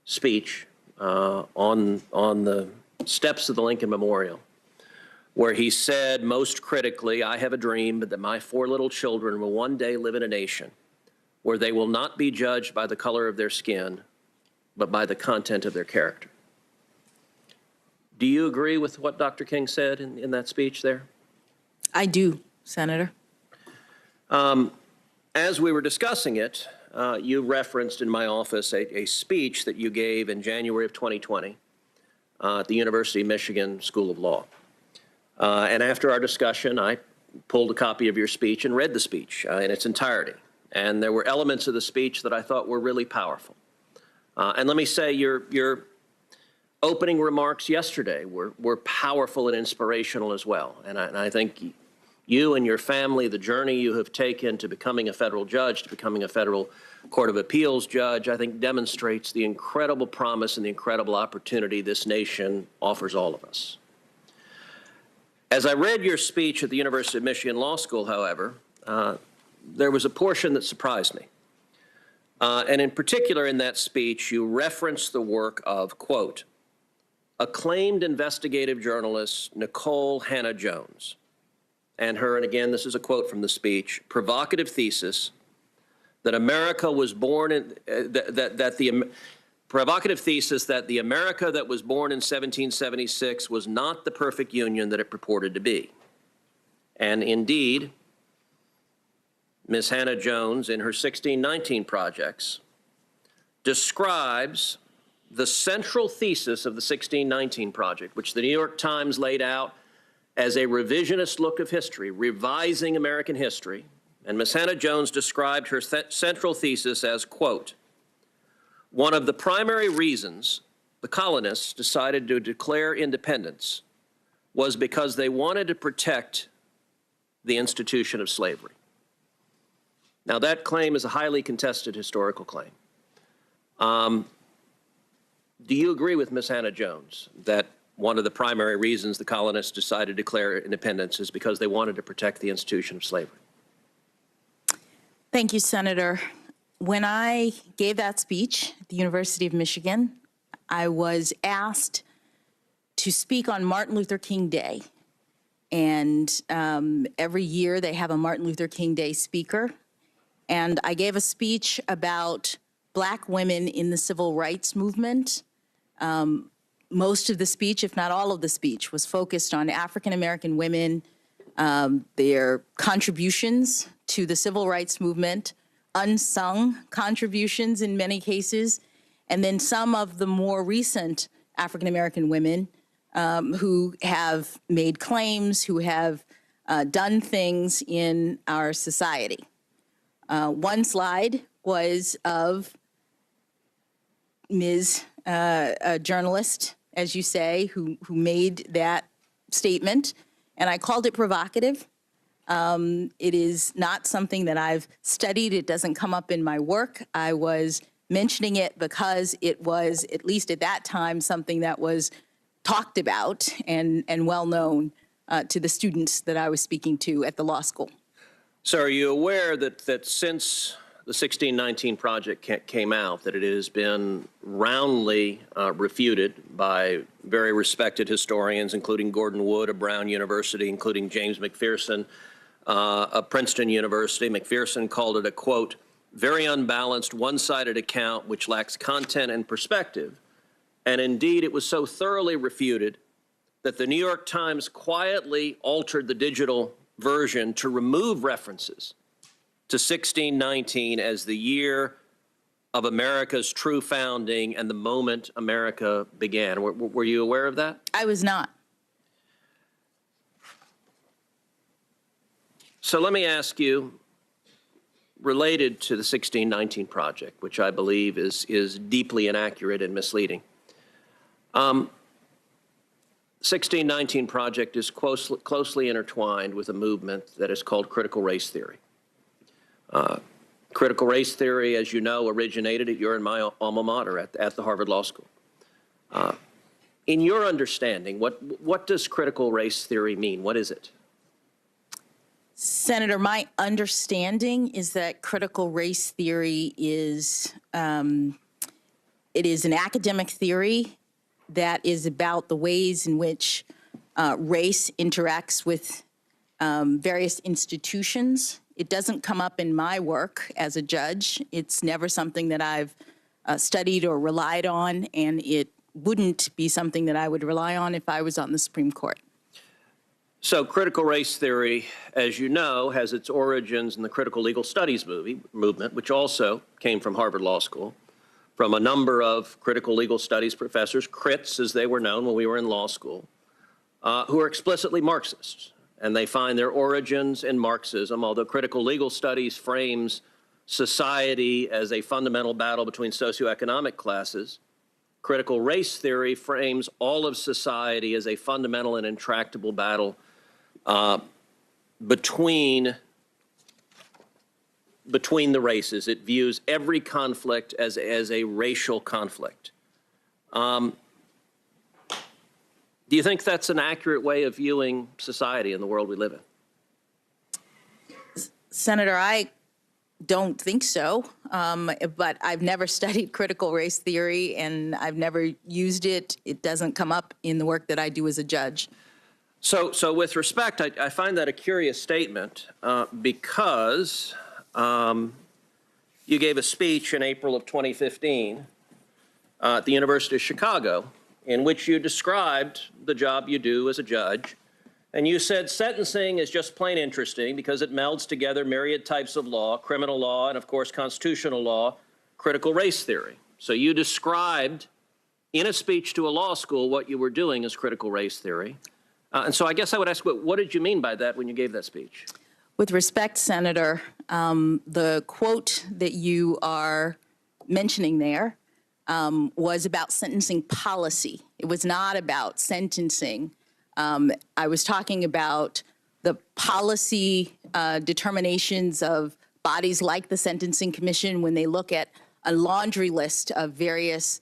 speech on the steps of the Lincoln Memorial, where he said most critically, "I have a dream that my 4 little children will one day live in a nation where they will not be judged by the color of their skin, but by the content of their character." Do you agree with what Dr. King said in that speech there? I do, Senator. As we were discussing it, you referenced in my office a speech that you gave in January of 2020 at the University of Michigan School of Law. And after our discussion, I pulled a copy of your speech and read the speech in its entirety. And there were elements of the speech that I thought were really powerful. And let me say, your opening remarks yesterday were powerful and inspirational as well. And I think you and your family, the journey you have taken to becoming a federal judge, to becoming a federal Court of Appeals judge, I think demonstrates the incredible promise and the incredible opportunity this nation offers all of us. As I read your speech at the University of Michigan Law School, however, there was a portion that surprised me. And in particular in that speech, you referenced the work of, quote, acclaimed investigative journalist Nicole Hannah-Jones, and her, and again, this is a quote from the speech, provocative thesis that America was born in, provocative thesis that the America that was born in 1776 was not the perfect union that it purported to be. And indeed, Ms. Hannah-Jones, in her 1619 projects, describes the central thesis of the 1619 Project, which the New York Times laid out as a revisionist look of history, revising American history. And Ms. Hannah-Jones described her central thesis as, quote, one of the primary reasons the colonists decided to declare independence was because they wanted to protect the institution of slavery. Now, that claim is a highly contested historical claim. Do you agree with Ms. Hannah-Jones that one of the primary reasons the colonists decided to declare independence is because they wanted to protect the institution of slavery? Thank you, Senator. When I gave that speech at the University of Michigan, I was asked to speak on Martin Luther King Day. And every year they have a Martin Luther King Day speaker. And I gave a speech about Black women in the civil rights movement. Most of the speech, if not all of the speech, was focused on African-American women, their contributions to the civil rights movement, unsung contributions in many cases, and then some of the more recent African-American women who have made claims, who have done things in our society. One slide was of Ms. A journalist, as you say, who made that statement, and I called it provocative. It is not something that I've studied. It doesn't come up in my work. I was mentioning it because it was, at least at that time, something that was talked about and well known to the students that I was speaking to at the law school. So are you aware that since the 1619 project came out, that it has been roundly refuted by very respected historians, including Gordon Wood of Brown University, including James McPherson of Princeton University. McPherson called it a, quote, very unbalanced, one-sided account which lacks content and perspective. And indeed, it was so thoroughly refuted that the New York Times quietly altered the digital version to remove references to 1619 as the year of America's true founding and the moment America began. Were you aware of that? I was not. So let me ask you, related to the 1619 project, which I believe is deeply inaccurate and misleading. 1619 project is closely intertwined with a movement that is called critical race theory. Critical race theory, as you know, originated at your and my alma mater at the Harvard Law School. In your understanding, what does critical race theory mean? What is it? Senator, my understanding is that critical race theory is, it is an academic theory that is about the ways in which race interacts with various institutions. It doesn't come up in my work as a judge. It's never something that I've studied or relied on, and it wouldn't be something that I would rely on if I was on the Supreme Court. So critical race theory, as you know, has its origins in the critical legal studies movement, which also came from Harvard Law School, from a number of critical legal studies professors, crits as they were known when we were in law school, who are explicitly Marxists. And they find their origins in Marxism, although critical legal studies frames society as a fundamental battle between socioeconomic classes. Critical race theory frames all of society as a fundamental and intractable battle between the races. It views every conflict as a racial conflict. Do you think that's an accurate way of viewing society in the world we live in? Senator, I don't think so, but I've never studied critical race theory and I've never used it. It doesn't come up in the work that I do as a judge. So with respect, I find that a curious statement because you gave a speech in April of 2015 at the University of Chicago in which you described the job you do as a judge. And you said sentencing is just plain interesting because it melds together myriad types of law, criminal law, and of course, constitutional law, critical race theory. So you described in a speech to a law school what you were doing as critical race theory. And so I guess I would ask, what did you mean by that when you gave that speech? With respect, Senator, the quote that you are mentioning there was about sentencing policy. It was not about sentencing. I was talking about the policy determinations of bodies like the Sentencing Commission when they look at a laundry list of various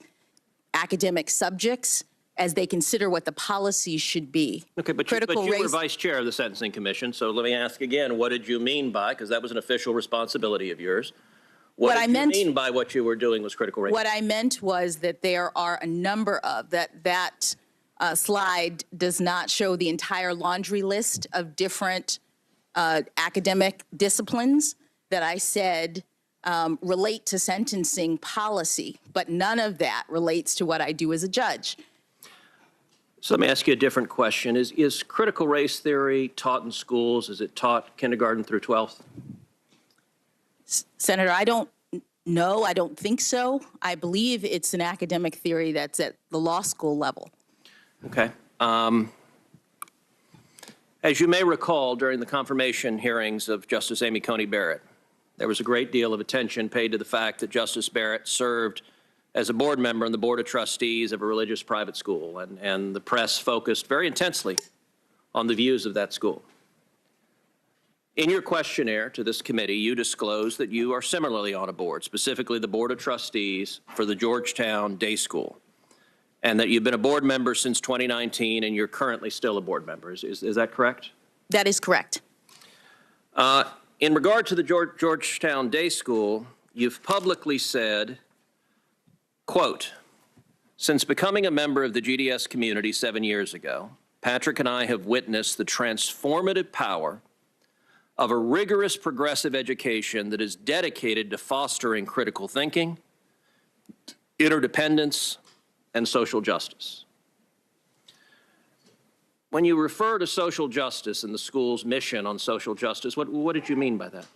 academic subjects as they consider what the policies should be. Okay, but you were vice chair of the Sentencing Commission, so let me ask again, what did you mean by, because that was an official responsibility of yours, what did you mean by what you were doing was critical race? What I meant was that there are a number of, that slide does not show the entire laundry list of different academic disciplines that I said relate to sentencing policy, but none of that relates to what I do as a judge. So let me ask you a different question. Is critical race theory taught in schools? Is it taught kindergarten through 12th? Senator, I don't know. I don't think so. I believe it's an academic theory that's at the law school level. Okay. As you may recall, during the confirmation hearings of Justice Amy Coney Barrett, there was a great deal of attention paid to the fact that Justice Barrett served as a board member on the Board of Trustees of a religious private school, and the press focused very intensely on the views of that school. In your questionnaire to this committee, you disclosed that you are similarly on a board, specifically the Board of Trustees for the Georgetown Day School, and that you've been a board member since 2019 and you're currently still a board member. Is that correct? That is correct. In regard to the Georgetown Day School, you've publicly said, quote, "Since becoming a member of the GDS community 7 years ago, Patrick and I have witnessed the transformative power of a rigorous progressive education that is dedicated to fostering critical thinking, interdependence, and social justice." When you refer to social justice and the school's mission on social justice, what did you mean by that?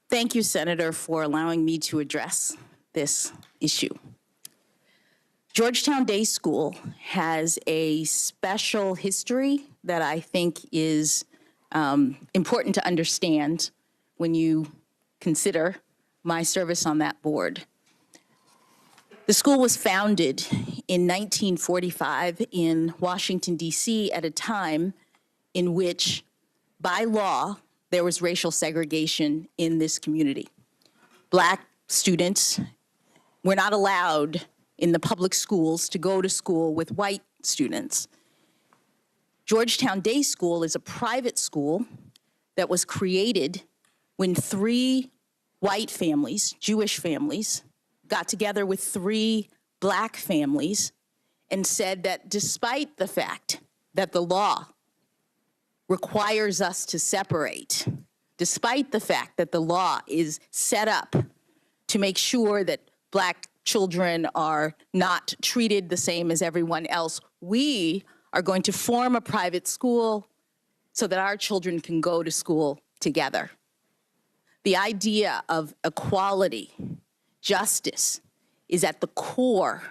Thank you, Senator, for allowing me to address this issue. Georgetown Day School has a special history that I think is important to understand when you consider my service on that board. The school was founded in 1945 in Washington, D.C., at a time in which, by law, there was racial segregation in this community. Black students were not allowed in the public schools to go to school with white students. Georgetown Day School is a private school that was created when 3 white families, Jewish families, got together with 3 black families and said that despite the fact that the law requires us to separate, despite the fact that the law is set up to make sure that black children are not treated the same as everyone else, we are going to form a private school so that our children can go to school together. The idea of equality, justice, is at the core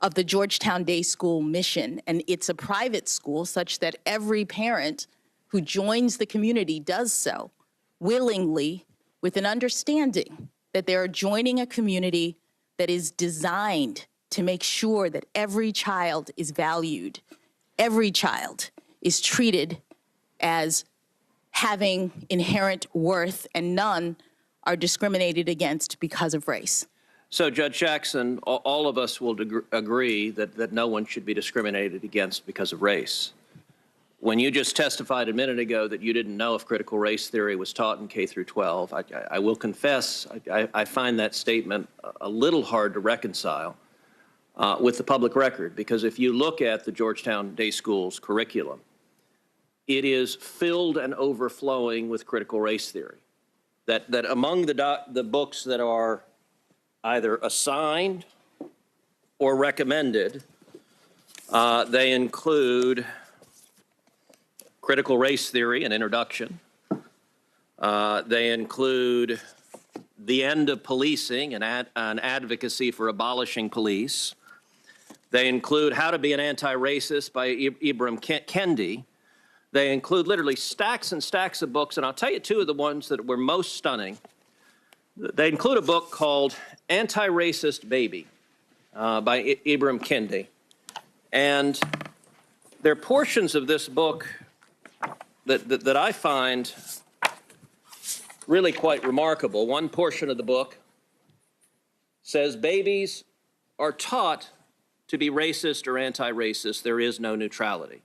of the Georgetown Day School mission, and it's a private school such that every parent who joins the community does so willingly with an understanding that they are joining a community that is designed to make sure that every child is valued, every child is treated as having inherent worth, and none are discriminated against because of race. So, Judge Jackson, all of us will agree that no one should be discriminated against because of race. When you just testified a minute ago that you didn't know if critical race theory was taught in K through 12, I will confess I find that statement a little hard to reconcile with the public record, because if you look at the Georgetown Day School's curriculum, it is filled and overflowing with critical race theory. That among the books that are either assigned or recommended, they include Critical Race Theory, an introduction. They include The End of Policing, an advocacy for abolishing police. They include How to Be an Anti-Racist by Ibram Kendi. They include literally stacks and stacks of books, and I'll tell you 2 of the ones that were most stunning. They include a book called Anti-Racist Baby by Ibram Kendi. And there are portions of this book that I find really quite remarkable. One portion of the book says babies are taught to be racist or anti-racist. There is no neutrality.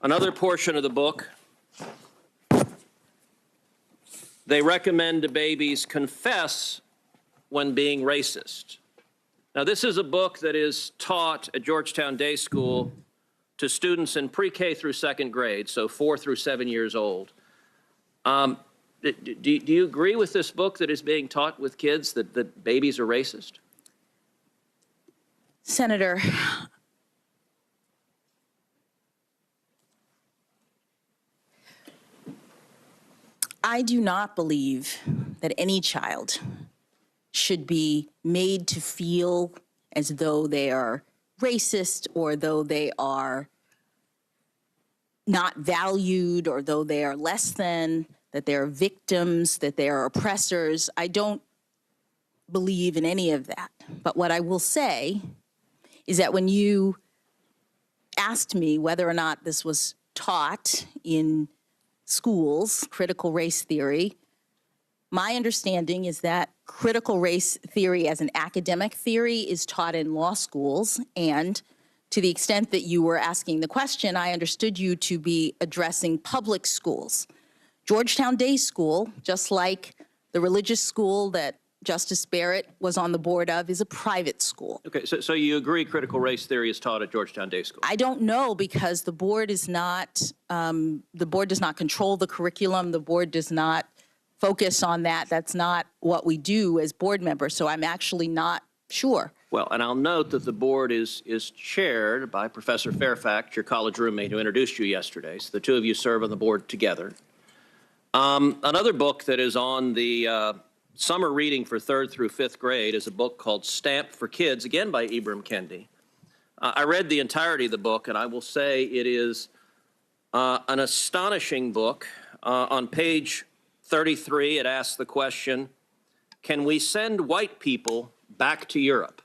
Another portion of the book, they recommend to babies confess when being racist. Now, this is a book that is taught at Georgetown Day School to students in pre-K through 2nd grade, so 4 through 7 years old. Do you agree with this book that is being taught with kids that babies are racist? Senator, I do not believe that any child should be made to feel as though they are racist, or though they are not valued, or though they are less than, that they are victims, that they are oppressors. I don't believe in any of that. But what I will say is that when you asked me whether or not this was taught in schools, critical race theory, my understanding is that critical race theory as an academic theory is taught in law schools. And to the extent that you were asking the question, I understood you to be addressing public schools. Georgetown Day School, just like the religious school that Justice Barrett was on the board of, is a private school. Okay, so you agree critical race theory is taught at Georgetown Day School? I don't know, because the board is not, the board does not control the curriculum. The board does not focus on that. That's not what we do as board members. So I'm actually not sure. Well, and I'll note that the board is chaired by Professor Fairfax, your college roommate who introduced you yesterday. So the two of you serve on the board together. Another book that is on the summer reading for 3rd through 5th grade is a book called Stamped for Kids, again by Ibram Kendi. I read the entirety of the book, and I will say it is an astonishing book. On page 33, it asks the question, can we send white people back to Europe?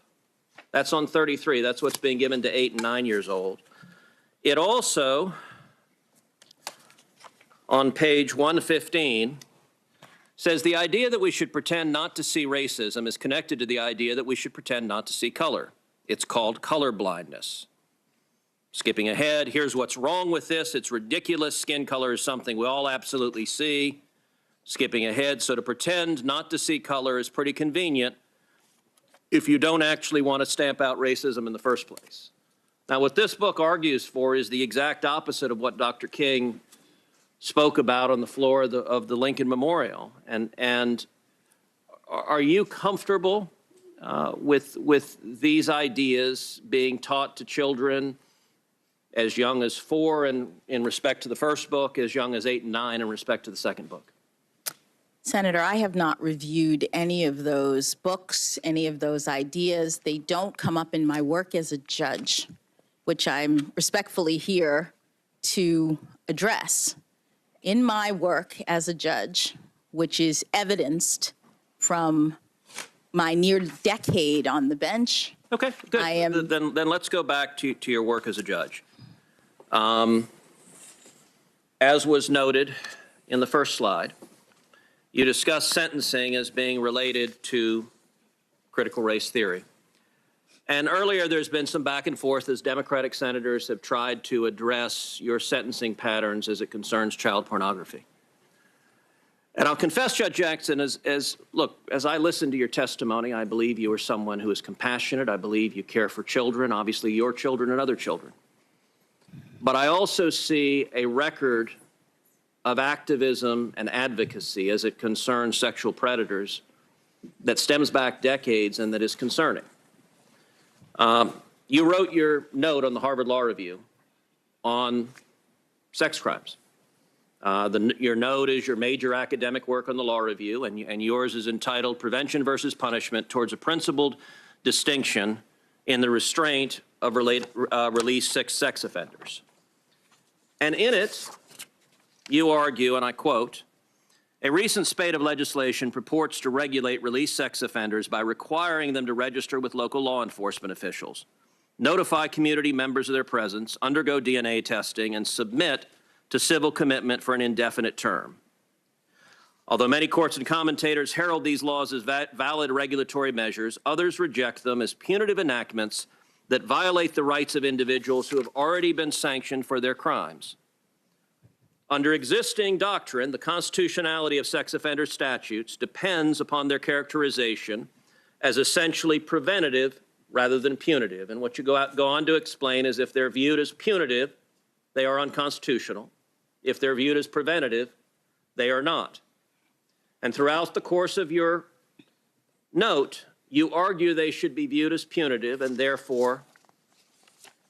That's on 33. That's what's being given to 8 and 9 years old. It also, on page 115, says the idea that we should pretend not to see racism is connected to the idea that we should pretend not to see color. It's called color blindness. Skipping ahead, here's what's wrong with this. It's ridiculous. Skin color is something we all absolutely see. Skipping ahead, so to pretend not to see color is pretty convenient if you don't actually want to stamp out racism in the first place. Now, what this book argues for is the exact opposite of what Dr. King spoke about on the floor of the Lincoln Memorial. And are you comfortable with these ideas being taught to children as young as 4 in respect to the first book, as young as 8 and 9 in respect to the second book? Senator, I have not reviewed any of those books, any of those ideas. They don't come up in my work as a judge, which I'm respectfully here to address. In my work as a judge, which is evidenced from my near decade on the bench. Okay, good. Then let's go back to your work as a judge. As was noted in the first slide, you discussed sentencing as being related to critical race theory. And earlier there's been some back and forth as Democratic senators have tried to address your sentencing patterns as it concerns child pornography. And I'll confess, Judge Jackson, as I listen to your testimony, I believe you are someone who is compassionate. I believe you care for children, obviously your children and other children. But I also see a record of activism and advocacy as it concerns sexual predators that stems back decades and that is concerning. You wrote your note on the Harvard Law Review on sex crimes. Your note is your major academic work on the Law Review, and yours is entitled Prevention versus Punishment Towards a Principled Distinction in the Restraint of Released Sex Offenders. And in it, you argue, and I quote, a recent spate of legislation purports to regulate released sex offenders by requiring them to register with local law enforcement officials, notify community members of their presence, undergo DNA testing, and submit to civil commitment for an indefinite term. Although many courts and commentators herald these laws as valid regulatory measures, others reject them as punitive enactments that violate the rights of individuals who have already been sanctioned for their crimes. Under existing doctrine, the constitutionality of sex offender statutes depends upon their characterization as essentially preventative rather than punitive. And what you go on to explain is if they're viewed as punitive, they are unconstitutional. If they're viewed as preventative, they are not. And throughout the course of your note, you argue they should be viewed as punitive and therefore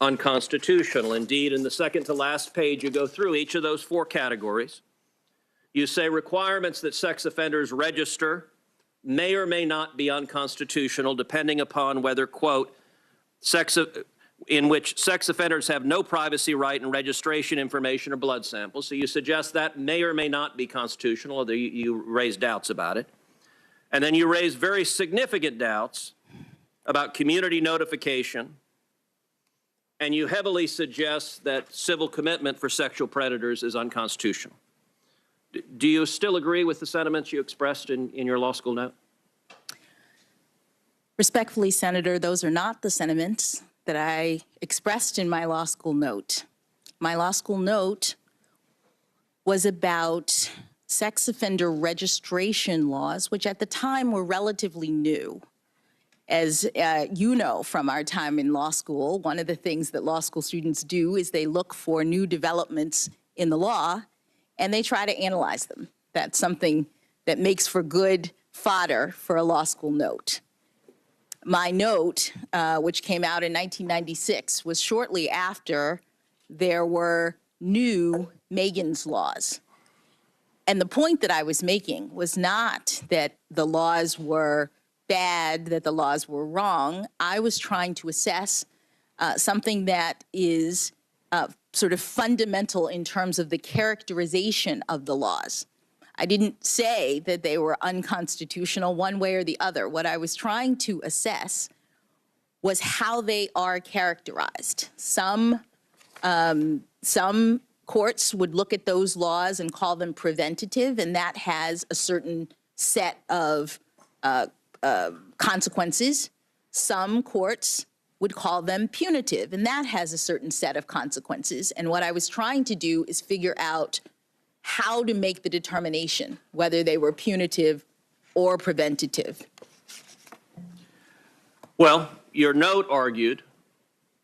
unconstitutional. Indeed, in the second to last page, you go through each of those 4 categories. You say requirements that sex offenders register may or may not be unconstitutional, depending upon whether, quote, in which sex offenders have no privacy right in registration information or blood samples. So you suggest that may or may not be constitutional, although you raise doubts about it. And then you raise very significant doubts about community notification, and you heavily suggest that civil commitment for sexual predators is unconstitutional. Do you still agree with the sentiments you expressed in your law school note? Respectfully, Senator, those are not the sentiments that I expressed in my law school note. My law school note was about sex offender registration laws, which at the time were relatively new. As you know from our time in law school, one of the things that law school students do is they look for new developments in the law and they try to analyze them. That's something that makes for good fodder for a law school note. My note, which came out in 1996, was shortly after there were new Megan's laws. And the point that I was making was not that the laws were bad, that the laws were wrong. I was trying to assess something that is sort of fundamental in terms of the characterization of the laws. I didn't say that they were unconstitutional one way or the other. What I was trying to assess was how they are characterized. Some courts would look at those laws and call them preventative, and that has a certain set of consequences. Some courts would call them punitive, and that has a certain set of consequences. And what I was trying to do is figure out how to make the determination whether they were punitive or preventative. Well, your note argued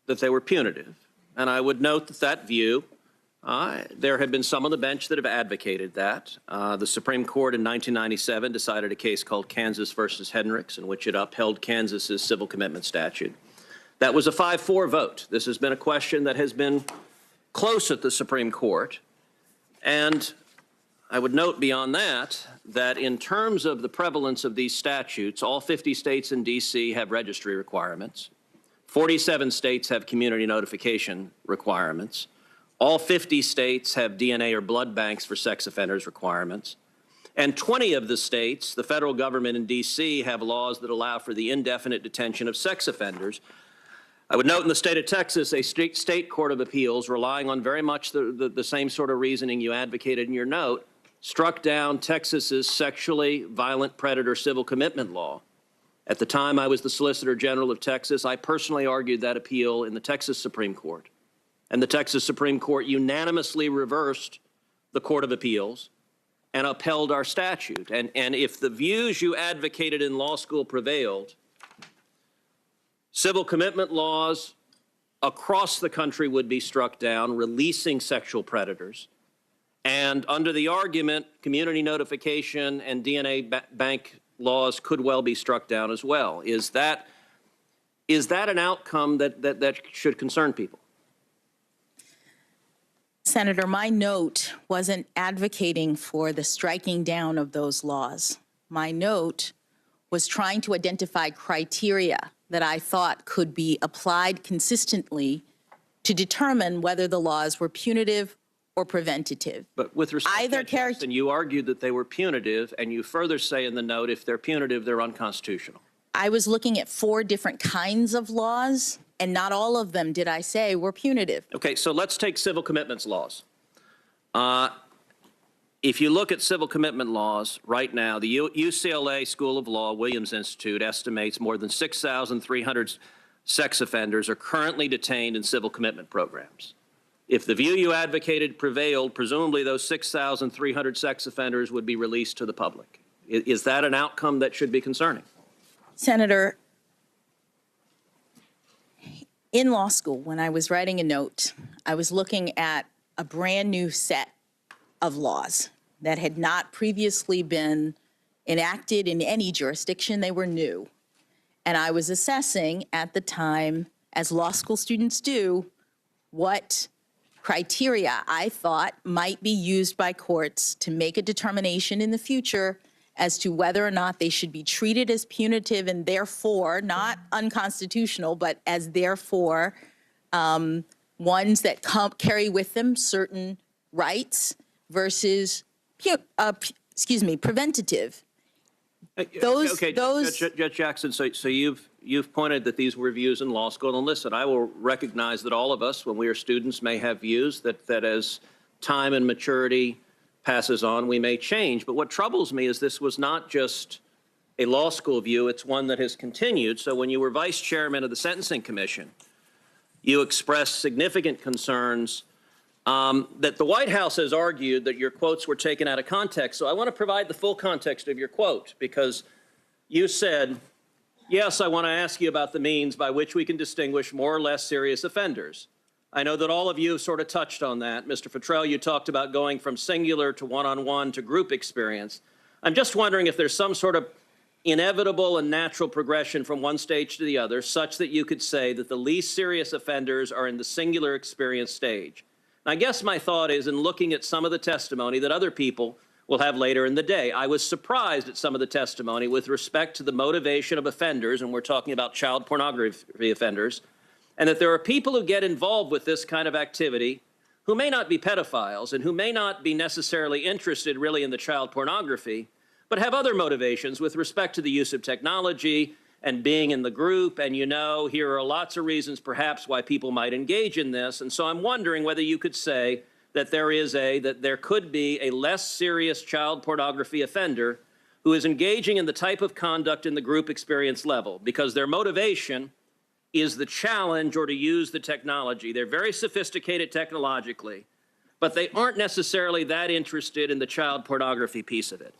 that they were punitive, and I would note that that view, there have been some on the bench that have advocated that. The Supreme Court in 1997 decided a case called Kansas versus Hendricks, in which it upheld Kansas's civil commitment statute. That was a 5-4 vote. This has been a question that has been close at the Supreme Court. And I would note beyond that, that in terms of the prevalence of these statutes, all 50 states and D.C. have registry requirements. 47 states have community notification requirements. All 50 states have DNA or blood banks for sex offenders requirements. And 20 of the states, the federal government in D.C., have laws that allow for the indefinite detention of sex offenders. I would note in the state of Texas, a state court of appeals, relying on very much the same sort of reasoning you advocated in your note, struck down Texas's sexually violent predator civil commitment law. At the time I was the Solicitor General of Texas, I personally argued that appeal in the Texas Supreme Court. And the Texas Supreme Court unanimously reversed the Court of Appeals and upheld our statute. And if the views you advocated in law school prevailed, civil commitment laws across the country would be struck down, releasing sexual predators. And under the argument, community notification and DNA bank laws could well be struck down as well. Is that an outcome that should concern people? Senator, my note wasn't advocating for the striking down of those laws. My note was trying to identify criteria that I thought could be applied consistently to determine whether the laws were punitive or preventative. But with respect to Jackson, you argued that they were punitive, and you further say in the note, if they're punitive, they're unconstitutional. I was looking at 4 different kinds of laws, and not all of them, did I say, were punitive. Okay, so let's take civil commitments laws. If you look at civil commitment laws right now, the UCLA School of Law Williams Institute estimates more than 6,300 sex offenders are currently detained in civil commitment programs. If the view you advocated prevailed, presumably those 6,300 sex offenders would be released to the public. Is that an outcome that should be concerning? Senator, in law school, when I was writing a note, I was looking at a brand new set of laws that had not previously been enacted in any jurisdiction. They were new. And I was assessing at the time, as law school students do, what criteria I thought might be used by courts to make a determination in the future as to whether or not they should be treated as punitive and therefore not unconstitutional, but as therefore ones that carry with them certain rights versus, preventative. Judge Jackson, so you've pointed that these were views in law school, and listen, I will recognize that all of us, when we are students, may have views that as time and maturity passes on, we may change. But what troubles me is this was not just a law school view, it's one that has continued. So when you were vice chairman of the Sentencing Commission, you expressed significant concerns that the White House has argued that your quotes were taken out of context. So I want to provide the full context of your quote, because you said, yes, I want to ask you about the means by which we can distinguish more or less serious offenders. I know that all of you have sort of touched on that. Mr. Futrell, you talked about going from singular to one-on-one to group experience. I'm just wondering if there's some sort of inevitable and natural progression from one stage to the other, such that you could say that the least serious offenders are in the singular experience stage. I guess my thought is, in looking at some of the testimony that other people will have later in the day, I was surprised at some of the testimony with respect to the motivation of offenders, and we're talking about child pornography offenders, and that there are people who get involved with this kind of activity who may not be pedophiles and who may not be necessarily interested really in the child pornography, but have other motivations with respect to the use of technology and being in the group. And here are lots of reasons perhaps why people might engage in this. And so I'm wondering whether you could say that there could be a less serious child pornography offender who is engaging in the type of conduct in the group experience level because their motivation is the challenge or to use the technology. They're very sophisticated technologically, but they aren't necessarily that interested in the child pornography piece of it.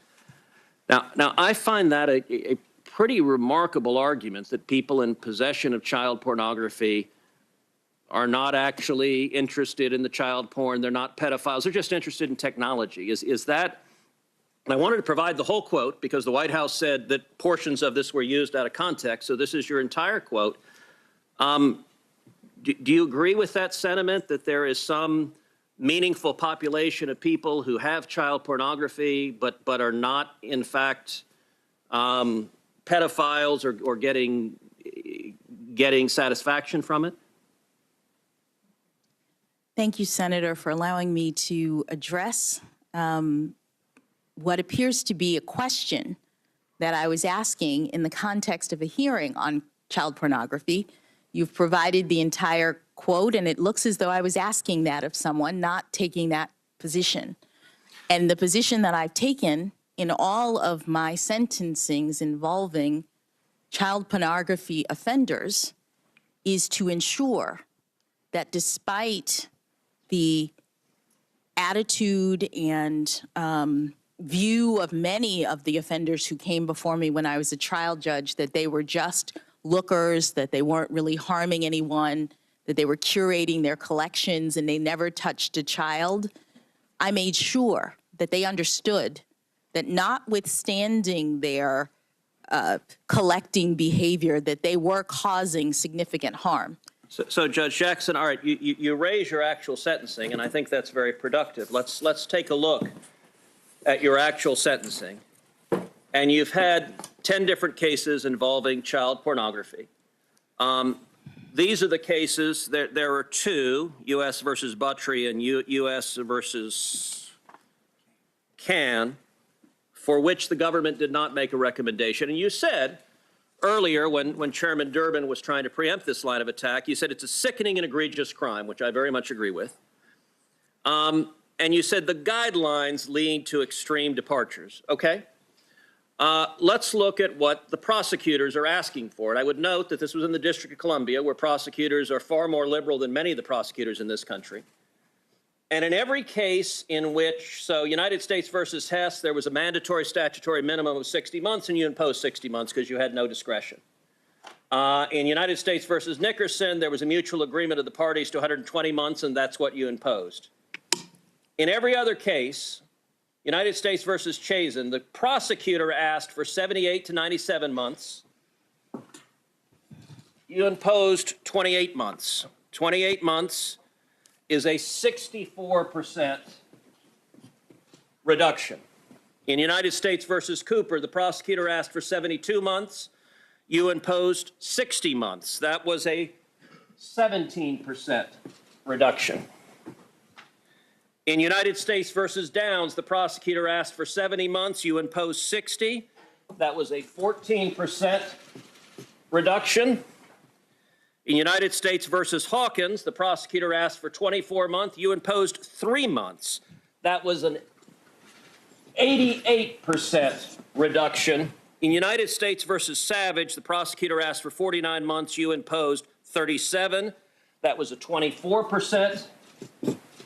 Now I find that a pretty remarkable argument, that people in possession of child pornography are not actually interested in the child porn. They're not pedophiles. They're just interested in technology. Is that, and I wanted to provide the whole quote because the White House said that portions of this were used out of context. So this is your entire quote. Do you agree with that sentiment, that there is some meaningful population of people who have child pornography but are not, in fact, pedophiles or getting satisfaction from it? Thank you, Senator, for allowing me to address what appears to be a question that I was asking in the context of a hearing on child pornography. You've provided the entire quote, and it looks as though I was asking that of someone, not taking that position. And the position that I've taken in all of my sentencings involving child pornography offenders is to ensure that despite the attitude and view of many of the offenders who came before me when I was a trial judge, that they were just lookers, that they weren't really harming anyone, that they were curating their collections and they never touched a child, I made sure that they understood that notwithstanding their collecting behavior, that they were causing significant harm. So Judge Jackson, all right, you raise your actual sentencing, and I think that's very productive. Let's take a look at your actual sentencing. And you've had 10 different cases involving child pornography. These are the cases. There are two, U.S. versus Buttry and U.S. versus Can, for which the government did not make a recommendation. And you said earlier, when Chairman Durbin was trying to preempt this line of attack, you said it's a sickening and egregious crime, which I very much agree with. And you said the guidelines lead to extreme departures. Okay. Let's look at what the prosecutors are asking for. And I would note that this was in the District of Columbia, where prosecutors are far more liberal than many of the prosecutors in this country. And in every case in which, so United States versus Hess, there was a mandatory statutory minimum of 60 months, and you imposed 60 months because you had no discretion. In United States versus Nickerson, there was a mutual agreement of the parties to 120 months, and that's what you imposed. In every other case, United States versus Chazen, the prosecutor asked for 78 to 97 months. You imposed 28 months. 28 months is a 64% reduction. In United States versus Cooper, the prosecutor asked for 72 months. You imposed 60 months. That was a 17% reduction. In United States versus Downs, the prosecutor asked for 70 months. You imposed 60. That was a 14% reduction. In United States versus Hawkins, the prosecutor asked for 24 months. You imposed 3 months. That was an 88% reduction. In United States versus Savage, the prosecutor asked for 49 months. You imposed 37. That was a 24%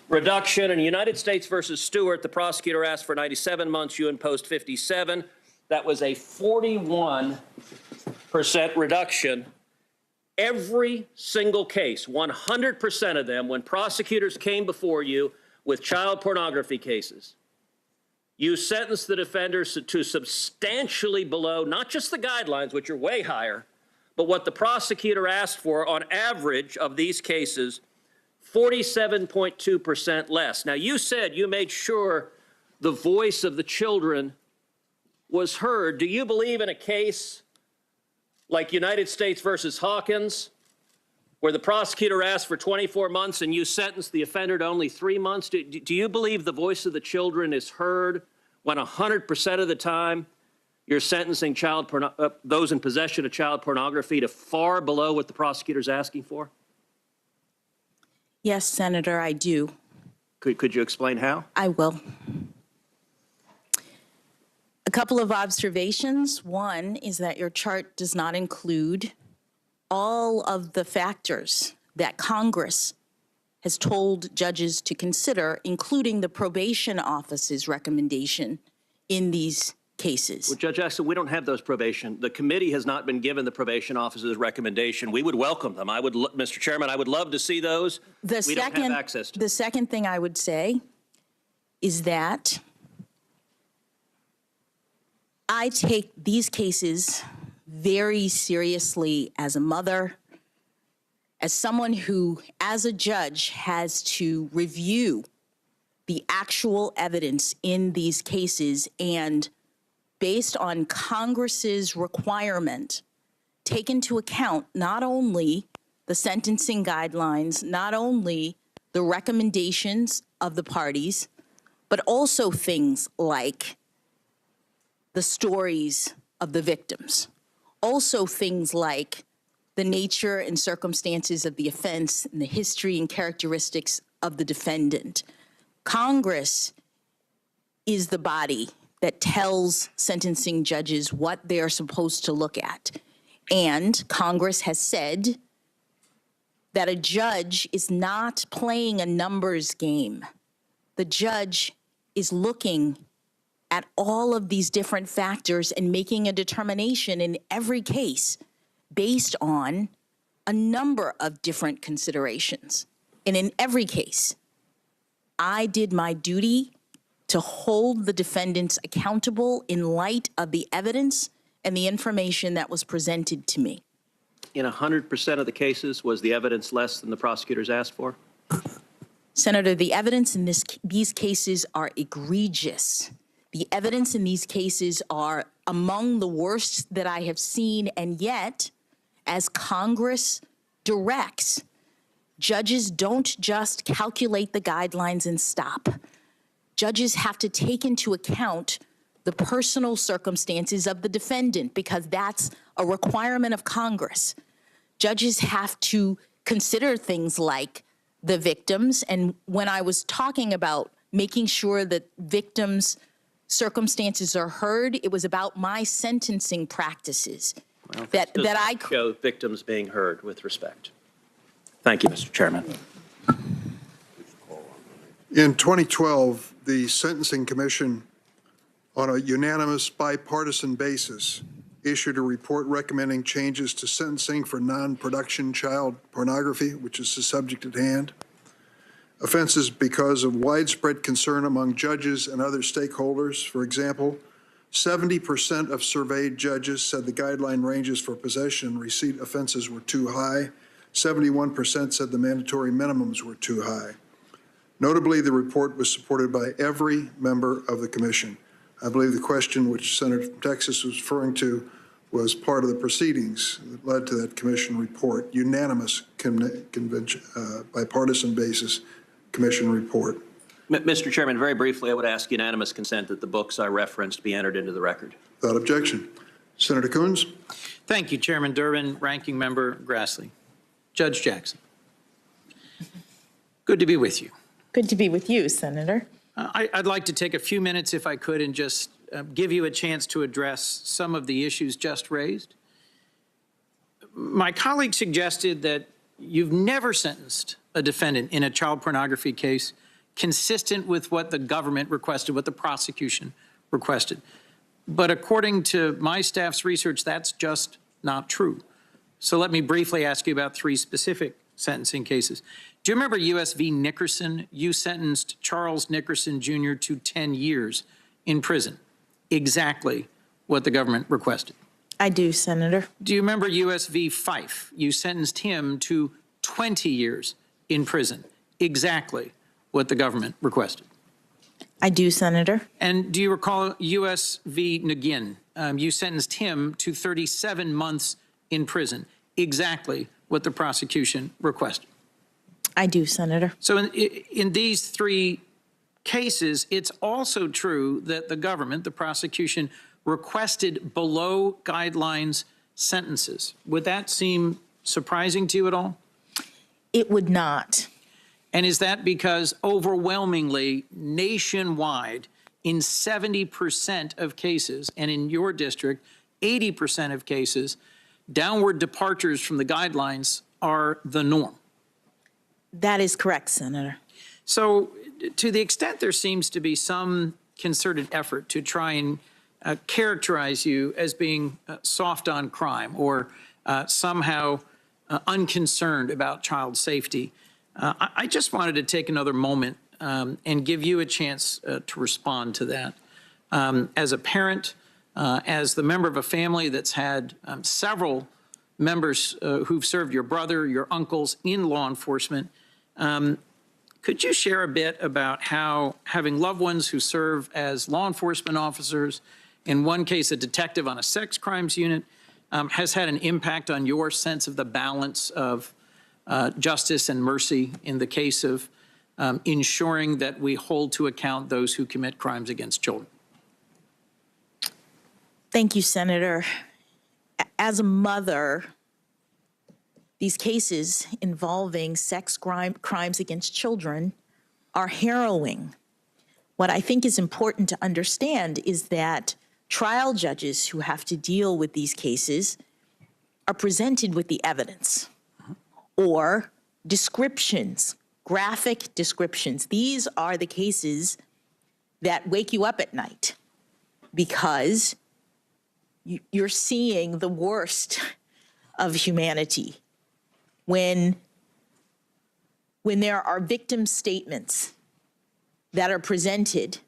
reduction. In United States versus Stewart, the prosecutor asked for 97 months. You imposed 57. That was a 41% reduction. Every single case, 100% of them, when prosecutors came before you with child pornography cases, you sentenced the defenders to substantially below, not just the guidelines, which are way higher, but what the prosecutor asked for on average of these cases, 47.2% less. Now, you said you made sure the voice of the children was heard. Do you believe in a case like United States versus Hawkins, where the prosecutor asked for 24 months and you sentenced the offender to only 3 months? Do you believe the voice of the children is heard when 100% of the time you're sentencing those in possession of child pornography to far below what the prosecutor's asking for? Yes, Senator, I do. Could you explain how? I will. A couple of observations. One is that your chart does not include all of the factors that Congress has told judges to consider, including the probation office's recommendation in these cases. Well, Judge Jackson, we don't have those probation. The committee has not been given the probation office's recommendation. We would welcome them. Mr. Chairman, I would love to see those. We don't have access to them. The second thing I would say is that I take these cases very seriously as a mother, as someone who, as a judge, has to review the actual evidence in these cases and, based on Congress's requirement, take into account not only the sentencing guidelines, not only the recommendations of the parties, but also things like the stories of the victims. Also things like the nature and circumstances of the offense and the history and characteristics of the defendant. Congress is the body that tells sentencing judges what they're supposed to look at. And Congress has said that a judge is not playing a numbers game. The judge is looking at all of these different factors and making a determination in every case based on a number of different considerations. And in every case, I did my duty to hold the defendants accountable in light of the evidence and the information that was presented to me. In 100% of the cases, was the evidence less than the prosecutors asked for? Senator, the evidence in these cases are egregious. The evidence in these cases are among the worst that I have seen, and yet, as Congress directs, judges don't just calculate the guidelines and stop. Judges have to take into account the personal circumstances of the defendant because that's a requirement of Congress. Judges have to consider things like the victims, and when I was talking about making sure that victims' circumstances are heard, it was about my sentencing practices that I show victims being heard with respect. Thank you, Mr. Chairman. In 2012, the Sentencing Commission, on a unanimous bipartisan basis, issued a report recommending changes to sentencing for non-production child pornography, which is the subject at hand. Offenses because of widespread concern among judges and other stakeholders. For example, 70% of surveyed judges said the guideline ranges for possession and receipt offenses were too high. 71% said the mandatory minimums were too high. Notably, the report was supported by every member of the commission. I believe the question which Senator from Texas was referring to was part of the proceedings that led to that commission report, unanimous convention, bipartisan basis commission report. Mr. Chairman, very briefly, I would ask unanimous consent that the books I referenced be entered into the record. Without objection. Senator Coons. Thank you, Chairman Durbin, Ranking Member Grassley. Judge Jackson, good to be with you. Good to be with you, Senator. I'd like to take a few minutes, if I could, and just give you a chance to address some of the issues just raised. My colleague suggested that you've never sentenced a defendant in a child pornography case consistent with what the government requested, what the prosecution requested. But according to my staff's research, that's just not true. So let me briefly ask you about 3 specific sentencing cases. Do you remember U.S. v. Nickerson? You sentenced Charles Nickerson Jr. to 10 years in prison, exactly what the government requested. I do, Senator. Do you remember U.S. v. Fife? You sentenced him to 20 years in prison, exactly what the government requested. I do, Senator. And do you recall U.S. v. Nguyen? You sentenced him to 37 months in prison, exactly what the prosecution requested. I do, Senator. So in these 3 cases, it's also true that the government, the prosecution, requested below guidelines sentences. Would that seem surprising to you at all? It would not. And is that because overwhelmingly nationwide, in 70% of cases, and in your district, 80% of cases, downward departures from the guidelines are the norm? That is correct, Senator. So to the extent there seems to be some concerted effort to try and characterize you as being soft on crime or somehow unconcerned about child safety, I just wanted to take another moment and give you a chance to respond to that. As a parent, as the member of a family that's had several members who've served your brother, your uncles in law enforcement, could you share a bit about how having loved ones who serve as law enforcement officers, in one case a detective on a sex crimes unit, has had an impact on your sense of the balance of justice and mercy in the case of ensuring that we hold to account those who commit crimes against children? Thank you, Senator. As a mother, these cases involving sex crimes against children are harrowing. What I think is important to understand is that trial judges who have to deal with these cases are presented with the evidence or descriptions, graphic descriptions. These are the cases that wake you up at night because you're seeing the worst of humanity. When there are victim statements that are presented,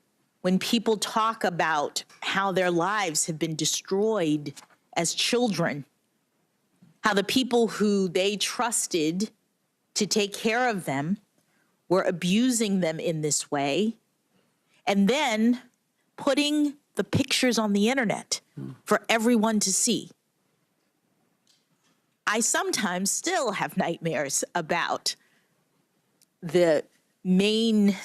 when people talk about how their lives have been destroyed as children, how the people who they trusted to take care of them were abusing them in this way, and then putting the pictures on the internet for everyone to see. I sometimes still have nightmares about the main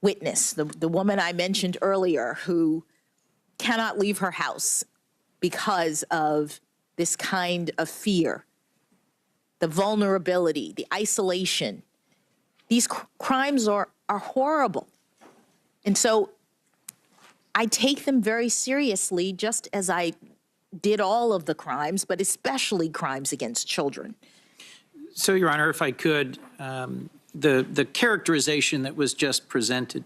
witness, the woman I mentioned earlier who cannot leave her house because of this kind of fear, the vulnerability, the isolation. These crimes are horrible. And so I take them very seriously, just as I did all of the crimes, but especially crimes against children. So, Your Honor, if I could, the characterization that was just presented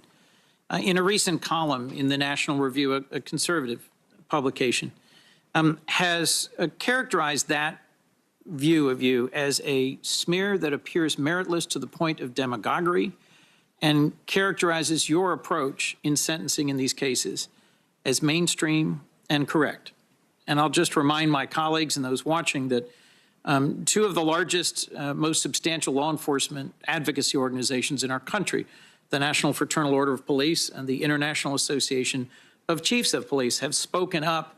in a recent column in the National Review, a conservative publication, has characterized that view of you as a smear that appears meritless to the point of demagoguery and characterizes your approach in sentencing in these cases as mainstream and correct. And I'll just remind my colleagues and those watching that 2 of the largest, most substantial law enforcement advocacy organizations in our country, the National Fraternal Order of Police and the International Association of Chiefs of Police, have spoken up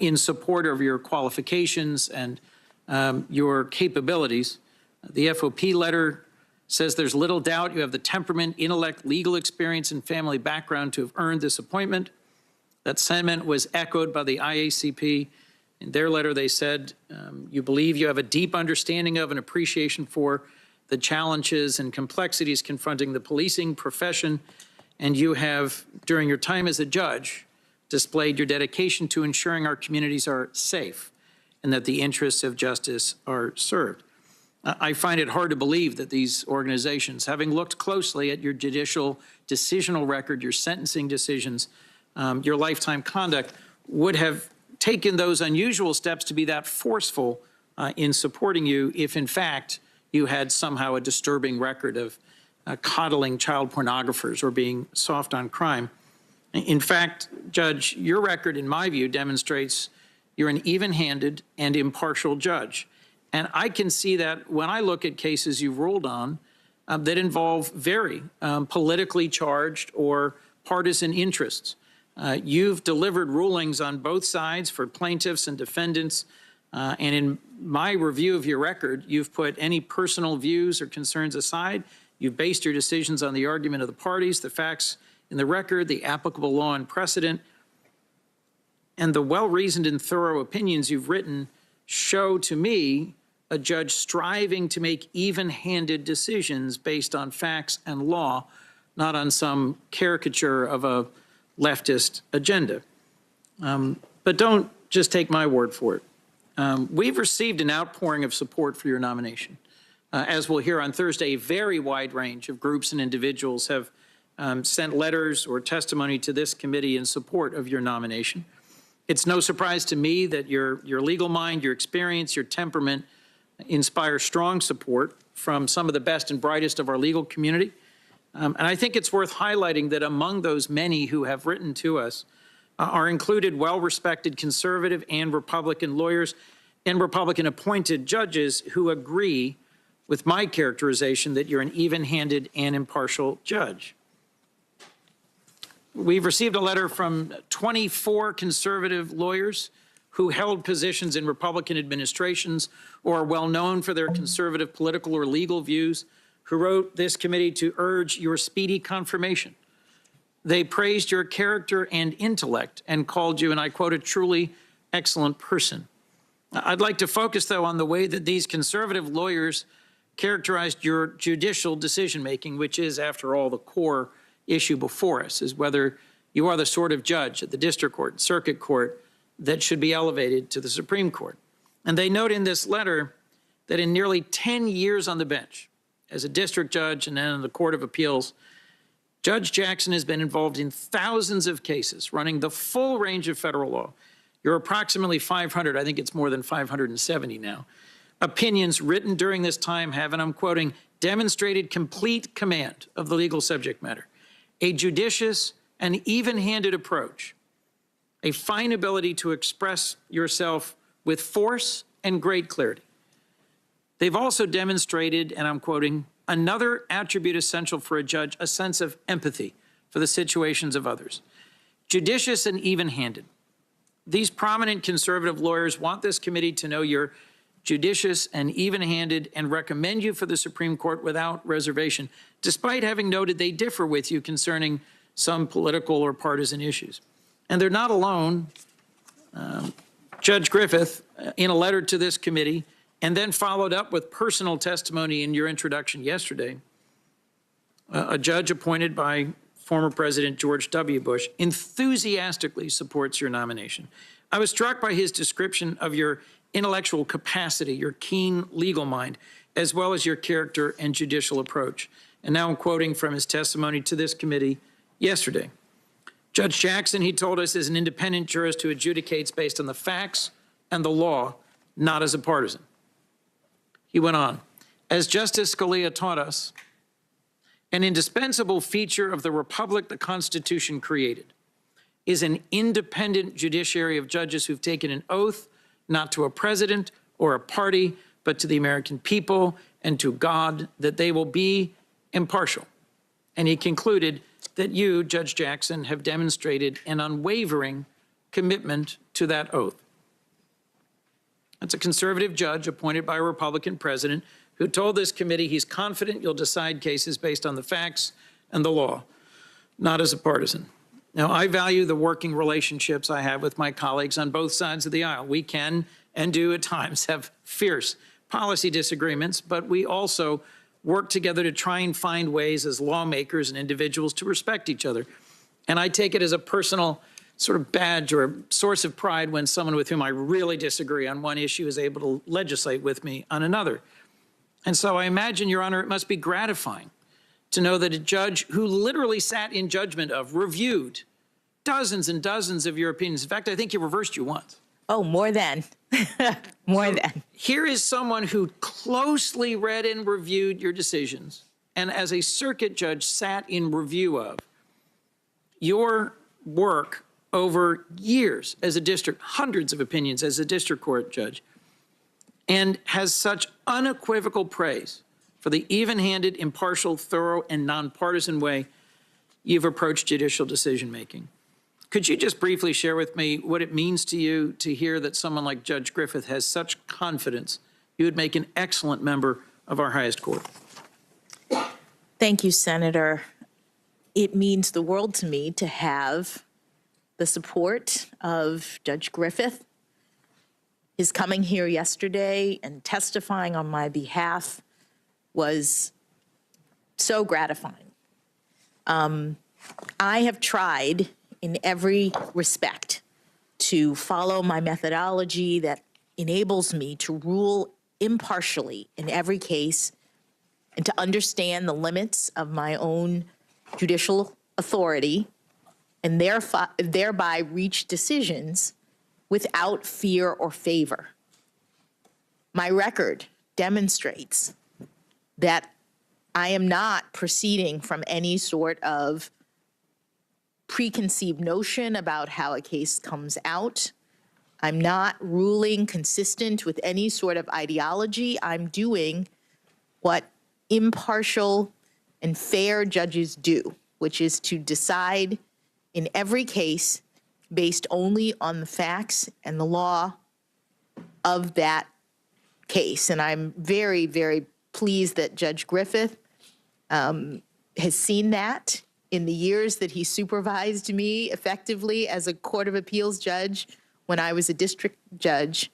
in support of your qualifications and your capabilities. The FOP letter says there's little doubt you have the temperament, intellect, legal experience, and family background to have earned this appointment. That sentiment was echoed by the IACP. In their letter, they said, you believe you have a deep understanding of and appreciation for the challenges and complexities confronting the policing profession, and you have, during your time as a judge, displayed your dedication to ensuring our communities are safe and that the interests of justice are served. I find it hard to believe that these organizations, having looked closely at your judicial decisional record, your sentencing decisions, your lifetime conduct, would have taken those unusual steps to be that forceful in supporting you if, in fact, you had somehow a disturbing record of coddling child pornographers or being soft on crime. In fact, Judge, your record, in my view, demonstrates you're an even-handed and impartial judge. And I can see that when I look at cases you've ruled on that involve very politically charged or partisan interests. You've delivered rulings on both sides for plaintiffs and defendants. And in my review of your record, you've put any personal views or concerns aside. You've based your decisions on the argument of the parties, the facts in the record, the applicable law and precedent. And the well-reasoned and thorough opinions you've written show to me a judge striving to make even-handed decisions based on facts and law, not on some caricature of a leftist agenda. But don't just take my word for it. We've received an outpouring of support for your nomination. As we'll hear on Thursday, a very wide range of groups and individuals have sent letters or testimony to this committee in support of your nomination. It's no surprise to me that your legal mind, your experience, your temperament inspire strong support from some of the best and brightest of our legal community. And I think it's worth highlighting that among those many who have written to us are included well-respected conservative and Republican lawyers and Republican-appointed judges who agree with my characterization that you're an even-handed and impartial judge. We've received a letter from 24 conservative lawyers who held positions in Republican administrations or are well known for their conservative political or legal views, who wrote this committee to urge your speedy confirmation. They praised your character and intellect and called you, and I quote, a truly excellent person. I'd like to focus, though, on the way that these conservative lawyers characterized your judicial decision-making, which is, after all, the core issue before us, is whether you are the sort of judge at the district court, circuit court, that should be elevated to the Supreme Court. And they note in this letter that in nearly 10 years on the bench, as a district judge and then in the Court of Appeals, Judge Jackson has been involved in thousands of cases running the full range of federal law. You're approximately 500, I think it's more than 570 now. Opinions written during this time have, and I'm quoting, demonstrated complete command of the legal subject matter, a judicious and even-handed approach, a fine ability to express yourself with force and great clarity. They've also demonstrated, and I'm quoting, another attribute essential for a judge, a sense of empathy for the situations of others. Judicious and even-handed. These prominent conservative lawyers want this committee to know you're judicious and even-handed and recommend you for the Supreme Court without reservation, despite having noted they differ with you concerning some political or partisan issues. And they're not alone. Judge Griffith, in a letter to this committee, and then followed up with personal testimony in your introduction yesterday, a judge appointed by former President George W. Bush enthusiastically supports your nomination. I was struck by his description of your intellectual capacity, your keen legal mind, as well as your character and judicial approach. And now I'm quoting from his testimony to this committee yesterday. Judge Jackson, he told us, is an independent jurist who adjudicates based on the facts and the law, not as a partisan. He went on, as Justice Scalia taught us, an indispensable feature of the republic the Constitution created is an independent judiciary of judges who've taken an oath not to a president or a party, but to the American people and to God, that they will be impartial. And he concluded that you, Judge Jackson, have demonstrated an unwavering commitment to that oath. That's a conservative judge appointed by a Republican president who told this committee he's confident you'll decide cases based on the facts and the law, not as a partisan. Now, I value the working relationships I have with my colleagues on both sides of the aisle. We can and do at times have fierce policy disagreements, but we also work together to try and find ways as lawmakers and individuals to respect each other. And I take it as a personal sort of badge or a source of pride when someone with whom I really disagree on one issue is able to legislate with me on another. And so I imagine, Your Honor, it must be gratifying to know that a judge who literally sat in judgment of, reviewed dozens and dozens of your opinions. In fact, I think he reversed you once. Oh, more than. More than. Here is someone who closely read and reviewed your decisions, and as a circuit judge sat in review of your work over years as a district, hundreds of opinions as a district court judge, and has such unequivocal praise for the even-handed, impartial, thorough, and nonpartisan way you've approached judicial decision-making. Could you just briefly share with me what it means to you to hear that someone like Judge Griffith has such confidence you would make an excellent member of our highest court? Thank you, Senator. It means the world to me to have the support of Judge Griffith. His coming here yesterday and testifying on my behalf was so gratifying. I have tried in every respect to follow my methodology that enables me to rule impartially in every case and to understand the limits of my own judicial authority and thereby reach decisions without fear or favor. My record demonstrates that I am not proceeding from any sort of preconceived notion about how a case comes out. I'm not ruling consistent with any sort of ideology. I'm doing what impartial and fair judges do, which is to decide in every case based only on the facts and the law of that case. And I'm very, very pleased that Judge Griffith has seen that in the years that he supervised me effectively as a Court of Appeals judge when I was a district judge.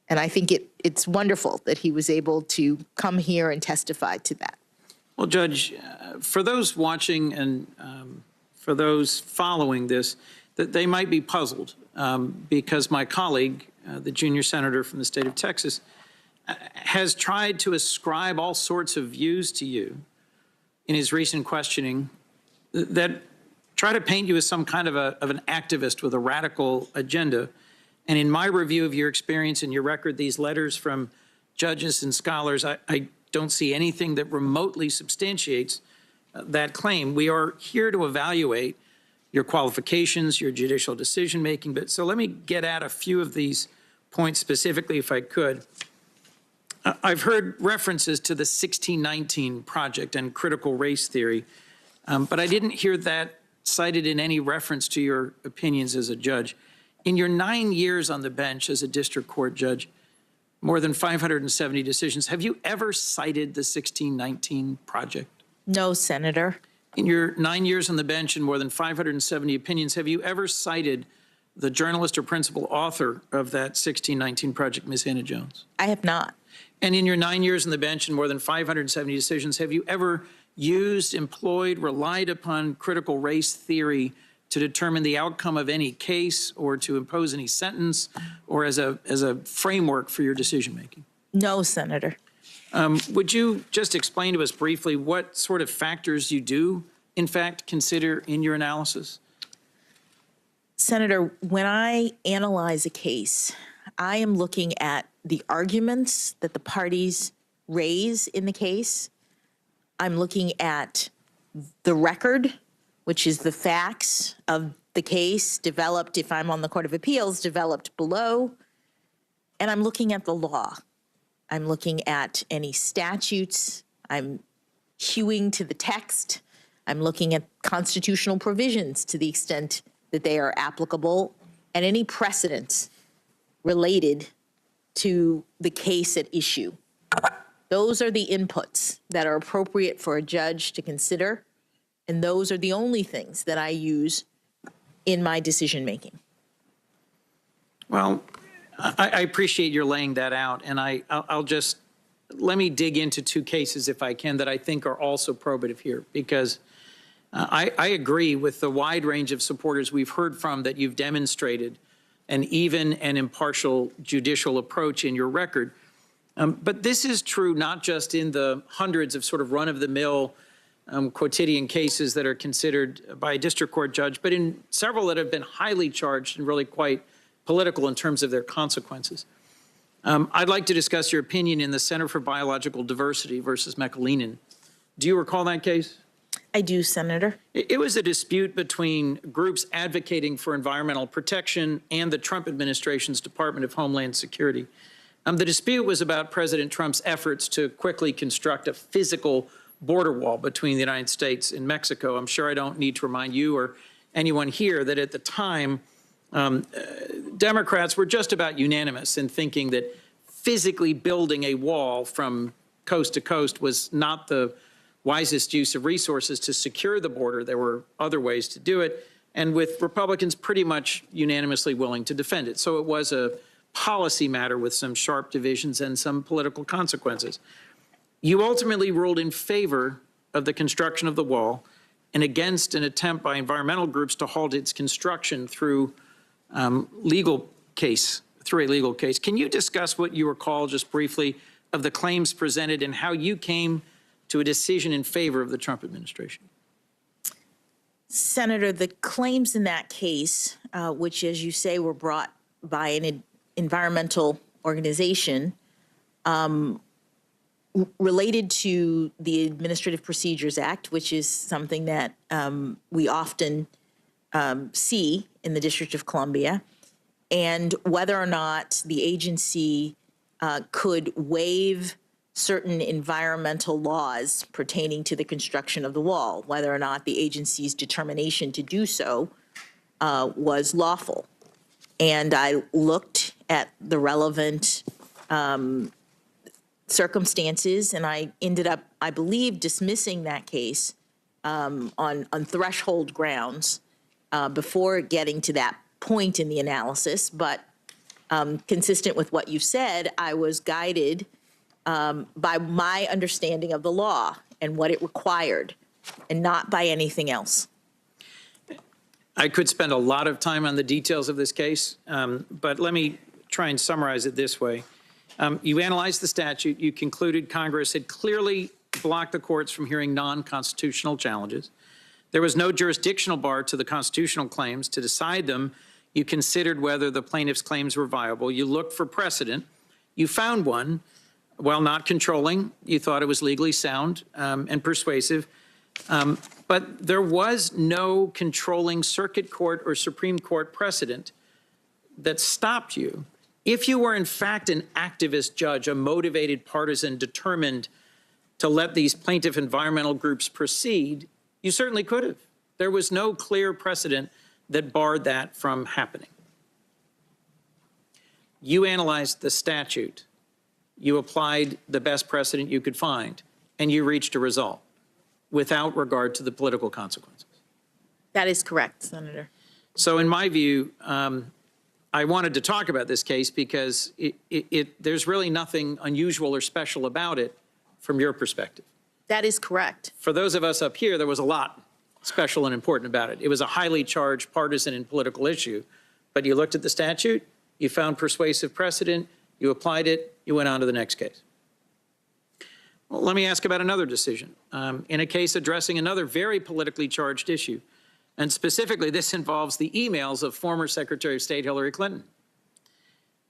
And I think it's wonderful that he was able to come here and testify to that. Well, Judge, for those watching and for those following this, that they might be puzzled because my colleague, the junior senator from the state of Texas, has tried to ascribe all sorts of views to you in his recent questioning that try to paint you as some kind of an activist with a radical agenda. And in my review of your experience and your record, these letters from judges and scholars, I don't see anything that remotely substantiates that claim. We are here to evaluate your qualifications, your judicial decision-making. But so let me get at a few of these points specifically, if I could. I've heard references to the 1619 Project and critical race theory, but I didn't hear that cited in any reference to your opinions as a judge. In your 9 years on the bench as a district court judge, more than 570 decisions, have you ever cited the 1619 Project? No, Senator. In your 9 years on the bench and more than 570 opinions, have you ever cited the journalist or principal author of that 1619 Project, Ms. Hannah Jones? I have not. And in your 9 years on the bench and more than 570 decisions, have you ever used, employed, relied upon critical race theory to determine the outcome of any case or to impose any sentence or as a framework for your decision-making? No, Senator. Would you just explain to us briefly what sort of factors you do, in fact, consider in your analysis? Senator, when I analyze a case, I am looking at the arguments that the parties raise in the case. I'm looking at the record, which is the facts of the case developed, if I'm on the Court of Appeals, developed below. And I'm looking at the law. I'm looking at any statutes. I'm hewing to the text. I'm looking at constitutional provisions to the extent that they are applicable. and any precedents related to the case at issue. Those are the inputs that are appropriate for a judge to consider, and those are the only things that I use in my decision-making. Well, I appreciate your laying that out, and I'll just, let me dig into two cases, if I can, that I think are also probative here, because I agree with the wide range of supporters we've heard from that you've demonstrated an even and impartial judicial approach in your record. But this is true not just in the hundreds of sort of run-of-the-mill quotidian cases that are considered by a district court judge, but in several that have been highly charged and really quite political in terms of their consequences. I'd like to discuss your opinion in the Center for Biological Diversity versus McAleenan. Do you recall that case? I do, Senator. It was a dispute between groups advocating for environmental protection and the Trump administration's Department of Homeland Security. The dispute was about President Trump's efforts to quickly construct a physical border wall between the United States and Mexico. I'm sure I don't need to remind you or anyone here that at the time, Democrats were just about unanimous in thinking that physically building a wall from coast to coast was not the wisest use of resources to secure the border. There were other ways to do it, and with Republicans pretty much unanimously willing to defend it. So it was a policy matter with some sharp divisions and some political consequences. You ultimately ruled in favor of the construction of the wall and against an attempt by environmental groups to halt its construction through a legal case. Can you discuss what you recall just briefly of the claims presented and how you came to a decision in favor of the Trump administration? Senator, the claims in that case, which, as you say, were brought by an environmental organization, related to the Administrative Procedures Act, which is something that we often see in the District of Columbia, and whether or not the agency could waive certain environmental laws pertaining to the construction of the wall, whether or not the agency's determination to do so was lawful. And I looked at the relevant circumstances, and I ended up, I believe, dismissing that case on threshold grounds before getting to that point in the analysis. But consistent with what you said, I was guided by my understanding of the law and what it required, and not by anything else. I could spend a lot of time on the details of this case, but let me try and summarize it this way. You analyzed the statute. You concluded Congress had clearly blocked the courts from hearing non-constitutional challenges. There was no jurisdictional bar to the constitutional claims. To decide them, you considered whether the plaintiff's claims were viable. You looked for precedent. You found one. While not controlling, you thought it was legally sound and persuasive. But there was no controlling circuit court or Supreme Court precedent that stopped you. If you were in fact an activist judge, a motivated partisan determined to let these plaintiff environmental groups proceed, you certainly could have. There was no clear precedent that barred that from happening. You analyzed the statute. You applied the best precedent you could find, and you reached a result without regard to the political consequences. That is correct, Senator. So in my view, I wanted to talk about this case because there's really nothing unusual or special about it from your perspective. That is correct. For those of us up here, there was a lot special and important about it. It was a highly charged partisan and political issue, but you looked at the statute, you found persuasive precedent, you applied it, you went on to the next case. Well, let me ask about another decision. In a case addressing another very politically charged issue, and specifically this involves the emails of former Secretary of State Hillary Clinton.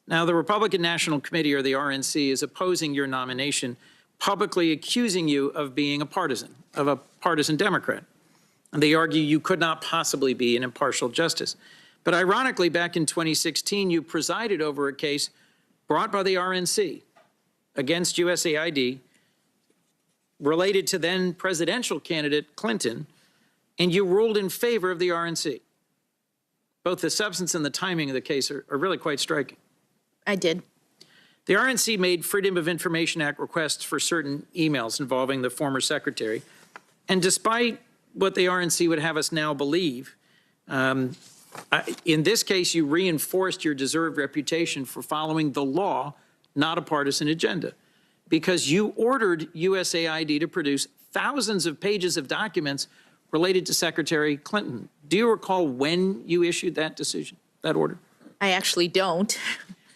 Now, the Republican National Committee, or the RNC, is opposing your nomination, publicly accusing you of being a partisan Democrat. And they argue you could not possibly be an impartial justice. But ironically, back in 2016, you presided over a case brought by the RNC against USAID related to then presidential candidate Clinton, and you ruled in favor of the RNC. both the substance and the timing of the case are really quite striking. I did. The RNC made Freedom of Information Act requests for certain emails involving the former secretary. And despite what the RNC would have us now believe, in this case, you reinforced your deserved reputation for following the law, not a partisan agenda, because you ordered USAID to produce thousands of pages of documents related to Secretary Clinton. Do you recall when you issued that decision, that order? I actually don't.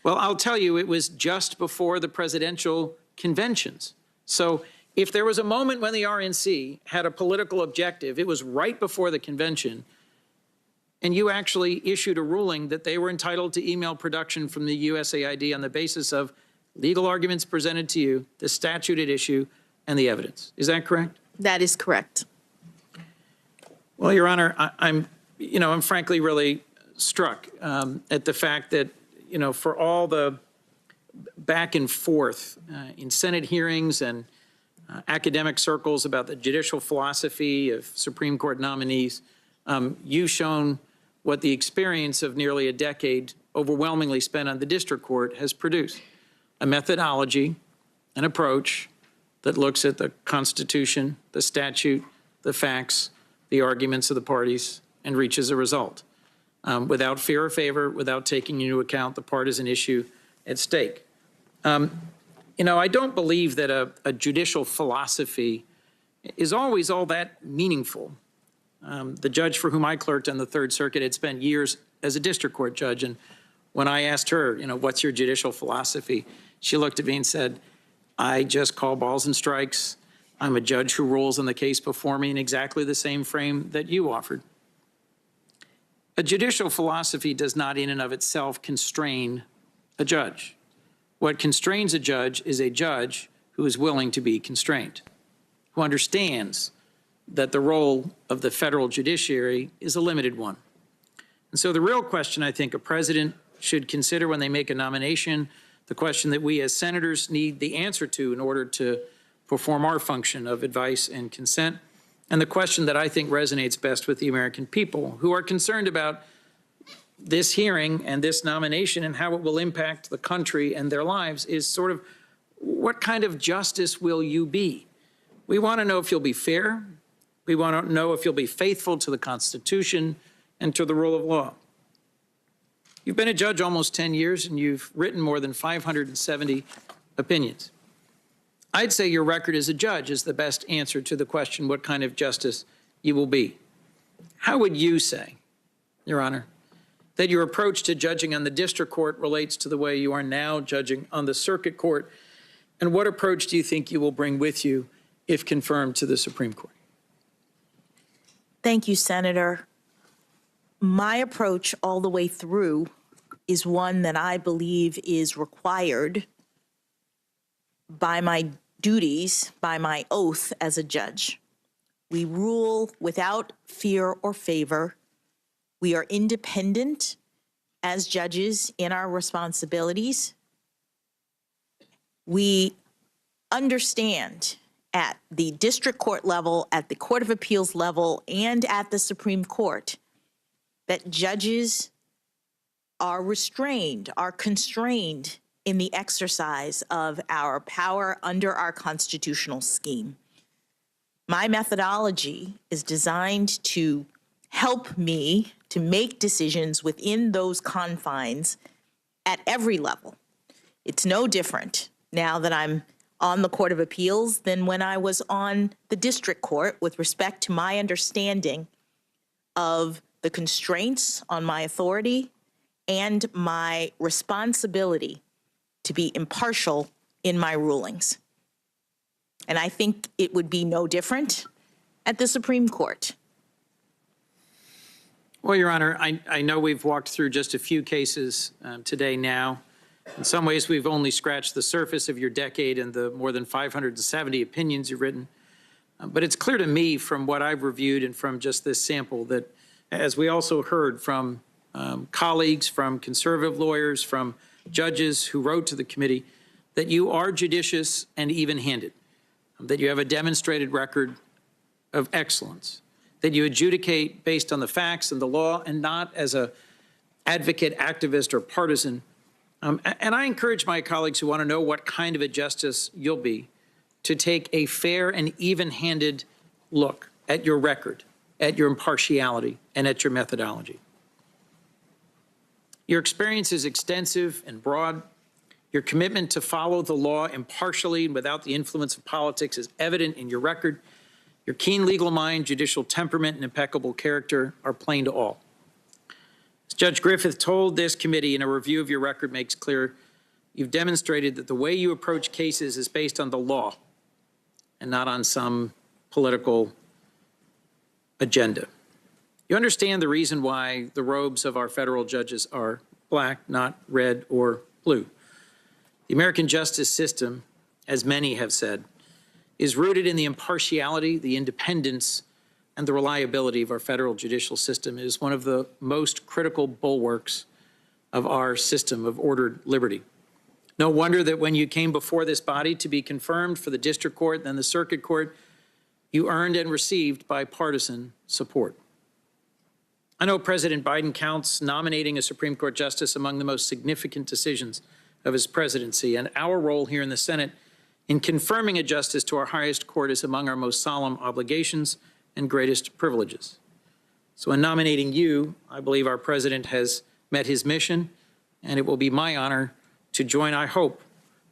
Well, I'll tell you, it was just before the presidential conventions. So if there was a moment when the RNC had a political objective, it was right before the convention, and you actually issued a ruling that they were entitled to email production from the USAID on the basis of legal arguments presented to you, the statute at issue, and the evidence. Is that correct? That is correct. Well, Your Honor, I'm frankly really struck at the fact that, for all the back and forth in Senate hearings and academic circles about the judicial philosophy of Supreme Court nominees, you've shown what the experience of nearly a decade overwhelmingly spent on the district court has produced: a methodology, an approach that looks at the Constitution, the statute, the facts, the arguments of the parties, and reaches a result without fear or favor, without taking into account the partisan issue at stake. I don't believe that a judicial philosophy is always all that meaningful. The judge for whom I clerked on the Third Circuit had spent years as a district court judge, and when I asked her, what's your judicial philosophy, she looked at me and said, I just call balls and strikes. I'm a judge who rules on the case before me in exactly the same frame that you offered. A judicial philosophy does not in and of itself constrain a judge. What constrains a judge is a judge who is willing to be constrained, who understands that the role of the federal judiciary is a limited one. And so the real question I think a president should consider when they make a nomination, the question that we as senators need the answer to in order to perform our function of advice and consent, and the question that I think resonates best with the American people who are concerned about this hearing and this nomination and how it will impact the country and their lives is sort of, what kind of justice will you be? We want to know if you'll be fair. We want to know if you'll be faithful to the Constitution and to the rule of law. You've been a judge almost 10 years, and you've written more than 570 opinions. I'd say your record as a judge is the best answer to the question what kind of justice you will be. How would you say, Your Honor, that your approach to judging on the district court relates to the way you are now judging on the circuit court? And what approach do you think you will bring with you if confirmed to the Supreme Court? Thank you, Senator. My approach all the way through is one that I believe is required by my duties, by my oath as a judge. We rule without fear or favor. We are independent as judges in our responsibilities. We understand at the district court level, at the Court of Appeals level, and at the Supreme Court that judges are restrained, are constrained in the exercise of our power under our constitutional scheme. My methodology is designed to help me to make decisions within those confines at every level. It's no different now that I'm on the Court of Appeals than when I was on the district court with respect to my understanding of the constraints on my authority and my responsibility to be impartial in my rulings. And I think it would be no different at the Supreme Court. Well, Your Honor, I know we've walked through just a few cases today now. In some ways, we've only scratched the surface of your decade and the more than 570 opinions you've written. But it's clear to me from what I've reviewed and from just this sample that, as we also heard from colleagues, from conservative lawyers, from judges who wrote to the committee, that you are judicious and even-handed, that you have a demonstrated record of excellence, that you adjudicate based on the facts and the law and not as a advocate, activist, or partisan. And I encourage my colleagues who want to know what kind of a justice you'll be to take a fair and even-handed look at your record, at your impartiality, and at your methodology. Your experience is extensive and broad. Your commitment to follow the law impartially and without the influence of politics is evident in your record. Your keen legal mind, judicial temperament, and impeccable character are plain to all. As Judge Griffith told this committee in a review of your record makes clear, you've demonstrated that the way you approach cases is based on the law and not on some political agenda. You understand the reason why the robes of our federal judges are black, not red or blue. The American justice system, as many have said, is rooted in the impartiality, the independence, and the reliability of our federal judicial system. It is one of the most critical bulwarks of our system of ordered liberty. No wonder that when you came before this body to be confirmed for the district court, then the circuit court, you earned and received bipartisan support. I know President Biden counts nominating a Supreme Court justice among the most significant decisions of his presidency, and our role here in the Senate in confirming a justice to our highest court is among our most solemn obligations and greatest privileges. So in nominating you, I believe our president has met his mission, and it will be my honor to join, I hope,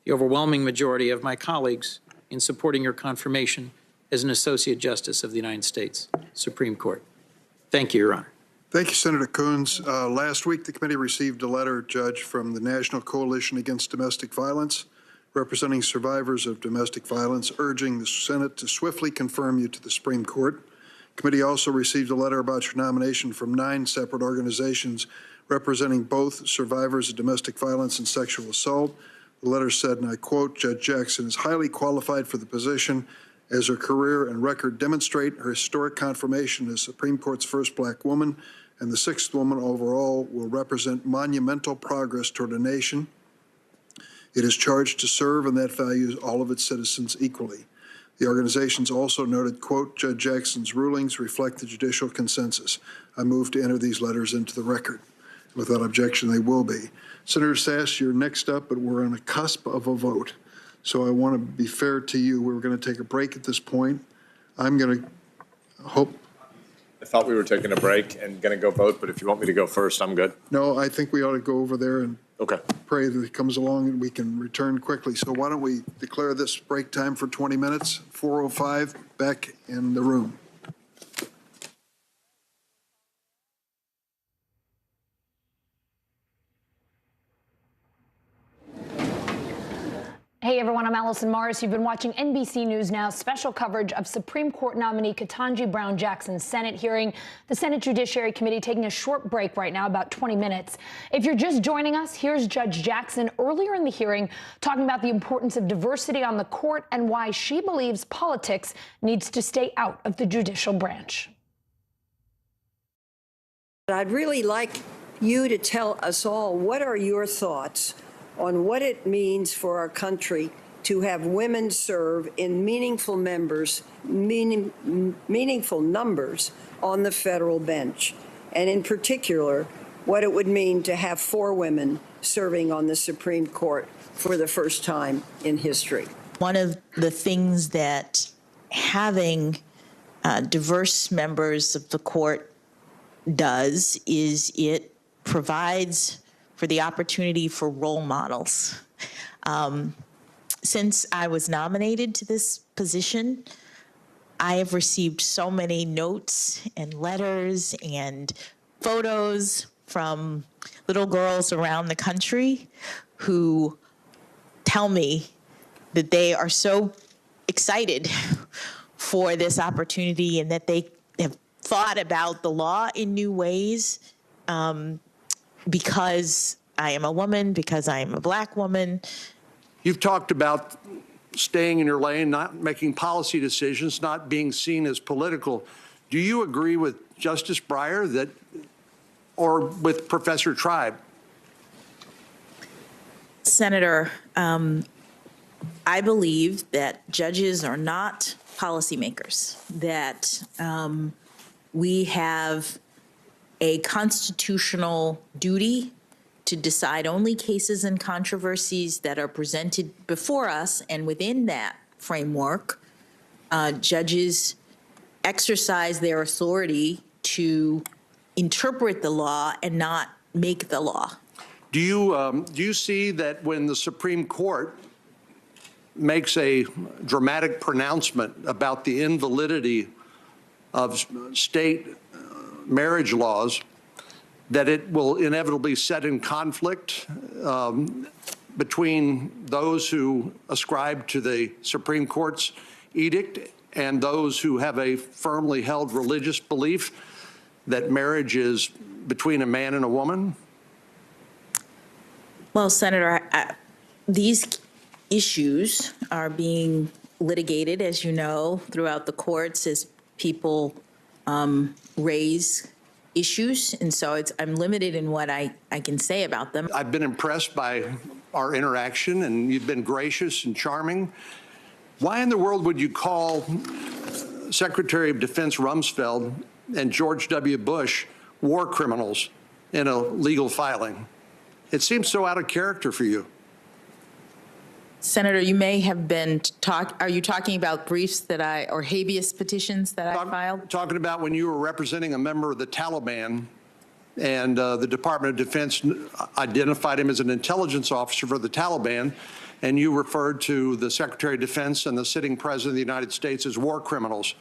the overwhelming majority of my colleagues in supporting your confirmation as an Associate Justice of the United States Supreme Court. Thank you, Your Honor. Thank you, Senator Coons. Last week, the committee received a letter, Judge, from the National Coalition Against Domestic Violence, representing survivors of domestic violence, urging the Senate to swiftly confirm you to the Supreme Court. The committee also received a letter about your nomination from 9 separate organizations representing both survivors of domestic violence and sexual assault. The letter said, and I quote, Judge Jackson is highly qualified for the position as her career and record demonstrate. Her historic confirmation as Supreme Court's first black woman and the 6th woman overall will represent monumental progress toward a nation it is charged to serve, and that values all of its citizens equally. The organizations also noted, quote, Judge Jackson's rulings reflect the judicial consensus. I move to enter these letters into the record. Without objection, they will be. Senator Sass, you're next up, but we're on the cusp of a vote. So I want to be fair to you. We're going to take a break at this point. I'm going to hope. I thought we were taking a break and going to go vote, but if you want me to go first, I'm good. No, I think we ought to go over there and okay. Pray that it comes along and we can return quickly. So why don't we declare this break time for 20 minutes, 4:05, back in the room. Hey everyone, I'm Allison Morris. You've been watching NBC News Now special coverage of Supreme Court nominee Ketanji Brown Jackson's Senate hearing. The Senate Judiciary Committee taking a short break right now, about 20 minutes. If you're just joining us, here's Judge Jackson earlier in the hearing talking about the importance of diversity on the court and why she believes politics needs to stay out of the judicial branch. I'd really like you to tell us all, what are your thoughts on what it means for our country to have women serve in meaningful numbers on the federal bench, and in particular, what it would mean to have 4 women serving on the Supreme Court for the first time in history. One of the things that having diverse members of the court does is it provides for the opportunity for role models. Since I was nominated to this position, I have received so many notes and letters and photos from little girls around the country who tell me that they are so excited for this opportunity and that they have thought about the law in new ways. Because I am a woman, because I am a black woman. You've talked about staying in your lane, not making policy decisions, not being seen as political. Do you agree with Justice Breyer that, or with Professor Tribe? Senator, I believe that judges are not policymakers, that we have a constitutional duty to decide only cases and controversies that are presented before us, and within that framework, judges exercise their authority to interpret the law and not make the law. Do you see that when the Supreme Court makes a dramatic pronouncement about the invalidity of state marriage laws, that it will inevitably set in conflict between those who ascribe to the Supreme Court's edict and those who have a firmly held religious belief that marriage is between a man and a woman? Well, Senator, these issues are being litigated, as you know, throughout the courts as people raise issues. And so I'm limited in what I can say about them. I've been impressed by our interaction, and you've been gracious and charming. Why in the world would you call Secretary of Defense Rumsfeld and George W. Bush war criminals in a legal filing? It seems so out of character for you. Senator, you may have been are you talking about briefs that or habeas petitions that I filed? Talking about when you were representing a member of the Taliban, and the Department of Defense identified him as an intelligence officer for the Taliban, and you referred to the Secretary of Defense and the sitting President of the United States as war criminals.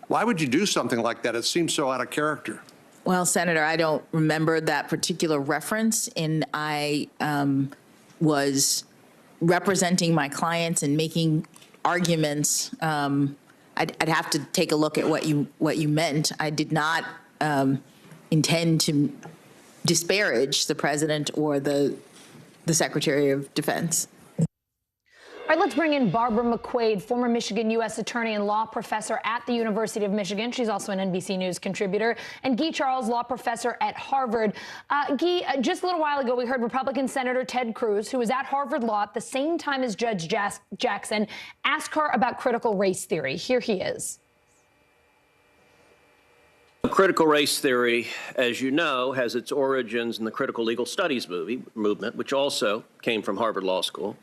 Why would you do something like that? It seems so out of character. Well, Senator, I don't remember that particular reference, and I was representing my clients and making arguments. I'd have to take a look at what you meant. I did not intend to disparage the president or the Secretary of Defense. All right, let's bring in Barbara McQuaid, former Michigan U.S. attorney and law professor at the University of Michigan. She's also an NBC News contributor. And Guy Charles, law professor at Harvard. Guy, just a little while ago, we heard Republican Senator Ted Cruz, who was at Harvard Law at the same time as Judge Jackson, ask her about critical race theory. Here he is. Critical race theory, as you know, has its origins in the critical legal studies movement, which also came from Harvard Law School,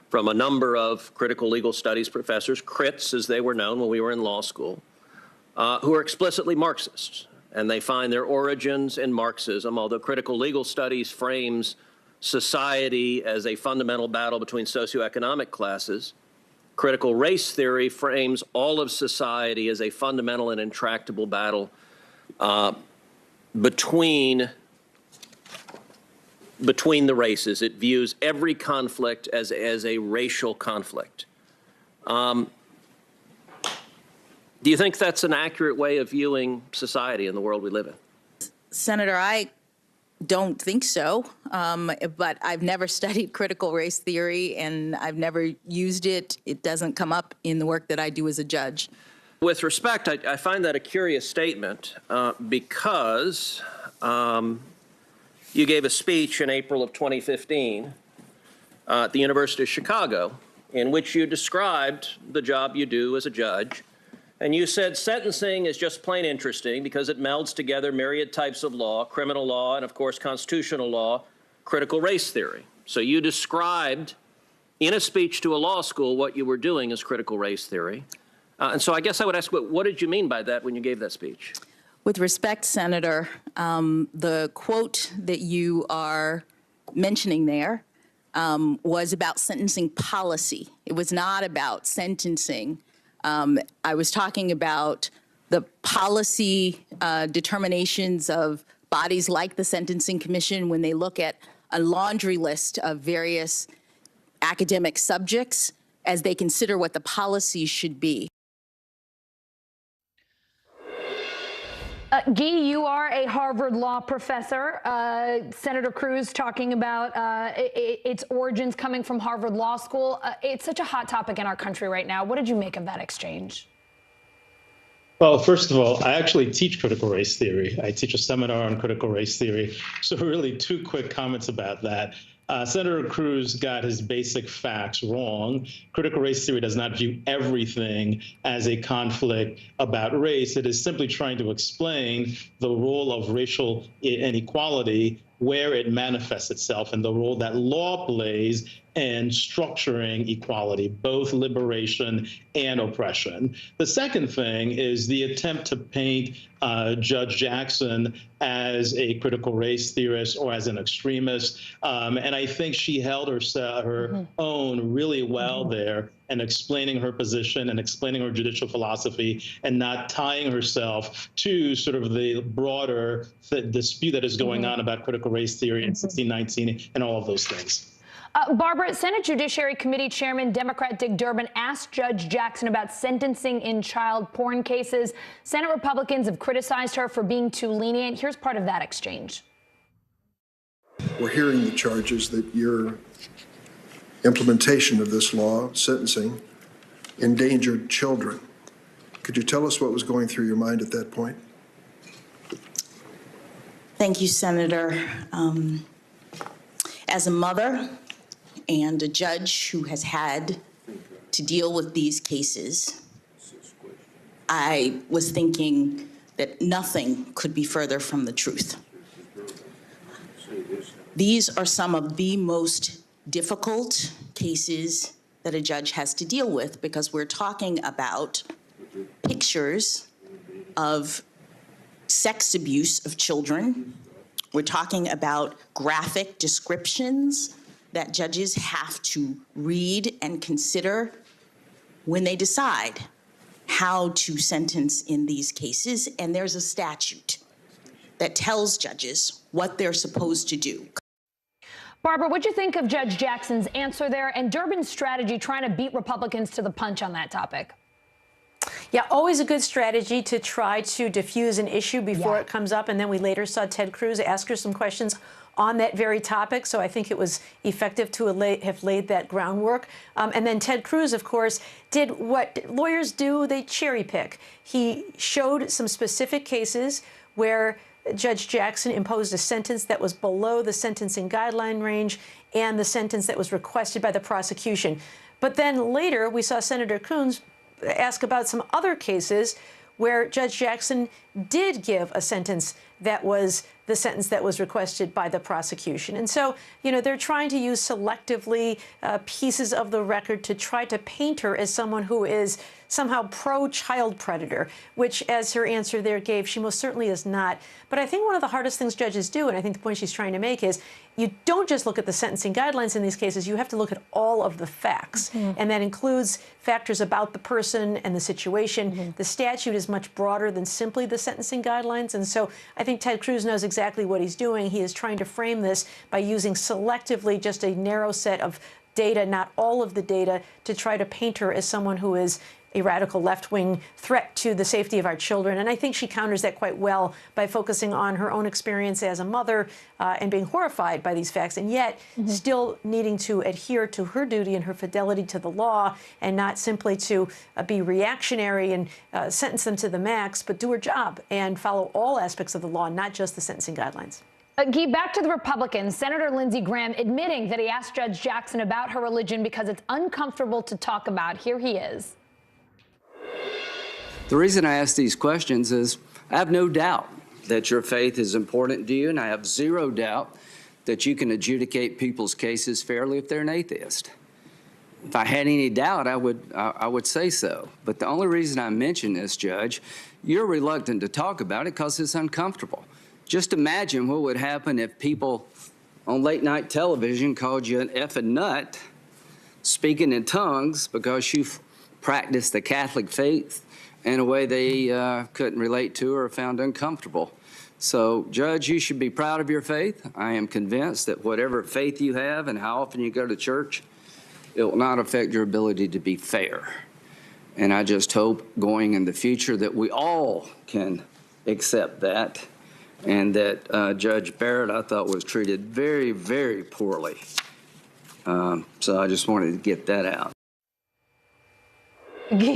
from a number of critical legal studies professors, crits as they were known when we were in law school, who are explicitly Marxists. And they find their origins in Marxism, although critical legal studies frames society as a fundamental battle between socioeconomic classes. Critical race theory frames all of society as a fundamental and intractable battle between the races. It views every conflict as a racial conflict. Do you think that's an accurate way of viewing society in the world we live in? Senator, I don't think so, but I've never studied critical race theory, and I've never used it. It doesn't come up in the work that I do as a judge. With respect, I find that a curious statement because you gave a speech in April of 2015 at the University of Chicago in which you described the job you do as a judge. And you said sentencing is just plain interesting because it melds together myriad types of law, criminal law, and of course constitutional law, critical race theory. So you described in a speech to a law school what you were doing as critical race theory. And so I guess I would ask, what did you mean by that when you gave that speech? With respect, Senator, the quote that you are mentioning there was about sentencing policy. It was not about sentencing. I was talking about the policy determinations of bodies like the Sentencing Commission when they look at a laundry list of various academic subjects as they consider what the policy should be. Guy, you are a Harvard Law professor. Senator Cruz talking about its origins coming from Harvard Law School. It's such a hot topic in our country right now. What did you make of that exchange? Well, first of all, I actually teach critical race theory. I teach a seminar on critical race theory. So really, two quick comments about that. Senator Cruz got his basic facts wrong. Critical race theory does not view everything as a conflict about race. It is simply trying to explain the role of racial inequality, where it manifests itself, and the role that law plays in structuring equality, both liberation and oppression. The second thing is the attempt to paint Judge Jackson as a critical race theorist or as an extremist. And I think she held her own really well there in explaining her position and explaining her judicial philosophy and not tying herself to sort of the broader dispute that is going on about critical race theory in 1619 and all of those things. Barbara, Senate Judiciary Committee Chairman Democrat Dick Durbin asked Judge Jackson about sentencing in child porn cases. Senate Republicans have criticized her for being too lenient. Here's part of that exchange. We're hearing the charges that your implementation of this law, sentencing, endangered children. Could you tell us what was going through your mind at that point? Thank you, Senator. As a mother and a judge who has had to deal with these cases, I was thinking that nothing could be further from the truth. These are some of the most difficult cases that a judge has to deal with because we're talking about pictures of sex abuse of children. We're talking about graphic descriptions that judges have to read and consider when they decide how to sentence in these cases. And there's a statute that tells judges what they're supposed to do. Barbara, what'd you think of Judge Jackson's answer there and Durbin's strategy trying to beat Republicans to the punch on that topic? Yeah, always a good strategy to try to diffuse an issue before it comes up. And then we later saw Ted Cruz ask her some questions on that very topic. So I think it was effective to have laid that groundwork. And then Ted Cruz, of course, did what lawyers do. They cherry pick. He showed some specific cases where Judge Jackson imposed a sentence that was below the sentencing guideline range and the sentence that was requested by the prosecution. But then later we saw Senator Coons ask about some other cases where Judge Jackson did give a sentence that was the sentence that was requested by the prosecution. And so, you know, they're trying to use selectively pieces of the record to try to paint her as someone who is somehow pro-child predator, which, as her answer there gave, she most certainly is not. But I think one of the hardest things judges do, and I think the point she's trying to make is, you don't just look at the sentencing guidelines in these cases, you have to look at all of the facts. And that includes factors about the person and the situation. The statute is much broader than simply the sentencing guidelines. And so I think Ted Cruz knows exactly what he's doing. He is trying to frame this by using selectively just a narrow set of data, not all of the data, to try to paint her as someone who is a radical left-wing threat to the safety of our children. And I think she counters that quite well by focusing on her own experience as a mother and being horrified by these facts, and yet still needing to adhere to her duty and her fidelity to the law, and not simply to be reactionary and sentence them to the max, but do her job and follow all aspects of the law, not just the sentencing guidelines. Guy, back to the Republicans. Senator Lindsey Graham admitting that he asked Judge Jackson about her religion because it's uncomfortable to talk about. Here he is. The reason I ask these questions is I have no doubt that your faith is important to you, and I have zero doubt that you can adjudicate people's cases fairly if they're an atheist. If I had any doubt, I would say so. But the only reason I mention this, Judge, you're reluctant to talk about it because it's uncomfortable. Just imagine what would happen if people on late night television called you an effing nut, speaking in tongues because you've practiced the Catholic faith in a way they couldn't relate to or found uncomfortable. So, Judge, you should be proud of your faith. I am convinced that whatever faith you have and how often you go to church, it will not affect your ability to be fair. And I just hope going in the future that we all can accept that, and that Judge Barrett, I thought, was treated very, very poorly. So I just wanted to get that out.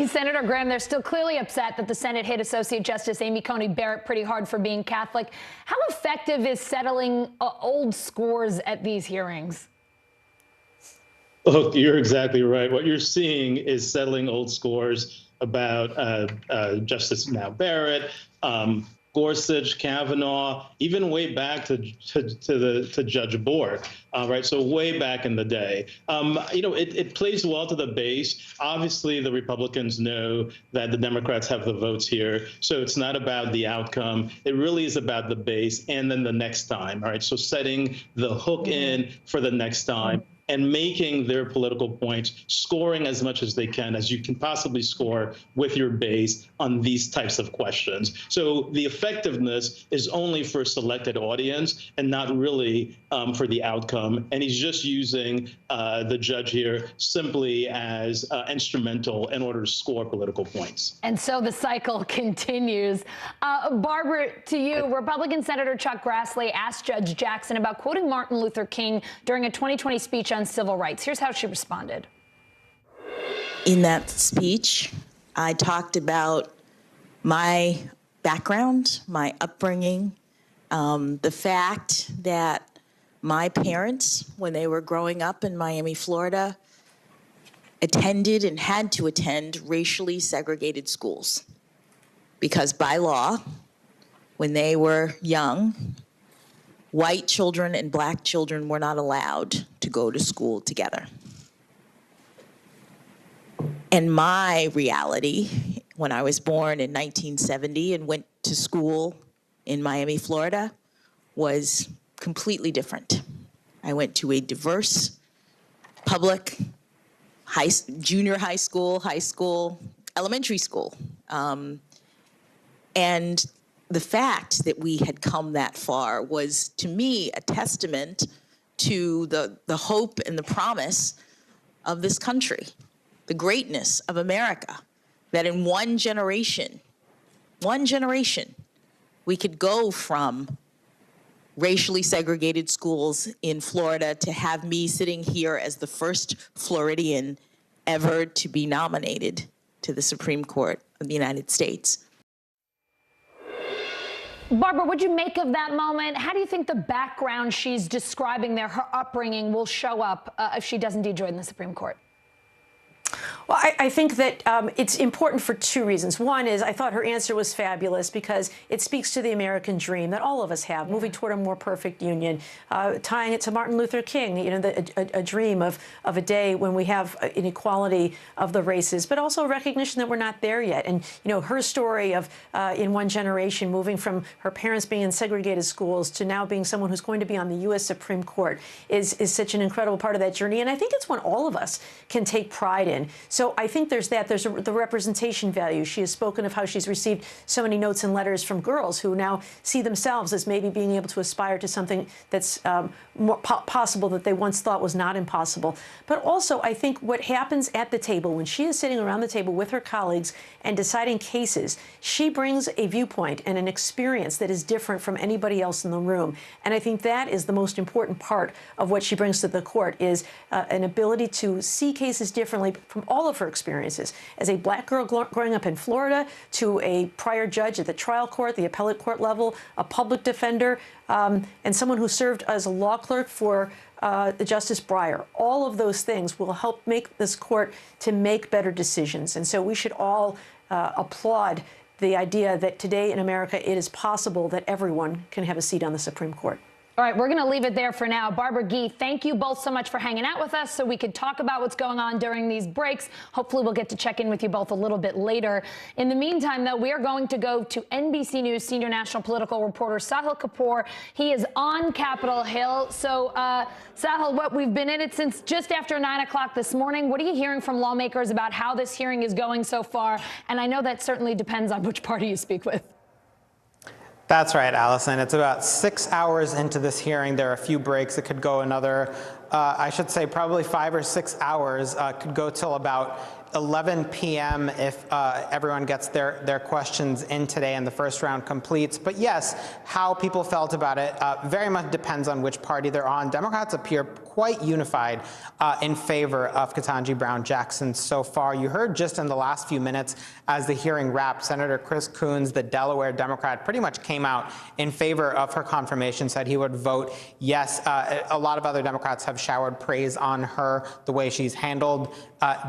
Senator Graham, they're still clearly upset that the Senate hit Associate Justice Amy Coney Barrett pretty hard for being Catholic. How effective is settling old scores at these hearings? Look, you're exactly right. What you're seeing is settling old scores about Justice now Barrett, Gorsuch, Kavanaugh, even way back to Judge Bork, right? So way back in the day. It plays well to the base. Obviously, the Republicans know that the Democrats have the votes here, so it's not about the outcome. It really is about the base and then the next time, all right? So setting the hook in for the next time and making their political points, scoring as much as they can, as you can possibly score with your base on these types of questions. So the effectiveness is only for a selected audience and not really for the outcome. And he's just using the judge here simply as instrumental in order to score political points. And so the cycle continues. Barbara, to you, Republican Senator Chuck Grassley asked Judge Jackson about quoting Martin Luther King during a 2020 speech on civil rights. Here's how she responded. In that speech, I talked about my background, my upbringing, the fact that my parents, when they were growing up in Miami, Florida, attended and had to attend racially segregated schools because by law, when they were young, white children and black children were not allowed to go to school together. And my reality, when I was born in 1970 and went to school in Miami, Florida, was completely different. I went to a diverse public junior high school, elementary school. And the fact that we had come that far was, to me, a testament to the hope and the promise of this country, the greatness of America, that in one generation, we could go from racially segregated schools in Florida to have me sitting here as the first Floridian ever to be nominated to the Supreme Court of the United States. Barbara, what'd you make of that moment? How do you think the background she's describing there, her upbringing, will show up if she does indeed join the Supreme Court? Well, I think that it's important for two reasons. One is I thought her answer was fabulous because it speaks to the American dream that all of us have, moving toward a more perfect union, tying it to Martin Luther King, a dream of a day when we have an equality of the races, but also a recognition that we're not there yet. And, her story of in one generation moving from her parents being in segregated schools to now being someone who's going to be on the U.S. Supreme Court is such an incredible part of that journey. And I think it's one all of us can take pride in. So I think there's that. There's the representation value. She has spoken of how she's received so many notes and letters from girls who now see themselves as maybe being able to aspire to something that's more possible that they once thought was not impossible. But also, I think what happens at the table, when she is sitting around the table with her colleagues and deciding cases, she brings a viewpoint and an experience that is different from anybody else in the room. And I think that is the most important part of what she brings to the court, is an ability to see cases differently from all of her experiences. As a black girl growing up in Florida, to a prior judge at the trial court, the appellate court level, a public defender, and someone who served as a law clerk for Justice Breyer. All of those things will help make this court to make better decisions. And so we should all applaud the idea that today in America it is possible that everyone can have a seat on the Supreme Court. All right, we're going to leave it there for now. Barbara Guy, thank you both so much for hanging out with us so we could talk about what's going on during these breaks. Hopefully we'll get to check in with you both a little bit later. In the meantime, though, we are going to go to NBC News senior national political reporter Sahil Kapoor. He is on Capitol Hill. So, Sahil, we've been in it since just after 9 o'clock this morning. What are you hearing from lawmakers about how this hearing is going so far? And I know that certainly depends on which party you speak with. That's right, Allison. It's about 6 hours into this hearing. There are a few breaks. It could go another, I should say, probably 5 or 6 hours. Could go till about 11 p.m. if everyone gets their questions in today and the first round completes. But yes, how people felt about it very much depends on which party they're on. Democrats appear quite unified in favor of Ketanji Brown Jackson so far. You heard just in the last few minutes as the hearing wrapped, Senator Chris Coons, the Delaware Democrat, pretty much came out in favor of her confirmation, said he would vote yes. A lot of other Democrats have showered praise on her, the way she's handled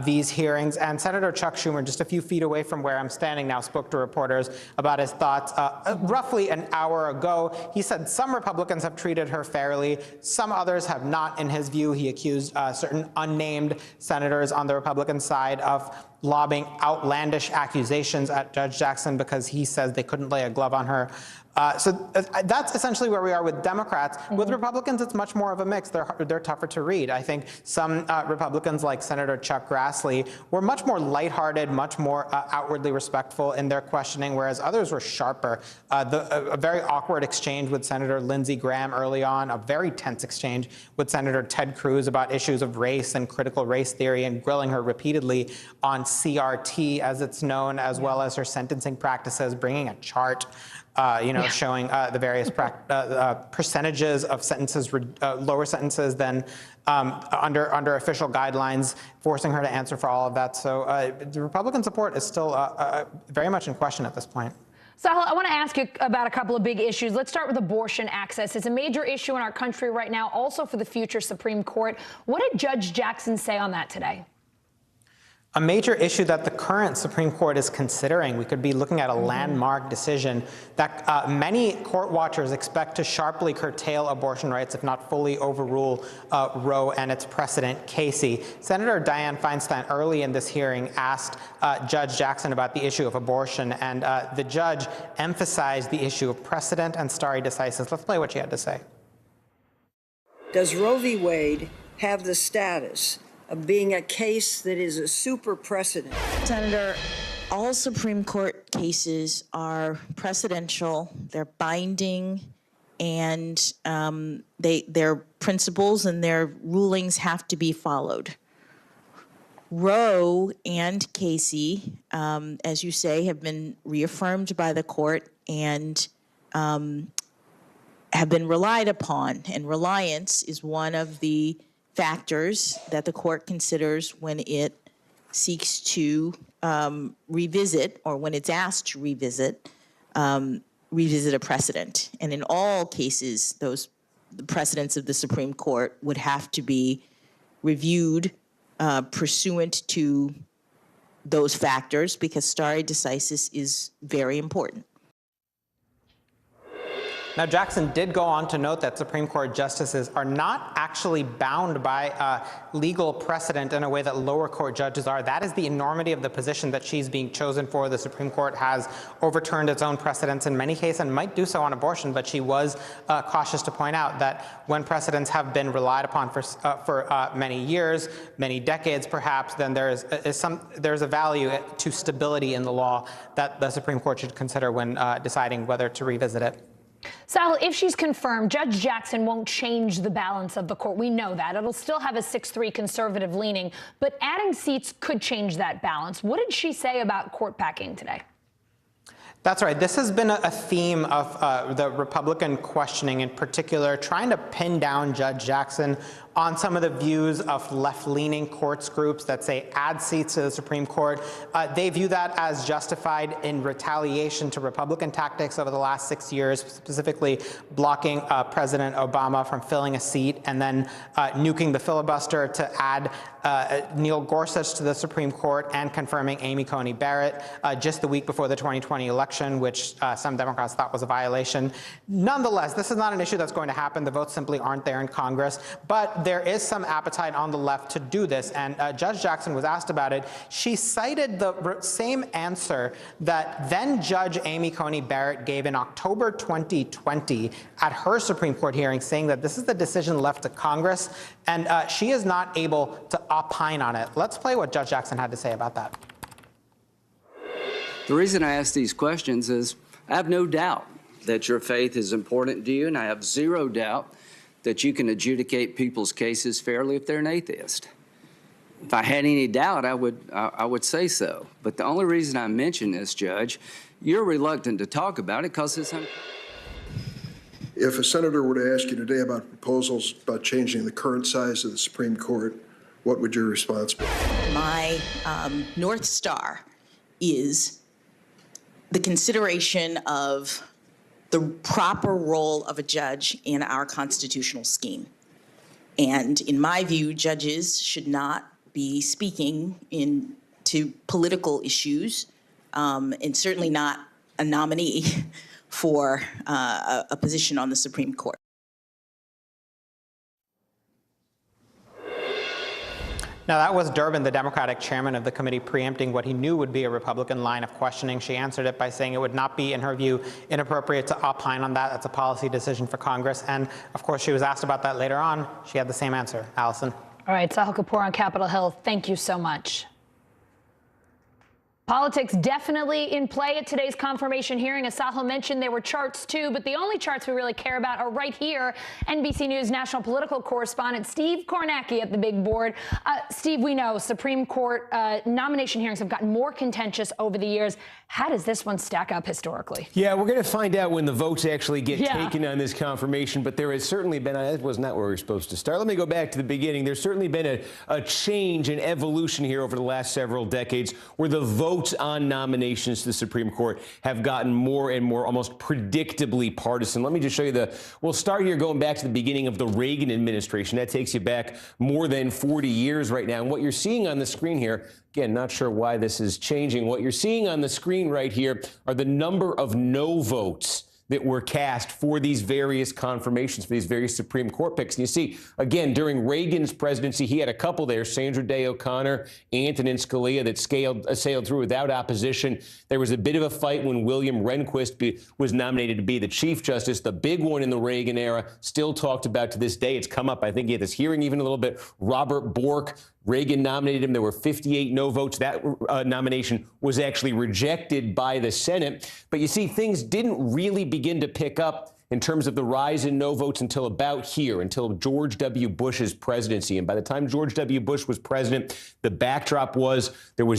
these hearings. And Senator Chuck Schumer, just a few feet away from where I'm standing now, spoke to reporters about his thoughts roughly an hour ago. He said some Republicans have treated her fairly, some others have not. In his view, he accused certain unnamed senators on the Republican side of lobbing outlandish accusations at Judge Jackson because he says they couldn't lay a glove on her. So that's essentially where we are with Democrats. With Republicans, it's much more of a mix. They're tougher to read. I think some Republicans, like Senator Chuck Grassley, were much more lighthearted, much more outwardly respectful in their questioning, whereas others were sharper. A very awkward exchange with Senator Lindsey Graham early on, a very tense exchange with Senator Ted Cruz about issues of race and critical race theory, and grilling her repeatedly on CRT, as it's known, as well as her sentencing practices, bringing a chart showing the various percentages of sentences, lower sentences than under official guidelines, forcing her to answer for all of that. So the Republican support is still very much in question at this point. Sahil, I want to ask you about a couple of big issues. Let's start with abortion access. It's a major issue in our country right now, also for the future Supreme Court. What did Judge Jackson say on that today? A major issue that the current Supreme Court is considering. We could be looking at a landmark decision that many court watchers expect to sharply curtail abortion rights, if not fully overrule Roe and its precedent, Casey. Senator Dianne Feinstein early in this hearing asked Judge Jackson about the issue of abortion, and the judge emphasized the issue of precedent and stare decisis. Let's play what she had to say. Does Roe v. Wade have the status of being a case that is a super precedent? Senator, all Supreme Court cases are precedential, they're binding, and their principles and their rulings have to be followed. Roe and Casey, as you say, have been reaffirmed by the court and have been relied upon, and reliance is one of the factors that the court considers when it seeks to revisit, or when it's asked to revisit a precedent. And in all cases, the precedents of the Supreme Court would have to be reviewed pursuant to those factors, because stare decisis is very important. Now, Jackson did go on to note that Supreme Court justices are not actually bound by legal precedent in a way that lower court judges are. That is the enormity of the position that she's being chosen for. The Supreme Court has overturned its own precedents in many cases and might do so on abortion, but she was cautious to point out that when precedents have been relied upon for many years, many decades perhaps, then there's a value to stability in the law that the Supreme Court should consider when deciding whether to revisit it. Sahil, if she's confirmed, Judge Jackson won't change the balance of the court. We know that. It'll still have a 6-3 conservative leaning, but adding seats could change that balance. What did she say about court packing today? That's right. This has been a theme of the Republican questioning, in particular, trying to pin down Judge Jackson on some of the views of left-leaning courts groups that say add seats to the Supreme Court. They view that as justified in retaliation to Republican tactics over the last 6 years, specifically blocking President Obama from filling a seat and then nuking the filibuster to add Neil Gorsuch to the Supreme Court and confirming Amy Coney Barrett just the week before the 2020 election, which some Democrats thought was a violation. Nonetheless, this is not an issue that's going to happen. The votes simply aren't there in Congress. But there is some appetite on the left to do this, and Judge Jackson was asked about it. She cited the same answer that then Judge Amy Coney Barrett gave in October 2020 at her Supreme Court hearing, saying that this is the decision left to Congress, and she is not able to opine on it. Let's play what Judge Jackson had to say about that. The reason I ask these questions is I have no doubt that your faith is important to you, and I have zero doubt that you can adjudicate people's cases fairly if they're an atheist. If I had any doubt, I would say so. But the only reason I mention this, Judge, you're reluctant to talk about it because it's If a senator were to ask you today about proposals about changing the current size of the Supreme Court, what would your response be? My North Star is the consideration of the proper role of a judge in our constitutional scheme. And in my view, judges should not be speaking to political issues, and certainly not a nominee for a position on the Supreme Court. Now, that was Durbin, the Democratic chairman of the committee, preempting what he knew would be a Republican line of questioning. She answered it by saying it would not be, in her view, inappropriate to opine on that. That's a policy decision for Congress. And, of course, she was asked about that later on. She had the same answer. Allison. All right, Sahil Kapoor on Capitol Hill, thank you so much. Politics definitely in play at today's confirmation hearing. As Sahil mentioned, there were charts too, but the only charts we really care about are right here. NBC News national political correspondent Steve Kornacki at the big board. Steve, we know Supreme Court nomination hearings have gotten more contentious over the years. How does this one stack up historically? Yeah, we're going to find out when the votes actually get taken on this confirmation, but there has certainly been, that was not where we were supposed to start. Let me go back to the beginning. There's certainly been a change in evolution here over the last several decades where the votes on nominations to the Supreme Court have gotten more and more almost predictably partisan. Let me just show you we'll start here going back to the beginning of the Reagan administration. That takes you back more than 40 years right now. And what you're seeing on the screen here, again, not sure why this is changing. What you're seeing on the screen right here are the number of no votes that were cast for these various confirmations, for these various Supreme Court picks. And you see, again, during Reagan's presidency, he had a couple there, Sandra Day O'Connor, Antonin Scalia, that sailed through without opposition. There was a bit of a fight when William Rehnquist was nominated to be the Chief Justice. The big one in the Reagan era, still talked about to this day. It's come up, I think, at this hearing even a little bit. Robert Bork, Reagan nominated him. There were 58 no votes. That nomination was actually rejected by the Senate. But you see, things didn't really begin to pick up in terms of the rise in no votes until about here, until George W. Bush's presidency. And by the time George W. Bush was president, the backdrop was there were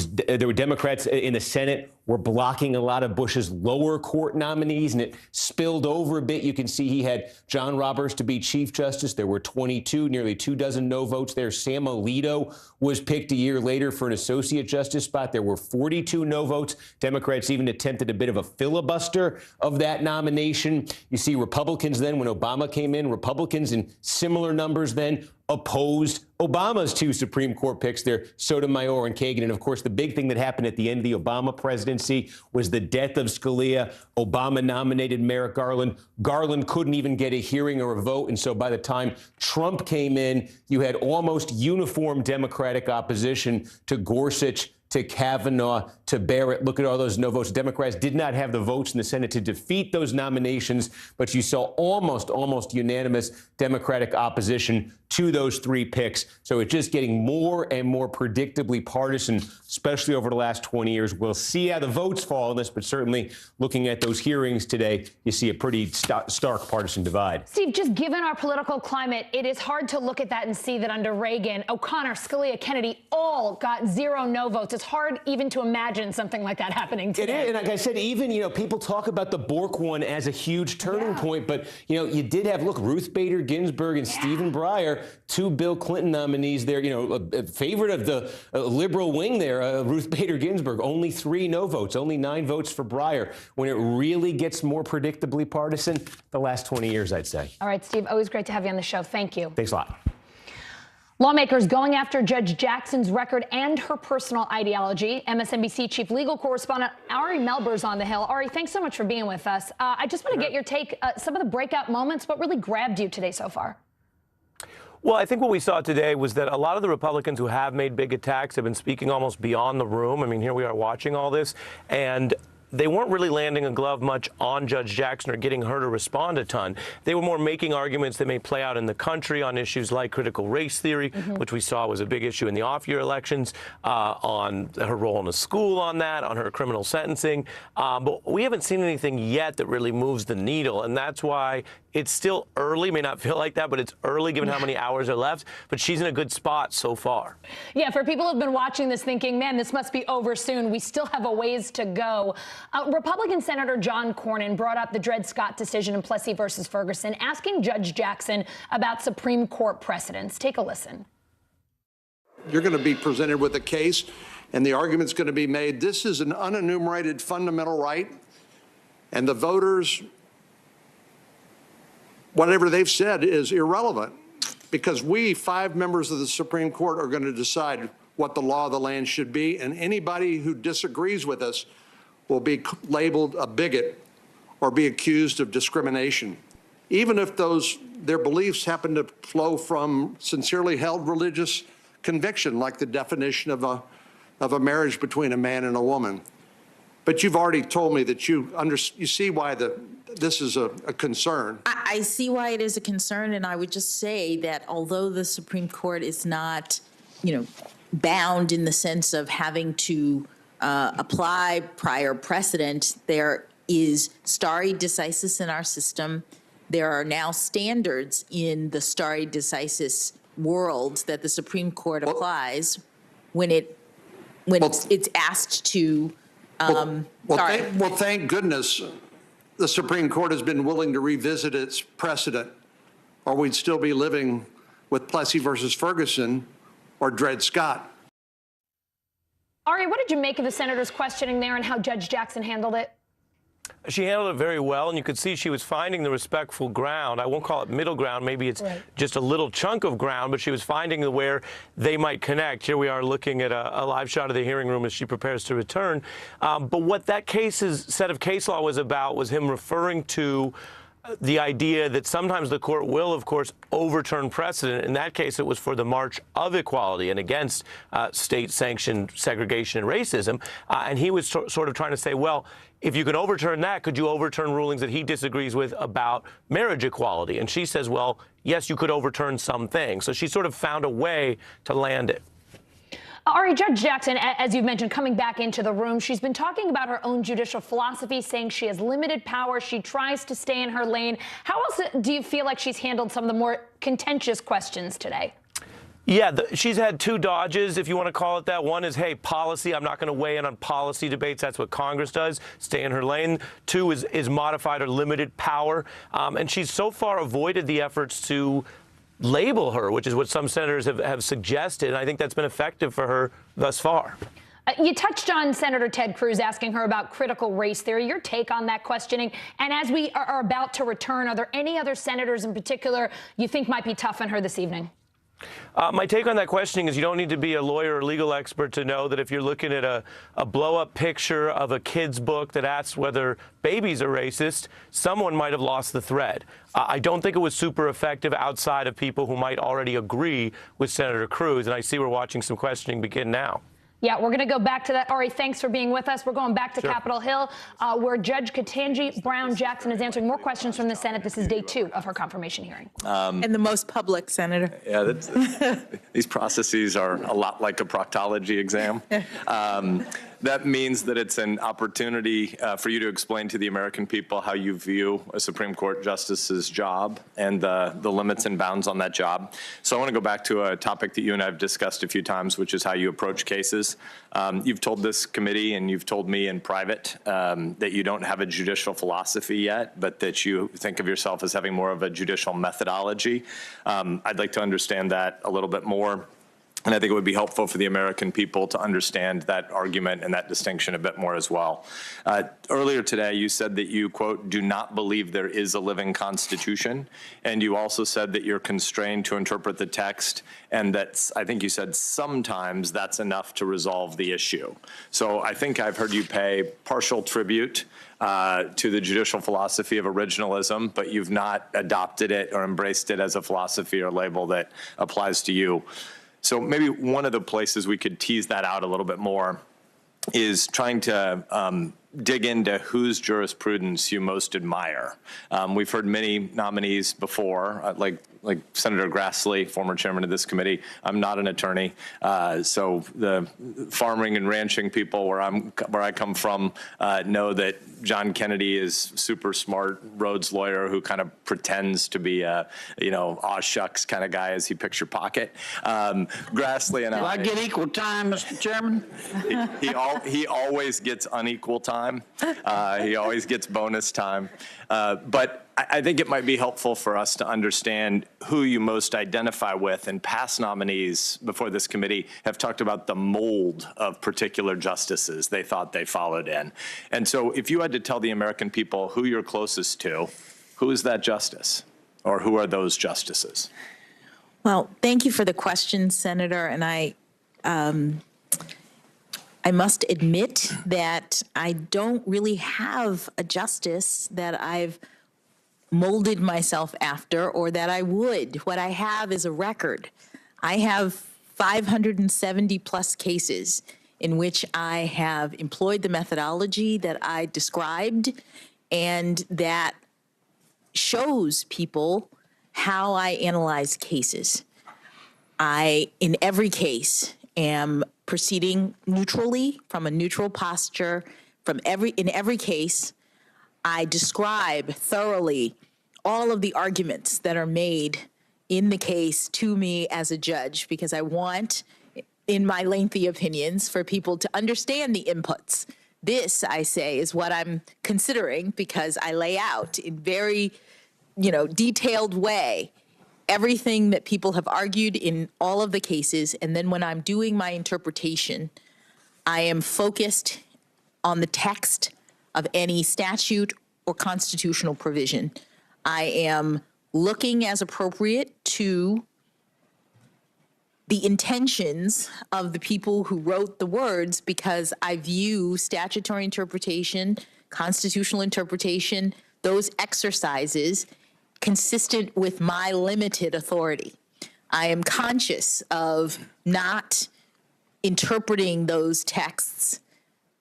Democrats in the Senate were blocking a lot of Bush's lower court nominees, and it spilled over a bit. You can see he had John Roberts to be Chief Justice. There were 22, nearly 24 no votes there. Sam Alito was picked a year later for an Associate Justice spot. There were 42 no votes. Democrats even attempted a bit of a filibuster of that nomination. You see Republicans then, when Obama came in, Republicans in similar numbers then opposed Obama's two Supreme Court picks there, Sotomayor and Kagan. And of course, the big thing that happened at the end of the Obama presidency was the death of Scalia. Obama nominated Merrick Garland. Garland couldn't even get a hearing or a vote. And so by the time Trump came in, you had almost uniform Democratic opposition to Gorsuch, to Kavanaugh, to Barrett. Look at all those no votes. Democrats did not have the votes in the Senate to defeat those nominations, but you saw almost unanimous Democratic opposition to those three picks. So it's just getting more and more predictably partisan, especially over the last 20 years. We'll see how the votes fall in this, but certainly looking at those hearings today, you see a pretty stark partisan divide. Steve, just given our political climate, it is hard to look at that and see that under Reagan, O'Connor, Scalia, Kennedy all got 0 no votes. It's hard even to imagine something like that happening today. It is, and like I said, even, people talk about the Bork one as a huge turning point, but, you did have, Ruth Bader Ginsburg and Stephen Breyer, two Bill Clinton nominees there, a favorite of the liberal wing there, Ruth Bader Ginsburg, only 3 no votes, only 9 votes for Breyer. When it really gets more predictably partisan, the last 20 years, I'd say. All right, Steve, always great to have you on the show. Thank you. Thanks a lot. Lawmakers going after Judge Jackson's record and her personal ideology. MSNBC chief legal correspondent Ari Melber's on the Hill. Ari, thanks so much for being with us. I just want to get your take, some of the breakout moments. What really grabbed you today so far? Well, I think what we saw today was that a lot of the Republicans who have made big attacks have been speaking almost beyond the room. I mean, here we are watching all this, and they weren't really landing a glove much on Judge Jackson or getting her to respond a ton. They were more making arguments that may play out in the country on issues like critical race theory, which we saw was a big issue in the off-year elections, on her role in a school on that, on her criminal sentencing. But we haven't seen anything yet that really moves the needle, and that's why It's still early, may not feel like that, but it's early given how many hours are left. But she's in a good spot so far. Yeah, for people who've been watching this thinking, man, this must be over soon, we still have a ways to go. Republican Senator John Cornyn brought up the Dred Scott decision in Plessy versus Ferguson, asking Judge Jackson about Supreme Court precedents. Take a listen. You're going to be presented with a case, and the argument's going to be made. This is an unenumerated fundamental right, and the voters, whatever they've said is irrelevant, because we, 5 members of the Supreme Court, are going to decide what the law of the land should be, and anybody who disagrees with us will be labeled a bigot or be accused of discrimination, even if their beliefs happen to flow from sincerely held religious conviction, like the definition of a marriage between a man and a woman. But you've already told me that you see why this is a concern. I see why it is a concern, and I would just say that although the Supreme Court is not, bound in the sense of having to apply prior precedent, there is stare decisis in our system. There are now standards in the stare decisis world that the Supreme Court applies when it's asked to. Thank goodness the Supreme Court has been willing to revisit its precedent, or we'd still be living with Plessy versus Ferguson or Dred Scott. Ari, what did you make of the senator's questioning there and how Judge Jackson handled it? She handled it very well, and you could see she was finding the respectful ground. I won't call it middle ground. Maybe it's just a little chunk of ground, but she was finding where they might connect. Here we are looking at a live shot of the hearing room as she prepares to return. But what that set of case law was about was him referring to the idea that sometimes the court will, of course, overturn precedent. In that case, it was for the March of Equality and against state-sanctioned segregation and racism. And he was sort of trying to say, well, if you can overturn that, could you overturn rulings that he disagrees with about marriage equality? And she says, well, yes, you could overturn some things. So she sort of found a way to land it. Ari, Judge Jackson, as you've mentioned, coming back into the room, she's been talking about her own judicial philosophy, saying she has limited power. She tries to stay in her lane. How else do you feel like she's handled some of the more contentious questions today? Yeah, she's had 2 dodges, if you want to call it that. One is, hey, policy. I'm not going to weigh in on policy debates. That's what Congress does. Stay in her lane. 2 is modified or limited power. And she's so far avoided the efforts to label her, which is what some senators have suggested. And I think that's been effective for her thus far. You touched on Senator Ted Cruz asking her about critical race theory. Your take on that questioning. And as we are about to return, are there any other senators in particular you think might be tough on her this evening? My take on that questioning is you don't need to be a lawyer or legal expert to know that if you're looking at a blow-up picture of a kid's book that asks whether babies are racist, someone might have lost the thread. I don't think it was super effective outside of people who might already agree with Senator Cruz, and I see we're watching some questioning begin now. Yeah, we're going to go back to that. Ari, thanks for being with us. We're going back to Capitol Hill, where Judge Ketanji Brown Jackson is answering more questions from the Senate. This is day 2 of her confirmation hearing. And the most public, Senator. Yeah, these processes are a lot like a proctology exam. That means that it's an opportunity for you to explain to the American people how you view a Supreme Court justice's job and the limits and bounds on that job. So I want to go back to a topic that you and I have discussed a few times, which is how you approach cases. You've told this committee and you've told me in private that you don't have a judicial philosophy yet, but that you think of yourself as having more of a judicial methodology. I'd like to understand that a little bit more. And I think it would be helpful for the American people to understand that argument and that distinction a bit more as well. Earlier today, you said that you, quote, do not believe there is a living Constitution. And you also said that you're constrained to interpret the text and that, I think you said, sometimes that's enough to resolve the issue. So I think I've heard you pay partial tribute to the judicial philosophy of originalism, but you've not adopted it or embraced it as a philosophy or label that applies to you. So maybe one of the places we could tease that out a little bit more is trying to dig into whose jurisprudence you most admire. We've heard many nominees before, like like Senator Grassley, former chairman of this committee, I'm not an attorney. So the farming and ranching people where I come from know that John Kennedy is super smart Rhodes lawyer who kind of pretends to be a, aw shucks kind of guy as he picks your pocket. Grassley and Do I get equal time, Mr. Chairman? He always gets unequal time. He always gets bonus time. But I think it might be helpful for us to understand who you most identify with. And past nominees before this committee have talked about the mold of particular justices they thought they followed in. And so if you had to tell the American people who you're closest to, who is that justice? Or who are those justices? Well, thank you for the question, Senator. And I must admit that I don't really have a justice that I've molded myself after or that I would. What I have is a record. I have 570 plus cases in which I have employed the methodology that I described and that shows people how I analyze cases. I, in every case, am proceeding neutrally, from a neutral posture. In every case, I describe thoroughly all of the arguments that are made in the case to me as a judge, because I want, in my lengthy opinions, for people to understand the inputs. This, I say, is what I'm considering, because I lay out in very, detailed way everything that people have argued in all of the cases. And then when I'm doing my interpretation, I am focused on the text of any statute or constitutional provision. I am looking as appropriate to the intentions of the people who wrote the words, because I view statutory interpretation, constitutional interpretation, those exercises consistent with my limited authority. I am conscious of not interpreting those texts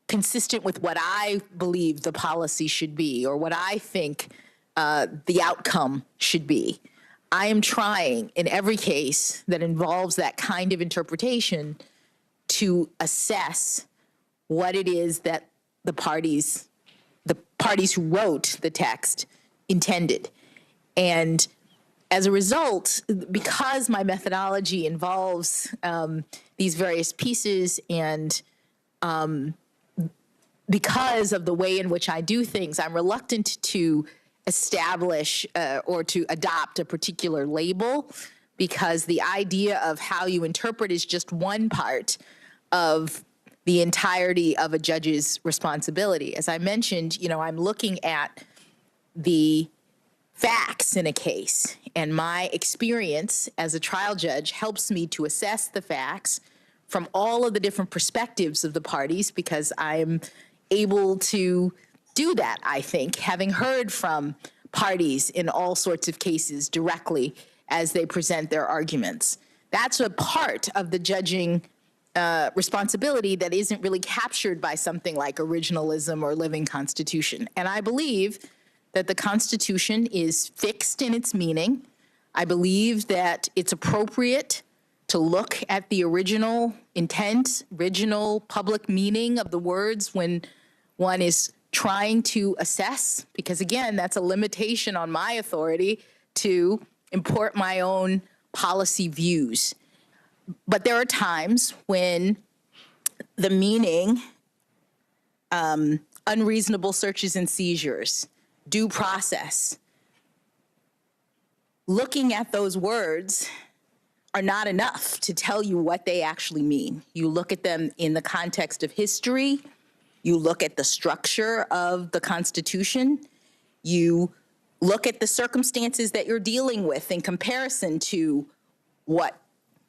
consistent with what I believe the policy should be or what I think the outcome should be. I am trying in every case that involves that kind of interpretation to assess what it is that the parties who wrote the text intended. And as a result, because my methodology involves these various pieces and because of the way in which I do things, I'm reluctant to establish or to adopt a particular label, because the idea of how you interpret is just one part of the entirety of a judge's responsibility. As I mentioned, I'm looking at the facts in a case, and my experience as a trial judge helps me to assess the facts from all of the different perspectives of the parties, because I'm able to do that, I think, having heard from parties in all sorts of cases directly as they present their arguments. That's a part of the judging responsibility that isn't really captured by something like originalism or living Constitution. And I believe that the Constitution is fixed in its meaning. I believe that it's appropriate to look at the original intent, original public meaning of the words when one is trying to assess, because again, that's a limitation on my authority to import my own policy views. But there are times when the meaning, unreasonable searches and seizures, due process, looking at those words are not enough to tell you what they actually mean. You look at them in the context of history, you look at the structure of the Constitution, you look at the circumstances that you're dealing with in comparison to what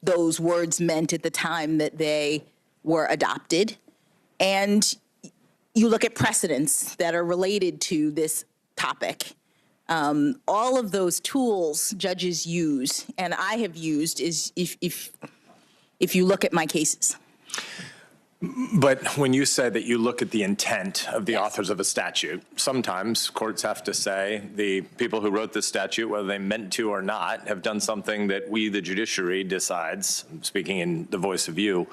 those words meant at the time that they were adopted, and you look at precedents that are related to this topic. All of those tools judges use, and I have used, is if you look at my cases. But when you say that you look at the intent of the authors of a statute, sometimes courts have to say the people who wrote this statute, whether they meant to or not, have done something that we, the judiciary, decides, speaking in the voice of you,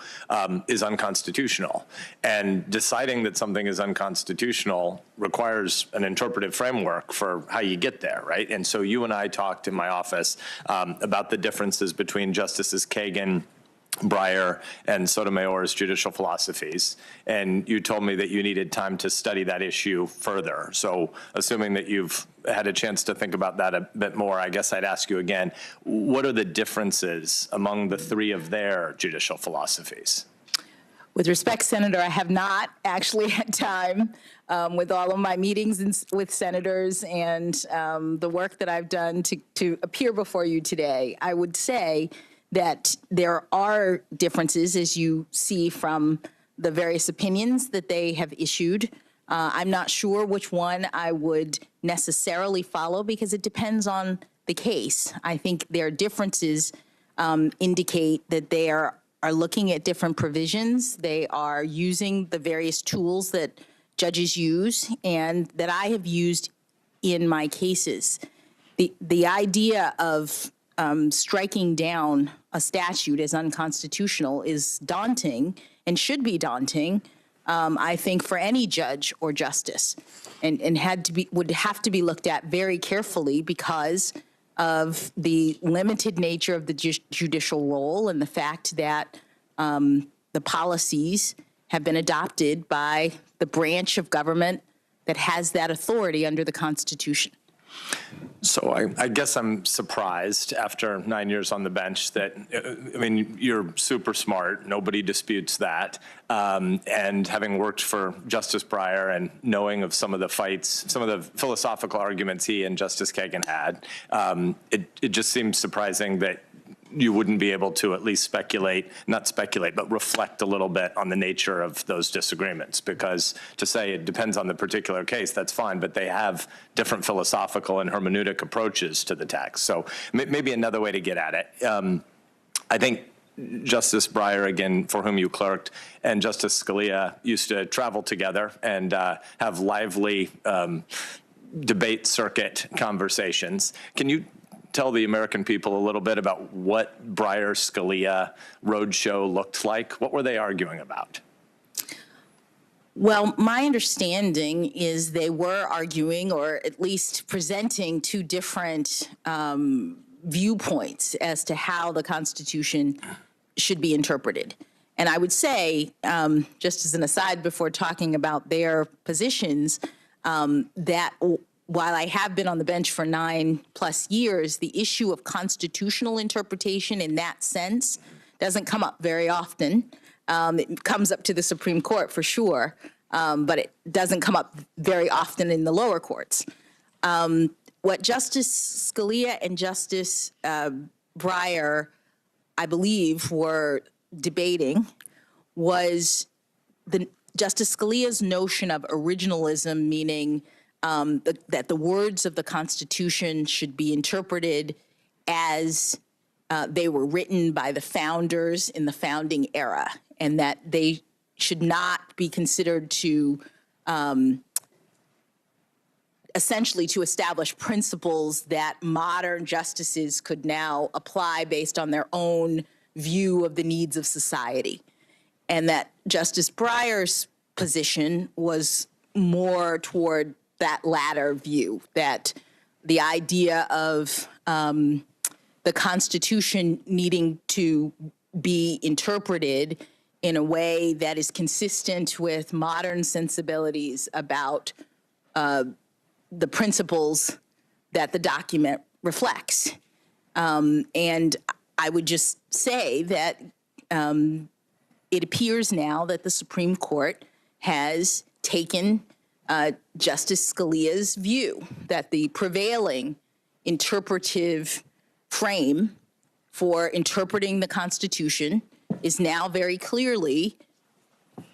is unconstitutional. And deciding that something is unconstitutional requires an interpretive framework for how you get there, right? And so you and I talked in my office about the differences between Justices Kagan, Breyer, and Sotomayor's judicial philosophies, and you told me that you needed time to study that issue further. So assuming that you've had a chance to think about that a bit more, I guess I'd ask you again, what are the differences among the three of their judicial philosophies? With respect, Senator, I have not actually had time with all of my meetings with senators and the work that I've done to appear before you today. I would say that there are differences, as you see from the various opinions that they have issued. I'm not sure which one I would necessarily follow because it depends on the case. I think their differences indicate that they are looking at different provisions. They are using the various tools that judges use and that I have used in my cases. The idea of striking down a statute as unconstitutional is daunting and should be daunting, I think, for any judge or justice, and would have to be looked at very carefully because of the limited nature of the judicial role and the fact that the policies have been adopted by the branch of government that has that authority under the Constitution. So I guess I'm surprised after 9 years on the bench that, I mean, you're super smart. Nobody disputes that. And having worked for Justice Breyer and knowing of some of the fights, some of the philosophical arguments he and Justice Kagan had, it just seems surprising that you wouldn't be able to at least not speculate, but reflect a little bit on the nature of those disagreements. Because to say it depends on the particular case, that's fine, but they have different philosophical and hermeneutic approaches to the text. So maybe another way to get at it. I think Justice Breyer, again, for whom you clerked, and Justice Scalia used to travel together and have lively debate circuit conversations. Can you tell the American people a little bit about what Breyer-Scalia roadshow looked like? What were they arguing about? Well, my understanding is they were arguing, or at least presenting, two different viewpoints as to how the Constitution should be interpreted. And I would say, just as an aside before talking about their positions, that while I have been on the bench for 9+ years, the issue of constitutional interpretation in that sense doesn't come up very often. It comes up to the Supreme Court for sure, but it doesn't come up very often in the lower courts. What Justice Scalia and Justice Breyer, I believe, were debating was Justice Scalia's notion of originalism, meaning that the words of the Constitution should be interpreted as they were written by the founders in the founding era, and that they should not be considered to essentially to establish principles that modern justices could now apply based on their own view of the needs of society. And that Justice Breyer's position was more toward that latter view, that the idea of the Constitution needing to be interpreted in a way that is consistent with modern sensibilities about the principles that the document reflects. And I would just say that it appears now that the Supreme Court has taken Justice Scalia's view that the prevailing interpretive frame for interpreting the Constitution is now very clearly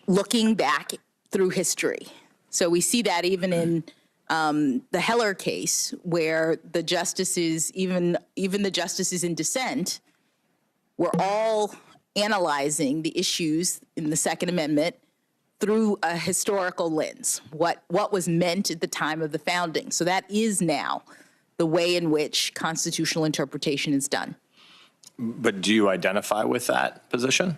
looking back through history. So we see that even in the Heller case, where the justices, even the justices in dissent, were all analyzing the issues in the Second Amendment through a historical lens, what was meant at the time of the founding. So that is now the way in which constitutional interpretation is done. But do you identify with that position?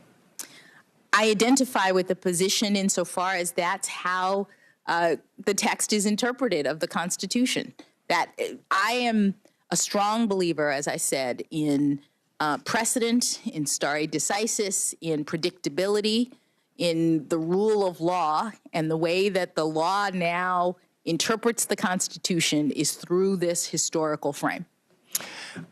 I identify with the position insofar as that's how the text is interpreted of the Constitution. That I am a strong believer, as I said, in precedent, in stare decisis, in predictability, in the rule of law, and the way that the law now interprets the Constitution is through this historical frame.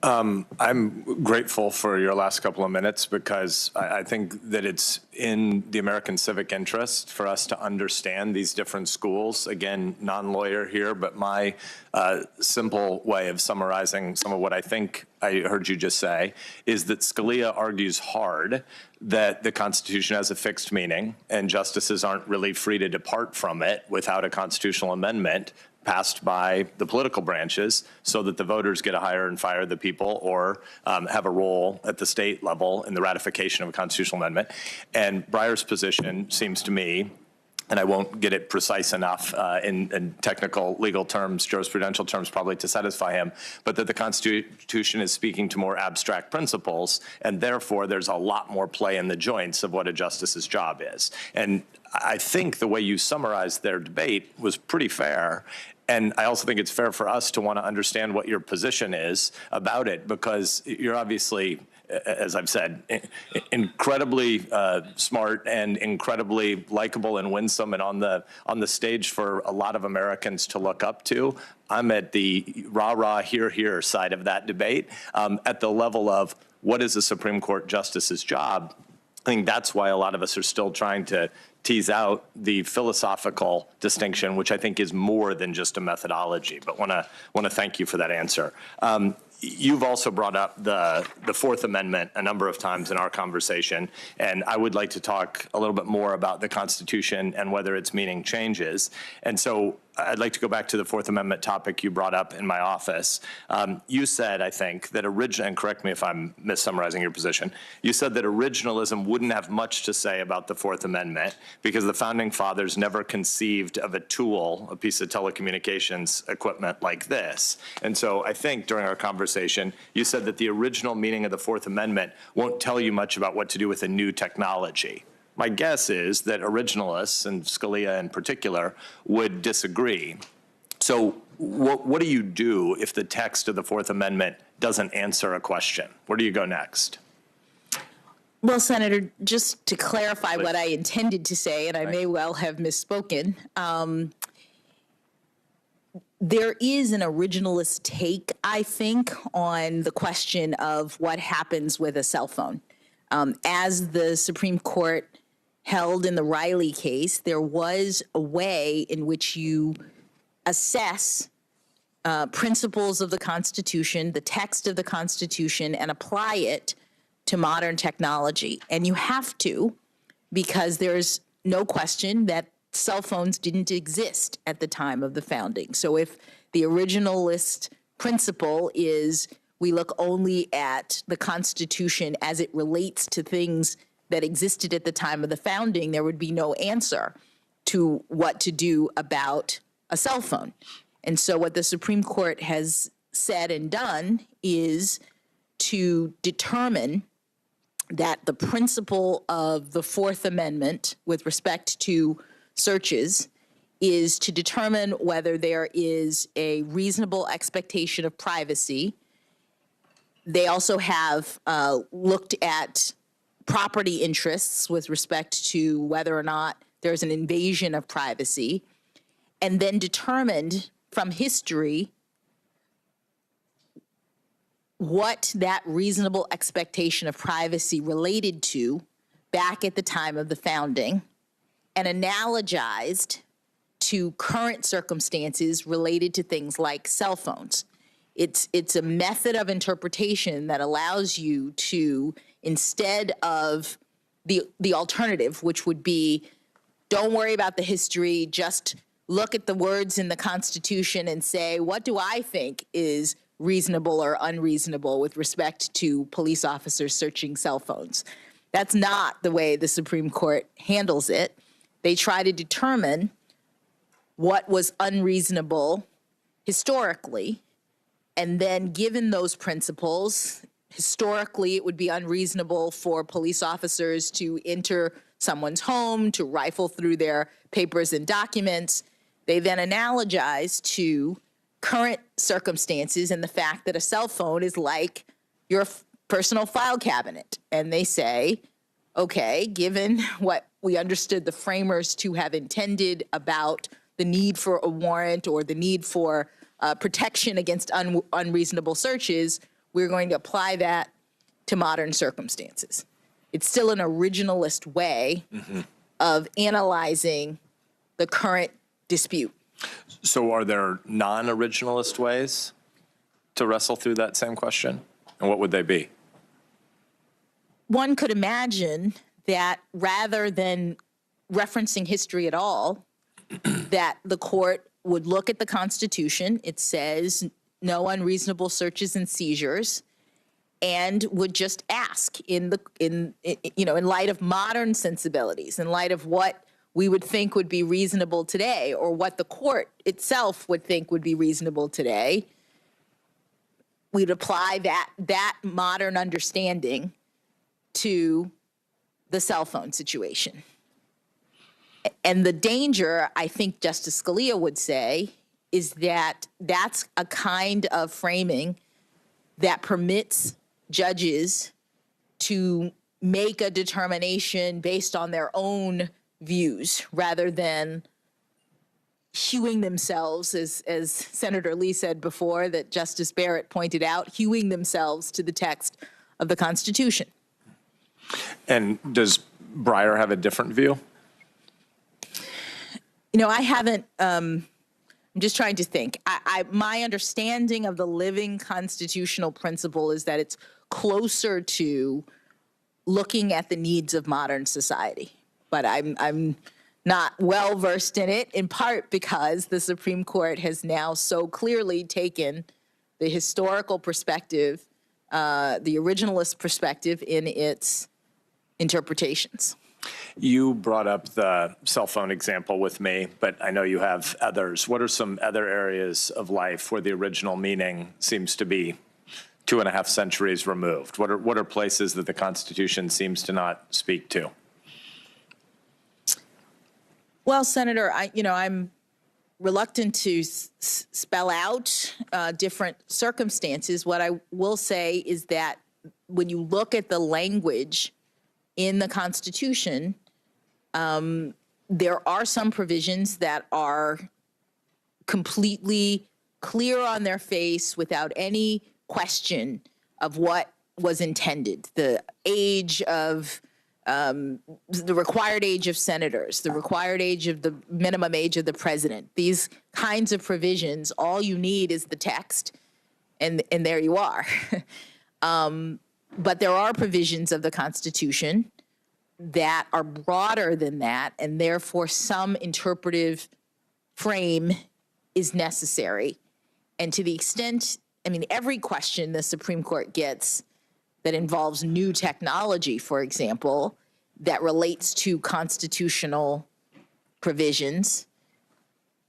I'm grateful for your last couple of minutes because I think that it's in the American civic interest for us to understand these different schools. Again, non-lawyer here, but my simple way of summarizing some of what I think I heard you just say is that Scalia argues hard that the Constitution has a fixed meaning and justices aren't really free to depart from it without a constitutional amendment passed by the political branches so that the voters get to hire and fire the people or have a role at the state level in the ratification of a constitutional amendment. And Breyer's position seems to me, and I won't get it precise enough in technical legal terms, jurisprudential terms probably to satisfy him, but that the Constitution is speaking to more abstract principles, and therefore there's a lot more play in the joints of what a justice's job is. And I think the way you summarized their debate was pretty fair. And I also think it's fair for us to want to understand what your position is about it, because you're obviously, as I've said, incredibly smart and incredibly likable and winsome and on the stage for a lot of Americans to look up to. I'm at the rah-rah, hear side of that debate. At the level of what is a Supreme Court justice's job, I think that's why a lot of us are still trying to tease out the philosophical distinction, which I think is more than just a methodology, but want to thank you for that answer. You've also brought up the Fourth Amendment a number of times in our conversation, and I would like to talk a little bit more about the Constitution and whether its meaning changes. And so I'd like to go back to the Fourth Amendment topic you brought up in my office. You said, I think, that and correct me if I'm missummarizing your position, you said that originalism wouldn't have much to say about the Fourth Amendment because the Founding Fathers never conceived of a tool, a piece of telecommunications equipment like this. And so I think during our conversation, you said that the original meaning of the Fourth Amendment won't tell you much about what to do with a new technology. My guess is that originalists, and Scalia in particular, would disagree. So what do you do if the text of the Fourth Amendment doesn't answer a question? Where do you go next? Well, Senator, just to clarify what I intended to say, and I may well have misspoken, there is an originalist take, I think, on the question of what happens with a cell phone. As the Supreme Court held in the Riley case, there was a way in which you assess principles of the Constitution, the text of the Constitution, and apply it to modern technology. And you have to, because there's no question that cell phones didn't exist at the time of the founding. So if the originalist principle is we look only at the Constitution as it relates to things that existed at the time of the founding, there would be no answer to what to do about a cell phone. And so what the Supreme Court has said and done is to determine that the principle of the Fourth Amendment with respect to searches is to determine whether there is a reasonable expectation of privacy. They also have looked at property interests with respect to whether or not there's an invasion of privacy, and then determined from history what that reasonable expectation of privacy related to back at the time of the founding, and analogized to current circumstances related to things like cell phones. It's a method of interpretation that allows you to, instead of the alternative, which would be, don't worry about the history, just look at the words in the Constitution and say, what do I think is reasonable or unreasonable with respect to police officers searching cell phones? That's not the way the Supreme Court handles it. They try to determine what was unreasonable historically, and then given those principles, historically it would be unreasonable for police officers to enter someone's home, to rifle through their papers and documents. They then analogize to current circumstances and the fact that a cell phone is like your personal file cabinet. And they say, okay, given what we understood the framers to have intended about the need for a warrant or the need for protection against unreasonable searches, we're going to apply that to modern circumstances. It's still an originalist way of analyzing the current dispute. So are there non-originalist ways to wrestle through that same question? And what would they be? One could imagine that rather than referencing history at all, that the court would look at the Constitution. It says no unreasonable searches and seizures, and would just ask in light of modern sensibilities, in light of what we would think would be reasonable today, or what the court itself would think would be reasonable today, we'd apply that modern understanding to the cell phone situation. And the danger, I think Justice Scalia would say, is that that's a kind of framing that permits judges to make a determination based on their own views rather than hewing themselves, as Senator Lee said before, that Justice Barrett pointed out, hewing themselves to the text of the Constitution. And does Breyer have a different view? I haven't, I'm just trying to think. My understanding of the living constitutional principle is that it's closer to looking at the needs of modern society. But I'm not well versed in it, in part because the Supreme Court has now so clearly taken the historical perspective, the originalist perspective in its interpretations. You brought up the cell phone example with me, but I know you have others. What are some other areas of life where the original meaning seems to be 2.5 centuries removed? What are places that the Constitution seems to not speak to? Well, Senator, I'm reluctant to spell out different circumstances. What I will say is that when you look at the language in the Constitution, there are some provisions that are completely clear on their face without any question of what was intended. The age of, the required age of senators, the required age of the minimum age of the president. These kinds of provisions, all you need is the text, and there you are. But there are provisions of the Constitution that are broader than that, and therefore some interpretive frame is necessary. And to the extent, every question the Supreme Court gets that involves new technology, for example, that relates to constitutional provisions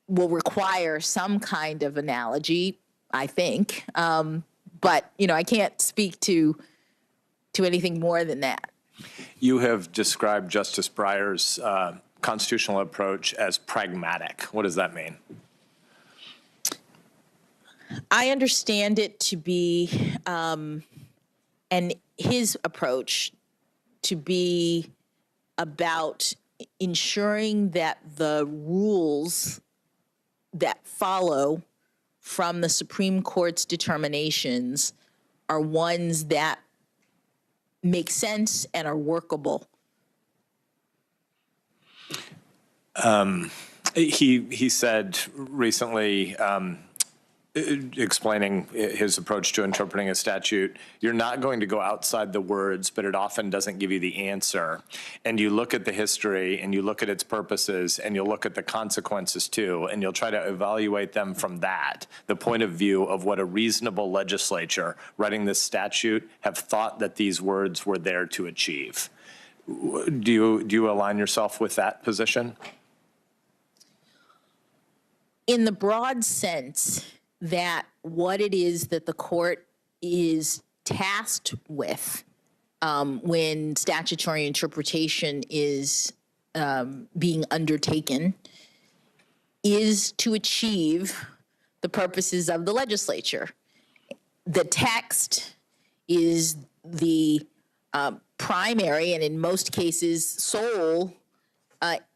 will require some kind of analogy, I think. But, I can't speak to anything more than that. You have described Justice Breyer's constitutional approach as pragmatic. What does that mean? I understand it to be, and his approach to be about ensuring that the rules that follow from the Supreme Court's determinations are ones that make sense and are workable. He said recently, explaining his approach to interpreting a statute, you're not going to go outside the words, but it often doesn't give you the answer. And you look at the history and you look at its purposes and you'll look at the consequences too, and you'll try to evaluate them from that, the point of view of what a reasonable legislature writing this statute have thought that these words were there to achieve. Do you align yourself with that position? In the broad sense that what it is that the court is tasked with when statutory interpretation is being undertaken is to achieve the purposes of the legislature. The text is the primary and in most cases sole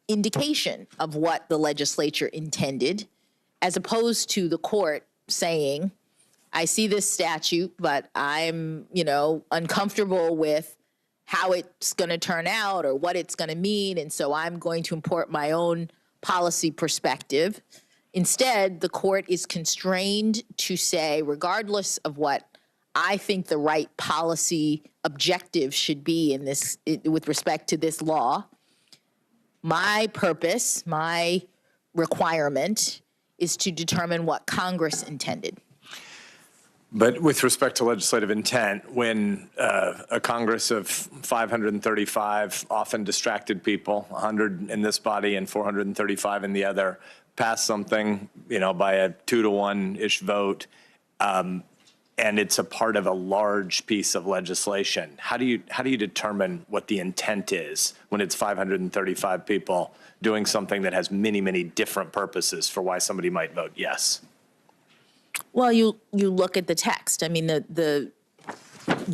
indication of what the legislature intended, as opposed to the court saying, I see this statute, but I'm, uncomfortable with how it's going to turn out or what it's going to mean, and so I'm going to import my own policy perspective. Instead, the court is constrained to say, regardless of what I think the right policy objective should be in this, with respect to this law, my purpose, my requirement is to determine what Congress intended. But with respect to legislative intent, when a Congress of 535 often distracted people, 100 in this body and 435 in the other, pass something, by a 2-to-1-ish vote, and it's a part of a large piece of legislation, how do you determine what the intent is when it's 535 people doing something that has many, many different purposes for why somebody might vote yes? Well, you look at the text. I mean, the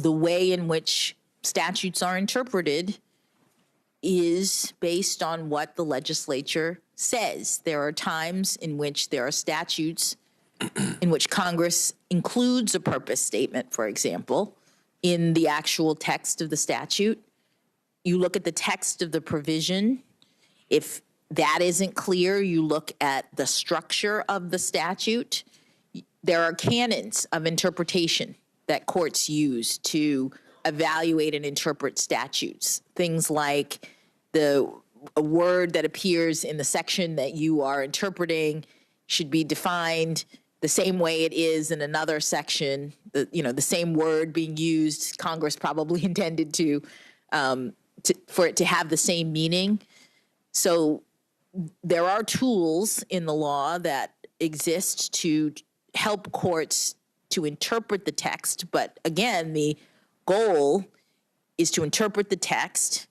way in which statutes are interpreted is based on what the legislature says. There are times in which there are statutes in which Congress includes a purpose statement, for example, in the actual text of the statute. You look at the text of the provision. If that isn't clear, you look at the structure of the statute. There are canons of interpretation that courts use to evaluate and interpret statutes. Things like a word that appears in the section that you are interpreting should be defined the same way it is in another section. The same word being used, Congress probably intended for it to have the same meaning. So there are tools in the law that exist to help courts to interpret the text. But again, the goal is to interpret the text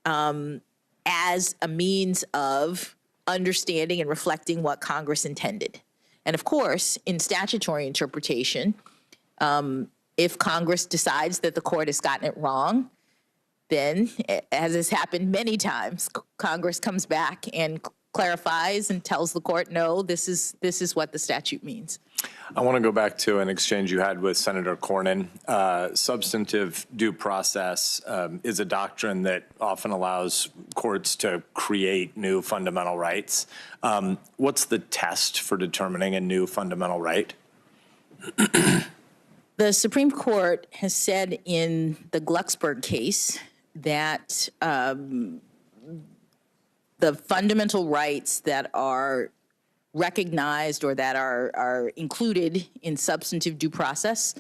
as a means of understanding and reflecting what Congress intended. And of course, in statutory interpretation, if Congress decides that the court has gotten it wrong, then, as has happened many times, Congress comes back and clarifies and tells the court, no, this is what the statute means. I want to go back to an exchange you had with Senator Cornyn. Substantive due process is a doctrine that often allows courts to create new fundamental rights. What's the test for determining a new fundamental right? The Supreme Court has said in the Glucksberg case that the fundamental rights that are recognized or that are included in substantive due process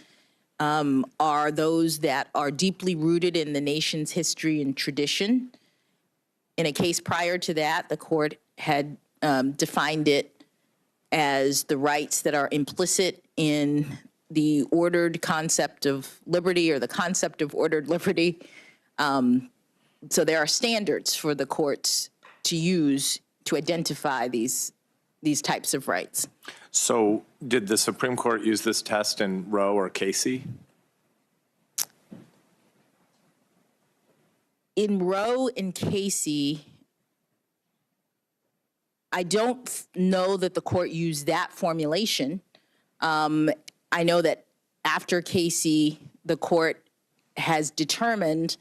are those that are deeply rooted in the nation's history and tradition. In a case prior to that, the court had defined it as the rights that are implicit in the ordered concept of liberty or the concept of ordered liberty. So there are standards for the courts to use to identify these types of rights. So did the Supreme Court use this test in Roe or Casey? In Roe and Casey, I don't know that the court used that formulation. I know that after Casey, the court has determined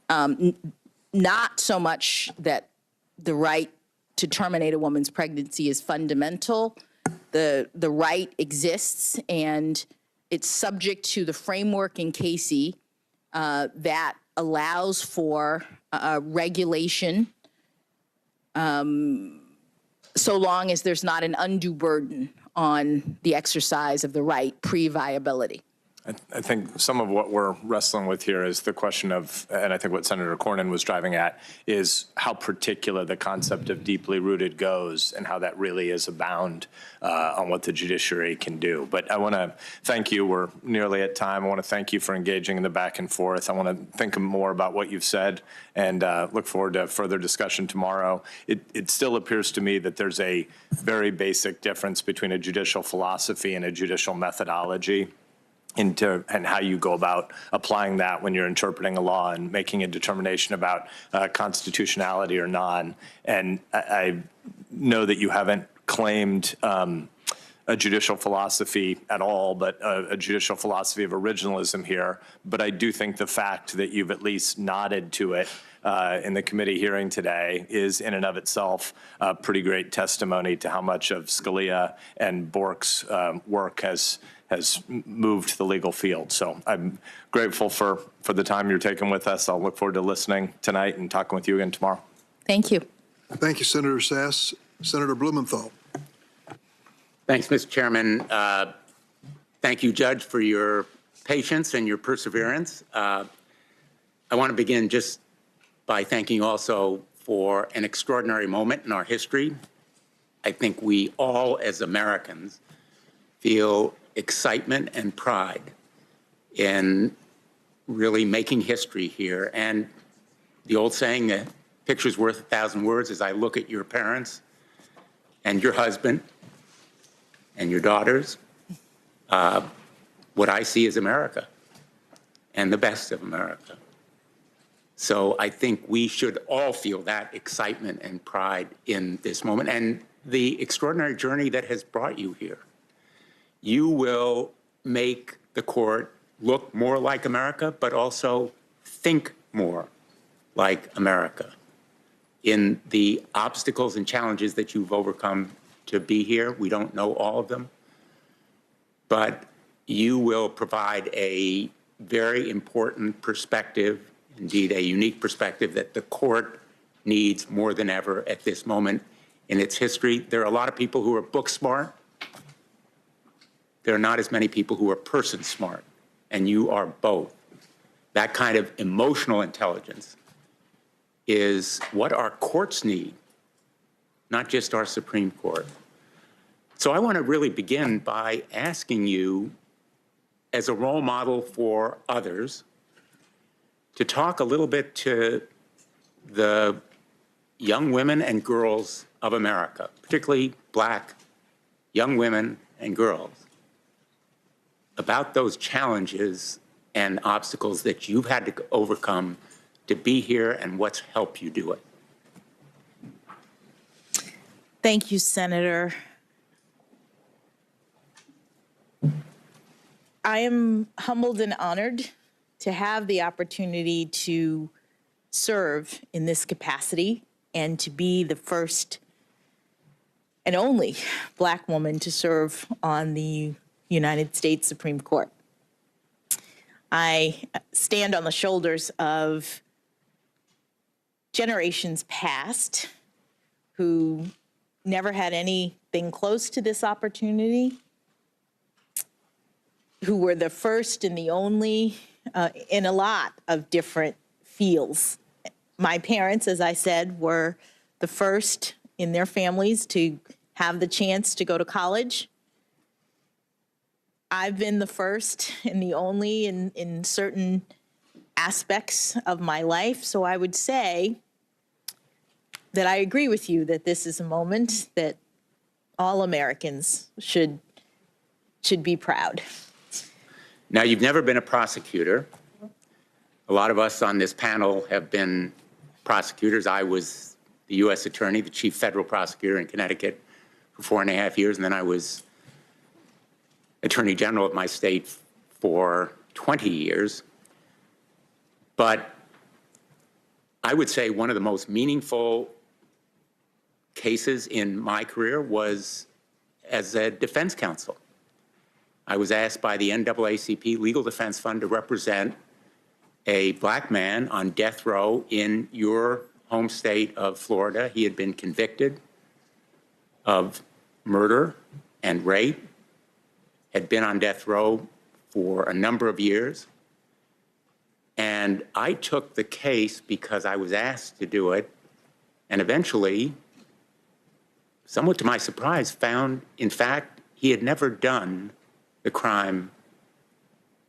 not so much that the right to terminate a woman's pregnancy is fundamental. The right exists, and it's subject to the framework in Casey that allows for regulation so long as there's not an undue burden on the exercise of the right pre-viability. I think some of what we're wrestling with here is the question of, and I think what Senator Cornyn was driving at, is how particular the concept of deeply rooted goes and how that really is a bound on what the judiciary can do. But I want to thank you. We're nearly at time. I want to thank you for engaging in the back and forth. I want to think more about what you've said and look forward to further discussion tomorrow. It still appears to me that there's a very basic difference between a judicial philosophy and a judicial methodology and how you go about applying that when you're interpreting a law and making a determination about constitutionality or non. And I know that you haven't claimed a judicial philosophy at all, but a judicial philosophy of originalism here. But I do think the fact that you've at least nodded to it in the committee hearing today is in and of itself a pretty great testimony to how much of Scalia and Bork's work has moved the legal field. So I'm grateful for the time you're taking with us. I'll look forward to listening tonight and talking with you again tomorrow. Thank you. Thank you, Senator Sass. Senator Blumenthal. Thanks, Mr. Chairman. Thank you, Judge, for your patience and your perseverance. I want to begin just by thanking you also for an extraordinary moment in our history. I think we all, as Americans, feel excitement and pride in really making history here. And the old saying, that picture's worth 1,000 words, as I look at your parents and your husband and your daughters, what I see is America and the best of America. So I think we should all feel that excitement and pride in this moment and the extraordinary journey that has brought you here. You will make the court look more like America, but also think more like America in the obstacles and challenges that you've overcome to be here. We don't know all of them, but you will provide a very important perspective, indeed a unique perspective that the court needs more than ever at this moment in its history. There are a lot of people who are book smart. There are not as many people who are person smart, and you are both. That kind of emotional intelligence is what our courts need, not just our Supreme Court. So I want to really begin by asking you, as a role model for others, to talk a little bit to the young women and girls of America, particularly Black young women and girls, about those challenges and obstacles that you've had to overcome to be here and what's helped you do it. Thank you, Senator. I am humbled and honored to have the opportunity to serve in this capacity and to be the first and only Black woman to serve on the United States Supreme Court. I stand on the shoulders of generations past who never had anything close to this opportunity, who were the first and the only in a lot of different fields. My parents, as I said, were the first in their families to have the chance to go to college. I've been the first and the only in certain aspects of my life. So I would say that I agree with you that this is a moment that all Americans should be proud. Now, you've never been a prosecutor. A lot of us on this panel have been prosecutors. I was the U.S. attorney, the chief federal prosecutor in Connecticut for 4.5 years, and then I was Attorney General of my state for 20 years. But I would say one of the most meaningful cases in my career was as a defense counsel. I was asked by the NAACP Legal Defense Fund to represent a Black man on death row in your home state of Florida. He had been convicted of murder and rape, had been on death row for a number of years. And I took the case because I was asked to do it, and eventually, somewhat to my surprise, found, in fact, he had never done the crime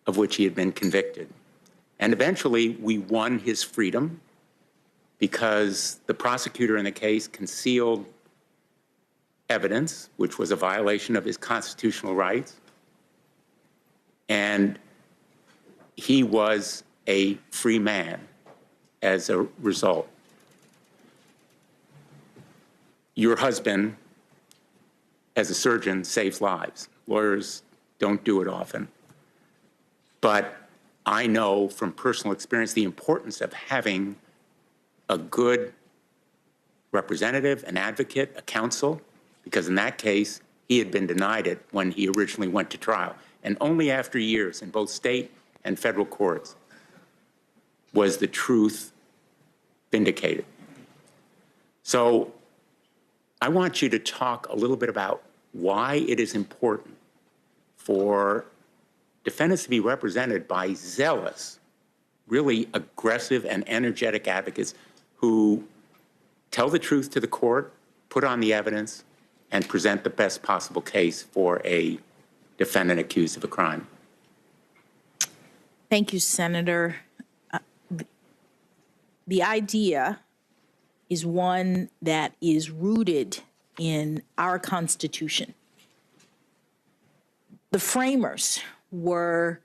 of which he had been convicted. And eventually, we won his freedom because the prosecutor in the case concealed evidence, which was a violation of his constitutional rights. And he was a free man as a result. Your husband, as a surgeon, saves lives. Lawyers don't do it often. But I know from personal experience the importance of having a good representative, an advocate, a counsel, because in that case, he had been denied it when he originally went to trial. And only after years in both state and federal courts was the truth vindicated. So I want you to talk a little bit about why it is important for defendants to be represented by zealous, really aggressive and energetic advocates who tell the truth to the court, put on the evidence, and present the best possible case for a defendant accused of a crime. Thank you, Senator. The idea is one that is rooted in our Constitution. The framers were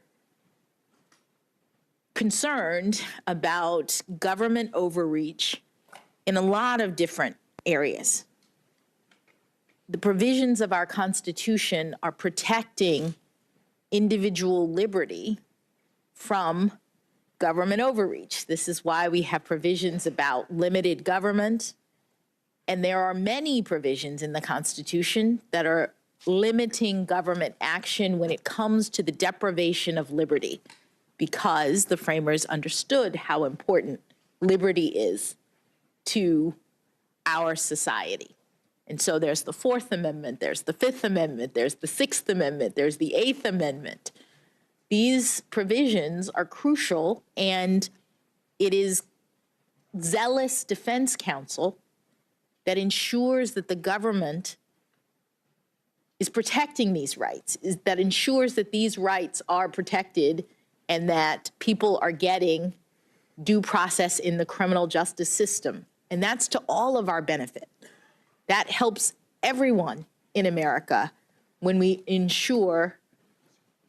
concerned about government overreach in a lot of different areas. The provisions of our Constitution are protecting individual liberty from government overreach. This is why we have provisions about limited government. And there are many provisions in the Constitution that are limiting government action when it comes to the deprivation of liberty, because the framers understood how important liberty is to our society. And so there's the Fourth Amendment, there's the Fifth Amendment, there's the Sixth Amendment, there's the Eighth Amendment. These provisions are crucial, and it is zealous defense counsel that ensures that the government is protecting these rights, that ensures that these rights are protected and that people are getting due process in the criminal justice system. And that's to all of our benefit. That helps everyone in America when we ensure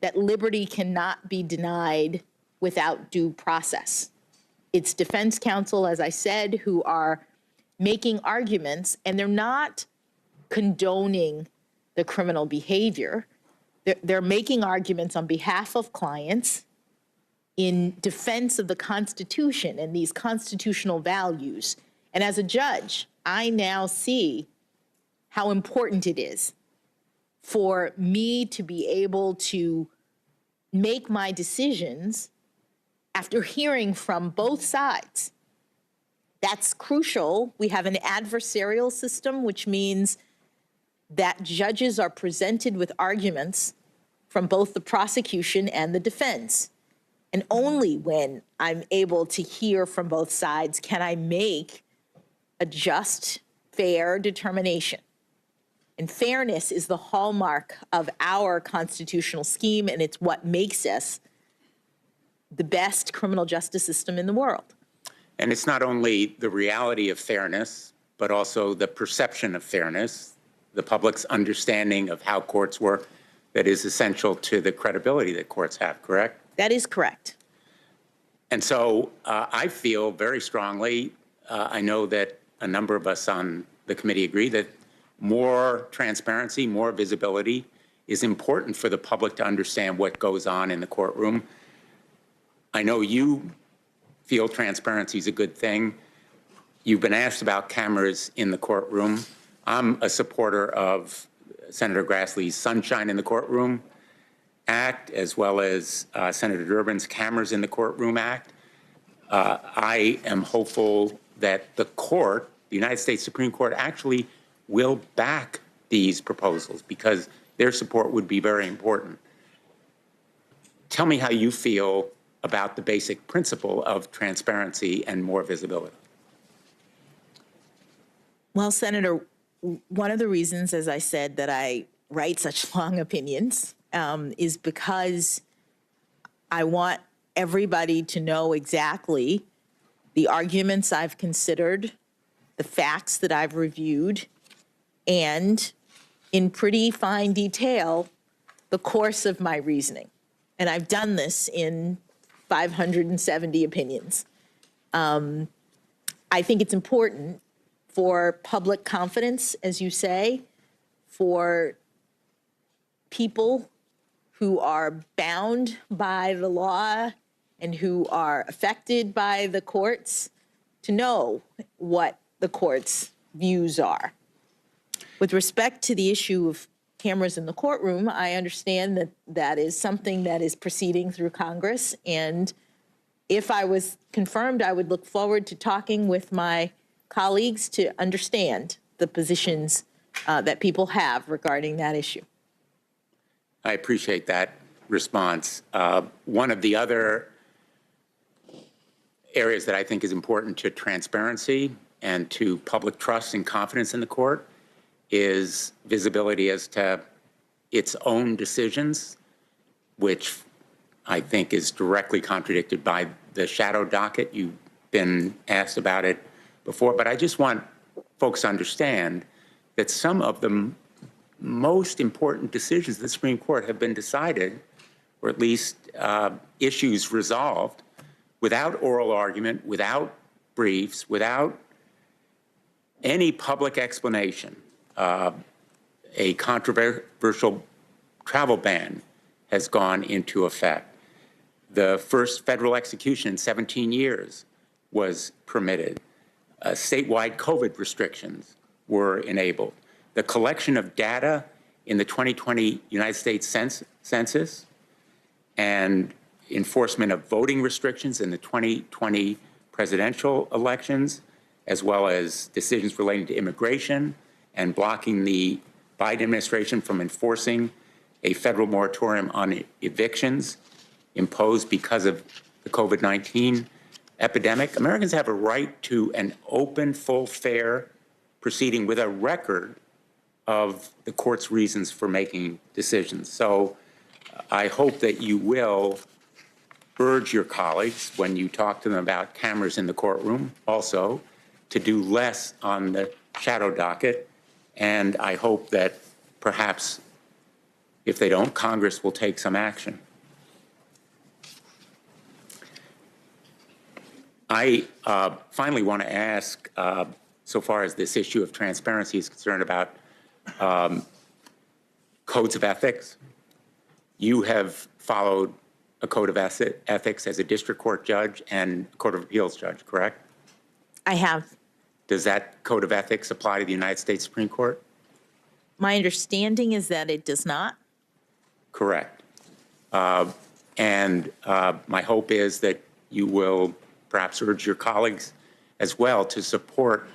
that liberty cannot be denied without due process. It's defense counsel, as I said, who are making arguments, and they're not condoning the criminal behavior. They're making arguments on behalf of clients in defense of the Constitution and these constitutional values. And as a judge, I now see how important it is for me to be able to make my decisions after hearing from both sides. That's crucial. We have an adversarial system, which means that judges are presented with arguments from both the prosecution and the defense. And only when I'm able to hear from both sides can I make a just, fair determination. And fairness is the hallmark of our constitutional scheme, and it's what makes us the best criminal justice system in the world. And it's not only the reality of fairness, but also the perception of fairness, the public's understanding of how courts work, that is essential to the credibility that courts have, correct? That is correct. And so I feel very strongly, I know that a number of us on the committee agree, that more transparency, more visibility is important for the public to understand what goes on in the courtroom. I know you feel transparency is a good thing. You've been asked about cameras in the courtroom. I'm a supporter of Senator Grassley's Sunshine in the Courtroom Act, as well as Senator Durbin's Cameras in the Courtroom Act. I am hopeful that the court, the United States Supreme Court, actually will back these proposals because their support would be very important. tell me how you feel about the basic principle of transparency and more visibility. Well, Senator, one of the reasons, as I said, that I write such long opinions is because I want everybody to know exactly the arguments I've considered, the facts that I've reviewed, and in pretty fine detail, the course of my reasoning. And I've done this in 570 opinions. I think it's important for public confidence, as you say, for people who are bound by the law and who are affected by the courts to know what the court's views are. With respect to the issue of cameras in the courtroom, I understand that that is something that is proceeding through Congress. And if I was confirmed, I would look forward to talking with my colleagues to understand the positions that people have regarding that issue. I appreciate that response. One of the other areas that I think is important to transparency and to public trust and confidence in the court is visibility as to its own decisions, which I think is directly contradicted by the shadow docket. You've been asked about it before, but I just want folks to understand that some of the most important decisions of the Supreme Court have been decided, or at least issues resolved, without oral argument, without briefs, without any public explanation. A controversial travel ban has gone into effect. The first federal execution in 17 years was permitted. Statewide COVID restrictions were enabled. The collection of data in the 2020 United States Census and enforcement of voting restrictions in the 2020 presidential elections, as well as decisions relating to immigration and blocking the Biden administration from enforcing a federal moratorium on evictions imposed because of the COVID-19 epidemic. Americans have a right to an open, full, fair proceeding with a record of the court's reasons for making decisions. So I hope that you will urge your colleagues, when you talk to them about cameras in the courtroom, also to do less on the shadow docket. And I hope that perhaps, if they don't, Congress will take some action. I finally want to ask, so far as this issue of transparency is concerned, about codes of ethics. You have followed a code of ethics as a district court judge and Court of Appeals judge, correct? I have. Does that code of ethics apply to the United States Supreme Court? My understanding is that it does not. Correct. And my hope is that you will perhaps urge your colleagues as well to support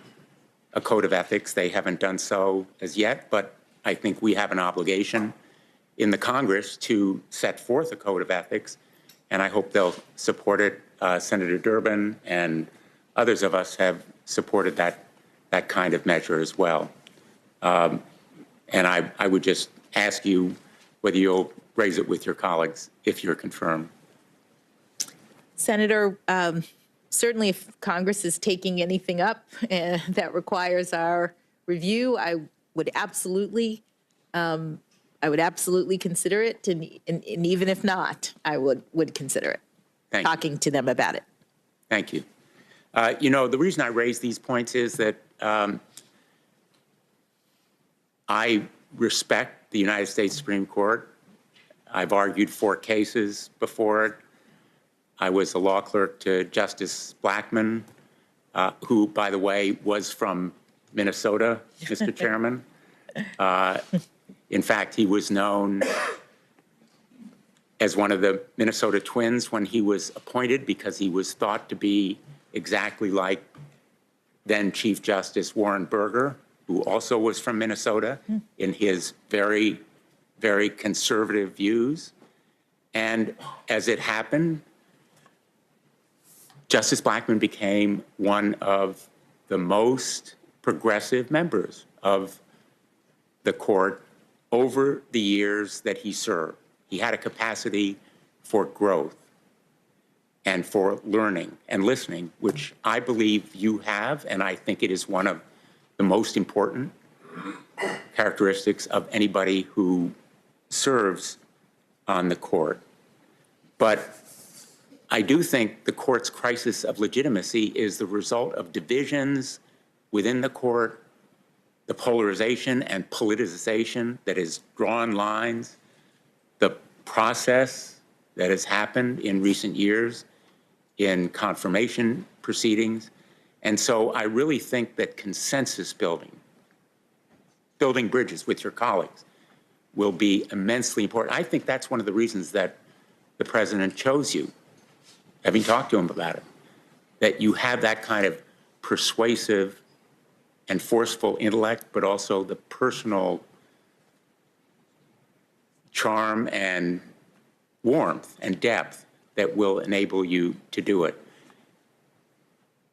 a code of ethics. They haven't done so as yet, but I think we have an obligation in the Congress to set forth a code of ethics, and I hope they'll support it. Senator Durbin and others of us have supported that kind of measure as well. And I would just ask you whether you'll raise it with your colleagues if you're confirmed. Senator, certainly if Congress is taking anything up that requires our review, I would absolutely consider it, and even if not, I would consider it. Talking to them about it. Thank you. You know, the reason I raise these points is that I respect the United States Supreme Court. I've argued 4 cases before it. I was a law clerk to Justice Blackmun, who, by the way, was from Minnesota, Mr. Chairman. In fact, he was known as one of the Minnesota Twins when he was appointed, because he was thought to be exactly like then Chief Justice Warren Burger, who also was from Minnesota, in his very, very conservative views. And as it happened, Justice Blackmun became one of the most progressive members of the court over the years that he served. He had a capacity for growth and for learning and listening, which I believe you have, and I think it is one of the most important characteristics of anybody who serves on the court. But I do think the court's crisis of legitimacy is the result of divisions within the court, the polarization and politicization that has drawn lines, the process that has happened in recent years in confirmation proceedings. And so I really think that consensus building bridges with your colleagues, will be immensely important. I think that's one of the reasons that the president chose you, having talked to him about it, that you have that kind of persuasive and forceful intellect, but also the personal charm and warmth and depth that will enable you to do it.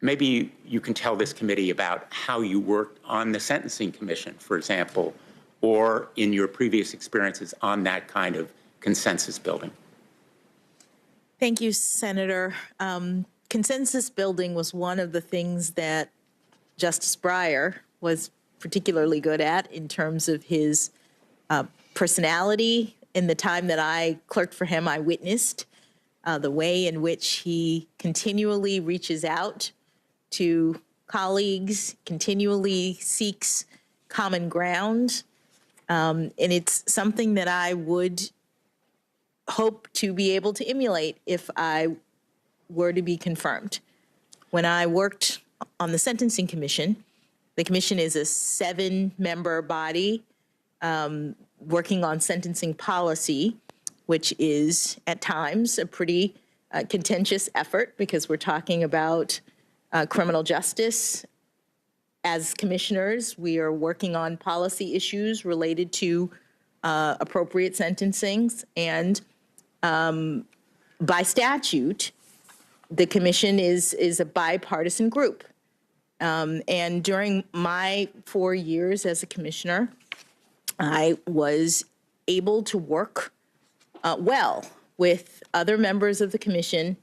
Maybe you can tell this committee about how you worked on the Sentencing Commission, for example, or in your previous experiences on that kind of consensus building. Thank you, Senator. Consensus building was one of the things that Justice Breyer was particularly good at in terms of his personality. In the time that I clerked for him, I witnessed the way in which he continually reaches out to colleagues, continually seeks common ground. And it's something that I would hope to be able to emulate if I were to be confirmed. When I worked on the Sentencing Commission, the commission is a 7-member body working on sentencing policy, which is at times a pretty contentious effort because we're talking about criminal justice. As commissioners, we are working on policy issues related to appropriate sentencings. And by statute, the commission is a bipartisan group. And during my 4 years as a commissioner, I was able to work well with other members of the commission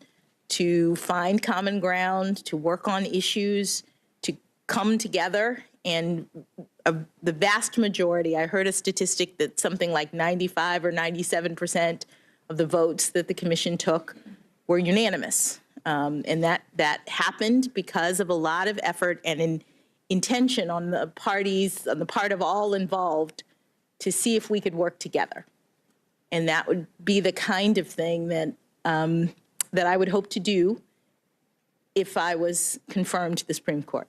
to find common ground, to work on issues, to come together. And the vast majority, I heard a statistic that something like 95 or 97% of the votes that the commission took were unanimous. And that happened because of a lot of effort and an intention on the parties, on the part of all involved, to see if we could work together. And that would be the kind of thing that that I would hope to do if I was confirmed to the Supreme Court.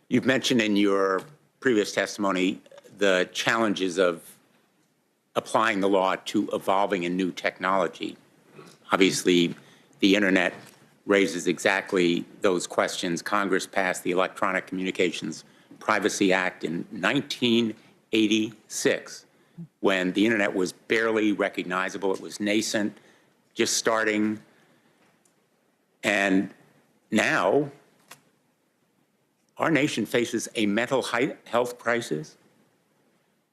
You've mentioned in your previous testimony the challenges of applying the law to evolving and new technology. Obviously, the internet raises exactly those questions. Congress passed the Electronic Communications Privacy Act in 1986, when the internet was barely recognizable. It was nascent, just starting. And now, our nation faces a mental health crisis.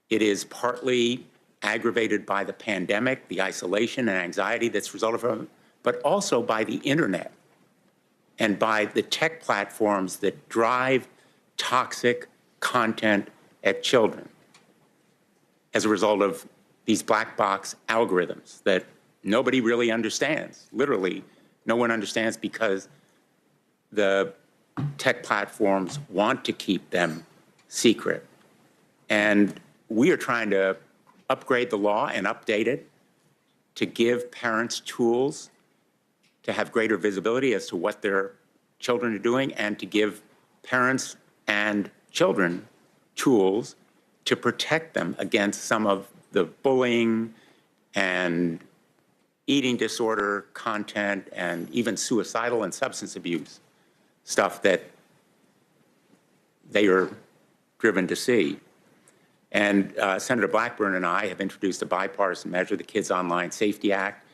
It is partly aggravated by the pandemic, the isolation and anxiety that's resulted from it, but also by the internet and by the tech platforms that drive toxic content at children as a result of these black box algorithms that nobody really understands. Literally, no one understands because the tech platforms want to keep them secret. And we are trying to upgrade the law and update it to give parents tools to have greater visibility as to what their children are doing, and to give parents and children tools to protect them against some of the bullying and eating disorder content and even suicidal and substance abuse stuff that they are driven to see. And Senator Blackburn and I have introduced a bipartisan measure, the Kids Online Safety Act,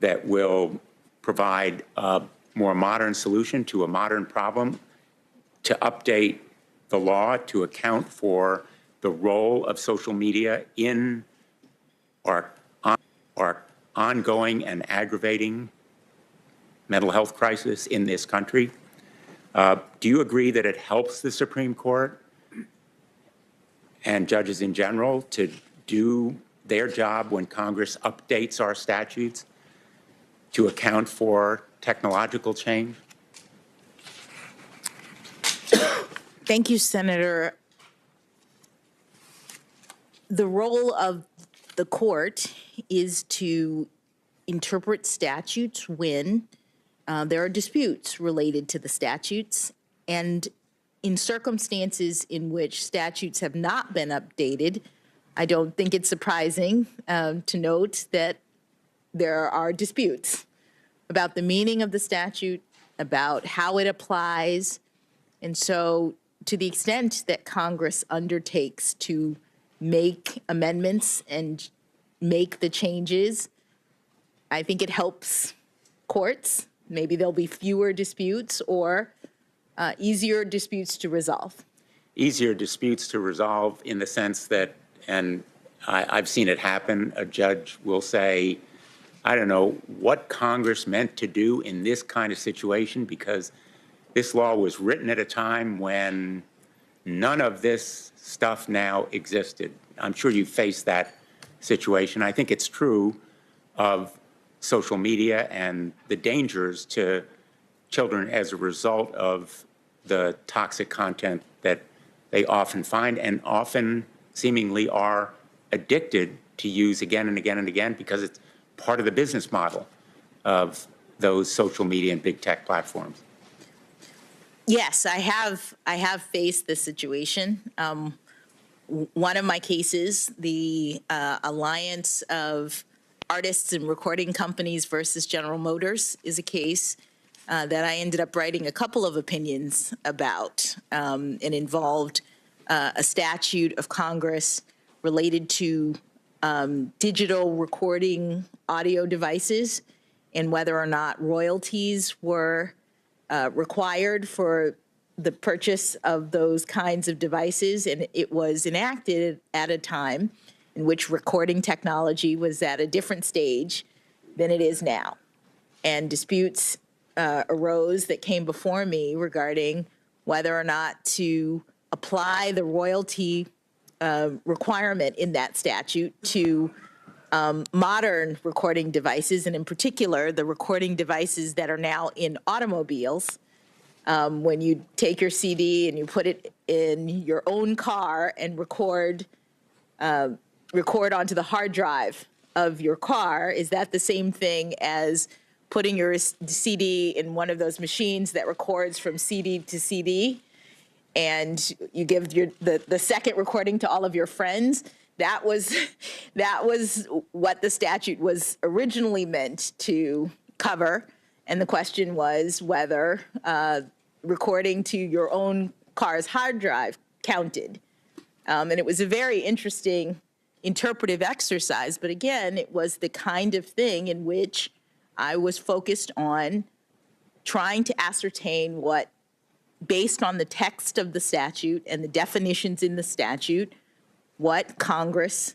that will provide a more modern solution to a modern problem, to update the law to account for the role of social media in our ongoing and aggravating mental health crisis in this country. Do you agree that it helps the Supreme Court and judges in general to do their job when Congress updates our statutes to account for technological change? Thank you, Senator. The role of the court is to interpret statutes when there are disputes related to the statutes, and in circumstances in which statutes have not been updated, I don't think it's surprising to note that there are disputes about the meaning of the statute, about how it applies. And so to the extent that Congress undertakes to make amendments and make the changes, I think it helps courts. Maybe there'll be fewer disputes or easier disputes to resolve. Easier disputes to resolve in the sense that, and I've seen it happen, a judge will say, I don't know what Congress meant to do in this kind of situation because this law was written at a time when none of this stuff now existed. I'm sure you face that situation. I think it's true of social media and the dangers to children as a result of the toxic content that they often find and often seemingly are addicted to use again and again and again because it's part of the business model of those social media and big tech platforms. Yes, I have faced this situation. One of my cases, the Alliance of Artists and Recording Companies versus General Motors, is a case that I ended up writing a couple of opinions about. It involved a statute of Congress related to digital recording audio devices and whether or not royalties were required for the purchase of those kinds of devices. And it was enacted at a time in which recording technology was at a different stage than it is now. And disputes arose that came before me regarding whether or not to apply the royalty requirement in that statute to modern recording devices, and in particular, the recording devices that are now in automobiles. When you take your CD and you put it in your own car and record onto the hard drive of your car, is that the same thing as putting your CD in one of those machines that records from CD to CD? And you give the second recording to all of your friends? That was what the statute was originally meant to cover. And the question was whether recording to your own car's hard drive counted. And it was a very interesting interpretive exercise. But again, it was the kind of thing in which I was focused on trying to ascertain what, based on the text of the statute and the definitions in the statute, what Congress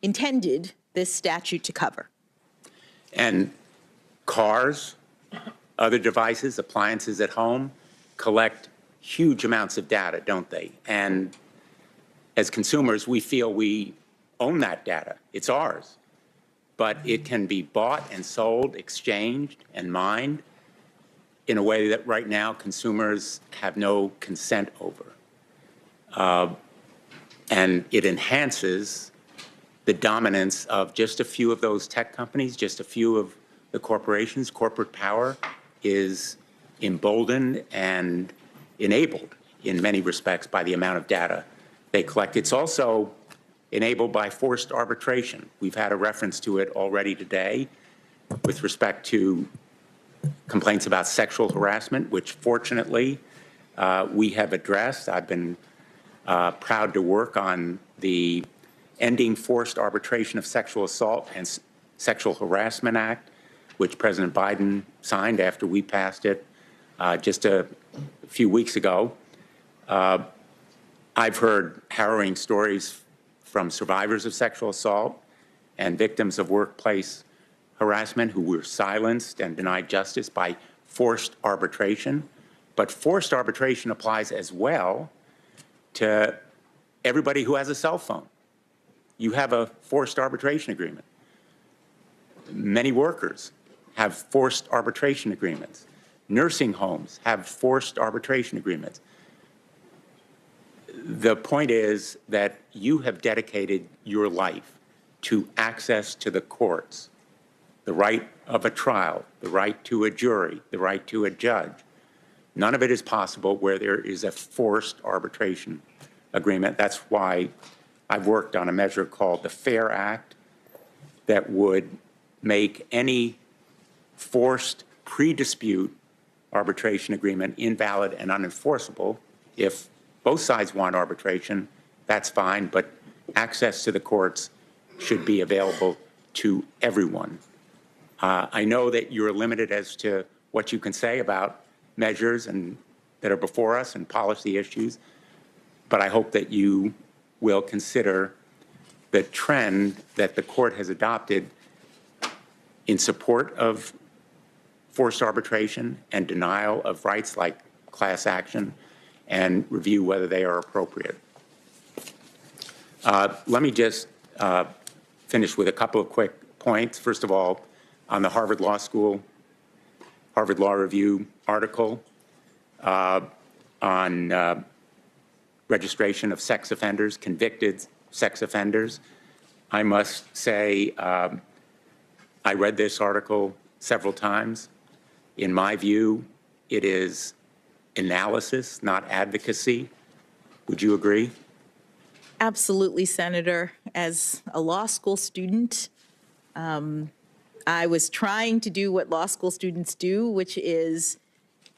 intended this statute to cover. And cars, other devices, appliances at home collect huge amounts of data, don't they? And as consumers, we feel we own that data. It's ours. But it can be bought and sold, exchanged and mined in a way that right now consumers have no consent over. And it enhances the dominance of just a few of those tech companies, just a few of the corporations. Corporate power is emboldened and enabled in many respects by the amount of data they collect. It's also enabled by forced arbitration. We've had a reference to it already today with respect to complaints about sexual harassment, which fortunately we have addressed. I've been proud to work on the Ending Forced Arbitration of Sexual Assault and Sexual Harassment Act, which President Biden signed after we passed it just a few weeks ago. I've heard harrowing stories from survivors of sexual assault and victims of workplace harassment who were silenced and denied justice by forced arbitration. But forced arbitration applies as well to everybody who has a cell phone. You have a forced arbitration agreement. Many workers have forced arbitration agreements. Nursing homes have forced arbitration agreements. The point is that you have dedicated your life to access to the courts, the right of a trial, the right to a jury, the right to a judge. None of it is possible where there is a forced arbitration agreement. That's why I've worked on a measure called the FAIR Act that would make any forced pre-dispute arbitration agreement invalid and unenforceable. If both sides want arbitration, that's fine, but access to the courts should be available to everyone. I know that you're limited as to what you can say about measures that are before us and policy issues, but I hope that you will consider the trend that the court has adopted in support of forced arbitration and denial of rights like class action and review whether they are appropriate. Let me just finish with a couple of quick points. First of all, on the Harvard Law Review article on registration of sex offenders, convicted sex offenders, I must say I read this article several times. In my view, it is analysis, not advocacy. Would you agree? Absolutely, Senator. As a law school student, I was trying to do what law school students do, which is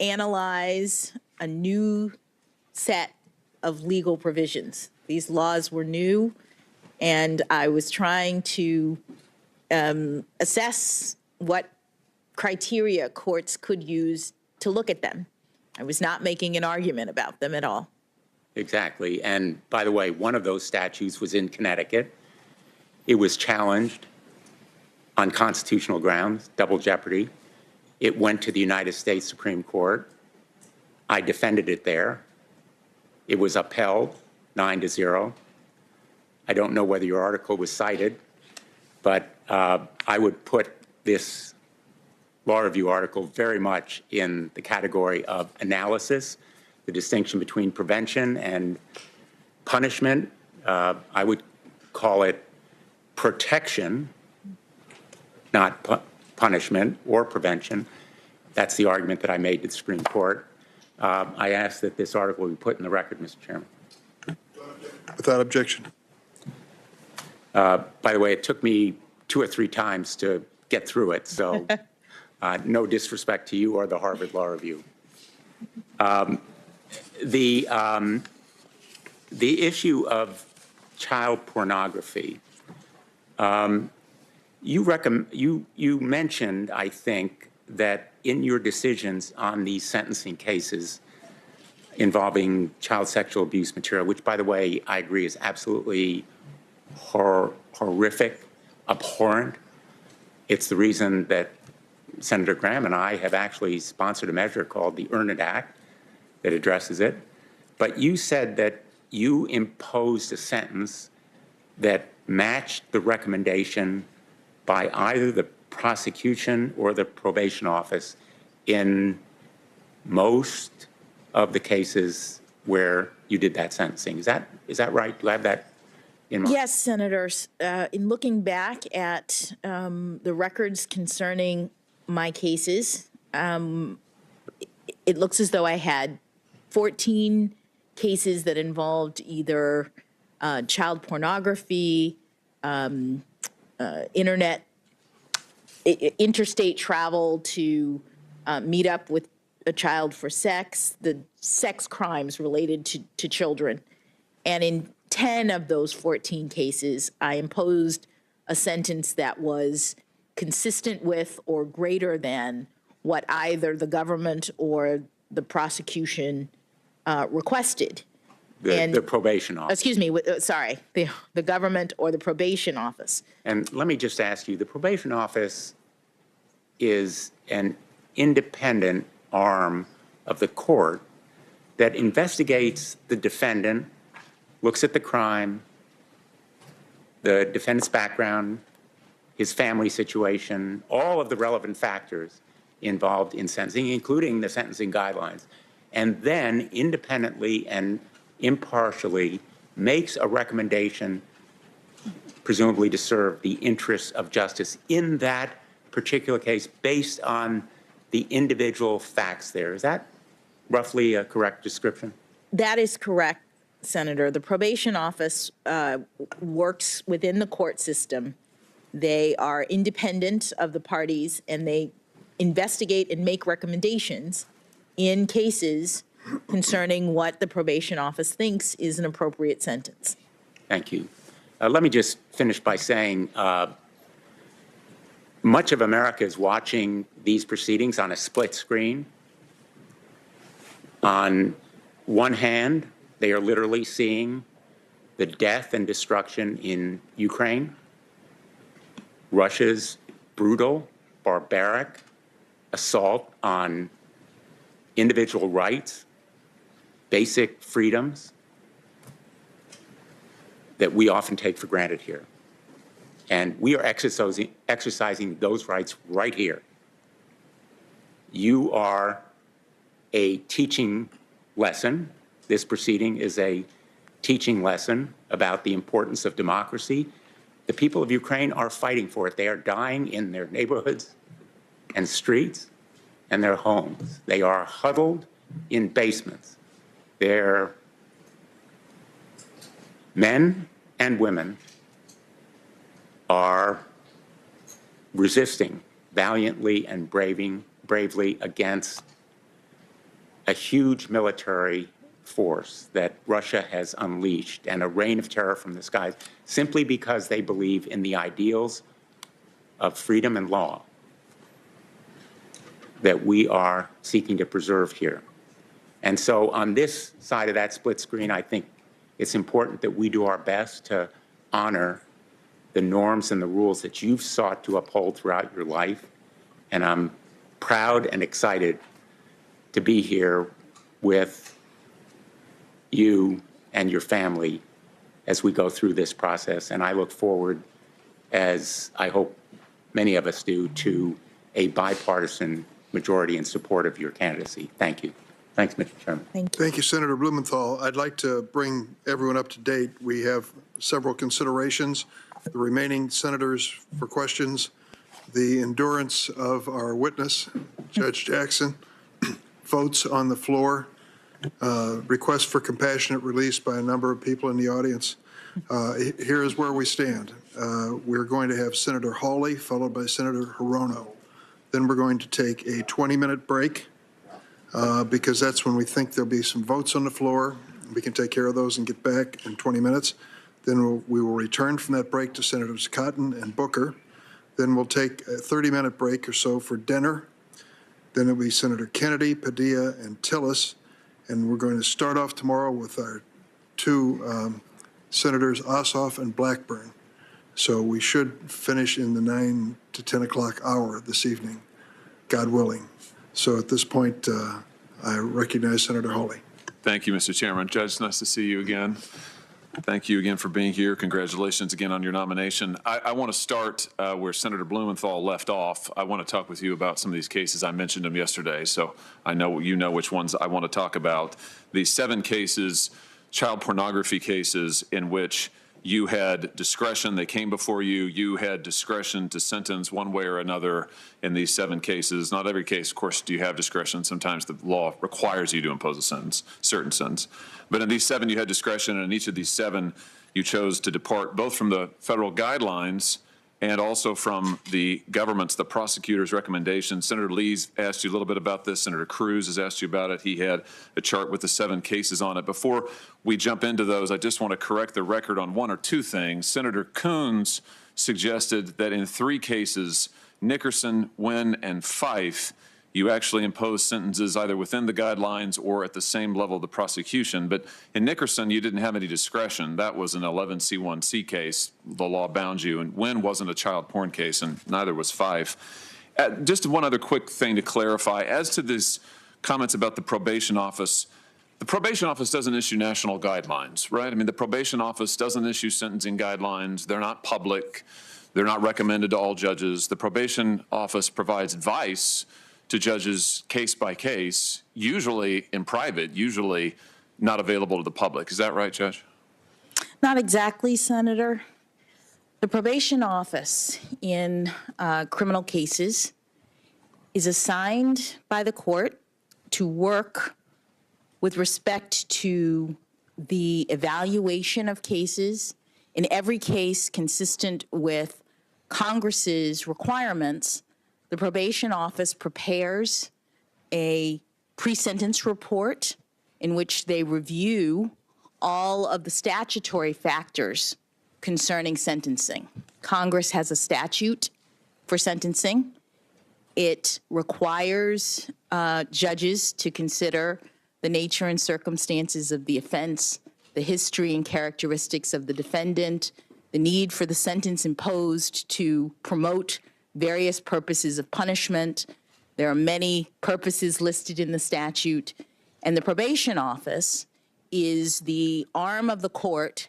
analyze a new set of legal provisions. These laws were new, and I was trying to assess what criteria courts could use to look at them. I was not making an argument about them at all. Exactly. And by the way, one of those statutes was in Connecticut. It was challenged on constitutional grounds, double jeopardy. It went to the United States Supreme Court. I defended it there. It was upheld 9-0. I don't know whether your article was cited, but I would put this law review article very much in the category of analysis, the distinction between prevention and punishment. I would call it protection, not punishment or prevention. That's the argument that I made to the Supreme Court. I ask that this article be put in the record, Mr. Chairman. Without objection. By the way, it took me 2 or 3 times to get through it, so no disrespect to you or the Harvard Law Review. The issue of child pornography, you mentioned, I think, that in your decisions on these sentencing cases involving child sexual abuse material, which, by the way, I agree is absolutely horrific, abhorrent. It's the reason that Senator Graham and I have actually sponsored a measure called the Earn It Act that addresses it. But you said that you imposed a sentence that matched the recommendation by either the prosecution or the probation office in most of the cases where you did that sentencing. Is that right? Do I have that in mind? Yes, Senators. In looking back at the records concerning my cases, it looks as though I had 14 cases that involved either child pornography, interstate travel to meet up with a child for sex, the sex crimes related to children. And in 10 of those 14 cases, I imposed a sentence that was consistent with or greater than what either the government or the prosecution requested. The probation office. Excuse me, sorry, the government or the probation office. And let me just ask you, the probation office is an independent arm of the court that investigates the defendant, looks at the crime, the defendant's background, his family situation, all of the relevant factors involved in sentencing, including the sentencing guidelines, and then independently and impartially makes a recommendation, presumably to serve the interests of justice in that particular case based on the individual facts there. Is that roughly a correct description? That is correct, Senator. The probation office works within the court system. They are independent of the parties, and they investigate and make recommendations in cases concerning what the probation office thinks is an appropriate sentence. Thank you. Let me just finish by saying much of America is watching these proceedings on a split screen. On one hand, they are literally seeing the death and destruction in Ukraine, Russia's brutal, barbaric assault on individual rights, basic freedoms that we often take for granted here. And we are exercising those rights right here. You are a teaching lesson. This proceeding is a teaching lesson about the importance of democracy. The people of Ukraine are fighting for it. They are dying in their neighborhoods and streets and their homes. They are huddled in basements. Their men and women are resisting valiantly and bravely against a huge military force that Russia has unleashed and a reign of terror from the skies simply because they believe in the ideals of freedom and law that we are seeking to preserve here. And so on this side of that split screen, I think it's important that we do our best to honor the norms and the rules that you've sought to uphold throughout your life. And I'm proud and excited to be here with you and your family as we go through this process. And I look forward, as I hope many of us do, to a bipartisan majority in support of your candidacy. Thank you. Thanks, Mr. Chairman. Thank you, Senator Blumenthal. I'd like to bring everyone up to date. We have several considerations. The remaining senators for questions, the endurance of our witness, Judge Jackson, votes on the floor, requests for compassionate release by a number of people in the audience. Here is where we stand. We're going to have Senator Hawley, followed by Senator Hirono. Then we're going to take a 20-minute break because that's when we think there'll be some votes on the floor. We can take care of those and get back in 20 minutes. Then we will return from that break to Senators Cotton and Booker. Then we'll take a 30-minute break or so for dinner. Then it'll be Senator Kennedy, Padilla, and Tillis. And we're going to start off tomorrow with our two Senators Ossoff and Blackburn. So we should finish in the 9 to 10 o'clock hour this evening, God willing. So at this point, I recognize Senator Hawley. Thank you, Mr. Chairman. Judge, nice to see you again. Thank you again for being here. Congratulations again on your nomination. I want to start where Senator Blumenthal left off. I want to talk with you about some of these cases. I mentioned them yesterday, so I know you know which ones I want to talk about. These 7 cases, child pornography cases, in which you had discretion. They came before you. You had discretion to sentence one way or another in these 7 cases. Not every case, of course, do you have discretion. Sometimes the law requires you to impose a sentence, certain sentence. But in these 7, you had discretion, and in each of these 7, you chose to depart both from the federal guidelines and also from the government's, the prosecutor's recommendation. Senator Lee's asked you a little bit about this. Senator Cruz has asked you about it. He had a chart with the 7 cases on it. Before we jump into those, I just want to correct the record on 1 or 2 things. Senator Coons suggested that in 3 cases, Nickerson, Wynn, and Fife, you actually imposed sentences either within the guidelines or at the same level of the prosecution. But in Nickerson, you didn't have any discretion. That was an 11C1C case. The law bound you. And Wynn wasn't a child porn case, and neither was Fife. Just one other quick thing to clarify. As to these comments about the probation office doesn't issue national guidelines, right? I mean, the probation office doesn't issue sentencing guidelines. They're not public. They're not recommended to all judges. The probation office provides advice to judges case by case, usually in private, usually not available to the public. Is that right, Judge? Not exactly, Senator. The probation office in criminal cases is assigned by the court to work with respect to the evaluation of cases, in every case consistent with Congress's requirements. The probation office prepares a pre-sentence report in which they review all of the statutory factors concerning sentencing. Congress has a statute for sentencing. It requires judges to consider the nature and circumstances of the offense, the history and characteristics of the defendant, the need for the sentence imposed to promote various purposes of punishment. There are many purposes listed in the statute, and the probation office is the arm of the court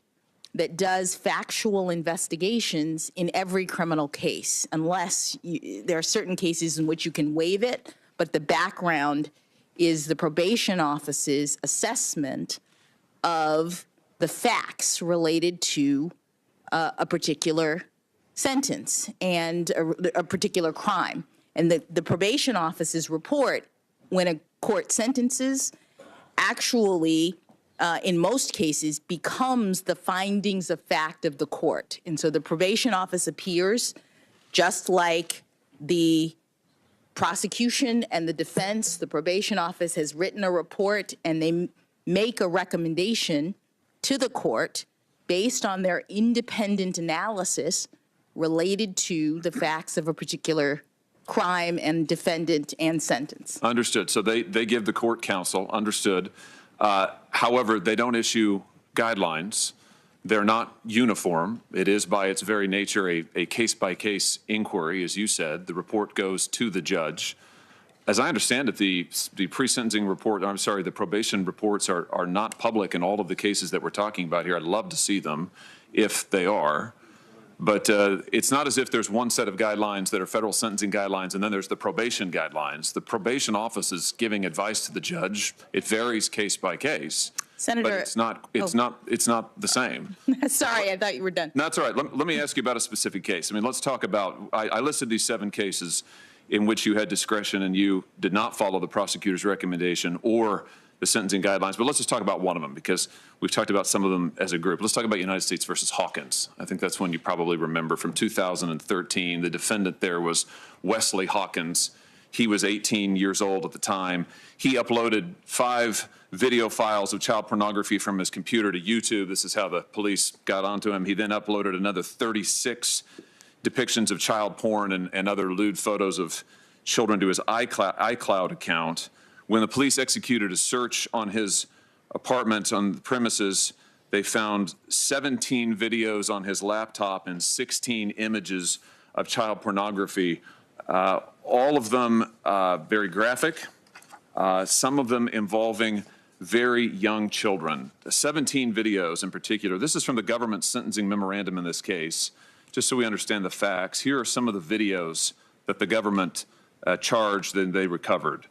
that does factual investigations in every criminal case, unless there are certain cases in which you can waive it, but the background is the probation office's assessment of the facts related to a particular sentence and a particular crime. And the probation office's report, when a court sentences, actually, in most cases, becomes the findings of fact of the court. And so the probation office appears just like the prosecution and the defense. The probation office has written a report, and they make a recommendation to the court based on their independent analysis related to the facts of a particular crime and defendant and sentence. Understood. So they give the court counsel. Understood. However, they don't issue guidelines. They're not uniform. It is by its very nature a case-by-case inquiry, as you said. The report goes to the judge. As I understand it, the pre-sentencing report, I'm sorry, the probation reports are not public in all of the cases that we're talking about here. I'd love to see them if they are. But it's not as if there's one set of guidelines that are federal sentencing guidelines, and then there's the probation guidelines. The probation office is giving advice to the judge. It varies case by case. Senator, but it's not the same. Sorry, I thought you were done. No, that's all right. Let me ask you about a specific case. I mean, let's talk about, I listed these 7 cases in which you had discretion and you did not follow the prosecutor's recommendation or the sentencing guidelines, but let's just talk about one of them because we've talked about some of them as a group. Let's talk about United States versus Hawkins. I think that's one you probably remember from 2013. The defendant there was Wesley Hawkins. He was 18 years old at the time. He uploaded 5 video files of child pornography from his computer to YouTube. This is how the police got onto him. He then uploaded another 36 depictions of child porn and other lewd photos of children to his iCloud account. When the police executed a search on his apartment on the premises, they found 17 videos on his laptop and 16 images of child pornography, all of them very graphic, some of them involving very young children. 17 videos in particular. This is from the government sentencing memorandum in this case, just so we understand the facts. Here are some of the videos that the government charged and they recovered.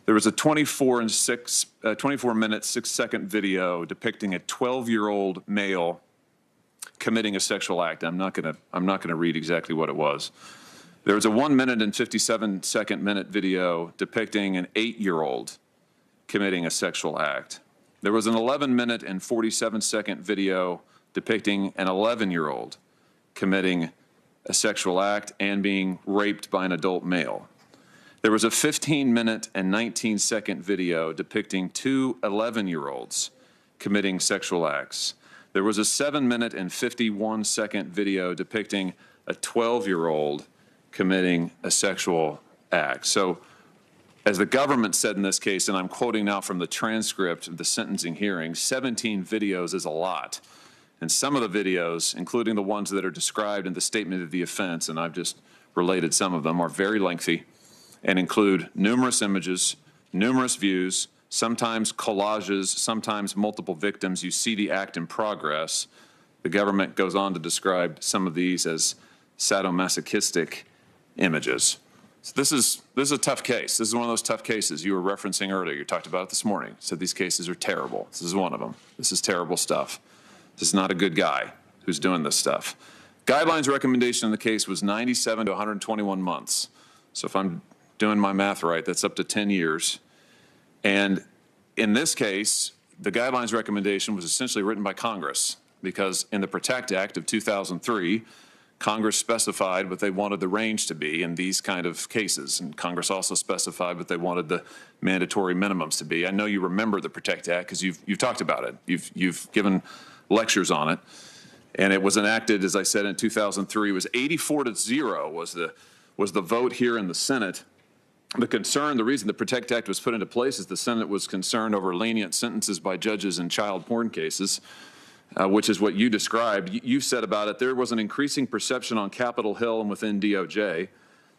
There was a 24-minute, 6-second video depicting a 12-year-old male committing a sexual act. I'm not going to read exactly what it was. There was a 1-minute and 57-second video depicting an 8-year-old committing a sexual act. There was an 11-minute and 47-second video depicting an 11-year-old committing a sexual act and being raped by an adult male. There was a 15-minute and 19-second video depicting two 11-year-olds committing sexual acts. There was a 7-minute and 51-second video depicting a 12-year-old committing a sexual act. So, as the government said in this case, and I'm quoting now from the transcript of the sentencing hearing, 17 videos is a lot. And some of the videos, including the ones that are described in the statement of the offense, and I've just related some of them, are very lengthy and include numerous images, numerous views, sometimes collages, sometimes multiple victims. You see the act in progress. The government goes on to describe some of these as sadomasochistic images. So this is a tough case. This is one of those tough cases you were referencing earlier. You talked about it this morning. Said these cases are terrible. This is one of them. This is terrible stuff. This is not a good guy who's doing this stuff. Guidelines recommendation in the case was 97 to 121 months. So if I'm doing my math right, that's up to 10 years. And in this case, the guidelines recommendation was essentially written by Congress because in the PROTECT Act of 2003, Congress specified what they wanted the range to be in these kind of cases. And Congress also specified what they wanted the mandatory minimums to be. I know you remember the PROTECT Act because you've talked about it. You've given lectures on it. And it was enacted, as I said, in 2003. It was 84-0 was the vote here in the Senate. The reason the PROTECT Act was put into place is the Senate was concerned over lenient sentences by judges in child porn cases, which is what you described. You said about it, there was an increasing perception on Capitol Hill and within DOJ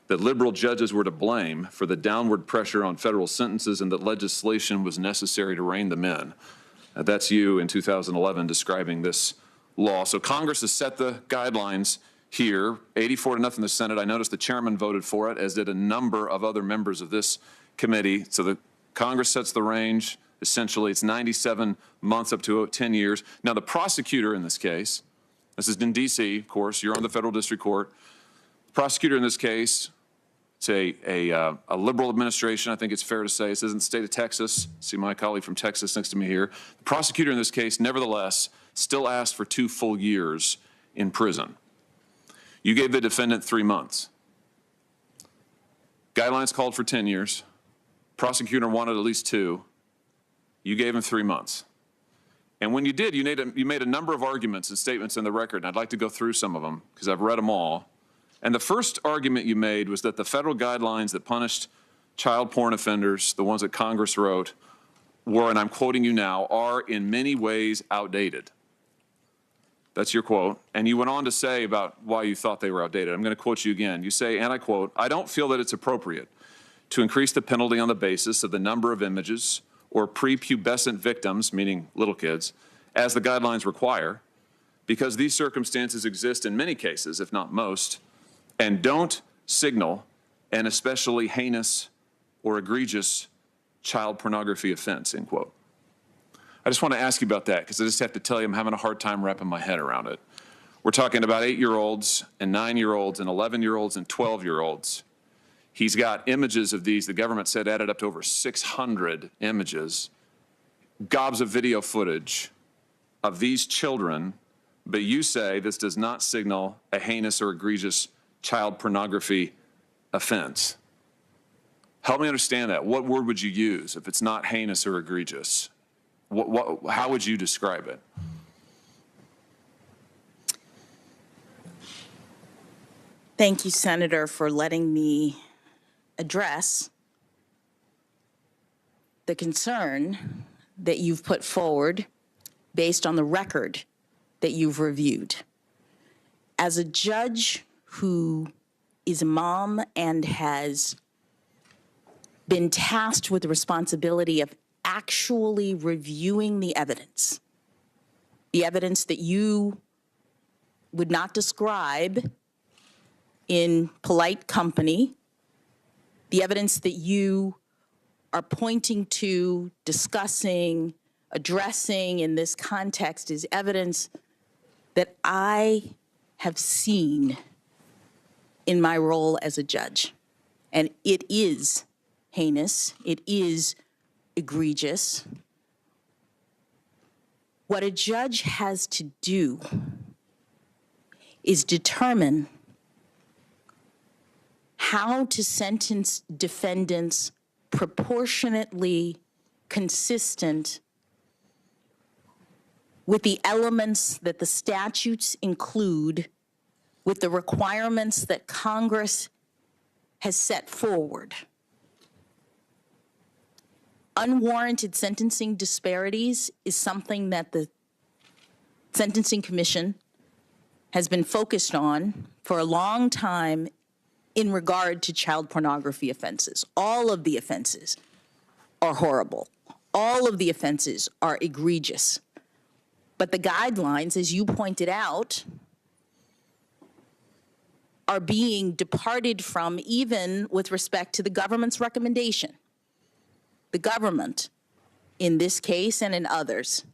that liberal judges were to blame for the downward pressure on federal sentences and that legislation was necessary to rein them in. That's you in 2011 describing this law. So Congress has set the guidelines here, 84-0 in the Senate. I noticed the chairman voted for it, as did a number of other members of this committee. So the Congress sets the range. Essentially, it's 97 months up to 10 years. Now, the prosecutor in this case, this is in D.C., of course, you're on the federal district court. The prosecutor in this case, it's a liberal administration, I think it's fair to say. This isn't the state of Texas. See my colleague from Texas next to me here. The prosecutor in this case, nevertheless, still asked for 2 full years in prison. You gave the defendant 3 months. Guidelines called for 10 years. Prosecutor wanted at least 2. You gave him 3 months. And when you did, you made a number of arguments and statements in the record, and I'd like to go through some of them because I've read them all. And the first argument you made was that the federal guidelines that punished child porn offenders, the ones that Congress wrote, were, and I'm quoting you now, are in many ways outdated. That's your quote. And you went on to say about why you thought they were outdated. I'm going to quote you again. You say, and I quote, "I don't feel that it's appropriate to increase the penalty on the basis of the number of images or prepubescent victims," meaning little kids, "as the guidelines require, because these circumstances exist in many cases, if not most, and don't signal an especially heinous or egregious child pornography offense," end quote. I just want to ask you about that because I just have to tell you I'm having a hard time wrapping my head around it. We're talking about 8-year-olds and 9-year-olds and 11-year-olds and 12-year-olds. He's got images of these, the government said added up to over 600 images, gobs of video footage of these children, but you say this does not signal a heinous or egregious child pornography offense. Help me understand that. What word would you use if it's not heinous or egregious? How would you describe it? Thank you, Senator, for letting me address the concern that you've put forward based on the record that you've reviewed. As a judge who is a mom and has been tasked with the responsibility of actually reviewing the evidence that you would not describe in polite company, the evidence that you are pointing to, discussing, addressing in this context is evidence that I have seen in my role as a judge. And it is heinous, it is egregious. What a judge has to do is determine how to sentence defendants proportionately consistent with the elements that the statutes include, with the requirements that Congress has set forward. Unwarranted sentencing disparities is something that the Sentencing Commission has been focused on for a long time in regard to child pornography offenses. All of the offenses are horrible. All of the offenses are egregious. But the guidelines, as you pointed out, are being departed from even with respect to the government's recommendation. The government, in this case and in others,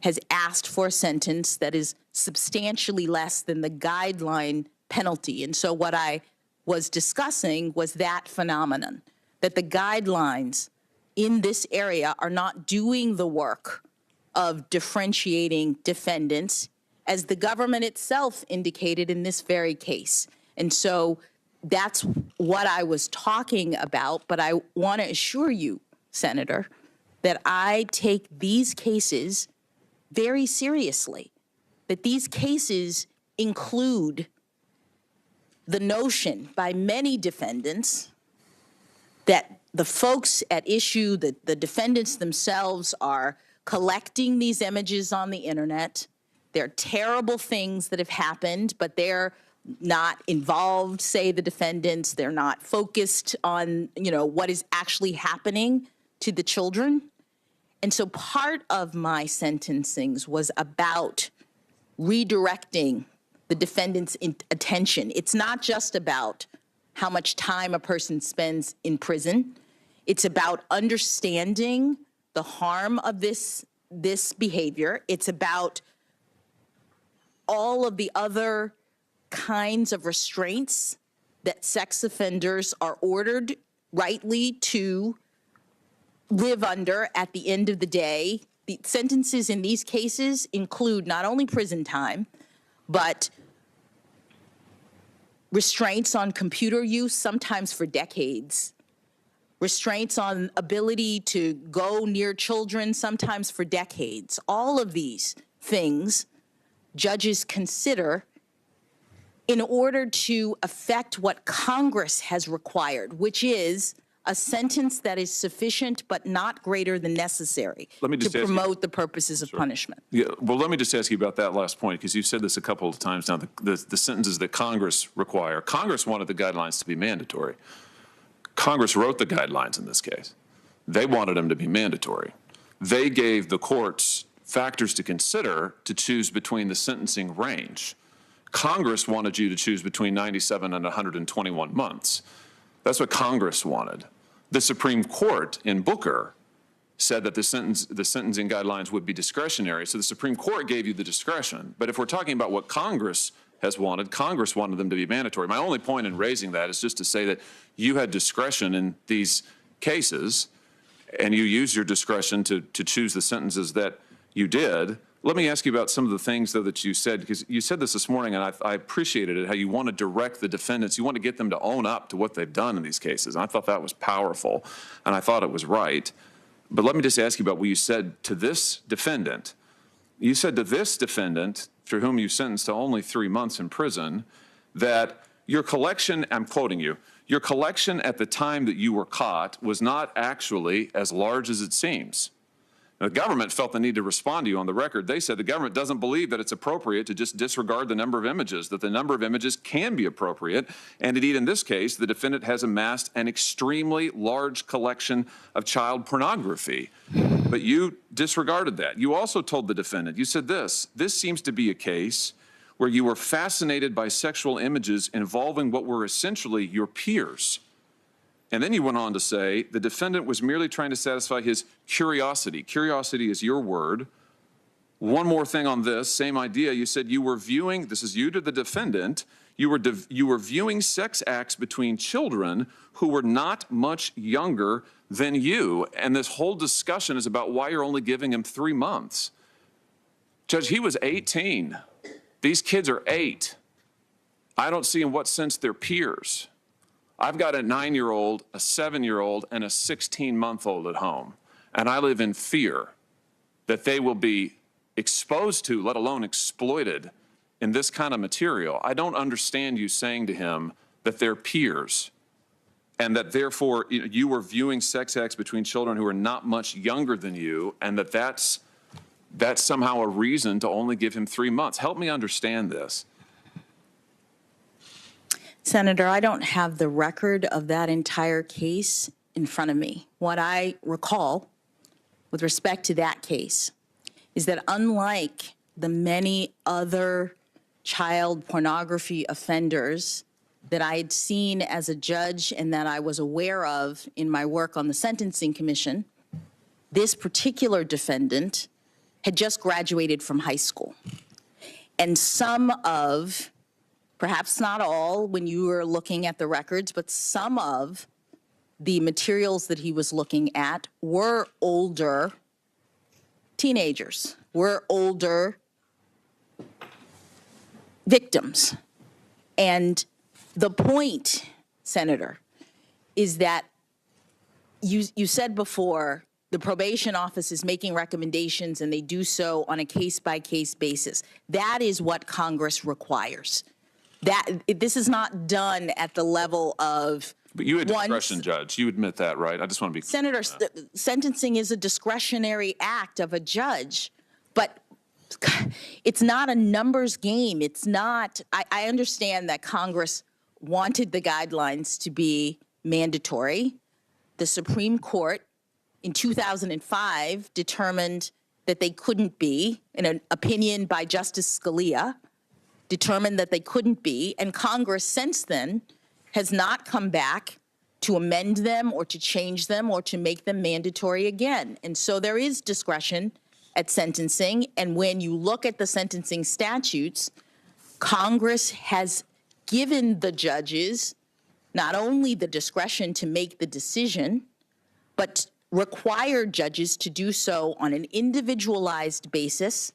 has asked for a sentence that is substantially less than the guideline penalty. And so what I was discussing was that phenomenon, that the guidelines in this area are not doing the work of differentiating defendants, as the government itself indicated in this very case. And so that's what I was talking about, but I want to assure you, Senator, that I take these cases very seriously, that these cases include the notion by many defendants that the folks at issue, the defendants themselves, are collecting these images on the internet. They're terrible things that have happened, but they're not involved, say the defendants. They're not focused on, what is actually happening to the children. And so part of my sentencings was about redirecting the defendant's attention. It's not just about how much time a person spends in prison. It's about understanding the harm of this behavior. It's about all of the other kinds of restraints that sex offenders are ordered rightly to live under at the end of the day. The sentences in these cases include not only prison time, but restraints on computer use, sometimes for decades, restraints on ability to go near children, sometimes for decades. All of these things judges consider in order to affect what Congress has required, which is a sentence that is sufficient but not greater than necessary to promote the purposes of punishment. Yeah, well, let me just ask you about that last point, because you've said this a couple of times now, the sentences that Congress require. Congress wanted the guidelines to be mandatory. Congress wrote the guidelines in this case. They wanted them to be mandatory. They gave the courts factors to consider to choose between the sentencing range. Congress wanted you to choose between 97 and 121 months. That's what Congress wanted. The Supreme Court in Booker said that the sentencing guidelines would be discretionary. So the Supreme Court gave you the discretion. But if we're talking about what Congress has wanted, Congress wanted them to be mandatory. My only point in raising that is just to say that you had discretion in these cases, and you used your discretion to choose the sentences that you did. Let me ask you about some of the things, though, that you said, because you said this morning, and I appreciated it, how you want to direct the defendants. You want to get them to own up to what they've done in these cases. And I thought that was powerful, and I thought it was right. But let me just ask you about what you said to this defendant. You said to this defendant, for whom you sentenced to only 3 months in prison, that your collection, I'm quoting you, your collection at the time that you were caught was not actually as large as it seems. Now, the government felt the need to respond to you on the record. They said the government doesn't believe that it's appropriate to just disregard the number of images, that the number of images can be appropriate. And indeed, in this case, the defendant has amassed an extremely large collection of child pornography. But you disregarded that. You also told the defendant, you said this seems to be a case where you were fascinated by sexual images involving what were essentially your peers. And then you went on to say the defendant was merely trying to satisfy his curiosity. Curiosity is your word. One more thing on this, same idea. You said you were viewing, this is you to the defendant, you were viewing sex acts between children who were not much younger than you. And this whole discussion is about why you're only giving him 3 months. Judge, he was 18. These kids are 8. I don't see in what sense they're peers. I've got a 9-year-old, a 7-year-old, and a 16-month-old at home, and I live in fear that they will be exposed to, let alone exploited, in this kind of material. I don't understand you saying to him that they're peers and that therefore you were viewing sex acts between children who are not much younger than you, and that's somehow a reason to only give him 3 months. Help me understand this. Senator, I don't have the record of that entire case in front of me. What I recall with respect to that case is that unlike the many other child pornography offenders that I had seen as a judge and that I was aware of in my work on the Sentencing Commission, this particular defendant had just graduated from high school. And some of, perhaps not all when you were looking at the records, but some of the materials that he was looking at were older teenagers, were older victims. And the point, Senator, is that you said before the probation office is making recommendations and they do so on a case-by-case basis. That is what Congress requires. This is not done at the level of. But you had discretion, Judge. You admit that, right? I just want to be clear. Senator, sentencing is a discretionary act of a judge, but it's not a numbers game. It's not. I understand that Congress wanted the guidelines to be mandatory. The Supreme Court in 2005 determined that they couldn't be, in an opinion by Justice Scalia, determined that they couldn't be, and Congress since then has not come back to amend them or to change them or to make them mandatory again. And so there is discretion at sentencing, and when you look at the sentencing statutes, Congress has given the judges not only the discretion to make the decision, but required judges to do so on an individualized basis,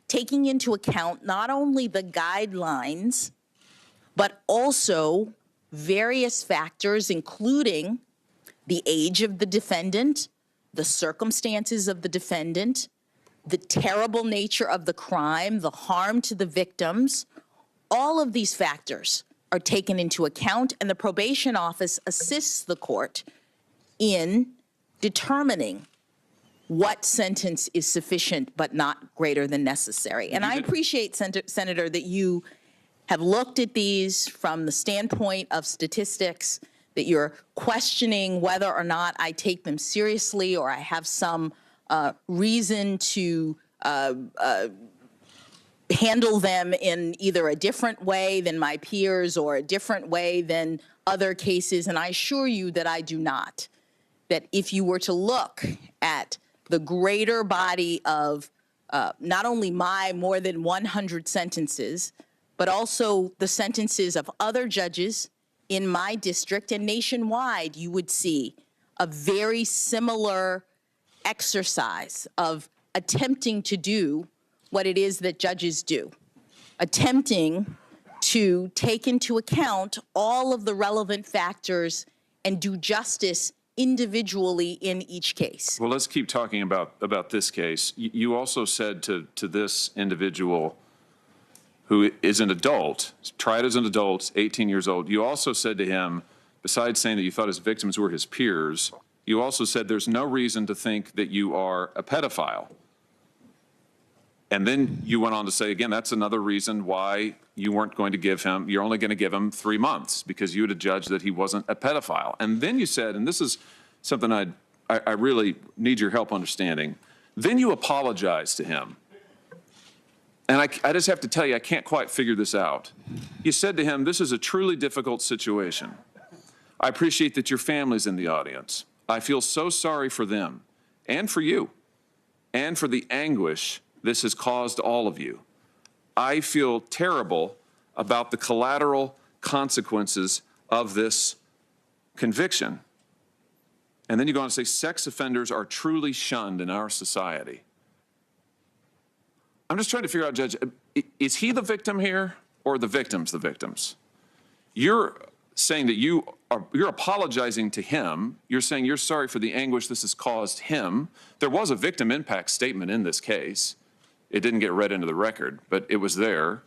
taking into account not only the guidelines, but also various factors, including the age of the defendant, the circumstances of the defendant, the terrible nature of the crime, the harm to the victims. All of these factors are taken into account, and the probation office assists the court in determining what sentence is sufficient but not greater than necessary. And I appreciate, Senator, that you have looked at these from the standpoint of statistics, that you're questioning whether or not I take them seriously or I have some reason to handle them in either a different way than my peers or a different way than other cases. And I assure you that I do not. That if you were to look at the greater body of not only my more than 100 sentences, but also the sentences of other judges in my district and nationwide, you would see a very similar exercise of attempting to do what it is that judges do, attempting to take into account all of the relevant factors and do justice individually in each case. Well, let's keep talking about this case. You also said to this individual who is an adult, tried as an adult, 18 years old, you also said to him, besides saying that you thought his victims were his peers, you also said there's no reason to think that you are a pedophile. And then you went on to say, again, that's another reason why you weren't going to give him, you're only going to give him 3 months because you had judged that he wasn't a pedophile. And then you said, and this is something I really need your help understanding, then you apologized to him. And I just have to tell you, I can't quite figure this out. You said to him, this is a truly difficult situation. I appreciate that your family's in the audience. I feel so sorry for them and for you and for the anguish this has caused all of you. I feel terrible about the collateral consequences of this conviction. And then you go on to say, sex offenders are truly shunned in our society. I'm just trying to figure out, Judge, is he the victim here or the victims the victims? You're saying that you're apologizing to him. You're saying you're sorry for the anguish this has caused him. There was a victim impact statement in this case. It didn't get read into the record, but it was there.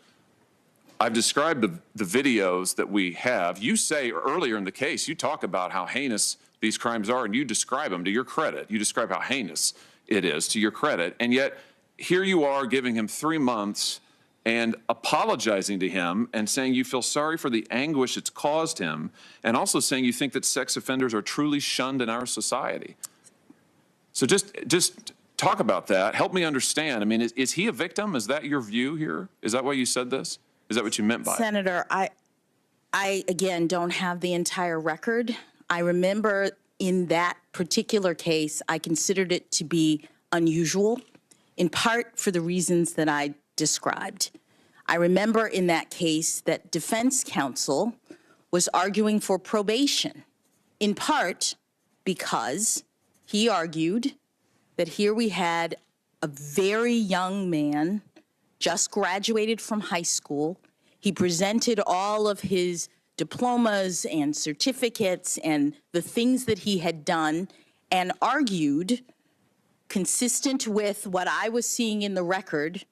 I've described the videos that we have. You say earlier in the case, you talk about how heinous these crimes are, and you describe them to your credit. You describe how heinous it is to your credit, and yet here you are giving him 3 months and apologizing to him and saying you feel sorry for the anguish it's caused him, and also saying you think that sex offenders are truly shunned in our society. So just talk about that. Help me understand. I mean, is he a victim? Is that your view here? Is that why you said this? Is that what you meant by it? Senator, I again don't have the entire record. I remember in that particular case, I considered it to be unusual, in part for the reasons that I described. I remember in that case that defense counsel was arguing for probation, in part because he argued that here we had a very young man, just graduated from high school. He presented all of his diplomas and certificates and the things that he had done, and argued, consistent with what I was seeing in the record,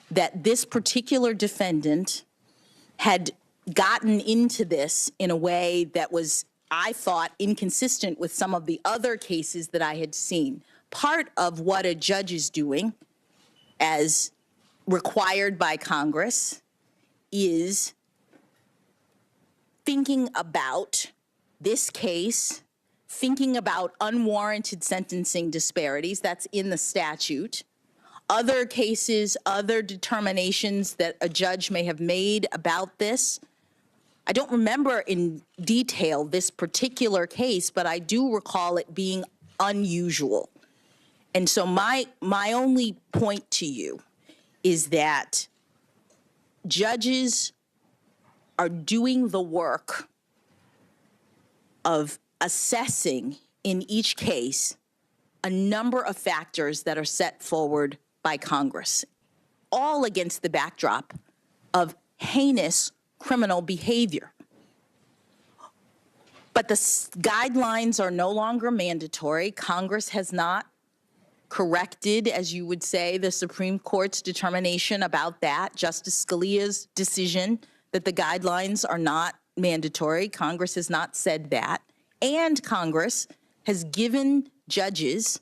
that this particular defendant had gotten into this in a way that was, I thought, inconsistent with some of the other cases that I had seen. Part of what a judge is doing, as required by Congress, is thinking about this case, thinking about unwarranted sentencing disparities, that's in the statute, other cases, other determinations that a judge may have made about this. I don't remember in detail this particular case, but I do recall it being unusual. And so my only point to you is that judges are doing the work of assessing in each case a number of factors that are set forward by Congress, all against the backdrop of heinous criminal behavior. But the guidelines are no longer mandatory. Congress has not corrected, as you would say, the Supreme Court's determination about that. Justice Scalia's decision that the guidelines are not mandatory. Congress has not said that. And Congress has given judges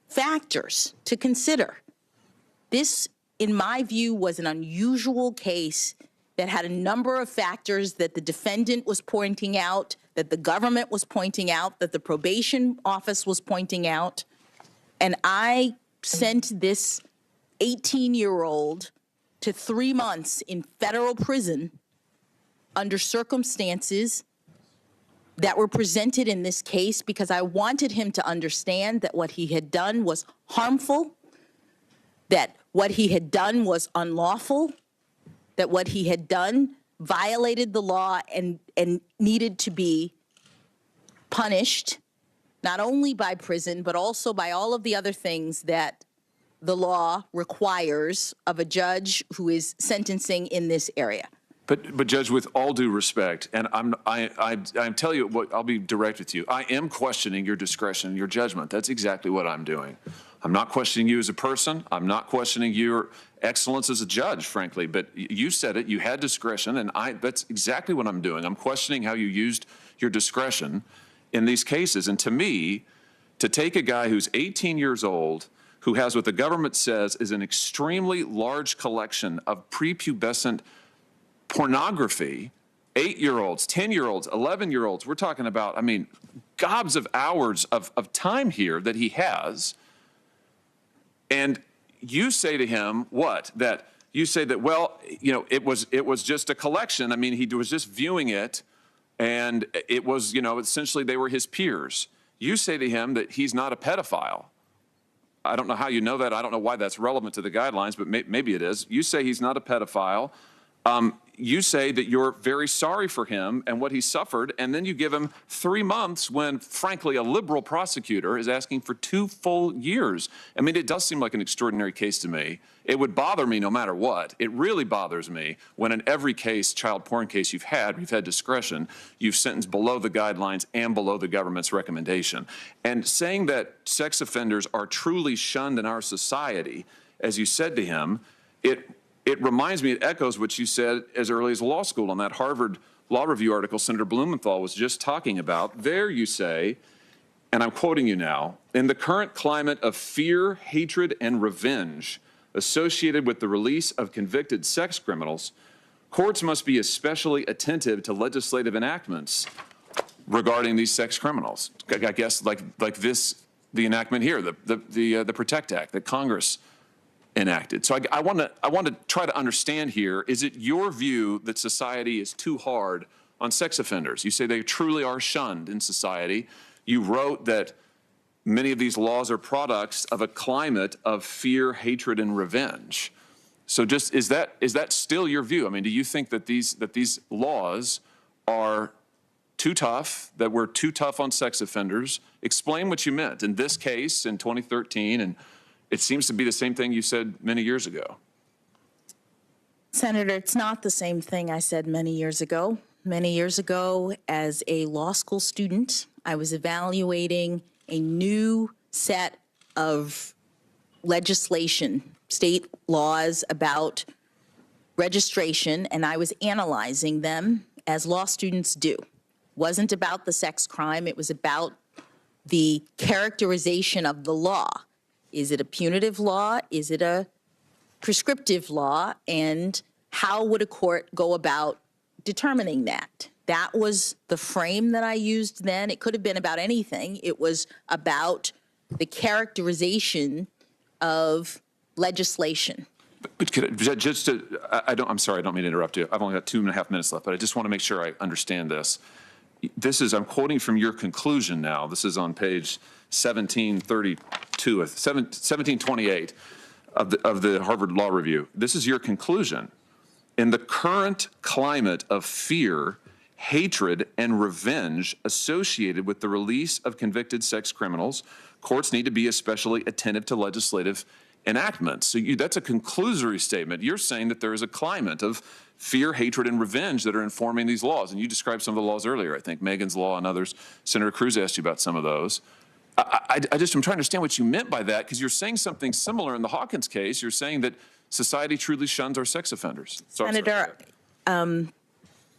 factors to consider. This, in my view, was an unusual case that had a number of factors that the defendant was pointing out, that the government was pointing out, that the probation office was pointing out. And I sent this 18-year-old to 3 months in federal prison under circumstances that were presented in this case because I wanted him to understand that what he had done was harmful, that what he had done was unlawful, that what he had done violated the law and needed to be punished, not only by prison, but also by all of the other things that the law requires of a judge who is sentencing in this area. But Judge, with all due respect, and I'm telling you what, I'll be direct with you. I am questioning your discretion, your judgment. That's exactly what I'm doing. I'm not questioning you as a person. I'm not questioning your excellence as a judge, frankly. But you said it. You had discretion, and that's exactly what I'm doing. I'm questioning how you used your discretion in these cases. And to me, to take a guy who's 18 years old, who has what the government says is an extremely large collection of prepubescent pornography, 8-year-olds, 10-year-olds, 11-year-olds, we're talking about, I mean, gobs of hours of time here that he has. And you say to him, what? That you say that, well, you know, it was just a collection. I mean, he was just viewing it, and it was, you know, essentially they were his peers. You say to him that he's not a pedophile. I don't know how you know that. I don't know why that's relevant to the guidelines, but maybe it is. You say he's not a pedophile. you say that you're very sorry for him and what he suffered, and then you give him 3 months when, frankly, a liberal prosecutor is asking for 2 full years. I mean, it does seem like an extraordinary case to me. It would bother me no matter what. It really bothers me when in every case, child porn case you've had discretion, you've sentenced below the guidelines and below the government's recommendation. And saying that sex offenders are truly shunned in our society, as you said to him, it reminds me, it echoes what you said as early as law school on that Harvard Law Review article Senator Blumenthal was just talking about. There you say, and I'm quoting you now, in the current climate of fear, hatred, and revenge associated with the release of convicted sex criminals, courts must be especially attentive to legislative enactments regarding these sex criminals. I guess like this, the enactment here, the PROTECT Act that Congress enacted. So I want to try to understand here, is it your view that society is too hard on sex offenders? You say they truly are shunned in society. You wrote that many of these laws are products of a climate of fear, hatred, and revenge. So just is that still your view? I mean, do you think that these laws are too tough, that we're too tough on sex offenders? Explain what you meant in this case in 2013, and it seems to be the same thing you said many years ago. Senator, it's not the same thing I said many years ago. Many years ago, as a law school student, I was evaluating a new set of legislation, state laws about registration, and I was analyzing them as law students do. Wasn't about the sex crime, it was about the characterization of the law. Is it a punitive law? Is it a prescriptive law? And how would a court go about determining that? That was the frame that I used then. It could have been about anything. It was about the characterization of legislation. But I'm sorry, I don't mean to interrupt you. I've only got 2.5 minutes left, but I just want to make sure I understand this. I'm quoting from your conclusion now. This is on page 1728 of the Harvard Law Review. This is your conclusion. In the current climate of fear, hatred, and revenge associated with the release of convicted sex criminals, courts need to be especially attentive to legislative enactments. So that's a conclusory statement. You're saying that there is a climate of fear, hatred, and revenge that are informing these laws. And you described some of the laws earlier, I think, Megan's Law and others. Senator Cruz asked you about some of those. I'm trying to understand what you meant by that, because you're saying something similar in the Hawkins case. You're saying that society truly shuns our sex offenders. Senator,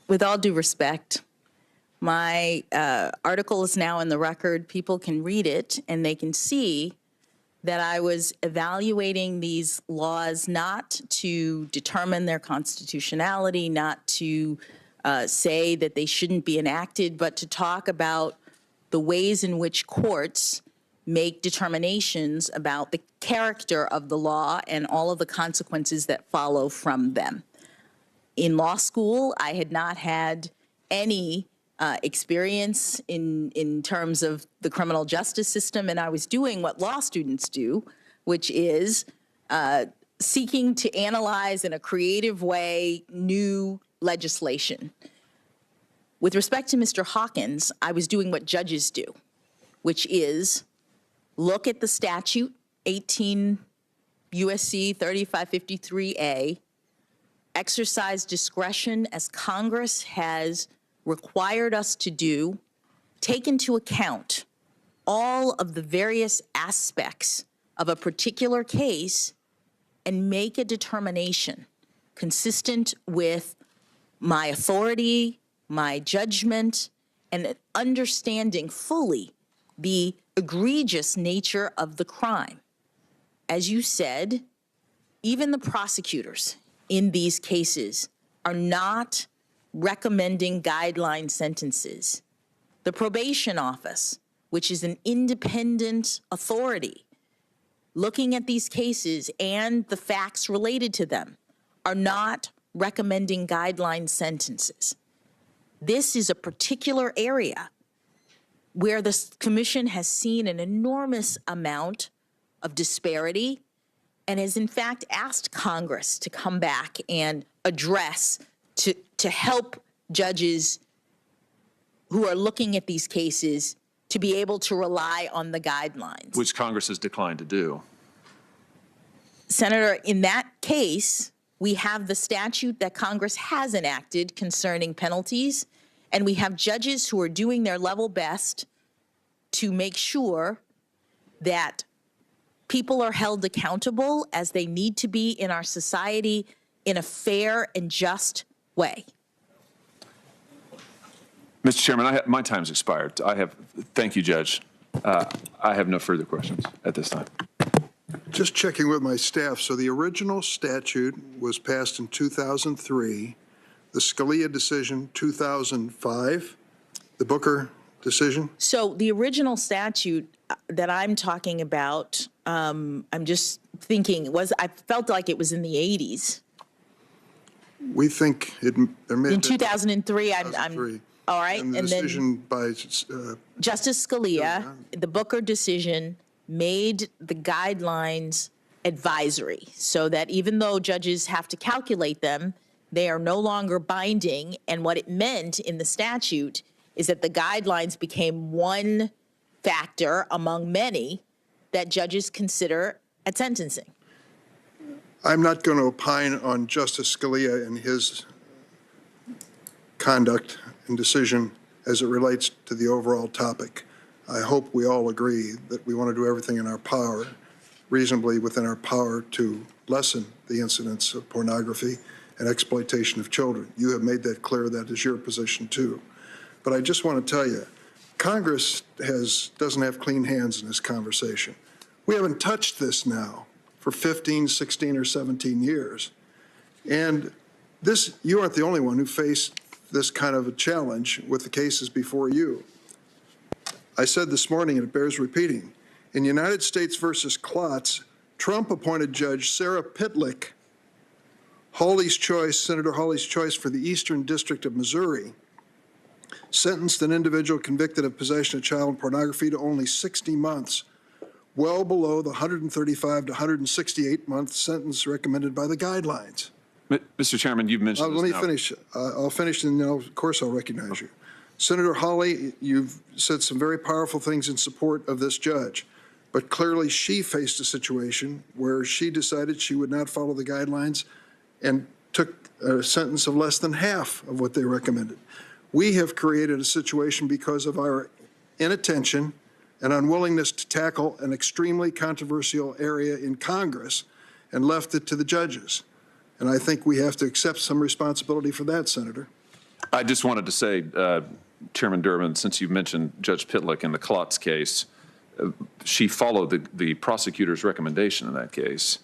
with all due respect, my article is now in the record. People can read it, and they can see that I was evaluating these laws not to determine their constitutionality, not to say that they shouldn't be enacted, but to talk about the ways in which courts make determinations about the character of the law and all of the consequences that follow from them. In law school, I had not had any experience in terms of the criminal justice system, and I was doing what law students do, which is seeking to analyze in a creative way new legislation. With respect to Mr. Hawkins, I was doing what judges do, which is look at the statute, 18 U.S.C. 3553A, exercise discretion as Congress has required us to do, take into account all of the various aspects of a particular case, and make a determination consistent with my authority, my judgment, and understanding fully the egregious nature of the crime. As you said, even the prosecutors in these cases are not recommending guideline sentences. The probation office, which is an independent authority, looking at these cases and the facts related to them, are not recommending guideline sentences. This is a particular area where the Commission has seen an enormous amount of disparity and has in fact asked Congress to come back and address to help judges who are looking at these cases to be able to rely on the guidelines. Which Congress has declined to do. Senator, in that case, we have the statute that Congress has enacted concerning penalties, and we have judges who are doing their level best to make sure that people are held accountable as they need to be in our society in a fair and just way. Mr. Chairman, my time's expired. Thank you, Judge. I have no further questions at this time. Just checking with my staff. So the original statute was passed in 2003, the Scalia decision 2005, the Booker decision? So the original statute that I'm talking about, I'm just thinking, I felt like it was in the 80s. We think there may In have been 2003, I'm all right. and the And decision then by Justice Scalia, the Booker decision made the guidelines advisory so that even though judges have to calculate them, they are no longer binding. And what it meant in the statute is that the guidelines became one factor among many that judges consider at sentencing. I'm not going to opine on Justice Scalia and his conduct and decision as it relates to the overall topic. I hope we all agree that we want to do everything in our power, reasonably within our power, to lessen the incidence of pornography and exploitation of children. You have made that clear. That is your position, too. But I just want to tell you, Congress doesn't have clean hands in this conversation. We haven't touched this now for 15, 16, or 17 years. And you aren't the only one who faced this kind of a challenge with the cases before you. I said this morning, and it bears repeating, in United States versus Klotz, Trump appointed Judge Sarah Pitlick, Senator Hawley's choice for the Eastern District of Missouri, sentenced an individual convicted of possession of child pornography to only 60 months, well below the 135 to 168 month sentence recommended by the guidelines. Mr. Chairman, you've mentioned Let me now. finish. I'll finish, and then of course I'll recognize you. Senator Hawley, you've said some very powerful things in support of this judge, but clearly she faced a situation where she decided she would not follow the guidelines and took a sentence of less than half of what they recommended. We have created a situation because of our inattention and unwillingness to tackle an extremely controversial area in Congress and left it to the judges. And I think we have to accept some responsibility for that, Senator. I just wanted to say, Chairman Durbin, since you mentioned Judge Pitlick in the Klotz case, she followed the prosecutor's recommendation in that case.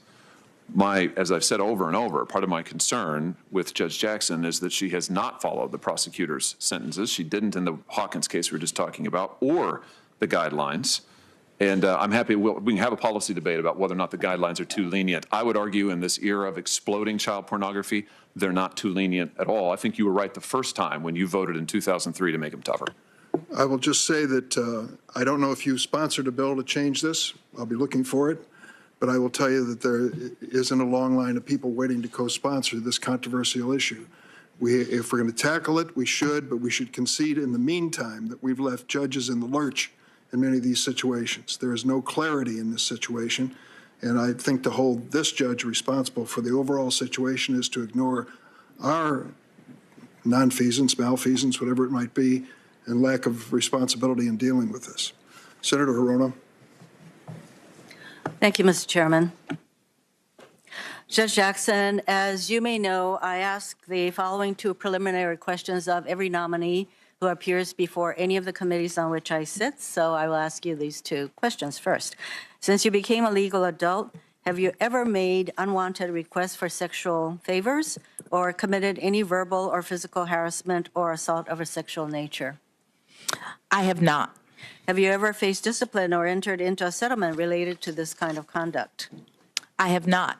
As I've said over and over, part of my concern with Judge Jackson is that she has not followed the prosecutor's sentences. She didn't in the Hawkins case we were just talking about, or the guidelines. And I'm happy we can have a policy debate about whether or not the guidelines are too lenient. I would argue in this era of exploding child pornography, they're not too lenient at all. I think you were right the first time when you voted in 2003 to make them tougher. I will just say that I don't know if you sponsored a bill to change this. I'll be looking for it. But I will tell you that there isn't a long line of people waiting to co-sponsor this controversial issue. If we're going to tackle it, we should, but we should concede in the meantime that we've left judges in the lurch in many of these situations. There is no clarity in this situation, and I think to hold this judge responsible for the overall situation is to ignore our nonfeasance, malfeasance, whatever it might be, and lack of responsibility in dealing with this. Senator Hirono. Thank you, Mr. Chairman. Judge Jackson, as you may know, I ask the following two preliminary questions of every nominee who appears before any of the committees on which I sit, so I will ask you these two questions first. Since you became a legal adult, have you ever made unwanted requests for sexual favors or committed any verbal or physical harassment or assault of a sexual nature? I have not. Have you ever faced discipline or entered into a settlement related to this kind of conduct? I have not.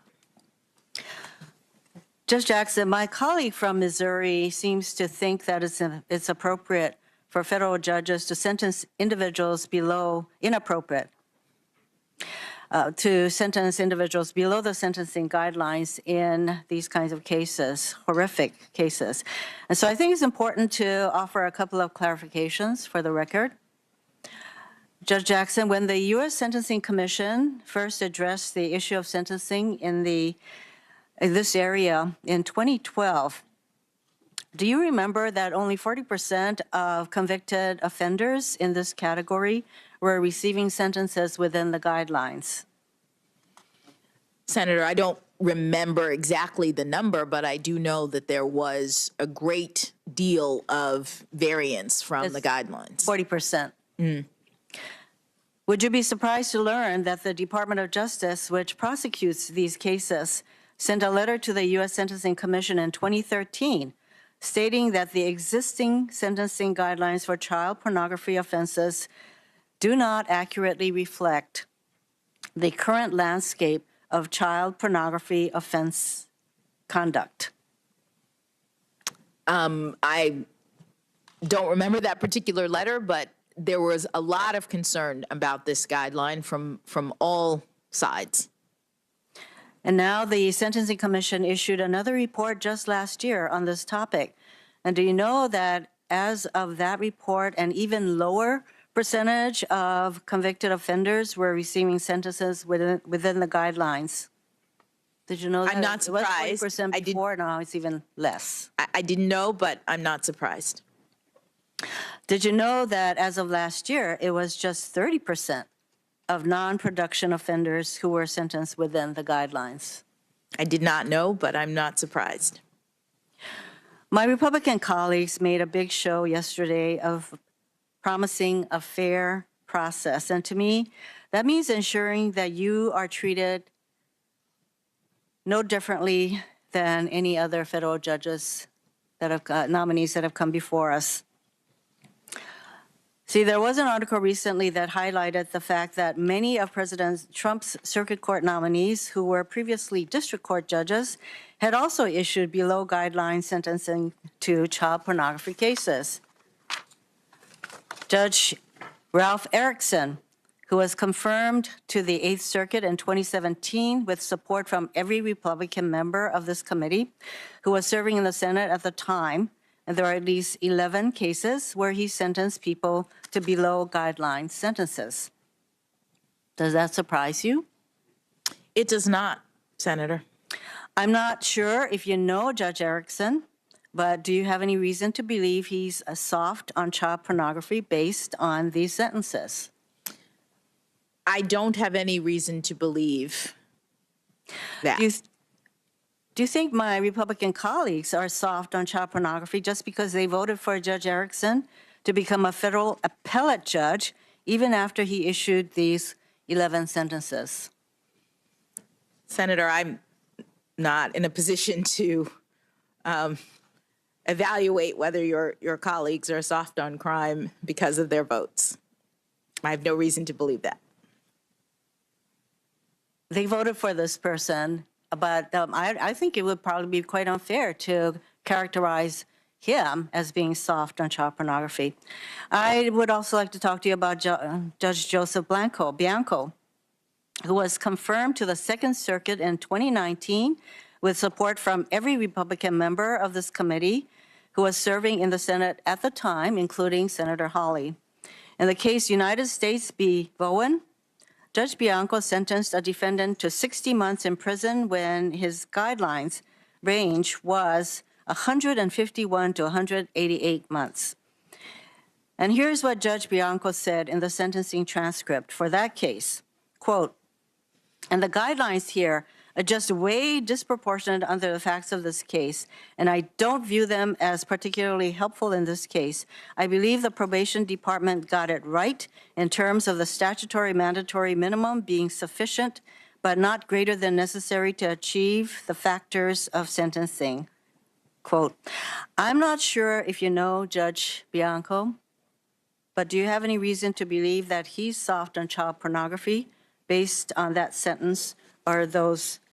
Judge Jackson, my colleague from Missouri seems to think that it's appropriate for federal judges to sentence individuals below inappropriate. to sentence individuals below the sentencing guidelines in these kinds of cases, horrific cases. And so I think it's important to offer a couple of clarifications for the record. Judge Jackson, when the U.S. Sentencing Commission first addressed the issue of sentencing in this area in 2012, do you remember that only 40% of convicted offenders in this category were receiving sentences within the guidelines? Senator, I don't remember exactly the number, but I do know that there was a great deal of variance from the guidelines. 40%. Would you be surprised to learn that the Department of Justice, which prosecutes these cases, sent a letter to the U.S. Sentencing Commission in 2013 stating that the existing sentencing guidelines for child pornography offenses do not accurately reflect the current landscape of child pornography offense conduct? I don't remember that particular letter, but there was a lot of concern about this guideline from all sides. And now the Sentencing Commission issued another report just last year on this topic. And do you know that as of that report, an even lower percentage of convicted offenders were receiving sentences within the guidelines? Did you know that? I'm not surprised. It was 40% before, now it's even less. I didn't know, but I'm not surprised. Did you know that as of last year, it was just 30% of non-production offenders who were sentenced within the guidelines? I did not know, but I'm not surprised. My Republican colleagues made a big show yesterday of promising a fair process. And to me, that means ensuring that you are treated no differently than any other federal judges that have nominees that have come before us. See, there was an article recently that highlighted the fact that many of President Trump's circuit court nominees who were previously district court judges had also issued below guideline sentencing to child pornography cases. Judge Ralph Erickson, who was confirmed to the Eighth Circuit in 2017 with support from every Republican member of this committee, who was serving in the Senate at the time, and there are at least 11 cases where he sentenced people to below guideline sentences. Does that surprise you? It does not, Senator. I'm not sure if you know Judge Erickson, but do you have any reason to believe he's soft on child pornography based on these sentences? I don't have any reason to believe that. Do you think my Republican colleagues are soft on child pornography just because they voted for Judge Erickson to become a federal appellate judge even after he issued these 11 sentences? Senator, I'm not in a position to evaluate whether your colleagues are soft on crime because of their votes. I have no reason to believe that. They voted for this person, but I think it would probably be quite unfair to characterize him as being soft on child pornography. I would also like to talk to you about Judge Joseph Bianco, who was confirmed to the Second Circuit in 2019 with support from every Republican member of this committee who was serving in the Senate at the time, including Senator Hawley. In the case United States v. Bowen, Judge Bianco sentenced a defendant to 60 months in prison when his guidelines range was 151 to 188 months. And here's what Judge Bianco said in the sentencing transcript for that case, quote, "And the guidelines here are just way disproportionate under the facts of this case, and I don't view them as particularly helpful in this case. I believe the probation department got it right in terms of the statutory mandatory minimum being sufficient, but not greater than necessary to achieve the factors of sentencing." Quote, I'm not sure if you know Judge Bianco, but do you have any reason to believe that he's soft on child pornography based on that sentence or those